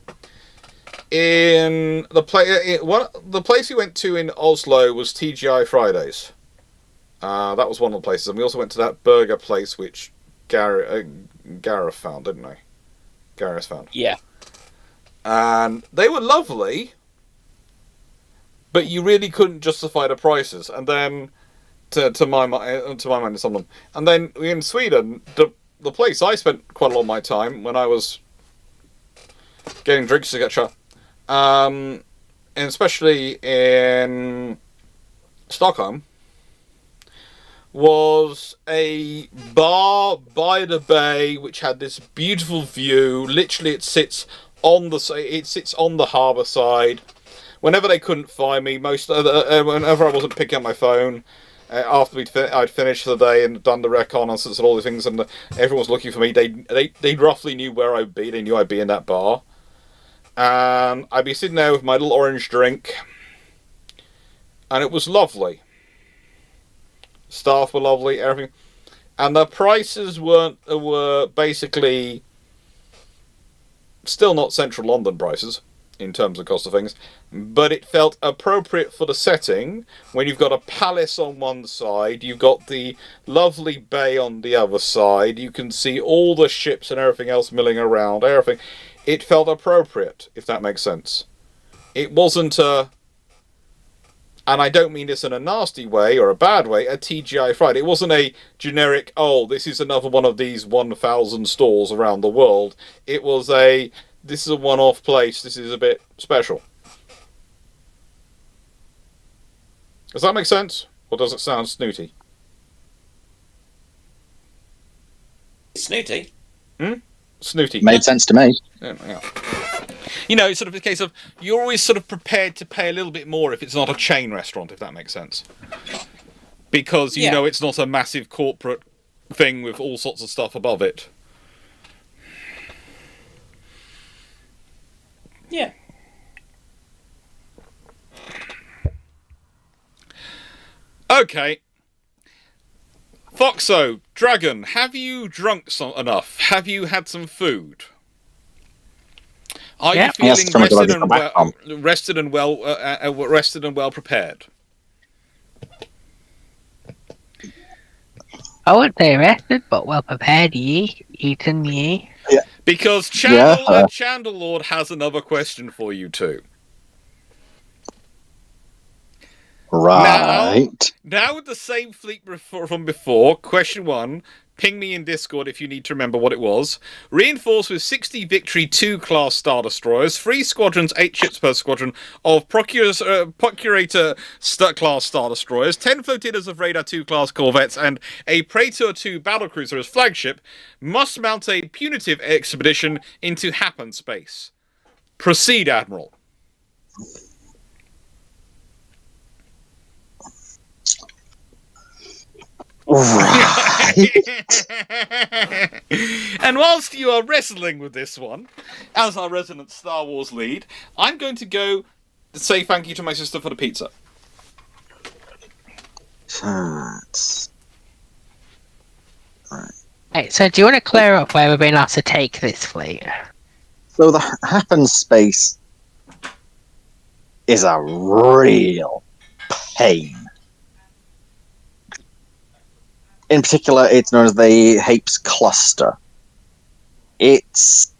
In the place we went to in Oslo was TGI Fridays. That was one of the places. And we also went to that burger place which Gareth found, didn't they? Gareth found. Yeah. And they were lovely, but you really couldn't justify the prices. And then, to my mind, some of them. And then in Sweden, the place I spent quite a lot of my time when I was getting drinks, etc., and especially in Stockholm, was a bar by the bay which had this beautiful view. Literally, it sits on the harbour side. Whenever they couldn't find me, whenever I wasn't picking up my phone, after I'd finished for the day and done the reconnaissance and all the things, and everyone was looking for me, they roughly knew where I'd be. They knew I'd be in that bar, and I'd be sitting there with my little orange drink, and it was lovely. Staff were lovely, everything, and the prices were basically still not central London prices in terms of cost of things, but it felt appropriate for the setting. When you've got a palace on one side, you've got the lovely bay on the other side, you can see all the ships and everything else milling around, everything. It felt appropriate, if that makes sense. It wasn't and I don't mean this in a nasty way or a bad way, a TGI Friday. It wasn't a generic, oh, this is another one of these 1,000 stores around the world. It was this is a one-off place, this is a bit special. Does that make sense? Or does it sound snooty? Snooty. Snooty. Made sense to me. Yeah. You know, it's sort of a case of you're always sort of prepared to pay a little bit more if it's not a chain restaurant, if that makes sense. Because you know it's not a massive corporate thing with all sorts of stuff above it. Yeah. Okay. Foxo, Dragon, have you drunk enough? Have you had some food? Are you feeling rested and well prepared? I wouldn't say rested, but well prepared, ye. Eaten, ye. Yeah. Because Chandlelord has another question for you too. Right. Now with the same fleet from before, question 1, ping me in Discord if you need to remember what it was. Reinforced with 60 Victory 2 class Star Destroyers, 3 squadrons, 8 ships per squadron of Procurator class Star Destroyers, 10 flotillas of Radar 2 class corvettes, and a Praetor 2 battlecruiser as flagship, must mount a punitive expedition into Happen space. Proceed, Admiral. Right. And whilst you are wrestling with this one, as our resident Star Wars lead, I'm going to go say thank you to my sister for the pizza. Right. Hey, so do you want to clear up where we're being asked to take this fleet? So the Happen space is a real pain. In particular, it's known as the Hapes Cluster. It's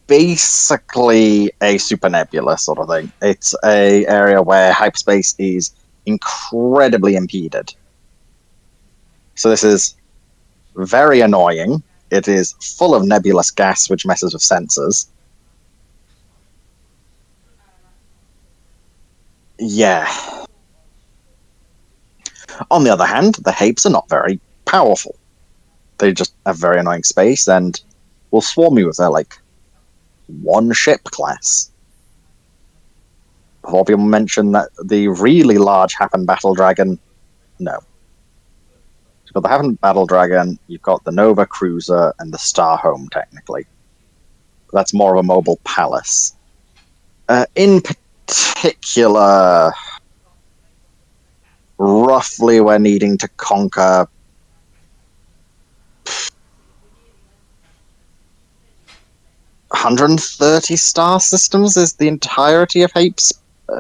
basically a supernebula sort of thing. It's a area where hyperspace is incredibly impeded. So this is very annoying. It is full of nebulous gas, which messes with sensors. Yeah. On the other hand, the Hapes are not very powerful. They just have very annoying space and will swarm you with their, one ship class. Before people mention that the really large Happen Battle Dragon, no. You've got the Happen Battle Dragon, you've got the Nova Cruiser, and the Starhome, technically. That's more of a mobile palace. In particular, roughly we're needing to conquer 130 star systems is the entirety of Hape's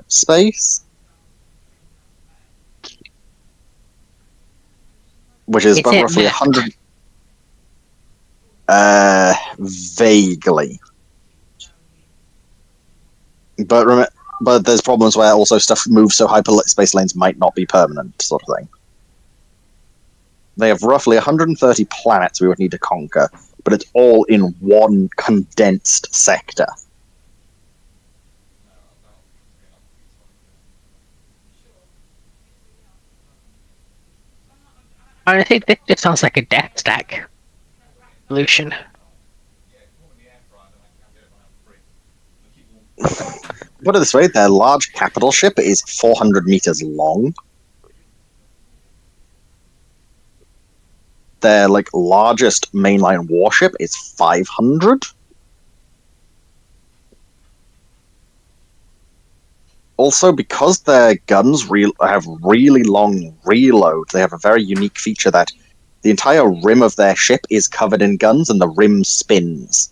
space. Which is about roughly 100... vaguely. But there's problems where also stuff moves so hyperspace lanes might not be permanent, sort of thing. They have roughly 130 planets we would need to conquer, but it's all in one condensed sector. I think this just sounds like a death stack solution. Put it this way, their large capital ship is 400 meters long. Their largest mainline warship is 500. Also, because their guns have really long reload, they have a very unique feature that the entire rim of their ship is covered in guns and the rim spins.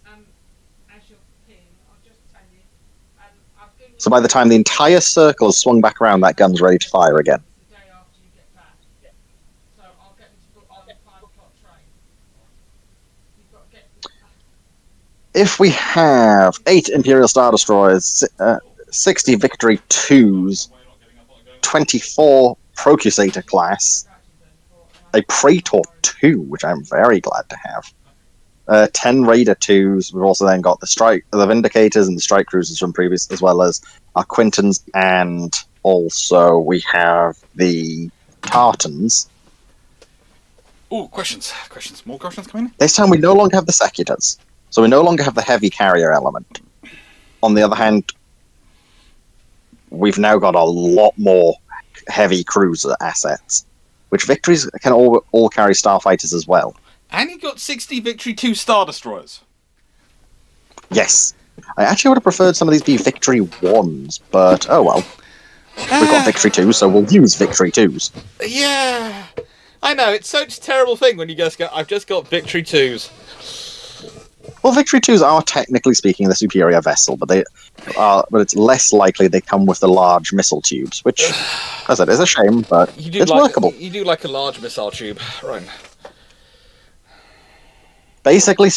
So by the time the entire circle is swung back around, that gun's ready to fire again. If we have 8 Imperial Star Destroyers, 60 Victory 2s, 24 Procurator class, a Praetor 2, which I'm very glad to have, 10 Raider 2s, we've also then got the Vindicators and the Strike Cruisers from previous, as well as our Quintons and also we have the Tartans. Ooh, questions. More questions coming in? This time we no longer have the Secutors, so we no longer have the heavy carrier element. On the other hand, we've now got a lot more heavy cruiser assets, which Victories can all carry starfighters as well. And you got 60 Victory 2 Star Destroyers. Yes. I actually would have preferred some of these be Victory 1s, but oh well. We've got Victory 2, so we'll use Victory 2s. Yeah. I know, it's such a terrible thing when you just go, I've just got Victory 2s. Well, Victory 2s are technically speaking the superior vessel, but it's less likely they come with the large missile tubes, which, as I said, is a shame, but it's workable. You do like a large missile tube, right? Basically,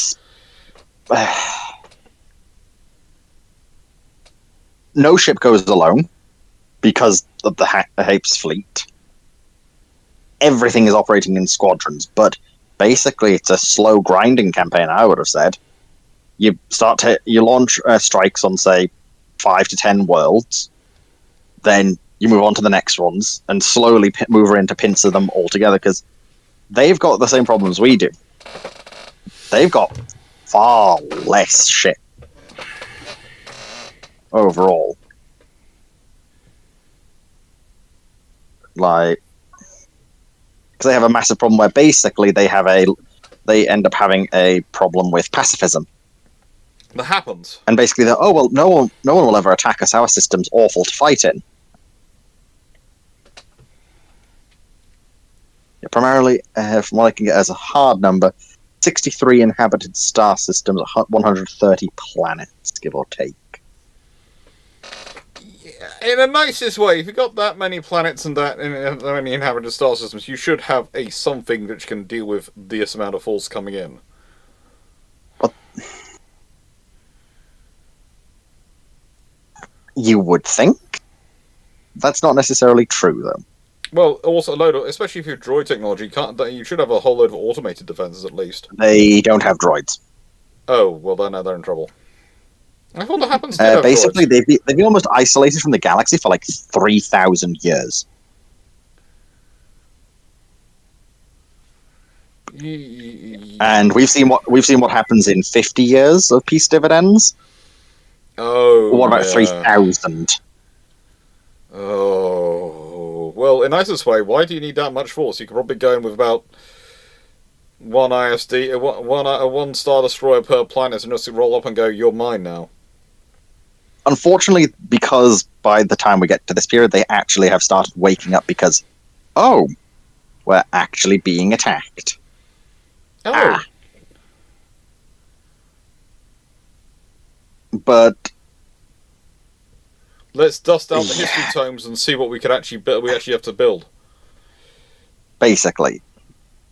no ship goes alone because of the Hape's fleet. Everything is operating in squadrons, but basically it's a slow grinding campaign, I would have said. You launch strikes on, say, 5 to 10 worlds, then you move on to the next ones, and slowly move into pincer them all together, because they've got the same problems we do. They've got far less shit overall. Like, because they have a massive problem where basically they end up having a problem with pacifism. That happens. And basically, no one will ever attack us. Our system's awful to fight in. Yeah, primarily, from what I can get as a hard number, 63 inhabited star systems, 130 planets, give or take. Yeah, in the nicest way, if you've got that many planets and that many inhabited star systems, you should have something which can deal with this amount of force coming in. You would think. That's not necessarily true, though. Well, also especially if you have droid technology, you should have a whole load of automated defenses at least. They don't have droids. Oh, well then they're in trouble. I thought that happens. Basically, they've been almost isolated from the galaxy for like 3,000 years. And we've seen what happens in 50 years of peace dividends. Oh, what about 3,000? Oh, well, in nicest way, why do you need that much force? You could probably go in with about one ISD, one Star Destroyer per planet, and just roll up and go, "You're mine now." Unfortunately, because by the time we get to this period, they actually have started waking up because, we're actually being attacked. Oh. But let's dust out the history tomes and see what we could actually build. We actually have to build. Basically,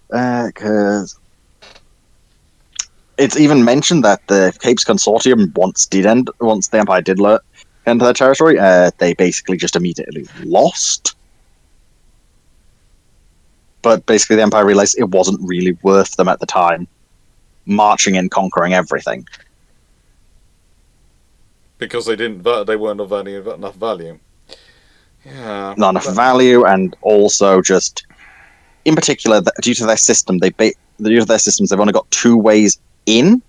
because it's even mentioned that the Capes Consortium once the Empire did enter their territory, they basically just immediately lost. But basically, the Empire realized it wasn't really worth them at the time, marching in, conquering everything. Because they weren't of enough value. Yeah. Not enough value, and also just, in particular, due to their system, they've only got 2 ways in,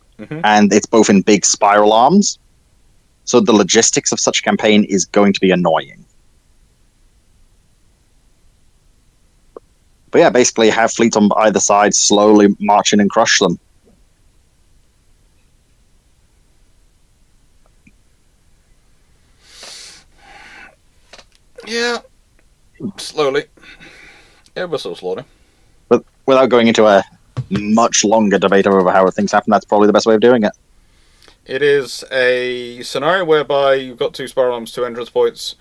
and it's both in big spiral arms. So the logistics of such a campaign is going to be annoying. But yeah, basically have fleets on either side slowly march in and crush them. Yeah, slowly. Ever so slowly. But without going into a much longer debate over how things happen, that's probably the best way of doing it. It is a scenario whereby you've got 2 spiral arms, 2 entrance points.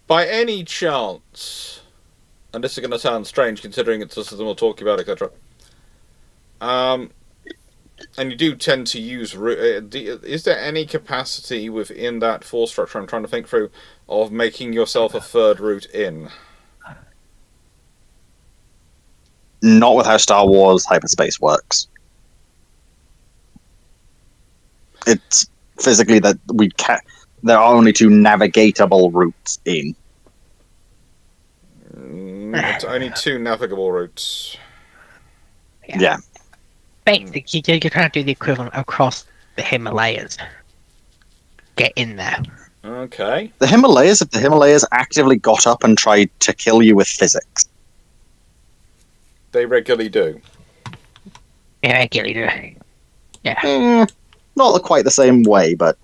By any chance, and this is going to sound strange considering it's the system we're talking about, etc. And you do tend to use... is there any capacity within that force structure, I'm trying to think through, of making yourself a third route in? Not with how Star Wars hyperspace works. it's physically that there are only 2 navigatable routes in. It's only 2 navigable routes. Yeah. Basically, you're trying to do the equivalent across the Himalayas. Get in there. Okay. The Himalayas, if the Himalayas actively got up and tried to kill you with physics. They regularly do. Yeah, regularly do. Yeah. Not quite the same way, but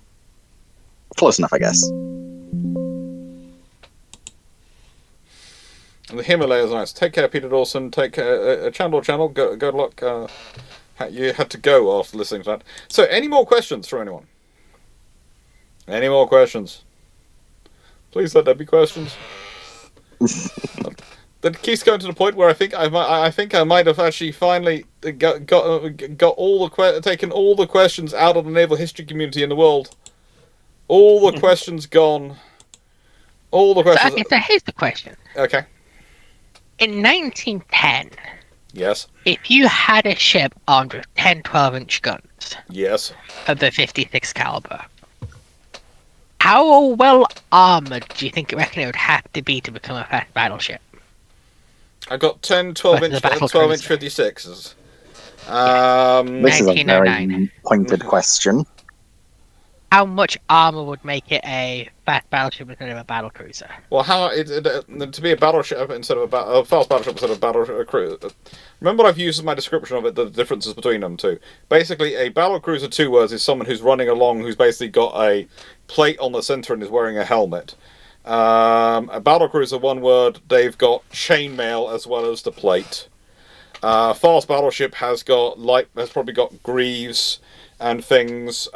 close enough, I guess. And the Himalayas are nice. Take care, Peter Dawson. Take care, Channel. Good luck. You had to go after listening to that. So, any more questions from anyone? Any more questions? Please let there be questions. That keeps going to the point where I think I might have actually finally got taken all the questions out of the naval history community in the world. All the questions gone. All the questions. So here's the question. Okay. In 1910, Yes. if you had a ship armed with 10 12-inch guns Yes. of the 56 caliber, how well armored do you reckon it would have to be to become a fast battleship? I got 10 12-inch Versus a battle 12-inch cruiser. 56s. This is a very 1909. pointed question. How much armor would make it a fast battleship instead of a battle cruiser? Well, to be a battleship instead of a fast battleship instead of a battle cruiser. Remember what I've used as my description of it, the differences between them two. Basically, a battle cruiser, 2 words, is someone who's running along who's basically got a plate on the center and is wearing a helmet. A battle cruiser, 1 word, they've got chainmail as well as the plate. Fast battleship has probably got greaves and things,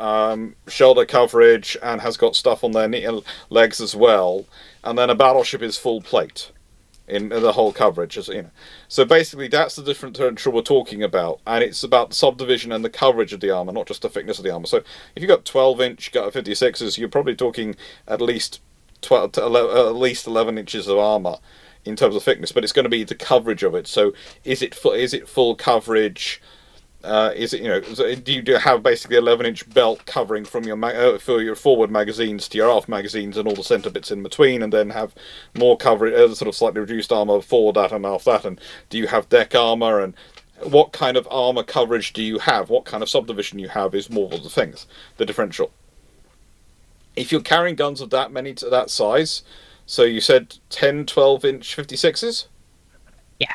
shoulder coverage, and has got stuff on their legs as well. And then a battleship is full plate in the whole coverage, as you know. So basically, that's the differential we're talking about, and it's about the subdivision and the coverage of the armor, not just the thickness of the armor. So if you've got 12-inch, got 56s, you're probably talking at least 11 inches of armor in terms of thickness, but it's going to be the coverage of it. So is it full coverage? Is it do you have basically 11-inch belt covering from your for your forward magazines to your aft magazines and all the center bits in between, and then have more coverage, sort of slightly reduced armor forward that and aft that? And do you have deck armor, and what kind of armor coverage do you have? What kind of subdivision you have is more of the things, the differential. If you're carrying guns of that many to that size, so you said 10, 12-inch 56s? Yeah.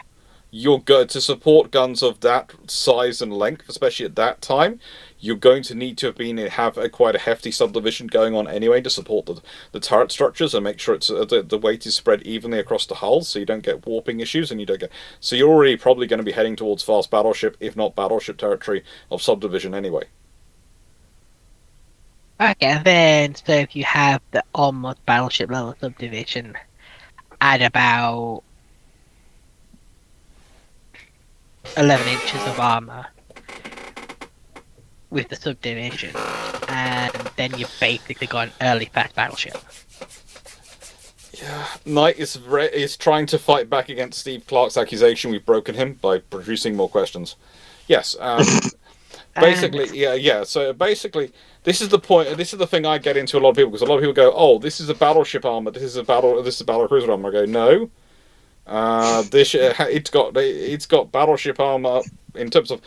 You're going to support guns of that size and length, especially at that time. You're going to need to have quite a hefty subdivision going on anyway to support the turret structures and make sure it's the weight is spread evenly across the hull, so you don't get warping issues and you don't get. So you're already probably going to be heading towards fast battleship, if not battleship territory of subdivision anyway. Okay, and then, so if you have the almost battleship level subdivision at about 11 inches of armor with the subdivision, and then you basically got an early fast battleship. Yeah, Knight is trying to fight back against Steve Clarke's accusation we've broken him by producing more questions. Yes, basically, yeah. So basically, this is the point. This is the thing I get into a lot of people, because a lot of people go, "Oh, this is a battleship armor. This is a battle cruiser armor." I go, "No, it's got battleship armor in terms of."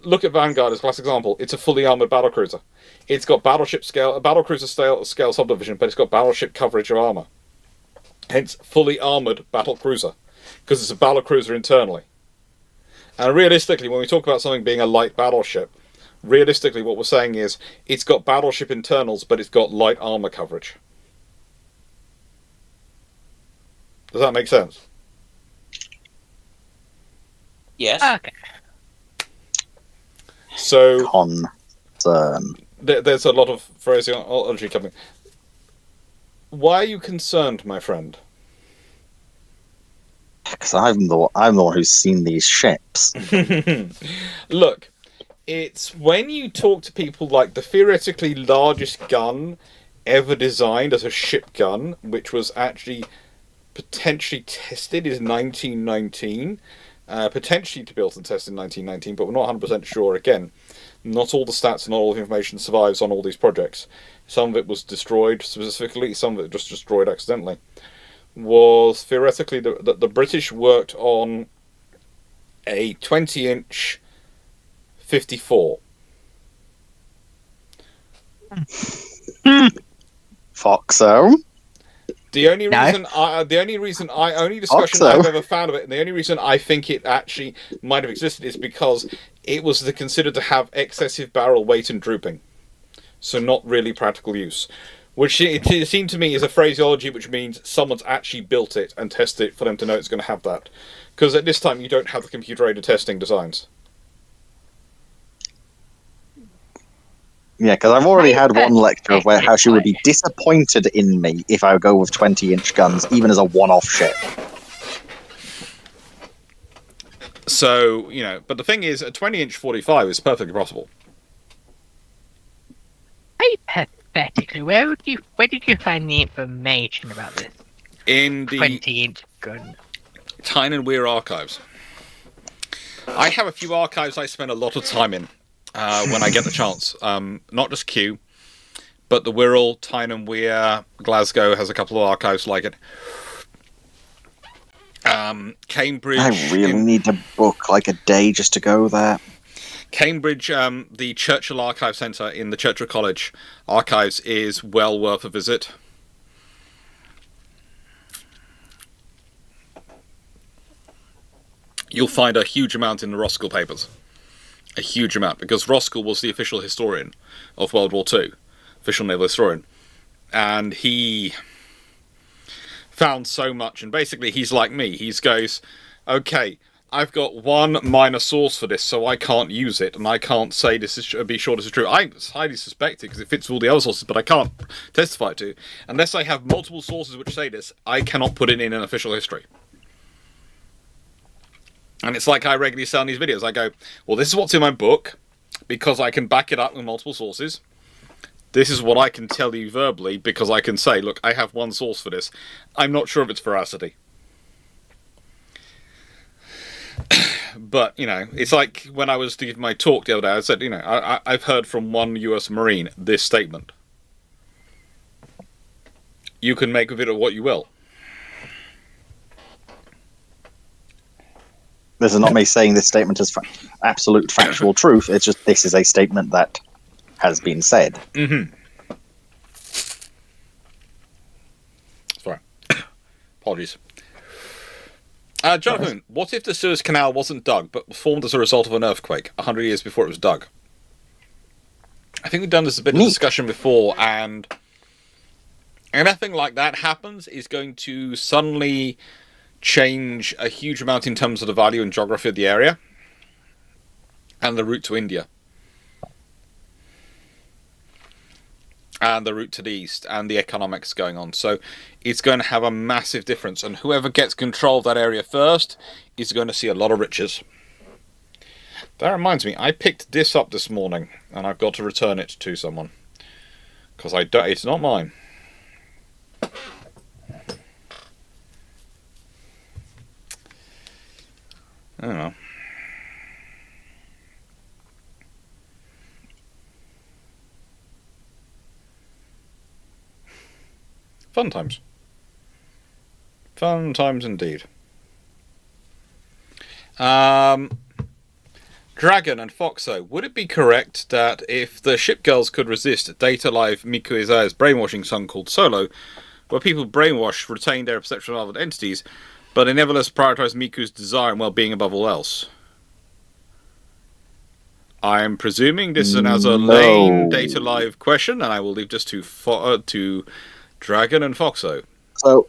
Look at Vanguard as a classic example. It's a fully armored battlecruiser. It's got battleship scale, a battlecruiser scale subdivision, but it's got battleship coverage of armor. Hence, fully armored battlecruiser, because it's a battlecruiser internally. And realistically, when we talk about something being a light battleship, realistically what we're saying is it's got battleship internals, but it's got light armor coverage. Does that make sense? Yes. Okay. So Concern. there's a lot of phraseology coming. Why are you concerned, my friend? Because I'm the one who's seen these ships. Look, it's when you talk to people like the theoretically largest gun ever designed as a ship gun, which was actually potentially tested, is 1919. potentially to be able to test in 1919, but we're not 100% sure. Again, not all the stats and all the information survives on all these projects. Some of it was destroyed specifically, some of it just destroyed accidentally. Was theoretically the British worked on a 20-inch 54. Foxo. The only No. reason only discussion So. I've ever found of it, and the only reason I think it actually might have existed is because it was considered to have excessive barrel weight and drooping, so not really practical use. Which it seemed to me is a phraseology which means someone's actually built it and tested it for them to know it's going to have that. Because at this time you don't have the computer-aided testing designs. Yeah, because I've already had one lecture of how she would be disappointed in me if I go with 20-inch guns, even as a one-off ship. So, but the thing is, a 20-inch 45 is perfectly possible. Hypothetically, where did you find the information about this In the 20-inch gun? Tyne and Weir archives. I have a few archives I spend a lot of time in when I get the chance. Not just Kew, but the Wirral, Tyne and Weir, Glasgow has a couple of archives like it. Cambridge. I really need to book like a day just to go there. Cambridge, the Churchill Archive Centre in the Churchill College archives is well worth a visit. You'll find a huge amount in the Roskell papers. A huge amount, because Roskell was the official historian of World War II, official naval historian. And he found so much, and basically he's like me. He goes, okay, I've got one minor source for this, so I can't use it, and I can't say this is be sure this is true. I highly suspect it because it fits all the other sources, but I can't testify to. Unless I have multiple sources which say this, I cannot put it in an official history. And it's like I regularly say in these videos. I go, well, this is what's in my book, because I can back it up with multiple sources. This is what I can tell you verbally, because I can say, look, I have one source for this. I'm not sure of its veracity. But, it's like when I was to give my talk the other day, I said, I've heard from one US Marine this statement. You can make of it what you will. This is not me saying this statement is absolute factual truth. It's just this is a statement that has been said. Mm-hmm. Sorry. Apologies. Jonathan, what if the Suez Canal wasn't dug, but formed as a result of an earthquake 100 years before it was dug? I think we've done this a bit of discussion before, and anything like that happens is going to suddenly change a huge amount in terms of the value and geography of the area and the route to India and the route to the east and the economics going on. So it's going to have a massive difference, and whoever gets control of that area first is going to see a lot of riches. That reminds me, I picked this up this morning and I've got to return it to someone because it's not mine. I don't know. Fun times. Fun times indeed. Dragon and Foxo, would it be correct that if the ship girls could resist Data Live Miku Izaya's brainwashing song called Solo, where people brainwashed retain their perception of other entities, but they nevertheless prioritize Miku's desire and well-being above all else? I'm presuming this is as a lame Data Live question, and I will leave this to Dragon and Foxo. So,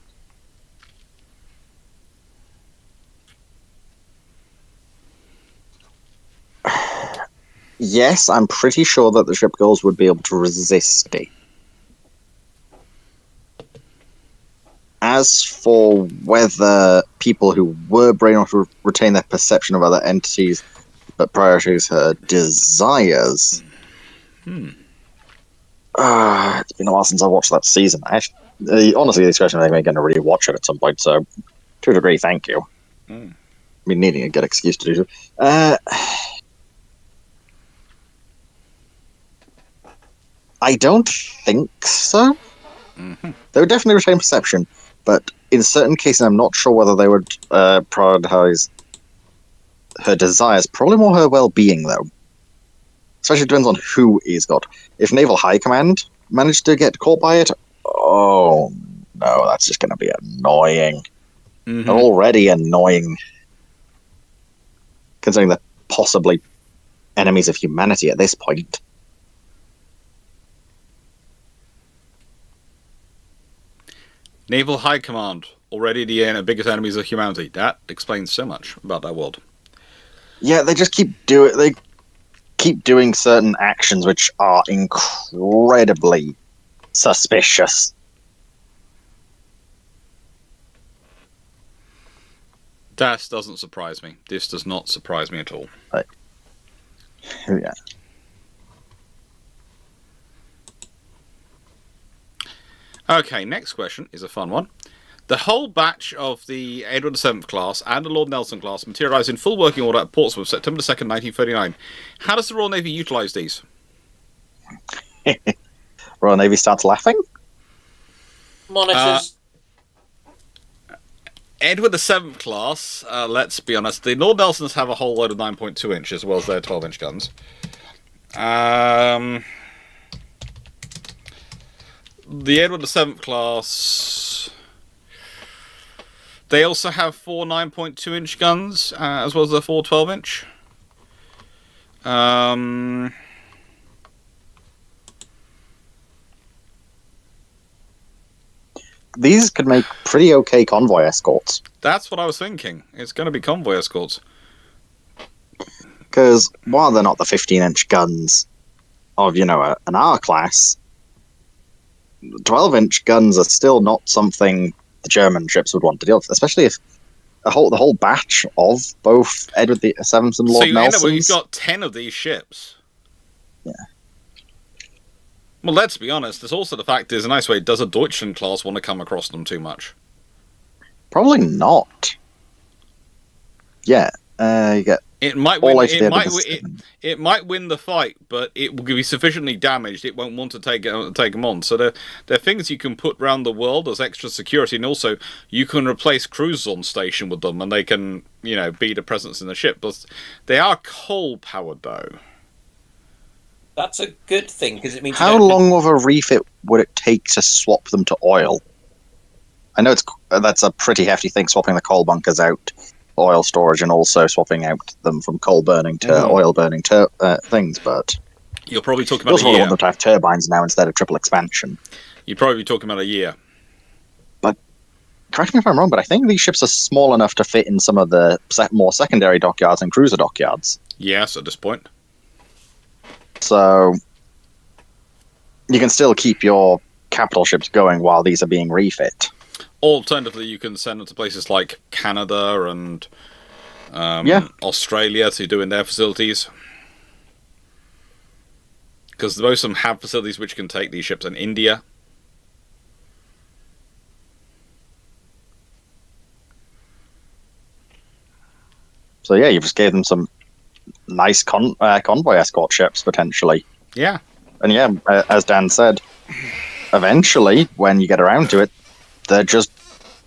yes, I'm pretty sure that the ship girls would be able to resist it. As for whether people who were brainwashed would retain their perception of other entities but prioritize her desires, it's been a while since I watched that season. Honestly, this question I think I'm going to really watch it at some point, so to a degree, thank you. mean, needing a good excuse to do so. I don't think so. They would definitely retain perception, but in certain cases, I'm not sure whether they would prioritize her desires. Probably more her well-being, though. Especially depends on who he's got. If Naval High Command managed to get caught by it, oh no, that's just going to be annoying. They're already annoying, considering they're possibly enemies of humanity at this point. Naval High Command, already the biggest enemies of humanity. That explains so much about that world. Yeah, they just keep doing certain actions which are incredibly suspicious. That doesn't surprise me. This does not surprise me at all. Yeah. Okay, next question is a fun one. The whole batch of the Edward VII class and the Lord Nelson class materialized in full working order at Portsmouth, September 2nd, 1939. How does the Royal Navy utilize these? Royal Navy starts laughing? Monitors. Edward VII class, let's be honest, the Lord Nelsons have a whole load of 9.2 inch as well as their 12-inch guns. The Edward VII class, they also have 4 9.2-inch guns, as well as their 4 12-inch. These could make pretty okay convoy escorts. That's what I was thinking. It's going to be convoy escorts. Because while they're not the 15-inch guns of, an R-class, 12-inch guns are still not something the German ships would want to deal with, especially if the whole batch of both Edward VII and Lord So you end up with, Nelsons. you've got 10 of these ships. Yeah. Well, let's be honest. There's also the fact is, a nice way, does a Deutschland class want to come across them too much? Probably not. Yeah, you get It might all win. HD It might win the fight, but it will be sufficiently damaged. It won't want to take them on. So there are things you can put around the world as extra security, and also you can replace cruisers on station with them, and they can be the presence in the ship. But they are coal powered though. That's a good thing because it means. You how don't long of a refit would it take to swap them to oil? I know that's a pretty hefty thing, swapping the coal bunkers out, oil storage, and also swapping out them from coal burning to oil burning things. But You're probably talking you about also a year. want them to have turbines now instead of triple expansion. You'd probably be talking about a year. Correct me if I'm wrong, but I think these ships are small enough to fit in some of the more secondary dockyards and cruiser dockyards. Yes, at this point. So you can still keep your capital ships going while these are being refit. Alternatively, you can send them to places like Canada and Australia to do in their facilities. Because most of them have facilities which can take these ships, in India. So yeah, you just gave them some nice convoy escort ships, potentially. Yeah. And yeah, as Dan said, eventually, when you get around to it, they're just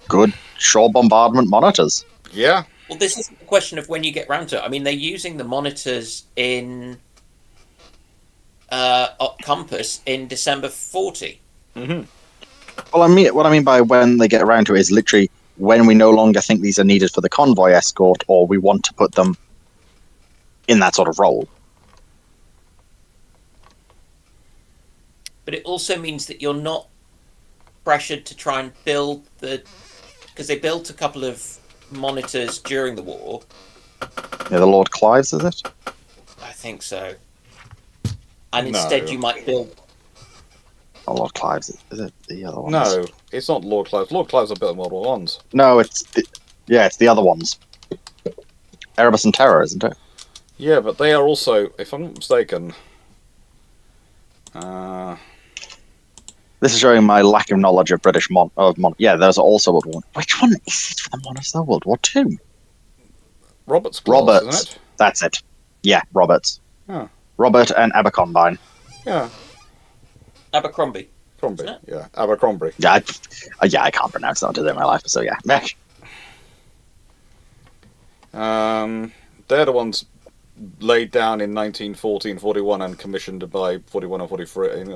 good shore bombardment monitors. Yeah. Well, this is the question of when you get round to it. I mean, they're using the monitors in Compass in December 40. Mm-hmm. Well, what I mean by when they get around to it is literally when we no longer think these are needed for the convoy escort, or we want to put them in that sort of role. But it also means that you're not pressured to try and build because they built a couple of monitors during the war. Yeah, the Lord Clives, is it? I think so. And instead you might build... Oh, Lord Clives, is it the other ones? No, it's not Lord Clives. Lord Clives are built in World War Ones. No, it's the other ones. Erebus and Terror, isn't it? Yeah, but they are also, if I'm not mistaken... This is showing my lack of knowledge of British yeah, there's also World War. Which one is it for the monitors? World War Two. Robert's class, Roberts. isn't it? That's it. Yeah, Roberts. Oh. Robert and Abercombine. Yeah. Abercrombie. Crombie. Isn't it? Yeah, Abercrombie. Yeah, I can't pronounce that today in my life, so yeah. They're the ones laid down in 1940 and 41 and commissioned by 41 and 43, in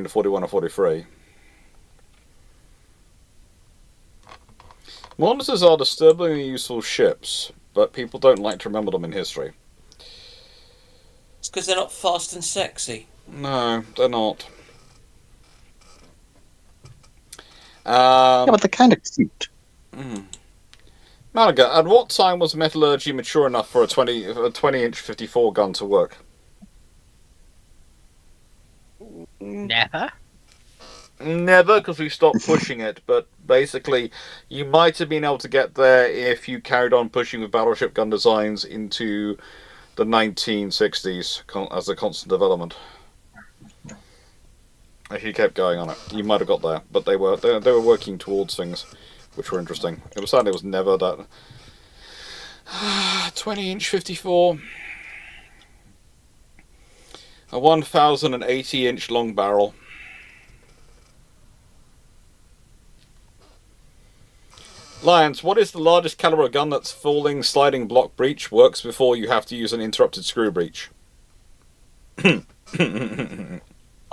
41 and 43. Monitors are disturbingly useful ships, but people don't like to remember them in history. It's because they're not fast and sexy. No, they're not. Yeah, but they're kind of cute. Malaga, at what time was metallurgy mature enough for a 20-inch 54 gun to work? Never. Never, because we stopped pushing it, but basically, you might have been able to get there if you carried on pushing with battleship gun designs into the 1960s as a constant development. If you kept going on it, you might have got there, but they were working towards things which were interesting. It was sad it was never that 20-inch 54, a 1,080-inch long barrel. Lions, what is the largest caliber gun that's falling sliding block breech works before you have to use an interrupted screw breech?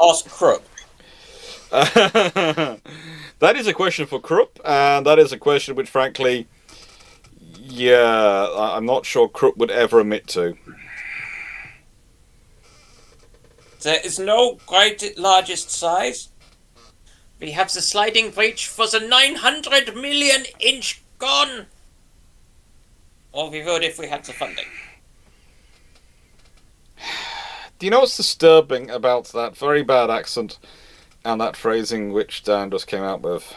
Ask Crook. That is a question for Krupp, and that is a question which, frankly, yeah, I'm not sure Krupp would ever admit to. There is no great largest size. We have the sliding breech for the 900 million inch gun. Or we would if we had the funding. Do you know what's disturbing about that very bad accent and that phrasing which Dan just came out with?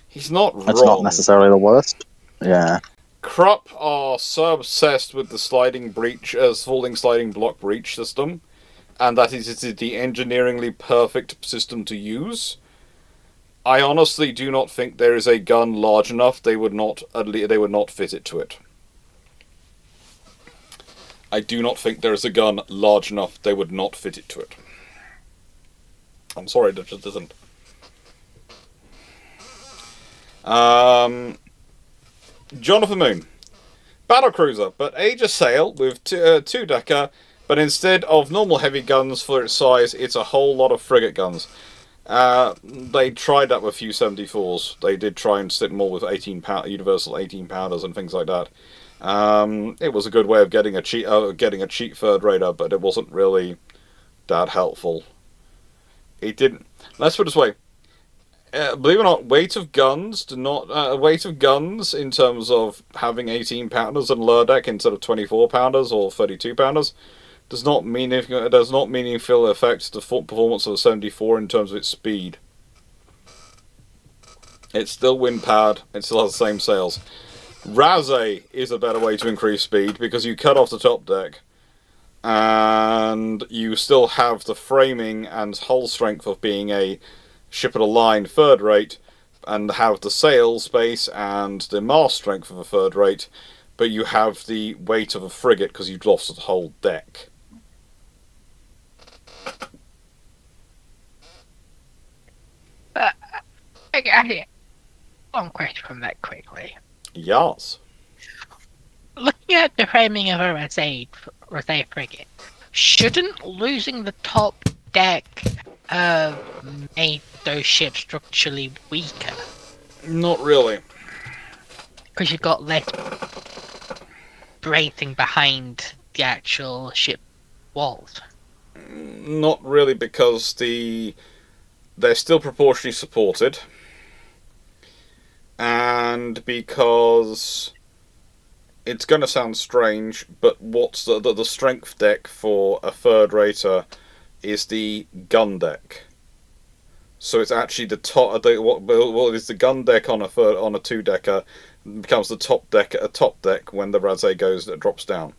He's not wrong. That's not necessarily the worst. Yeah. Krupp are so obsessed with the sliding breech as falling sliding block breech system, and that is the engineeringly perfect system to use. I honestly do not think there is a gun large enough they would not fit it to it. I do not think there is a gun large enough they would not fit it to it. I'm sorry, there just isn't. Jonathan Moon. Battlecruiser, but age of sail with two-decker, but instead of normal heavy guns for its size, it's a whole lot of frigate guns. They tried that with a few 74s. They did try and stick more with universal 18-pounders and things like that. It was a good way of getting a cheap third rater, but it wasn't really that helpful. It didn't. Let's put it this way. Believe it or not, weight of guns in terms of having 18-pounders and lower deck instead of 24-pounders or 32-pounders does not meaningfully affect the performance of the 74 in terms of its speed. It's still wind-powered. It still has the same sails. Razé is a better way to increase speed because you cut off the top deck and you still have the framing and hull strength of being a ship at a line third rate and have the sail space and the mast strength of a third rate, but you have the weight of a frigate because you've lost the whole deck. One question from that quickly. Yes. Looking at the framing of a Rosé frigate, shouldn't losing the top deck make those ships structurally weaker? Not really. Because you've got less bracing behind the actual ship walls. Not really, because they're still proportionally supported, and because it's going to sound strange, but what's the strength deck for a third rater is the gun deck. So it's actually the top. What is the gun deck on a two-decker becomes the top deck at a top deck when the Razé drops down.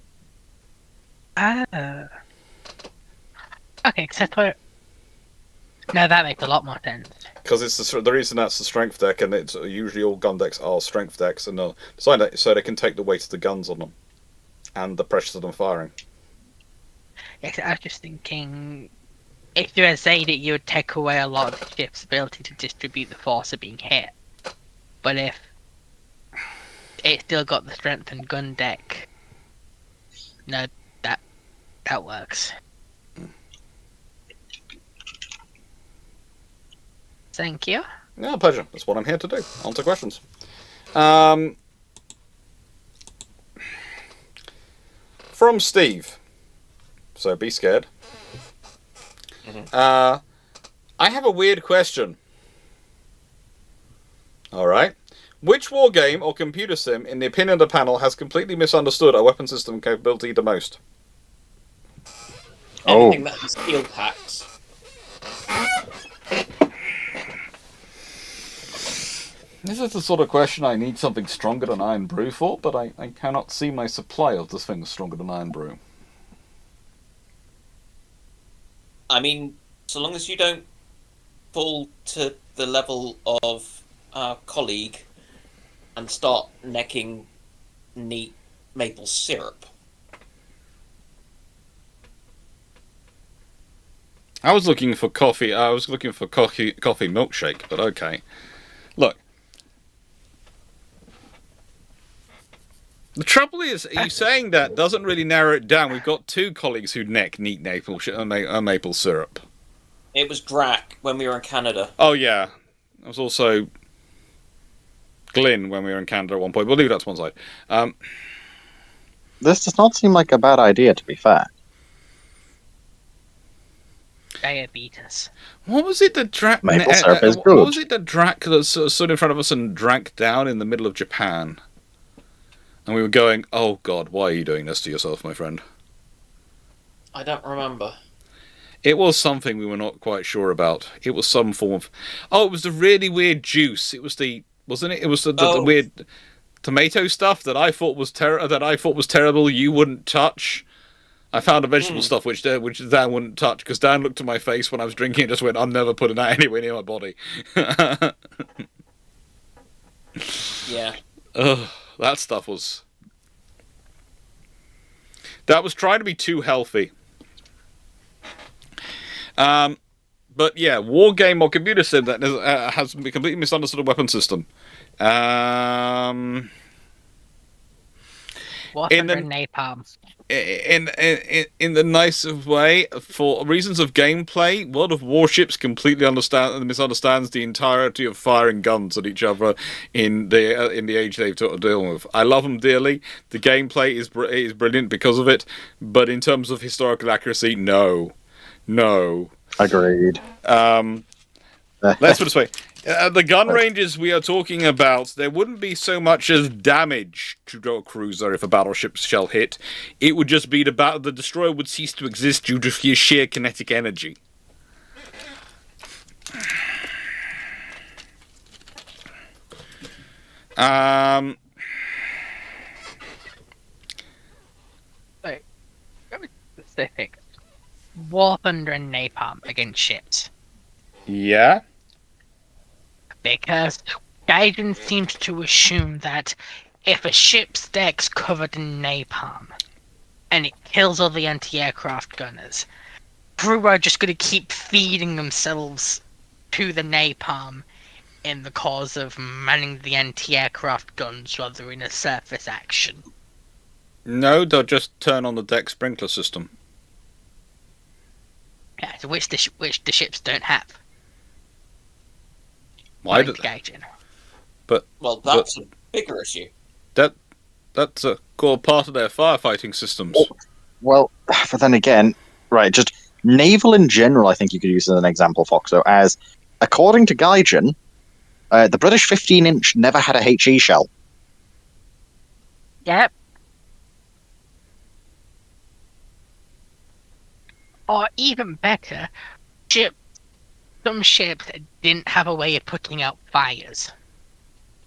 Okay, except for... No, that makes a lot more sense. Because it's the reason that's the strength deck, and it's usually all gun decks are strength decks, and designed so they can take the weight of the guns on them, and the pressure of them firing. Yes, I was just thinking, if you're a Zeta, you would take away a lot of the ship's ability to distribute the force of being hit. But if it's still got the strength and gun deck, no, that works. Thank you. Yeah, pleasure. That's what I'm here to do. On to questions. From Steve. So be scared. I have a weird question. Alright. Which wargame or computer sim, in the opinion of the panel, has completely misunderstood our weapon system capability the most? Anything that has steel packs. This is the sort of question I need something stronger than Iron Brew for, but I cannot see my supply of this thing stronger than Iron Brew. I mean, so long as you don't fall to the level of our colleague and start necking neat maple syrup. I was looking for coffee. I was looking for coffee milkshake, but okay. Look. The trouble is, you saying that doesn't really narrow it down. We've got two colleagues who neck neat maple syrup. It was Drac when we were in Canada. Oh, yeah. There was also Glyn when we were in Canada at one point. We'll leave that to one side. This does not seem like a bad idea, to be fair. Diabetes. What was it that Drac... Maple syrup is What good. was it that Drac stood in front of us and drank down in the middle of Japan? And we were going, oh God, why are you doing this to yourself, my friend? I don't remember. It was something we were not quite sure about. It was some form of... Oh, it was the really weird juice. It was the... Wasn't it? It was the weird tomato stuff that I thought was terrible. You wouldn't touch. I found a vegetable stuff which Dan wouldn't touch, because Dan looked at my face when I was drinking and just went, I'm never putting that anywhere near my body. Yeah. Ugh, that stuff was... That was trying to be too healthy. But yeah, war game or computer sim that has completely misunderstood a weapon system. What in a the- napalm? In the nicest way, for reasons of gameplay, World of Warships completely misunderstands the entirety of firing guns at each other in the age they've dealing with. I love them dearly. The gameplay is brilliant because of it, but in terms of historical accuracy, no. Agreed. Let's put it this way. The gun ranges we are talking about, there wouldn't be so much as damage to a cruiser if a battleship shell hit. It would just be the destroyer would cease to exist due to sheer kinetic energy. Like, very specific. War thunder and napalm against ships. Yeah? Because Gaiden seems to assume that if a ship's deck's covered in napalm and it kills all the anti-aircraft gunners, crew are just going to keep feeding themselves to the napalm in the cause of manning the anti-aircraft guns rather in a surface action. No, they'll just turn on the deck sprinkler system. Yeah, which the ships don't have. Why According do to Gaijin. Well, that's a bigger issue. That's a core part of their firefighting systems. Well, but then again, right, just naval in general, I think you could use as an example, Foxo, as according to Gaijin, the British 15-inch never had a HE shell. Yep. Or even better, some ships didn't have a way of putting out fires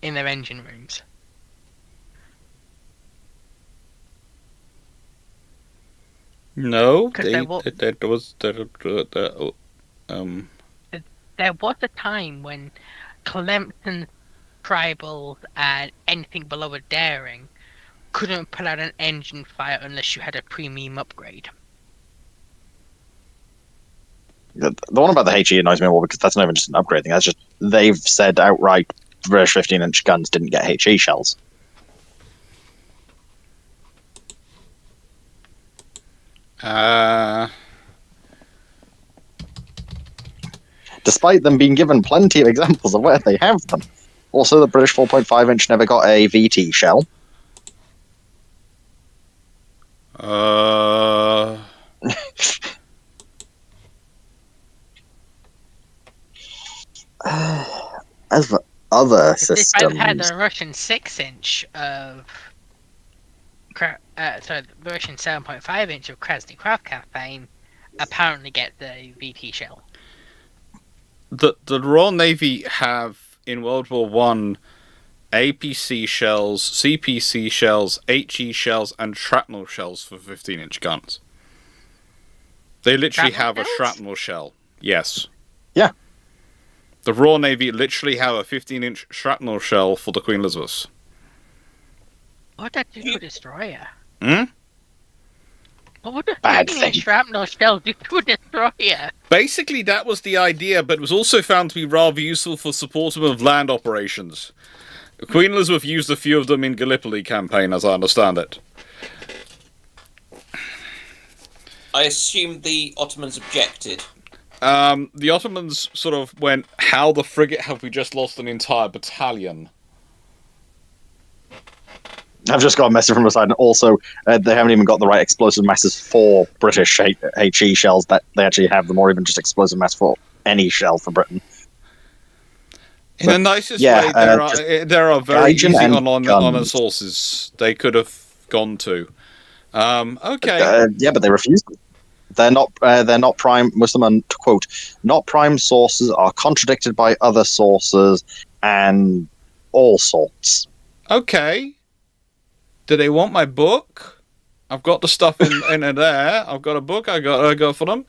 in their engine rooms. No, 'Cause they there wa- there was There there was a time when Clemson tribals and anything below a daring couldn't put out an engine fire unless you had a premium upgrade. The one about the HE annoys me more because that's not even just an upgrade thing. That's just they've said outright British 15-inch guns didn't get HE shells. Despite them being given plenty of examples of where they have them. Also, the British 4.5-inch never got a VT shell. As for other systems, They both had a Russian 6-inch of, the Russian 7.5-inch of Krasny Kraft campaign apparently get the VT shell. The Royal Navy have in World War One APC shells, CPC shells, HE shells, and shrapnel shells for 15-inch guns. They literally have a shrapnel shell. Yes. Yeah. The Royal Navy literally have a 15-inch shrapnel shell for the Queen Elizabeth. What would that do to a destroyer? Hmm? What would a Bad 15-inch thing. shrapnel shell do to a destroyer? Basically, that was the idea, but it was also found to be rather useful for support of land operations. Queen Elizabeth used a few of them in Gallipoli campaign, as I understand it. I assume the Ottomans objected. The Ottomans sort of went, how the frigate have we just lost an entire battalion? I've just got a message from the side, and also they haven't even got the right explosive masses for British HE shells that they actually have them, or even just explosive mass for any shell for Britain. In the nicest yeah, way, there are very Gaijin easy and online guns. sources they could have gone to. Okay. Yeah, but they refused. They're not prime. Muslim, quote, not prime sources are contradicted by other sources and all sorts. Okay. Do they want my book? I've got the stuff in there. I've got a book. I got for them.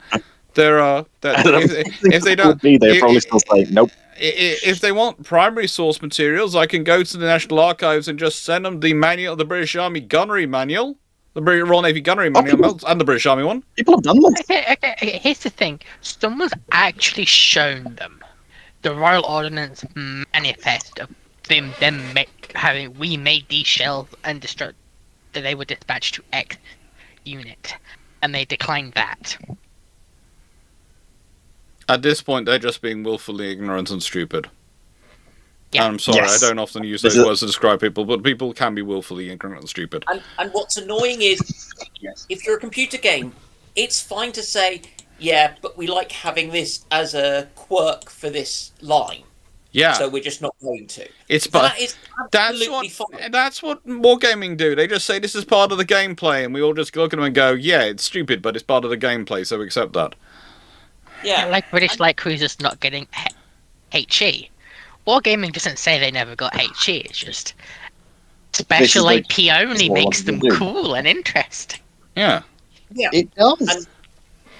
There are. If they don't, they're probably still saying nope. If they want primary source materials, I can go to the National Archives and just send them the manual, the British Army Gunnery Manual, the Royal Navy Gunnery Manual, and the British Army one. People have done this. Okay, here's the thing. Someone's actually shown them the Royal Ordnance Manifest of we made these shells and that they were dispatched to X unit, and they declined that. At this point, they're just being willfully ignorant and stupid. Yeah. I'm sorry, Yes. I don't often use those words to describe people, but people can be willfully ignorant and stupid. And what's annoying is, if you're a computer game, it's fine to say, yeah, but we like having this as a quirk for this line. Yeah. So we're just not going to. It's That is absolutely fine. that's what wargaming do. They just say this is part of the gameplay, and we all just look at them and go, "Yeah, it's stupid, but it's part of the gameplay, so we accept that." Yeah. Like British light cruisers not getting HE. Wargaming doesn't say they never got HE. It's just special AP only makes them cool and interesting. Yeah. Yeah. It does. And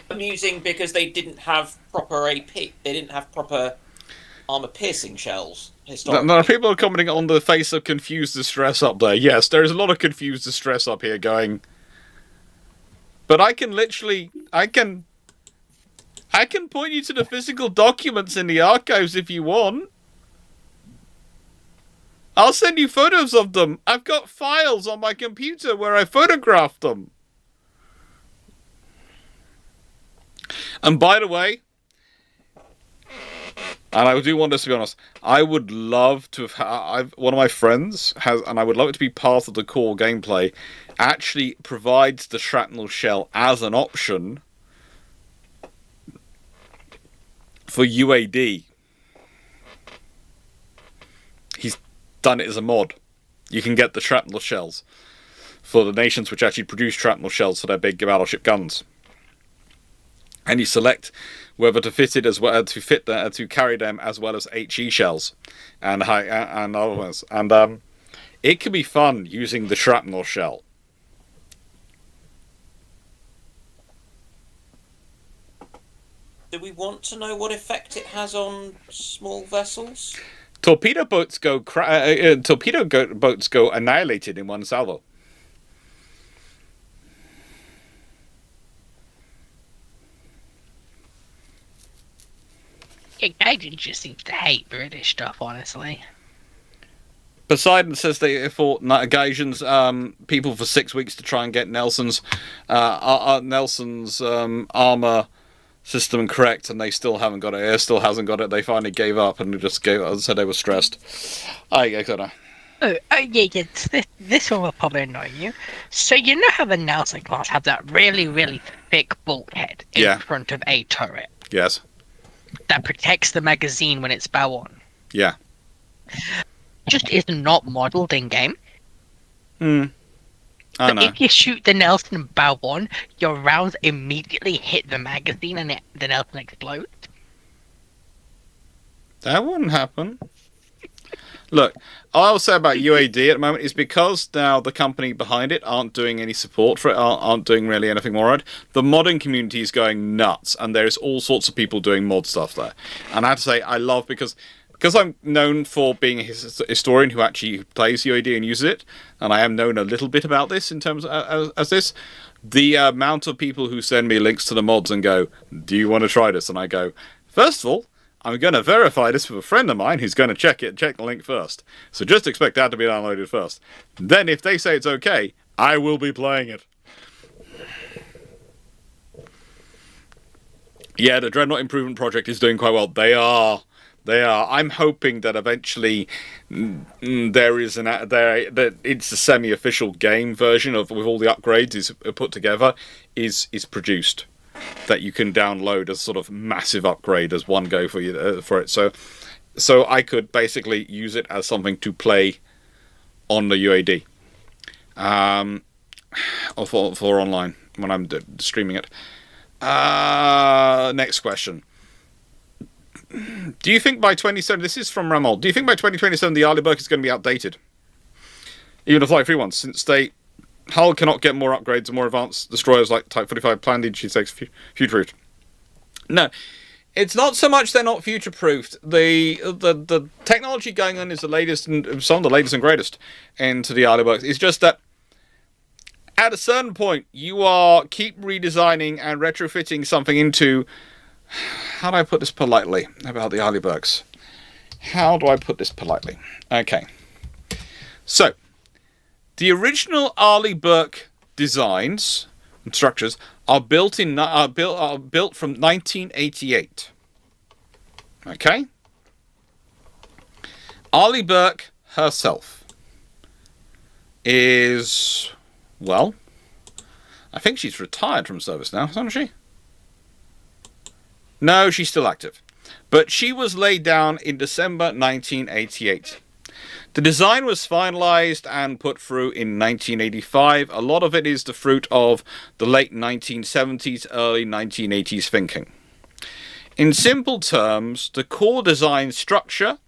amusing because they didn't have proper AP. They didn't have proper armor-piercing shells, historically. There are people commenting on the face of confused distress up there. Yes, there is a lot of confused distress up here going. But I can point you to the physical documents in the archives if you want. I'll send you photos of them. I've got files on my computer where I photographed them. And by the way, and I do want this to be honest, I would love to have... one of my friends has, and I would love it to be part of the core gameplay, actually provides the shrapnel shell as an option for UAD. He's done it as a mod. You can get the shrapnel shells for the nations which actually produce shrapnel shells for their big battleship guns. And you select whether to fit it as well to carry them as well as HE shells and others. And it can be fun using the shrapnel shell. Do we want to know what effect it has on small vessels? Torpedo boats go boats go annihilated in one salvo. Yeah, Gaijin just seems to hate British stuff, honestly. Poseidon says they fought Gaijin's people for 6 weeks to try and get Nelson's armor system correct, and they still haven't got it. Air still hasn't got it. They finally gave up and just gave up and said they were stressed. I don't know. Oh, yeah, this one will probably annoy you. So you know how the Nelson class have that really, really thick bulkhead in front of a turret Yes. that protects the magazine when it's bow on? Yeah. Just is not modelled in game. I know. If you shoot the Nelson bow on, your rounds immediately hit the magazine and the Nelson explodes. That wouldn't happen. Look, all I'll say about UAD at the moment is because now the company behind it aren't doing any support for it, aren't doing really anything more on it, the modding community is going nuts, and there's all sorts of people doing mod stuff there. And I have to say, I love, because I'm known for being a historian who actually plays UAD and uses it, and I am known a little bit about this in terms of, as this, the amount of people who send me links to the mods and go, do you want to try this? And I go, first of all, I'm going to verify this with a friend of mine who's going to check the link first. So just expect that to be downloaded first. Then if they say it's okay, I will be playing it. Yeah, the Dreadnought Improvement Project is doing quite well. They are. I'm hoping that eventually that it's a semi-official game version of with all the upgrades is put together is produced, that you can download as sort of massive upgrade as one go for you for it. So I could basically use it as something to play on the UAD, or for online when I'm streaming it. Next question. Do you think by 2027, this is from Ramol, do you think by 2027 the Arleigh Burke is going to be outdated? Even the Flight 3 ones, since Hull cannot get more upgrades and more advanced destroyers like Type 45 planned in G6 future-proofed. No, it's not so much they're not future-proofed. The technology going on is the latest, and some of the latest and greatest into the Arleigh Burke. It's just that at a certain point, you keep redesigning and retrofitting something into... How do I put this politely about the Arleigh Burkes? How do I put this politely? Okay. So, the original Arleigh Burke designs and structures are built from 1988. Okay? Arleigh Burke herself is, well, I think she's retired from service now, isn't she? No, she's still active. But she was laid down in December 1988. The design was finalized and put through in 1985. A lot of it is the fruit of the late 1970s, early 1980s thinking. In simple terms, the core design structure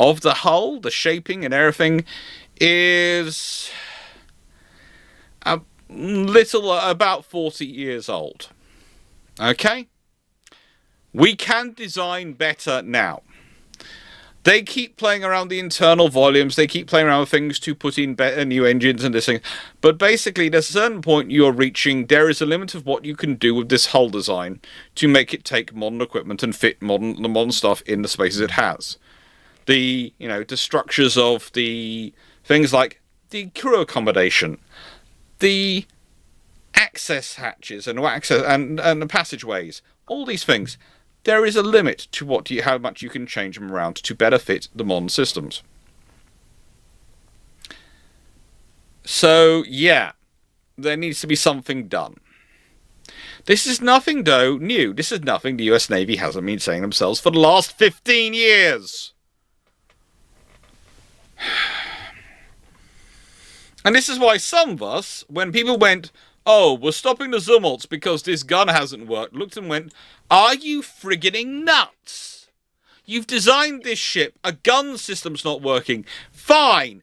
of the hull, the shaping and everything, is about 40 years old. Okay? We can design better now. They keep playing around the internal volumes, they keep playing around with things to put in better new engines and this thing. But basically, there's a certain point you're reaching, there is a limit of what you can do with this hull design to make it take modern equipment and fit the modern stuff in the spaces it has. The structures of the things like the crew accommodation, the access hatches and the passageways, all these things. There is a limit to how much you can change them around to better fit the modern systems. So, yeah, there needs to be something done. This is nothing, though, new. This is nothing the US Navy hasn't been saying themselves for the last 15 years. And this is why some of us, when people went, oh, we're stopping the Zumwalts because this gun hasn't worked, looked and went, are you friggin' nuts? You've designed this ship, a gun system's not working. Fine,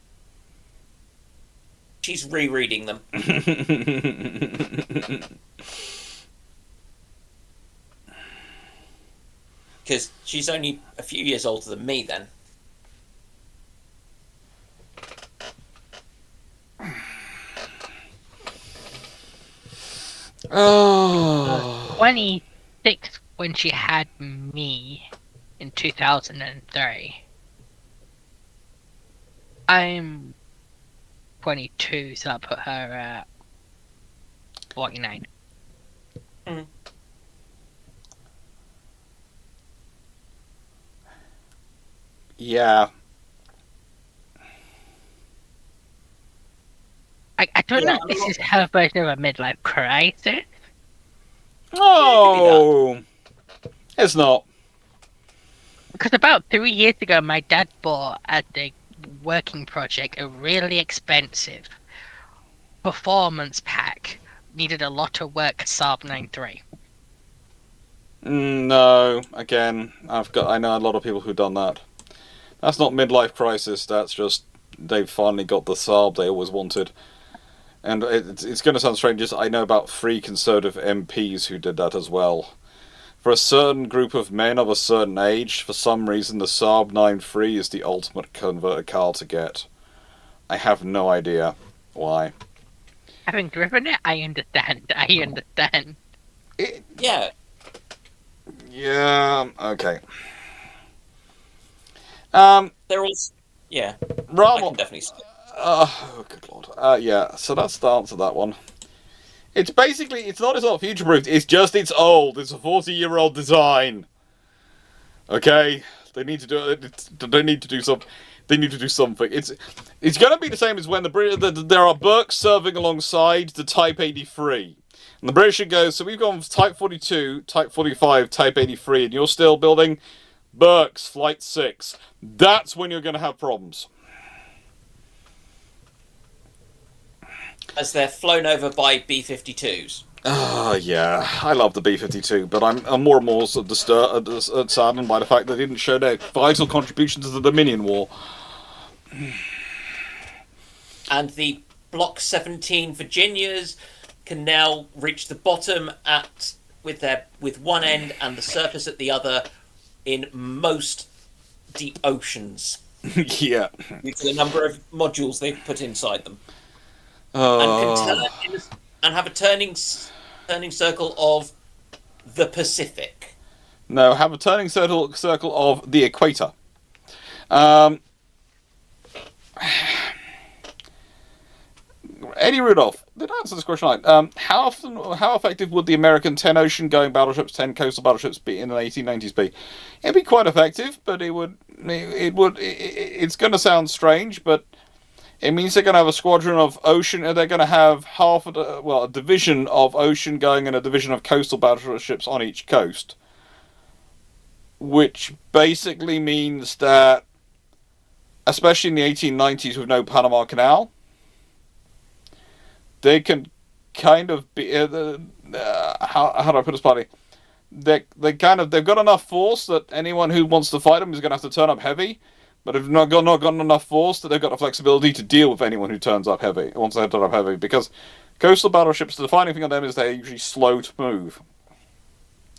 She's rereading them. Because she's only a few years older than me then. Oh. 26 when she had me in 2003. I'm 22, so I'll put her at 49. Yeah. I don't know if this is her version of a midlife crisis. Oh. It's not. Because about 3 years ago, my dad bought at the working project a really expensive performance pack. Needed a lot of work. Saab 93. No. Again, I know a lot of people who've done that. That's not midlife crisis. That's just they've finally got the Saab they always wanted. And it's going to sound strange. Just I know about 3 Conservative MPs who did that as well. For a certain group of men of a certain age, for some reason, the Saab 9.3 is the ultimate converter car to get. I have no idea why. Having driven it, I understand. Yeah. Yeah. Okay. They're all... Yeah. I Rather. can definitely see it. Oh, good lord. Yeah, so that's the answer to that one. It's basically, it's not future-proofed, it's old. It's a 40-year-old design. Okay? They need to do it. They need to do something. They need to do something. It's going to be the same as when there are Burks serving alongside the Type 83. And the British should go, so we've gone Type 42, Type 45, Type 83, and you're still building Burks Flight 6. That's when you're going to have problems. As they're flown over by B-52s. Yeah, I love the B-52, but I'm more and more sort of saddened by the fact they didn't show their vital contribution to the Dominion War. And the Block 17 Virginias can now reach the bottom with one end and the surface at the other in most deep oceans. Yeah. Due to the number of modules they've put inside them. And can turn and have a turning circle of the Pacific. No, have a turning circle of the equator. Eddie Rudolph, did I answer this question right? How effective would the American 10 ocean-going battleships, 10 coastal battleships be in the 1890s be? It'd be quite effective, but it's going to sound strange, but it means they're going to have a squadron of ocean, and they're going to have a division of ocean going and a division of coastal battleships on each coast. Which basically means that, especially in the 1890s with no Panama Canal, they can kind of be, how do I put this partly? They've got enough force that anyone who wants to fight them is going to have to turn up heavy. But they've not got enough force that they've got the flexibility to deal with anyone who turns up heavy, once they turn up heavy. Because coastal battleships, the defining thing on them is they're usually slow to move.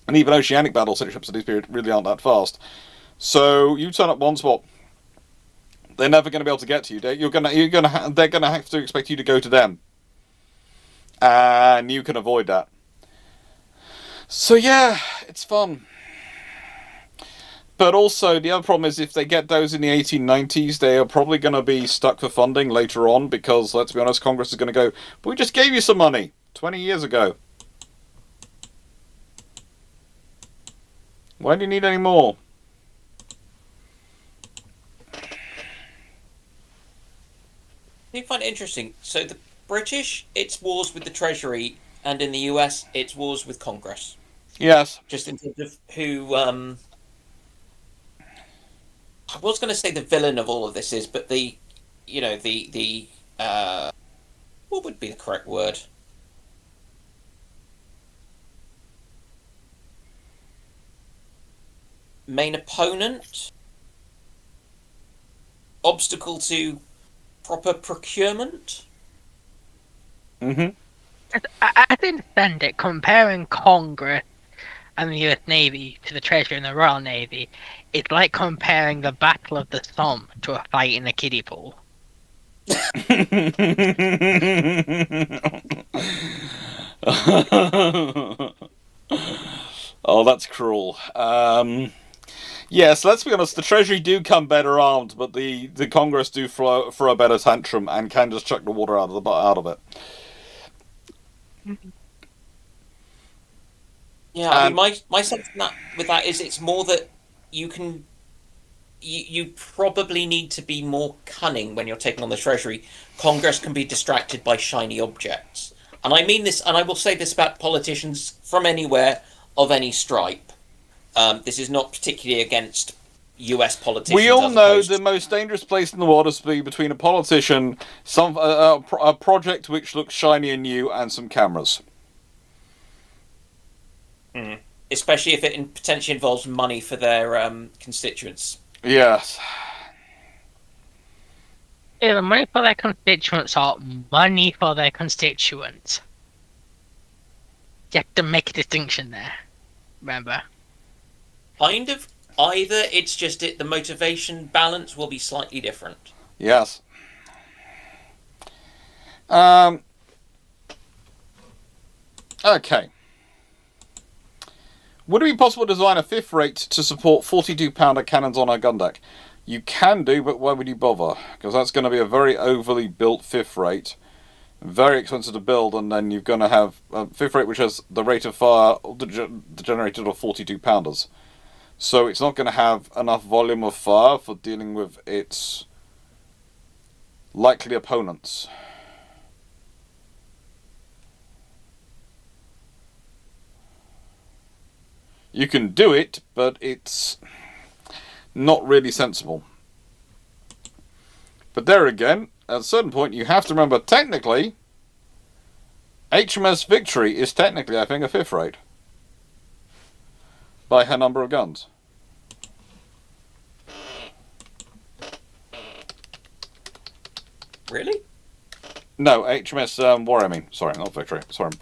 And even oceanic battleships at this period really aren't that fast. So you turn up one spot, they're never going to be able to get to you. They're going to have to expect you to go to them. And you can avoid that. So yeah, it's fun. But also, the other problem is if they get those in the 1890s, they are probably going to be stuck for funding later on because, let's be honest, Congress is going to go, but we just gave you some money 20 years ago. Why do you need any more? You find it interesting. So the British, it's wars with the Treasury, and in the US, it's wars with Congress. Yes. Just in terms of who... I was going to say the villain of all of this is, but what would be the correct word? Main opponent? Obstacle to proper procurement? Mm-hmm. I understand it. Comparing Congress and the US Navy to the Treasury and the Royal Navy, it's like comparing the Battle of the Somme to a fight in a kiddie pool. Oh, that's cruel. Yes, let's be honest, the Treasury do come better armed, but the Congress do throw a better tantrum and can just chuck the water out of it. Yeah, I mean, my sense with that is it's more that you can. You probably need to be more cunning when you're taking on the Treasury. Congress can be distracted by shiny objects. And I mean this, and I will say this about politicians from anywhere of any stripe. This is not particularly against US politicians. We all know the most dangerous place in the world is to be between a politician, a project which looks shiny and new, and some cameras. Mm. Especially if it potentially involves money for their constituents. Yes. Either money for their constituents or money for their constituents. You have to make a distinction there. Remember? Kind of. Either it's just the motivation balance will be slightly different. Yes. Okay. Would it be possible to design a fifth rate to support 42-pounder cannons on a gun deck? You can do, but why would you bother? Because that's going to be a very overly built fifth rate. Very expensive to build, and then you're going to have a fifth rate which has the rate of fire generated of 42-pounders. So it's not going to have enough volume of fire for dealing with its likely opponents. You can do it, but it's not really sensible. But there again, at a certain point, you have to remember, technically, HMS Victory is technically, I think, a fifth rate. By her number of guns. Really? No, HMS Warrior, I mean. Sorry, not Victory. Sorry,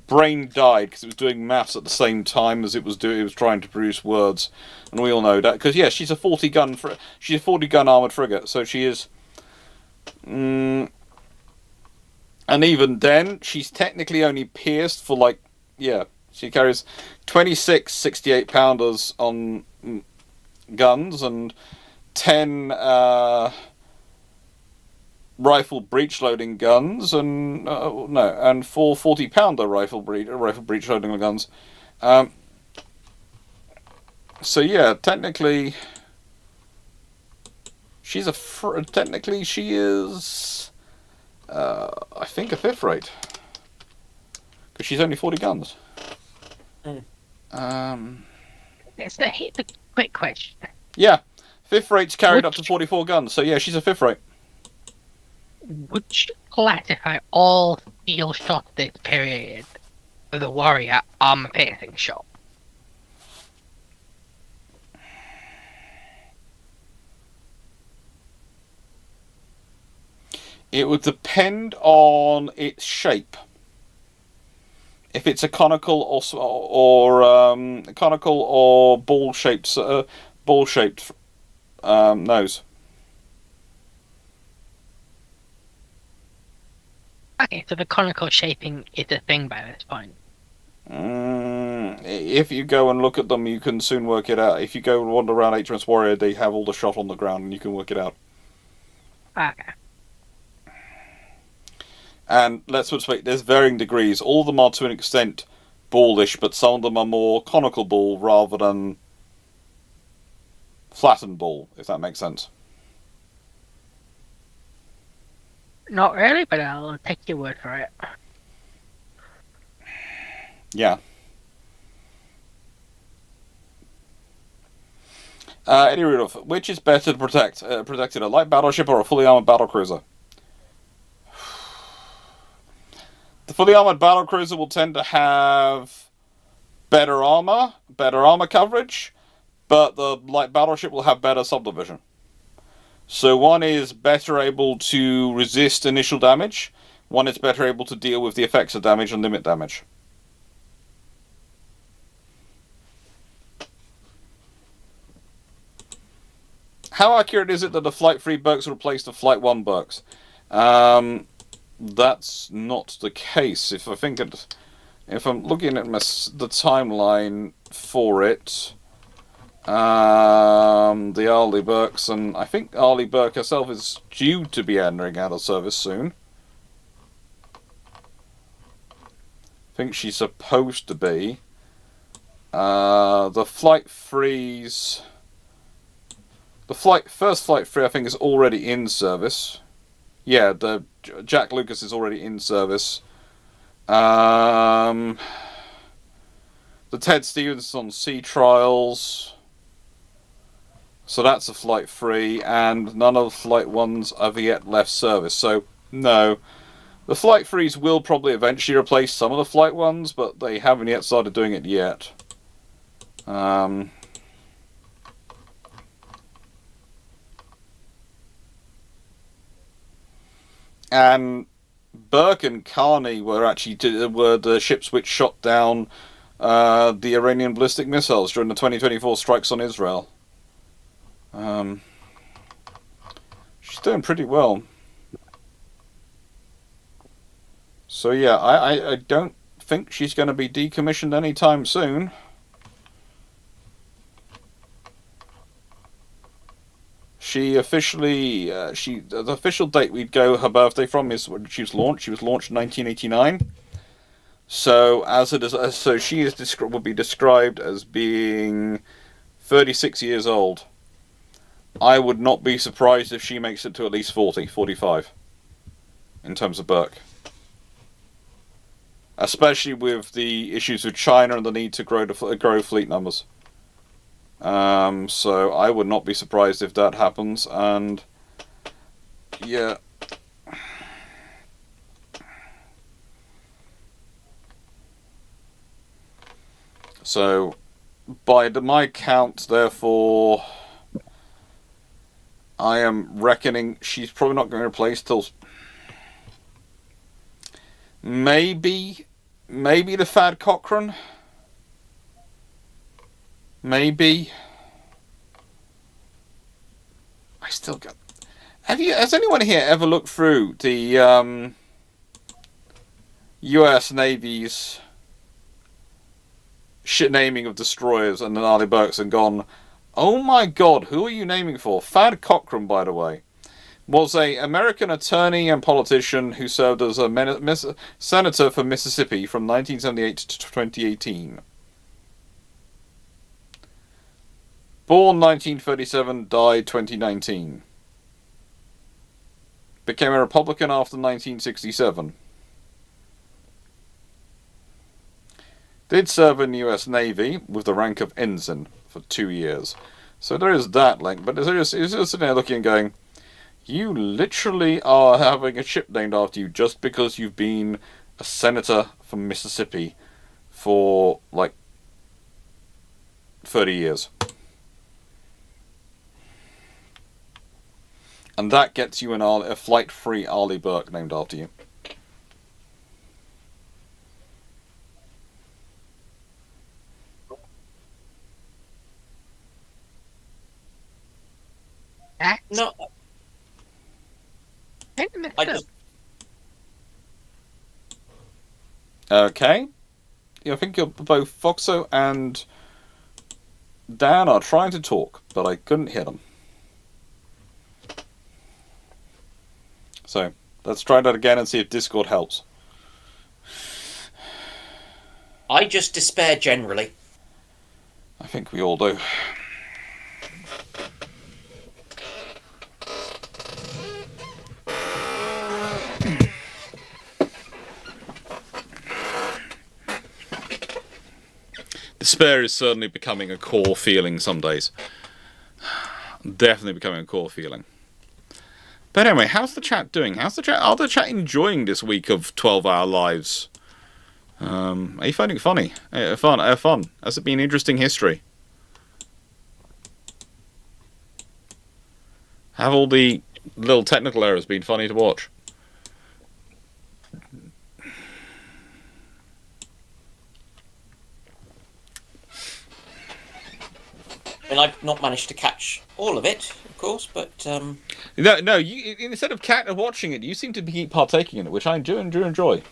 brain died because it was doing maths at the same time as it was trying to produce words, and we all know that because she's a 40 gun armored frigate, so she is. And even then, she's technically only pierced for she carries 26 68-pounders on guns and 10 rifle breech loading guns and and 4 40-pounder rifle breech loading guns. So yeah, technically she is I think a fifth rate because she's only 40 guns. Here's the quick question. Yeah, fifth rate's carried up to 44 guns, so yeah, she's a fifth rate. Would you classify all steel shots this period with a warrior armor-piercing shot? It would depend on its shape. If it's a conical or ball-shaped nose. Okay, so the conical shaping is a thing by this point. If you go and look at them, you can soon work it out. If you go and wander around HMS Warrior, they have all the shot on the ground, and you can work it out. Okay. And let's put it, there's varying degrees. All of them are to an extent ballish, but some of them are more conical ball rather than flattened ball, if that makes sense. Not really, but I'll take your word for it. Yeah. Eddie Rudolph, which is better to protect? Protected a light battleship or a fully armored battlecruiser? The fully armored battlecruiser will tend to have better armor coverage, but the light battleship will have better subdivision. So one is better able to resist initial damage, one is better able to deal with the effects of damage and limit damage. How accurate is it that the Flight 3 Berks replace the Flight 1 Berks? That's not the case. If I'm looking at the timeline for it, the Arleigh Burks, and I think Arleigh Burke herself is due to be entering out of service soon. I think she's supposed to be. The Flight 3's... first Flight 3 I think is already in service. Yeah, the Jack Lucas is already in service. The Ted Stevens on sea trials. So that's a Flight 3, and none of the Flight 1s have yet left service. So, no. The Flight 3s will probably eventually replace some of the Flight 1s, but they haven't yet started doing it yet. And Burke and Carney were the ships which shot down the Iranian ballistic missiles during the 2024 strikes on Israel. She's doing pretty well. So yeah, I don't think she's going to be decommissioned anytime soon. She officially, the official date we'd go her birthday from is when she was launched. She was launched in 1989. So she would be described as being 36 years old. I would not be surprised if she makes it to at least 40, 45 in terms of Burke. Especially with the issues with China and the need to grow fleet numbers. So I would not be surprised if that happens, and yeah. So, by my count, therefore, I am reckoning she's probably not going to replace till maybe the Thad Cochran. Maybe. I still got... Has anyone here ever looked through the US Navy's shit naming of destroyers and the Arleigh Burks and gone, oh my god, who are you naming for? Thad Cochran, by the way, was an American attorney and politician who served as a senator for Mississippi from 1978 to 2018. Born 1937, died 2019. Became a Republican after 1967. Did serve in the US Navy with the rank of ensign for 2 years. So there is that link, but it's just sitting there looking and going, you literally are having a ship named after you just because you've been a senator from Mississippi for, like, 30 years. And that gets you a Flight 3 Arleigh Burke named after you. No, I just Okay. I think both Foxo and Dan are trying to talk, but I couldn't hear them. So, let's try that again and see if Discord helps. I just despair generally. I think we all do. Despair is certainly becoming a core feeling some days. Definitely becoming a core feeling. But anyway, how's the chat doing? Are the chat enjoying this week of 12-hour lives? Are you finding it funny? Fun? Has it been interesting history? Have all the little technical errors been funny to watch? And I've not managed to catch all of it, of course, but No. You instead of watching it, you seem to be partaking in it, which I do enjoy.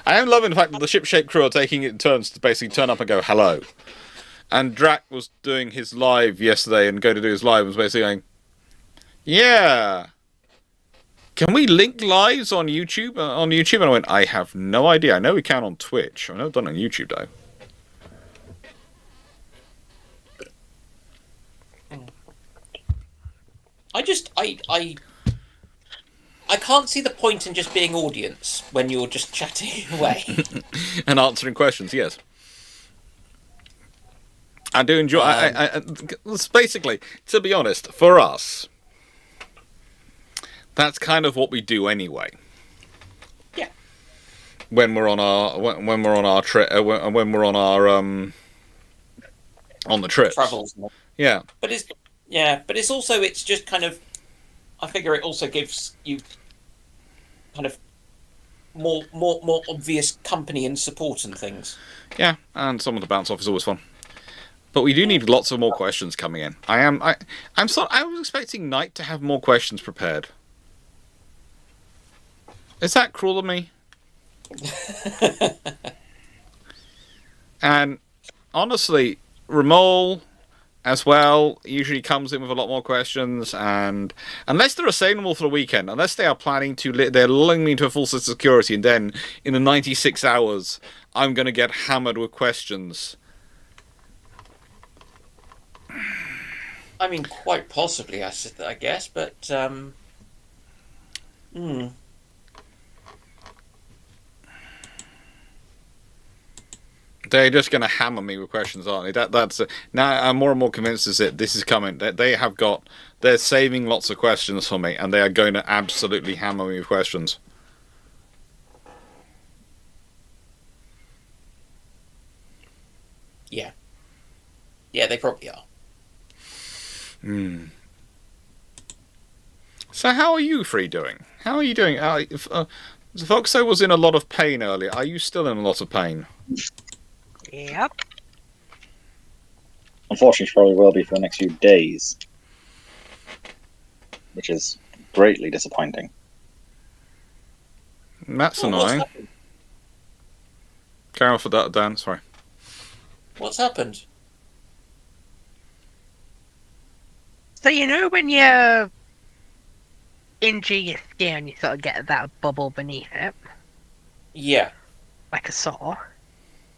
I am loving the fact that the ship-shape crew are taking it in turns to basically turn up and go hello. And Drac was doing his live yesterday, and going to do his live was basically going, "Yeah, can we link lives on YouTube?" And I went, "I have no idea. I know we can on Twitch. I've never done it on YouTube though." I can't see the point in just being audience when you're just chatting away. And answering questions, yes. I do enjoy. Basically, to be honest, for us, that's kind of what we do anyway. Yeah. When we're on our trip, when we're on our on the trips. Travels. Yeah. But it's also, it's just kind of, I figure it also gives you kind of more obvious company and support and things. Yeah, and someone to bounce off is always fun. But we do need lots of more questions coming in. I was expecting Knight to have more questions prepared. Is that cruel of me? And honestly, Ramol as well usually comes in with a lot more questions, and unless they're assailable for the weekend, unless they are planning to they're lulling me into a full sense of security, and then in the 96 hours I'm going to get hammered with questions. I mean, quite possibly, I guess, but They're just going to hammer me with questions, aren't they? That's now I'm more and more convinced that this is coming. They're saving lots of questions for me, and they are going to absolutely hammer me with questions. Yeah, they probably are. So how are you three doing? How are you doing? Foxo was in a lot of pain earlier. Are you still in a lot of pain? Yep. Unfortunately, she probably will be for the next few days, which is greatly disappointing. That's annoying. Carry on for that, Dan. Sorry. What's happened? So you know when you're injure your skin, you sort of get that bubble beneath it, Yeah. like a sore.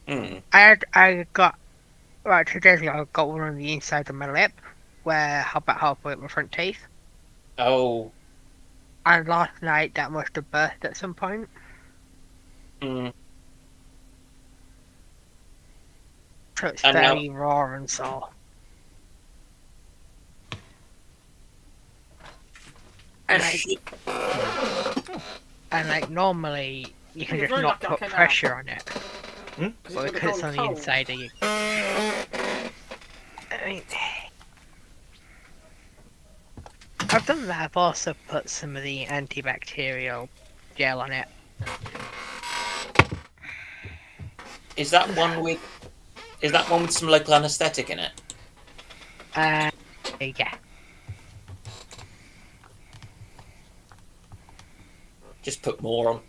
Mm. I got, right, 2 days ago, I got one on the inside of my lip, where about halfway up my front teeth. Oh. And last night that must have burst at some point. Mm. So it's And very raw and sore. And like normally you can You're just very not lucky I put came out. pressure on it. Because But because it's on the inside of you. I mean, I've done that. I've also put some of the antibacterial gel on it. Is that one with some local anaesthetic in it? Yeah. Just put more on.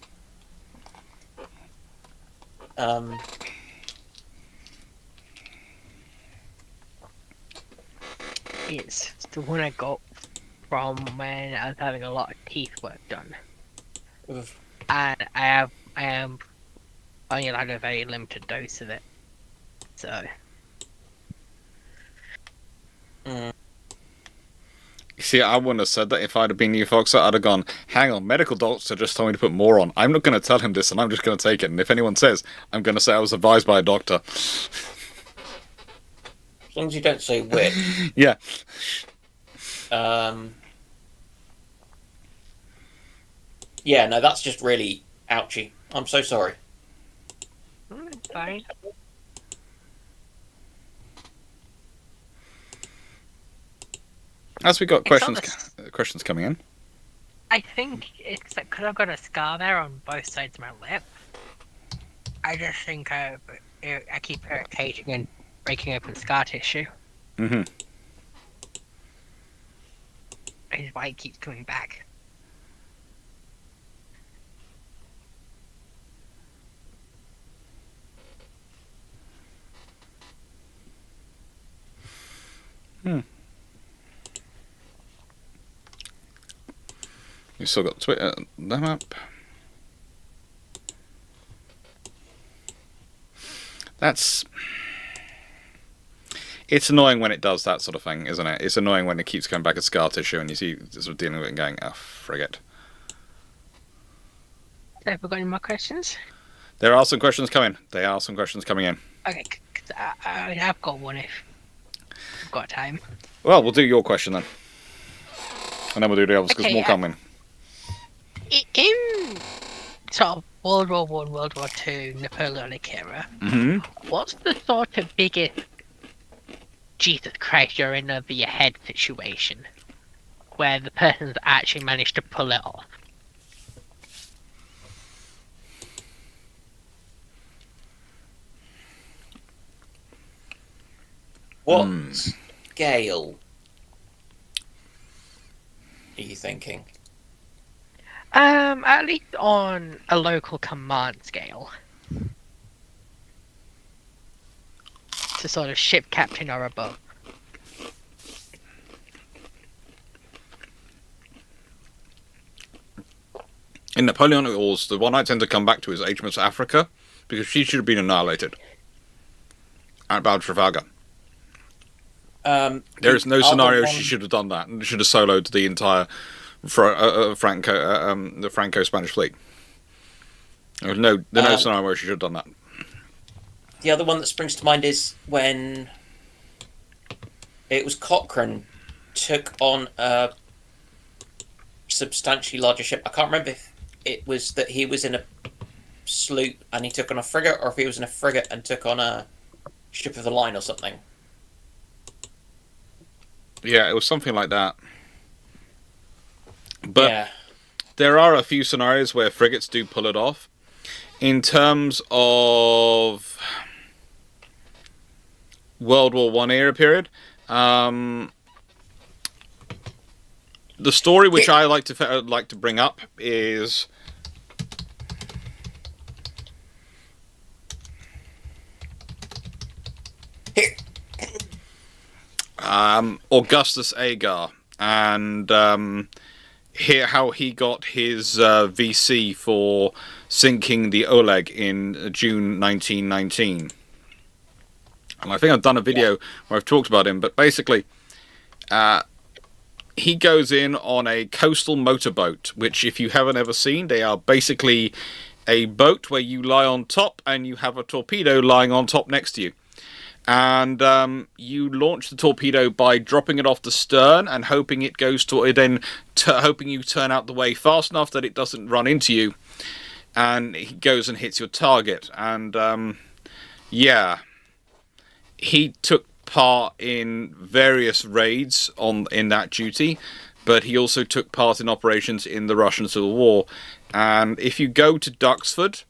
It's the one I got from when I was having a lot of teeth work done. Oof. And I am only allowed a very limited dose of it. So Mm. You see, I wouldn't have said that if I'd have been you, Fox. I'd have gone, hang on, medical doctor just told me to put more on. I'm not going to tell him this, and I'm just going to take it. And if anyone says, I'm going to say I was advised by a doctor. As long as you don't say which. Yeah. Yeah, no, that's just really ouchy. I'm so sorry. it's fine. As we got It's questions coming in. I think it's because I've got a scar there on both sides of my lip. I just think I keep irritating and breaking open scar tissue. Mm-hmm. Is why it keeps coming back. You still got Twitter, them up. It's annoying when it does that sort of thing, isn't it? It's annoying when it keeps coming back as scar tissue and you see sort of dealing with it and going, oh, frig it. Have we got any more questions? There are some questions coming. There are some questions coming in. Okay, I've got one if we've got time. Well, we'll do your question then. And then we'll do the others because Okay, more coming. In sort of World War One, World War Two, Napoleonic era, what's the sort of biggest Jesus Christ, you're in over your head situation where the person's actually managed to pull it off? What scale are you thinking? At least on a local command scale. To sort of ship captain or above. In Napoleonic Wars, the one I tend to come back to is HMS Africa, because she should have been annihilated at Battle of Trafalgar. There is no scenario she should have done that, and should have soloed the entire the Franco-Spanish fleet. There's no scenario where she should have done that. The other one that springs to mind is when it was Cochrane took on a substantially larger ship. I can't remember if it was that he was in a sloop and he took on a frigate, or if he was in a frigate and took on a ship of the line or something. Yeah, it was something like that. But yeah. There are a few scenarios where frigates do pull it off. In terms of World War One era period, the story which I like to bring up is Augustus Agar, and here how he got his VC for sinking the Oleg in June 1919. And I think I've done a video where I've talked about him, but basically he goes in on a coastal motorboat, which if you haven't ever seen, they are basically a boat where you lie on top and you have a torpedo lying on top next to you. And you launch the torpedo by dropping it off the stern and hoping it goes to hoping you turn out the way fast enough that it doesn't run into you, and he goes and hits your target. And he took part in various raids in that duty, but he also took part in operations in the Russian Civil War. And if you go to Duxford,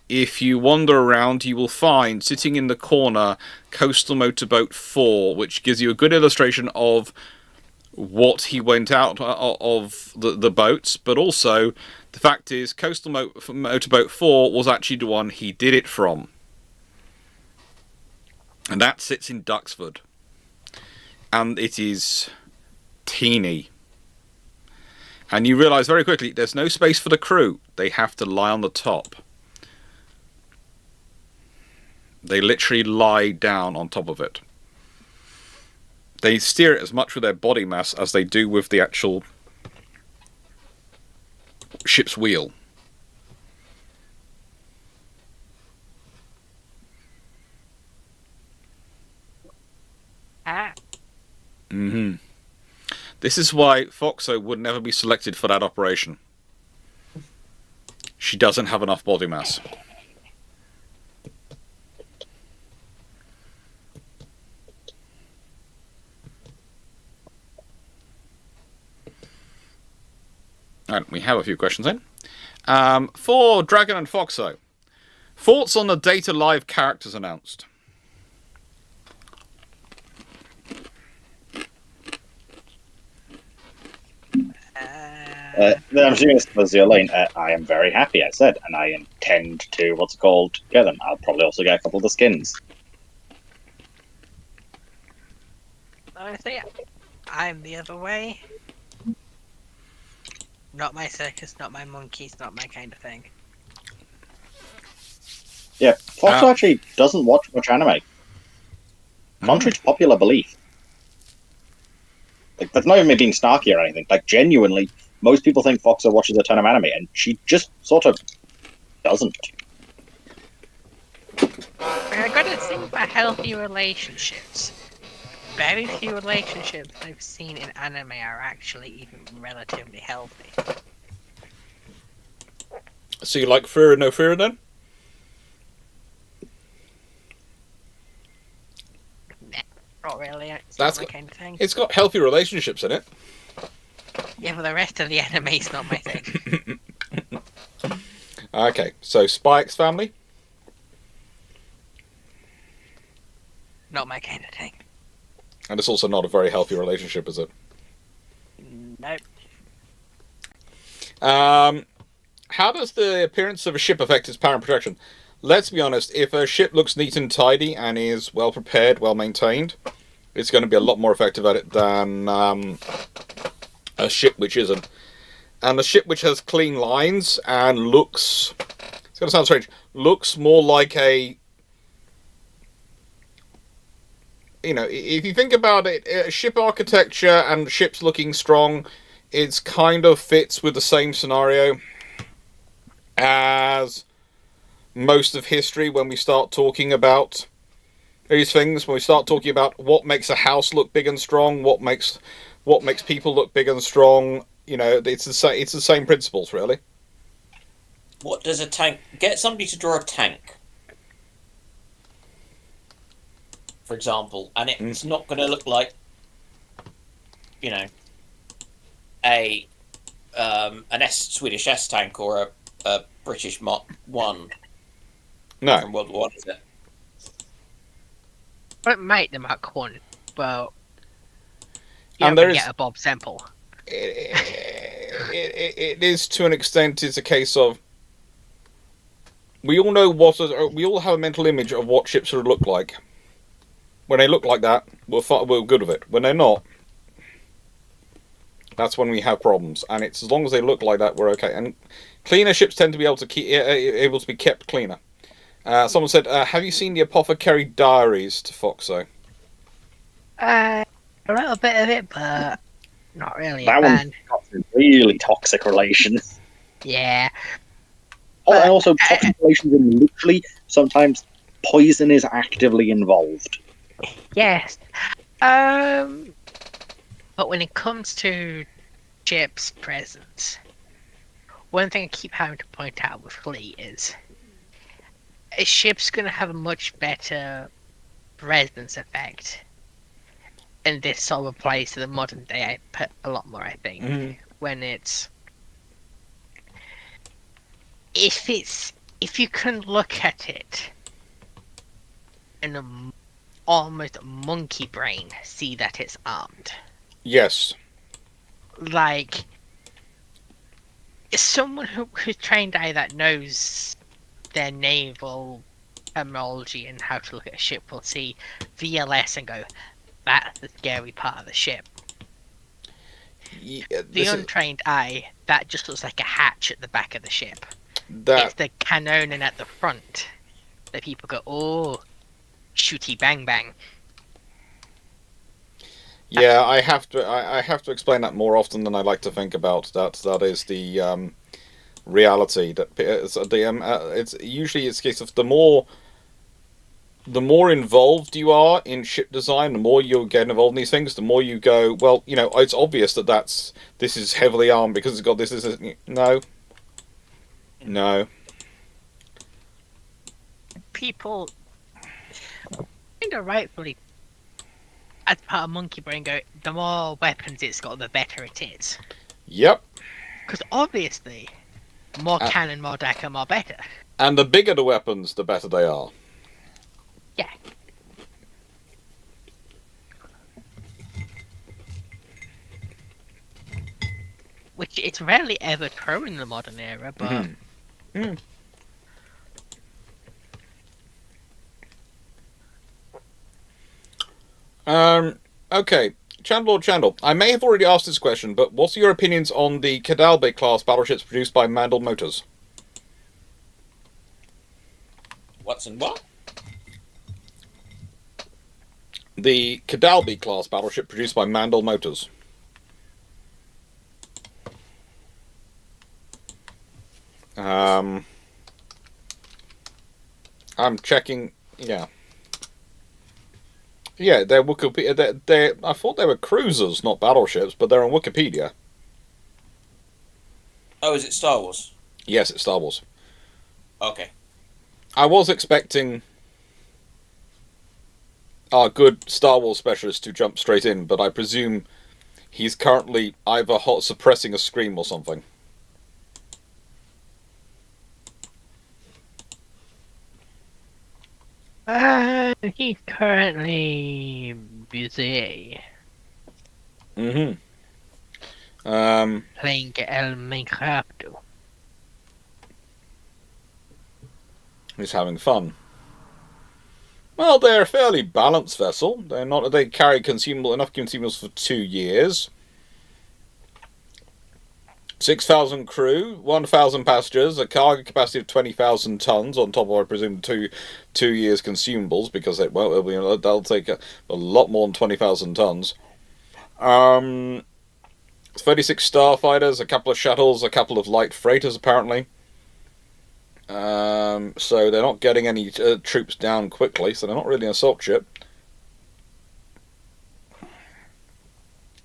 if you wander around, you will find, sitting in the corner, Coastal Motorboat 4, which gives you a good illustration of what he went out of the boats, but also the fact is Coastal Motorboat 4 was actually the one he did it from. And that sits in Duxford. And it is teeny. And you realise very quickly there's no space for the crew. They have to lie on the top. They literally lie down on top of it. They steer it as much with their body mass as they do with the actual ship's wheel. This is why Foxo would never be selected for that operation. She doesn't have enough body mass. Right, we have a few questions in. For Dragon and Foxo, thoughts on the Data Live characters announced? I'm assuming this was your lane. I am very happy, I said, and I intend to, get them. I'll probably also get a couple of the skins. Honestly, I'm the other way. Not my circus, not my monkeys, not my kind of thing. Yeah, Fox actually doesn't watch much anime. Contrary to popular belief. Like, that's not even me being snarky or anything. Like, genuinely, most people think Foxo watches a ton of anime, and she just sort of doesn't. I gotta think about healthy relationships. Very few relationships I've seen in anime are actually even relatively healthy. So you like Fear and No Fear then? Nah, not really. It's That's not my kind of thing. It's got healthy relationships in it. Yeah, but the rest of the anime's not my thing. Okay, so Spike's family? Not my kind of thing. And it's also not a very healthy relationship, is it? Nope. How does the appearance of a ship affect its power and protection? Let's be honest, if a ship looks neat and tidy and is well prepared, well maintained, it's going to be a lot more effective at it than a ship which isn't. And a ship which has clean lines and looks... It's going to sound strange. Looks more like a... You know, if you think about it, ship architecture and ships looking strong, it's kind of fits with the same scenario as most of history when we start talking about these things, when we start talking about what makes a house look big and strong, what makes people look big and strong. You know, it's the same principles, really. What does a tank... Get somebody to draw a tank, for example, and it's not going to look like, you know, an Swedish S tank or a British Mark 1 No. from World War I, is it? Don't make the Mark 1, well, And you there get is- a Bob Semple. It is, to an extent, it's a case of we all know we all have a mental image of what ships should look like. When they look like that, we're good with it. When they're not, that's when we have problems. And it's as long as they look like that, we're okay. And cleaner ships tend to be able to be kept cleaner. Someone said, "Have you seen the Apothecary Diaries to Foxo?" A little bit of it, but not really That a one's fan. got some really toxic relations. Yeah. Oh, and also toxic relations, and literally sometimes poison is actively involved. Yes. But when it comes to ship's presence, one thing I keep having to point out with Fleet is a ship's going to have a much better presence effect in this sort of place to the modern day. I put a lot more, I think, when it's... If you can look at it in a almost monkey brain, see that it's armed. Yes. Like, someone who's trained eye that knows their naval terminology and how to look at a ship will see VLS and go, that's the scary part of the ship. Yeah, The untrained eye, that just looks like a hatch at the back of the ship. It's that the cannon at the front that people go, oh, shooty bang bang. yeah, I have to explain that more often than I like to think about. That is the reality. That it's usually it's a case of the more involved you are in ship design, the more you get involved in these things, the more you go, well, you know, it's obvious that this is heavily armed because it's got this. No. People kind of rightfully, as part of monkey brain, go, the more weapons it's got, the better it is. Yep. Because obviously, more cannon, more decker, more better. And the bigger the weapons, the better they are. Yeah. Which it's rarely ever true in the modern era, but Okay. Chandler, I may have already asked this question, but what's your opinions on the Cadalbe class battleships produced by Mandel Motors? What's and what? The Cadalbe class battleship produced by Mandel Motors. I'm checking. Yeah. Yeah, they're Wikipedia. I thought they were cruisers, not battleships, but they're on Wikipedia. Oh, is it Star Wars? Yes, it's Star Wars. Okay. I was expecting our good Star Wars specialist to jump straight in, but I presume he's currently either suppressing a scream or something. he's currently busy Mm-hmm. playing El Minecraft. He's having fun. Well, they're a fairly balanced vessel. They carry enough consumables for 2 years. 6,000 crew, 1,000 passengers, a cargo capacity of 20,000 tons on top of, I presume, two years consumables, because they'll take a lot more than 20,000 tons. 36 starfighters, a couple of shuttles, a couple of light freighters, apparently. So they're not getting any troops down quickly, so they're not really an assault ship.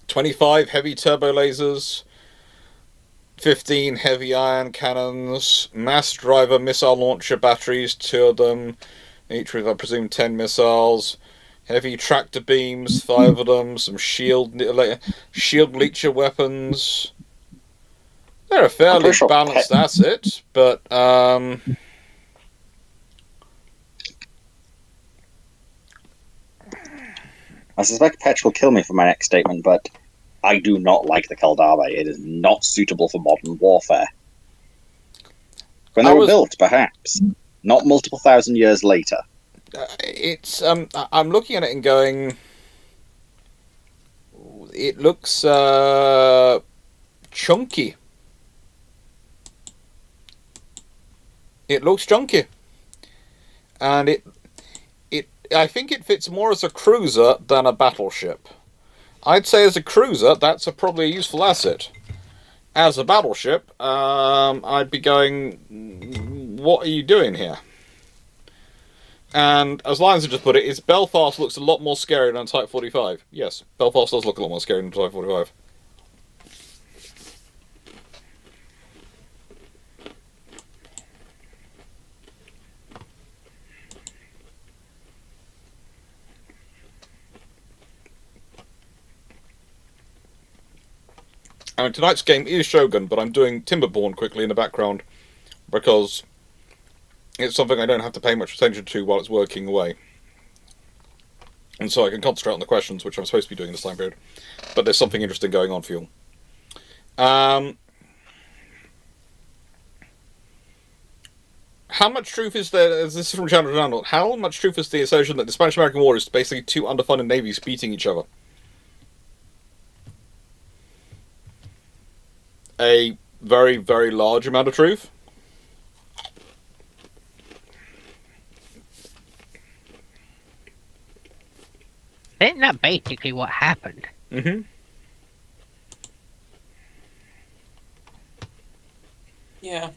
25 heavy turbo lasers, 15 heavy iron cannons, mass driver missile launcher batteries, 2 of them, each with, I presume, 10 missiles, heavy tractor beams, 5 of them, some shield leecher weapons. They're a fairly balanced asset, but I suspect Petch will kill me for my next statement, but I do not like the Caldaba. It is not suitable for modern warfare. When they were built, perhaps. Not multiple thousand years later. I'm looking at it and going, it looks chunky. It looks chunky, and I think it fits more as a cruiser than a battleship. I'd say as a cruiser, that's probably a useful asset. As a battleship, I'd be going, what are you doing here? And as Lions have just put it, Belfast looks a lot more scary than Type 45. Yes, Belfast does look a lot more scary than Type 45. And tonight's game is Shogun, but I'm doing Timberborn quickly in the background because it's something I don't have to pay much attention to while it's working away. And so I can concentrate on the questions, which I'm supposed to be doing this time period. But there's something interesting going on for you. How much truth is there? This is from Chandler Donald. How much truth is the assertion that the Spanish-American War is basically 2 underfunded navies beating each other? A very, very large amount of truth. Isn't that basically what happened? Mm-hmm. Yeah.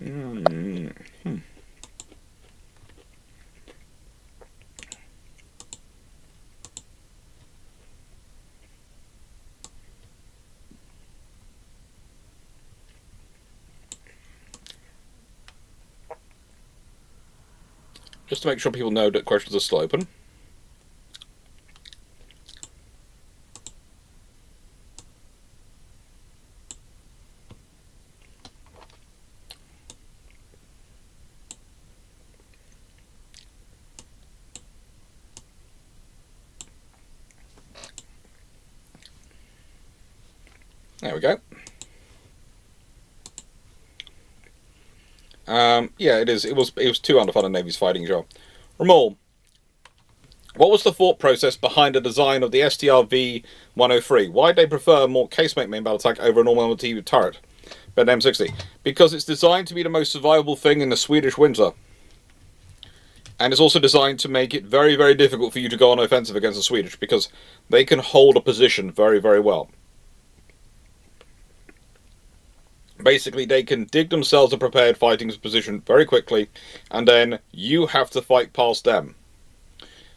Mm-hmm. Just to make sure people know that questions are still open. There we go. Yeah, it is. It was 200 fun and Navy's fighting job. Ramol, what was the thought process behind the design of the STR V103? Why did they prefer a more casemate main battle tank over a normal MLT turret? But M60. Because it's designed to be the most survivable thing in the Swedish winter. And it's also designed to make it very, very difficult for you to go on offensive against the Swedish, because they can hold a position very, very well. Basically, they can dig themselves a prepared fighting position very quickly, and then you have to fight past them.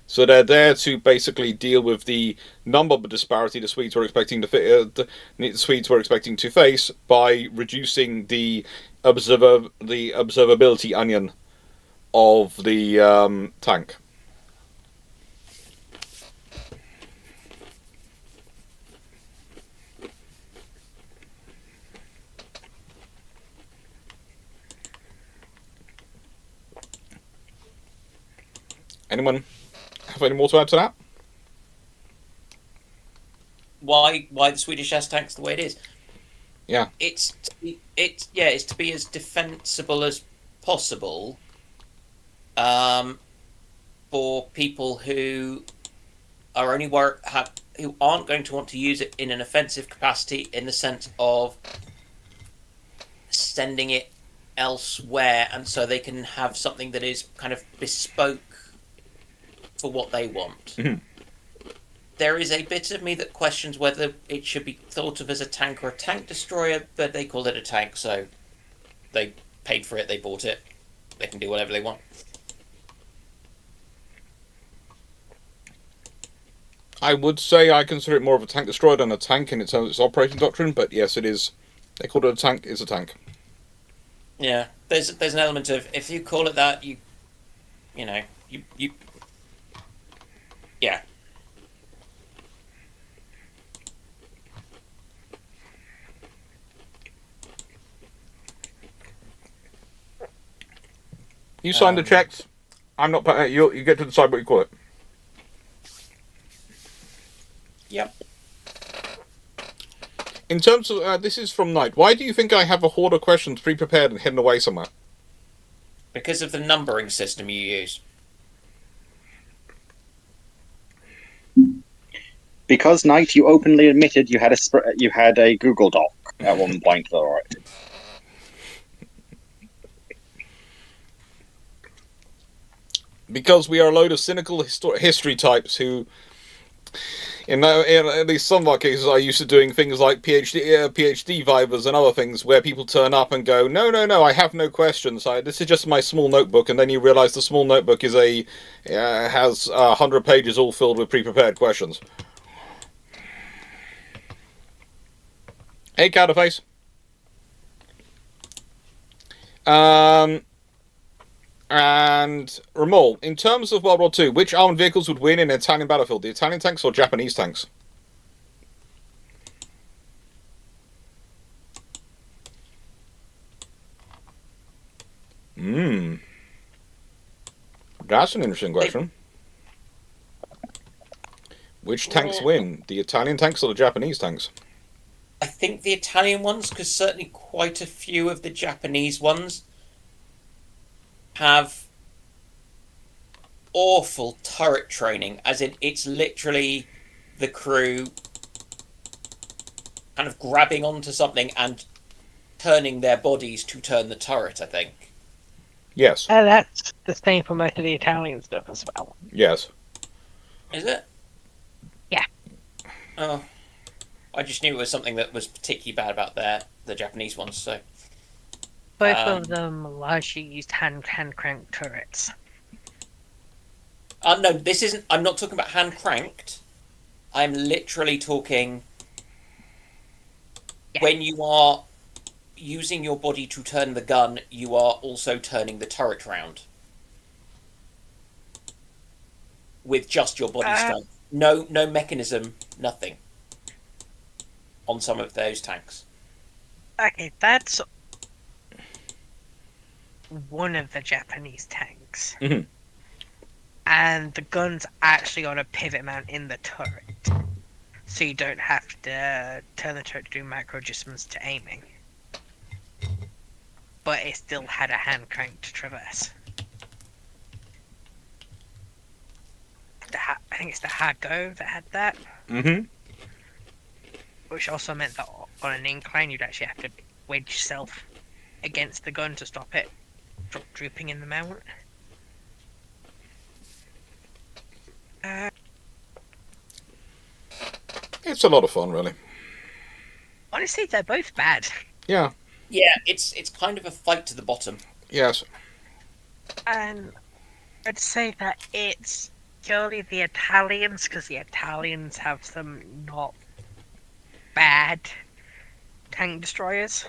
So they're there to basically deal with the number disparity the Swedes were expecting to face by reducing the observability onion of the tank. Anyone have any more to add to that? Why the Swedish S-tank's the way it is? Yeah. It's to be as defensible as possible, for people who are who aren't going to want to use it in an offensive capacity, in the sense of sending it elsewhere, and so they can have something that is kind of bespoke for what they want. Mm-hmm. There is a bit of me that questions whether it should be thought of as a tank or a tank destroyer, but they call it a tank, so they paid for it, they bought it, they can do whatever they want. I would say I consider it more of a tank destroyer than a tank in its operating doctrine, but yes, it is. They call it a tank, it's a tank. Yeah, there's an element of, if you call it that, you yeah. You signed the checks. I'm not. You get to decide what you call it. Yep. In terms of this is from Knight. Why do you think I have a horde of questions pre-prepared and hidden away somewhere? Because of the numbering system you use. Because, Knight, you openly admitted you had a Google Doc at one point, though, right? Because we are a load of cynical history types who, in at least some of our cases, are used to doing things like PhD vivas and other things where people turn up and go, no, I have no questions. This is just my small notebook, and then you realise the small notebook is has 100 pages all filled with pre-prepared questions. Hey, Counterface. And Ramol, in terms of World War II, which armored vehicles would win in an Italian battlefield? The Italian tanks or Japanese tanks? That's an interesting question. Which tanks win? The Italian tanks or the Japanese tanks? I think the Italian ones, because certainly quite a few of the Japanese ones have awful turret training, as in it's literally the crew kind of grabbing onto something and turning their bodies to turn the turret, I think. Yes. That's the same for most of the Italian stuff as well. Yes. Is it? Yeah. Oh. I just knew it was something that was particularly bad about the Japanese ones, so... Both of them largely used hand crank turrets. No, this isn't... I'm not talking about hand cranked. I'm literally talking... Yeah. When you are using your body to turn the gun, you are also turning the turret round. With just your body strength. No mechanism, nothing. On some of those tanks. Okay, that's one of the Japanese tanks. Mm-hmm. And the gun's actually on a pivot mount in the turret. so you don't have to turn the turret to do macro adjustments to aiming. But it still had a hand crank to traverse. I think it's the Hago that had that. Mm-hmm. Which also meant that on an incline you'd actually have to wedge yourself against the gun to stop it from drooping in the mount. It's a lot of fun, really. Honestly, they're both bad. Yeah. Yeah, it's kind of a fight to the bottom. Yes. And I'd say that it's purely the Italians, because the Italians have some not bad tank destroyers.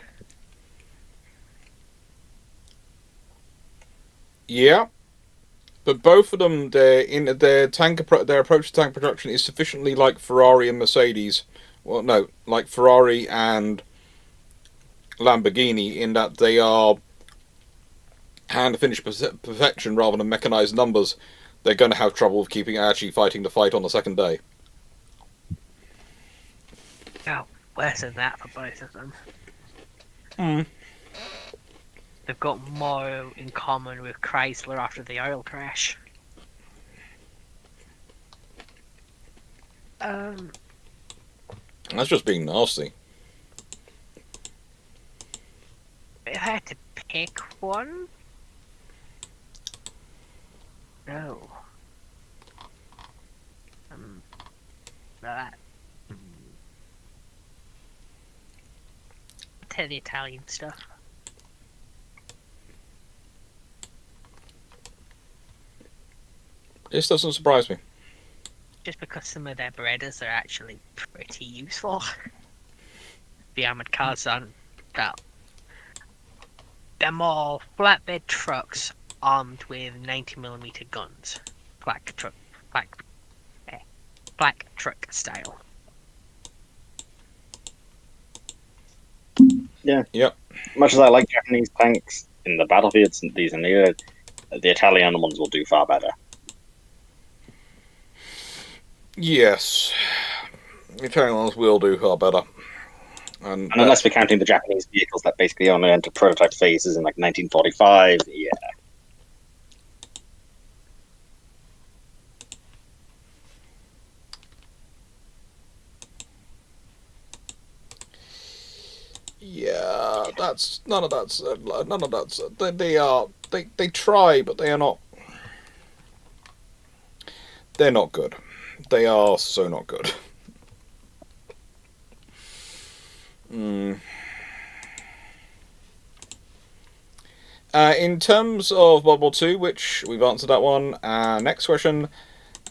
Yeah. But both of them, their approach to tank production is sufficiently like Ferrari and Mercedes. Well, no, like Ferrari and Lamborghini, in that they are hand finish perfection rather than mechanized numbers. They're going to have trouble with actually fighting the fight on the second day. Oh, worse than that for both of them. Hmm. They've got more in common with Chrysler after the oil crash. That's just being nasty. If I had to pick one, no. That. Tell the Italian stuff. This doesn't surprise me. Just because some of their Berettas are actually pretty useful. The armoured cars aren't that. They're more flatbed trucks armed with 90mm guns. Black truck style. Yeah. Yep. Much as I like Japanese tanks in the battlefields, these are needed. The Italian ones will do far better. Yes. The Italian ones will do far better. And unless we're counting the Japanese vehicles that basically only entered prototype phases in like 1945, yeah. Yeah, that's none of that's they try, but they are not. They're not good. They are so not good. In terms of World War II, which we've answered that one. Next question.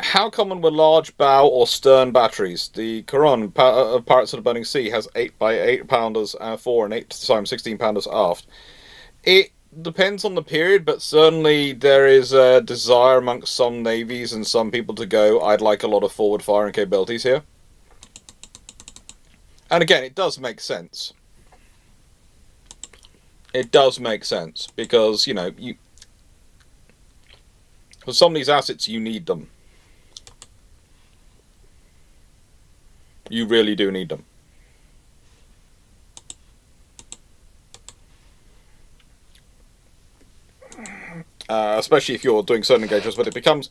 How common were large bow or stern batteries? The Coron of Pirates of the Burning Sea has 8x8 pounders fore and 8x 16 pounders aft. It depends on the period, but certainly there is a desire amongst some navies and some people to go, I'd like a lot of forward firing capabilities here. And again, it does make sense. It does make sense, because, you know, for some of these assets, you need them. You really do need them. Especially if you're doing certain engagements, but it becomes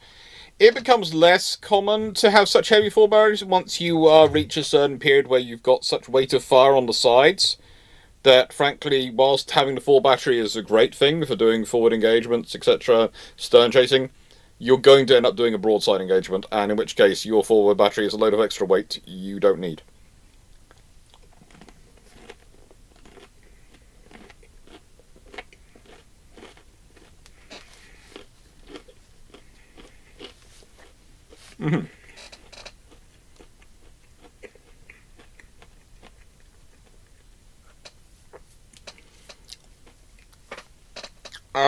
less common to have such heavy forward barriers once you reach a certain period where you've got such weight of fire on the sides that, frankly, whilst having the full battery is a great thing for doing forward engagements, etc., stern chasing, you're going to end up doing a broadside engagement, and in which case your forward battery is a load of extra weight you don't need.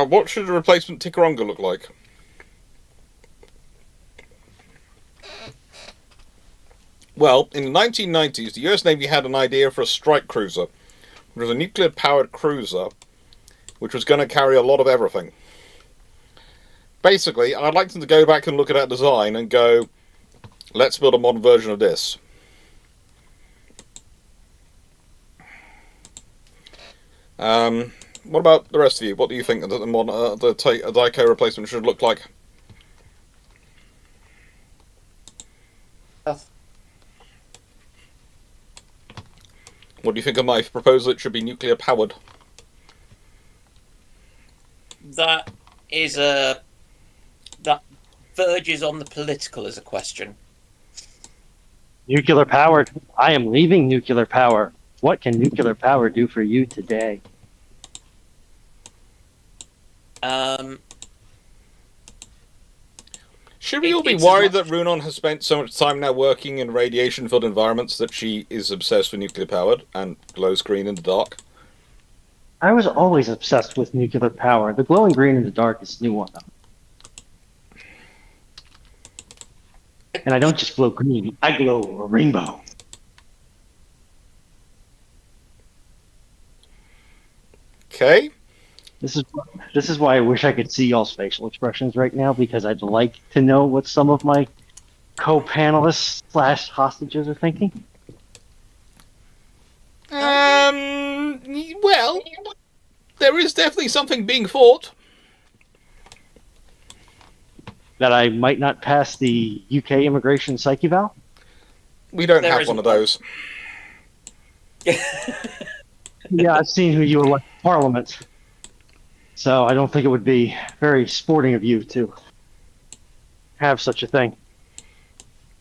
What should a replacement Ticonderoga look like? Well, in the 1990s, the US Navy had an idea for a strike cruiser, which was a nuclear-powered cruiser, which was going to carry a lot of everything. Basically, I'd like them to go back and look at that design and go, let's build a modern version of this. What about the rest of you? What do you think that the modern the Daiko replacement should look like? What do you think of my proposal? It should be nuclear powered. That verges on the political as a question. Nuclear powered. I am leaving nuclear power. What can nuclear power do for you today? Should we all be worried that Runon has spent so much time now working in radiation-filled environments that she is obsessed with nuclear powered and glows green in the dark? I was always obsessed with nuclear power. The glowing green in the dark is new one. And I don't just glow green, I glow a rainbow. Okay. This is why I wish I could see y'all's facial expressions right now, because I'd like to know what some of my co-panelists / hostages are thinking. Well, there is definitely something being fought. That I might not pass the UK immigration psyche eval? We don't have one of those. Yeah, I've seen who you elect to Parliament. So I don't think it would be very sporting of you to have such a thing.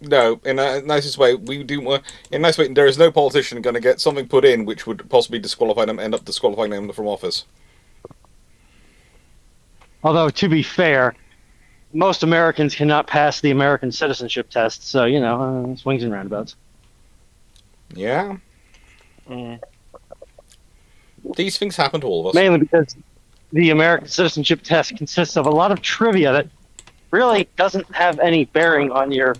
No, in a nicest way, we do. In a nice way, there is no politician going to get something put in which would possibly disqualify them, end up disqualifying them from office. Although, to be fair, most Americans cannot pass the American citizenship test, so, swings and roundabouts. Yeah. These things happen to all of us. Mainly because the American citizenship test consists of a lot of trivia that really doesn't have any bearing on your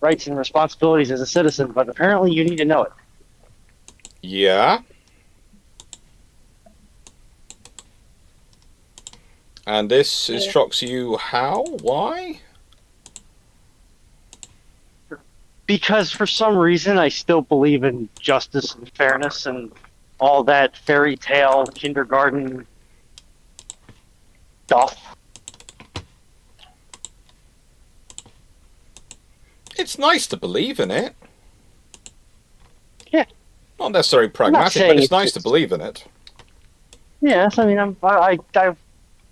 rights and responsibilities as a citizen, but apparently you need to know it. Yeah. And this shocks you how? Why? Because for some reason I still believe in justice and fairness and all that fairy tale kindergarten stuff. It's nice to believe in it. Yeah. Not necessarily pragmatic, but it's nice to believe in it. Yes, I mean, I'm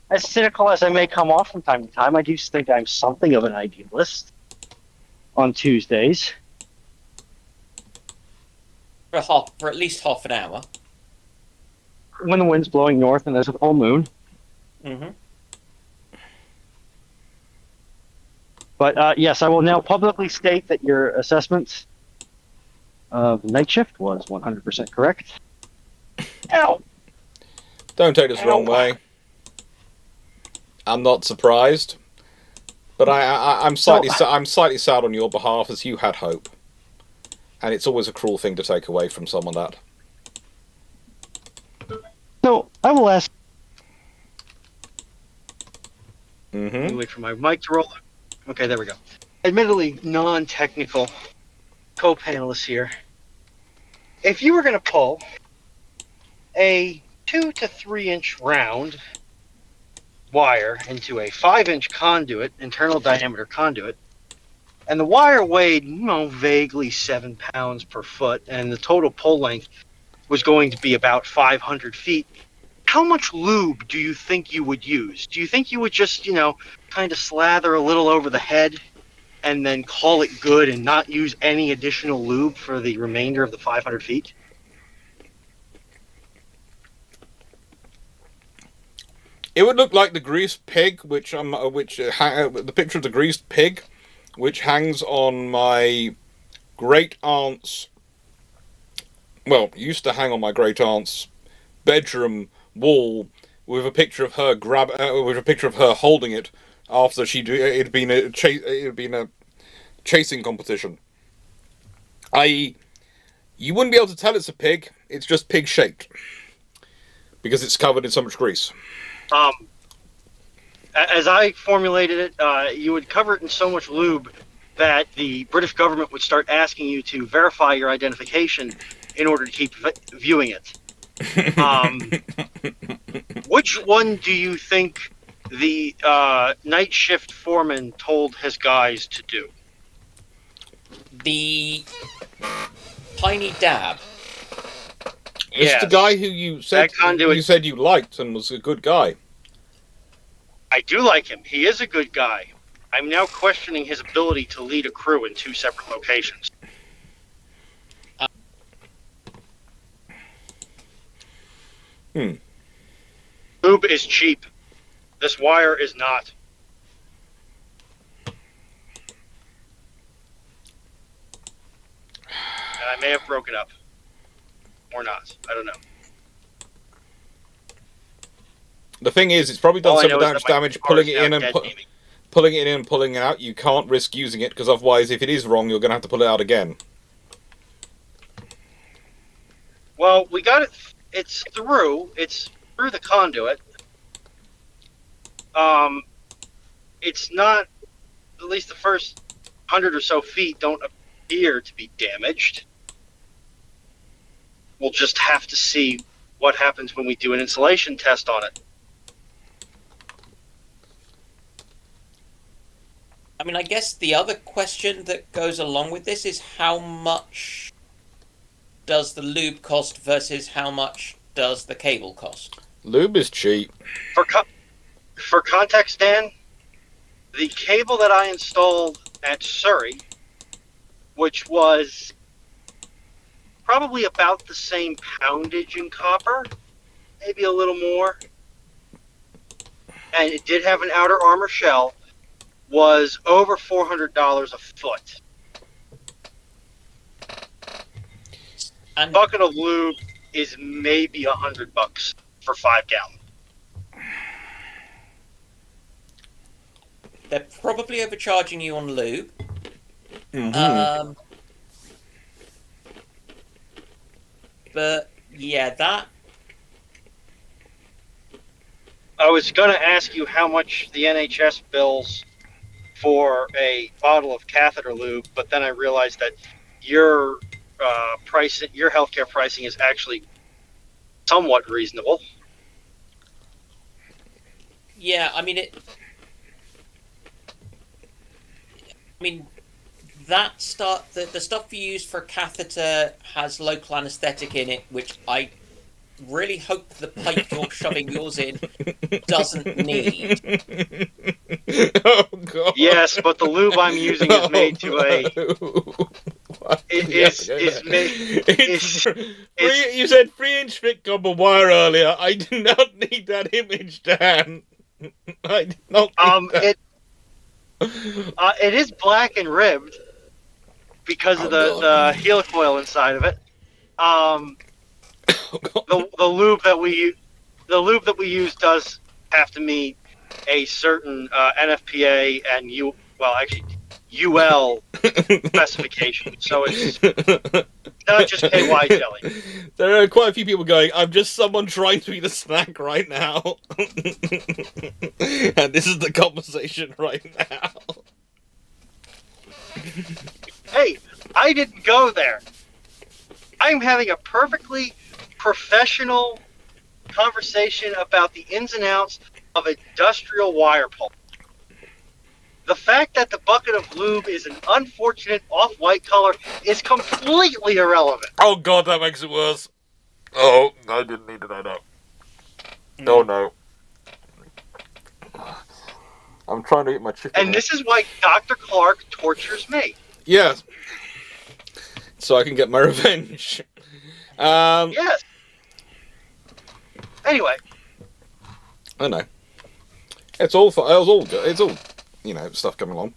as cynical as I may come off from time to time, I do think I'm something of an idealist on Tuesdays. For at least half an hour. When the wind's blowing north and there's a full moon. Mm-hmm. But yes, I will now publicly state that your assessment of the night shift was 100% correct. Ow! Don't take this the wrong way. I'm not surprised, but I'm slightly sad on your behalf, as you had hope, and it's always a cruel thing to take away from someone that. So I will ask. Mm-hmm. Wait for my mic to roll. Okay, there we go. Admittedly, non-technical co-panelists here. If you were going to pull a 2 to 3 inch round wire into a 5-inch conduit, internal diameter conduit, and the wire weighed, vaguely 7 pounds per foot, and the total pull length was going to be about 500 feet, how much lube do you think you would use? Do you think you would just, kind of slather a little over the head and then call it good and not use any additional lube for the remainder of the 500 feet? It would look like the greased pig, the picture of the greased pig, which hangs on my great aunt's. Well, used to hang on my great aunt's bedroom wall with a picture of her holding it after it had been a chasing competition. You wouldn't be able to tell it's a pig. It's just pig shaped because it's covered in so much grease. As I formulated it, you would cover it in so much lube that the British government would start asking you to verify your identification in order to keep viewing it. Which one do you think the night shift foreman told his guys to do? The tiny dab. It's the guy who you said you liked and was a good guy. I do like him. He is a good guy. I'm now questioning his ability to lead a crew in 2 separate locations. Lube is cheap. This wire is not. And I may have broken up. Or not. I don't know. The thing is, it's probably done All I so know is much that my damage car pulling is it now in and dead gaming. pulling it in and pulling it out. You can't risk using it because otherwise, if it is wrong, you're going to have to pull it out again. Well, we got it. It's through the conduit. It's not. At least the first 100 or so feet don't appear to be damaged. We'll just have to see what happens when we do an insulation test on it. I mean, I guess the other question that goes along with this is how much does the lube cost versus how much does the cable cost? Lube is cheap. For context, Dan, the cable that I installed at Surrey, which was probably about the same poundage in copper, maybe a little more, and it did have an outer armor shell, was over $400 a foot. And A bucket of lube is maybe $100 for 5 gallons. they're probably overcharging you on lube. But yeah, that. I was going to ask you how much the NHS bills for a bottle of catheter lube, but then I realized that your your healthcare pricing is actually somewhat reasonable. Yeah, I mean it. I mean, that stuff, the stuff you use for catheter has local anaesthetic in it, which I really hope the pipe you're shoving yours in doesn't need. Oh god. Yes, but the lube I'm using is made to a. You said 3-inch thick copper wire earlier. I do not need that image, Dan. I did not need that. It is black and ribbed because of the helicoil inside of it. The lube that we use does have to meet a certain NFPA and UL specification. So it's not just KY jelly. There are quite a few people going, I'm just someone trying to eat a snack right now. And this is the conversation right now. Hey, I didn't go there. I'm having a perfectly professional conversation about the ins and outs of industrial wire pulp. The fact that the bucket of lube is an unfortunate off-white color is completely irrelevant. Oh god, that makes it worse. Oh, I didn't need to know that. Oh no. I'm trying to eat my chicken. And this is why Dr. Clarke tortures me. Yes. So I can get my revenge. Yes. Anyway. I know. It's all good. It's all, stuff coming along.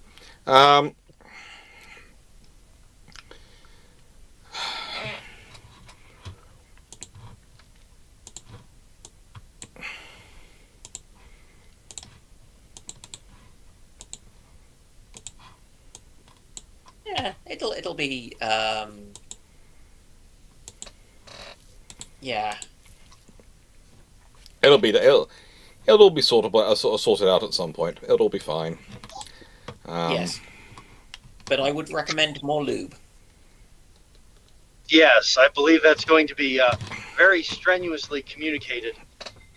Yeah, it'll be yeah. It'll all be sorted out at some point. It'll all be fine. Yes. But I would recommend more lube. Yes, I believe that's going to be very strenuously communicated,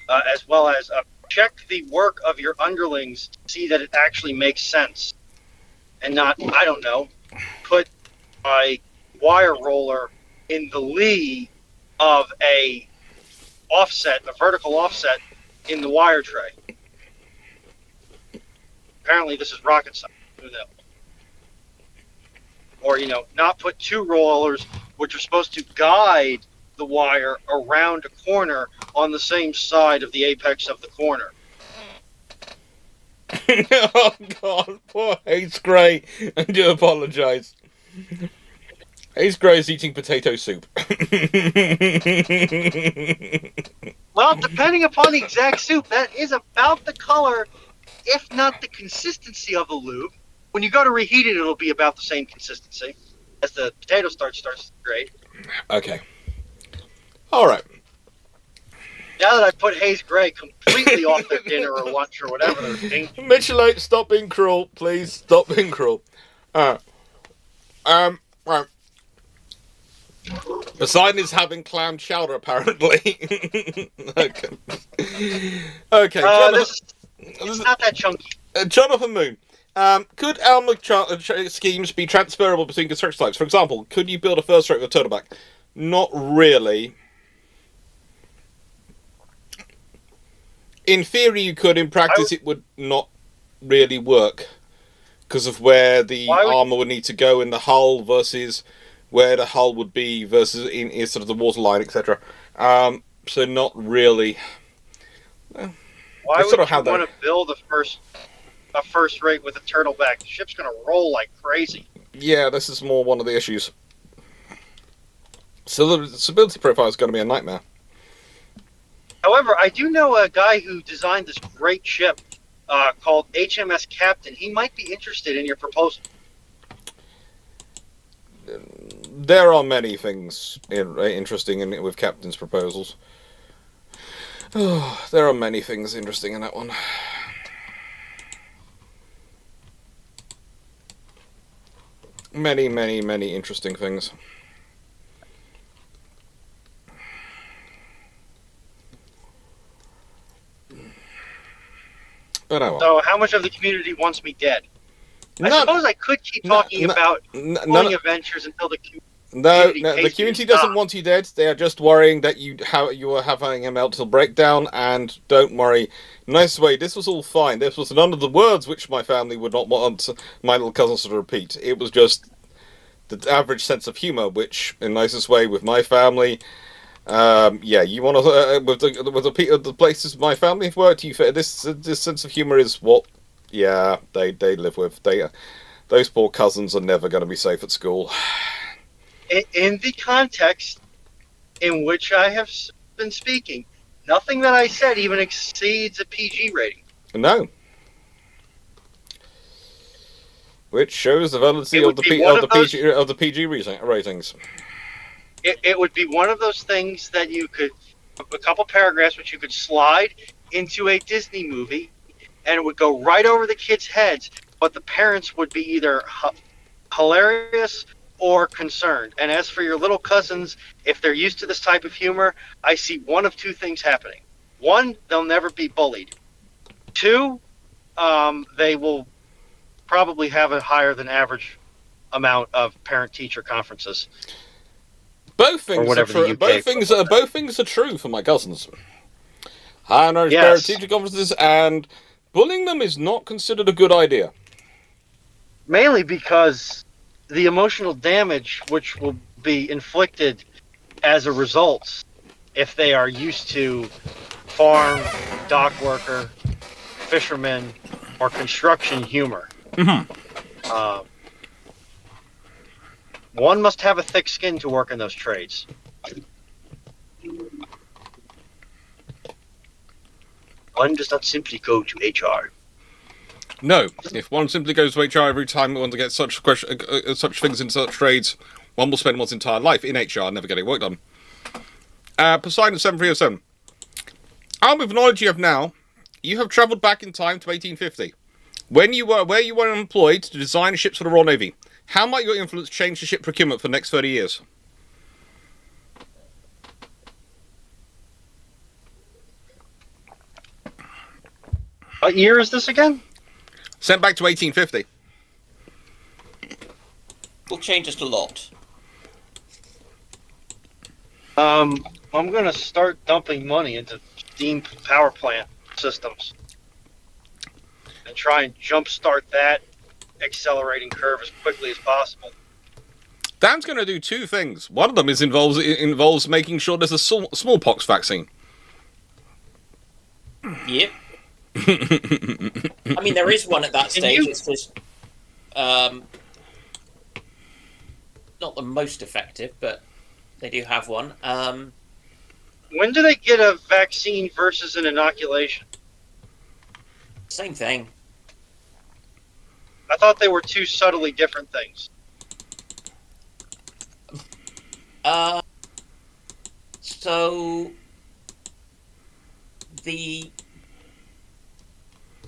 as well as check the work of your underlings to see that it actually makes sense, and not, I don't know, put my wire roller in the lee of a vertical offset in the wire tray. Apparently this is rocket science. Who knows? Or, not put two rollers which are supposed to guide the wire around a corner on the same side of the apex of the corner. Oh God, poor Ace Grey. I do apologise. Ace Grey is eating potato soup. Well, depending upon the exact soup, that is about the color, if not the consistency of the lube. When you go to reheat it, it'll be about the same consistency as the potato starch starts to degrade. Okay. Alright. Now that I've put Haze Grey completely off their dinner or lunch or whatever they're eating. Mitchellite, stop being cruel. Please, stop being cruel. Right. Poseidon is having clam chowder, apparently. Okay. Okay, It's not that chunky. Jonathan Moon. Could Alma schemes be transferable between construction types? For example, could you build a first rate with a turtleback? Not really. In theory, you could. In practice, it would not really work because of where the armor would need to go in the hull versus where the hull would be versus in sort of the waterline, etc. So not really. Why would you want to build a first rate with a turtleback? The ship's going to roll like crazy. Yeah, this is more one of the issues. So the stability profile is going to be a nightmare. However, I do know a guy who designed this great ship called HMS Captain. He might be interested in your proposal. There are many things interesting with Captain's proposals. Oh, there are many things interesting in that one. Many, many, many interesting things. But oh well. So, how much of the community wants me dead? I suppose I could keep talking about pulling adventures until the the community doesn't want you dead. They are just worrying that you are having a mental breakdown. And don't worry, nice way. This was all fine. This was none of the words which my family would not want my little cousins to repeat. It was just the average sense of humor, which, in nicest way, with my family. Yeah, you want to with the places my family have worked. This sense of humor is what. Yeah, they live with. Those poor cousins are never going to be safe at school. In the context in which I have been speaking, nothing that I said even exceeds a PG rating. No. Which shows the validity of the PG ratings. It would be one of those things that you could, a couple paragraphs which you could slide into a Disney movie, and it would go right over the kids' heads, but the parents would be either hilarious or concerned. And as for your little cousins, if they're used to this type of humor, I see one of two things happening. One, they'll never be bullied. Two, they will probably have a higher than average amount of parent-teacher conferences. Both things are true. Both things are true for my cousins. High on parent-teacher conferences, and bullying them is not considered a good idea. Mainly because the emotional damage which will be inflicted as a result, if they are used to farm, dock worker, fisherman, or construction humor. Mm-hmm. One must have a thick skin to work in those trades. One does not simply go to HR. No, if one simply goes to HR every time we want to get such things in such trades, one will spend one's entire life in HR never getting work done. Poseidon 7307. With the knowledge you have now, you have travelled back in time to 1850. Where you were employed to design ships for the Royal Navy. How might your influence change the ship procurement for the next 30 years? What year is this again? Sent back to 1850. Will change just a lot. I'm going to start dumping money into steam power plant systems and try and jumpstart that accelerating curve as quickly as possible. Dan's going to do two things. One of them involves making sure there's a smallpox vaccine. Yep. I mean, there is one at that stage. It's just not the most effective, but they do have one. When do they get a vaccine versus an inoculation? Same thing. I thought they were two subtly different things. So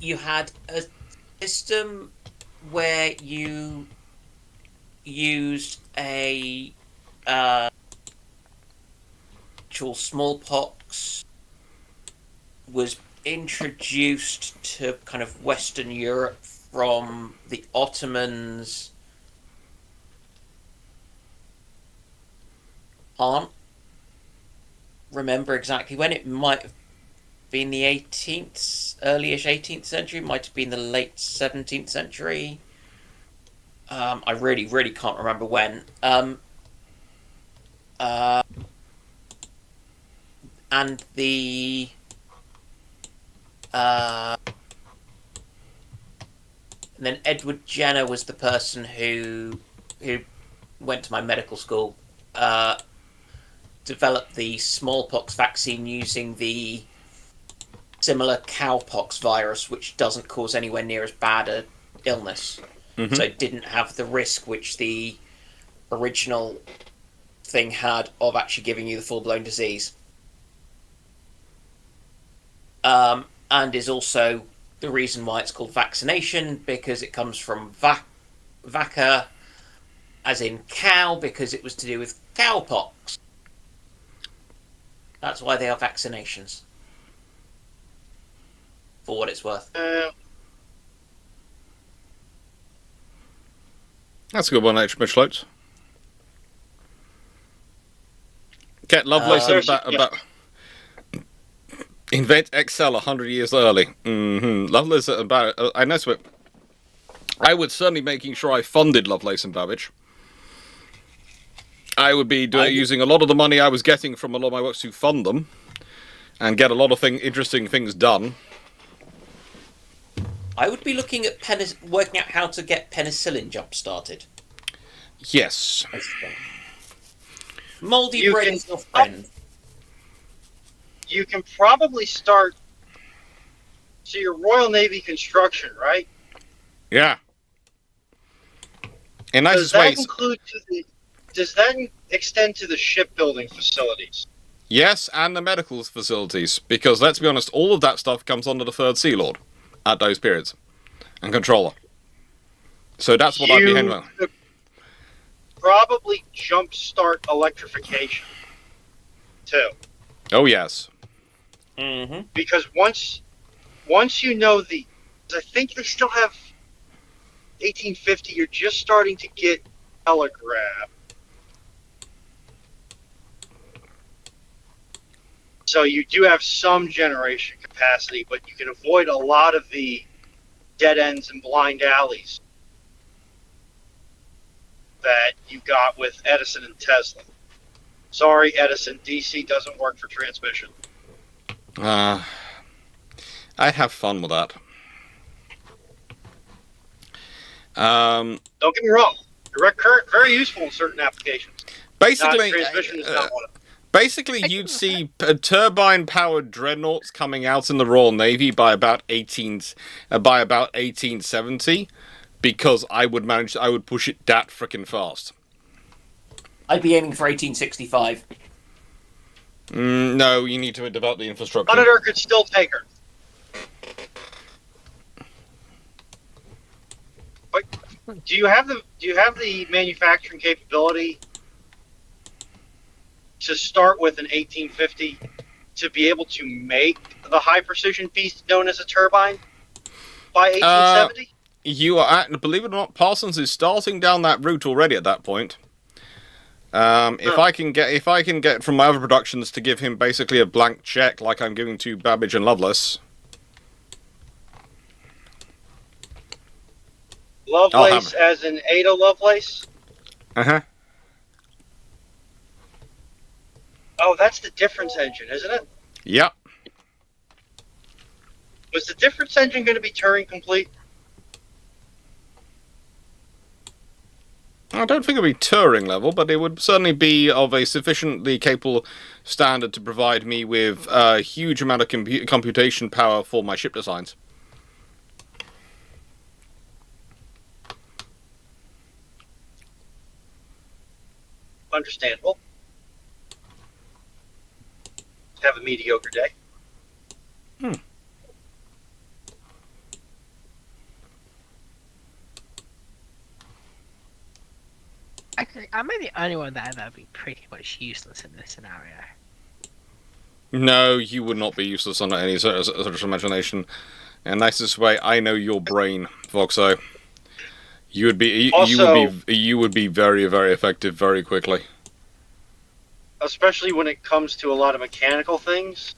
you had a system where you used a actual smallpox was introduced to kind of Western Europe from the Ottomans. Can't remember exactly when. It might have been the 18th, early-ish 18th century. Might have been the late 17th century. I really, really can't remember when. And the and then Edward Jenner was the person who went to my medical school. Developed the smallpox vaccine using the similar cowpox virus, which doesn't cause anywhere near as bad a illness. Mm-hmm. So it didn't have the risk which the original thing had of actually giving you the full-blown disease. And is also the reason why it's called vaccination, because it comes from vaca, as in cow, because it was to do with cowpox. That's why they are vaccinations. For what it's worth. That's a good one, H. Michlote. Get Lovelace about invent Excel 100 years early. Mm-hmm. Lovelace about I know it. I would certainly making sure I funded Lovelace and Babbage. I would be using a lot of the money I was getting from a lot of my works to fund them and get a lot of interesting things done. I would be looking at working out how to get penicillin jump-started. Yes. Mouldy bread is your friend. You can probably start... So your Royal Navy construction, right? Yeah. In Does nicest that ways. include does that extend to the shipbuilding facilities? Yes, and the medical facilities. Because, let's be honest, all of that stuff comes under the Third Sea Lord at those periods. And Controller. So that's what I'd be handling. You could probably jumpstart electrification, too. Oh, yes. Mm-hmm. Because once you know I think they still have 1850, you're just starting to get telegraph. So you do have some generation capacity, but you can avoid a lot of the dead ends and blind alleys that you got with Edison and Tesla. Sorry, Edison, DC doesn't work for transmission. I'd have fun with that. Don't get me wrong. Direct current, very useful in certain applications. Basically, transmission is not one of them. Basically, you'd see turbine-powered dreadnoughts coming out in the Royal Navy by about 1870, because I would push it that frickin' fast. I'd be aiming for 1865. No, you need to develop the infrastructure. Monitor could still take her. But do you have the manufacturing capability to start with an 1850 to be able to make the high precision piece known as a turbine? by 1870? You are believe it or not, Parsons is starting down that route already at that point. If I can get from my other productions to give him basically a blank check like I'm giving to Babbage and Lovelace. Lovelace as in Ada Lovelace? Uh-huh. Oh, that's the difference engine, isn't it? Yep. Was the difference engine going to be Turing complete? I don't think it would be Turing level, but it would certainly be of a sufficiently capable standard to provide me with a huge amount of computation power for my ship designs. Understandable. Have a mediocre day. Actually, am I the only one that would be pretty much useless in this scenario? No, you would not be useless on any sort of imagination. And nicest way, I know your brain, Voxo. You would be you would be very, very effective very quickly. Especially when it comes to a lot of mechanical things.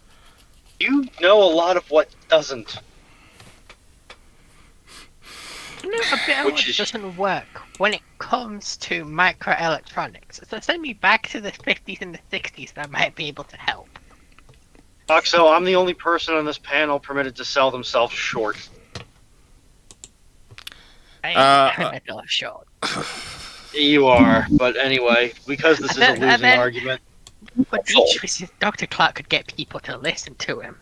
You know a lot of what doesn't. You know, a bit of what doesn't work when it comes to microelectronics. So send me back to the 50s and the 60s that might be able to help. So I'm the only person on this panel permitted to sell themselves short. I'm short. You are, but anyway, because this is a losing argument. But the issue is Dr. Clarke could get people to listen to him.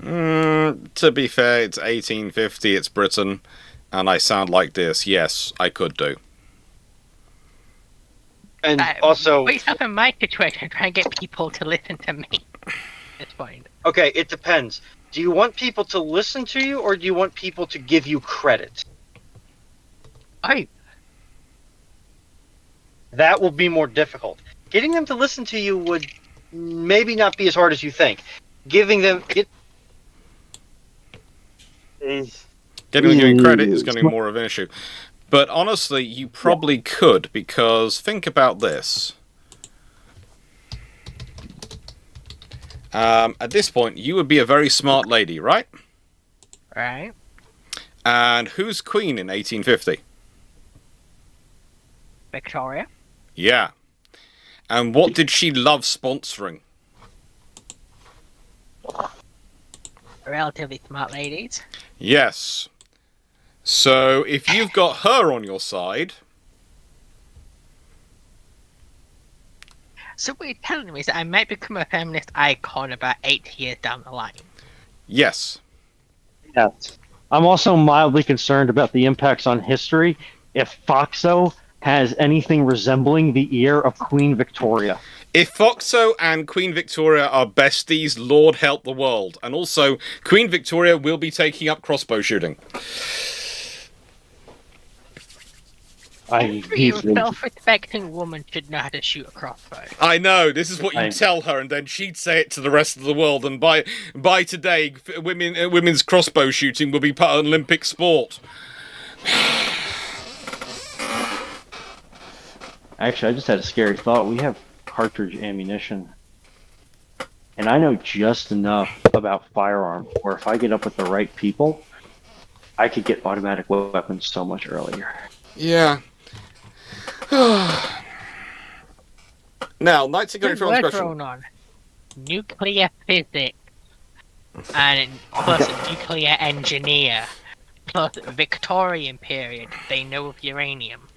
To be fair, it's 1850, it's Britain, and I sound like this. Yes, I could do. And also... Wait up in my situation, try and get people to listen to me. It's fine. Okay, it depends. Do you want people to listen to you, or do you want people to give you credit? That will be more difficult. Getting them to listen to you would maybe not be as hard as you think. Giving them... Getting credit is going to be more of an issue. But honestly, you probably could, because think about this. At this point, you would be a very smart lady, right? Right. And who's queen in 1850? Victoria. Yeah. And what did she love sponsoring? Relatively smart ladies. Yes. So, if you've got her on your side... So what you're telling me is that I might become a feminist icon about 8 years down the line. Yes. Yes. I'm also mildly concerned about the impacts on history if Foxo has anything resembling the ear of Queen Victoria. If Foxo and Queen Victoria are besties, Lord help the world. And also, Queen Victoria will be taking up crossbow shooting. Every self-respecting woman should know how to shoot a crossbow. I know, this is what you tell her, and then she'd say it to the rest of the world, and by today, women's crossbow shooting will be part of an Olympic sport. Actually, I just had a scary thought. We have cartridge ammunition. And I know just enough about firearms where if I get up with the right people, I could get automatic weapons so much earlier. Yeah. Now, Knights of Going We're thrown on nuclear physics and plus a nuclear engineer plus Victorian period. They know of uranium.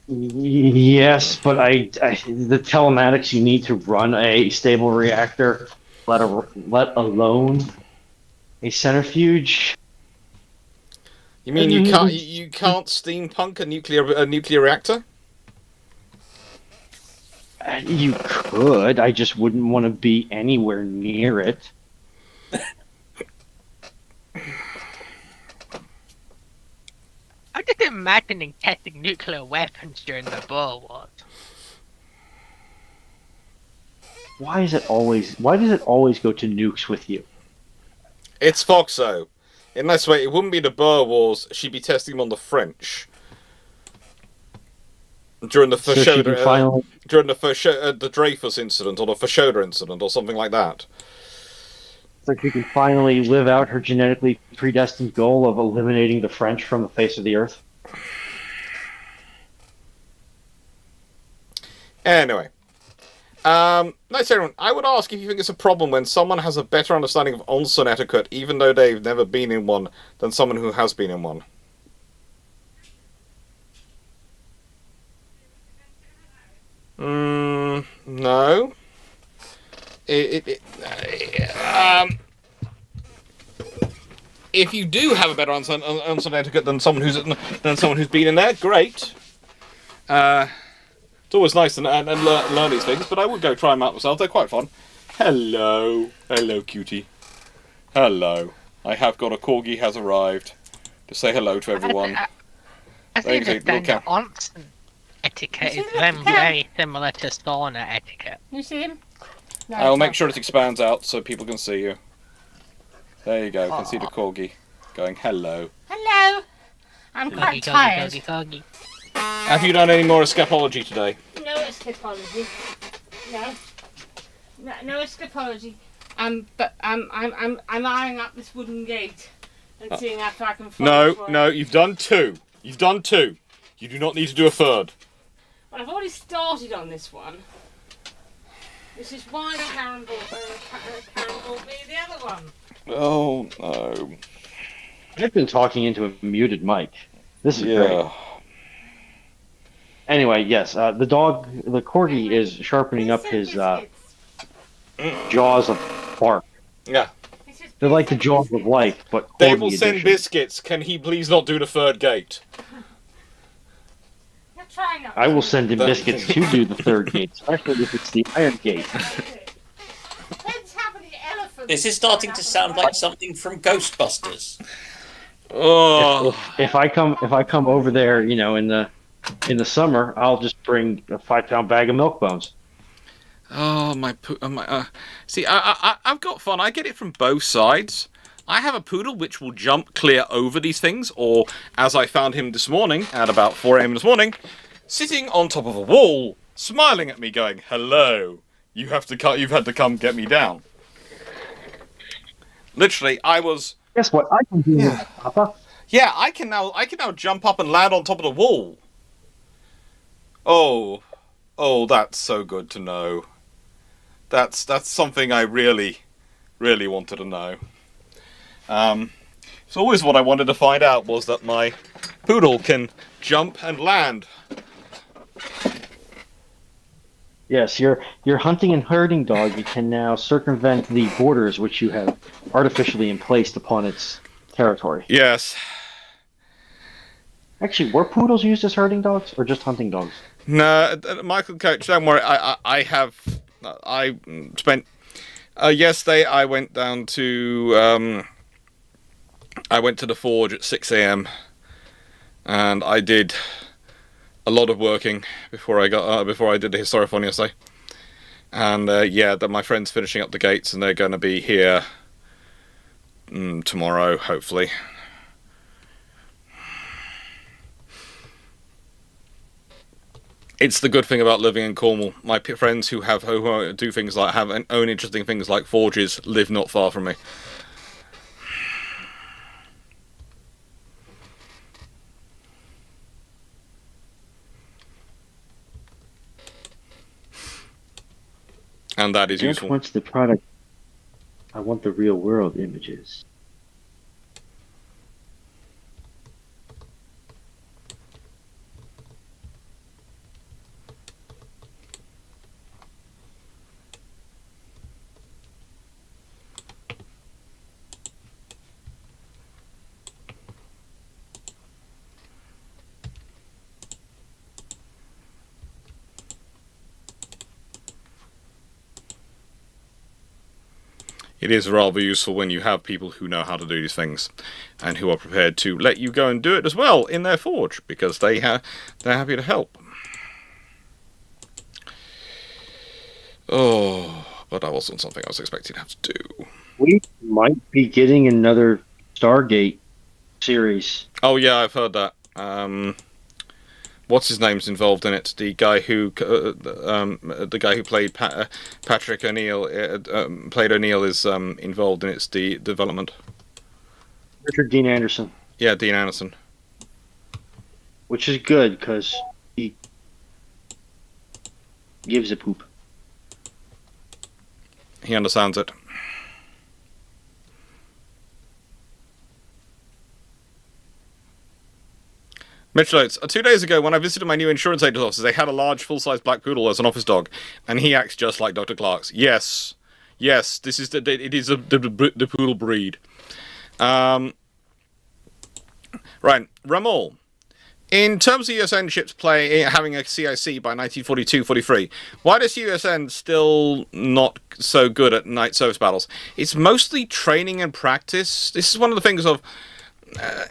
Yes, but the telematics you need to run a stable reactor, let alone a centrifuge. You mean you can't steampunk a nuclear reactor? You could. I just wouldn't want to be anywhere near it. I'm just imagining testing nuclear weapons during the Boer Wars. Why does it always go to nukes with you? It's Foxo. In this way, it wouldn't be the Boer Wars. She'd be testing them on the French during the So she can finally the Dreyfus incident or the Fashoda incident or something like that. So she can finally live out her genetically predestined goal of eliminating the French from the face of the earth. Anyway. Nice everyone. I would ask if you think it's a problem when someone has a better understanding of onsen etiquette, even though they've never been in one, than someone who has been in one. No. If you do have a better onsen etiquette than someone who's been in there, great. It's always nice to learn these things, but I would go try them out myself. They're quite fun. Hello. Hello, cutie. Hello. I have got a corgi has arrived to say hello to everyone. I think the onsen etiquette is very similar to sauna etiquette. You see him? No, I will make sure it expands out so people can see you. There you go. You can see the corgi going hello. Hello. I'm quite tired. Have you done any more escapology today? No escapology. No escapology. But I'm eyeing up this wooden gate and seeing if I can find No, you've done two. You've done two. You do not need to do a third. Well, I've already started on this one. This is why the Karen bought me the other one. Oh no. I've been talking into a muted mic. This is great. Anyway, yes, the corgi is sharpening up his jaws of bark. Yeah. They're like the jaws of life, but They corgi will send edition. biscuits. Can he please not do the third gate? I will send him biscuits to do the third gate, especially if it's the iron gate. This is starting to sound like something from Ghostbusters. Oh. If I come over there, in the summer, I'll just bring a 5-pound bag of milk bones. Oh see, I've got fun. I get it from both sides. I have a poodle which will jump clear over these things, or as I found him this morning at about 4 a.m. this morning, sitting on top of a wall, smiling at me, going, "Hello, you've had to come get me down." Literally, I was. Guess what? I can do this, Papa. Yeah, I can now jump up and land on top of the wall. Oh, that's so good to know. That's something I really, really wanted to know. So always what I wanted to find out was that my poodle can jump and land. Yes, your hunting and herding dog can now circumvent the borders which you have artificially placed upon its territory. Yes. Actually, were poodles used as herding dogs or just hunting dogs? No, Michael Coach, don't worry. I spent yesterday. I went down to I went to the forge at 6 a.m. and I did a lot of working before I did the Historiophon yesterday. And my friend's finishing up the gates, and they're going to be here tomorrow, hopefully. It's the good thing about living in Cornwall. My friends who do things like own interesting things like forges live not far from me. And that is useful. I don't want the product. I want the real world images. It is rather useful when you have people who know how to do these things and who are prepared to let you go and do it as well in their forge, because they're happy to help. Oh, but that wasn't something I was expecting to have to do. We might be getting another Stargate series. Oh yeah, I've heard that. What's his name's involved in it? The guy who played Patrick O'Neill, played O'Neill, is involved in its development. Richard Dean Anderson. Yeah, Dean Anderson. Which is good, because he gives a poop. He understands it. Mitchell notes, 2 days ago when I visited my new insurance agent's office, they had a large full-size black poodle as an office dog, and he acts just like Dr. Clarke's. Yes, this is it is the poodle breed. Right, Ramal. In terms of USN ships having a CIC by 1942-43, why does USN still not so good at night service battles? It's mostly training and practice. This is one of the things of...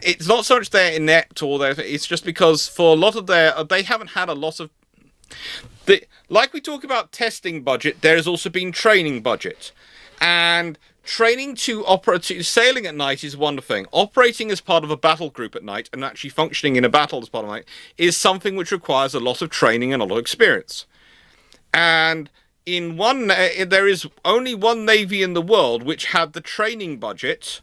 it's not so much they're inept it's just because for a lot of they haven't had a lot of... like we talk about testing budget, there has also been training budget. And... training to sailing at night is one thing. Operating as part of a battle group at night and actually functioning in a battle as part of night is something which requires a lot of training and a lot of experience. And there is only one navy in the world which had the training budget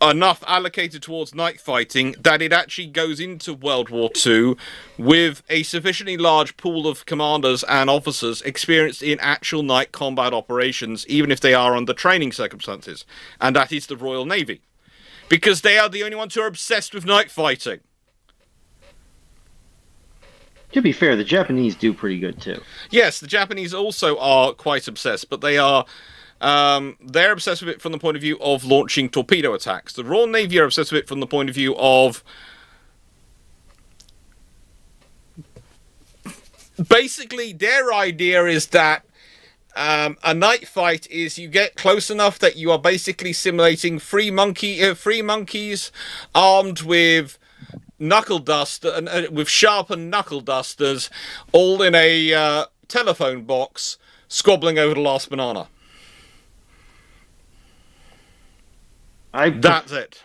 enough allocated towards night fighting that it actually goes into World War II with a sufficiently large pool of commanders and officers experienced in actual night combat operations, even if they are under training circumstances, and that is the Royal Navy. Because they are the only ones who are obsessed with night fighting. To be fair, the Japanese do pretty good too. Yes, the Japanese also are quite obsessed, but they're obsessed with it from the point of view of launching torpedo attacks. The Royal Navy are obsessed with it from the point of view of... basically, their idea is that a night fight is you get close enough that you are basically simulating free monkeys armed with knuckle duster with sharpened knuckle dusters, all in a telephone box, squabbling over the last banana. That's it.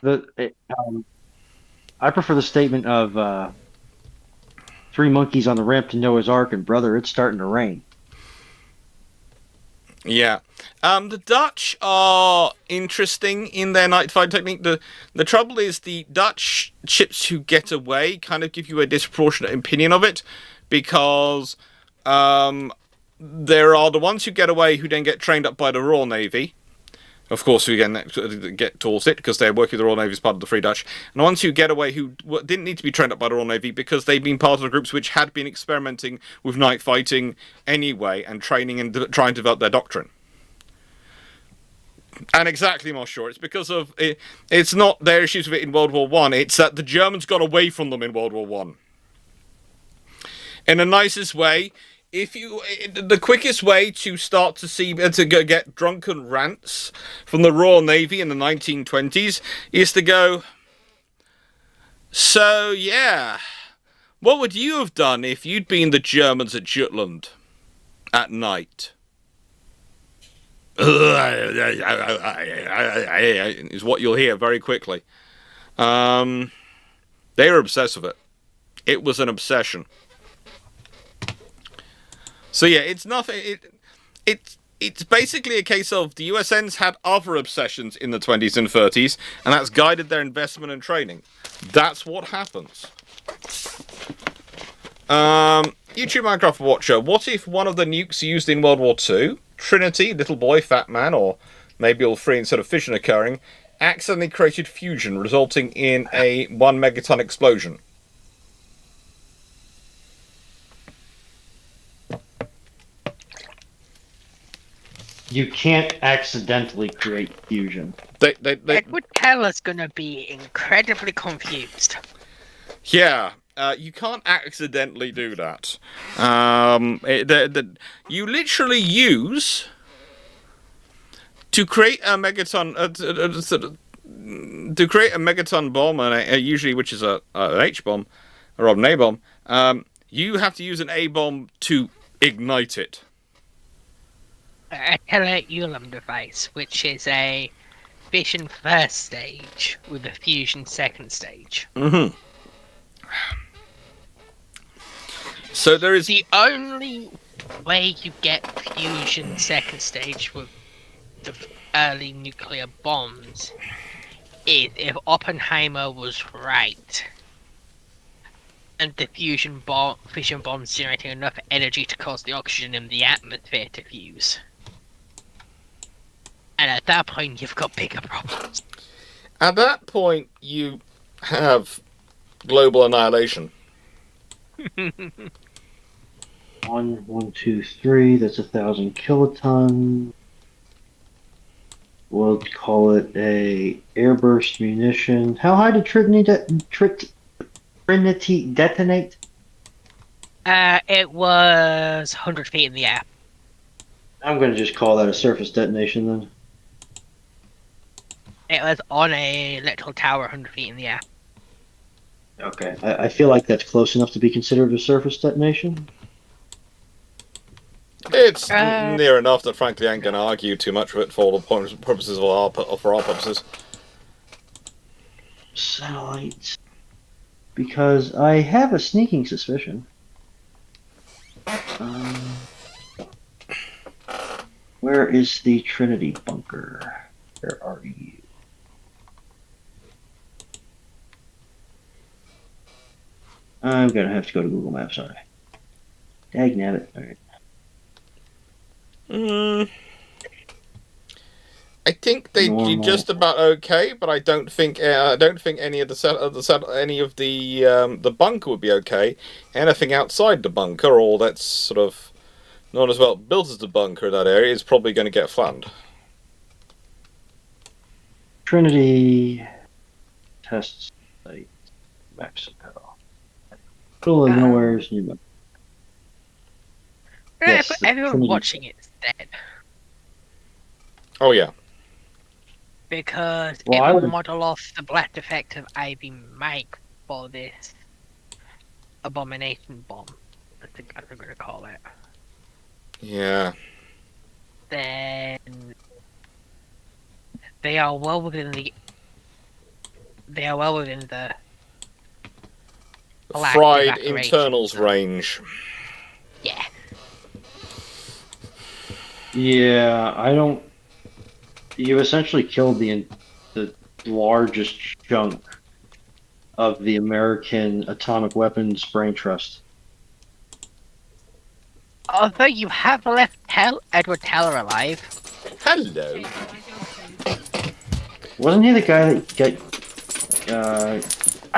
I prefer the statement of 3 monkeys on the ramp to Noah's Ark, and brother, it's starting to rain. Yeah. The Dutch are interesting in their night fight technique. The trouble is the Dutch ships who get away kind of give you a disproportionate opinion of it, because there are the ones who get away who then get trained up by the Royal Navy. Of course, who again get towards it because they're working with the Royal Navy as part of the Free Dutch. And the ones who get away who didn't need to be trained up by the Royal Navy because they've been part of the groups which had been experimenting with night fighting anyway and training and trying to develop their doctrine. And exactly, Monsieur, it's because of... It's not their issues with it in World War I, it's that the Germans got away from them in World War I. In the nicest way... the quickest way to start to get drunken rants from the Royal Navy in the 1920s is to go, so yeah, what would you have done if you'd been the Germans at Jutland at night? Is what you'll hear very quickly. They were obsessed with it. It was an obsession. So yeah, it's nothing. It's basically a case of the USNs had other obsessions in the 20s and 30s, and that's guided their investment and training. That's what happens. YouTube Minecraft Watcher. What if one of the nukes used in World War II, Trinity, Little Boy, Fat Man, or maybe all three instead of fission occurring, accidentally created fusion, resulting in a 1 megaton explosion? You can't accidentally create fusion. Edward Keller's gonna be incredibly confused. Yeah, you can't accidentally do that. You literally use to create a megaton to create a megaton bomb, and usually which is an H bomb or an A bomb. You have to use an A bomb to ignite it. a Tele-Ulam device, which is a fission first stage with a fusion second stage. Mm-hmm. So there is The only way you get fusion second stage with the early nuclear bombs is if Oppenheimer was right, and the fission bombs generating enough energy to cause the oxygen in the atmosphere to fuse. And at that point, you've got bigger problems. At that point, you have global annihilation. 1, 2, 3. That's 1,000 kilotons. We'll call it a airburst munition. How high did Trinity detonate? It was 100 feet in the air. I'm going to just call that a surface detonation then. It was on a electrical tower 100 feet in the air. Okay, I feel like that's close enough to be considered a surface detonation. It's near enough that, frankly, I ain't going to argue too much with it for all the purposes of our purposes. Satellites. Because I have a sneaking suspicion. Where is the Trinity bunker? Where are you? I'm gonna have to go to Google Maps, sorry. Dagnabbit. Alright. I think they did just about okay, but I don't think any of the bunker would be okay. Anything outside the bunker, or that's sort of not as well built as the bunker in that area, is probably going to get flattened. Trinity test site, Mexico. Middle of nowhere's New Mexico. Yes, But the everyone Trinity. watching it's dead. Oh yeah. Because Well, it I will would- model off the blast effect of Ivy Mike for this abomination bomb. I think I'm going to call it. Yeah. Then they are well within the black Fried evacuation internals zone. range. Yeah. Yeah, I don't. You essentially killed the largest chunk of the American atomic weapons brain trust. Although you have left Edward Teller alive. Hello. Wasn't he the guy that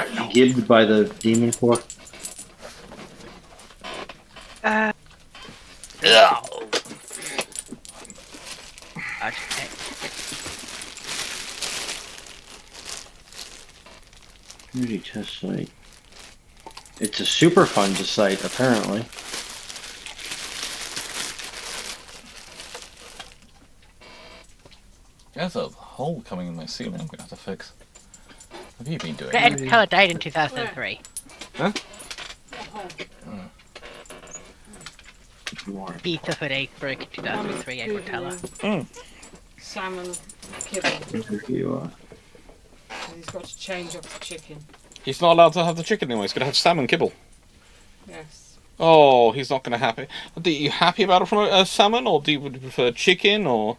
got gibbed by the Demon Corps? Okay. Community test site. It's a Superfund site, apparently. There's a hole coming in my ceiling I'm going to have to fix. What have you been doing? Edward Teller died in 2003. Huh? More. He suffered a stroke in 2003, Edward Teller. Salmon kibble. Here you are. And he's got to change up the chicken. He's not allowed to have the chicken anymore. He's going to have salmon kibble. Yes. Oh, he's not going to happy. Are you happy about it from salmon, or would you prefer chicken, or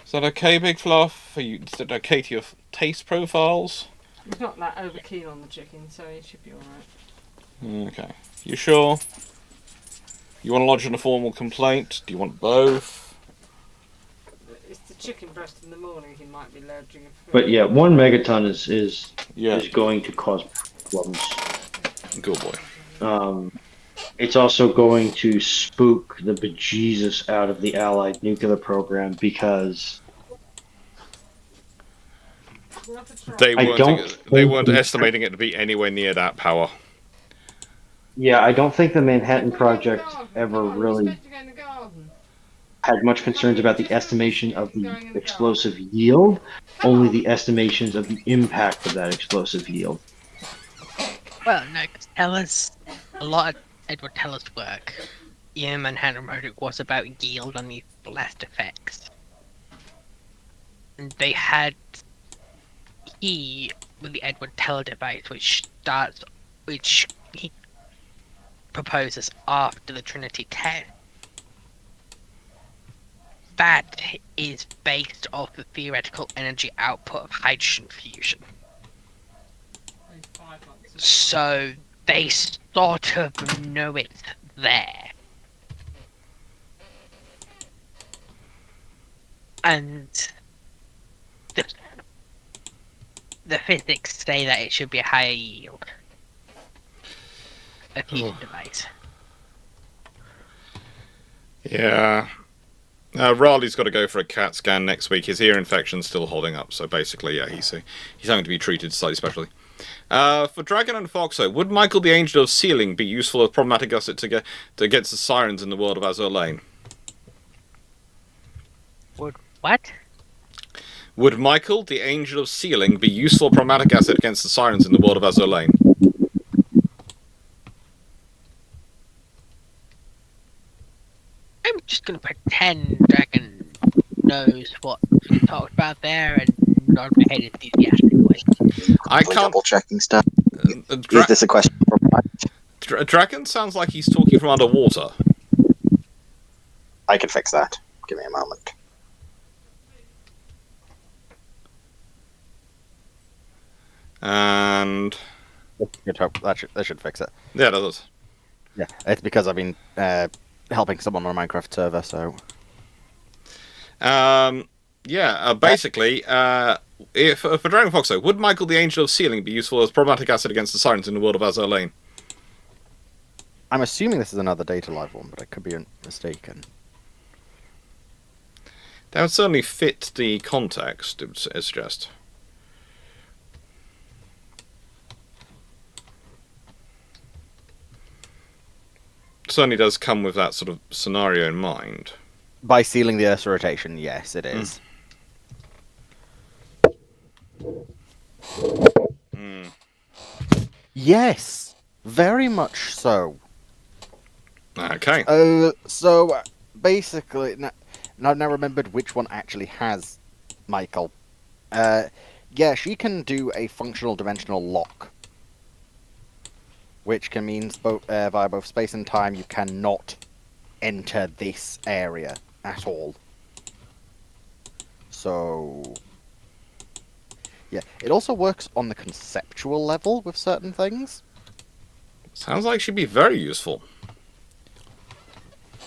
is that okay, Big Fluff? Is that okay to your taste profiles? He's not that over keen on the chicken, so he should be alright. Okay. You sure? You want to lodge a formal complaint? Do you want both? It's the chicken breast in the morning he might be allergic to. But yeah, 1 megaton is Yeah. going to cause problems. Good boy. It's also going to spook the bejesus out of the Allied nuclear program because We'll have to try. They I don't weren't think- estimating it to be anywhere near that power. yeah, I don't think the Manhattan Project ever really had much concerns about the estimation of the explosive yield, only the estimations of the impact of that explosive yield. Well, no, 'cause Teller's a lot of Edward Teller's work Manhattan Project was about yield on these blast effects. And they had with the Edward Teller device, which he proposes after the Trinity test. That is based off the theoretical energy output of hydrogen fusion. So they sort of know it's there. And the physics say that it should be a higher yield. A fusion device. Yeah. Raleigh's got to go for a CAT scan next week. His ear infection's still holding up, so basically, yeah, he's having to be treated slightly specially. For Dragon and Foxo, would Michael the Angel of Sealing be useful as problematic asset to get against the sirens in the world of Azure Lane? Would what? Would Michael the Angel of Sealing be useful problematic asset against the sirens in the world of Azure Lane? I'm just gonna pretend Dragon knows what we talked about there and nod my head enthusiastically. I can't. Double checking stuff. Is Dra- this a question for Mike? Dragon sounds like he's talking from underwater. I can fix that. Give me a moment. And Good hope that should fix it. yeah, that does. Yeah, it's because I've been helping someone on a Minecraft server, so. Basically, if for Dragon Foxo, would Michael the Angel of Sealing be useful as problematic asset against the sirens in the world of Azure Lane? I'm assuming this is another Data Live one, but I could be mistaken. That would certainly fit the context, I suggest. Certainly does come with that sort of scenario in mind. By sealing the Earth's rotation, yes, it is. Yes, very much so. Okay. So basically, now remembered which one actually has Michael. Yeah, she can do a functional dimensional lock, which can mean via both space and time you cannot enter this area at all. So, yeah, it also works on the conceptual level with certain things. Sounds like she'd be very useful.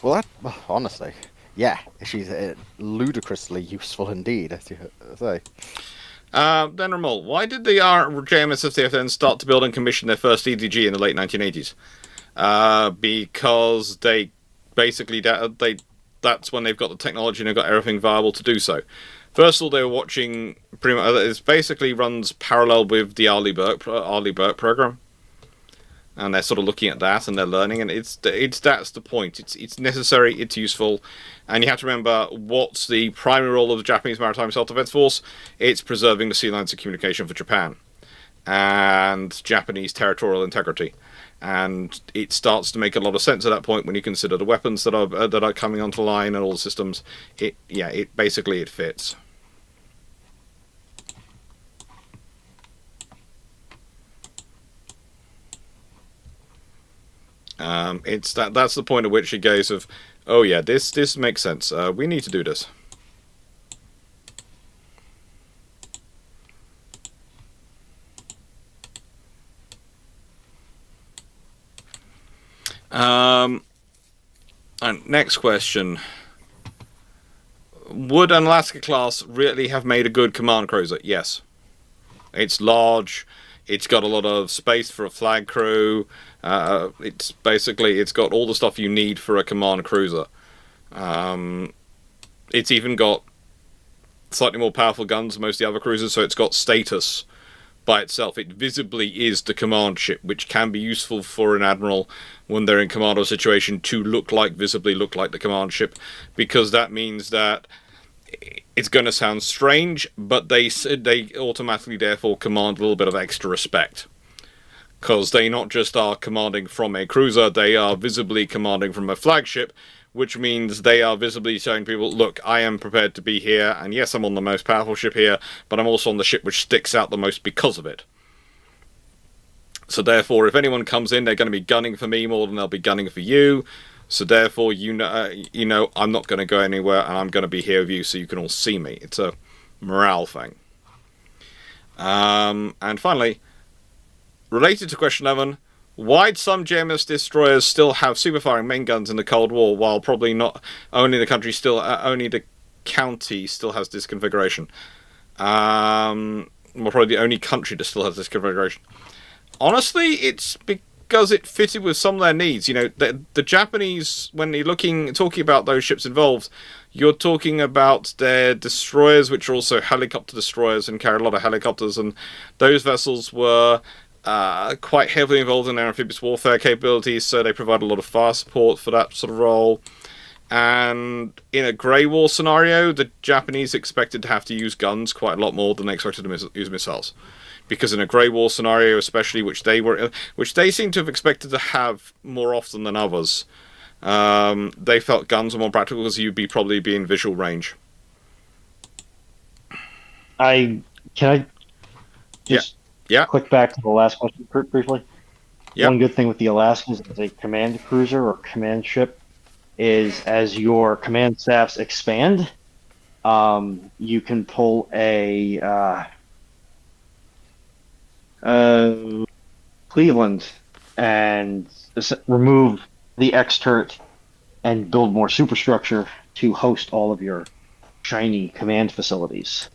Well, honestly, yeah, she's ludicrously useful indeed, as you say. Then Ramol, why did the JMSFTF then start to build and commission their first EDG in the late 1980s? Because they basically that's when they've got the technology and they've got everything viable to do so. First of all, they were watching pretty much. It basically runs parallel with the Arleigh Burke program, and they're sort of looking at that and they're learning. And it's that's the point. It's necessary. It's useful, and you have to remember what's the primary role of the Japanese Maritime Self-Defense Force. It's preserving the sea lines of communication for Japan and Japanese territorial integrity. And it starts to make a lot of sense at that point when you consider the weapons that are coming onto the line and all the systems. It basically fits. That's the point at which it goes of, oh yeah, this makes sense. We need to do this. And next question. Would an Alaska class really have made a good command cruiser? Yes. It's large. It's got a lot of space for a flag crew. It's got all the stuff you need for a command cruiser. It's even got slightly more powerful guns than most of the other cruisers, so it's got status by itself. It visibly is the command ship, which can be useful for an admiral when they're in command of a situation to visibly look like the command ship, because that means that it's going to sound strange, but they automatically therefore command a little bit of extra respect. because they not just are commanding from a cruiser, they are visibly commanding from a flagship, which means they are visibly showing people, look, I am prepared to be here, and yes, I'm on the most powerful ship here, but I'm also on the ship which sticks out the most because of it. So therefore, if anyone comes in, they're going to be gunning for me more than they'll be gunning for you. So therefore, you know, I'm not going to go anywhere, and I'm going to be here with you so you can all see me. It's a morale thing. And finally, related to question 11, why'd some JMS destroyers still have super-firing main guns in the Cold War, while probably not only the country still, only the county still has this configuration? Well, probably the only country that still has this configuration. Honestly, it's because it fitted with some of their needs. You know, the Japanese, when you're talking about those ships involved, you're talking about their destroyers, which are also helicopter destroyers and carry a lot of helicopters, and those vessels were quite heavily involved in their amphibious warfare capabilities, so they provide a lot of fire support for that sort of role. And in a Grey War scenario, the Japanese expected to have to use guns quite a lot more than they expected to use missiles. Because in a Grey War scenario, especially, which they seem to have expected to have more often than others, they felt guns were more practical because you'd probably be in visual range. Can I just click back to the last question briefly? Yeah. One good thing with the Alaskans as a command cruiser or command ship is as your command staffs expand, you can pull a Cleveland and remove the X turret and build more superstructure to host all of your shiny command facilities.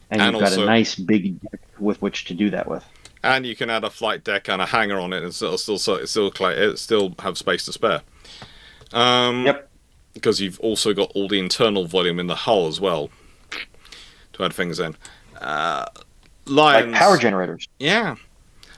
And you've got a nice big deck with which to do that with. And you can add a flight deck and a hangar on it, and it'll still have space to spare. Yep. Because you've also got all the internal volume in the hull as well to add things in. Lions, like power generators. Yeah.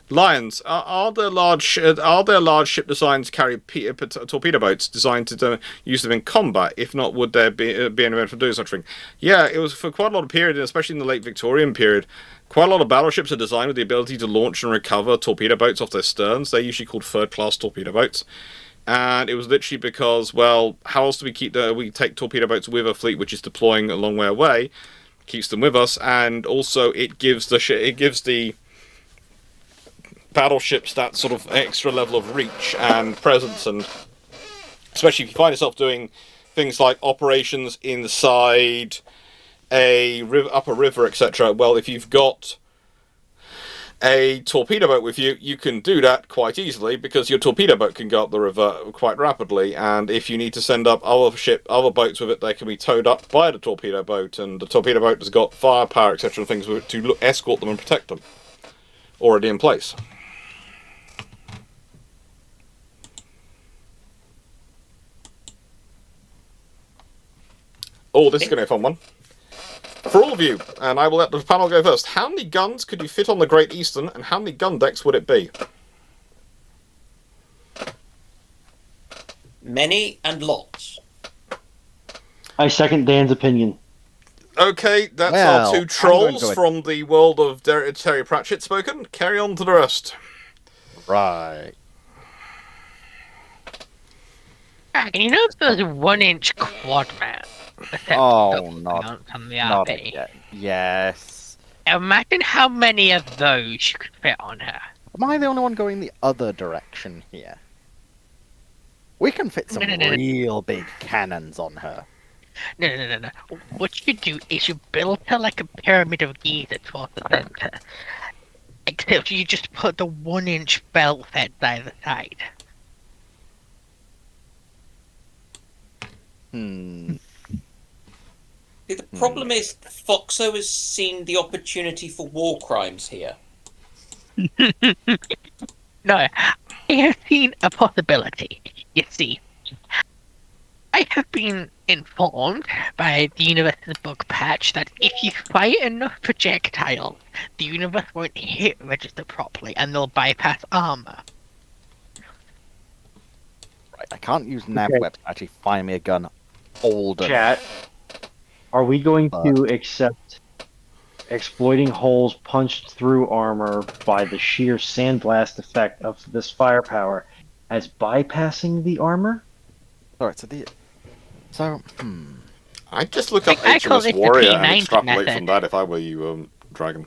Lions, are there large ship designs carry torpedo boats designed to use them in combat? If not, would there be an event for doing such thing? Yeah, it was for quite a lot of period, especially in the late Victorian period. Quite a lot of battleships are designed with the ability to launch and recover torpedo boats off their sterns. They're usually called third-class torpedo boats. And it was literally because, well, how else do we take torpedo boats with a fleet which is deploying a long way away? Keeps them with us, and also it gives the battleships that sort of extra level of reach and presence, and especially if you find yourself doing things like operations inside a upper river, etc. Well, if you've got a torpedo boat with you, you can do that quite easily because your torpedo boat can go up the river quite rapidly, and if you need to send up other boats with it, they can be towed up by the torpedo boat, and the torpedo boat has got firepower, etc. and things to escort them and protect them already in place. Oh, this is going to be a fun one. For all of you, and I will let the panel go first, how many guns could you fit on the Great Eastern, and how many gun decks would it be? Many and lots. I second Dan's opinion. Okay, that's our two trolls from the world of Terry Pratchett spoken. Carry on to the rest. Right. You know those 1-inch quad man? Not RP? yet. Yes. Imagine how many of those you could fit on her. Am I the only one going the other direction here? We can fit some real big cannons on her. No. What you do is you build her like a pyramid of Giza towards the center. Except you just put the 1-inch belt head either side. The problem is Foxo has seen the opportunity for war crimes here. No, I have seen a possibility. You see, I have been informed by the universe's bug patch that if you fire enough projectiles, the universe won't hit register properly and they'll bypass armor. Right, I can't use nav web to actually find me a gun older. Chat, are we going to accept exploiting holes punched through armor by the sheer sandblast effect of this firepower as bypassing the armor? Alright, so I'd just look up I call HMS this the Warrior and P90 extrapolate method. from that if I were you, Dragon.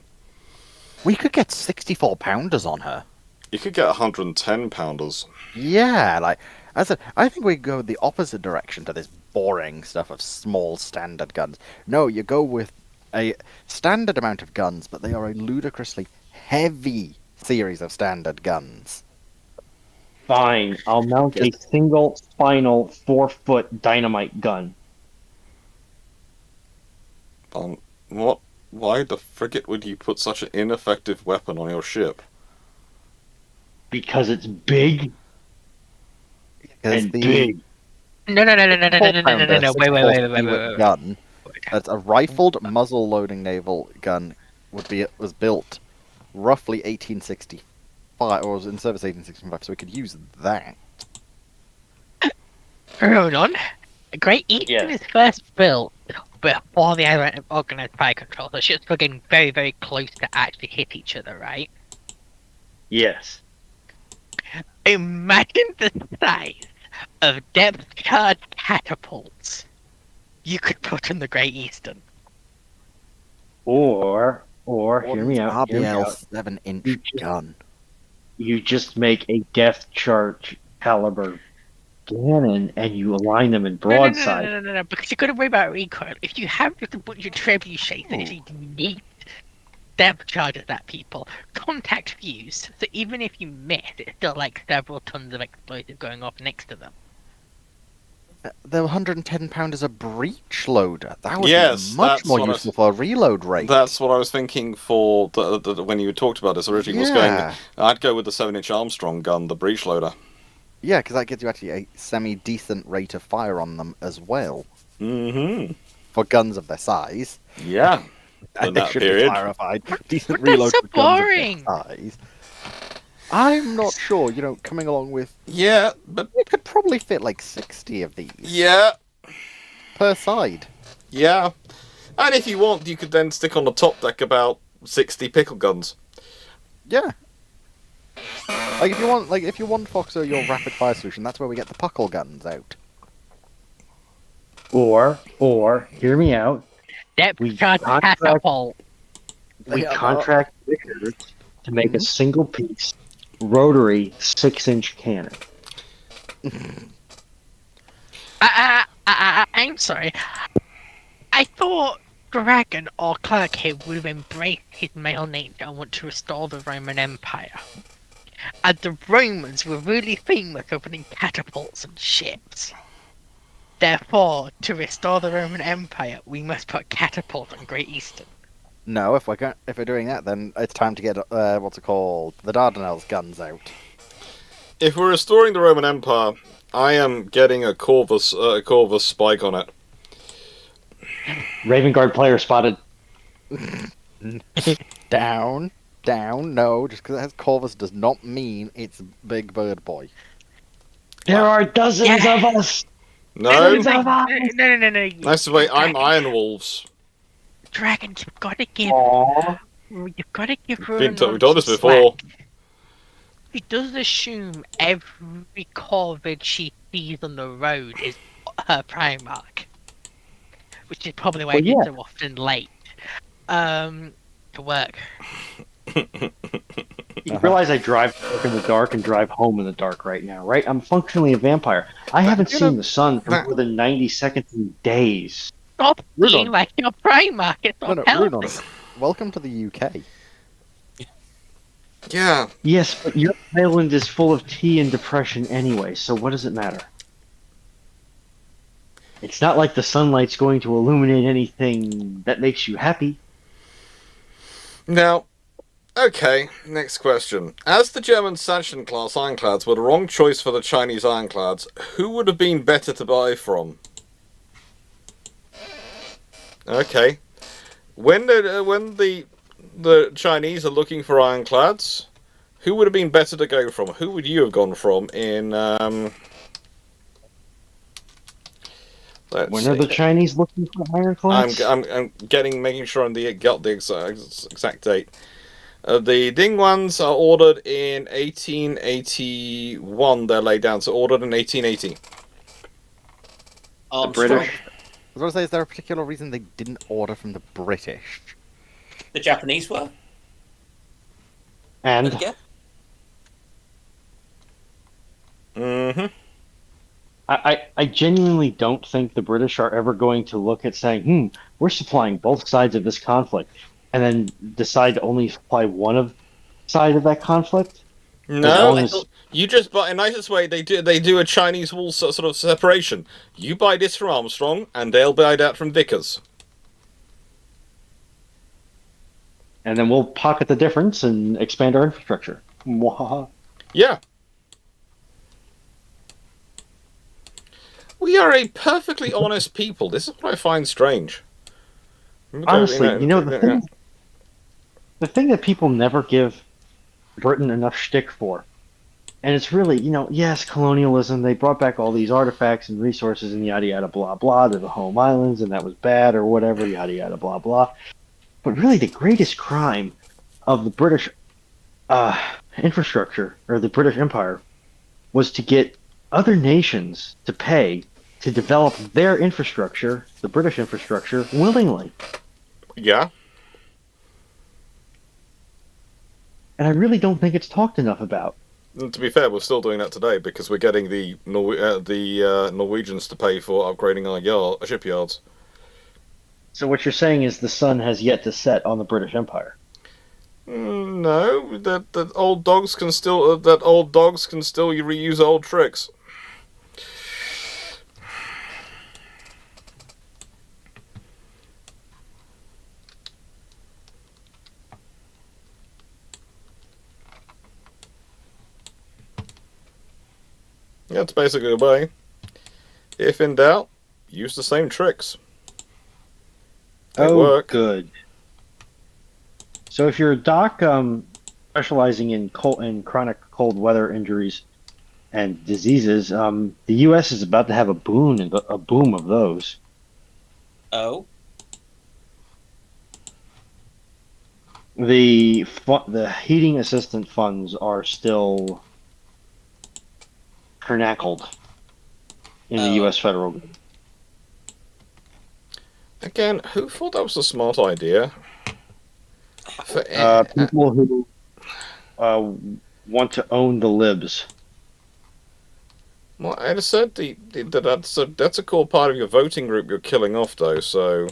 we could get 64 pounders on her. You could get 110 pounders. Yeah, like I said, I think we go the opposite direction to this boring stuff of small standard guns. No, you go with a standard amount of guns, but they are a ludicrously heavy series of standard guns. Fine, I'll mount a single spinal 4-foot dynamite gun. What? Why the frigate would you put such an ineffective weapon on your ship? Because it's big Because and big. No. Wait. Gun. That's a rifled muzzle loading naval gun. Was built roughly 1865, or was in service 1865, so we could use that. Hold on. Great Eastern is first built before the advent of organized fire control, so ships were getting very, very close to actually hit each other, right? Yes. Imagine the size of depth charge catapults you could put in the Great Eastern. Or hear me out. Hear me RBL out. 7-inch gun. You just make a depth charge caliber cannon and you align them in broadside. No, because you got to worry about recoil. If you have just a bunch of trebuchets that actually need depth charges at people, contact fuse, so even if you miss, it's still like several tons of explosive going off next to them. The 110 pound is a breech loader. That would Yes, be much that's more what I useful for a reload rate. That's what I was thinking for when you talked about this originally. Was going. I'd go with the 7-inch Armstrong gun, the breech loader. Yeah, because that gives you actually a semi-decent rate of fire on them as well. Mm-hmm. For guns of their size. Yeah. And In they that should period. be clarified. Decent But that's reload so for guns boring. of their size. I'm not sure, coming along with... Yeah, but... It could probably fit like 60 of these. Yeah. Per side. Yeah. And if you want, you could then stick on the top deck about 60 pickle guns. Yeah. If you want Foxer your rapid fire solution, that's where we get the puckle guns out. Or hear me out. Depth We charge contract- catapult. We contract Vickers to make a single piece rotary 6-inch cannon. I'm sorry. I thought Dragon or Clarke here would have embraced his male nature and want to restore the Roman Empire. And the Romans were really famous for putting catapults and ships. Therefore, to restore the Roman Empire, we must put catapults on Great Eastern. No, if we're doing that, then it's time to get the Dardanelles guns out. If we're restoring the Roman Empire, I am getting a Corvus spike on it. Raven Guard player spotted. Down. No, just because it has Corvus does not mean it's Big Bird Boy. There are dozens of us. No. No. That's the way. I'm Iron Wolves. Dragon, you've got to give. Aww. You've got to give her. We've done this before. He does assume every Corvid she sees on the road is her Primarch, which is probably why she's so often late to work. You realize I drive in the dark and drive home in the dark right now, right? I'm functionally a vampire. I haven't seen the sun for more than 90 seconds in days. Stop being like your Primarch. It's not healthy. Runon, welcome to the UK. Yeah. Yes, but your island is full of tea and depression anyway, so what does it matter? It's not like the sunlight's going to illuminate anything that makes you happy. Now, okay, next question. As the German Sanction class ironclads were the wrong choice for the Chinese ironclads, who would have been better to buy from? Okay. When the Chinese are looking for ironclads, who would have been better to go from? Who would you have gone from in Let's When are the see. Chinese looking for ironclads? I'm making sure got the exact date. The Ding ones are ordered in 1881. They're laid down, so ordered in 1880. The British. I was going to say, is there a particular reason they didn't order from the British? The Japanese were. And Yeah. Mm-hmm. I genuinely don't think the British are ever going to look at saying, we're supplying both sides of this conflict, and then decide to only supply one side of that conflict. No, you just buy in nicest way. They do a Chinese wall sort of separation. You buy this from Armstrong, and they'll buy that from Vickers. And then we'll pocket the difference and expand our infrastructure. Mwahaha. Yeah. We are a perfectly honest people. This is what I find strange. Honestly, the thing that people never give Britain enough shtick for, and it's really, yes, colonialism, they brought back all these artifacts and resources and yada yada blah blah to the home islands, and that was bad or whatever, yada yada blah blah. But really, the greatest crime of the British infrastructure, or the British Empire, was to get other nations to pay to develop their infrastructure, the British infrastructure, willingly. Yeah. And I really don't think it's talked enough about. And to be fair, we're still doing that today because we're getting the Norwegians to pay for upgrading our shipyards. So what you're saying is the sun has yet to set on the British Empire. No, that old dogs can still reuse old tricks. That's basically the way. If in doubt, use the same tricks. They work. Good. So if you're a doc specializing in chronic cold weather injuries and diseases, the U.S. is about to have a boom of those. Oh. The heating assistant funds are still pernacled in the U.S. federal government. Again, who thought that was a smart idea? People who want to own the libs. Well, I just said that's a core part of your voting group you're killing off, though, so...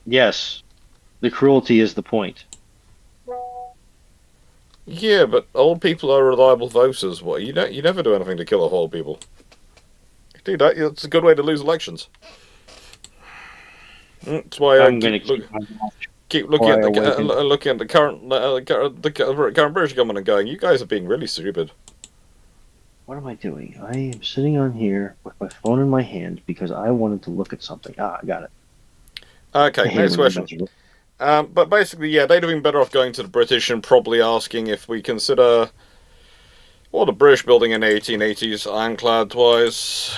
Yes, the cruelty is the point. Yeah, but old people are reliable voters. What you never do anything to kill off old people. Dude, it's a good way to lose elections. That's why I'm going to keep looking at the current British government and going, you guys are being really stupid. What am I doing? I am sitting on here with my phone in my hand because I wanted to look at something. I got it. Okay, next question. But basically, yeah, they'd have been better off going to the British and probably asking if we consider the British building in the 1880s ironclad-wise.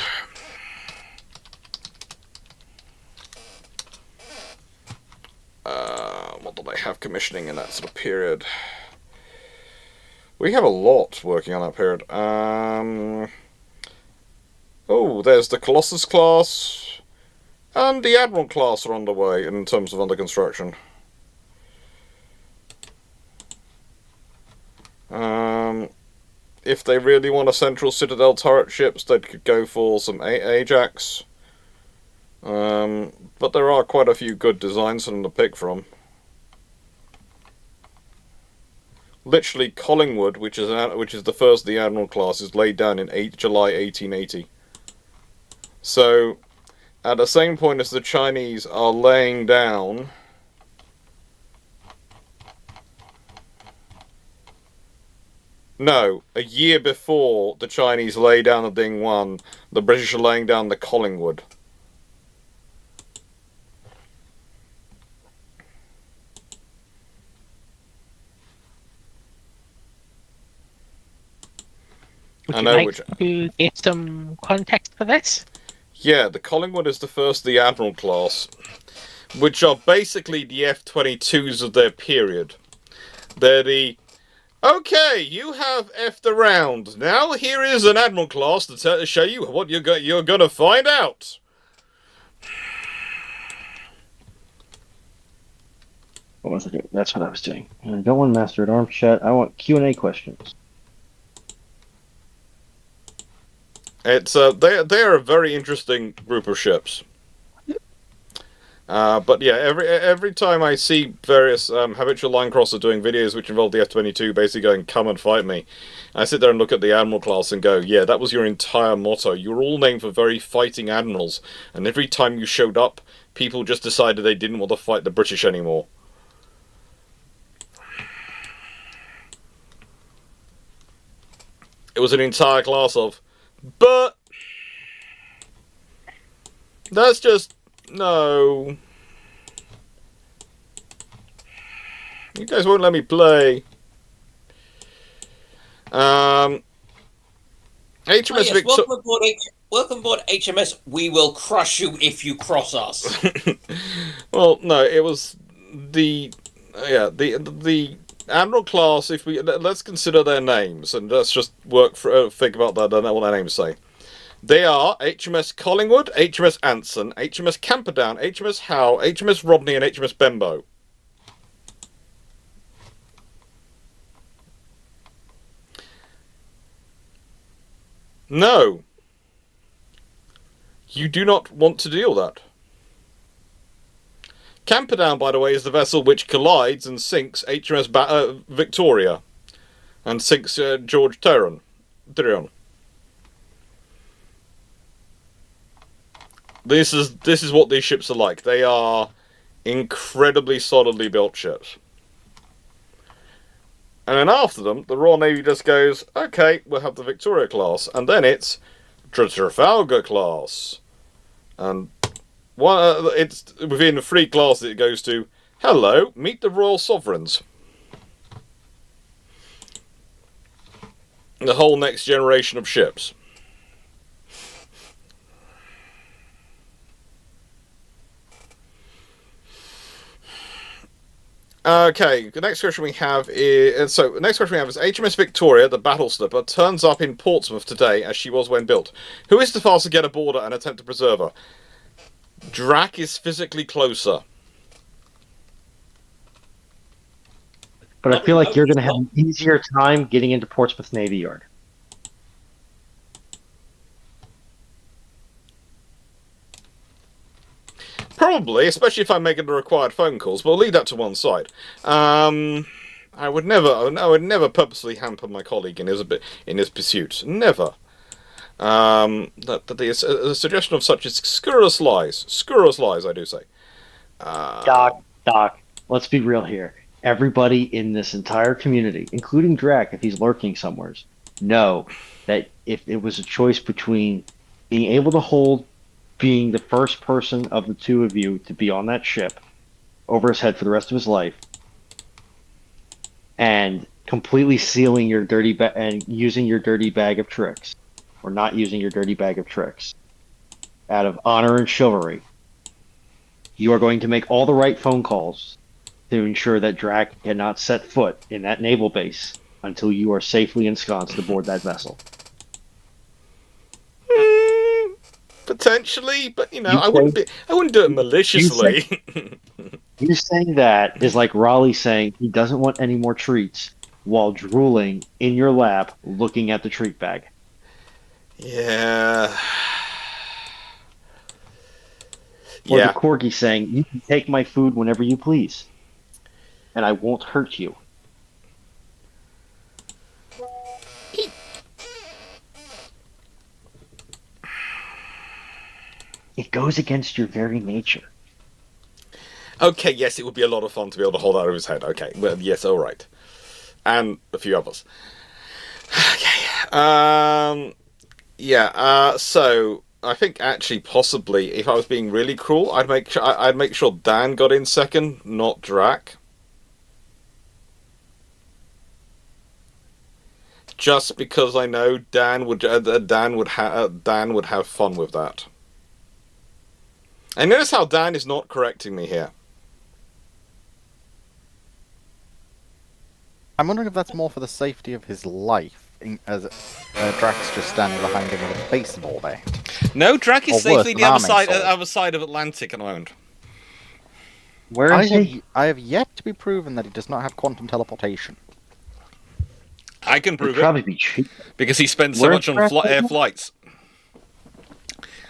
What do they have commissioning in that sort of period? We have a lot working on that period. There's the Colossus class and the Admiral class are underway in terms of under construction. If they really want a central citadel turret ships, they could go for some Ajax. But there are quite a few good designs for them to pick from. Literally, Collingwood, which is the first of the Admiral class, is laid down in July 1880. So, at the same point as the Chinese are laying down... No, a year before the Chinese lay down the Ding 1, the British are laying down the Collingwood. Would you like to get some context for this? Yeah, the Collingwood is the first of the Admiral class, which are basically the F-22s of their period. They're the, okay, you have F'd around. Now here is an Admiral class to show you what you're going to find out. What was I doing? That's what I was doing. I don't want Master at Arms chat. I want Q&A questions. It's they are a very interesting group of ships. But yeah, every time I see various habitual line crosser doing videos which involve the F-22 basically going, come and fight me, I sit there and look at the Admiral class and go, yeah, that was your entire motto. You were all named for very fighting admirals, and every time you showed up, people just decided they didn't want to fight the British anymore. It was an entire class of, but that's just, no. You guys won't let me play. HMS yes, Victoria. welcome aboard HMS. We will crush you if you cross us. Well, no, it was the Admiral class. If let's consider their names and let's just think about that. I don't know what their names say. They are HMS Collingwood, HMS Anson, HMS Camperdown, HMS Howe, HMS Rodney, and HMS Benbow. No. You do not want to deal that. Camperdown, by the way, is the vessel which collides and sinks HMS Victoria and sinks George Tyrion. This is what these ships are like. They are incredibly solidly built ships. And then after them, the Royal Navy just goes, okay, we'll have the Victoria class. And then it's the Trafalgar class. And it's within the three classes it goes to, hello, meet the Royal Sovereigns. The whole next generation of ships. Okay, the next question we have is HMS Victoria, the battle slipper, turns up in Portsmouth today as she was when built. Who is the fast to get aboard her and attempt to preserve her? Drac is physically closer. But I feel like you're going to have an easier time getting into Portsmouth Navy Yard. Probably, especially if I'm making the required phone calls, but I'll leave that to one side. I would never purposely hamper my colleague in his pursuit. Never. The suggestion of such is scurrilous lies. Scurrilous lies, I do say. Doc, let's be real here. Everybody in this entire community, including Drac, if he's lurking somewhere, know that if it was a choice between being able to hold being the first person of the two of you to be on that ship over his head for the rest of his life and completely sealing your dirty and using your dirty bag of tricks or not using your dirty bag of tricks out of honor and chivalry, you are going to make all the right phone calls to ensure that Drac cannot set foot in that naval base until you are safely ensconced aboard that vessel. Potentially, but I wouldn't do it maliciously. You saying that is like Raleigh saying he doesn't want any more treats while drooling in your lap looking at the treat bag. Yeah. Or the corgi saying, you can take my food whenever you please, and I won't hurt you. It goes against your very nature. Okay, yes, it would be a lot of fun to be able to hold that over his head. Okay, well, yes, all right. And a few others. Okay. So I think actually possibly if I was being really cruel, I'd make sure Dan got in second, not Drac. Just because I know Dan would have fun with that. And notice how Dan is not correcting me here. I'm wondering if that's more for the safety of his life, as Drax just standing behind him with a baseball bat. No, Drac is Or worse, safely an the arming sword. other side of Atlantic at the moment. Where is he? I have yet to be proven that he does not have quantum teleportation. I can It'd prove probably it be cheap. because he spends so Where's much on Drac air now? flights.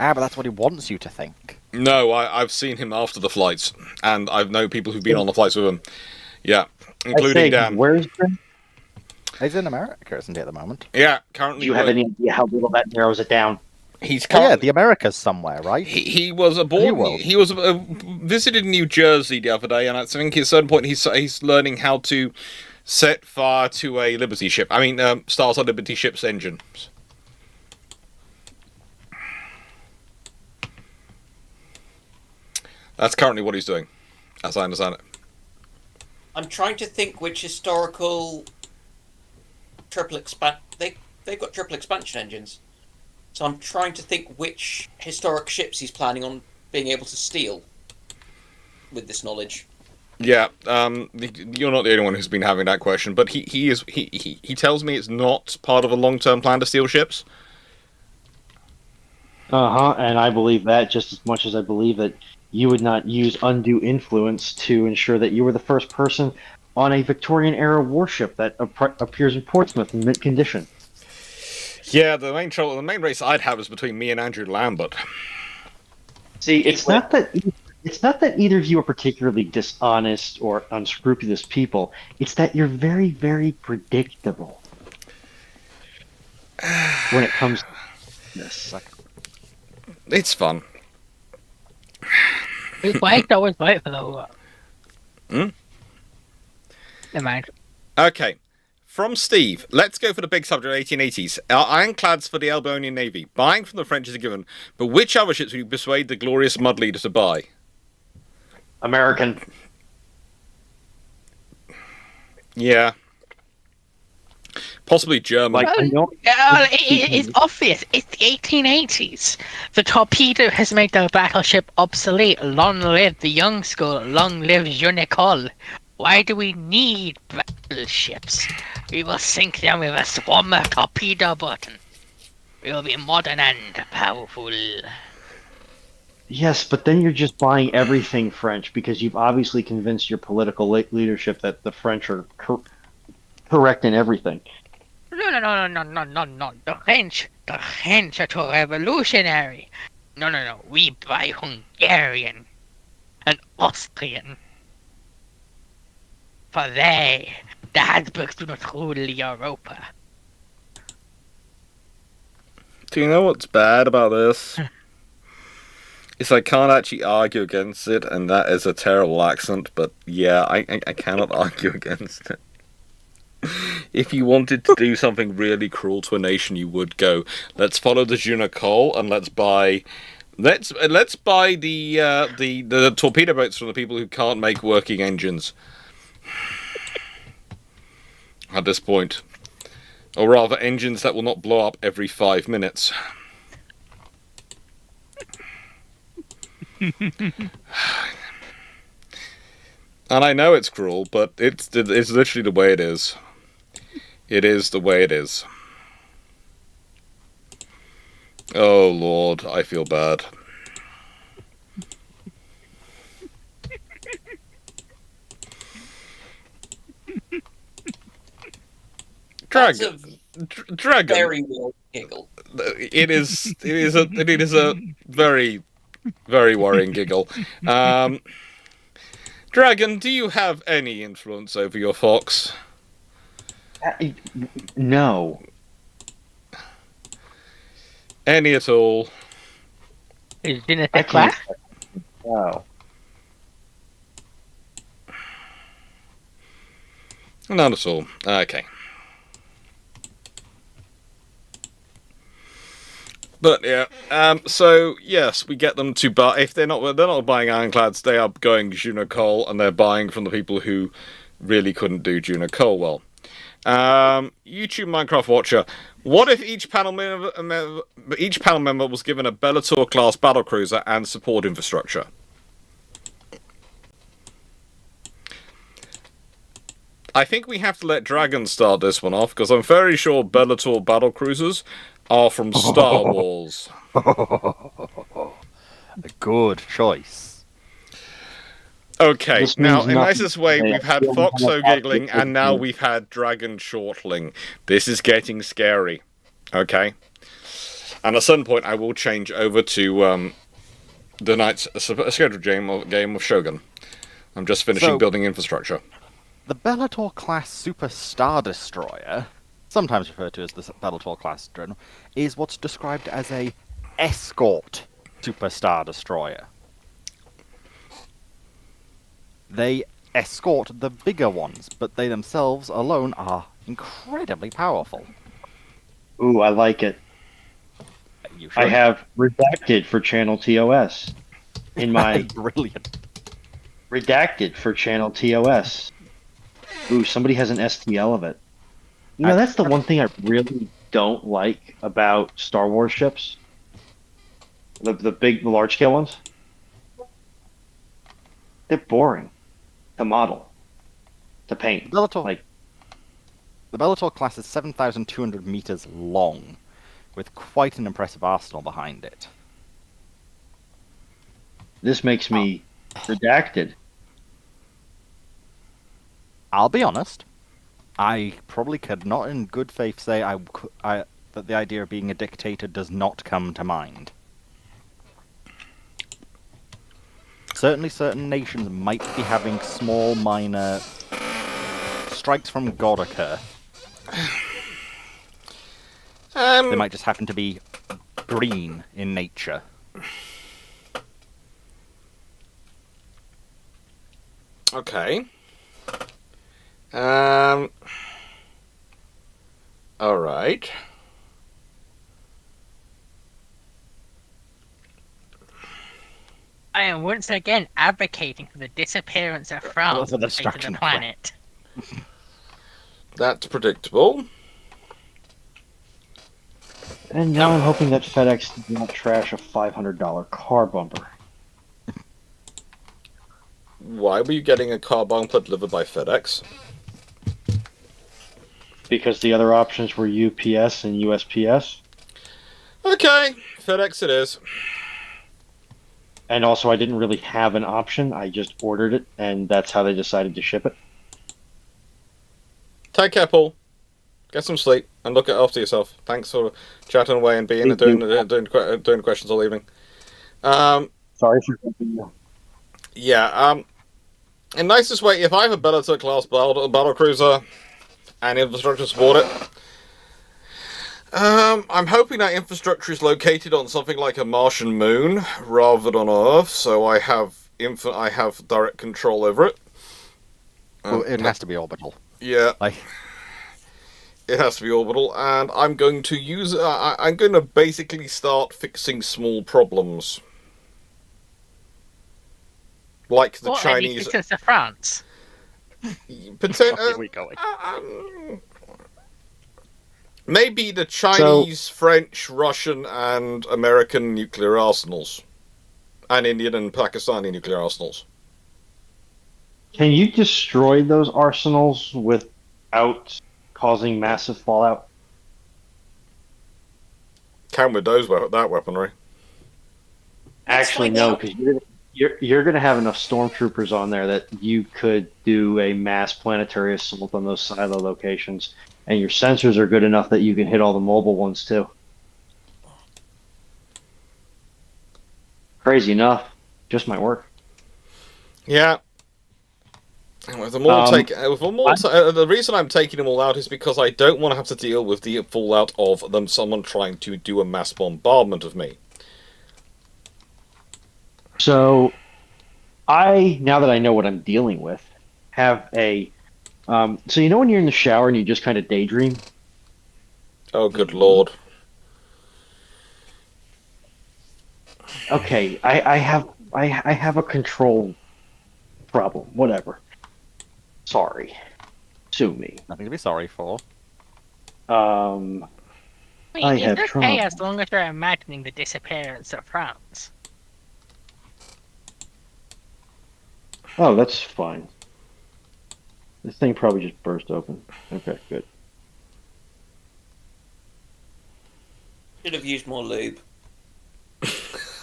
Ah, but that's what he wants you to think. No, I've seen him after the flights, and I've known people who've been on the flights with him. Yeah, including Dan. Where's Drac? He's in America, isn't he, at the moment? Yeah, Do currently. you have any idea how little that narrows it down? He's Oh, yeah, currently. the Americas somewhere, right? He was World. He was visited New Jersey the other day, and I think at a certain point he's learning how to set fire to a Liberty ship. I mean, Starside Liberty ship's engines. That's currently what he's doing, as I understand it. I'm trying to think which historical they've got triple expansion engines. So I'm trying to think which historic ships he's planning on being able to steal with this knowledge. Yeah, you're not the only one who's been having that question, but he tells me it's not part of a long-term plan to steal ships. And I believe that just as much as I believe that you would not use undue influence to ensure that you were the first person on a Victorian-era warship that appears in Portsmouth in mint condition. Yeah, the main race I'd have is between me and Andrew Lambert. See, it's not that either of you are particularly dishonest or unscrupulous people. It's that you're very, very predictable when it comes to this. It's fun. Wait, always wait for the. Hmm? Never mind. Okay, from Steve, let's go for the big subject of 1880s. Our ironclads for the Albanian Navy. Buying from the French is a given, but which other ships would you persuade the glorious mud leader to buy? American. Yeah. Possibly German. Like, I know. It's obvious. It's the 1880s. The torpedo has made the battleship obsolete. Long live the young school. Long live Unicol. Why do we need battleships? We will sink them with a swammer torpedo button. We will be modern and powerful. Yes, but then you're just buying everything French because you've obviously convinced your political leadership that the French are correct in everything. No. The French are too revolutionary. No. We buy Hungarian and Austrian. For the Habsburgs do not rule Europa. Do you know what's bad about this? It's I can't actually argue against it, and that is a terrible accent, but yeah, I cannot argue against it. If you wanted to do something really cruel to a nation, you would go, let's follow the Junacol and let's buy the torpedo boats from the people who can't make working engines. At this point. Or rather, engines that will not blow up every 5 minutes. And I know it's cruel, but it's literally the way it is. It is the way it is. Oh Lord, I feel bad. Dragon. Dragon. Very well giggle. It is a very, very worrying giggle. Dragon, do you have any influence over your fox? No. Any at all? Is dinner I the class? No. None at all. Okay. But yeah, so yes, we get them to buy. If they're not buying ironclads, they are going Junacol, and they're buying from the people who really couldn't do Junacol well. YouTube Minecraft Watcher. What if each panel member was given a Bellator class battlecruiser and support infrastructure? I think we have to let Dragon start this one off, because I'm very sure Bellator battlecruisers are from Star Wars. A good choice. Okay, This now, means in nothing. nicest way, They we've had don't Foxo have giggling, access and now to- we've had Dragon shortling. This is getting scary. Okay? And at some point, I will change over to the night's scheduled game of Shogun. I'm just finishing So- building infrastructure. The Bellator class Super Star Destroyer, sometimes referred to as the Bellator class Dreadnought, is what's described as a escort Super Star Destroyer. They escort the bigger ones, but they themselves alone are incredibly powerful. Ooh, I like it. You I should. have redacted for channel TOS in my Brilliant. redacted for channel TOS. Ooh, somebody has an STL of it. You know, that's the one thing I really don't like about Star Wars ships. The large scale ones. They're boring to model, to paint. Bellator. Like, The Bellator class is 7,200 meters long, with quite an impressive arsenal behind it. this makes me redacted. I'll be honest. I probably could not, in good faith, say that the idea of being a dictator does not come to mind. Certainly, certain nations might be having small, minor strikes from God occur. They might just happen to be green in nature. Okay. Alright. I am once again advocating for the disappearance of France For the from the face of destruction the of France. planet. That's predictable. And now I'm hoping that FedEx does not trash a $500 car bumper. Why were you getting a car bumper delivered by FedEx? Because the other options were UPS and USPS. Okay, FedEx it is. And also, I didn't really have an option. I just ordered it, and that's how they decided to ship it. Take care, Paul. Get some sleep and look after yourself. Thanks for chatting away and being and Thank doing questions all evening. Sorry for helping you. Yeah. In nicest way, if I have a Bellator class battle cruiser and infrastructure support it, I'm hoping that infrastructure is located on something like a Martian moon rather than on Earth, so I have direct control over it. Well, it has to be orbital. Yeah. Like, It has to be orbital, and I'm going to use. I'm going to basically start fixing small problems, like the What, Chinese. any distance to France? here we go. Maybe the Chinese, French, Russian, and American nuclear arsenals, and Indian and Pakistani nuclear arsenals. Can you destroy those arsenals without causing massive fallout? Can with that weaponry. Actually, no, because you're going to have enough stormtroopers on there that you could do a mass planetary assault on those silo locations, and your sensors are good enough that you can hit all the mobile ones too. Crazy enough, just might work. Yeah. And with them all the reason I'm taking them all out is because I don't want to have to deal with the fallout of someone trying to do a mass bombardment of me. So, now that I know what I'm dealing with, have a. So you know when you're in the shower and you just kind of daydream? Oh, good lord. Okay, I have a control problem. Whatever. Sorry. Sue me. Nothing to be sorry for. I mean, I it's have okay Trump. as long as you're imagining the disappearance of France. Oh, that's fine. This thing probably just burst open. Okay, good. Should have used more lube.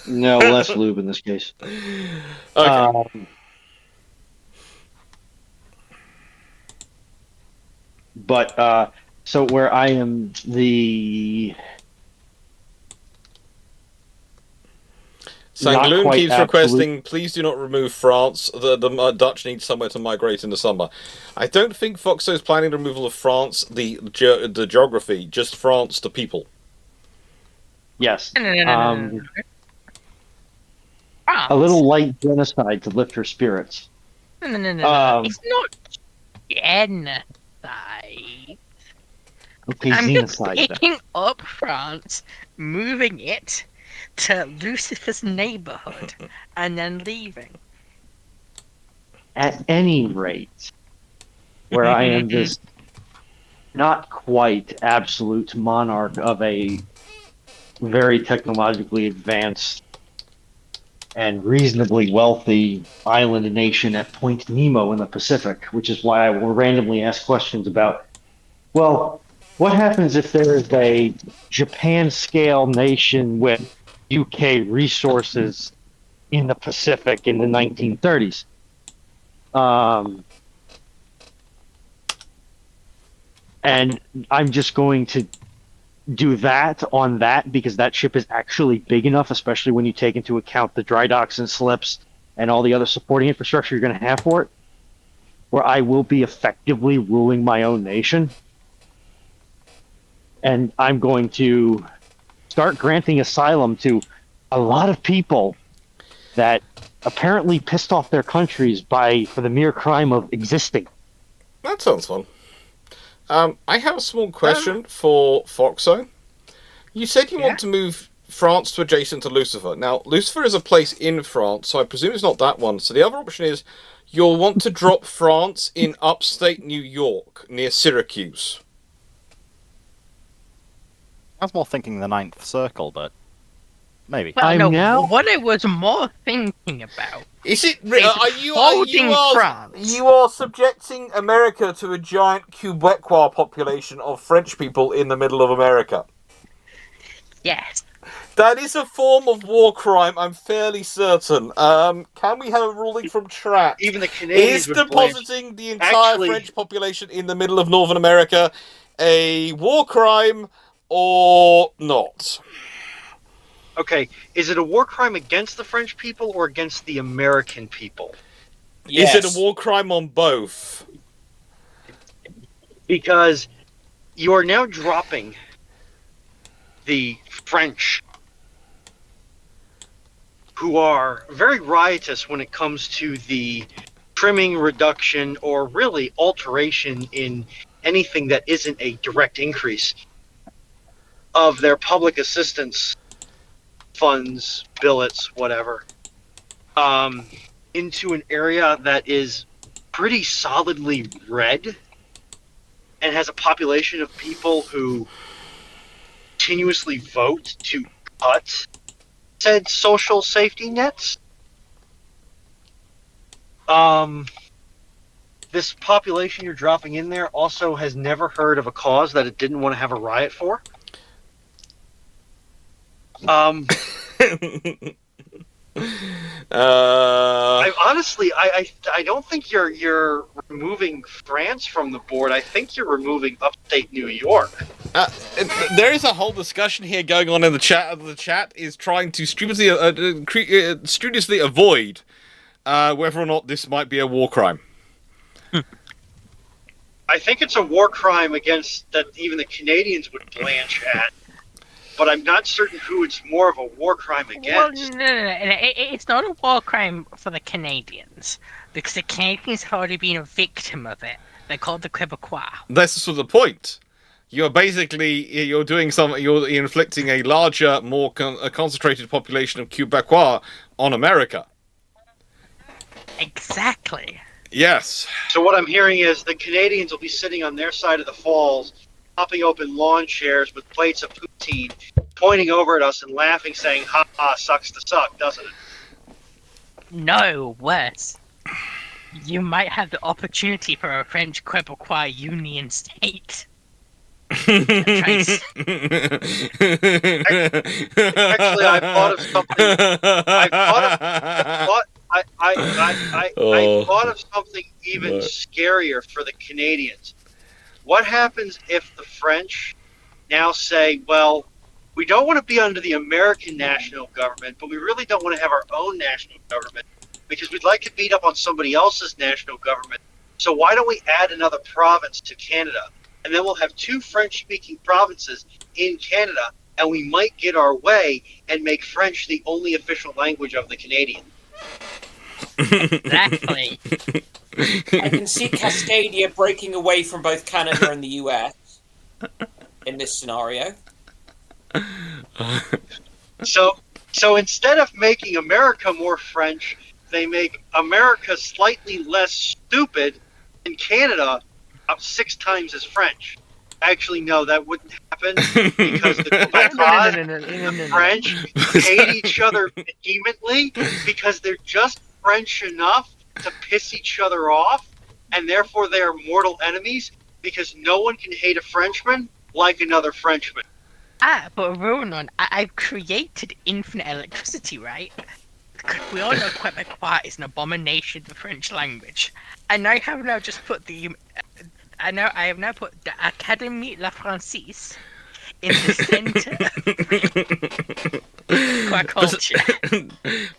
No, less lube in this case. Okay. But so where I am not Sangloon quite keeps absolute- requesting, please do not remove France. The Dutch need somewhere to migrate in the summer. I don't think Foxo is planning the removal of France, the geography, just France, the people. Yes. No. France. A little light genocide to lift her spirits. No. It's not genocide. Okay, I'm just genocide. then. picking up France, moving it to Lucifer's neighborhood, and then leaving. At any rate, where I am this not quite absolute monarch of a very technologically advanced and reasonably wealthy island nation at Point Nemo in the Pacific, which is why I will randomly ask questions about, well, what happens if there is a Japan-scale nation with UK resources in the Pacific in the 1930s? And I'm just going to do that on that because that ship is actually big enough, especially when you take into account the dry docks and slips and all the other supporting infrastructure you're going to have for it, where I will be effectively ruling my own nation. And I'm going to start granting asylum to a lot of people that apparently pissed off their countries for the mere crime of existing. That sounds fun. I have a small question for Foxo. You said you want to move France to adjacent to Lucifer. Now, Lucifer is a place in France, so I presume it's not that one. So the other option is you'll want to drop France in upstate New York, near Syracuse. I was more thinking the Ninth Circle, but maybe. Well, what I was more thinking about is it? holding France. You are subjecting America to a giant Quebecois population of French people in the middle of America. Yes. That is a form of war crime, I'm fairly certain. Can we have a ruling from Track? Even the Canadians Is would blame- depositing the entire Actually- French population in the middle of Northern America a war crime or not? Okay, is it a war crime against the French people or against the American people? Yes. Is it a war crime on both? Because you are now dropping the French, who are very riotous when it comes to the trimming, reduction, or really alteration in anything that isn't a direct increase of their public assistance funds, billets, whatever, into an area that is pretty solidly red and has a population of people who continuously vote to cut said social safety nets. This population you're dropping in there also has never heard of a cause that it didn't want to have a riot for. I honestly, I don't think you're removing France from the board. I think you're removing upstate New York. There is a whole discussion here going on in the chat. The chat is trying to studiously avoid whether or not this might be a war crime. I think it's a war crime against that even the Canadians would blanch at. But I'm not certain who it's more of a war crime against. Well, no. It's not a war crime for the Canadians, because the Canadians have already been a victim of it. They're called the Quebecois. That's sort of the point. You're doing something. You're inflicting a larger, more concentrated population of Quebecois on America. Exactly. Yes. So what I'm hearing is the Canadians will be sitting on their side of the falls, popping open lawn chairs with plates of poutine, pointing over at us and laughing, saying, "Ha ha, sucks to suck, doesn't it?" No, worse. You might have the opportunity for a French Quebecois Union state. Actually, I thought of something. I thought of something even scarier for the Canadians. What happens if the French now say, "Well, we don't want to be under the American national government, but we really don't want to have our own national government because we'd like to beat up on somebody else's national government. So why don't we add another province to Canada? And then we'll have 2 French-speaking provinces in Canada, and we might get our way and make French the only official language of the Canadian." Exactly. I can see Cascadia breaking away from both Canada and the US in this scenario. So instead of making America more French, they make America slightly less stupid, and Canada up 6 times as French. Actually, no, that wouldn't happen because the Quebecois and the French hate each other vehemently because they're just French enough to piss each other off, and therefore they are mortal enemies because no one can hate a Frenchman like another Frenchman. But Ronan, I've created infinite electricity, right? Because we all know Quebecois is an abomination to the French language. And I have now just put the Académie La Francaise in the center of culture.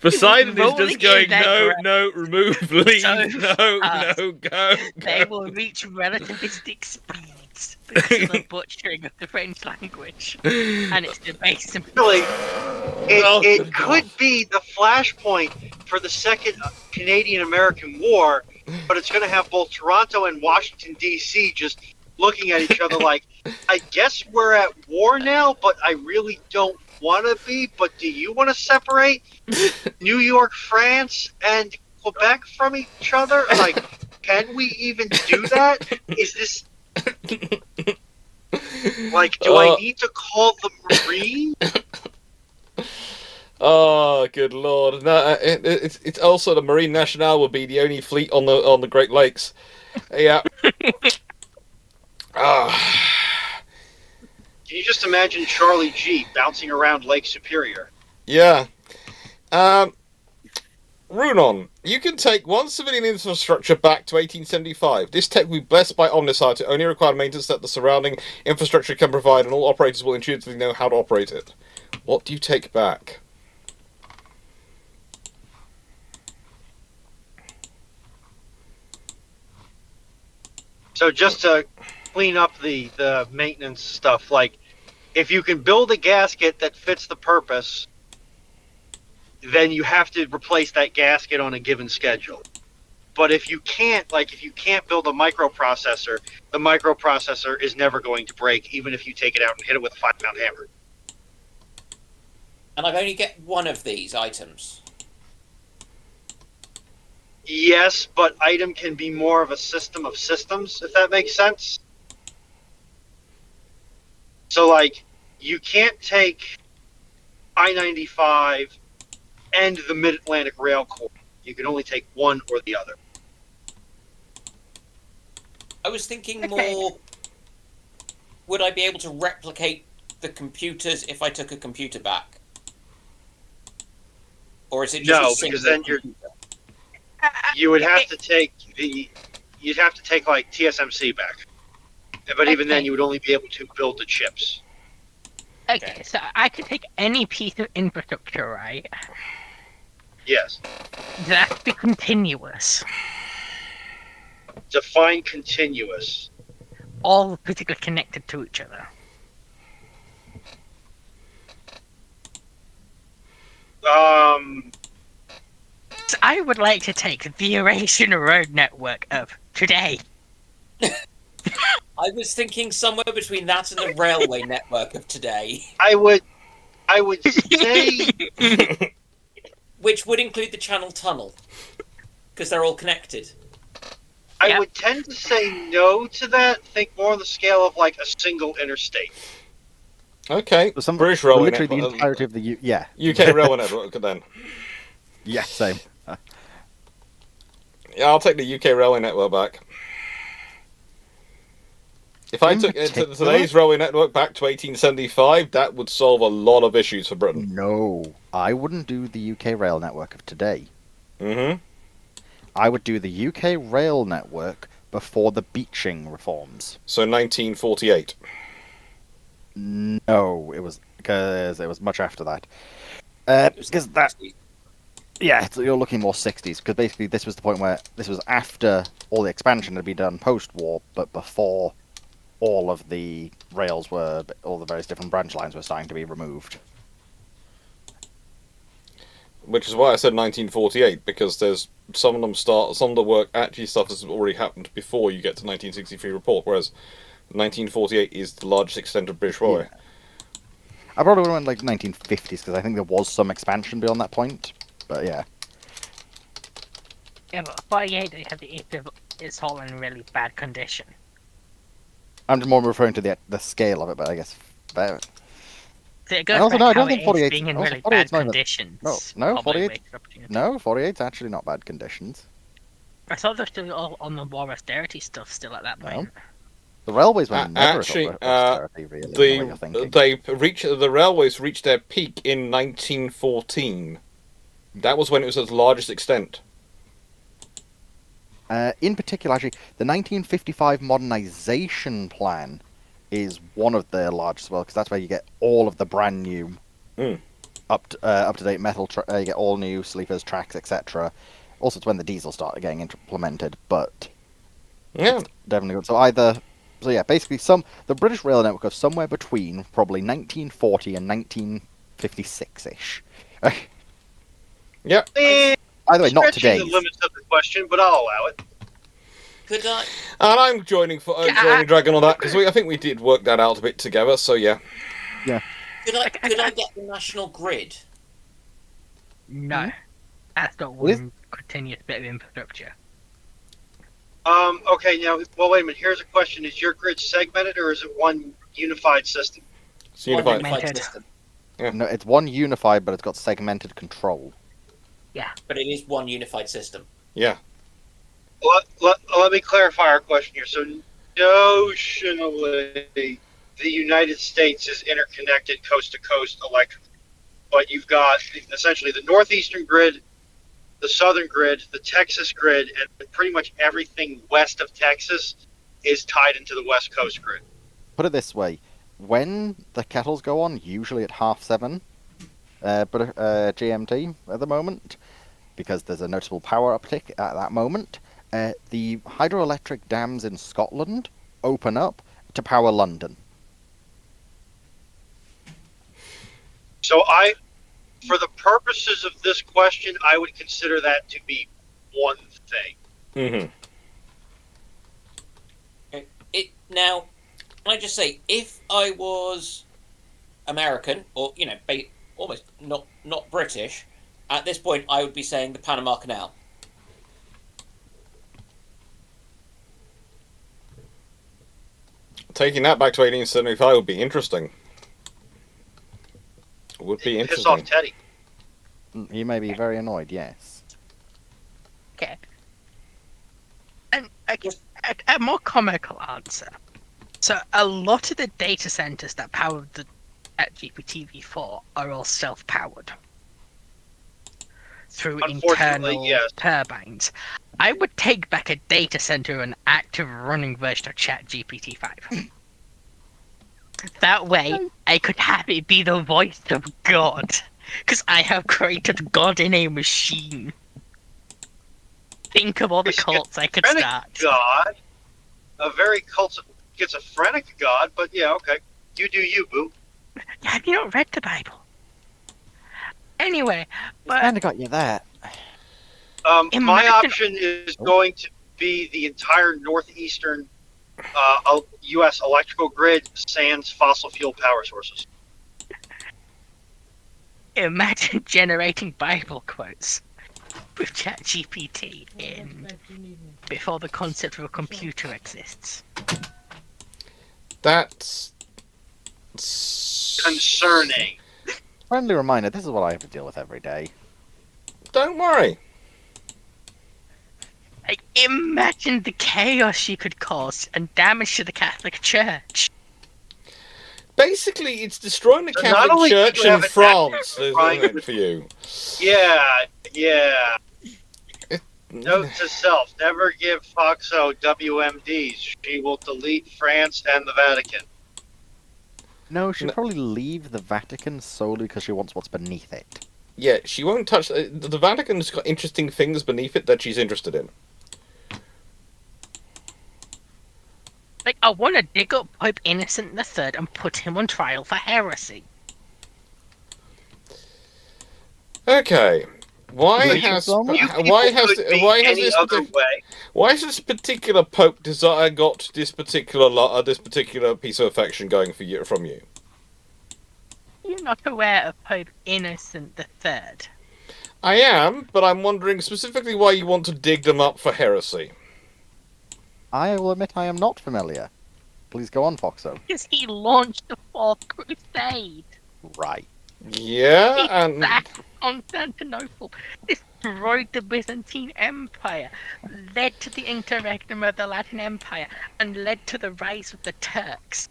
Poseidon is just going, no, direction. no, remove, leave, So no, go. They will reach relativistic speeds because of the butchering of the French language. And it's the base of Really, it could be the flashpoint for the Second Canadian-American War, but it's going to have both Toronto and Washington, D.C. just looking at each other like, I guess we're at war now, but I really don't want to be, but do you want to separate New York, France, and Quebec from each other? Like, can we even do that? Is this... Like, do I need to call the Marine? Oh, good lord! No, it's also the Marine Nationale will be the only fleet on the Great Lakes. Yeah. Can you just imagine Charlie G bouncing around Lake Superior? Yeah. Runon, you can take 1 civilian infrastructure back to 1875. This tech will be blessed by Omnicide to only require maintenance that the surrounding infrastructure can provide, and all operators will intuitively know how to operate it. What do you take back? So just to clean up the maintenance stuff, like, if you can build a gasket that fits the purpose, then you have to replace that gasket on a given schedule. But if you can't build a microprocessor, the microprocessor is never going to break, even if you take it out and hit it with a 5-pound hammer. And I only get one of these items. Yes, but item can be more of a system of systems, if that makes sense. So, like, you can't take I-95 and the Mid-Atlantic Rail Corps. You can only take one or the other. I was thinking more, would I be able to replicate the computers if I took a computer back? Or is it just No, a single because then computer? you would have to take like TSMC back. But even then, you would only be able to build the chips. Okay, so I could take any piece of infrastructure, right? Yes. Does that have to be continuous? Define continuous. All physically connected to each other. So I would like to take the Eurasian road network of today. I was thinking somewhere between that and the railway network of today. I would say... Which would include the Channel Tunnel. Because they're all connected. I would tend to say no to that. Think more on the scale of like a single interstate. Okay, Some, British Railway literally the Network. entirety of the yeah. UK Railway Network then. Yeah, same. Yeah, I'll take the UK Railway Network back. If I In took particular- today's railway network back to 1875, that would solve a lot of issues for Britain. No, I wouldn't do the UK rail network of today. Mm-hmm. I would do the UK rail network before the beaching reforms. So 1948. No, it was because it was much after that. Because that, yeah, you're looking more 60s. Because basically, this was the point where this was after all the expansion had been done post-war, but before all of the rails were, all the various different branch lines were starting to be removed. Which is why I said 1948, because there's some of the work actually stuff has already happened before you get to 1963 report, whereas 1948 is the largest extent of British Railway. Yeah. I probably would have went like 1950s because I think there was some expansion beyond that point. But yeah, Yeah, but 48, they have it's all in really bad condition. I'm just more referring to the scale of it. But I guess that, So it And goes also, back no, I how don't think it is 48 being in also really 48's bad not even- conditions. no, probably 48 wasted opportunity. no, 48's actually not bad conditions. I thought they're still all on the war austerity stuff still at that No. point. The railways were never actually, at austerity, really. the way you're thinking. the railways reached their peak in 1914. That was when it was at the largest extent. In particular, actually, the 1955 modernization plan is one of the largest, well, because that's where you get all of the brand new, up to date metal. You get all new sleepers, tracks, etc. Also, it's when the diesel started getting implemented, but Yeah. definitely good. So yeah, basically, the British rail network of somewhere between probably 1940 and 1956-ish. Yep. By the way, not Stretching today. the limits of the question, but I'll allow it. Could I? And I'm joining Dragon on that, because I think we did work that out a bit together, so yeah. Could I get the national grid? No. That's not What is- one continuous bit of infrastructure. Okay, now, well, wait a minute. Here's a question: is your grid segmented, or is it one unified system? It's unified. Segmented. system, No, it's one unified, but it's got segmented control. but it is one unified system. Yeah. Let me clarify our question here. So, notionally, the United States is interconnected coast to coast electrically, but you've got essentially the northeastern grid, the southern grid, the Texas grid, and pretty much everything west of Texas is tied into the West Coast grid. Put it this way: when the kettles go on, usually at 7:30, GMT at the moment, because there's a notable power uptick at that moment. The hydroelectric dams in Scotland open up to power London. So for the purposes of this question, I would consider that to be one thing. Mm-hmm. Now, can I just say, if I was American, or almost not British, at this point I would be saying the Panama Canal. Taking that back to 1875 would be interesting. Would be Piss off interesting. Teddy. He may be very annoyed, yes. Okay. And a more comical answer. So a lot of the data centers that power the GPT-v4 are all self-powered through Unfortunately, internal yes. turbines. I would take back a data center an active running version of ChatGPT-5. That way, I could have it be the voice of God, because I have created God in a machine. Think of all the cults I could start. God, a very schizophrenic God, but yeah, okay. You do you, boo. Have you not read the Bible? Anyway, but Kinda got you there. My Imagine- option is going to be the entire northeastern U.S. electrical grid sans fossil fuel power sources. imagine generating Bible quotes. with ChatGPT in before the concept of a computer exists. That's Concerning. Friendly reminder, this is what I have to deal with every day. Don't worry. Like, imagine the chaos she could cause and damage to the Catholic Church. Basically, it's destroying the So not Catholic only do Church you in have an France, actor isn't trying it, to- for you? Yeah. Note to self, never give Foxo WMDs. She will delete France and the Vatican. No, she'll probably leave the Vatican solely because she wants what's beneath it. Yeah, she won't touch... the Vatican's got interesting things beneath it that she's interested in. Like, I want to dig up Pope Innocent III and put him on trial for heresy. Okay. Why Rachel has Selma? You people why has could be why has any this other way. why has this particular Pope desire got this particular piece of affection going for you from you? You're not aware of Pope Innocent III. I am, but I'm wondering specifically why you want to dig them up for heresy. I will admit I am not familiar. Please go on, Foxo. Because he launched the Fourth Crusade. Right. Yeah, He and sacked Constantinople, destroyed the Byzantine Empire, led to the interregnum of the Latin Empire, and led to the rise of the Turks.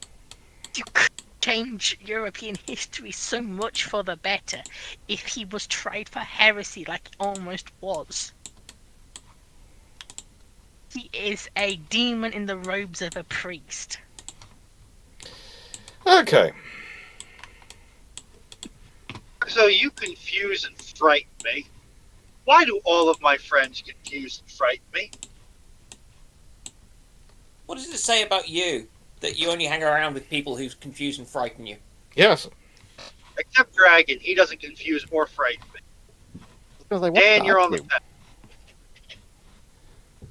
You could change European history so much for the better if he was tried for heresy like he almost was. He is a demon in the robes of a priest. okay. So you confuse and frighten me. Why do all of my friends confuse and frighten me? What does it say about you that you only hang around with people who confuse and frighten you? Yes. Except Dragon, he doesn't confuse or frighten me. Because I want Dan, to you're ask on the you.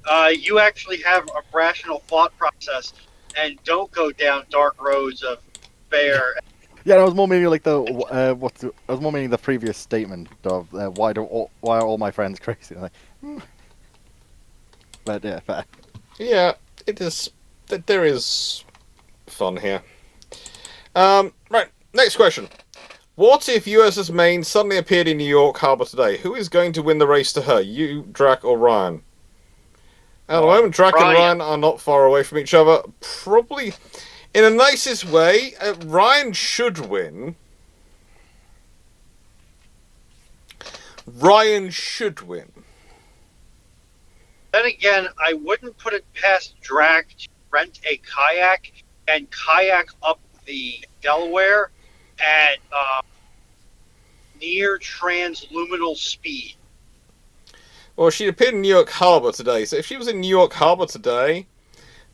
fence. You actually have a rational thought process and don't go down dark roads of fair. Yeah, I was more meaning like the I was more meaning the previous statement of why are all my friends crazy? Like, but yeah, fair. Yeah, it is. There is fun here. Right. Next question. What if USS Maine suddenly appeared in New York Harbor today? Who is going to win the race to her? You, Drac, or Ryan? At the moment, Drac and Ryan are not far away from each other. Probably, in the nicest way, Ryan should win. Ryan should win. Then again, I wouldn't put it past Drac to rent a kayak and kayak up the Delaware at near transluminal speed. Well, she appeared in New York Harbor today, so if she was in New York Harbor today,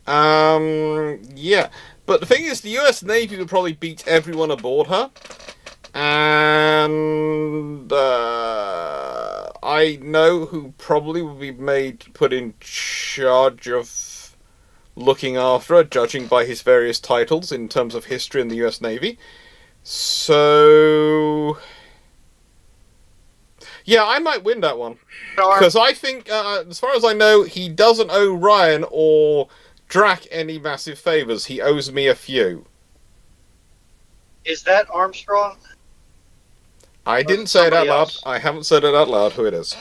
yeah. But the thing is, the US Navy would probably beat everyone aboard her, and I know who probably would be put in charge of looking after her, judging by his various titles in terms of history in the US Navy. So, yeah, I might win that one. Because I think, as far as I know, he doesn't owe Ryan or Drac any massive favours. He owes me a few. Is that Armstrong? I didn't say it out somebody loud. else? I haven't said it out loud who it is.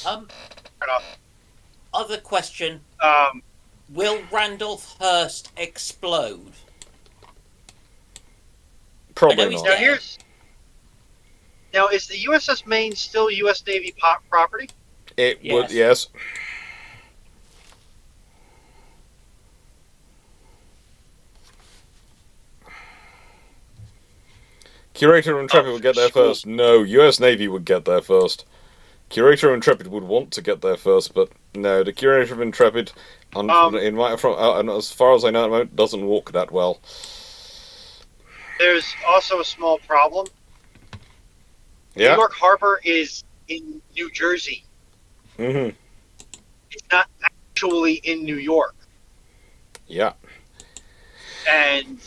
Fair enough. Other question. Um, Will Randolph Hearst explode? Probably he's not. now dead. here's. Now, is the USS Maine still U.S. Navy property? It would, Yes. yes. Curator of Intrepid would get there first. No, US Navy would get there first. Curator of Intrepid would want to get there first, but no, the Curator of Intrepid, and as far as I know at the moment, doesn't walk that well. There's also a small problem. Yeah? New York Harbor is in New Jersey. Mm-hmm. It's not actually in New York. Yeah. And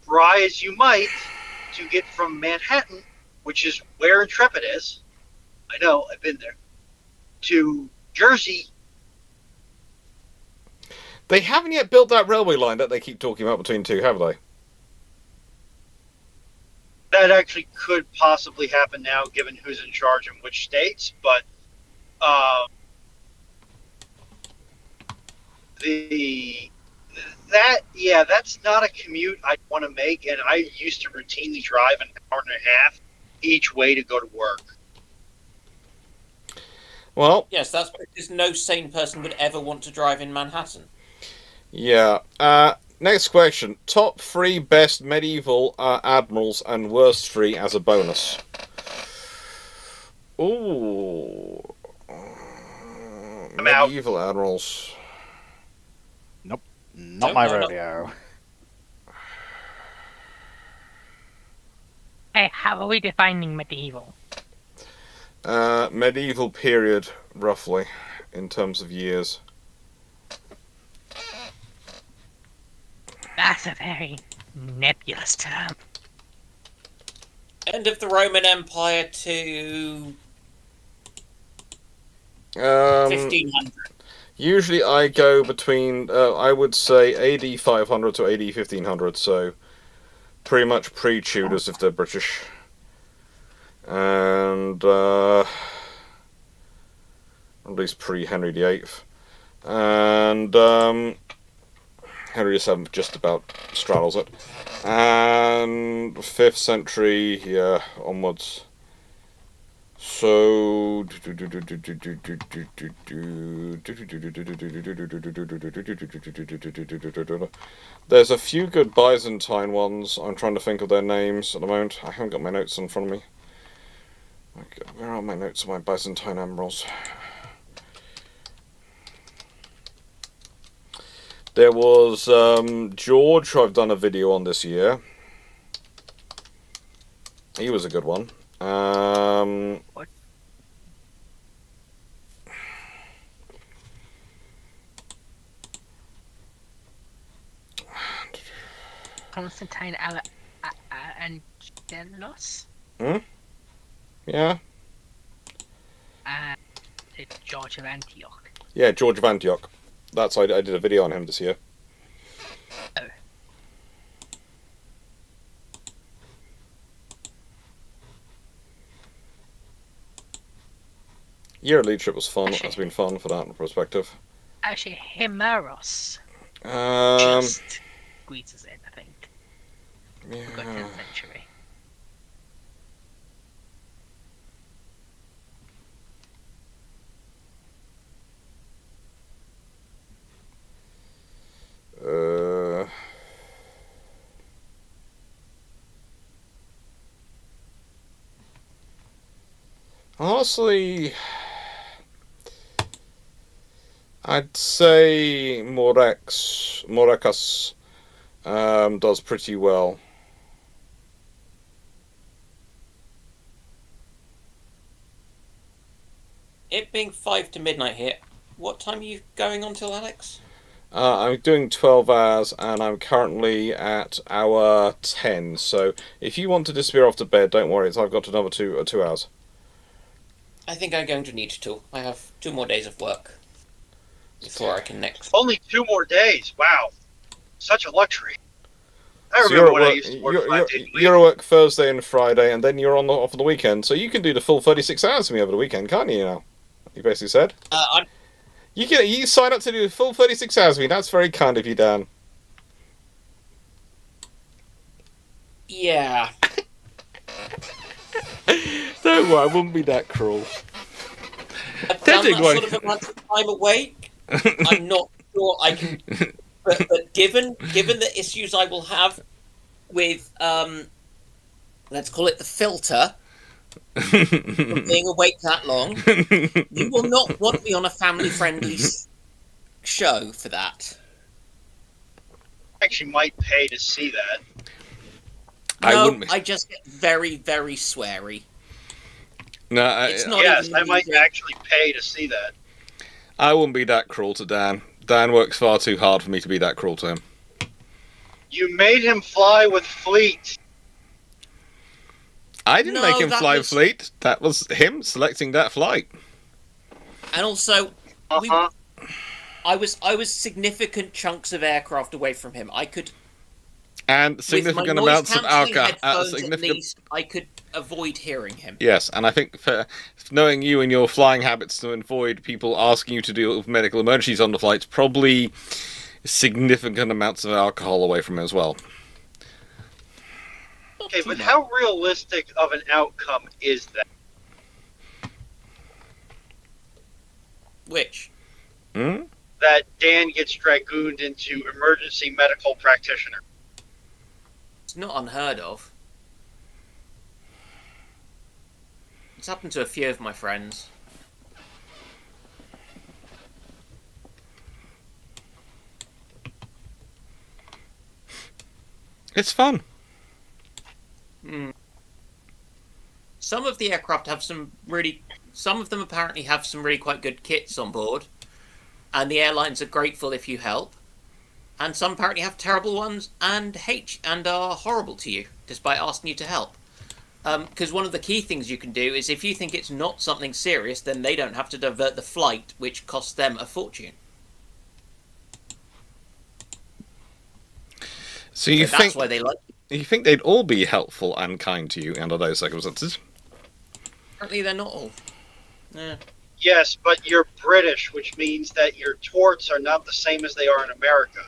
try as you might to get from Manhattan, which is where Intrepid is, I know, I've been there. To Jersey. They haven't yet built that railway line that they keep talking about between two, have they? That actually could possibly happen now, given who's in charge in which states. But that's not a commute I want to make, and I used to routinely drive an hour and a half each way to go to work. Well, Yes, that's because no sane person would ever want to drive in Manhattan. yeah. Next question. Top 3 best medieval admirals and worst 3 as a bonus. Ooh. I'm out. Medieval admirals. Not No, my no, no. rodeo. Hey, how are we defining medieval? Medieval period, roughly, in terms of years. That's a very nebulous term. End of the Roman Empire to 1500. Usually I go between, I would say AD 500 to AD 1500, so pretty much pre-Tudors if they're British. And at least pre-Henry VIII. And Henry VII just about straddles it. And 5th century, yeah, onwards. So there's a few good Byzantine ones. I'm trying to think of their names at the moment. I haven't got my notes in front of me. Okay, where are my notes of my Byzantine admirals? There was George, who I've done a video on this year. He was a good one. What? Constantine Angelos? Yeah? George of Antioch. Yeah, George of Antioch. That's I did a video on him this year. Oh. Year of leadership was fun. Actually- It's been fun for that perspective. Actually, Himeros Um, just squeezes in, I think. yeah. Got 10th century. Honestly, I'd say Morekas does pretty well. It being 5 to midnight here, what time are you going on till, Alex? I'm doing 12 hours, and I'm currently at hour 10. So if you want to disappear off to bed, don't worry. I've got another 2 hours. I think I'm going to need to. I have 2 more days of work before I can next. Only 2 more days. Wow. Such a luxury. I So remember when I used to work 5 days a week. you're at work Thursday and Friday, and then you're off on the weekend. So you can do the full 36 hours for me over the weekend, can't you? Now, you basically said you sign up to do the full 36 hours with me. That's very kind of you, Dan. Yeah. Don't worry, I wouldn't be that cruel. I've done Don't that worry. sort of amount of time awake. I'm not sure I can. But given the issues I will have with let's call it the filter from being awake that long, you will not want me on a family-friendly show for that. I actually might pay to see that. No, I just get very, very sweary. No, It's not Yes, even I might easy. actually pay to see that. I wouldn't be that cruel to Dan. Dan works far too hard for me to be that cruel to him. You made him fly with Fleet. I didn't No, make him that fly was- fleet. That was him selecting that flight. And also, Uh-huh. I was significant chunks of aircraft away from him. I could, And with significant my amounts of noise-cancelling alcohol. headphones at Significant. least, I could avoid hearing him. Yes, and I think for knowing you and your flying habits to avoid people asking you to deal with medical emergencies on the flights, probably significant amounts of alcohol away from him as well. Okay, but how realistic of an outcome is that? Which? Hmm? That Dan gets dragooned into emergency medical practitioner. It's not unheard of. It's happened to a few of my friends. It's fun. Some of the aircraft have some of them apparently have some really quite good kits on board, and the airlines are grateful if you help. And some apparently have terrible ones and are horrible to you, despite asking you to help. Because one of the key things you can do is if you think it's not something serious, then they don't have to divert the flight, which costs them a fortune. So you So think that's why they like you. you think they'd all be helpful and kind to you under those circumstances? Apparently they're not all. Yeah. Yes, but you're British, which means that your torts are not the same as they are in America.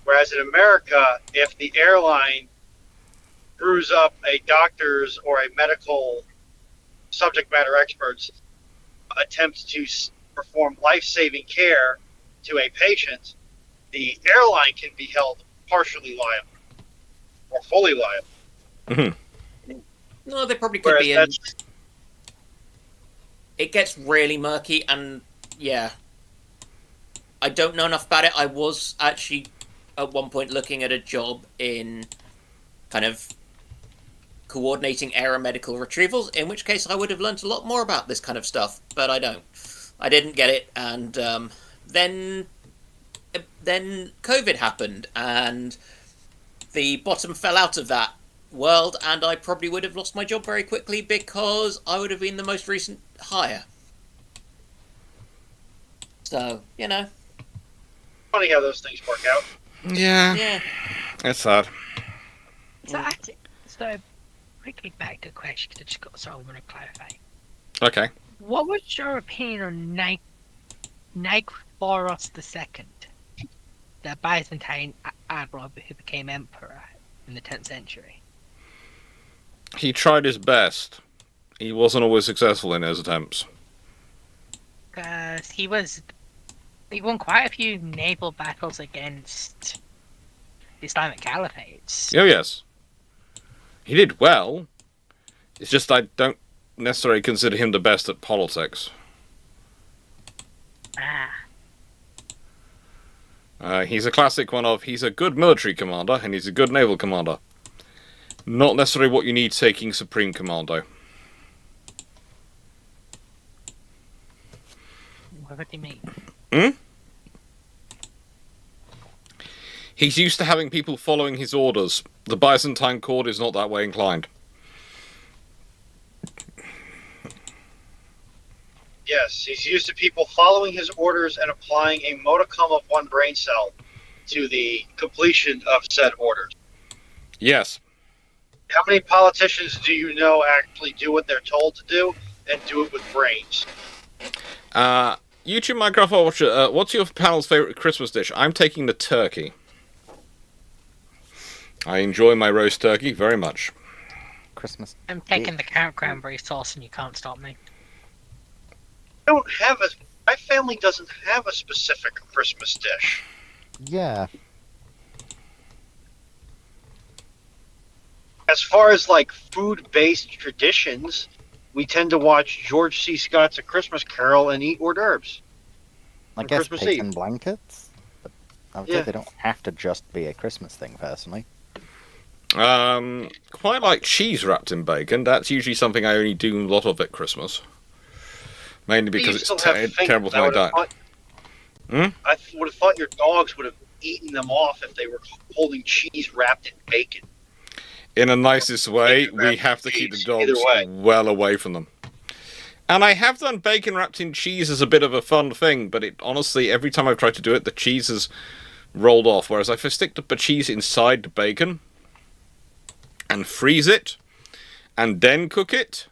Whereas in America, if the airline screws up a doctor's or a medical subject matter expert's attempt to perform life-saving care to a patient, the airline can be held partially liable or fully liable. No, they probably could Whereas be in. that's It gets really murky, and yeah. I don't know enough about it. I was actually at one point looking at a job in kind of coordinating aeromedical retrievals, in which case I would have learnt a lot more about this kind of stuff, but I don't. I didn't get it, and then COVID happened, and the bottom fell out of that world, and I probably would have lost my job very quickly because I would have been the most recent hire. So, you know. funny how those things work out. Yeah, Yeah. it's sad. So quickly back to the question, because I just got something I want to clarify. Okay. What was your opinion on Nicephorus II, the Byzantine admiral who became emperor in the 10th century? He tried his best. He wasn't always successful in his attempts. Because he won quite a few naval battles against the Islamic Caliphates. Oh, yes. He did well. It's just I don't necessarily consider him the best at politics. He's a classic one of he's a good military commander and he's a good naval commander. Not necessarily what you need taking Supreme Commando. What do you mean? He's used to having people following his orders. The Byzantine court is not that way inclined. Yes, he's used to people following his orders and applying a modicum of one brain cell to the completion of said orders. Yes. How many politicians do you know actually do what they're told to do and do it with brains? YouTube Minecraft Watcher, what's your panel's favourite Christmas dish? I'm taking the turkey. I enjoy my roast turkey very much. Christmas. I'm taking the cranberry sauce and you can't stop me. My family doesn't have a specific Christmas dish. Yeah. As far as like food-based traditions, we tend to watch George C. Scott's A Christmas Carol and eat hors d'oeuvres. I On guess Christmas pigs Eve. and blankets. But I would Yeah. say they don't have to just be a Christmas thing, personally. Quite like cheese wrapped in bacon. That's usually something I only do a lot of at Christmas. Mainly But you because it's still have fingers. terrible for I my would have diet. thought- I would have thought your dogs would have eaten them off if they were holding cheese wrapped in bacon. In a nicest way, Bacon wrapped we have to in keep the cheese, dogs either way. well away from them. And I have done bacon wrapped in cheese as a bit of a fun thing, but it honestly, every time I've tried to do it, the cheese has rolled off. Whereas if I stick the cheese inside the bacon and freeze it and then cook it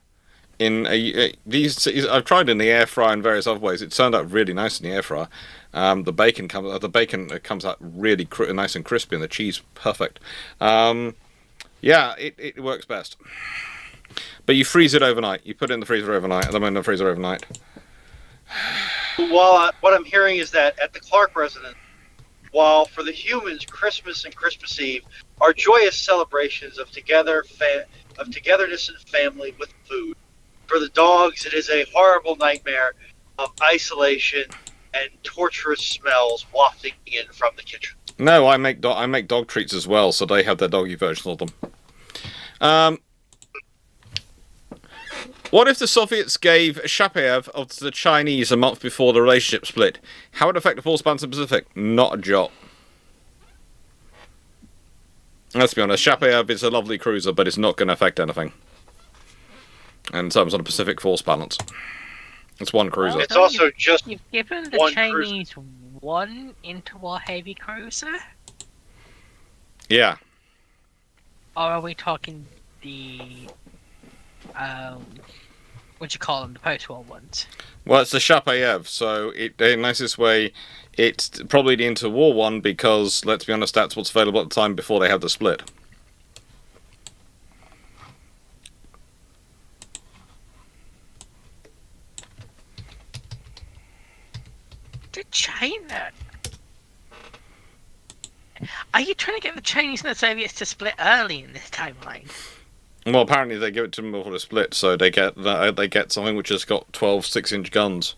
in I've tried in the air fryer in various other ways. It turned out really nice in the air fryer. The bacon comes out really nice and crispy, and the cheese perfect. Yeah, it works best. But you freeze it overnight. You put it in the freezer overnight, and then in the freezer overnight. Well, what I'm hearing is that at the Clarke residence, while for the humans, Christmas and Christmas Eve are joyous celebrations of togetherness and family with food, for the dogs, it is a horrible nightmare of isolation and torturous smells wafting in from the kitchen. No, I make dog treats as well, so they have their doggy versions of them. What if the Soviets gave Shapaev of the Chinese a month before the relationship split? How would it affect the force balance in the Pacific? Not a jot. Let's be honest, Shapaev is a lovely cruiser, but it's not going to affect anything in terms of the Pacific force balance. It's one cruiser. It's also just You've given the one Chinese one interwar heavy cruiser? Yeah. Or are we talking the what you call them, the post-war ones? Well, it's the Shapaev, so in the nicest way, it's probably the interwar one because, let's be honest, that's what's available at the time before they had the split. To China? Are you trying to get the Chinese and the Soviets to split early in this timeline? Well, apparently they give it to them before the split, so they get something which has got 12 6-inch guns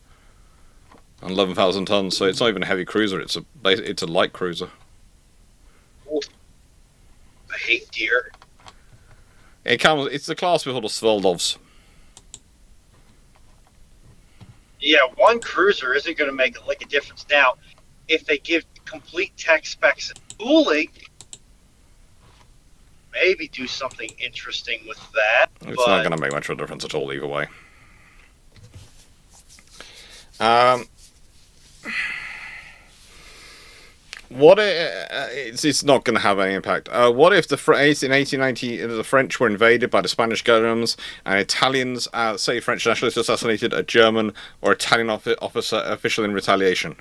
and 11,000 tons. So it's not even a heavy cruiser; it's a light cruiser. I hate deer. It's the class with all the Sveldovs. Yeah, one cruiser isn't going to make a difference. Now, if they give complete tech specs and tooling, maybe do something interesting with that. It's but not going to make much of a difference at all either way. It's not going to have any impact. What if in 1890 the French were invaded by the Spanish governments and Italians, say French nationalists, assassinated a German or Italian officer official in retaliation?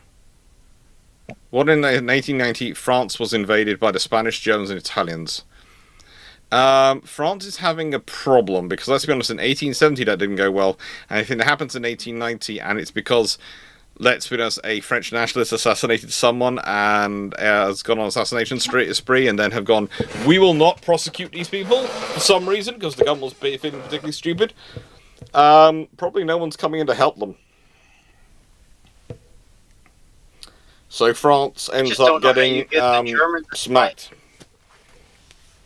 What in 1890 France was invaded by the Spanish, Germans, and Italians? France is having a problem because, let's be honest, in 1870 that didn't go well, and I think that happens in 1890, and it's because, let's be honest, a French nationalist assassinated someone and has gone on assassination spree, and then have gone, we will not prosecute these people for some reason because the government was feeling particularly stupid. Probably no one's coming in to help them. So France ends up getting smacked.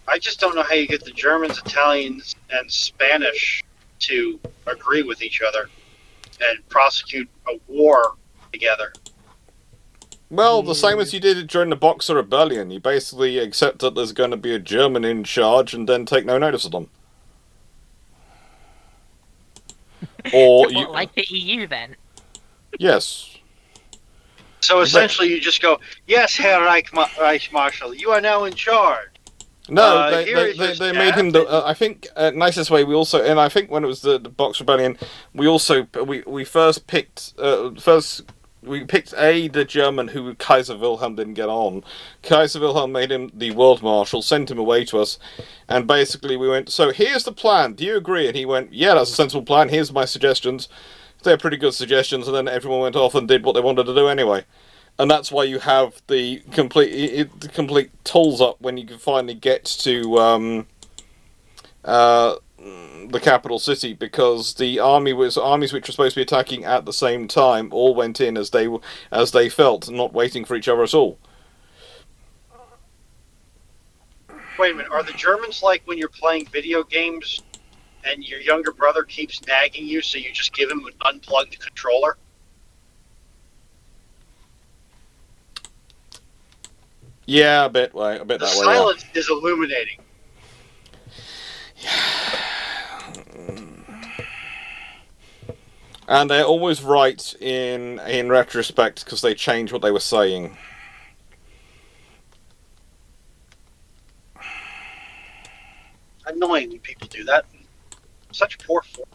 I just don't know how you get the Germans, Italians, and Spanish to agree with each other and prosecute a war together. Well, the same as you did it during the Boxer Rebellion. You basically accept that there's going to be a German in charge and then take no notice of them. Or you... like the EU then? Yes. So essentially you just go, yes, Herr Reichsmarschall, you are now in charge. No, they made him the. I think nicest way. We also, and I think when it was the Boxer Rebellion, we first picked the German who Kaiser Wilhelm didn't get on. Kaiser Wilhelm made him the World Marshal, sent him away to us, and basically we went, so here's the plan. Do you agree? And he went, yeah, that's a sensible plan. Here's my suggestions. They're pretty good suggestions, and then everyone went off and did what they wanted to do anyway. And that's why you have the complete tools up when you can finally get to the capital city, because the armies which were supposed to be attacking at the same time all went in as they felt, not waiting for each other at all. Wait a minute, are the Germans like when you're playing video games and your younger brother keeps nagging you, so you just give him an unplugged controller? Yeah, a bit that way. The silence is illuminating. And they're always right in retrospect because they changed what they were saying. Annoying when people do that. Such poor form.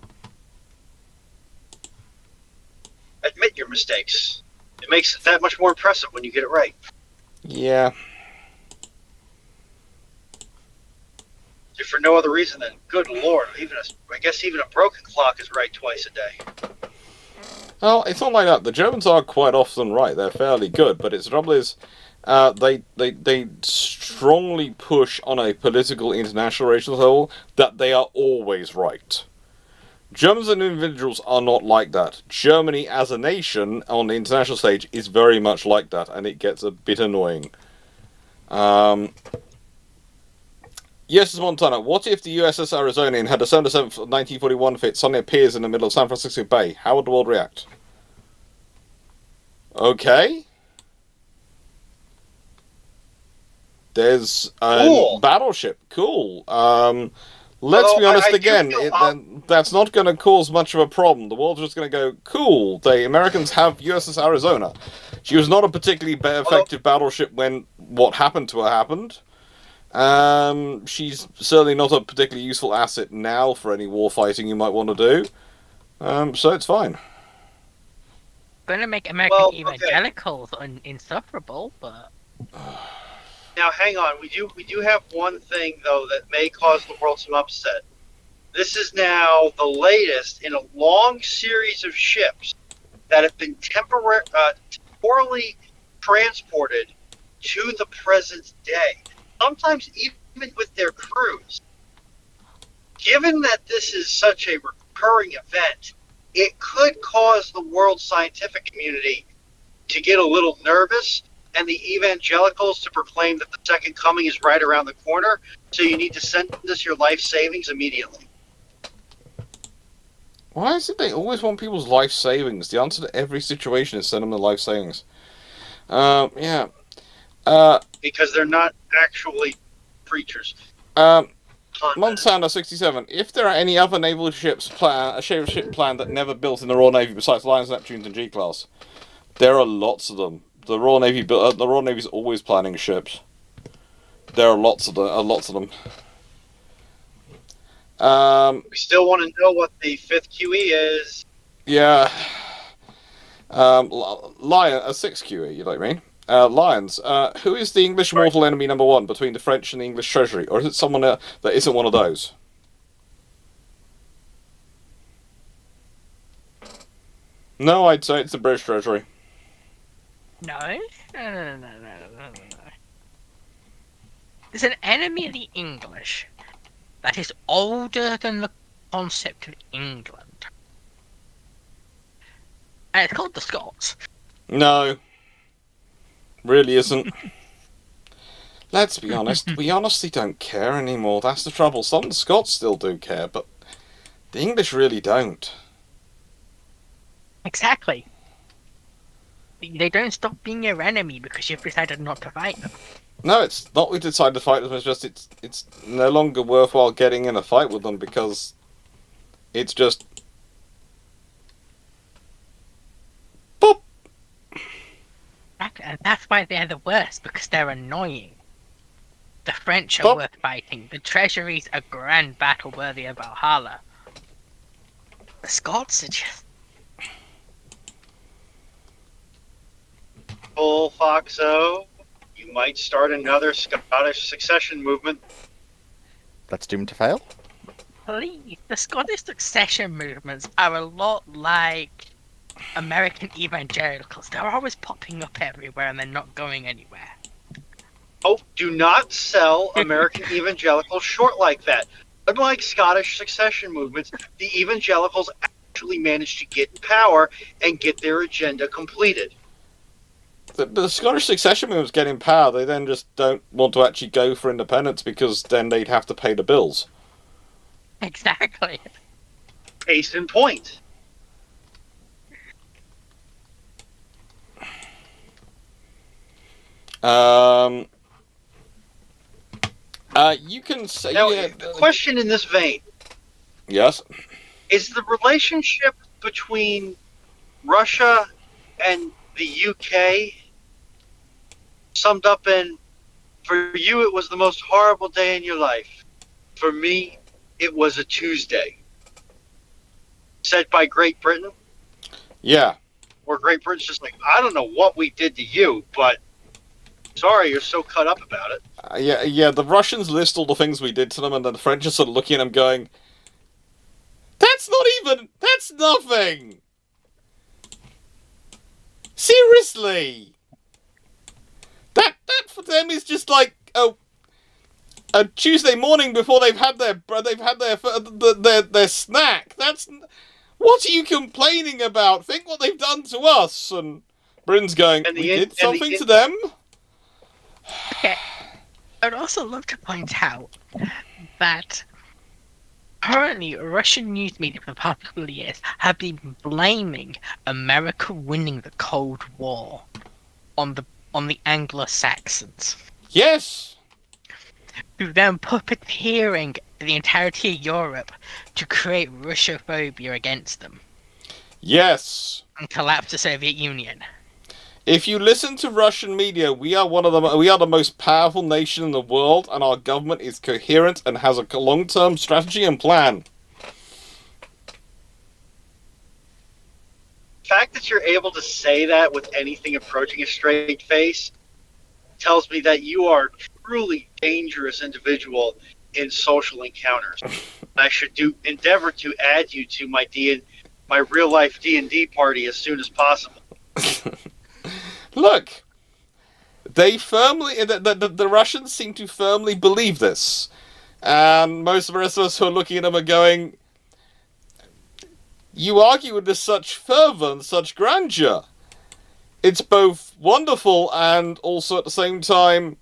Admit your mistakes. It makes it that much more impressive when you get it right. Yeah. If for no other reason than, good lord, I guess even a broken clock is right twice a day. Well, it's not like that. The Germans are quite often right. They're fairly good, but the trouble is, they strongly push on a political international relations level that they are always right. Germans and individuals are not like that. Germany as a nation on the international stage is very much like that, and it gets a bit annoying. Yes, Montana, what if the USS Arizonian had December 7th, 1941 fit suddenly appears in the middle of San Francisco Bay? How would the world react? Okay. There's a Cool. battleship. Cool. Let's be honest again. That's not going to cause much of a problem. The world's just going to go, cool. The Americans have USS Arizona. She was not a particularly effective battleship when what happened to her happened. She's certainly not a particularly useful asset now for any war fighting you might want to do. So it's fine. Gonna make American evangelicals insufferable, but Now, hang on. We do have one thing, though, that may cause the world some upset. This is now the latest in a long series of ships that have been temporarily transported to the present day, sometimes even with their crews. Given that this is such a recurring event, it could cause the world scientific community to get a little nervous and the evangelicals to proclaim that the second coming is right around the corner, so you need to send us your life savings immediately. Why is it they always want people's life savings? The answer to every situation is send them the life savings. Yeah. Because they're not actually preachers. Montana 67. If there are any other naval ships ship plan that never built in the Royal Navy besides Lions, Neptunes, and G-class, there are lots of them. The Royal Navy the Royal Navy's always planning ships. There are lots of them. We still want to know what the fifth QE is. Yeah. Lion, a 6 QE, you know what I mean? Lions, who is the English mortal enemy number one between the French and the English Treasury? Or is it someone that isn't one of those? No, I'd say it's the British Treasury. no. There's an enemy of the English that is older than the concept of England. And it's called the Scots. No. Really isn't. Let's be honest, we honestly don't care anymore. That's the trouble. Some of the Scots still do care, but the English really don't. Exactly. They don't stop being your enemy because you've decided not to fight them. No, it's not we decided to fight them, it's just it's no longer worthwhile getting in a fight with them because it's just boop. And that's why they're the worst, because they're annoying. The French are worth fighting. The treasuries are grand battle worthy of Valhalla. The Scots are just... Bull Foxo, you might start another Scottish succession movement. That's doomed to fail. Please, the Scottish succession movements are a lot like American evangelicals. They're always popping up everywhere and they're not going anywhere. Oh, do not sell American evangelicals short like that. Unlike Scottish succession movements, the evangelicals actually managed to get in power and get their agenda completed. The Scottish succession movements get in power, they then just don't want to actually go for independence because then they'd have to pay the bills. Exactly. Case in point. You can say... Now, yeah, a question in this vein. yes? Is the relationship between Russia and the UK summed up in, for you it was the most horrible day in your life. For me, it was a Tuesday. Said by Great Britain? Yeah. Where Great Britain's just like, I don't know what we did to you, but sorry you're so cut up about it. Yeah, the Russians list all the things we did to them, and then the French are sort of looking at them going, that's nothing! Seriously! That for them is just like a Tuesday morning before they've had their snack. What are you complaining about? Think what they've done to us. And Britain's going, we did something to them? Okay. I'd also love to point out that currently Russian news media for the past couple of years have been blaming America winning the Cold War on the Anglo-Saxons. Yes! Who then puppeteering the entirety of Europe to create Russophobia against them. Yes! And collapse the Soviet Union. If you listen to Russian media, we are the most powerful nation in the world, and our government is coherent and has a long-term strategy and plan. The fact that you're able to say that with anything approaching a straight face tells me that you are a truly dangerous individual in social encounters. I should endeavor to add you to my real life D&D party as soon as possible. Look, they firmly the Russians seem to firmly believe this, and most of the rest of us who are looking at them are going, you argue with such fervor and such grandeur. It's both wonderful and also at the same time,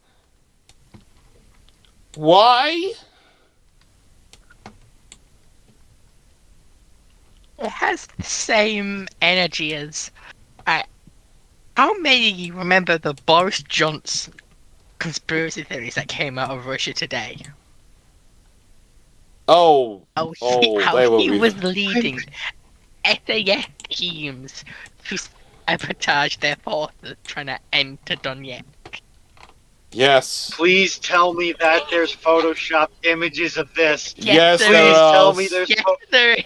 why? It has the same energy as... how many of you remember the Boris Johnson conspiracy theories that came out of Russia today? How he was leading SAS teams to sabotage their forces trying to enter Donetsk. Yes. Please tell me that there's photoshopped images of this. Yes, there Please is. tell me there's There is.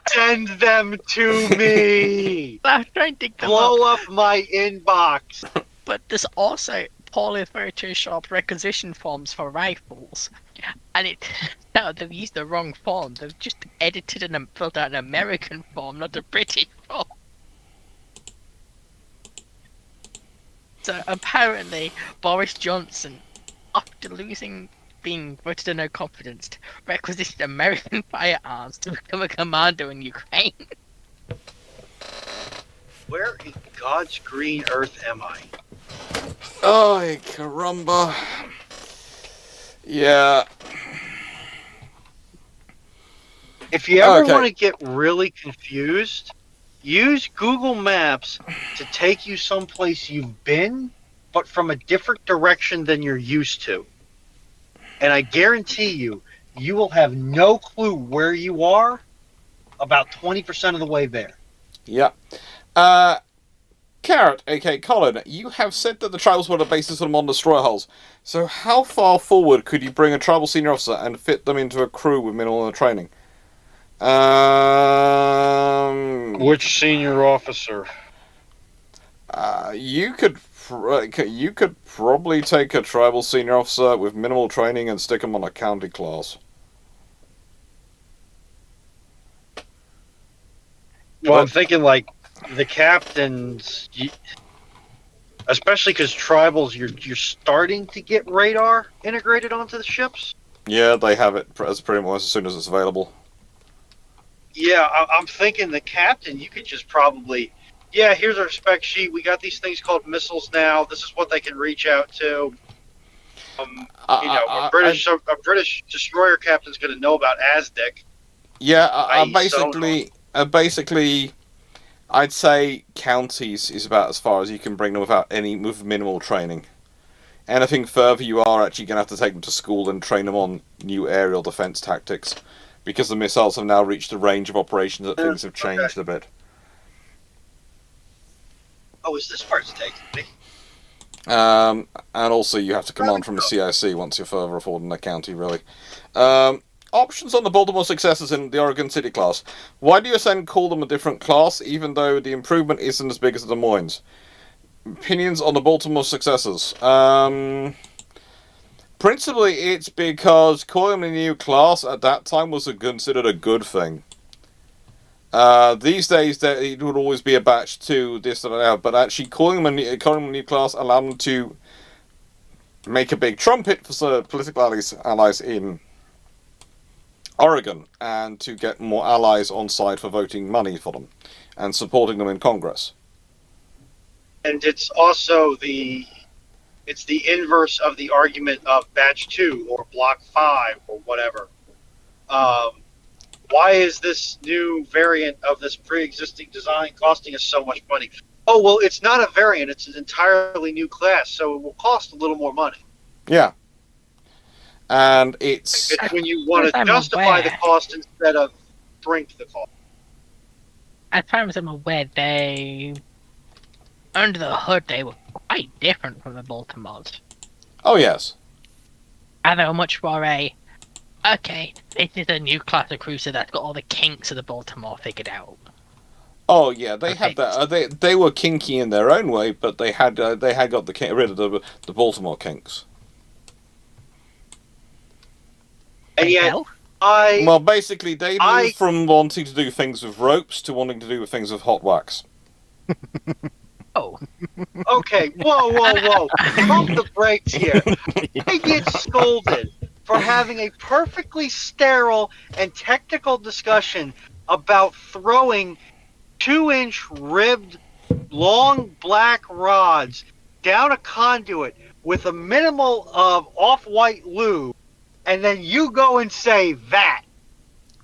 Send them to me. I'm trying to dig them Blow up. up my inbox. But there's also poorly photoshopped requisition forms for rifles. And it turns out they've used the wrong form. They've just edited and filled out an American form, not a British form. So apparently, Boris Johnson, after being voted to no confidence, requisitioned American firearms to become a commander in Ukraine. Where in God's green earth am I? Oh, caramba. Yeah. If you ever Okay. want to get really confused, use Google Maps to take you someplace you've been, but from a different direction than you're used to. And I guarantee you, you will have no clue where you are about 20% of the way there. Yeah. Carrot, aka Colin, you have said that the tribals were the basis of the modern destroyer hulls. So how far forward could you bring a tribal senior officer and fit them into a crew with minimal training? Which senior officer? You could probably take a tribal senior officer with minimal training and stick them on a county class. Well, I'm thinking like the captains, especially because tribals, you're starting to get radar integrated onto the ships. Yeah, they have it as pretty much as soon as it's available. Yeah, I'm thinking the captain, you could just probably, yeah, here's our spec sheet. We got these things called missiles now. This is what they can reach out to. A British destroyer captain's going to know about ASDIC. Yeah, basically, I'd say counties is about as far as you can bring them with minimal training. anything further, you are actually going to have to take them to school and train them on new aerial defense tactics, because the missiles have now reached a range of operations that things have changed a bit. Oh, is this part's taken? And also, you have to command from the CIC once you're further aforward in the county, really. Options on the Baltimore successors in the Oregon City class. Why do you then call them a different class, even though the improvement isn't as big as the Des Moines? Opinions on the Baltimore successors. Principally, it's because calling them a new class at that time was considered a good thing. These days, it would always be a batch 2, this and that, but actually calling them a new class allowed them to make a big trumpet for political allies in Oregon, and to get more allies on side for voting money for them and supporting them in Congress. And it's also the inverse of the argument of batch 2 or block 5 or whatever. Why is this new variant of this pre-existing design costing us so much money? Oh, well, it's not a variant. It's an entirely new class, so it will cost a little more money. Yeah. And it's when you want to justify the cost instead of shrink the cost. As far as I'm aware, under the hood, they were quite different from the Baltimores. Oh, yes. And they were much more okay, this is a new class of cruiser that's got all the kinks of the Baltimore figured out. Oh yeah, they had that. They were kinky in their own way, but they had got rid of the Baltimore kinks. And yet, well, basically, they moved from wanting to do things with ropes to wanting to do things with hot wax. Oh. Okay, whoa. Pump the brakes here. I get scolded for having a perfectly sterile and technical discussion about throwing 2-inch ribbed long black rods down a conduit with a minimal of off-white lube, and then you go and say that.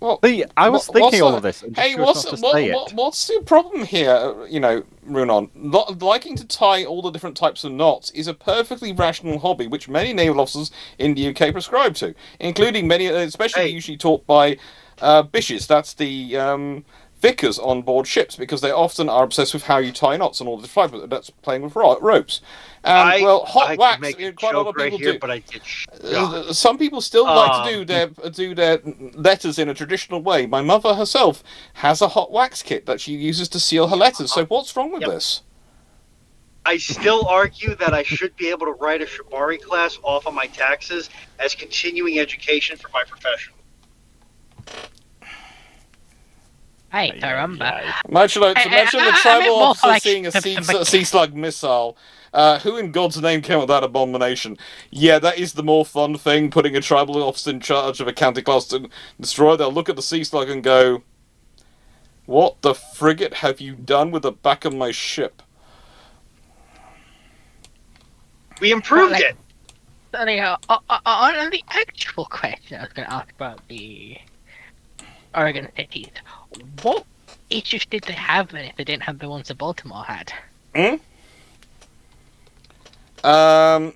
Well, I was thinking all of this. Hey, what's the problem here? Runon, liking to tie all the different types of knots is a perfectly rational hobby, which many naval officers in the UK prescribe to, including many, especially usually taught by bishops. That's the vicars on board ships, because they often are obsessed with how you tie knots and all the flight. That's playing with ropes. And hot wax. Quite a lot of people do. But I get some people still like to do their letters in a traditional way. My mother herself has a hot wax kit that she uses to seal her letters. So what's wrong with this? I still argue that I should be able to write a Shibari class off of my taxes as continuing education for my profession. Hey, caramba. Imagine the tribal officer seeing a sea slug missile. Who in God's name came up with that abomination? Yeah, that is the more fun thing, putting a tribal officer in charge of a county class to destroy. They'll look at the sea slug and go, "What the frigate have you done with the back of my ship?" We improved it! Anyhow, on the actual question I was going to ask about the Oregon cities, what issues did they have then if they didn't have the ones that Baltimore had?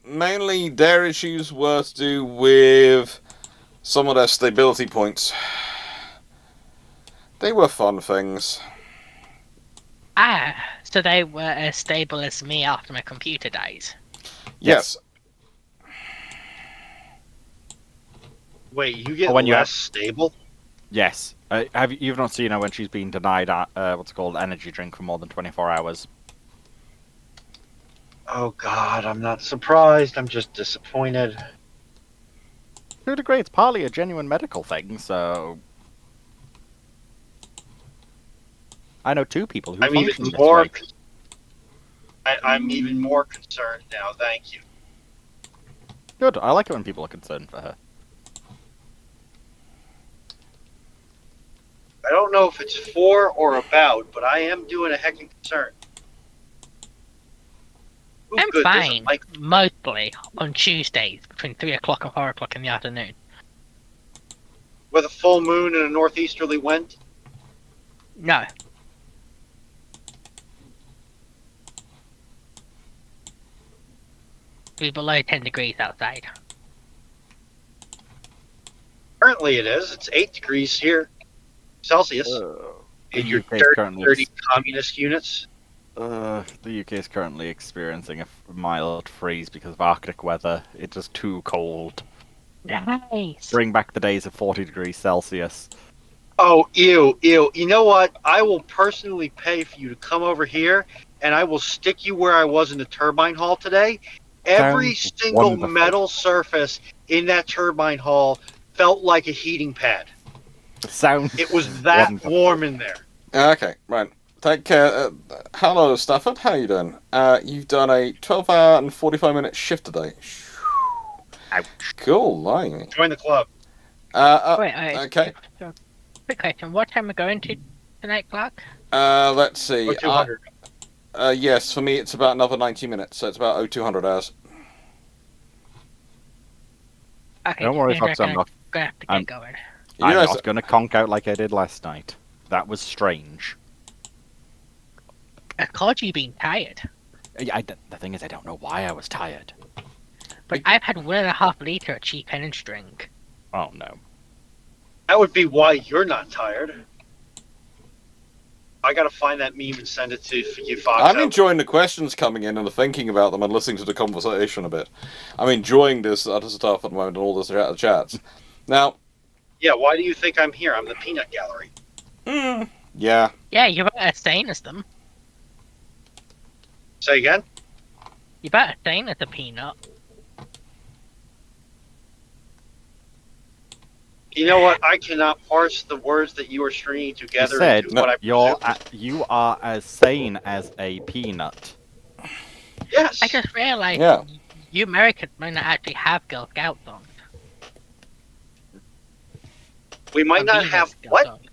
Mainly their issues were to do with some of their stability points. They were fun things. So they were as stable as me after my computer dies? Yes. Wait, you get less stable? Yes. You've not seen her when she's been denied what's called energy drink for more than 24 hours. Oh God, I'm not surprised. I'm just disappointed. To a degree, it's partly a genuine medical thing, so... I know 2 people who function this way. I'm even more concerned now, thank you. Good, I like it when people are concerned for her. I don't know if it's for or about, but I am doing a heckin' concern. I'm fine, mostly on Tuesdays between 3 o'clock and 4 o'clock in the afternoon. With a full moon and a northeasterly wind? No. to be below 10 degrees outside. Currently it is. It's 8 degrees here, Celsius. In your UK is dirty communist units. The UK is currently experiencing a mild freeze because of Arctic weather. It's just too cold. Nice. Bring back the days of 40 degrees Celsius. Oh, ew. You know what? I will personally pay for you to come over here, and I will stick you where I was in the turbine hall today. Every Sounds single wonderful. metal surface in that turbine hall felt like a heating pad. Sounds It was that wonderful. warm in there. Okay, right. Take care. Hello, Stafford. How you doing? You've done a 12-hour and 45-minute shift today. Ouch. Cool, lying. Join the club. Wait, Okay. Quick question. What time are we going to tonight, Clarke? Let's see. Or 200. Yes, for me it's about another 90 minutes, so it's about 200 hours. Okay, Don't worry, means we're Fox, I'm not. gonna have to get I'm- going. I'm Yes. not going to conk out like I did last night. That was strange. I called you being tired, The thing is, I don't know why I was tired. but I've had 1.5 liter of cheap energy drink. Oh no. That would be why you're not tired. I gotta find that meme and send it to you, Fox. I'm enjoying the questions coming in and the thinking about them and listening to the conversation a bit. I'm enjoying this other stuff at the moment and all this chats. Now, Yeah, why do you think I'm here? I'm the peanut gallery. yeah. Yeah, you're better staying as them. Say again? You're better staying as a peanut. You know what? I cannot parse the words that you are stringing You together said into what I you are as sane as a peanut. Yes. I just realized Yeah. you Americans might not actually have Girl Scouts on. We might not Female have Girl what? Scouts.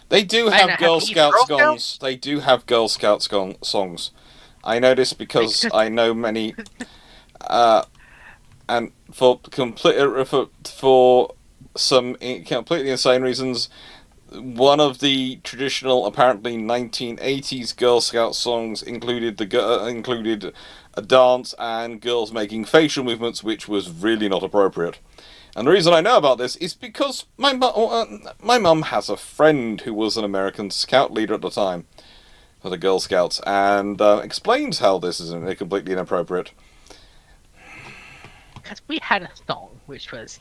They do Might have not Girl have Scouts Girl songs. They do have Girl Scouts songs. I know this because I know many, and for some completely insane reasons, one of the traditional, apparently 1980s Girl Scout songs included included a dance and girls making facial movements, which was really not appropriate. And the reason I know about this is because my mum has a friend who was an American Scout leader at the time for the Girl Scouts, and explains how this is completely inappropriate. Because we had a song which was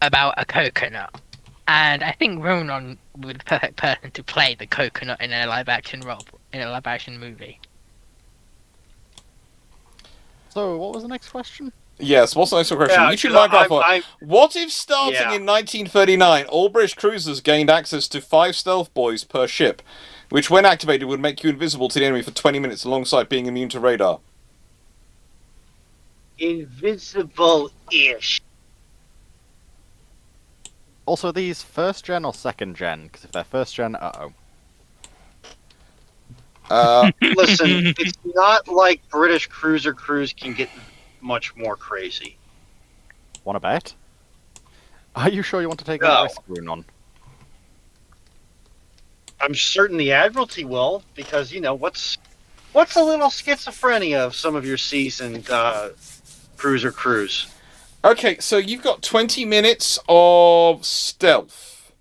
about a coconut. And I think Ronan was the perfect person to play the coconut in a live action movie. So, what was the next question? Yes, what's the next question? Yeah, YouTube 'cause Minecraft. What if starting Yeah. in 1939, all British cruisers gained access to 5 stealth boys per ship, which when activated would make you invisible to the enemy for 20 minutes alongside being immune to radar? Invisible-ish. Also, are these first gen or second gen? Because if they're first gen, Listen, it's not like British cruiser crews can get much more crazy. want to bet? Are you sure you want to take No. that risk, Brunon? I'm certain the Admiralty will, because you know what's a little schizophrenia of some of your seasoned cruiser crews. Okay, so you've got 20 minutes of stealth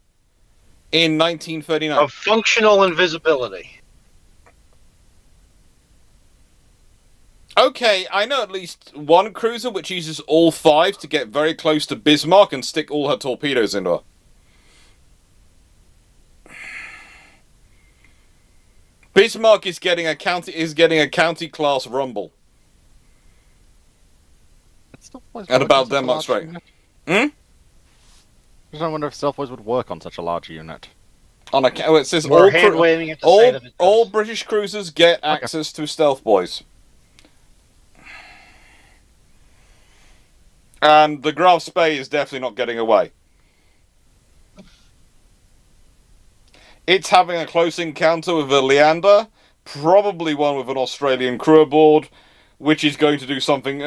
in 1939. Of functional invisibility. Okay, I know at least one cruiser which uses all 5 to get very close to Bismarck and stick all her torpedoes into her. Bismarck is getting a county class rumble. And about Denmark Strait. Hmm? I wonder if stealth boys would work on such a large unit. It says We're hand waving at the say that it all does. British cruisers get access to stealth boys. And the Graf Spee is definitely not getting away. It's having a close encounter with a Leander, probably one with an Australian crew aboard, which is going to do something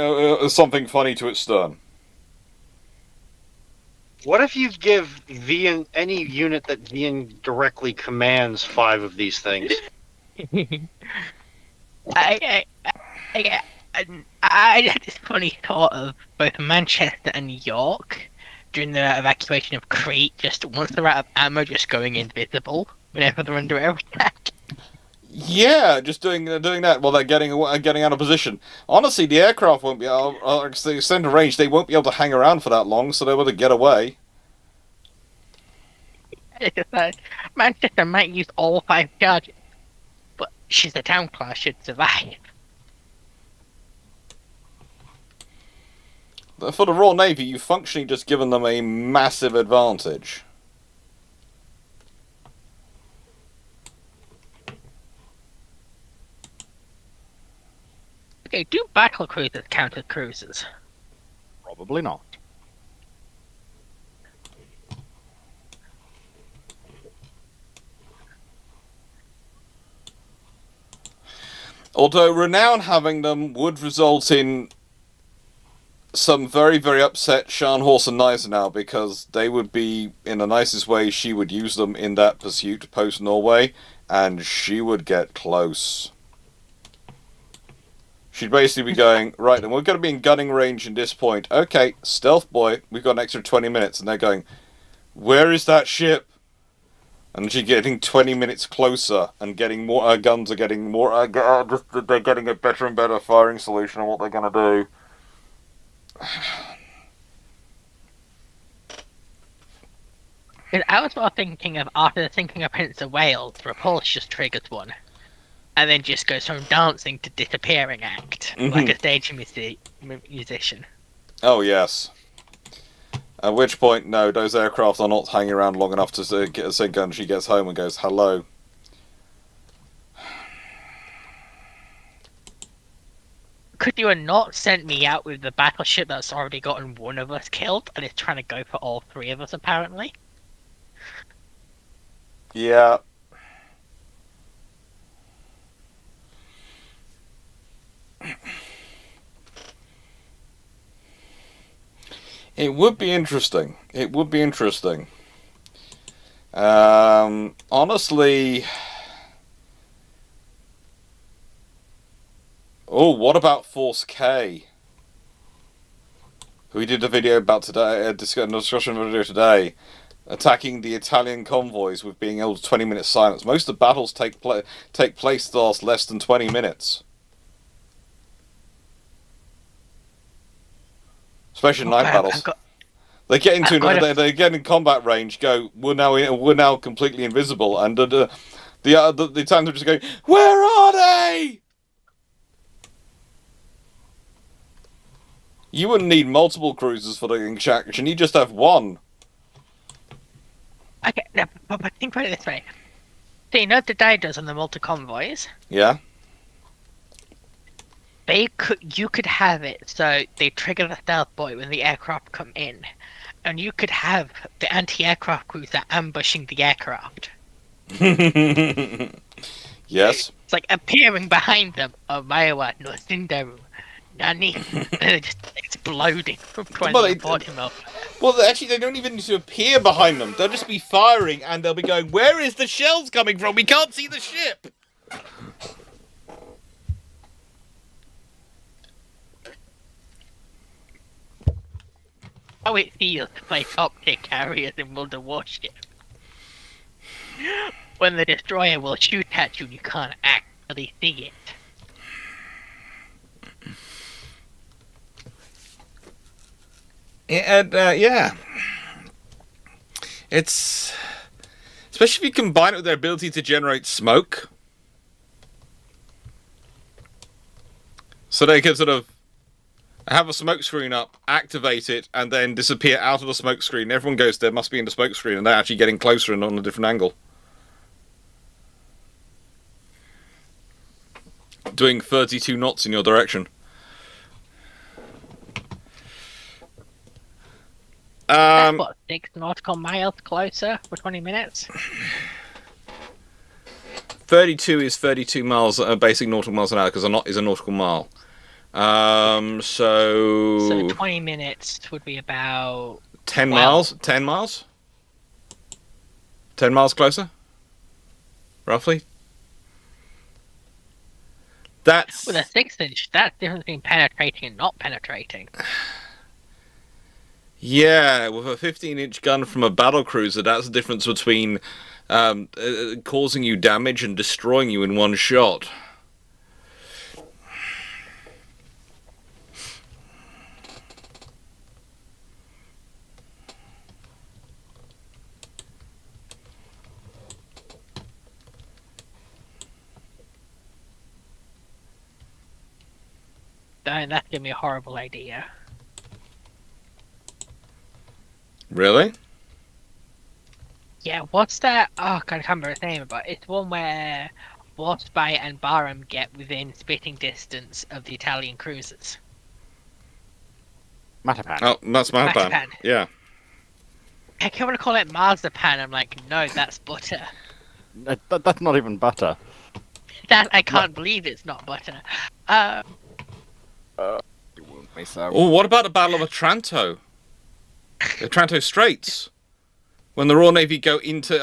funny to its stern. What if you give Vian any unit that Vian directly commands 5 of these things? I had this funny thought of both Manchester and York during the evacuation of Crete. Just once they're out of ammo, just going invisible whenever they're under air attack. Yeah, just doing that while they're getting out of position. Honestly, the aircraft won't be able, the extended range, they won't be able to hang around for that long, so they're able to get away. It's just that Manchester might use all 5 charges, but she's a town class, should survive. For the Royal Navy, you've functionally just given them a massive advantage. Okay, do battle cruisers count as cruisers? Probably not. Although renown having them would result in some very, very upset Scharnhorst and Gneisenau, because they would be, in the nicest way, she would use them in that pursuit post-Norway, and she would get close. She'd basically be going, right, then we're going to be in gunning range at this point. Okay, stealth boy, we've got an extra 20 minutes. And they're going, where is that ship? And she's getting 20 minutes closer, and getting more, guns are getting more, they're getting a better and better firing solution on what they're going to do. I was more thinking of, after the sinking of Prince of Wales, Repulse just triggers one. And then just goes from dancing to disappearing act, like a stage musician. Oh, yes. At which point, no, those aircraft are not hanging around long enough to get a sink, and she gets home and goes, hello. Could you have not sent me out with the battleship that's already gotten one of us killed, and is trying to go for all 3 of us, apparently? Yeah. It would be interesting. It would be interesting. Honestly... Oh, what about Force K? Who we did a video about today, a discussion video today, attacking the Italian convoys with being able to 20 minutes silence. Most of the battles take place to last less than 20 minutes. Especially in night battles. They get into they get in combat range. Go. We're now completely invisible, and the Italians are just going, where are they? You wouldn't need multiple cruisers for the action. You just have one. Okay, now, but think about it this way. So you know the Didos on the multi-convoys? Yeah. You could have it so they trigger the stealth boy when the aircraft come in, and you could have the anti-aircraft cruiser ambushing the aircraft. Yes. It's like appearing behind them. Oh, Maiwa, no Sindaru, Nani, and they're just exploding from trying to report him off. Well, actually, they don't even need to appear behind them. They'll just be firing, and they'll be going, where is the shells coming from? We can't see the ship! How it feels to play top-tier carriers in World of Warship. When the destroyer will shoot at you and you can't actually see it. And, yeah. It's... Especially if you combine it with their ability to generate smoke. So they can sort of have a smoke screen up, activate it, and then disappear out of the smoke screen. Everyone goes, there must be in the smoke screen, and they're actually getting closer and on a different angle. Doing 32 knots in your direction. That's what, 6 nautical miles closer for 20 minutes? 32 is 32 miles, basic nautical miles an hour, because a knot is a nautical mile. So 20 minutes would be about 10 miles. 10 miles. 10 miles closer, roughly. That's With a 6-inch, that's the difference between penetrating and not penetrating. yeah, with a 15-inch gun from a battle cruiser, that's the difference between causing you damage and destroying you in one shot. That's giving me a horrible idea. Really? Yeah, what's that? Oh, I can't remember his name, but it's one where Warspite and Barham get within spitting distance of the Italian cruisers. Matapan. Oh, that's my plan. Matapan. Yeah. I can't want to call it marzipan. I'm like, no, that's butter. That's not even butter. That I can't believe it's not butter. So. Oh, what about the Battle of Otranto? The Otranto Straits, when the Royal Navy go into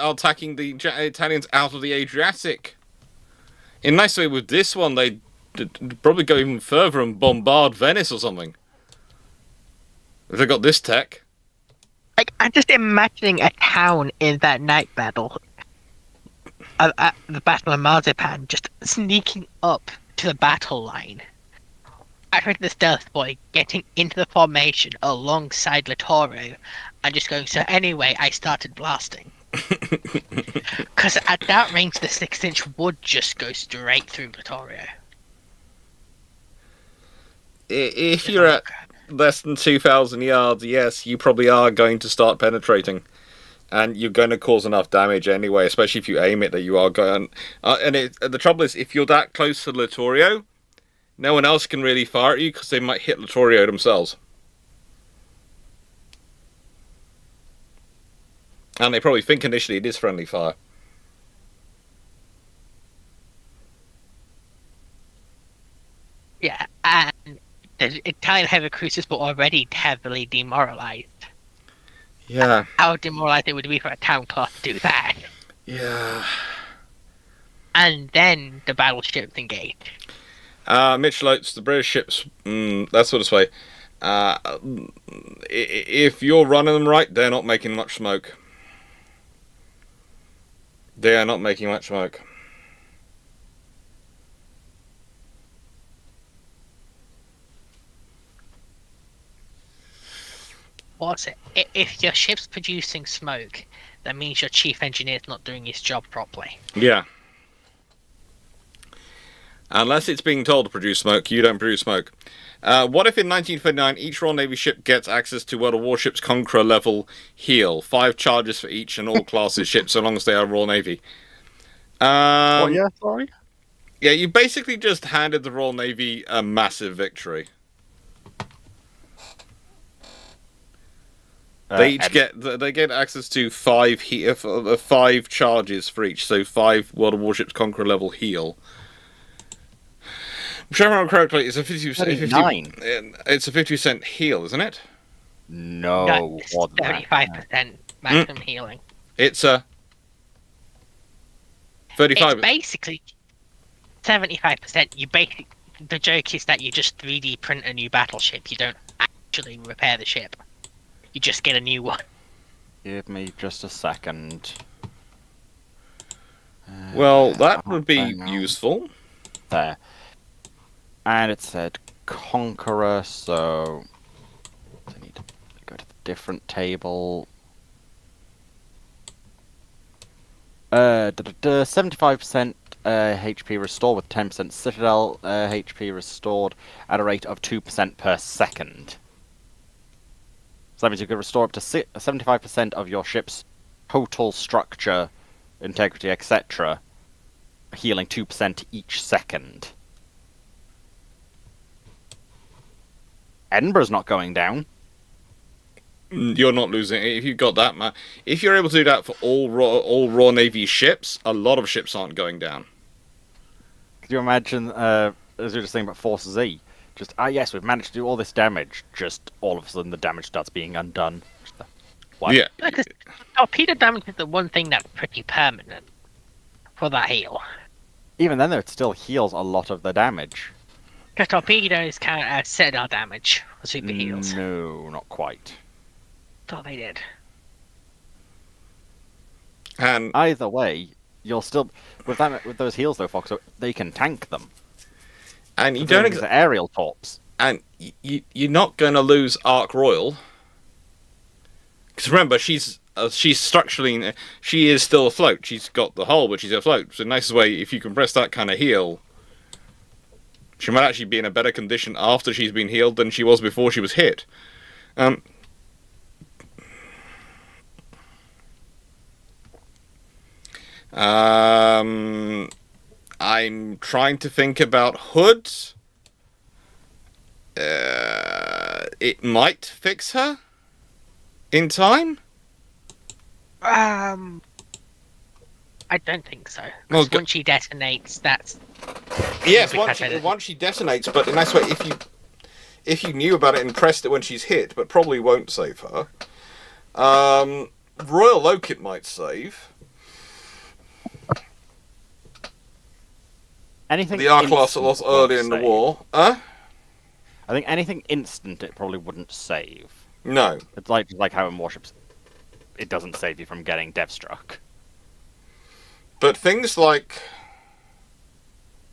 attacking the Italians out of the Adriatic. In a nice way, with this one, they probably go even further and bombard Venice or something. If they got this tech. Like, I'm just imagining a town in that night battle, at the Battle of Marzipan, just sneaking up to the battle line. After the stealth boy getting into the formation alongside Littorio and just going, so anyway, I started blasting. Because at that range, the 6-inch would just go straight through Littorio. If you're at less than 2,000 yards, yes, you probably are going to start penetrating. And you're going to cause enough damage anyway, especially if you aim it that you are going... the trouble is, if you're that close to Littorio, no one else can really fire at you because they might hit Littorio themselves. And they probably think initially it is friendly fire. Yeah, and the Italian heavy cruisers were already heavily demoralized. Yeah. How demoralized it would be for a town class to do that. Yeah. And then the battleships engage. Mitchell Oates, the British ships, that sort of way. If you're running them right, they're not making much smoke. They are not making much smoke. What's it? If your ship's producing smoke, that means your chief engineer's not doing his job properly. Yeah. Unless it's being told to produce smoke, you don't produce smoke. What if in 1939 each Royal Navy ship gets access to World of Warships Conqueror level heal? 5 charges for each and all classes ships, so long as they are Royal Navy. Yeah, sorry? Yeah, you basically just handed the Royal Navy a massive victory. They each get access to 5 charges for each, so 5 World of Warships Conqueror level heal. If I remember correctly, it's a 50%. It's a 50% heal, isn't it? No, it's more than that. 35% maximum healing. It's a 35. It's basically 75%. The joke is that you just 3D print a new battleship. You don't actually repair the ship. You just get a new one. Give me just a second. Well, that would be useful. There. And it said Conqueror, so I need to go to the different table. 75% HP restored with 10% Citadel HP restored at a rate of 2% per second. So that means you can restore up to 75% of your ship's total structure, integrity, etc., healing 2% each second. Edinburgh's not going down. You're not losing if you've got that, man. If you're able to do that for all Royal Navy ships, a lot of ships aren't going down. Could you imagine, as you're just saying about Force Z, just, yes, we've managed to do all this damage, just all of a sudden the damage starts being undone. What? Yeah. Because torpedo damage is the one thing that's pretty permanent for that heal. Even then, it still heals a lot of the damage. The torpedoes count as citadel damage for super heals. No, not quite. Thought they did. And Either way, you'll still with those heals though, Fox. They can tank them. and you don't These are aerial torps. and you're not going to lose Arc Royal. Because remember, she's structurally, she is still afloat. She's got the hull, but she's afloat. So the nicest way, if you compress that kind of heal, she might actually be in a better condition after she's been healed than she was before she was hit. I'm trying to think about Hood. It might fix her in time. I don't think so. 'Cause Well, once she detonates, that's Yes, Because I did. once she detonates, but in a nice way, if you knew about it and pressed it when she's hit, but probably won't save her. Royal Oak it might save. Anything The R-Class that lost instant early in won't the save. war. I think anything instant it probably wouldn't save. No. It's like how in warships, it doesn't save you from getting dev struck. But things like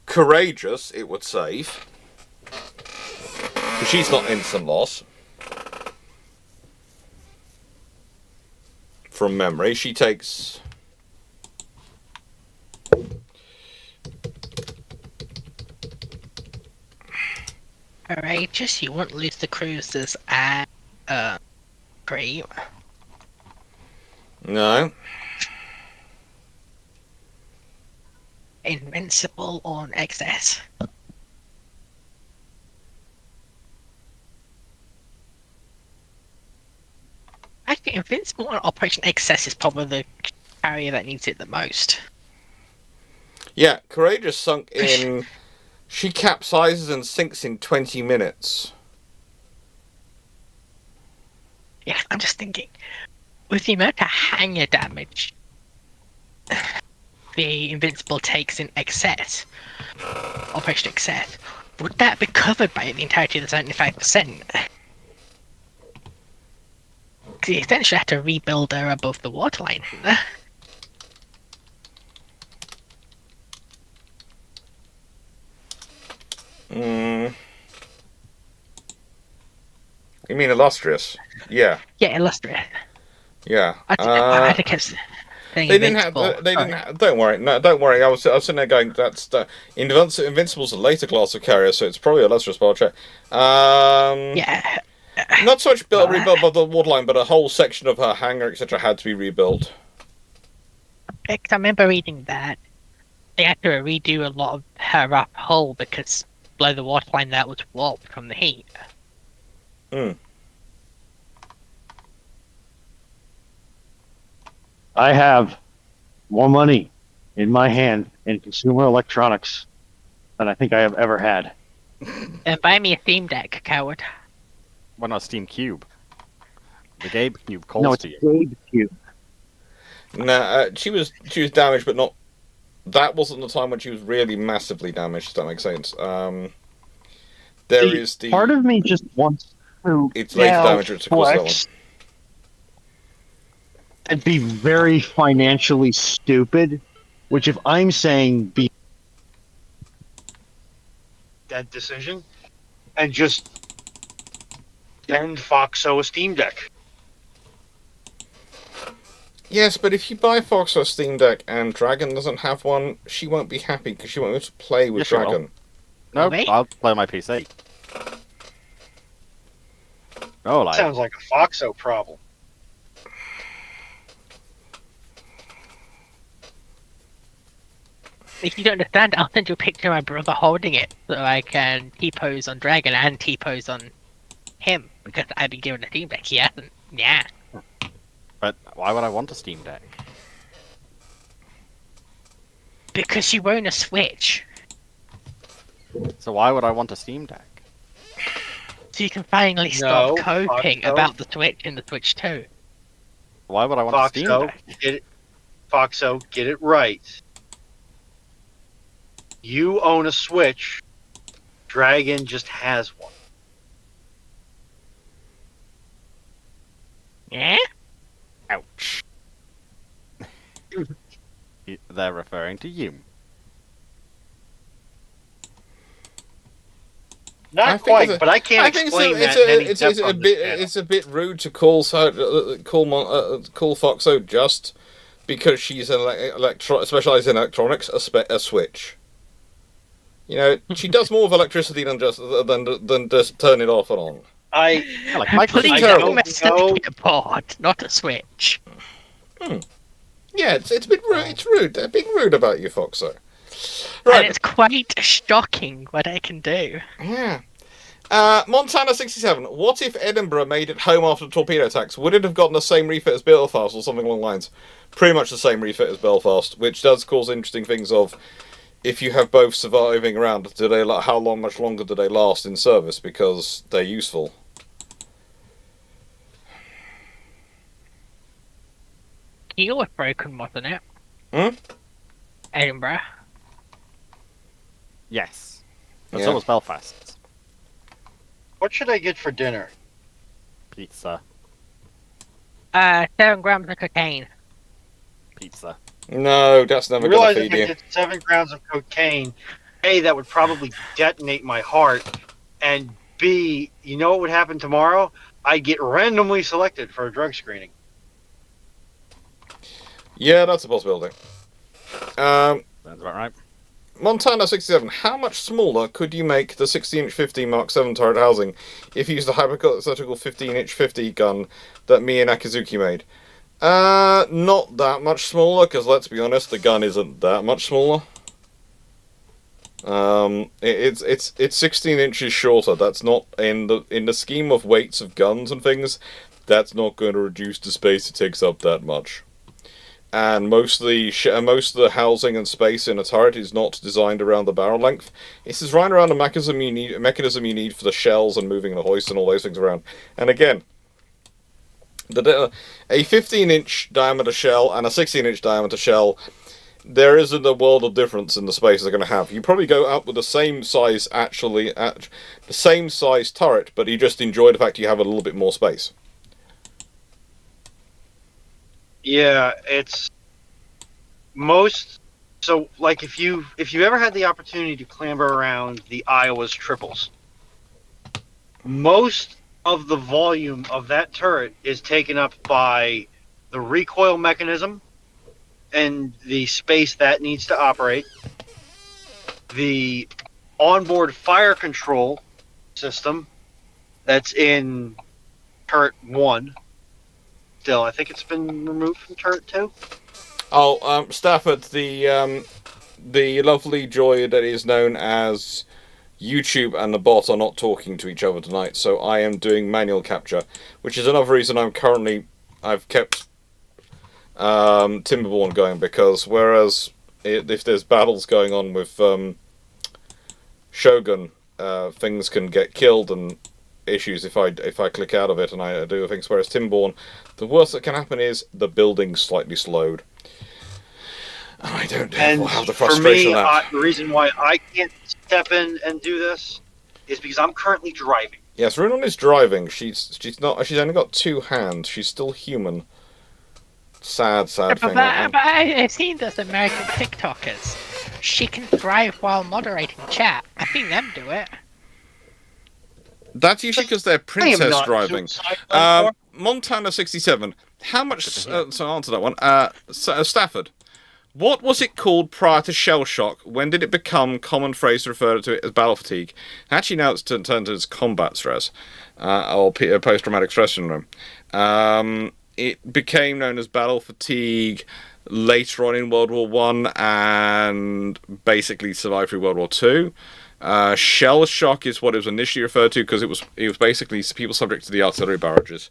Courageous, it would save. Because she's not instant loss. From memory, she takes... courageous. You won't lose the cruisers at Cream. No. Invincible on excess. Actually, Invincible on Operation Excess is probably the carrier that needs it the most. Yeah, Courageous sunk in... She capsizes and sinks in 20 minutes. Yeah, I'm just thinking, with the amount of hanger damage the Invincible takes in excess, Operation Excess, would that be covered by the entirety of the 75%? Because you essentially have to rebuild her above the waterline. You mean Illustrious? Yeah. Yeah, illustrious. Yeah. I think it's They didn't have. They didn't. Don't worry. No, don't worry. I was sitting there going, "That's Invincible's a later class of carrier, so it's probably Illustrious." But I'll check. Yeah. Not so much rebuild of the waterline, but a whole section of her hangar, etc., had to be rebuilt. I remember reading that they had to redo a lot of her up hull because below the waterline that was warped from the heat. I have more money in my hand in consumer electronics than I think I have ever had. And buy me a Steam Deck, coward. Why not Steam Cube? The Gabe Cube calls No, it's to you. Gabe Cube. Nah, she was damaged, but not. That wasn't the time when she was really massively damaged. If that makes sense. There See, is the part of me just wants to It's later damage, which of course that one. flex and be very financially stupid, which if I'm saying be That decision, and just send Foxo a Steam Deck. Yes, but if you buy Fox or Steam Deck and Dragon doesn't have one, she won't be happy because she won't be able to play with Yes, she will. Dragon. No, Wait. I'll play on my PC. Oh, like Sounds like a Foxo problem. If you don't understand, I'll send you a picture of my brother holding it so I can T-pose on Dragon and T-pose on him because I've been given a Steam Deck. He hasn't. Yeah. but why would I want a Steam Deck? Because you own a Switch, So why would I want a Steam Deck? so you can finally stop No, coping Foxo. about the Switch and the Switch 2. Why would I want a Steam Foxo, Deck? get it. Foxo, get it right. You own a Switch. Dragon just has one. Yeah? Ouch. They're referring to you. Not quite, but I can't explain that in any depth on this channel. It's a bit rude to call Foxo just because she's an specialized in electronics a Switch. You know, she does more of electricity than just turn it off and on. Please don't mess up a board, not a Switch. Yeah, it's a bit rude. It's rude. They're being rude about you, Foxo. Right. And it's quite shocking what I can do. Yeah. Montana 67. What if Edinburgh made it home after the torpedo attacks? Would it have gotten the same refit as Belfast or something along the lines? Pretty much the same refit as Belfast, which does cause interesting things of if you have both surviving around, much longer do they last in service because they're useful. Keel was broken, wasn't it? Edinburgh. Yes. And Yeah. so was Belfast. What should I get for dinner? Pizza. 7 grams of cocaine. Pizza. No, that's never going to Realizing feed I you. did 7 grams of cocaine, A, that would probably detonate my heart, and B, you know what would happen tomorrow? I'd get randomly selected for a drug screening. Yeah, that's a possibility. Sounds about right. Montana 67. How much smaller could you make the 16-inch 50 Mark 7 turret housing if you used the hypothetical 15-inch 50 gun that me and Akizuki made? Not that much smaller, because let's be honest, the gun isn't that much smaller. It's 16 inches shorter. That's not in the scheme of weights of guns and things. That's not going to reduce the space it takes up that much. And most of the housing and space in a turret is not designed around the barrel length. It's designed around the mechanism you need for the shells and moving the hoist and all those things around. And again, a 15-inch diameter shell and a 16-inch diameter shell, there isn't a world of difference in the space they're going to have. You probably go up with the same size turret, but you just enjoy the fact you have a little bit more space. Yeah, it's most. So, like, if you ever had the opportunity to clamber around the Iowa's triples, most of the volume of that turret is taken up by the recoil mechanism and the space that needs to operate, the onboard fire control system that's in turret 1. Still, I think it's been removed from turret 2. Oh, Stafford, the lovely joy that is known as YouTube and the bot are not talking to each other tonight, so I am doing manual capture, which is another reason I've kept Timberborn going, because whereas if there's battles going on with Shogun, things can get killed and issues if I click out of it and I do things, whereas Timberborn, the worst that can happen is the building's slightly slowed. I don't have the frustration of that. The reason why I can't step in and do this is because I'm currently driving. Yes, Runon is driving. She's only got 2 hands. She's still human. Sad thing. But I've seen those American TikTokers. She can drive while moderating chat. I've seen them do it. That's usually because they're princess not driving. suicidal. Montana 67. How much? So answer that one. Stafford. What was it called prior to shell shock? When did it become common phrase to refer to it as battle fatigue? Actually, now it's turned as combat stress, or post-traumatic stress syndrome. It became known as battle fatigue later on in World War One, and basically survived through World War Two. Shell shock is what it was initially referred to because it was basically people subject to the artillery barrages,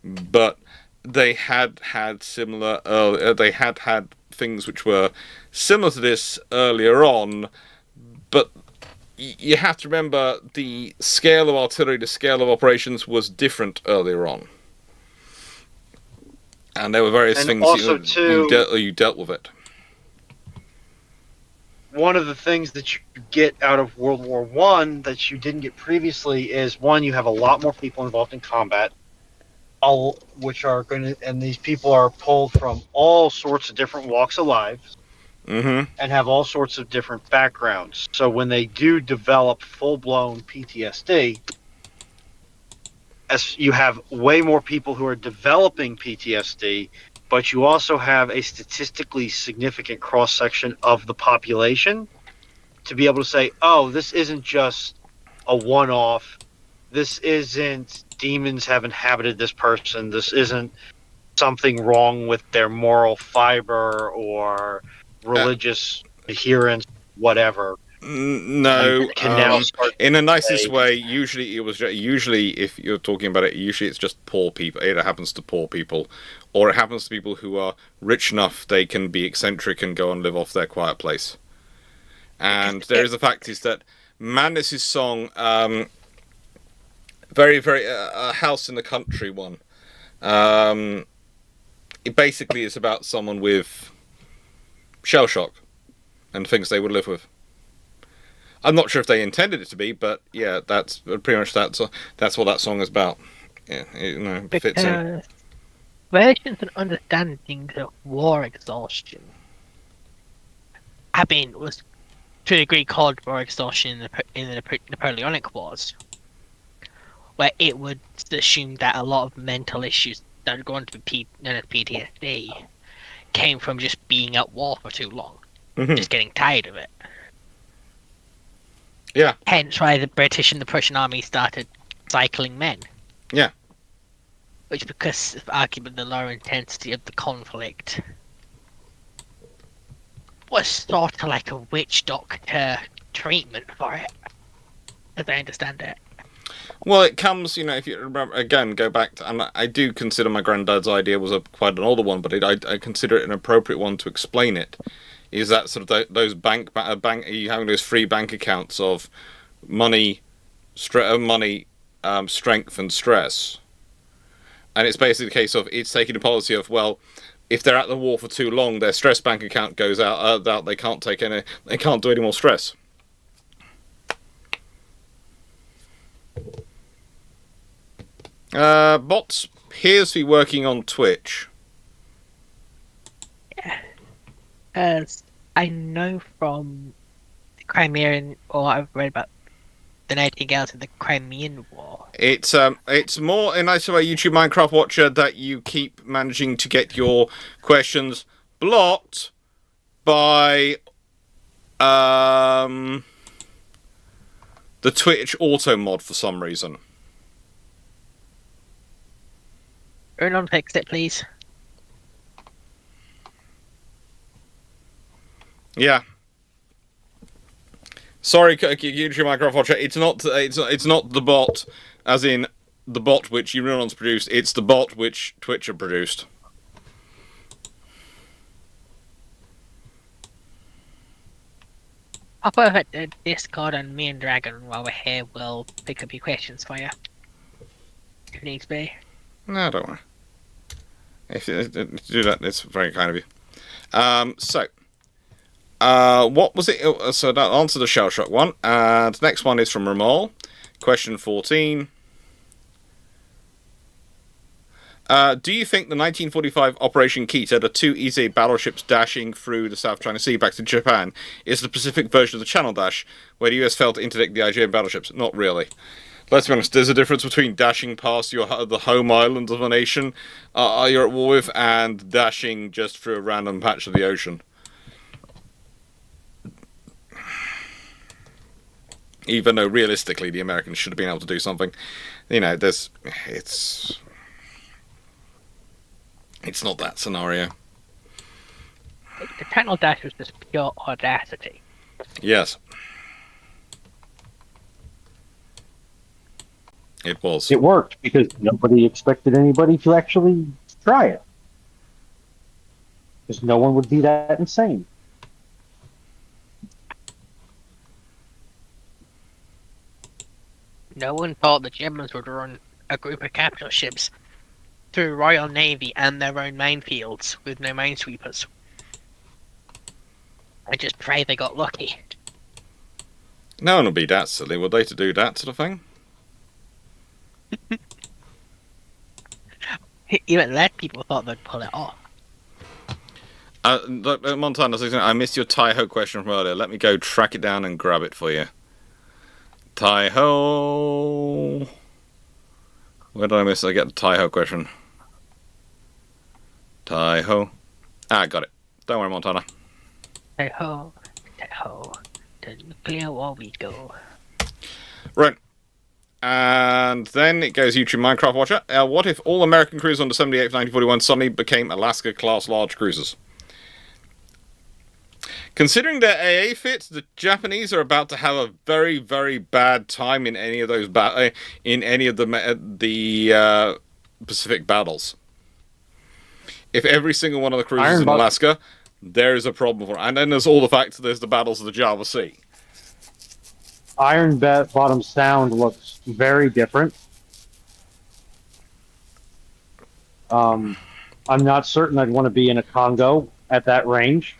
but they had similar. They had things which were similar to this earlier on, but you have to remember the scale of artillery, the scale of operations was different earlier on, and there were various things also you dealt with it. one of the things that you get out of World War One that you didn't get previously is, one, you have a lot more people involved in combat, all which are going to, and these people are pulled from all sorts of different walks of life Mm-hmm. and have all sorts of different backgrounds. So when they do develop full-blown PTSD, as you have way more people who are developing PTSD, but you also have a statistically significant cross-section of the population to be able to say, oh, this isn't just a one-off. This isn't demons have inhabited this person. This isn't something wrong with their moral fiber or religious adherence, whatever. No, Can now start in the to nicest say- way. Usually, if you're talking about it, usually it's just poor people. It happens to poor people, or it happens to people who are rich enough they can be eccentric and go and live off their quiet place. And there is the fact is that Madness's song, very a house in the country one. It basically is about someone with shell shock and things they would live with. I'm not sure if they intended it to be, but yeah, that's pretty much that's what that song is about. Yeah, it fits in. Because versions and understandings of war exhaustion, I mean, was to a degree called war exhaustion in the Napoleonic Wars, where it would assume that a lot of mental issues that are going to be known as PTSD came from just being at war for too long, just getting tired of it. Yeah. Hence why the British and the Prussian army started cycling men. Yeah. Which, because of arguably the lower intensity of the conflict, was sort of like a witch doctor treatment for it, as I understand it. Well, it comes, if you remember, again, go back to, and I do consider my granddad's idea was quite an older one, but I consider it an appropriate one to explain it. Is that sort of those bank you having those free bank accounts of money, strength and stress, and it's basically the case of it's taking a policy of, well, if they're at the war for too long, their stress bank account goes out. They can't do any more stress. Bots appears to be working on Twitch. As I know from the Crimean, or I've read about the Nightingales in the Crimean War. It's more a nice way, YouTube Minecraft Watcher, that you keep managing to get your questions blocked by the Twitch auto mod for some reason. Ernon, fix it, please. Yeah. Sorry, YouTube Minecraft Watcher. It's not the bot, as in the bot which Union's produced. It's the bot which Twitch have produced. Pop over at the Discord and me and Dragon while we're here will pick up your questions for you. If needs be. No, don't worry. If you do that, it's very kind of you. What was it? So that answer the shell shock one. The next one is from Ramol. Question 14. Do you think the 1945 Operation Kita, the two easy battleships dashing through the South China Sea back to Japan, is the Pacific version of the Channel Dash, where the US failed to interdict the IJM battleships? Not really. Let's be honest, there's a difference between dashing past the home island of a nation you're at war with, and dashing just through a random patch of the ocean. Even though realistically the Americans should have been able to do something, it's not that scenario. The Channel Dash was just pure audacity. Yes. It was. It worked because nobody expected anybody to actually try it. Because no one would be that insane. No one thought the Germans would run a group of capital ships through Royal Navy and their own minefields with no minesweepers. I just pray they got lucky. No one would be that silly, would they, to do that sort of thing? Even then, people thought they'd pull it off. Montana, I missed your Tai-Ho question from earlier. Let me go track it down and grab it for you. Tai-Ho... Where did I miss? I get the Tai-Ho question. Tai-Ho. Ah, got it. Don't worry, Montana. Ho, to nuclear war we go. Right. And then it goes YouTube Minecraft Watcher. What if all American cruisers on December 8th, 1941 suddenly became Alaska-class large cruisers? Considering their AA fits, the Japanese are about to have a very, very bad time in any of those the Pacific battles. If every single one of the cruisers in Alaska, there is a problem for it. And then there's all the fact that there's the battles of the Java Sea. Iron Bottom Sound looks very different. I'm not certain I'd want to be in a Congo at that range.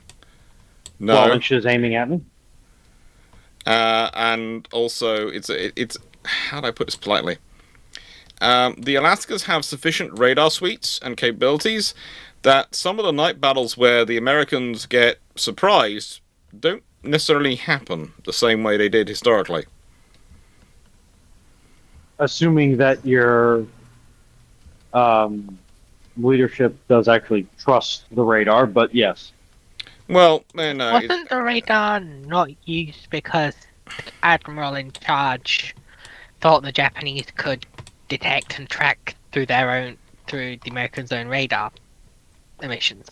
No. 12 inches aiming at me. And also, it's how do I put this politely? The Alaskas have sufficient radar suites and capabilities that some of the night battles where the Americans get surprised don't necessarily happen the same way they did historically. Assuming that your leadership does actually trust the radar, but yes. Well, Wasn't the radar not used because the admiral in charge thought the Japanese could detect and track through the Americans' own radar emissions?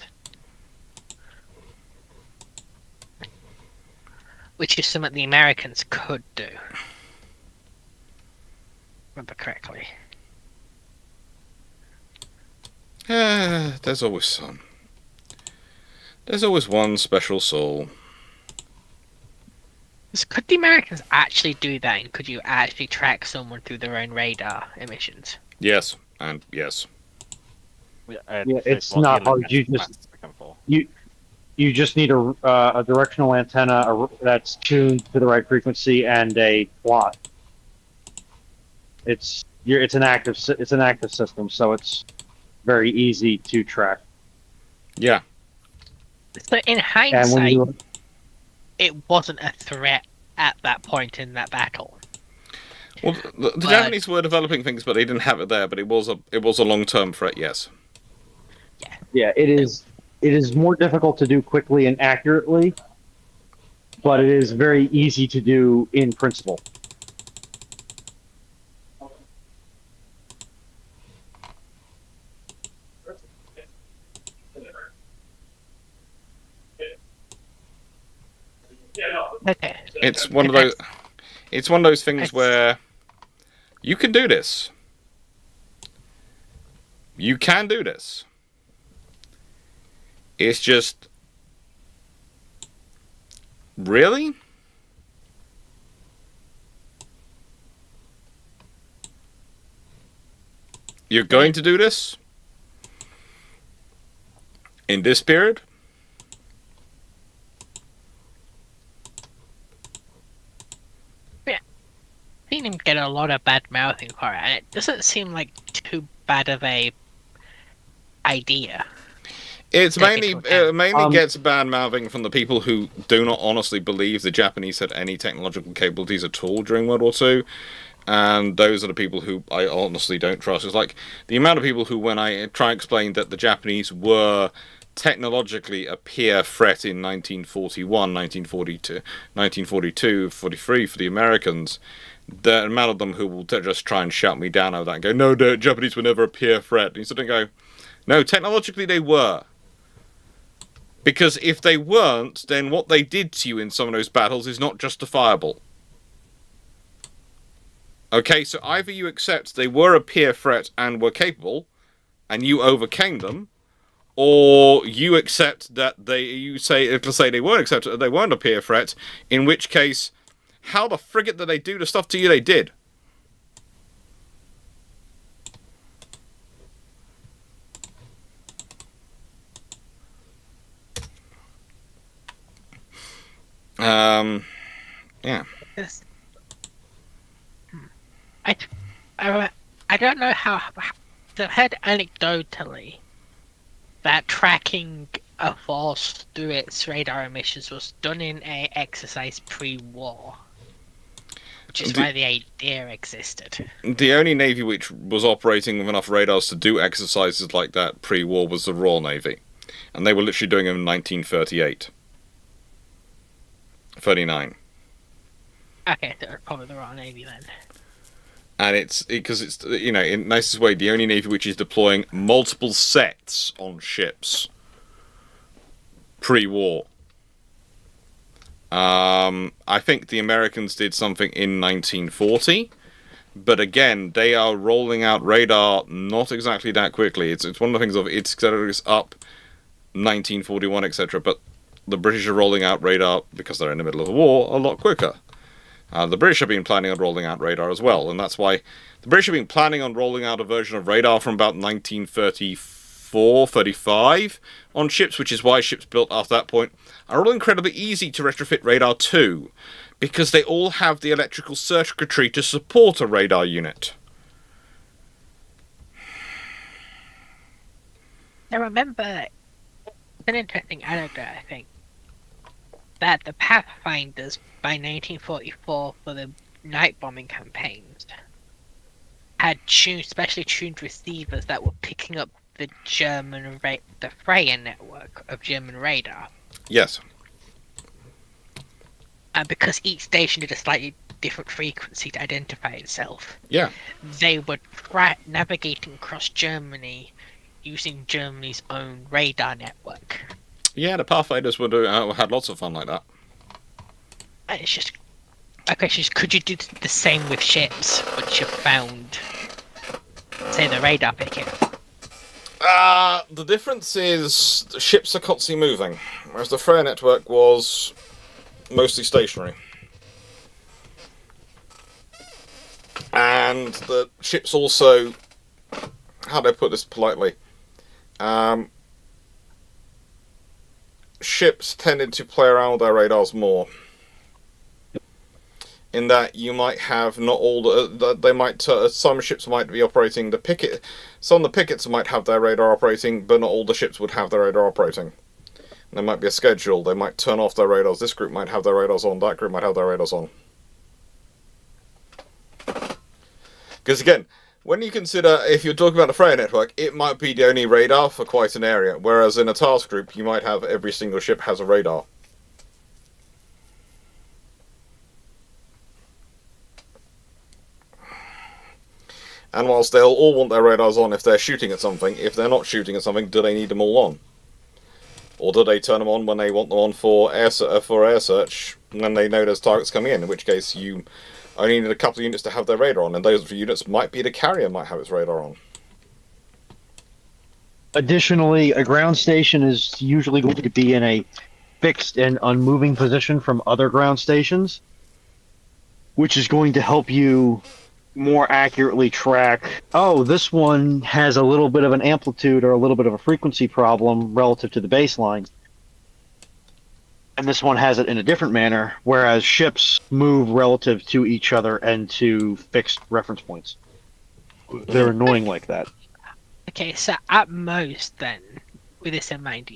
Which is something the Americans could do. Remember correctly. There's always some. There's always one special soul. So could the Americans actually do that, and could you actually track someone through their own radar emissions? Yes, and yes. It's not hard. You just need a directional antenna that's tuned to the right frequency and a plot. It's an active system, so it's very easy to track. Yeah. So in hindsight, it wasn't a threat at that point in that battle. Well, the Japanese were developing things, but they didn't have it there. But it was a long-term threat. Yes. Yeah, it is. It is more difficult to do quickly and accurately, but it is very easy to do in principle. Okay. It's one of those. It's one of those things where you can do this. You can do this. It's just really. You're going to do this in this period? Seen him get a lot of bad mouthing for it, and it doesn't seem like too bad of a idea. It's mainly gets bad mouthing from the people who do not honestly believe the Japanese had any technological capabilities at all during World War II. And those are the people who I honestly don't trust. It's like the amount of people who, when I try and explain that the Japanese were technologically a peer threat in 1941, 1942, 1942, 43 for the Americans, the amount of them who will just try and shout me down over that and go, no, the Japanese were never a peer threat. And you sort of go, no, technologically they were. Because if they weren't, then what they did to you in some of those battles is not justifiable. Okay, so either you accept they were a peer threat and were capable, and you overcame them, or you accept that let's say they weren't accepted, they weren't a peer threat, in which case, how the frigate did they do the stuff to you they did? Yeah. Yes. I don't know how. I've heard anecdotally that tracking a force through its radar emissions was done in a exercise pre-war, which is why the idea existed. The only navy which was operating with enough radars to do exercises like that pre-war was the Royal Navy, and they were literally doing them in 1938, 39. Okay, so it's probably the Royal Navy then. And it's because it's in nicest way the only navy which is deploying multiple sets on ships pre-war. I think the Americans did something in 1940, but again they are rolling out radar not exactly that quickly. It's one of the things of it's up 1941 etc. But the British are rolling out radar because they're in the middle of a war a lot quicker. The British have been planning on rolling out radar as well, and that's why the British have been planning on rolling out a version of radar from about 1934, 35 on ships, which is why ships built after that point are all incredibly easy to retrofit radar to, because they all have the electrical circuitry to support a radar unit. I remember an interesting anecdote, I think, that the Pathfinders by 1944 for the night bombing campaigns had specially tuned receivers that were picking up the the Freya network of German radar. Yes. And because each station did a slightly different frequency to identify itself, Yeah. they were navigating across Germany using Germany's own radar network. Yeah, the Pathfinders had lots of fun like that. And it's just... Okay, so could you do the same with ships, which have found, say, the radar picking? The difference is the ships are constantly moving, whereas the Freya network was mostly stationary. And the ships also... How do I put this politely? Ships tended to play around with their radars more. In that you might have not all they might some ships might be operating the picket. Some of the pickets might have their radar operating, but not all the ships would have their radar operating. There might be a schedule. They might turn off their radars. This group might have their radars on. That group might have their radars on. Because again, when you consider, if you're talking about a Freya network, it might be the only radar for quite an area, whereas in a task group, you might have every single ship has a radar. And whilst they'll all want their radars on if they're shooting at something, if they're not shooting at something, do they need them all on? Or do they turn them on when they want them on for air search, when they know there's targets coming in which case you only need a couple of units to have their radar on, and those units might be the carrier might have its radar on. Additionally, a ground station is usually going to be in a fixed and unmoving position from other ground stations, which is going to help you more accurately track, oh, this one has a little bit of an amplitude or a little bit of a frequency problem relative to the baseline, and this one has it in a different manner, whereas ships move relative to each other and to fixed reference points. They're annoying like that. Okay, so at most then, with this in mind,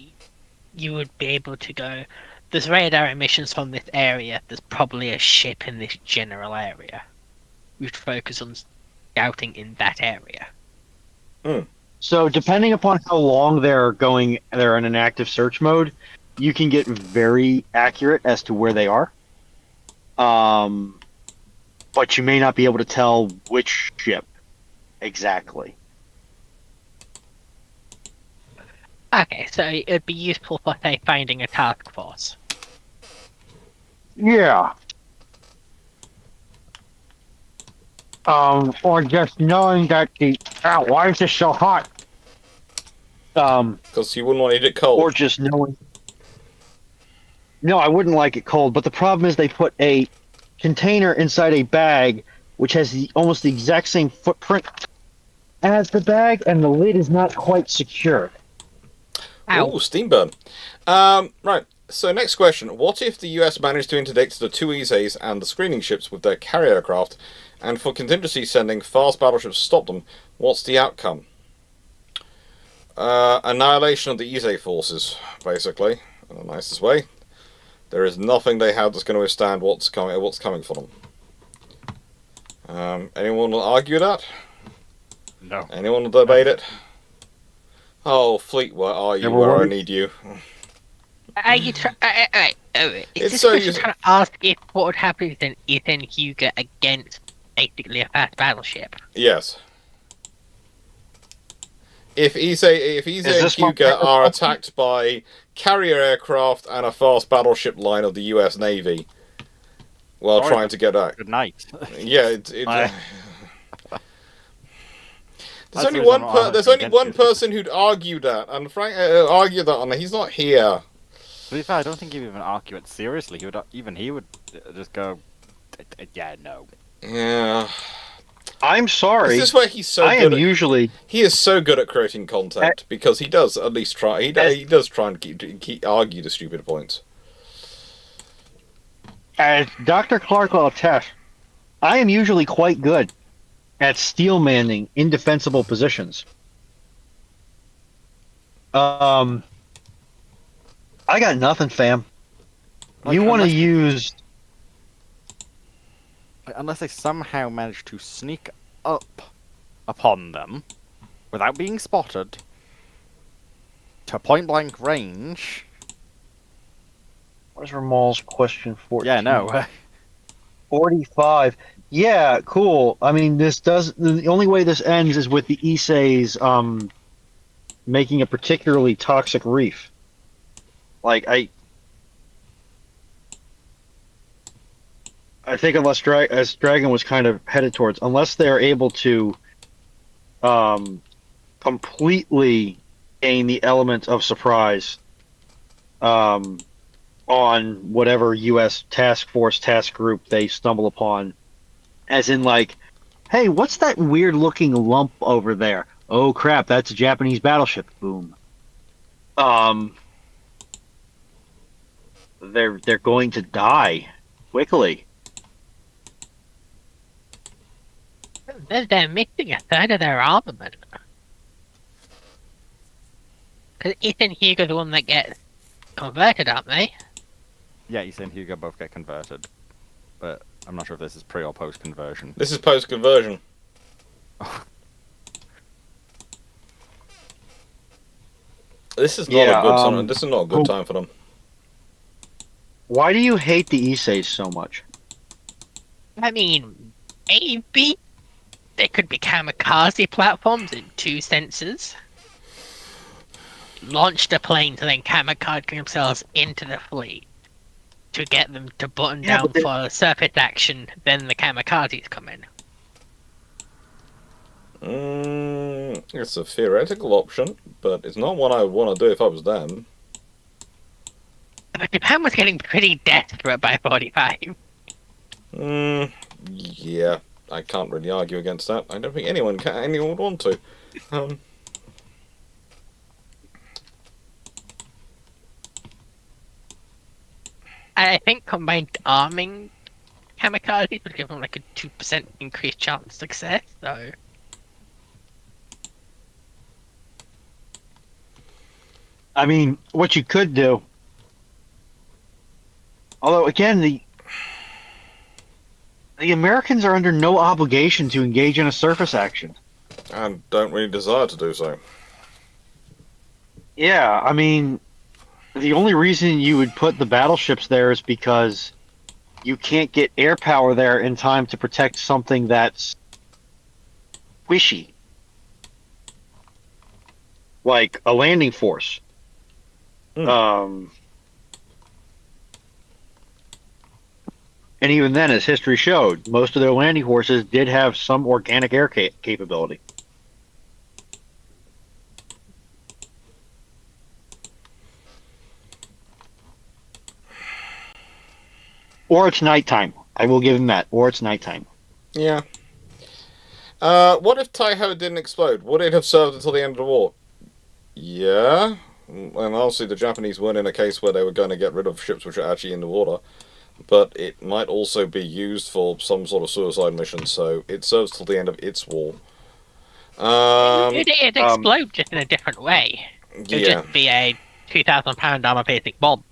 you would be able to go, there's radar emissions from this area, there's probably a ship in this general area. We'd focus on scouting in that area. So depending upon how long they're in an active search mode, you can get very accurate as to where they are. But you may not be able to tell which ship exactly. Okay, so it'd be useful for, say, finding a task force. Yeah. Or just knowing that why is this so hot? Because you wouldn't want to eat it cold. Or just knowing. No, I wouldn't like it cold, but the problem is they put a container inside a bag which has almost the exact same footprint as the bag, and the lid is not quite secure. Ooh, steam burn. Right. So next question. What if the US managed to interdict the two Iseis and the screening ships with their carrier aircraft, and for contingency sending fast battleships to stop them? What's the outcome? Annihilation of the Ise forces, basically, in the nicest way. There is nothing they have that's going to withstand what's coming for them. Anyone will argue that? No. Anyone will debate it? Oh, Fleet, where are you? Where I need you. Are you trying? Is It's this so question easy- trying to ask if what would happen if an Ethan Hugo against basically a fast battleship? Yes. If Ise and this one- Hyuga are attacked by carrier aircraft and a fast battleship line of the US Navy while Sorry, trying but- to get back. Good night. Yeah, I- there's I only suppose one. I'm There's only against one it. person who'd argue that, and Frank argue that, and he's not here. To be fair, I don't think he would even argue it seriously. He would just go, yeah, no. Yeah. I'm sorry. This is where he's so I good. am usually He is so good at creating content because he does at least try. He does try and keep argue the stupid points. as Dr. Clarke will attest, I am usually quite good at steel manning indefensible positions. I got nothing, fam. Like, You want to unless- use Unless they somehow manage to sneak up upon them without being spotted to point blank range. Where's Ramal's question 14? Yeah, no. 45. Yeah, cool. I mean, the only way this ends is with the Iseis making a particularly toxic reef. Like, I think as Dragon was kind of headed towards, unless they're able to completely gain the element of surprise on whatever U.S. task force, task group they stumble upon, as in like, hey, what's that weird looking lump over there? Oh crap, that's a Japanese battleship. Boom. They're going to die quickly. They're missing a third of their armament. Because Ethan Hugo's the one that gets converted, aren't they? Yeah, Issa and Hugo both get converted. But I'm not sure if this is pre or post conversion. This is post conversion. This is not a good time. This is not a good time for them. Why do you hate the Iseis so much? I mean, maybe they could be kamikaze platforms in two senses. Launch the planes and then kamikaze themselves into the fleet to get them to button Yeah, down but they- for surface action, then the kamikazes come in. It's a theoretical option, but it's not one I would want to do if I was them. But Japan was getting pretty desperate by 45. Yeah, I can't really argue against that. I don't think anyone would want to. I think combined arming kamikazes would give them like a 2% increased chance of success, so... I mean, what you could do. Although, again, the Americans are under no obligation to engage in a surface action. And don't really desire to do so. Yeah, I mean, the only reason you would put the battleships there is because you can't get air power there in time to protect something that's squishy. Like a landing force. And even then, as history showed, most of their landing forces did have some organic air capability. Or it's nighttime. I will give him that. Or it's nighttime. Yeah. What if Taiho didn't explode? Would it have served until the end of the war? Yeah. And honestly, the Japanese weren't in a case where they were going to get rid of ships which are actually in the water. But it might also be used for some sort of suicide mission, so it serves till the end of its war. It'd explode just in a different way. It'd Yeah. just be a 2,000-pound armor-piercing bomb.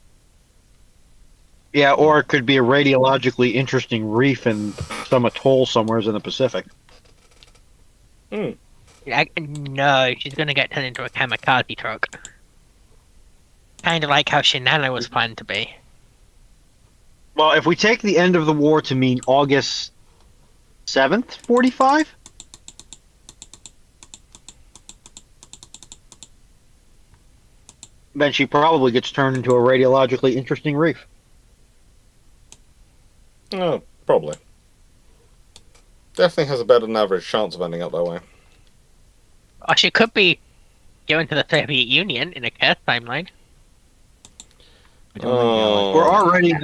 Yeah, or it could be a radiologically interesting reef in some atoll somewhere in the Pacific. Hmm. No, she's gonna get turned into a kamikaze truck. Kind of like how Shinano was planned to be. Well, if we take the end of the war to mean August 7th, 45? Then she probably gets turned into a radiologically interesting reef. Oh, probably. Definitely has a better than average chance of ending up that way. Or she could be going to the Soviet Union in a cursed timeline. Oh. We're already.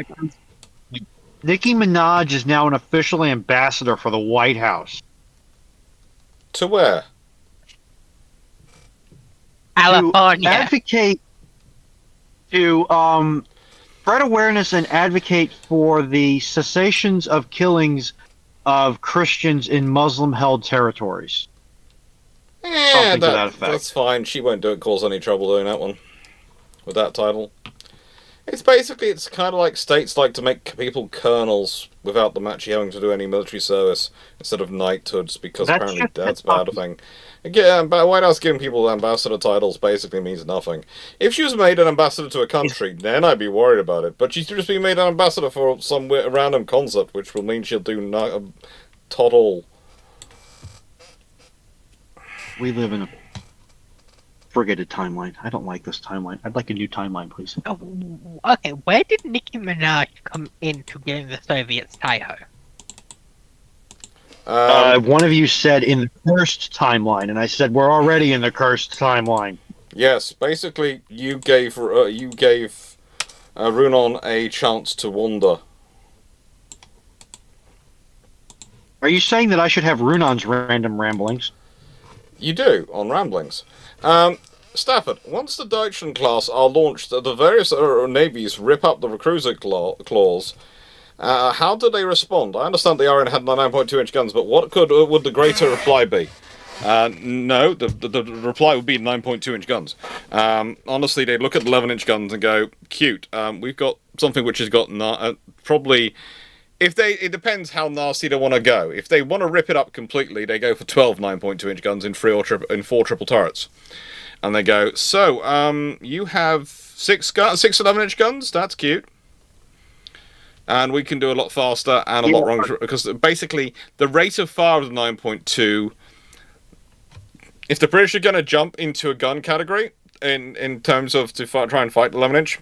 Nicki Minaj is now an official ambassador for the White House. To where? California. To advocate to spread awareness and advocate for the cessations of killings of Christians in Muslim-held territories. Something to that effect. That's fine. She won't cause any trouble doing that one. With that title. It's kind of like states like to make people colonels without them actually having to do any military service instead of knighthoods, because apparently that's bad a thing. Again, White House giving people ambassador titles basically means nothing. If she was made an ambassador to a country, then I'd be worried about it. But she's just being made an ambassador for some random concept, which will mean she'll do tot all. We live in a frigated timeline. I don't like this timeline. I'd like a new timeline, please. Oh, okay, where did Nicki Minaj come into giving the Soviets Taiho? One of you said in the cursed timeline, and I said we're already in the cursed timeline. Yes, basically you gave Runon a chance to wander. Are you saying that I should have Runon's random ramblings? You do, on Ramblings. Stafford, once the Deutschland class are launched, the various navies rip up the cruiser claws. How do they respond? I understand the RN had 9.2-inch guns, but what would the greater reply be? No, the reply would be 9.2-inch guns. Honestly, they'd look at the 11-inch guns and go, cute, we've got something which has got probably... It depends how nasty they want to go. If they want to rip it up completely, they go for 12 9.2-inch guns in 4 triple turrets. And they go, so, you have 6 11-inch guns? That's cute. And we can do a lot faster and a lot longer, because basically the rate of fire of the 9.2, if the British are going to jump into a gun category in terms of try and fight 11-inch,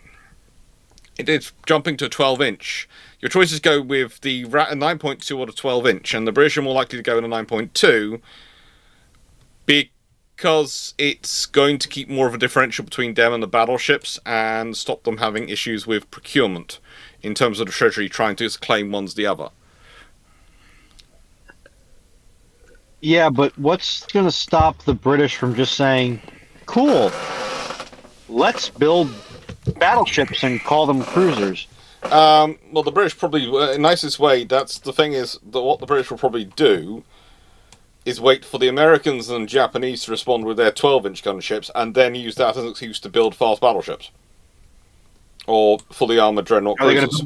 it is jumping to a 12-inch. Your choices go with the 9.2 or the 12-inch, and the British are more likely to go in a 9.2 because it's going to keep more of a differential between them and the battleships and stop them having issues with procurement in terms of the Treasury trying to claim one's the other. Yeah, but what's going to stop the British from just saying, cool, let's build battleships and call them cruisers? Well, the British probably, nicest way, that's the thing is, that what the British will probably do is wait for the Americans and Japanese to respond with their 12-inch gunships, and then use that as an excuse to build fast battleships. Or fully armoured dreadnought cruisers.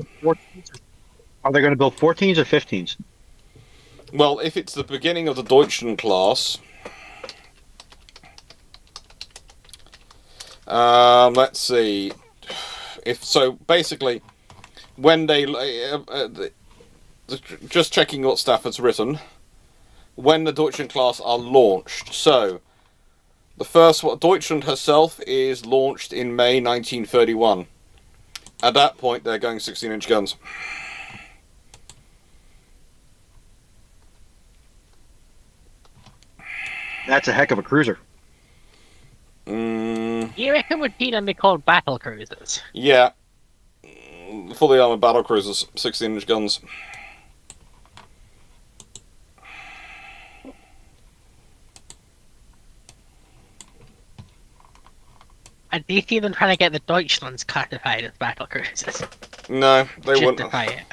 Are they going to build 14s or 15s? Well, if it's the beginning of the Deutschland class... let's see. Basically, when they... just checking what Stafford's written. When the Deutschland class are launched. So, the first one, Deutschland herself, is launched in May 1931. At that point, they're going 16-inch guns. That's a heck of a cruiser. You reckon would them be called battle cruisers? Yeah. Fully armoured battle cruisers, 16-inch guns. And do you see them trying to get the Deutschlands classified as battle cruisers? No, they wouldn't. Justify it.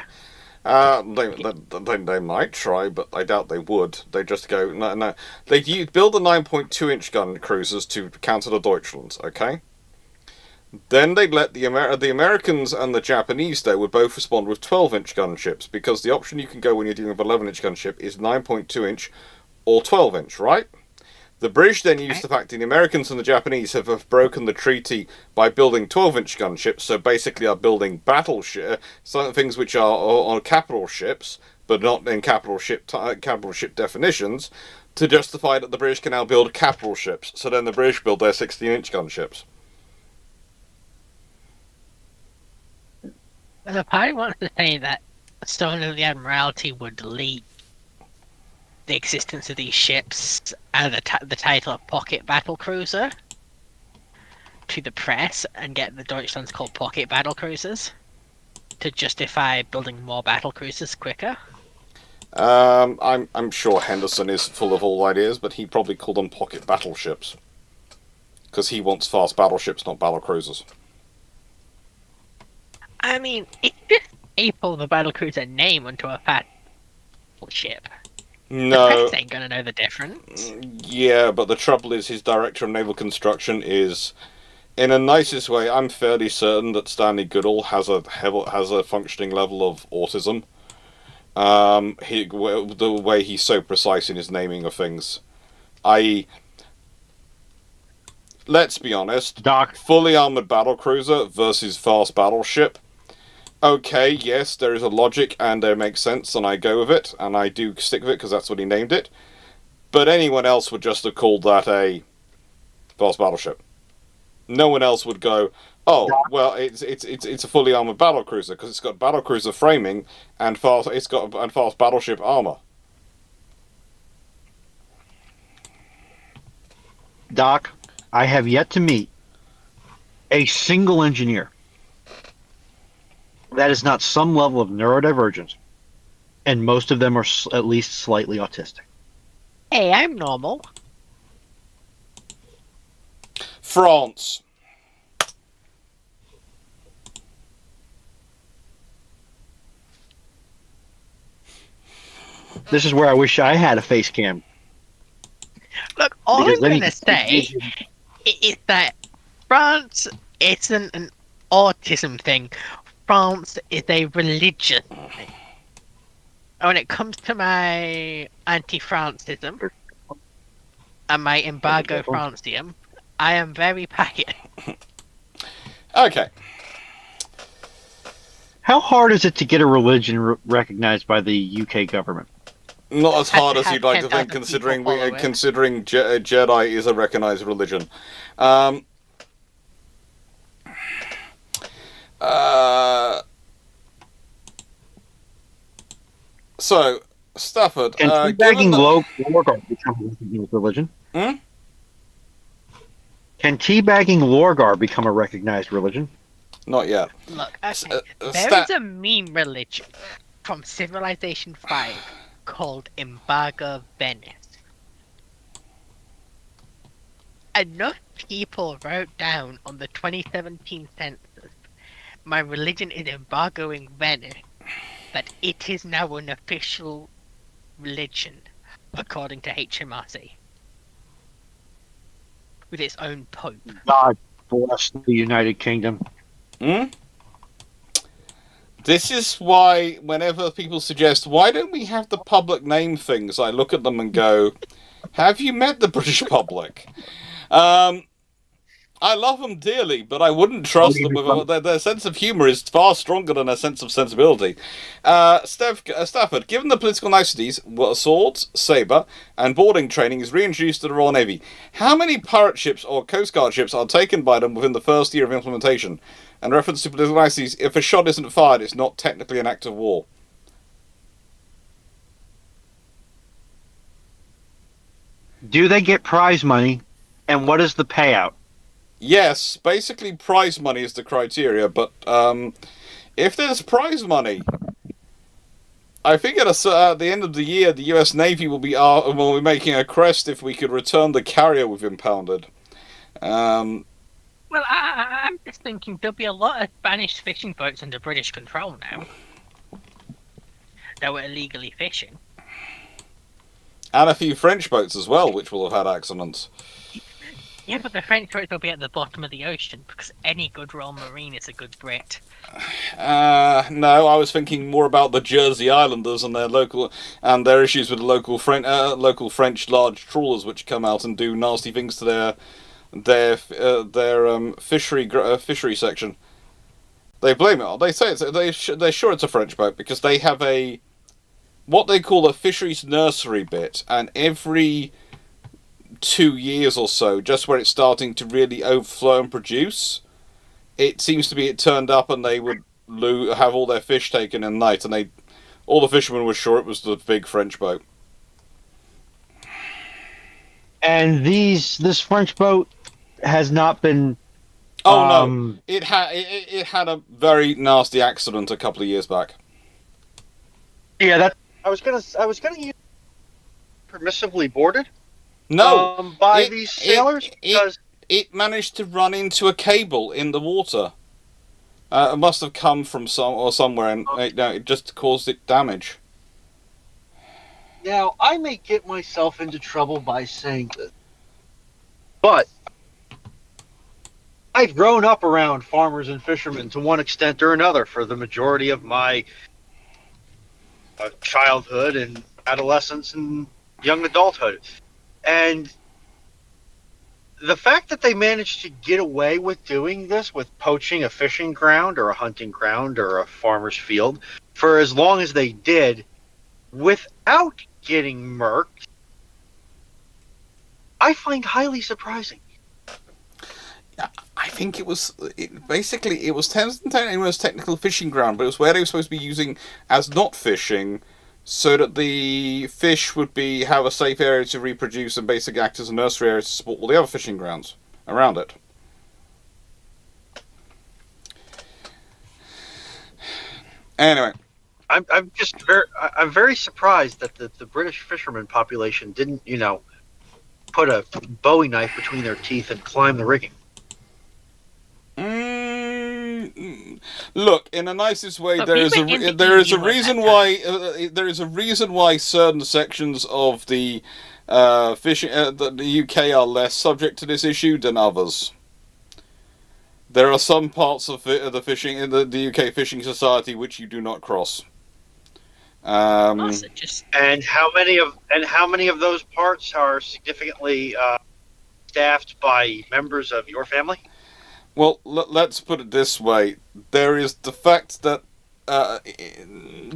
They might try, but I doubt they would. They just go, no. They build the 9.2-inch gun cruisers to counter the Deutschlands, okay? Then they'd let the Americans and the Japanese, though, would both respond with 12-inch gunships, because the option you can go when you're dealing with an 11-inch gunship is 9.2-inch or 12-inch, right? The British then used the fact that the Americans and the Japanese have broken the treaty by building 12-inch gunships, so basically are building some things which are on capital ships, but not in capital ship definitions, to justify that the British can now build capital ships. So then the British build their 16-inch gunships. The party wants to say that someone of the Admiralty would leak the existence of these ships and the title of Pocket Battle Cruiser to the press and get the Deutschlands called Pocket Battle Cruisers to justify building more battle cruisers quicker. I'm sure Henderson is full of all ideas, but he'd probably call them pocket battleships. Because he wants fast battleships, not battle cruisers. I mean, it's just staple the battle cruiser name onto a fast ship. No. The press ain't gonna know the difference. Yeah, but the trouble is his director of naval construction is, in a nicest way, I'm fairly certain that Stanley Goodall has a functioning level of autism. The way he's so precise in his naming of things. Let's be honest, Doc. fully armored battlecruiser versus fast battleship. Okay, yes, there is a logic and it makes sense, and I go with it, and I do stick with it because that's what he named it. But anyone else would just have called that a fast battleship. No one else would go, oh, well, it's a fully armored battlecruiser because it's got battlecruiser framing and fast battleship armor. Doc, I have yet to meet a single engineer that is not some level of neurodivergent, and most of them are at least slightly autistic. Hey, I'm normal. France. This is where I wish I had a face cam. Look, all Because I'm then you gonna can say is that France isn't an autism thing. France is a religion thing. And when it comes to my anti-Francism and my embargo Francium, I am very passionate. Okay. How hard is it to get a religion recognized by the UK government? Not as hard as Had you'd like to 10,000 think, considering people follow it. Jedi is a recognized religion. So, Stafford, Can teabagging Lorgar become a recognized religion? Hmm? Can teabagging Lorgar become a recognized religion? Not yet. Look, okay, there Sta- is a meme religion from Civilization 5 called Embargo Venice. Enough people wrote down on the 2017 census, my religion is embargoing Venice, that it is now an official religion, according to HMRC. With its own pope. God bless the United Kingdom. Hmm? This is why, whenever people suggest, why don't we have the public name things, I look at them and go, have you met the British public? I love them dearly, but I wouldn't trust them with their sense of humour is far stronger than their sense of sensibility. Stafford, given the political niceties, swords, sabre, and boarding training is reintroduced to the Royal Navy, how many pirate ships or Coast Guard ships are taken by them within the first year of implementation? And reference to political niceties, if a shot isn't fired, it's not technically an act of war. Do they get prize money, and what is the payout? Yes, basically prize money is the criteria, but if there's prize money, I think at the end of the year, the US Navy will be making a crest if we could return the carrier we've impounded. Well, I'm just thinking there'll be a lot of Spanish fishing boats under British control now that were illegally fishing. And a few French boats as well, which will have had accidents. Yeah, but the French boats will be at the bottom of the ocean because any good Royal Marine is a good Brit. No, I was thinking more about the Jersey Islanders and their issues with the local French large trawlers, which come out and do nasty things to their fishery section. They blame it. They say they're sure it's a French boat because they have what they call a fisheries nursery bit, and every 2 years or so, just where it's starting to really overflow and produce, it seems to be it turned up and they would have all their fish taken in the night, and all the fishermen were sure it was the big French boat. And this French boat has not been. Oh no! It had a very nasty accident a couple of years back. Yeah, I was gonna use permissively boarded. No, by these sailors because it managed to run into a cable in the water. It must have come from somewhere, and it just caused it damage. now I may get myself into trouble by saying this, but I've grown up around farmers and fishermen to one extent or another for the majority of my childhood and adolescence and young adulthood. And the fact that they managed to get away with doing this, with poaching a fishing ground or a hunting ground or a farmer's field for as long as they did without getting murked, I find highly surprising. I think it was technical fishing ground, but it was where they were supposed to be using as not fishing, so that the fish would have a safe area to reproduce and basically act as a nursery area to support all the other fishing grounds around it. Anyway, I'm very surprised that the British fisherman population didn't, put a Bowie knife between their teeth and climb the rigging. Look, in the nicest way, there is a reason why certain sections of the fishing the UK are less subject to this issue than others. There are some parts of the fishing in the UK fishing society which you do not cross. And how many of those parts are significantly staffed by members of your family? Well, let's put it this way. There is the fact that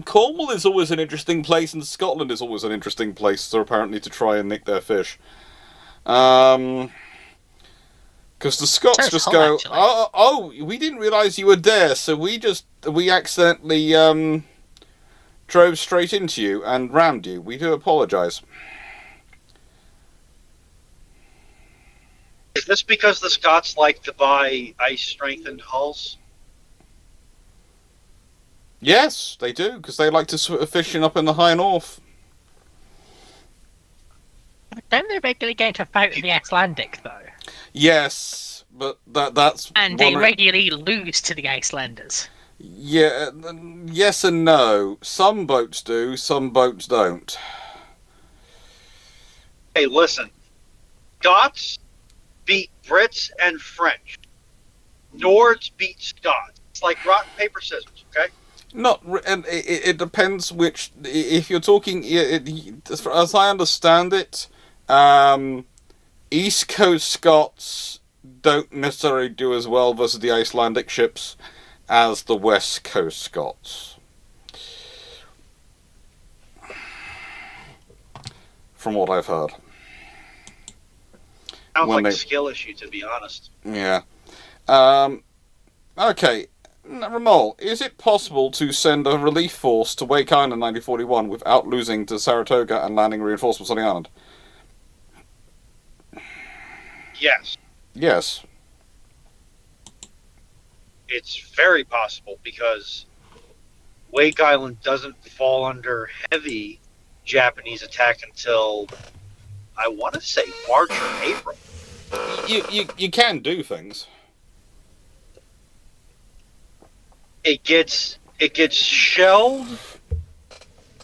Cornwall is always an interesting place, and Scotland is always an interesting place, apparently, to try and nick their fish. Because the Scots just go, oh, we didn't realise you were there, so we accidentally drove straight into you and rammed you. We do apologise. Is this because the Scots like to buy ice-strengthened hulls? Yes, they do, because they like to fishing up in the high north. Don't they regularly get into a fight with the Icelandic, though? Yes, but that's... And they regularly lose to the Icelanders. Yeah, yes and no. Some boats do, some boats don't. Hey, listen. Scots beat Brits and French. Nords beat Scots. It's like rock, paper, scissors, okay? And it depends which... If you're talking... As I understand it, East Coast Scots don't necessarily do as well versus the Icelandic ships as the West Coast Scots. From what I've heard. Sounds like a skill issue, to be honest. Yeah. Okay. Ramol, is it possible to send a relief force to Wake Island in 1941 without losing to Saratoga and landing reinforcements on the island? Yes. Yes. It's very possible because Wake Island doesn't fall under heavy Japanese attack until, I want to say, March or April. You can do things. it gets shelled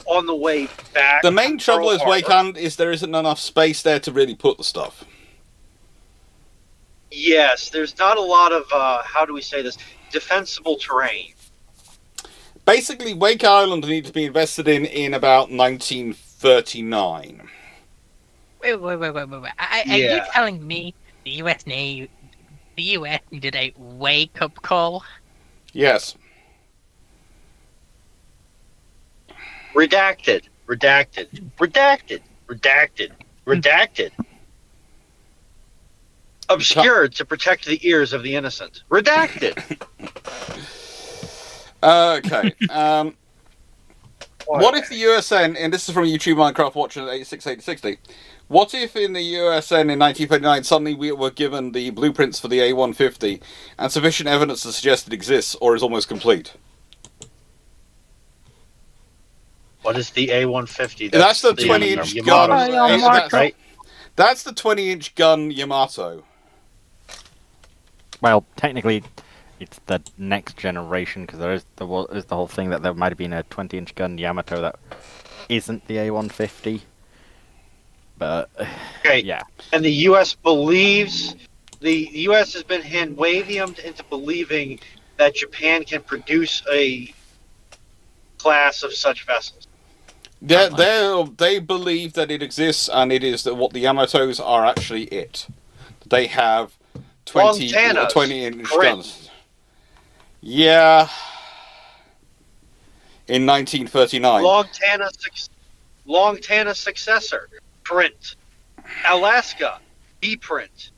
on the way back. The main from trouble Pearl is Harbor. Wakehand is there isn't enough space there to really put the stuff. Yes, there's not a lot of how do we say this? Defensible terrain. Basically, Wake Island needs to be invested in about 1939. Wait. Are you Yeah. telling me the US needed a wake-up call? Yes. Redacted. Obscured to protect the ears of the innocent. Redacted. Okay. What if the USN, and this is from YouTube Minecraft Watcher 86860, what if in the USN in 1939 suddenly we were given the blueprints for the A150 and sufficient evidence to suggest it exists or is almost complete? What is the A150? That's the 20-inch Yamato gun. Yamato, right? That's the 20-inch gun Yamato. Well, technically, it's the next generation because there is the whole thing that there might have been a 20-inch gun Yamato that isn't the A150. But Okay. yeah, And the U.S. believes the U.S. has been hand-waviumed into believing that Japan can produce a class of such vessels. They believe that it exists, and it is that what the Yamatos are actually it. They have 20 Montanas, 20-inch correct. guns. Yeah. In 1939. Longtana's successor, print. Alaska, B-print.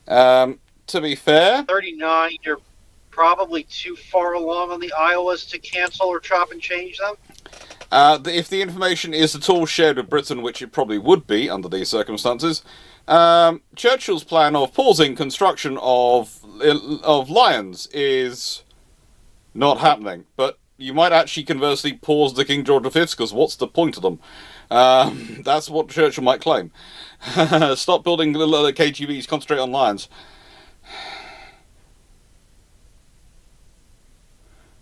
To be fair, 39, you're probably too far along on the Iowas to cancel or chop and change them. if the information is at all shared with Britain, which it probably would be under these circumstances, Churchill's plan of pausing construction of Lions is not happening. But you might actually conversely pause the King George V's, because what's the point of them? That's what Churchill might claim. Stop building little KGBs, concentrate on Lions.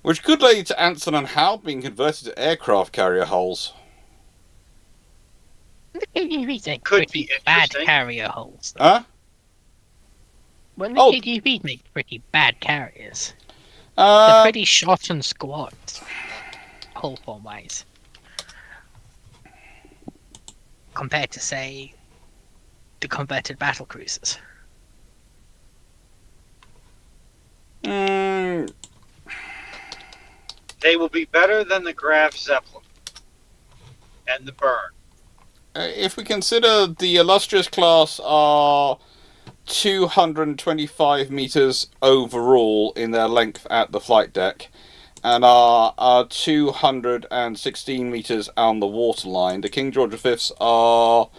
Which could lead to Anson and Howe being converted to aircraft carrier hulls. The KGBs make Could pretty be bad interesting. carrier hulls. Huh? When the Oh. KGBs make pretty bad carriers. They're Uh, pretty short and squat, hull form wise. Compared to, say, the converted battle cruisers. mm, They will be better than the Graf Zeppelin and the Burn. if we consider the illustrious class are 225 meters overall in their length at the flight deck, and are 216 meters on the waterline. The King George V's are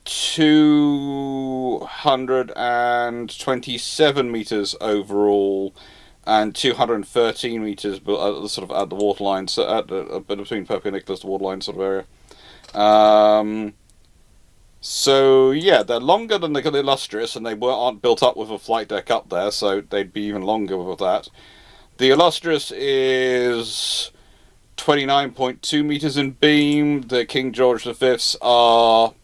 227 meters overall and 213 meters sort of at the waterline, so at between perpendicular to the waterline sort of area. So yeah, they're longer than the Illustrious, and they aren't built up with a flight deck up there, so they'd be even longer with that. The Illustrious is 29.2 meters in beam. The King George V's are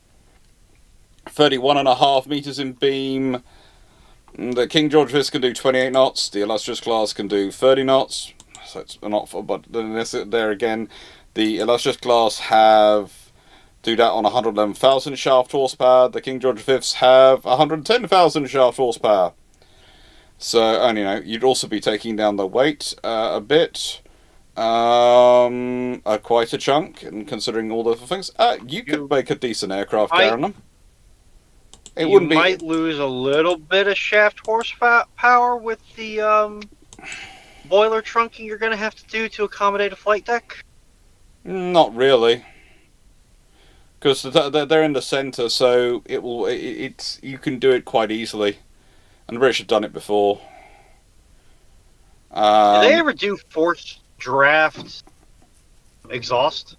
31.5 meters in beam. The King George V's can do 28 knots. The Illustrious class can do 30 knots. So it's not, but then there again, the Illustrious class do that on 111,000 shaft horsepower. The King George V's have 110,000 shaft horsepower. So, and you'd also be taking down the weight a bit, quite a chunk, and considering all the other things, you could make a decent aircraft carrying them. It You wouldn't be. might lose a little bit of shaft horsepower with the boiler trunking you're going to have to do to accommodate a flight deck. Not really, because they're in the center, so it will. You can do it quite easily, and the British have done it before. Do they ever do forced draft exhaust?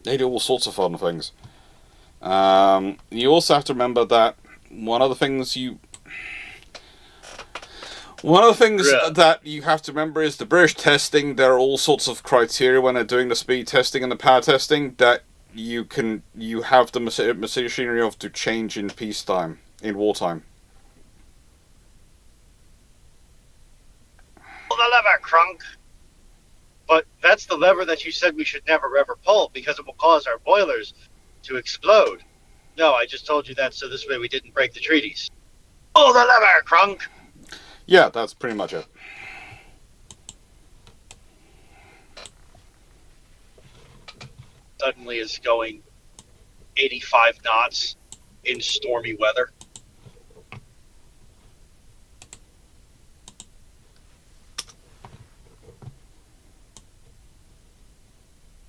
They do all sorts of fun things. You also have to remember that one of the things One of the things Yeah. that you have to remember is the British testing, there are all sorts of criteria when they're doing the speed testing and the power testing that you have the machinery of to change in peacetime, in wartime. Pull the lever, Crunk. But that's the lever that you said we should never ever pull because it will cause our boilers to explode. No, I just told you that so this way we didn't break the treaties. Pull the lever, Crunk. Yeah, that's pretty much it. Suddenly is going 85 knots in stormy weather.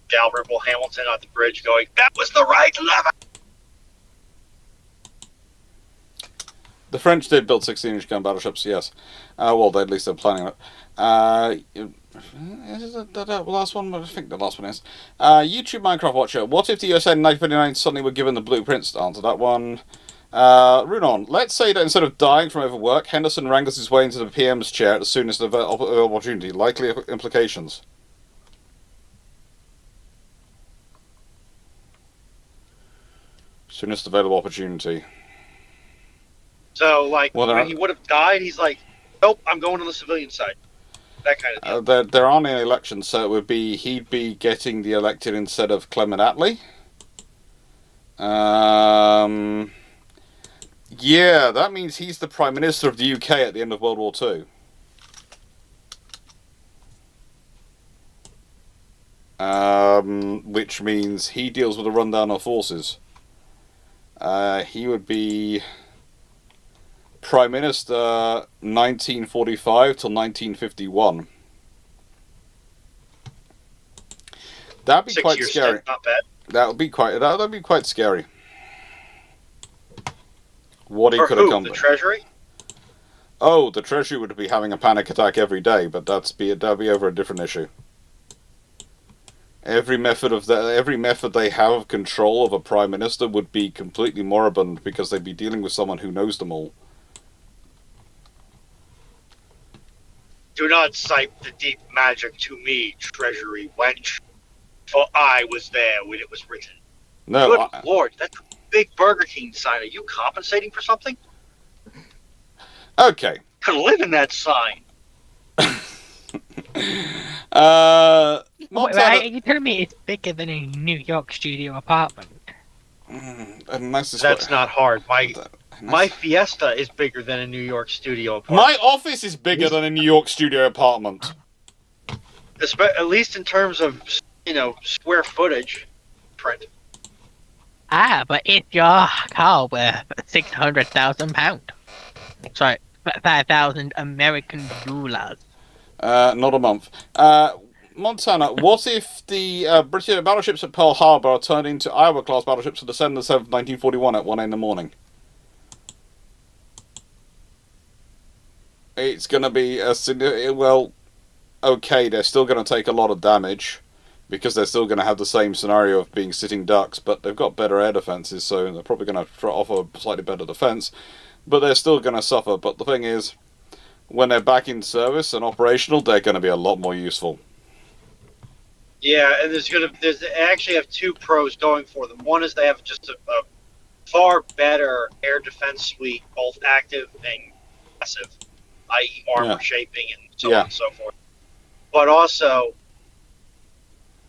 Dalrymple Hamilton on the bridge going, that was the right lever! The French did build 16-inch gun battleships, yes. Well, at least they're planning on it. Is it the last one? I think the last one is. YouTube Minecraft Watcher. What if the USA in 1959 suddenly were given the blueprints to answer that one? Runon, let's say that instead of dying from overwork, Henderson wrangles his way into the PM's chair at the soonest opportunity. Likely implications. Soonest available opportunity. So, like, Well, when he would have died, he's like, nope, I'm going on the civilian side. That kind of thing. There aren't any elections, so it would be he'd be getting the elected instead of Clement Attlee. Yeah, that means he's the Prime Minister of the UK at the end of World War II. Which means he deals with the rundown of forces. He would be Prime Minister 1945 till 1951. That'd be 6 quite years scary. stint, not bad. That'd be quite scary. What he For could who? accomplish. The Treasury? Oh, the Treasury would be having a panic attack every day, but that'd be over a different issue. Every method they have of control of a prime minister would be completely moribund because they'd be dealing with someone who knows them all. Do not cite the deep magic to me, Treasury wench, for I was there when it was written. No, Good Lord, that's a big Burger King sign. Are you compensating for something? okay. Could live in that sign. Wait, are you telling me it's bigger than a New York studio apartment? That's not hard. My Fiesta is bigger than a New York studio apartment. My office is bigger than a New York studio apartment. At least in terms of, square footage print. Ah, but it's your car worth £600,000. Sorry, 5,000 American dollars. Not a month. Montana, what if the British battleships at Pearl Harbor are turned into Iowa-class battleships on December 7th, 1941 at 1 in the morning? It's going to be okay, they're still going to take a lot of damage because they're still going to have the same scenario of being sitting ducks, but they've got better air defenses, so they're probably going to offer slightly better defense, but they're still going to suffer. But the thing is, when they're back in service and operational, they're going to be a lot more useful. Yeah, and they actually have two pros going for them. One is they have just a far better air defense suite, both active and passive, i.e. armor shaping and so on and so forth. But also,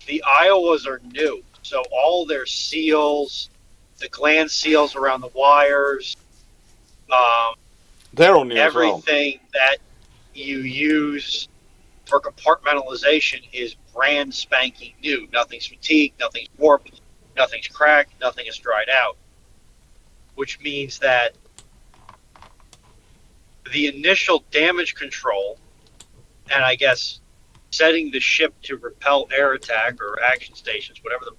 the Iowas are new, so all their seals, the gland seals around the wires, they're all new everything that you use for compartmentalization is brand spanking new. Nothing's fatigued, nothing's warped, nothing's cracked, nothing is dried out. Which means that the initial damage control, and I guess setting the ship to repel air attack or action stations, whatever the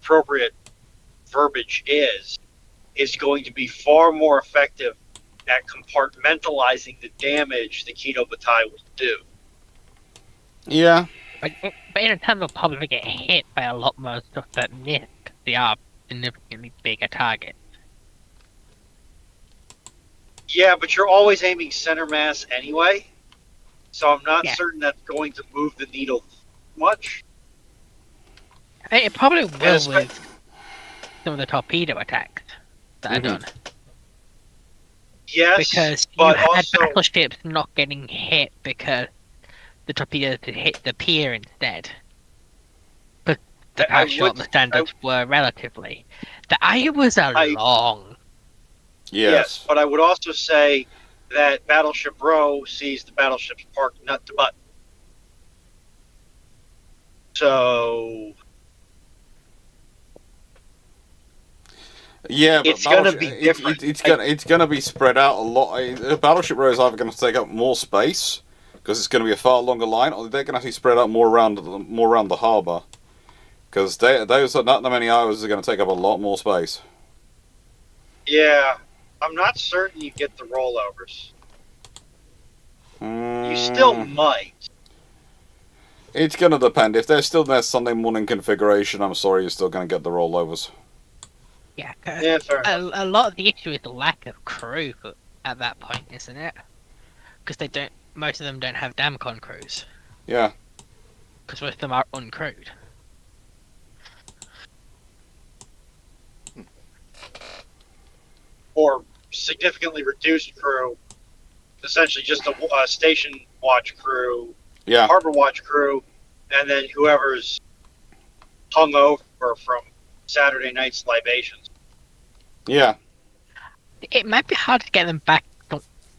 appropriate verbiage is going to be far more effective at compartmentalizing the damage the Kino Batai will do. Yeah. But in terms of probably get hit by a lot more stuff than this, they are significantly bigger targets. Yeah, but you're always aiming center mass anyway, so I'm not Yeah. certain that's going to move the needle much. It probably will it's- with some of the torpedo attacks that are done. Yes, Because you but had also battleships not getting hit because the torpedoes had hit the pier instead. But the I power shot would- standards were relatively. The Iowas are long. yes, but I would also say that Battleship Row sees the battleships parked nut to butt. So Yeah, but It's gonna be different. It's gonna be spread out a lot. Battleship Row is either going to take up more space because it's going to be a far longer line, or they're going to actually spread out more around the harbour. Because those are not that many hours are going to take up a lot more space. yeah, I'm not certain you get the rollovers. You still might. It's going to depend. If they're still in their Sunday morning configuration, I'm sorry, you're still going to get the rollovers. Yeah, Yeah, fair a enough. lot of the issue is the lack of crew at that point, isn't it? Because most of them don't have Damcon crews. Yeah. Because most of them are uncrewed. Or significantly reduced crew, essentially just a station watch crew, Yeah. harbor watch crew, and then whoever's hung over from Saturday night's libations. Yeah. It might be hard to get them back,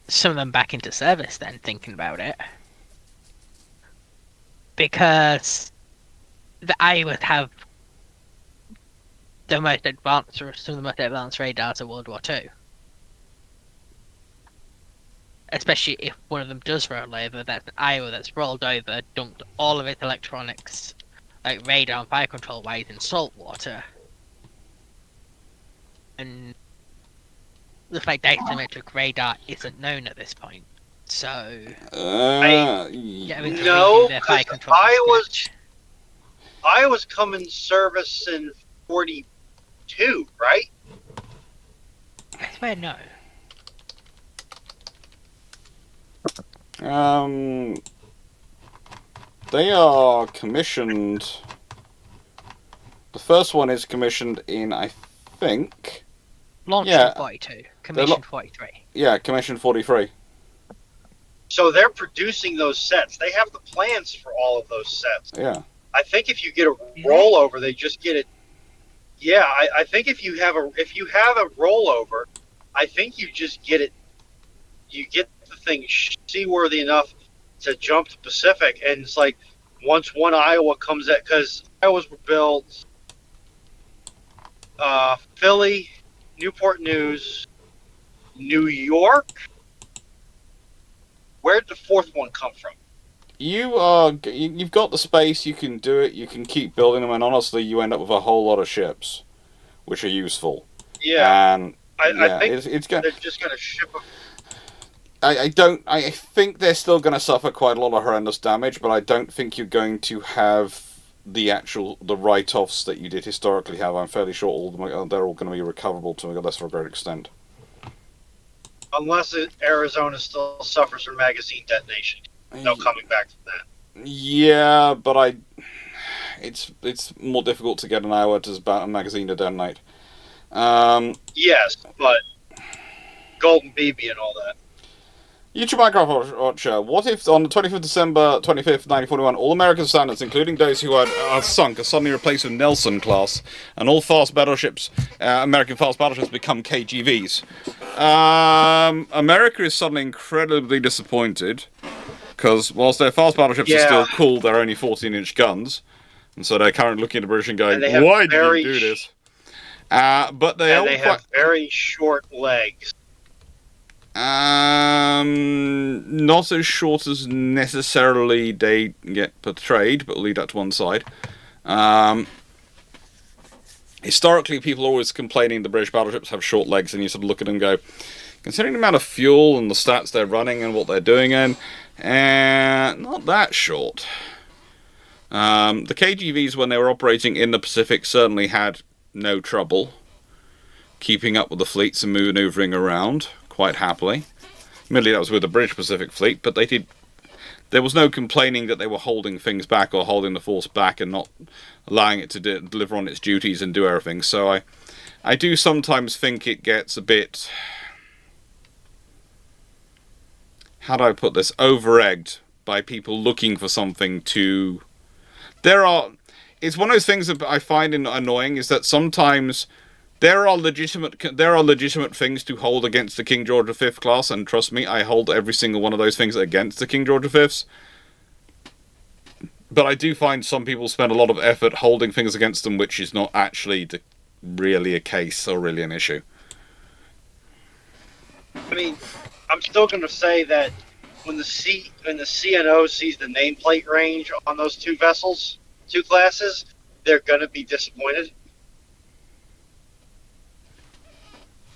some of them back into service then, thinking about it. Because the Iowas have the most advanced, or some of the most advanced radars of World War II. Especially if one of them does roll over, that's an Iowa that's rolled over, dumped all of its electronics, like radar and fire control wise, in salt water. And the fact that asymmetric radar isn't known at this point. So, yeah, I mean, to No, redo their fire because control from scratch. Iowa's come in service in 42, right? I swear no. They are commissioned. The first one is commissioned in, I think. Launched Yeah. in 42, commissioned 43. Yeah, commissioned 43. So they're producing those sets. They have the plans for all of those sets. Yeah. I think if you get a rollover, they just get it. Yeah, I think if you have a rollover, I think you just get it. You get the thing seaworthy enough to jump to Pacific, and it's like once one Iowa comes at, because Iowas were built, Philly, Newport News, New York. Where'd the fourth one come from? You've got the space, you can do it, you can keep building them, and honestly, you end up with a whole lot of ships, which are useful. Yeah, And I think it's going. they're just going to ship them. I think they're still going to suffer quite a lot of horrendous damage, but I don't think you're going to have the write-offs that you did historically have. I'm fairly sure they're all going to be recoverable to a lesser or great extent. Unless Arizona still suffers from magazine detonation. No coming back from that. Yeah, but it's more difficult to get an Iowa a magazine to detonate. Yes, but Golden BB and all that. YouTube Minecraft Watcher, what if on the 25th December 25th, 1941, all American standards, including those who are sunk, are suddenly replaced with Nelson class, and all fast battleships, American fast battleships, become KGVs? America is suddenly incredibly disappointed, because whilst their fast battleships are still cool, they're only 14-inch guns, and so they're currently looking at the British and going, why did you do this? But they have very short legs. Not as short as necessarily they get portrayed, but we'll leave that to one side. Historically, people are always complaining the British battleships have short legs, and you sort of look at them and go, considering the amount of fuel and the stats they're running and what they're doing in, not that short. The KGVs, when they were operating in the Pacific, certainly had no trouble keeping up with the fleets and manoeuvring around. Of quite happily. Admittedly, that was with the British Pacific Fleet, but they did. There was no complaining that they were holding things back or holding the force back and not allowing it to deliver on its duties and do everything. So I do sometimes think it gets a bit, how do I put this, over-egged by people looking for something to... It's one of those things that I find annoying, is that sometimes there are legitimate things to hold against the King George V class, and trust me, I hold every single one of those things against the King George Vs. But I do find some people spend a lot of effort holding things against them, which is not actually really a case or really an issue. I mean, I'm still going to say that when the CNO sees the nameplate range on those two vessels, two classes, they're going to be disappointed.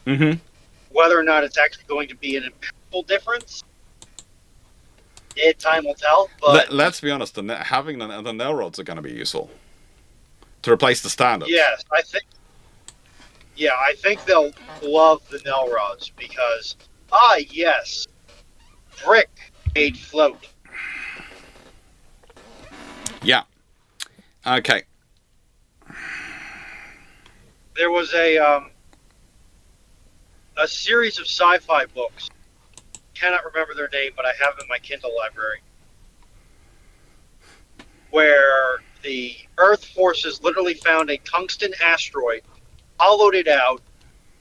Mm-hmm. Whether or not it's actually going to be an impactful difference, time will tell. But let's be honest, having the nail rods are going to be useful to replace the standards. yes, I think they'll love the nail rods because yes, brick made float. Yeah. Okay. There was a series of sci-fi books. Cannot remember their name, but I have them in my Kindle library, where the Earth forces literally found a tungsten asteroid, hollowed it out,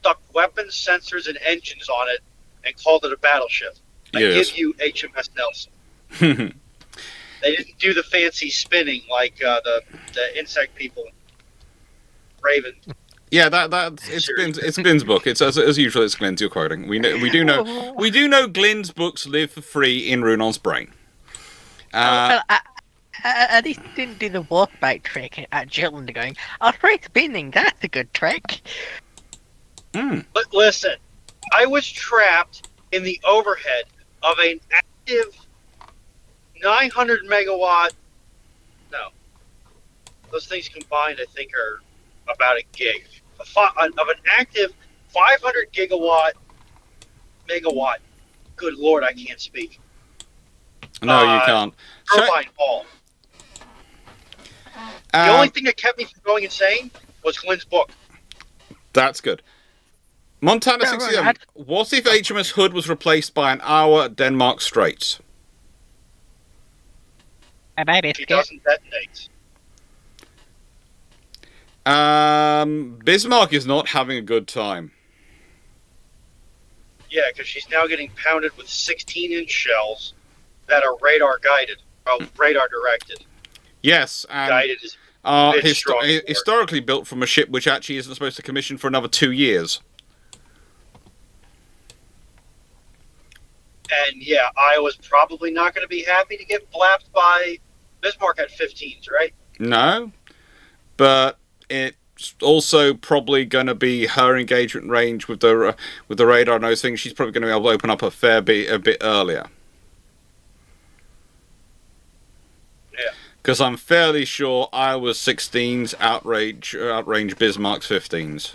stuck weapons, sensors, and engines on it, and called it a battleship. I Yes. give you HMS Nelson. They didn't do the fancy spinning like the insect people. Raven. Yeah, it's Glenn's book. It's as usual. It's Glenn's you're quoting. We do know Glenn's books live for free in Runon's brain. Well, at least he didn't do the walkabout trick at Jutland going, I'll try spinning, that's a good trick. But listen, I was trapped in the overhead of an active 900 megawatt. No, those things combined, I think, are about a gig of an active 500 megawatt. Good Lord, I can't speak. No, you can't. Turbine ball. The only thing that kept me from going insane was Glenn's book. That's good. Montana 67. What if HMS Hood was replaced by an hour at Denmark Straits? She doesn't detonate. Bismarck is not having a good time. Yeah, because she's now getting pounded with 16-inch shells that are radar guided, radar directed. Yes, and Guided is historically built from a ship which actually isn't supposed to commission for another 2 years. And yeah, Iowa's probably not going to be happy to get blapped by Bismarck at 15s, right? No, but it's also probably going to be her engagement range with the radar and those things. She's probably going to be able to open up a bit earlier. Yeah. Because I'm fairly sure Iowa's 16s outrange Bismarck's 15s.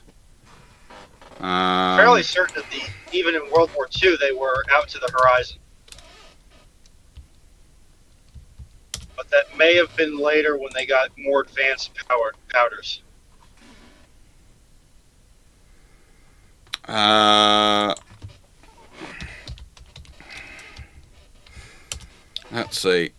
Fairly certain that even in World War II, they were out to the horizon. But that may have been later when they got more advanced powders. Let's see.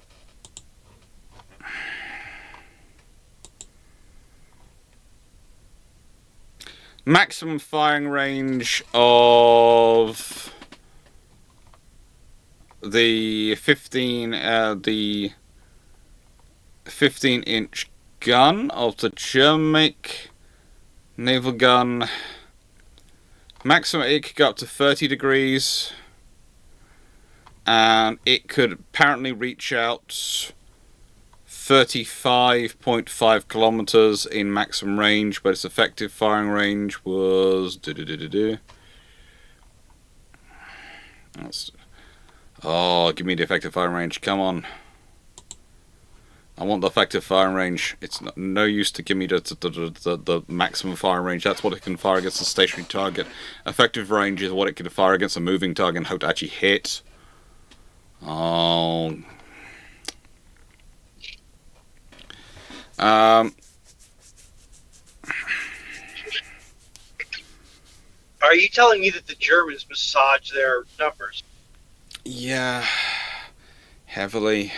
Maximum firing range of the 15-inch gun of the German naval gun. Maximum, it could go up to 30 degrees, and it could apparently reach out 35.5 kilometers in maximum range, but its effective firing range was give me the effective firing range, come on. I want the effective firing range. It's no use to give me the maximum firing range. That's what it can fire against a stationary target. Effective range is what it can fire against a moving target and hope to actually hit. Oh. Are you telling me that the Germans massage their numbers? Yeah. Heavily.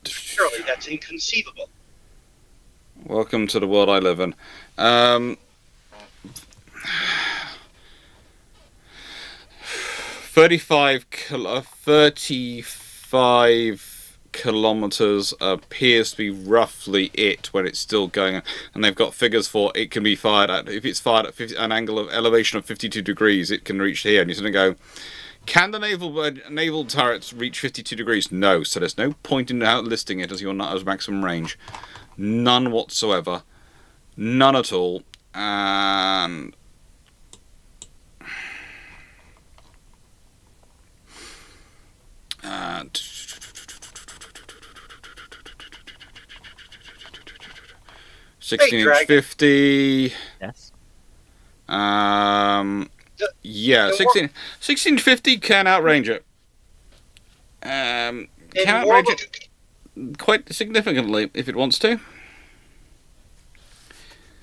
Surely that's inconceivable. Welcome to the world I live in. 35 kilometers appears to be roughly it when it's still going, and they've got figures for it can be fired at, if it's fired at an angle of elevation of 52 degrees, it can reach here. And you're going to go, can the naval turrets reach 52 degrees? No, so there's no point in listing it as your maximum range. None whatsoever. None at all. And 16-inch 50. Yes. Yeah, 1650 can outrange it. Can outrange it quite significantly if it wants to.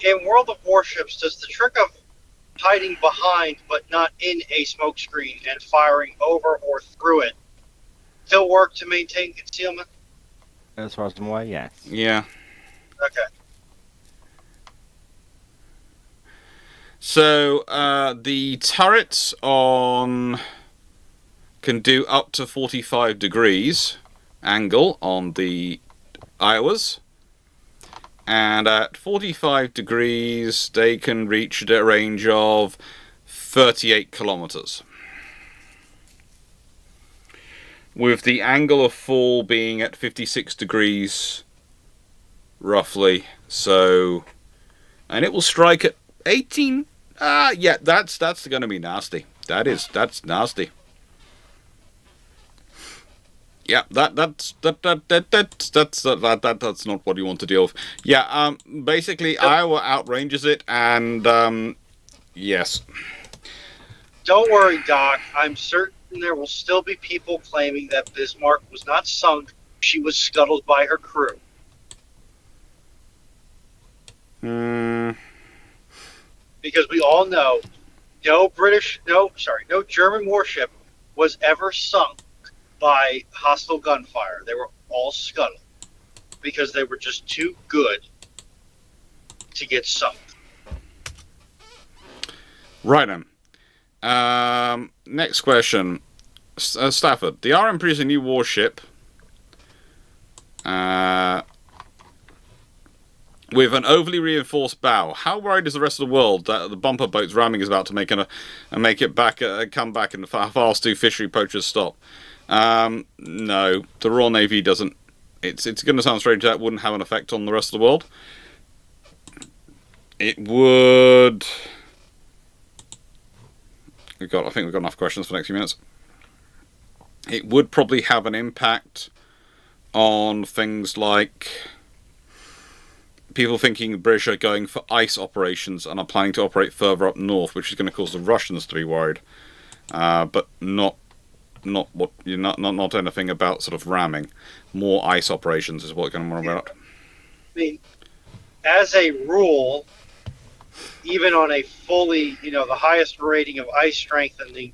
In World of Warships, does the trick of hiding behind but not in a smoke screen and firing over or through it still work to maintain concealment? As far as I'm aware, yes. Yeah. Okay. So the turrets can do up to 45 degrees angle on the Iowas, and at 45 degrees they can reach a range of 38 kilometers, with the angle of fall being at 56 degrees roughly. So, and it will strike at 18. Yeah, that's going to be nasty. That's nasty. Yeah, that's not what you want to deal with. Yeah, basically Iowa outranges it, and yes. Don't worry, Doc. I'm certain there will still be people claiming that Bismarck was not sunk; she was scuttled by her crew. Because we all know no German warship was ever sunk by hostile gunfire. They were all scuttled because they were just too good to get sunk. Right then. Next question. Stafford. The RM produced a new warship with an overly reinforced bow. How worried is the rest of the world that the bumper boat's ramming is about to make come back and fast two fishery poachers stop? No, the Royal Navy doesn't. It's going to sound strange that wouldn't have an effect on the rest of the world. It would. I think we've got enough questions for the next few minutes. It would probably have an impact on things like people thinking the British are going for ice operations and are planning to operate further up north, which is going to cause the Russians to be worried, but not anything about sort of ramming. More ice operations is what we're going to worry about. I mean, as a rule, even on a fully, the highest rating of ice strengthening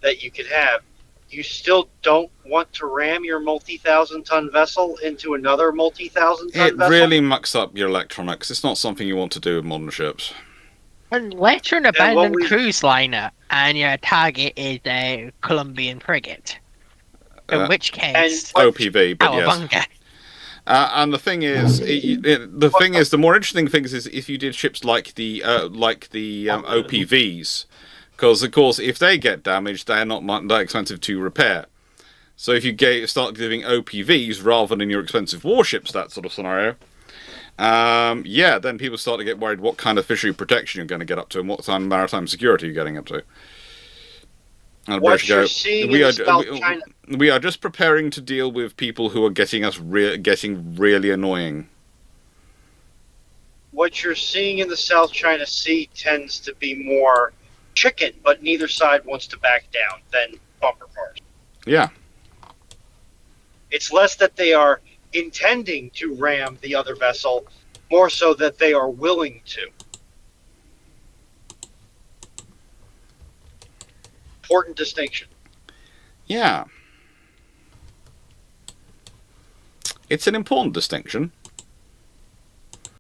that you could have, you still don't want to ram your multi-thousand-ton vessel into another multi-thousand-ton vessel? It really mucks up your electronics. It's not something you want to do with modern ships. Unless you're an abandoned cruise liner and your target is a Colombian frigate. In which case... OPV, but yes. And the thing is, the more interesting thing is if you did ships like the OPVs, because of course if they get damaged, they're not that expensive to repair. So if you start giving OPVs rather than your expensive warships, that sort of scenario, then people start to get worried what kind of fishery protection you're going to get up to and what kind of maritime security you're getting up to. And the What British you're go, seeing we in are, the South China... we are just preparing to deal with people who are getting us getting really annoying. What you're seeing in the South China Sea tends to be more chicken, but neither side wants to back down, than bumper cars. Yeah. It's less that they are intending to ram the other vessel, more so that they are willing to. Important distinction. Yeah. It's an important distinction.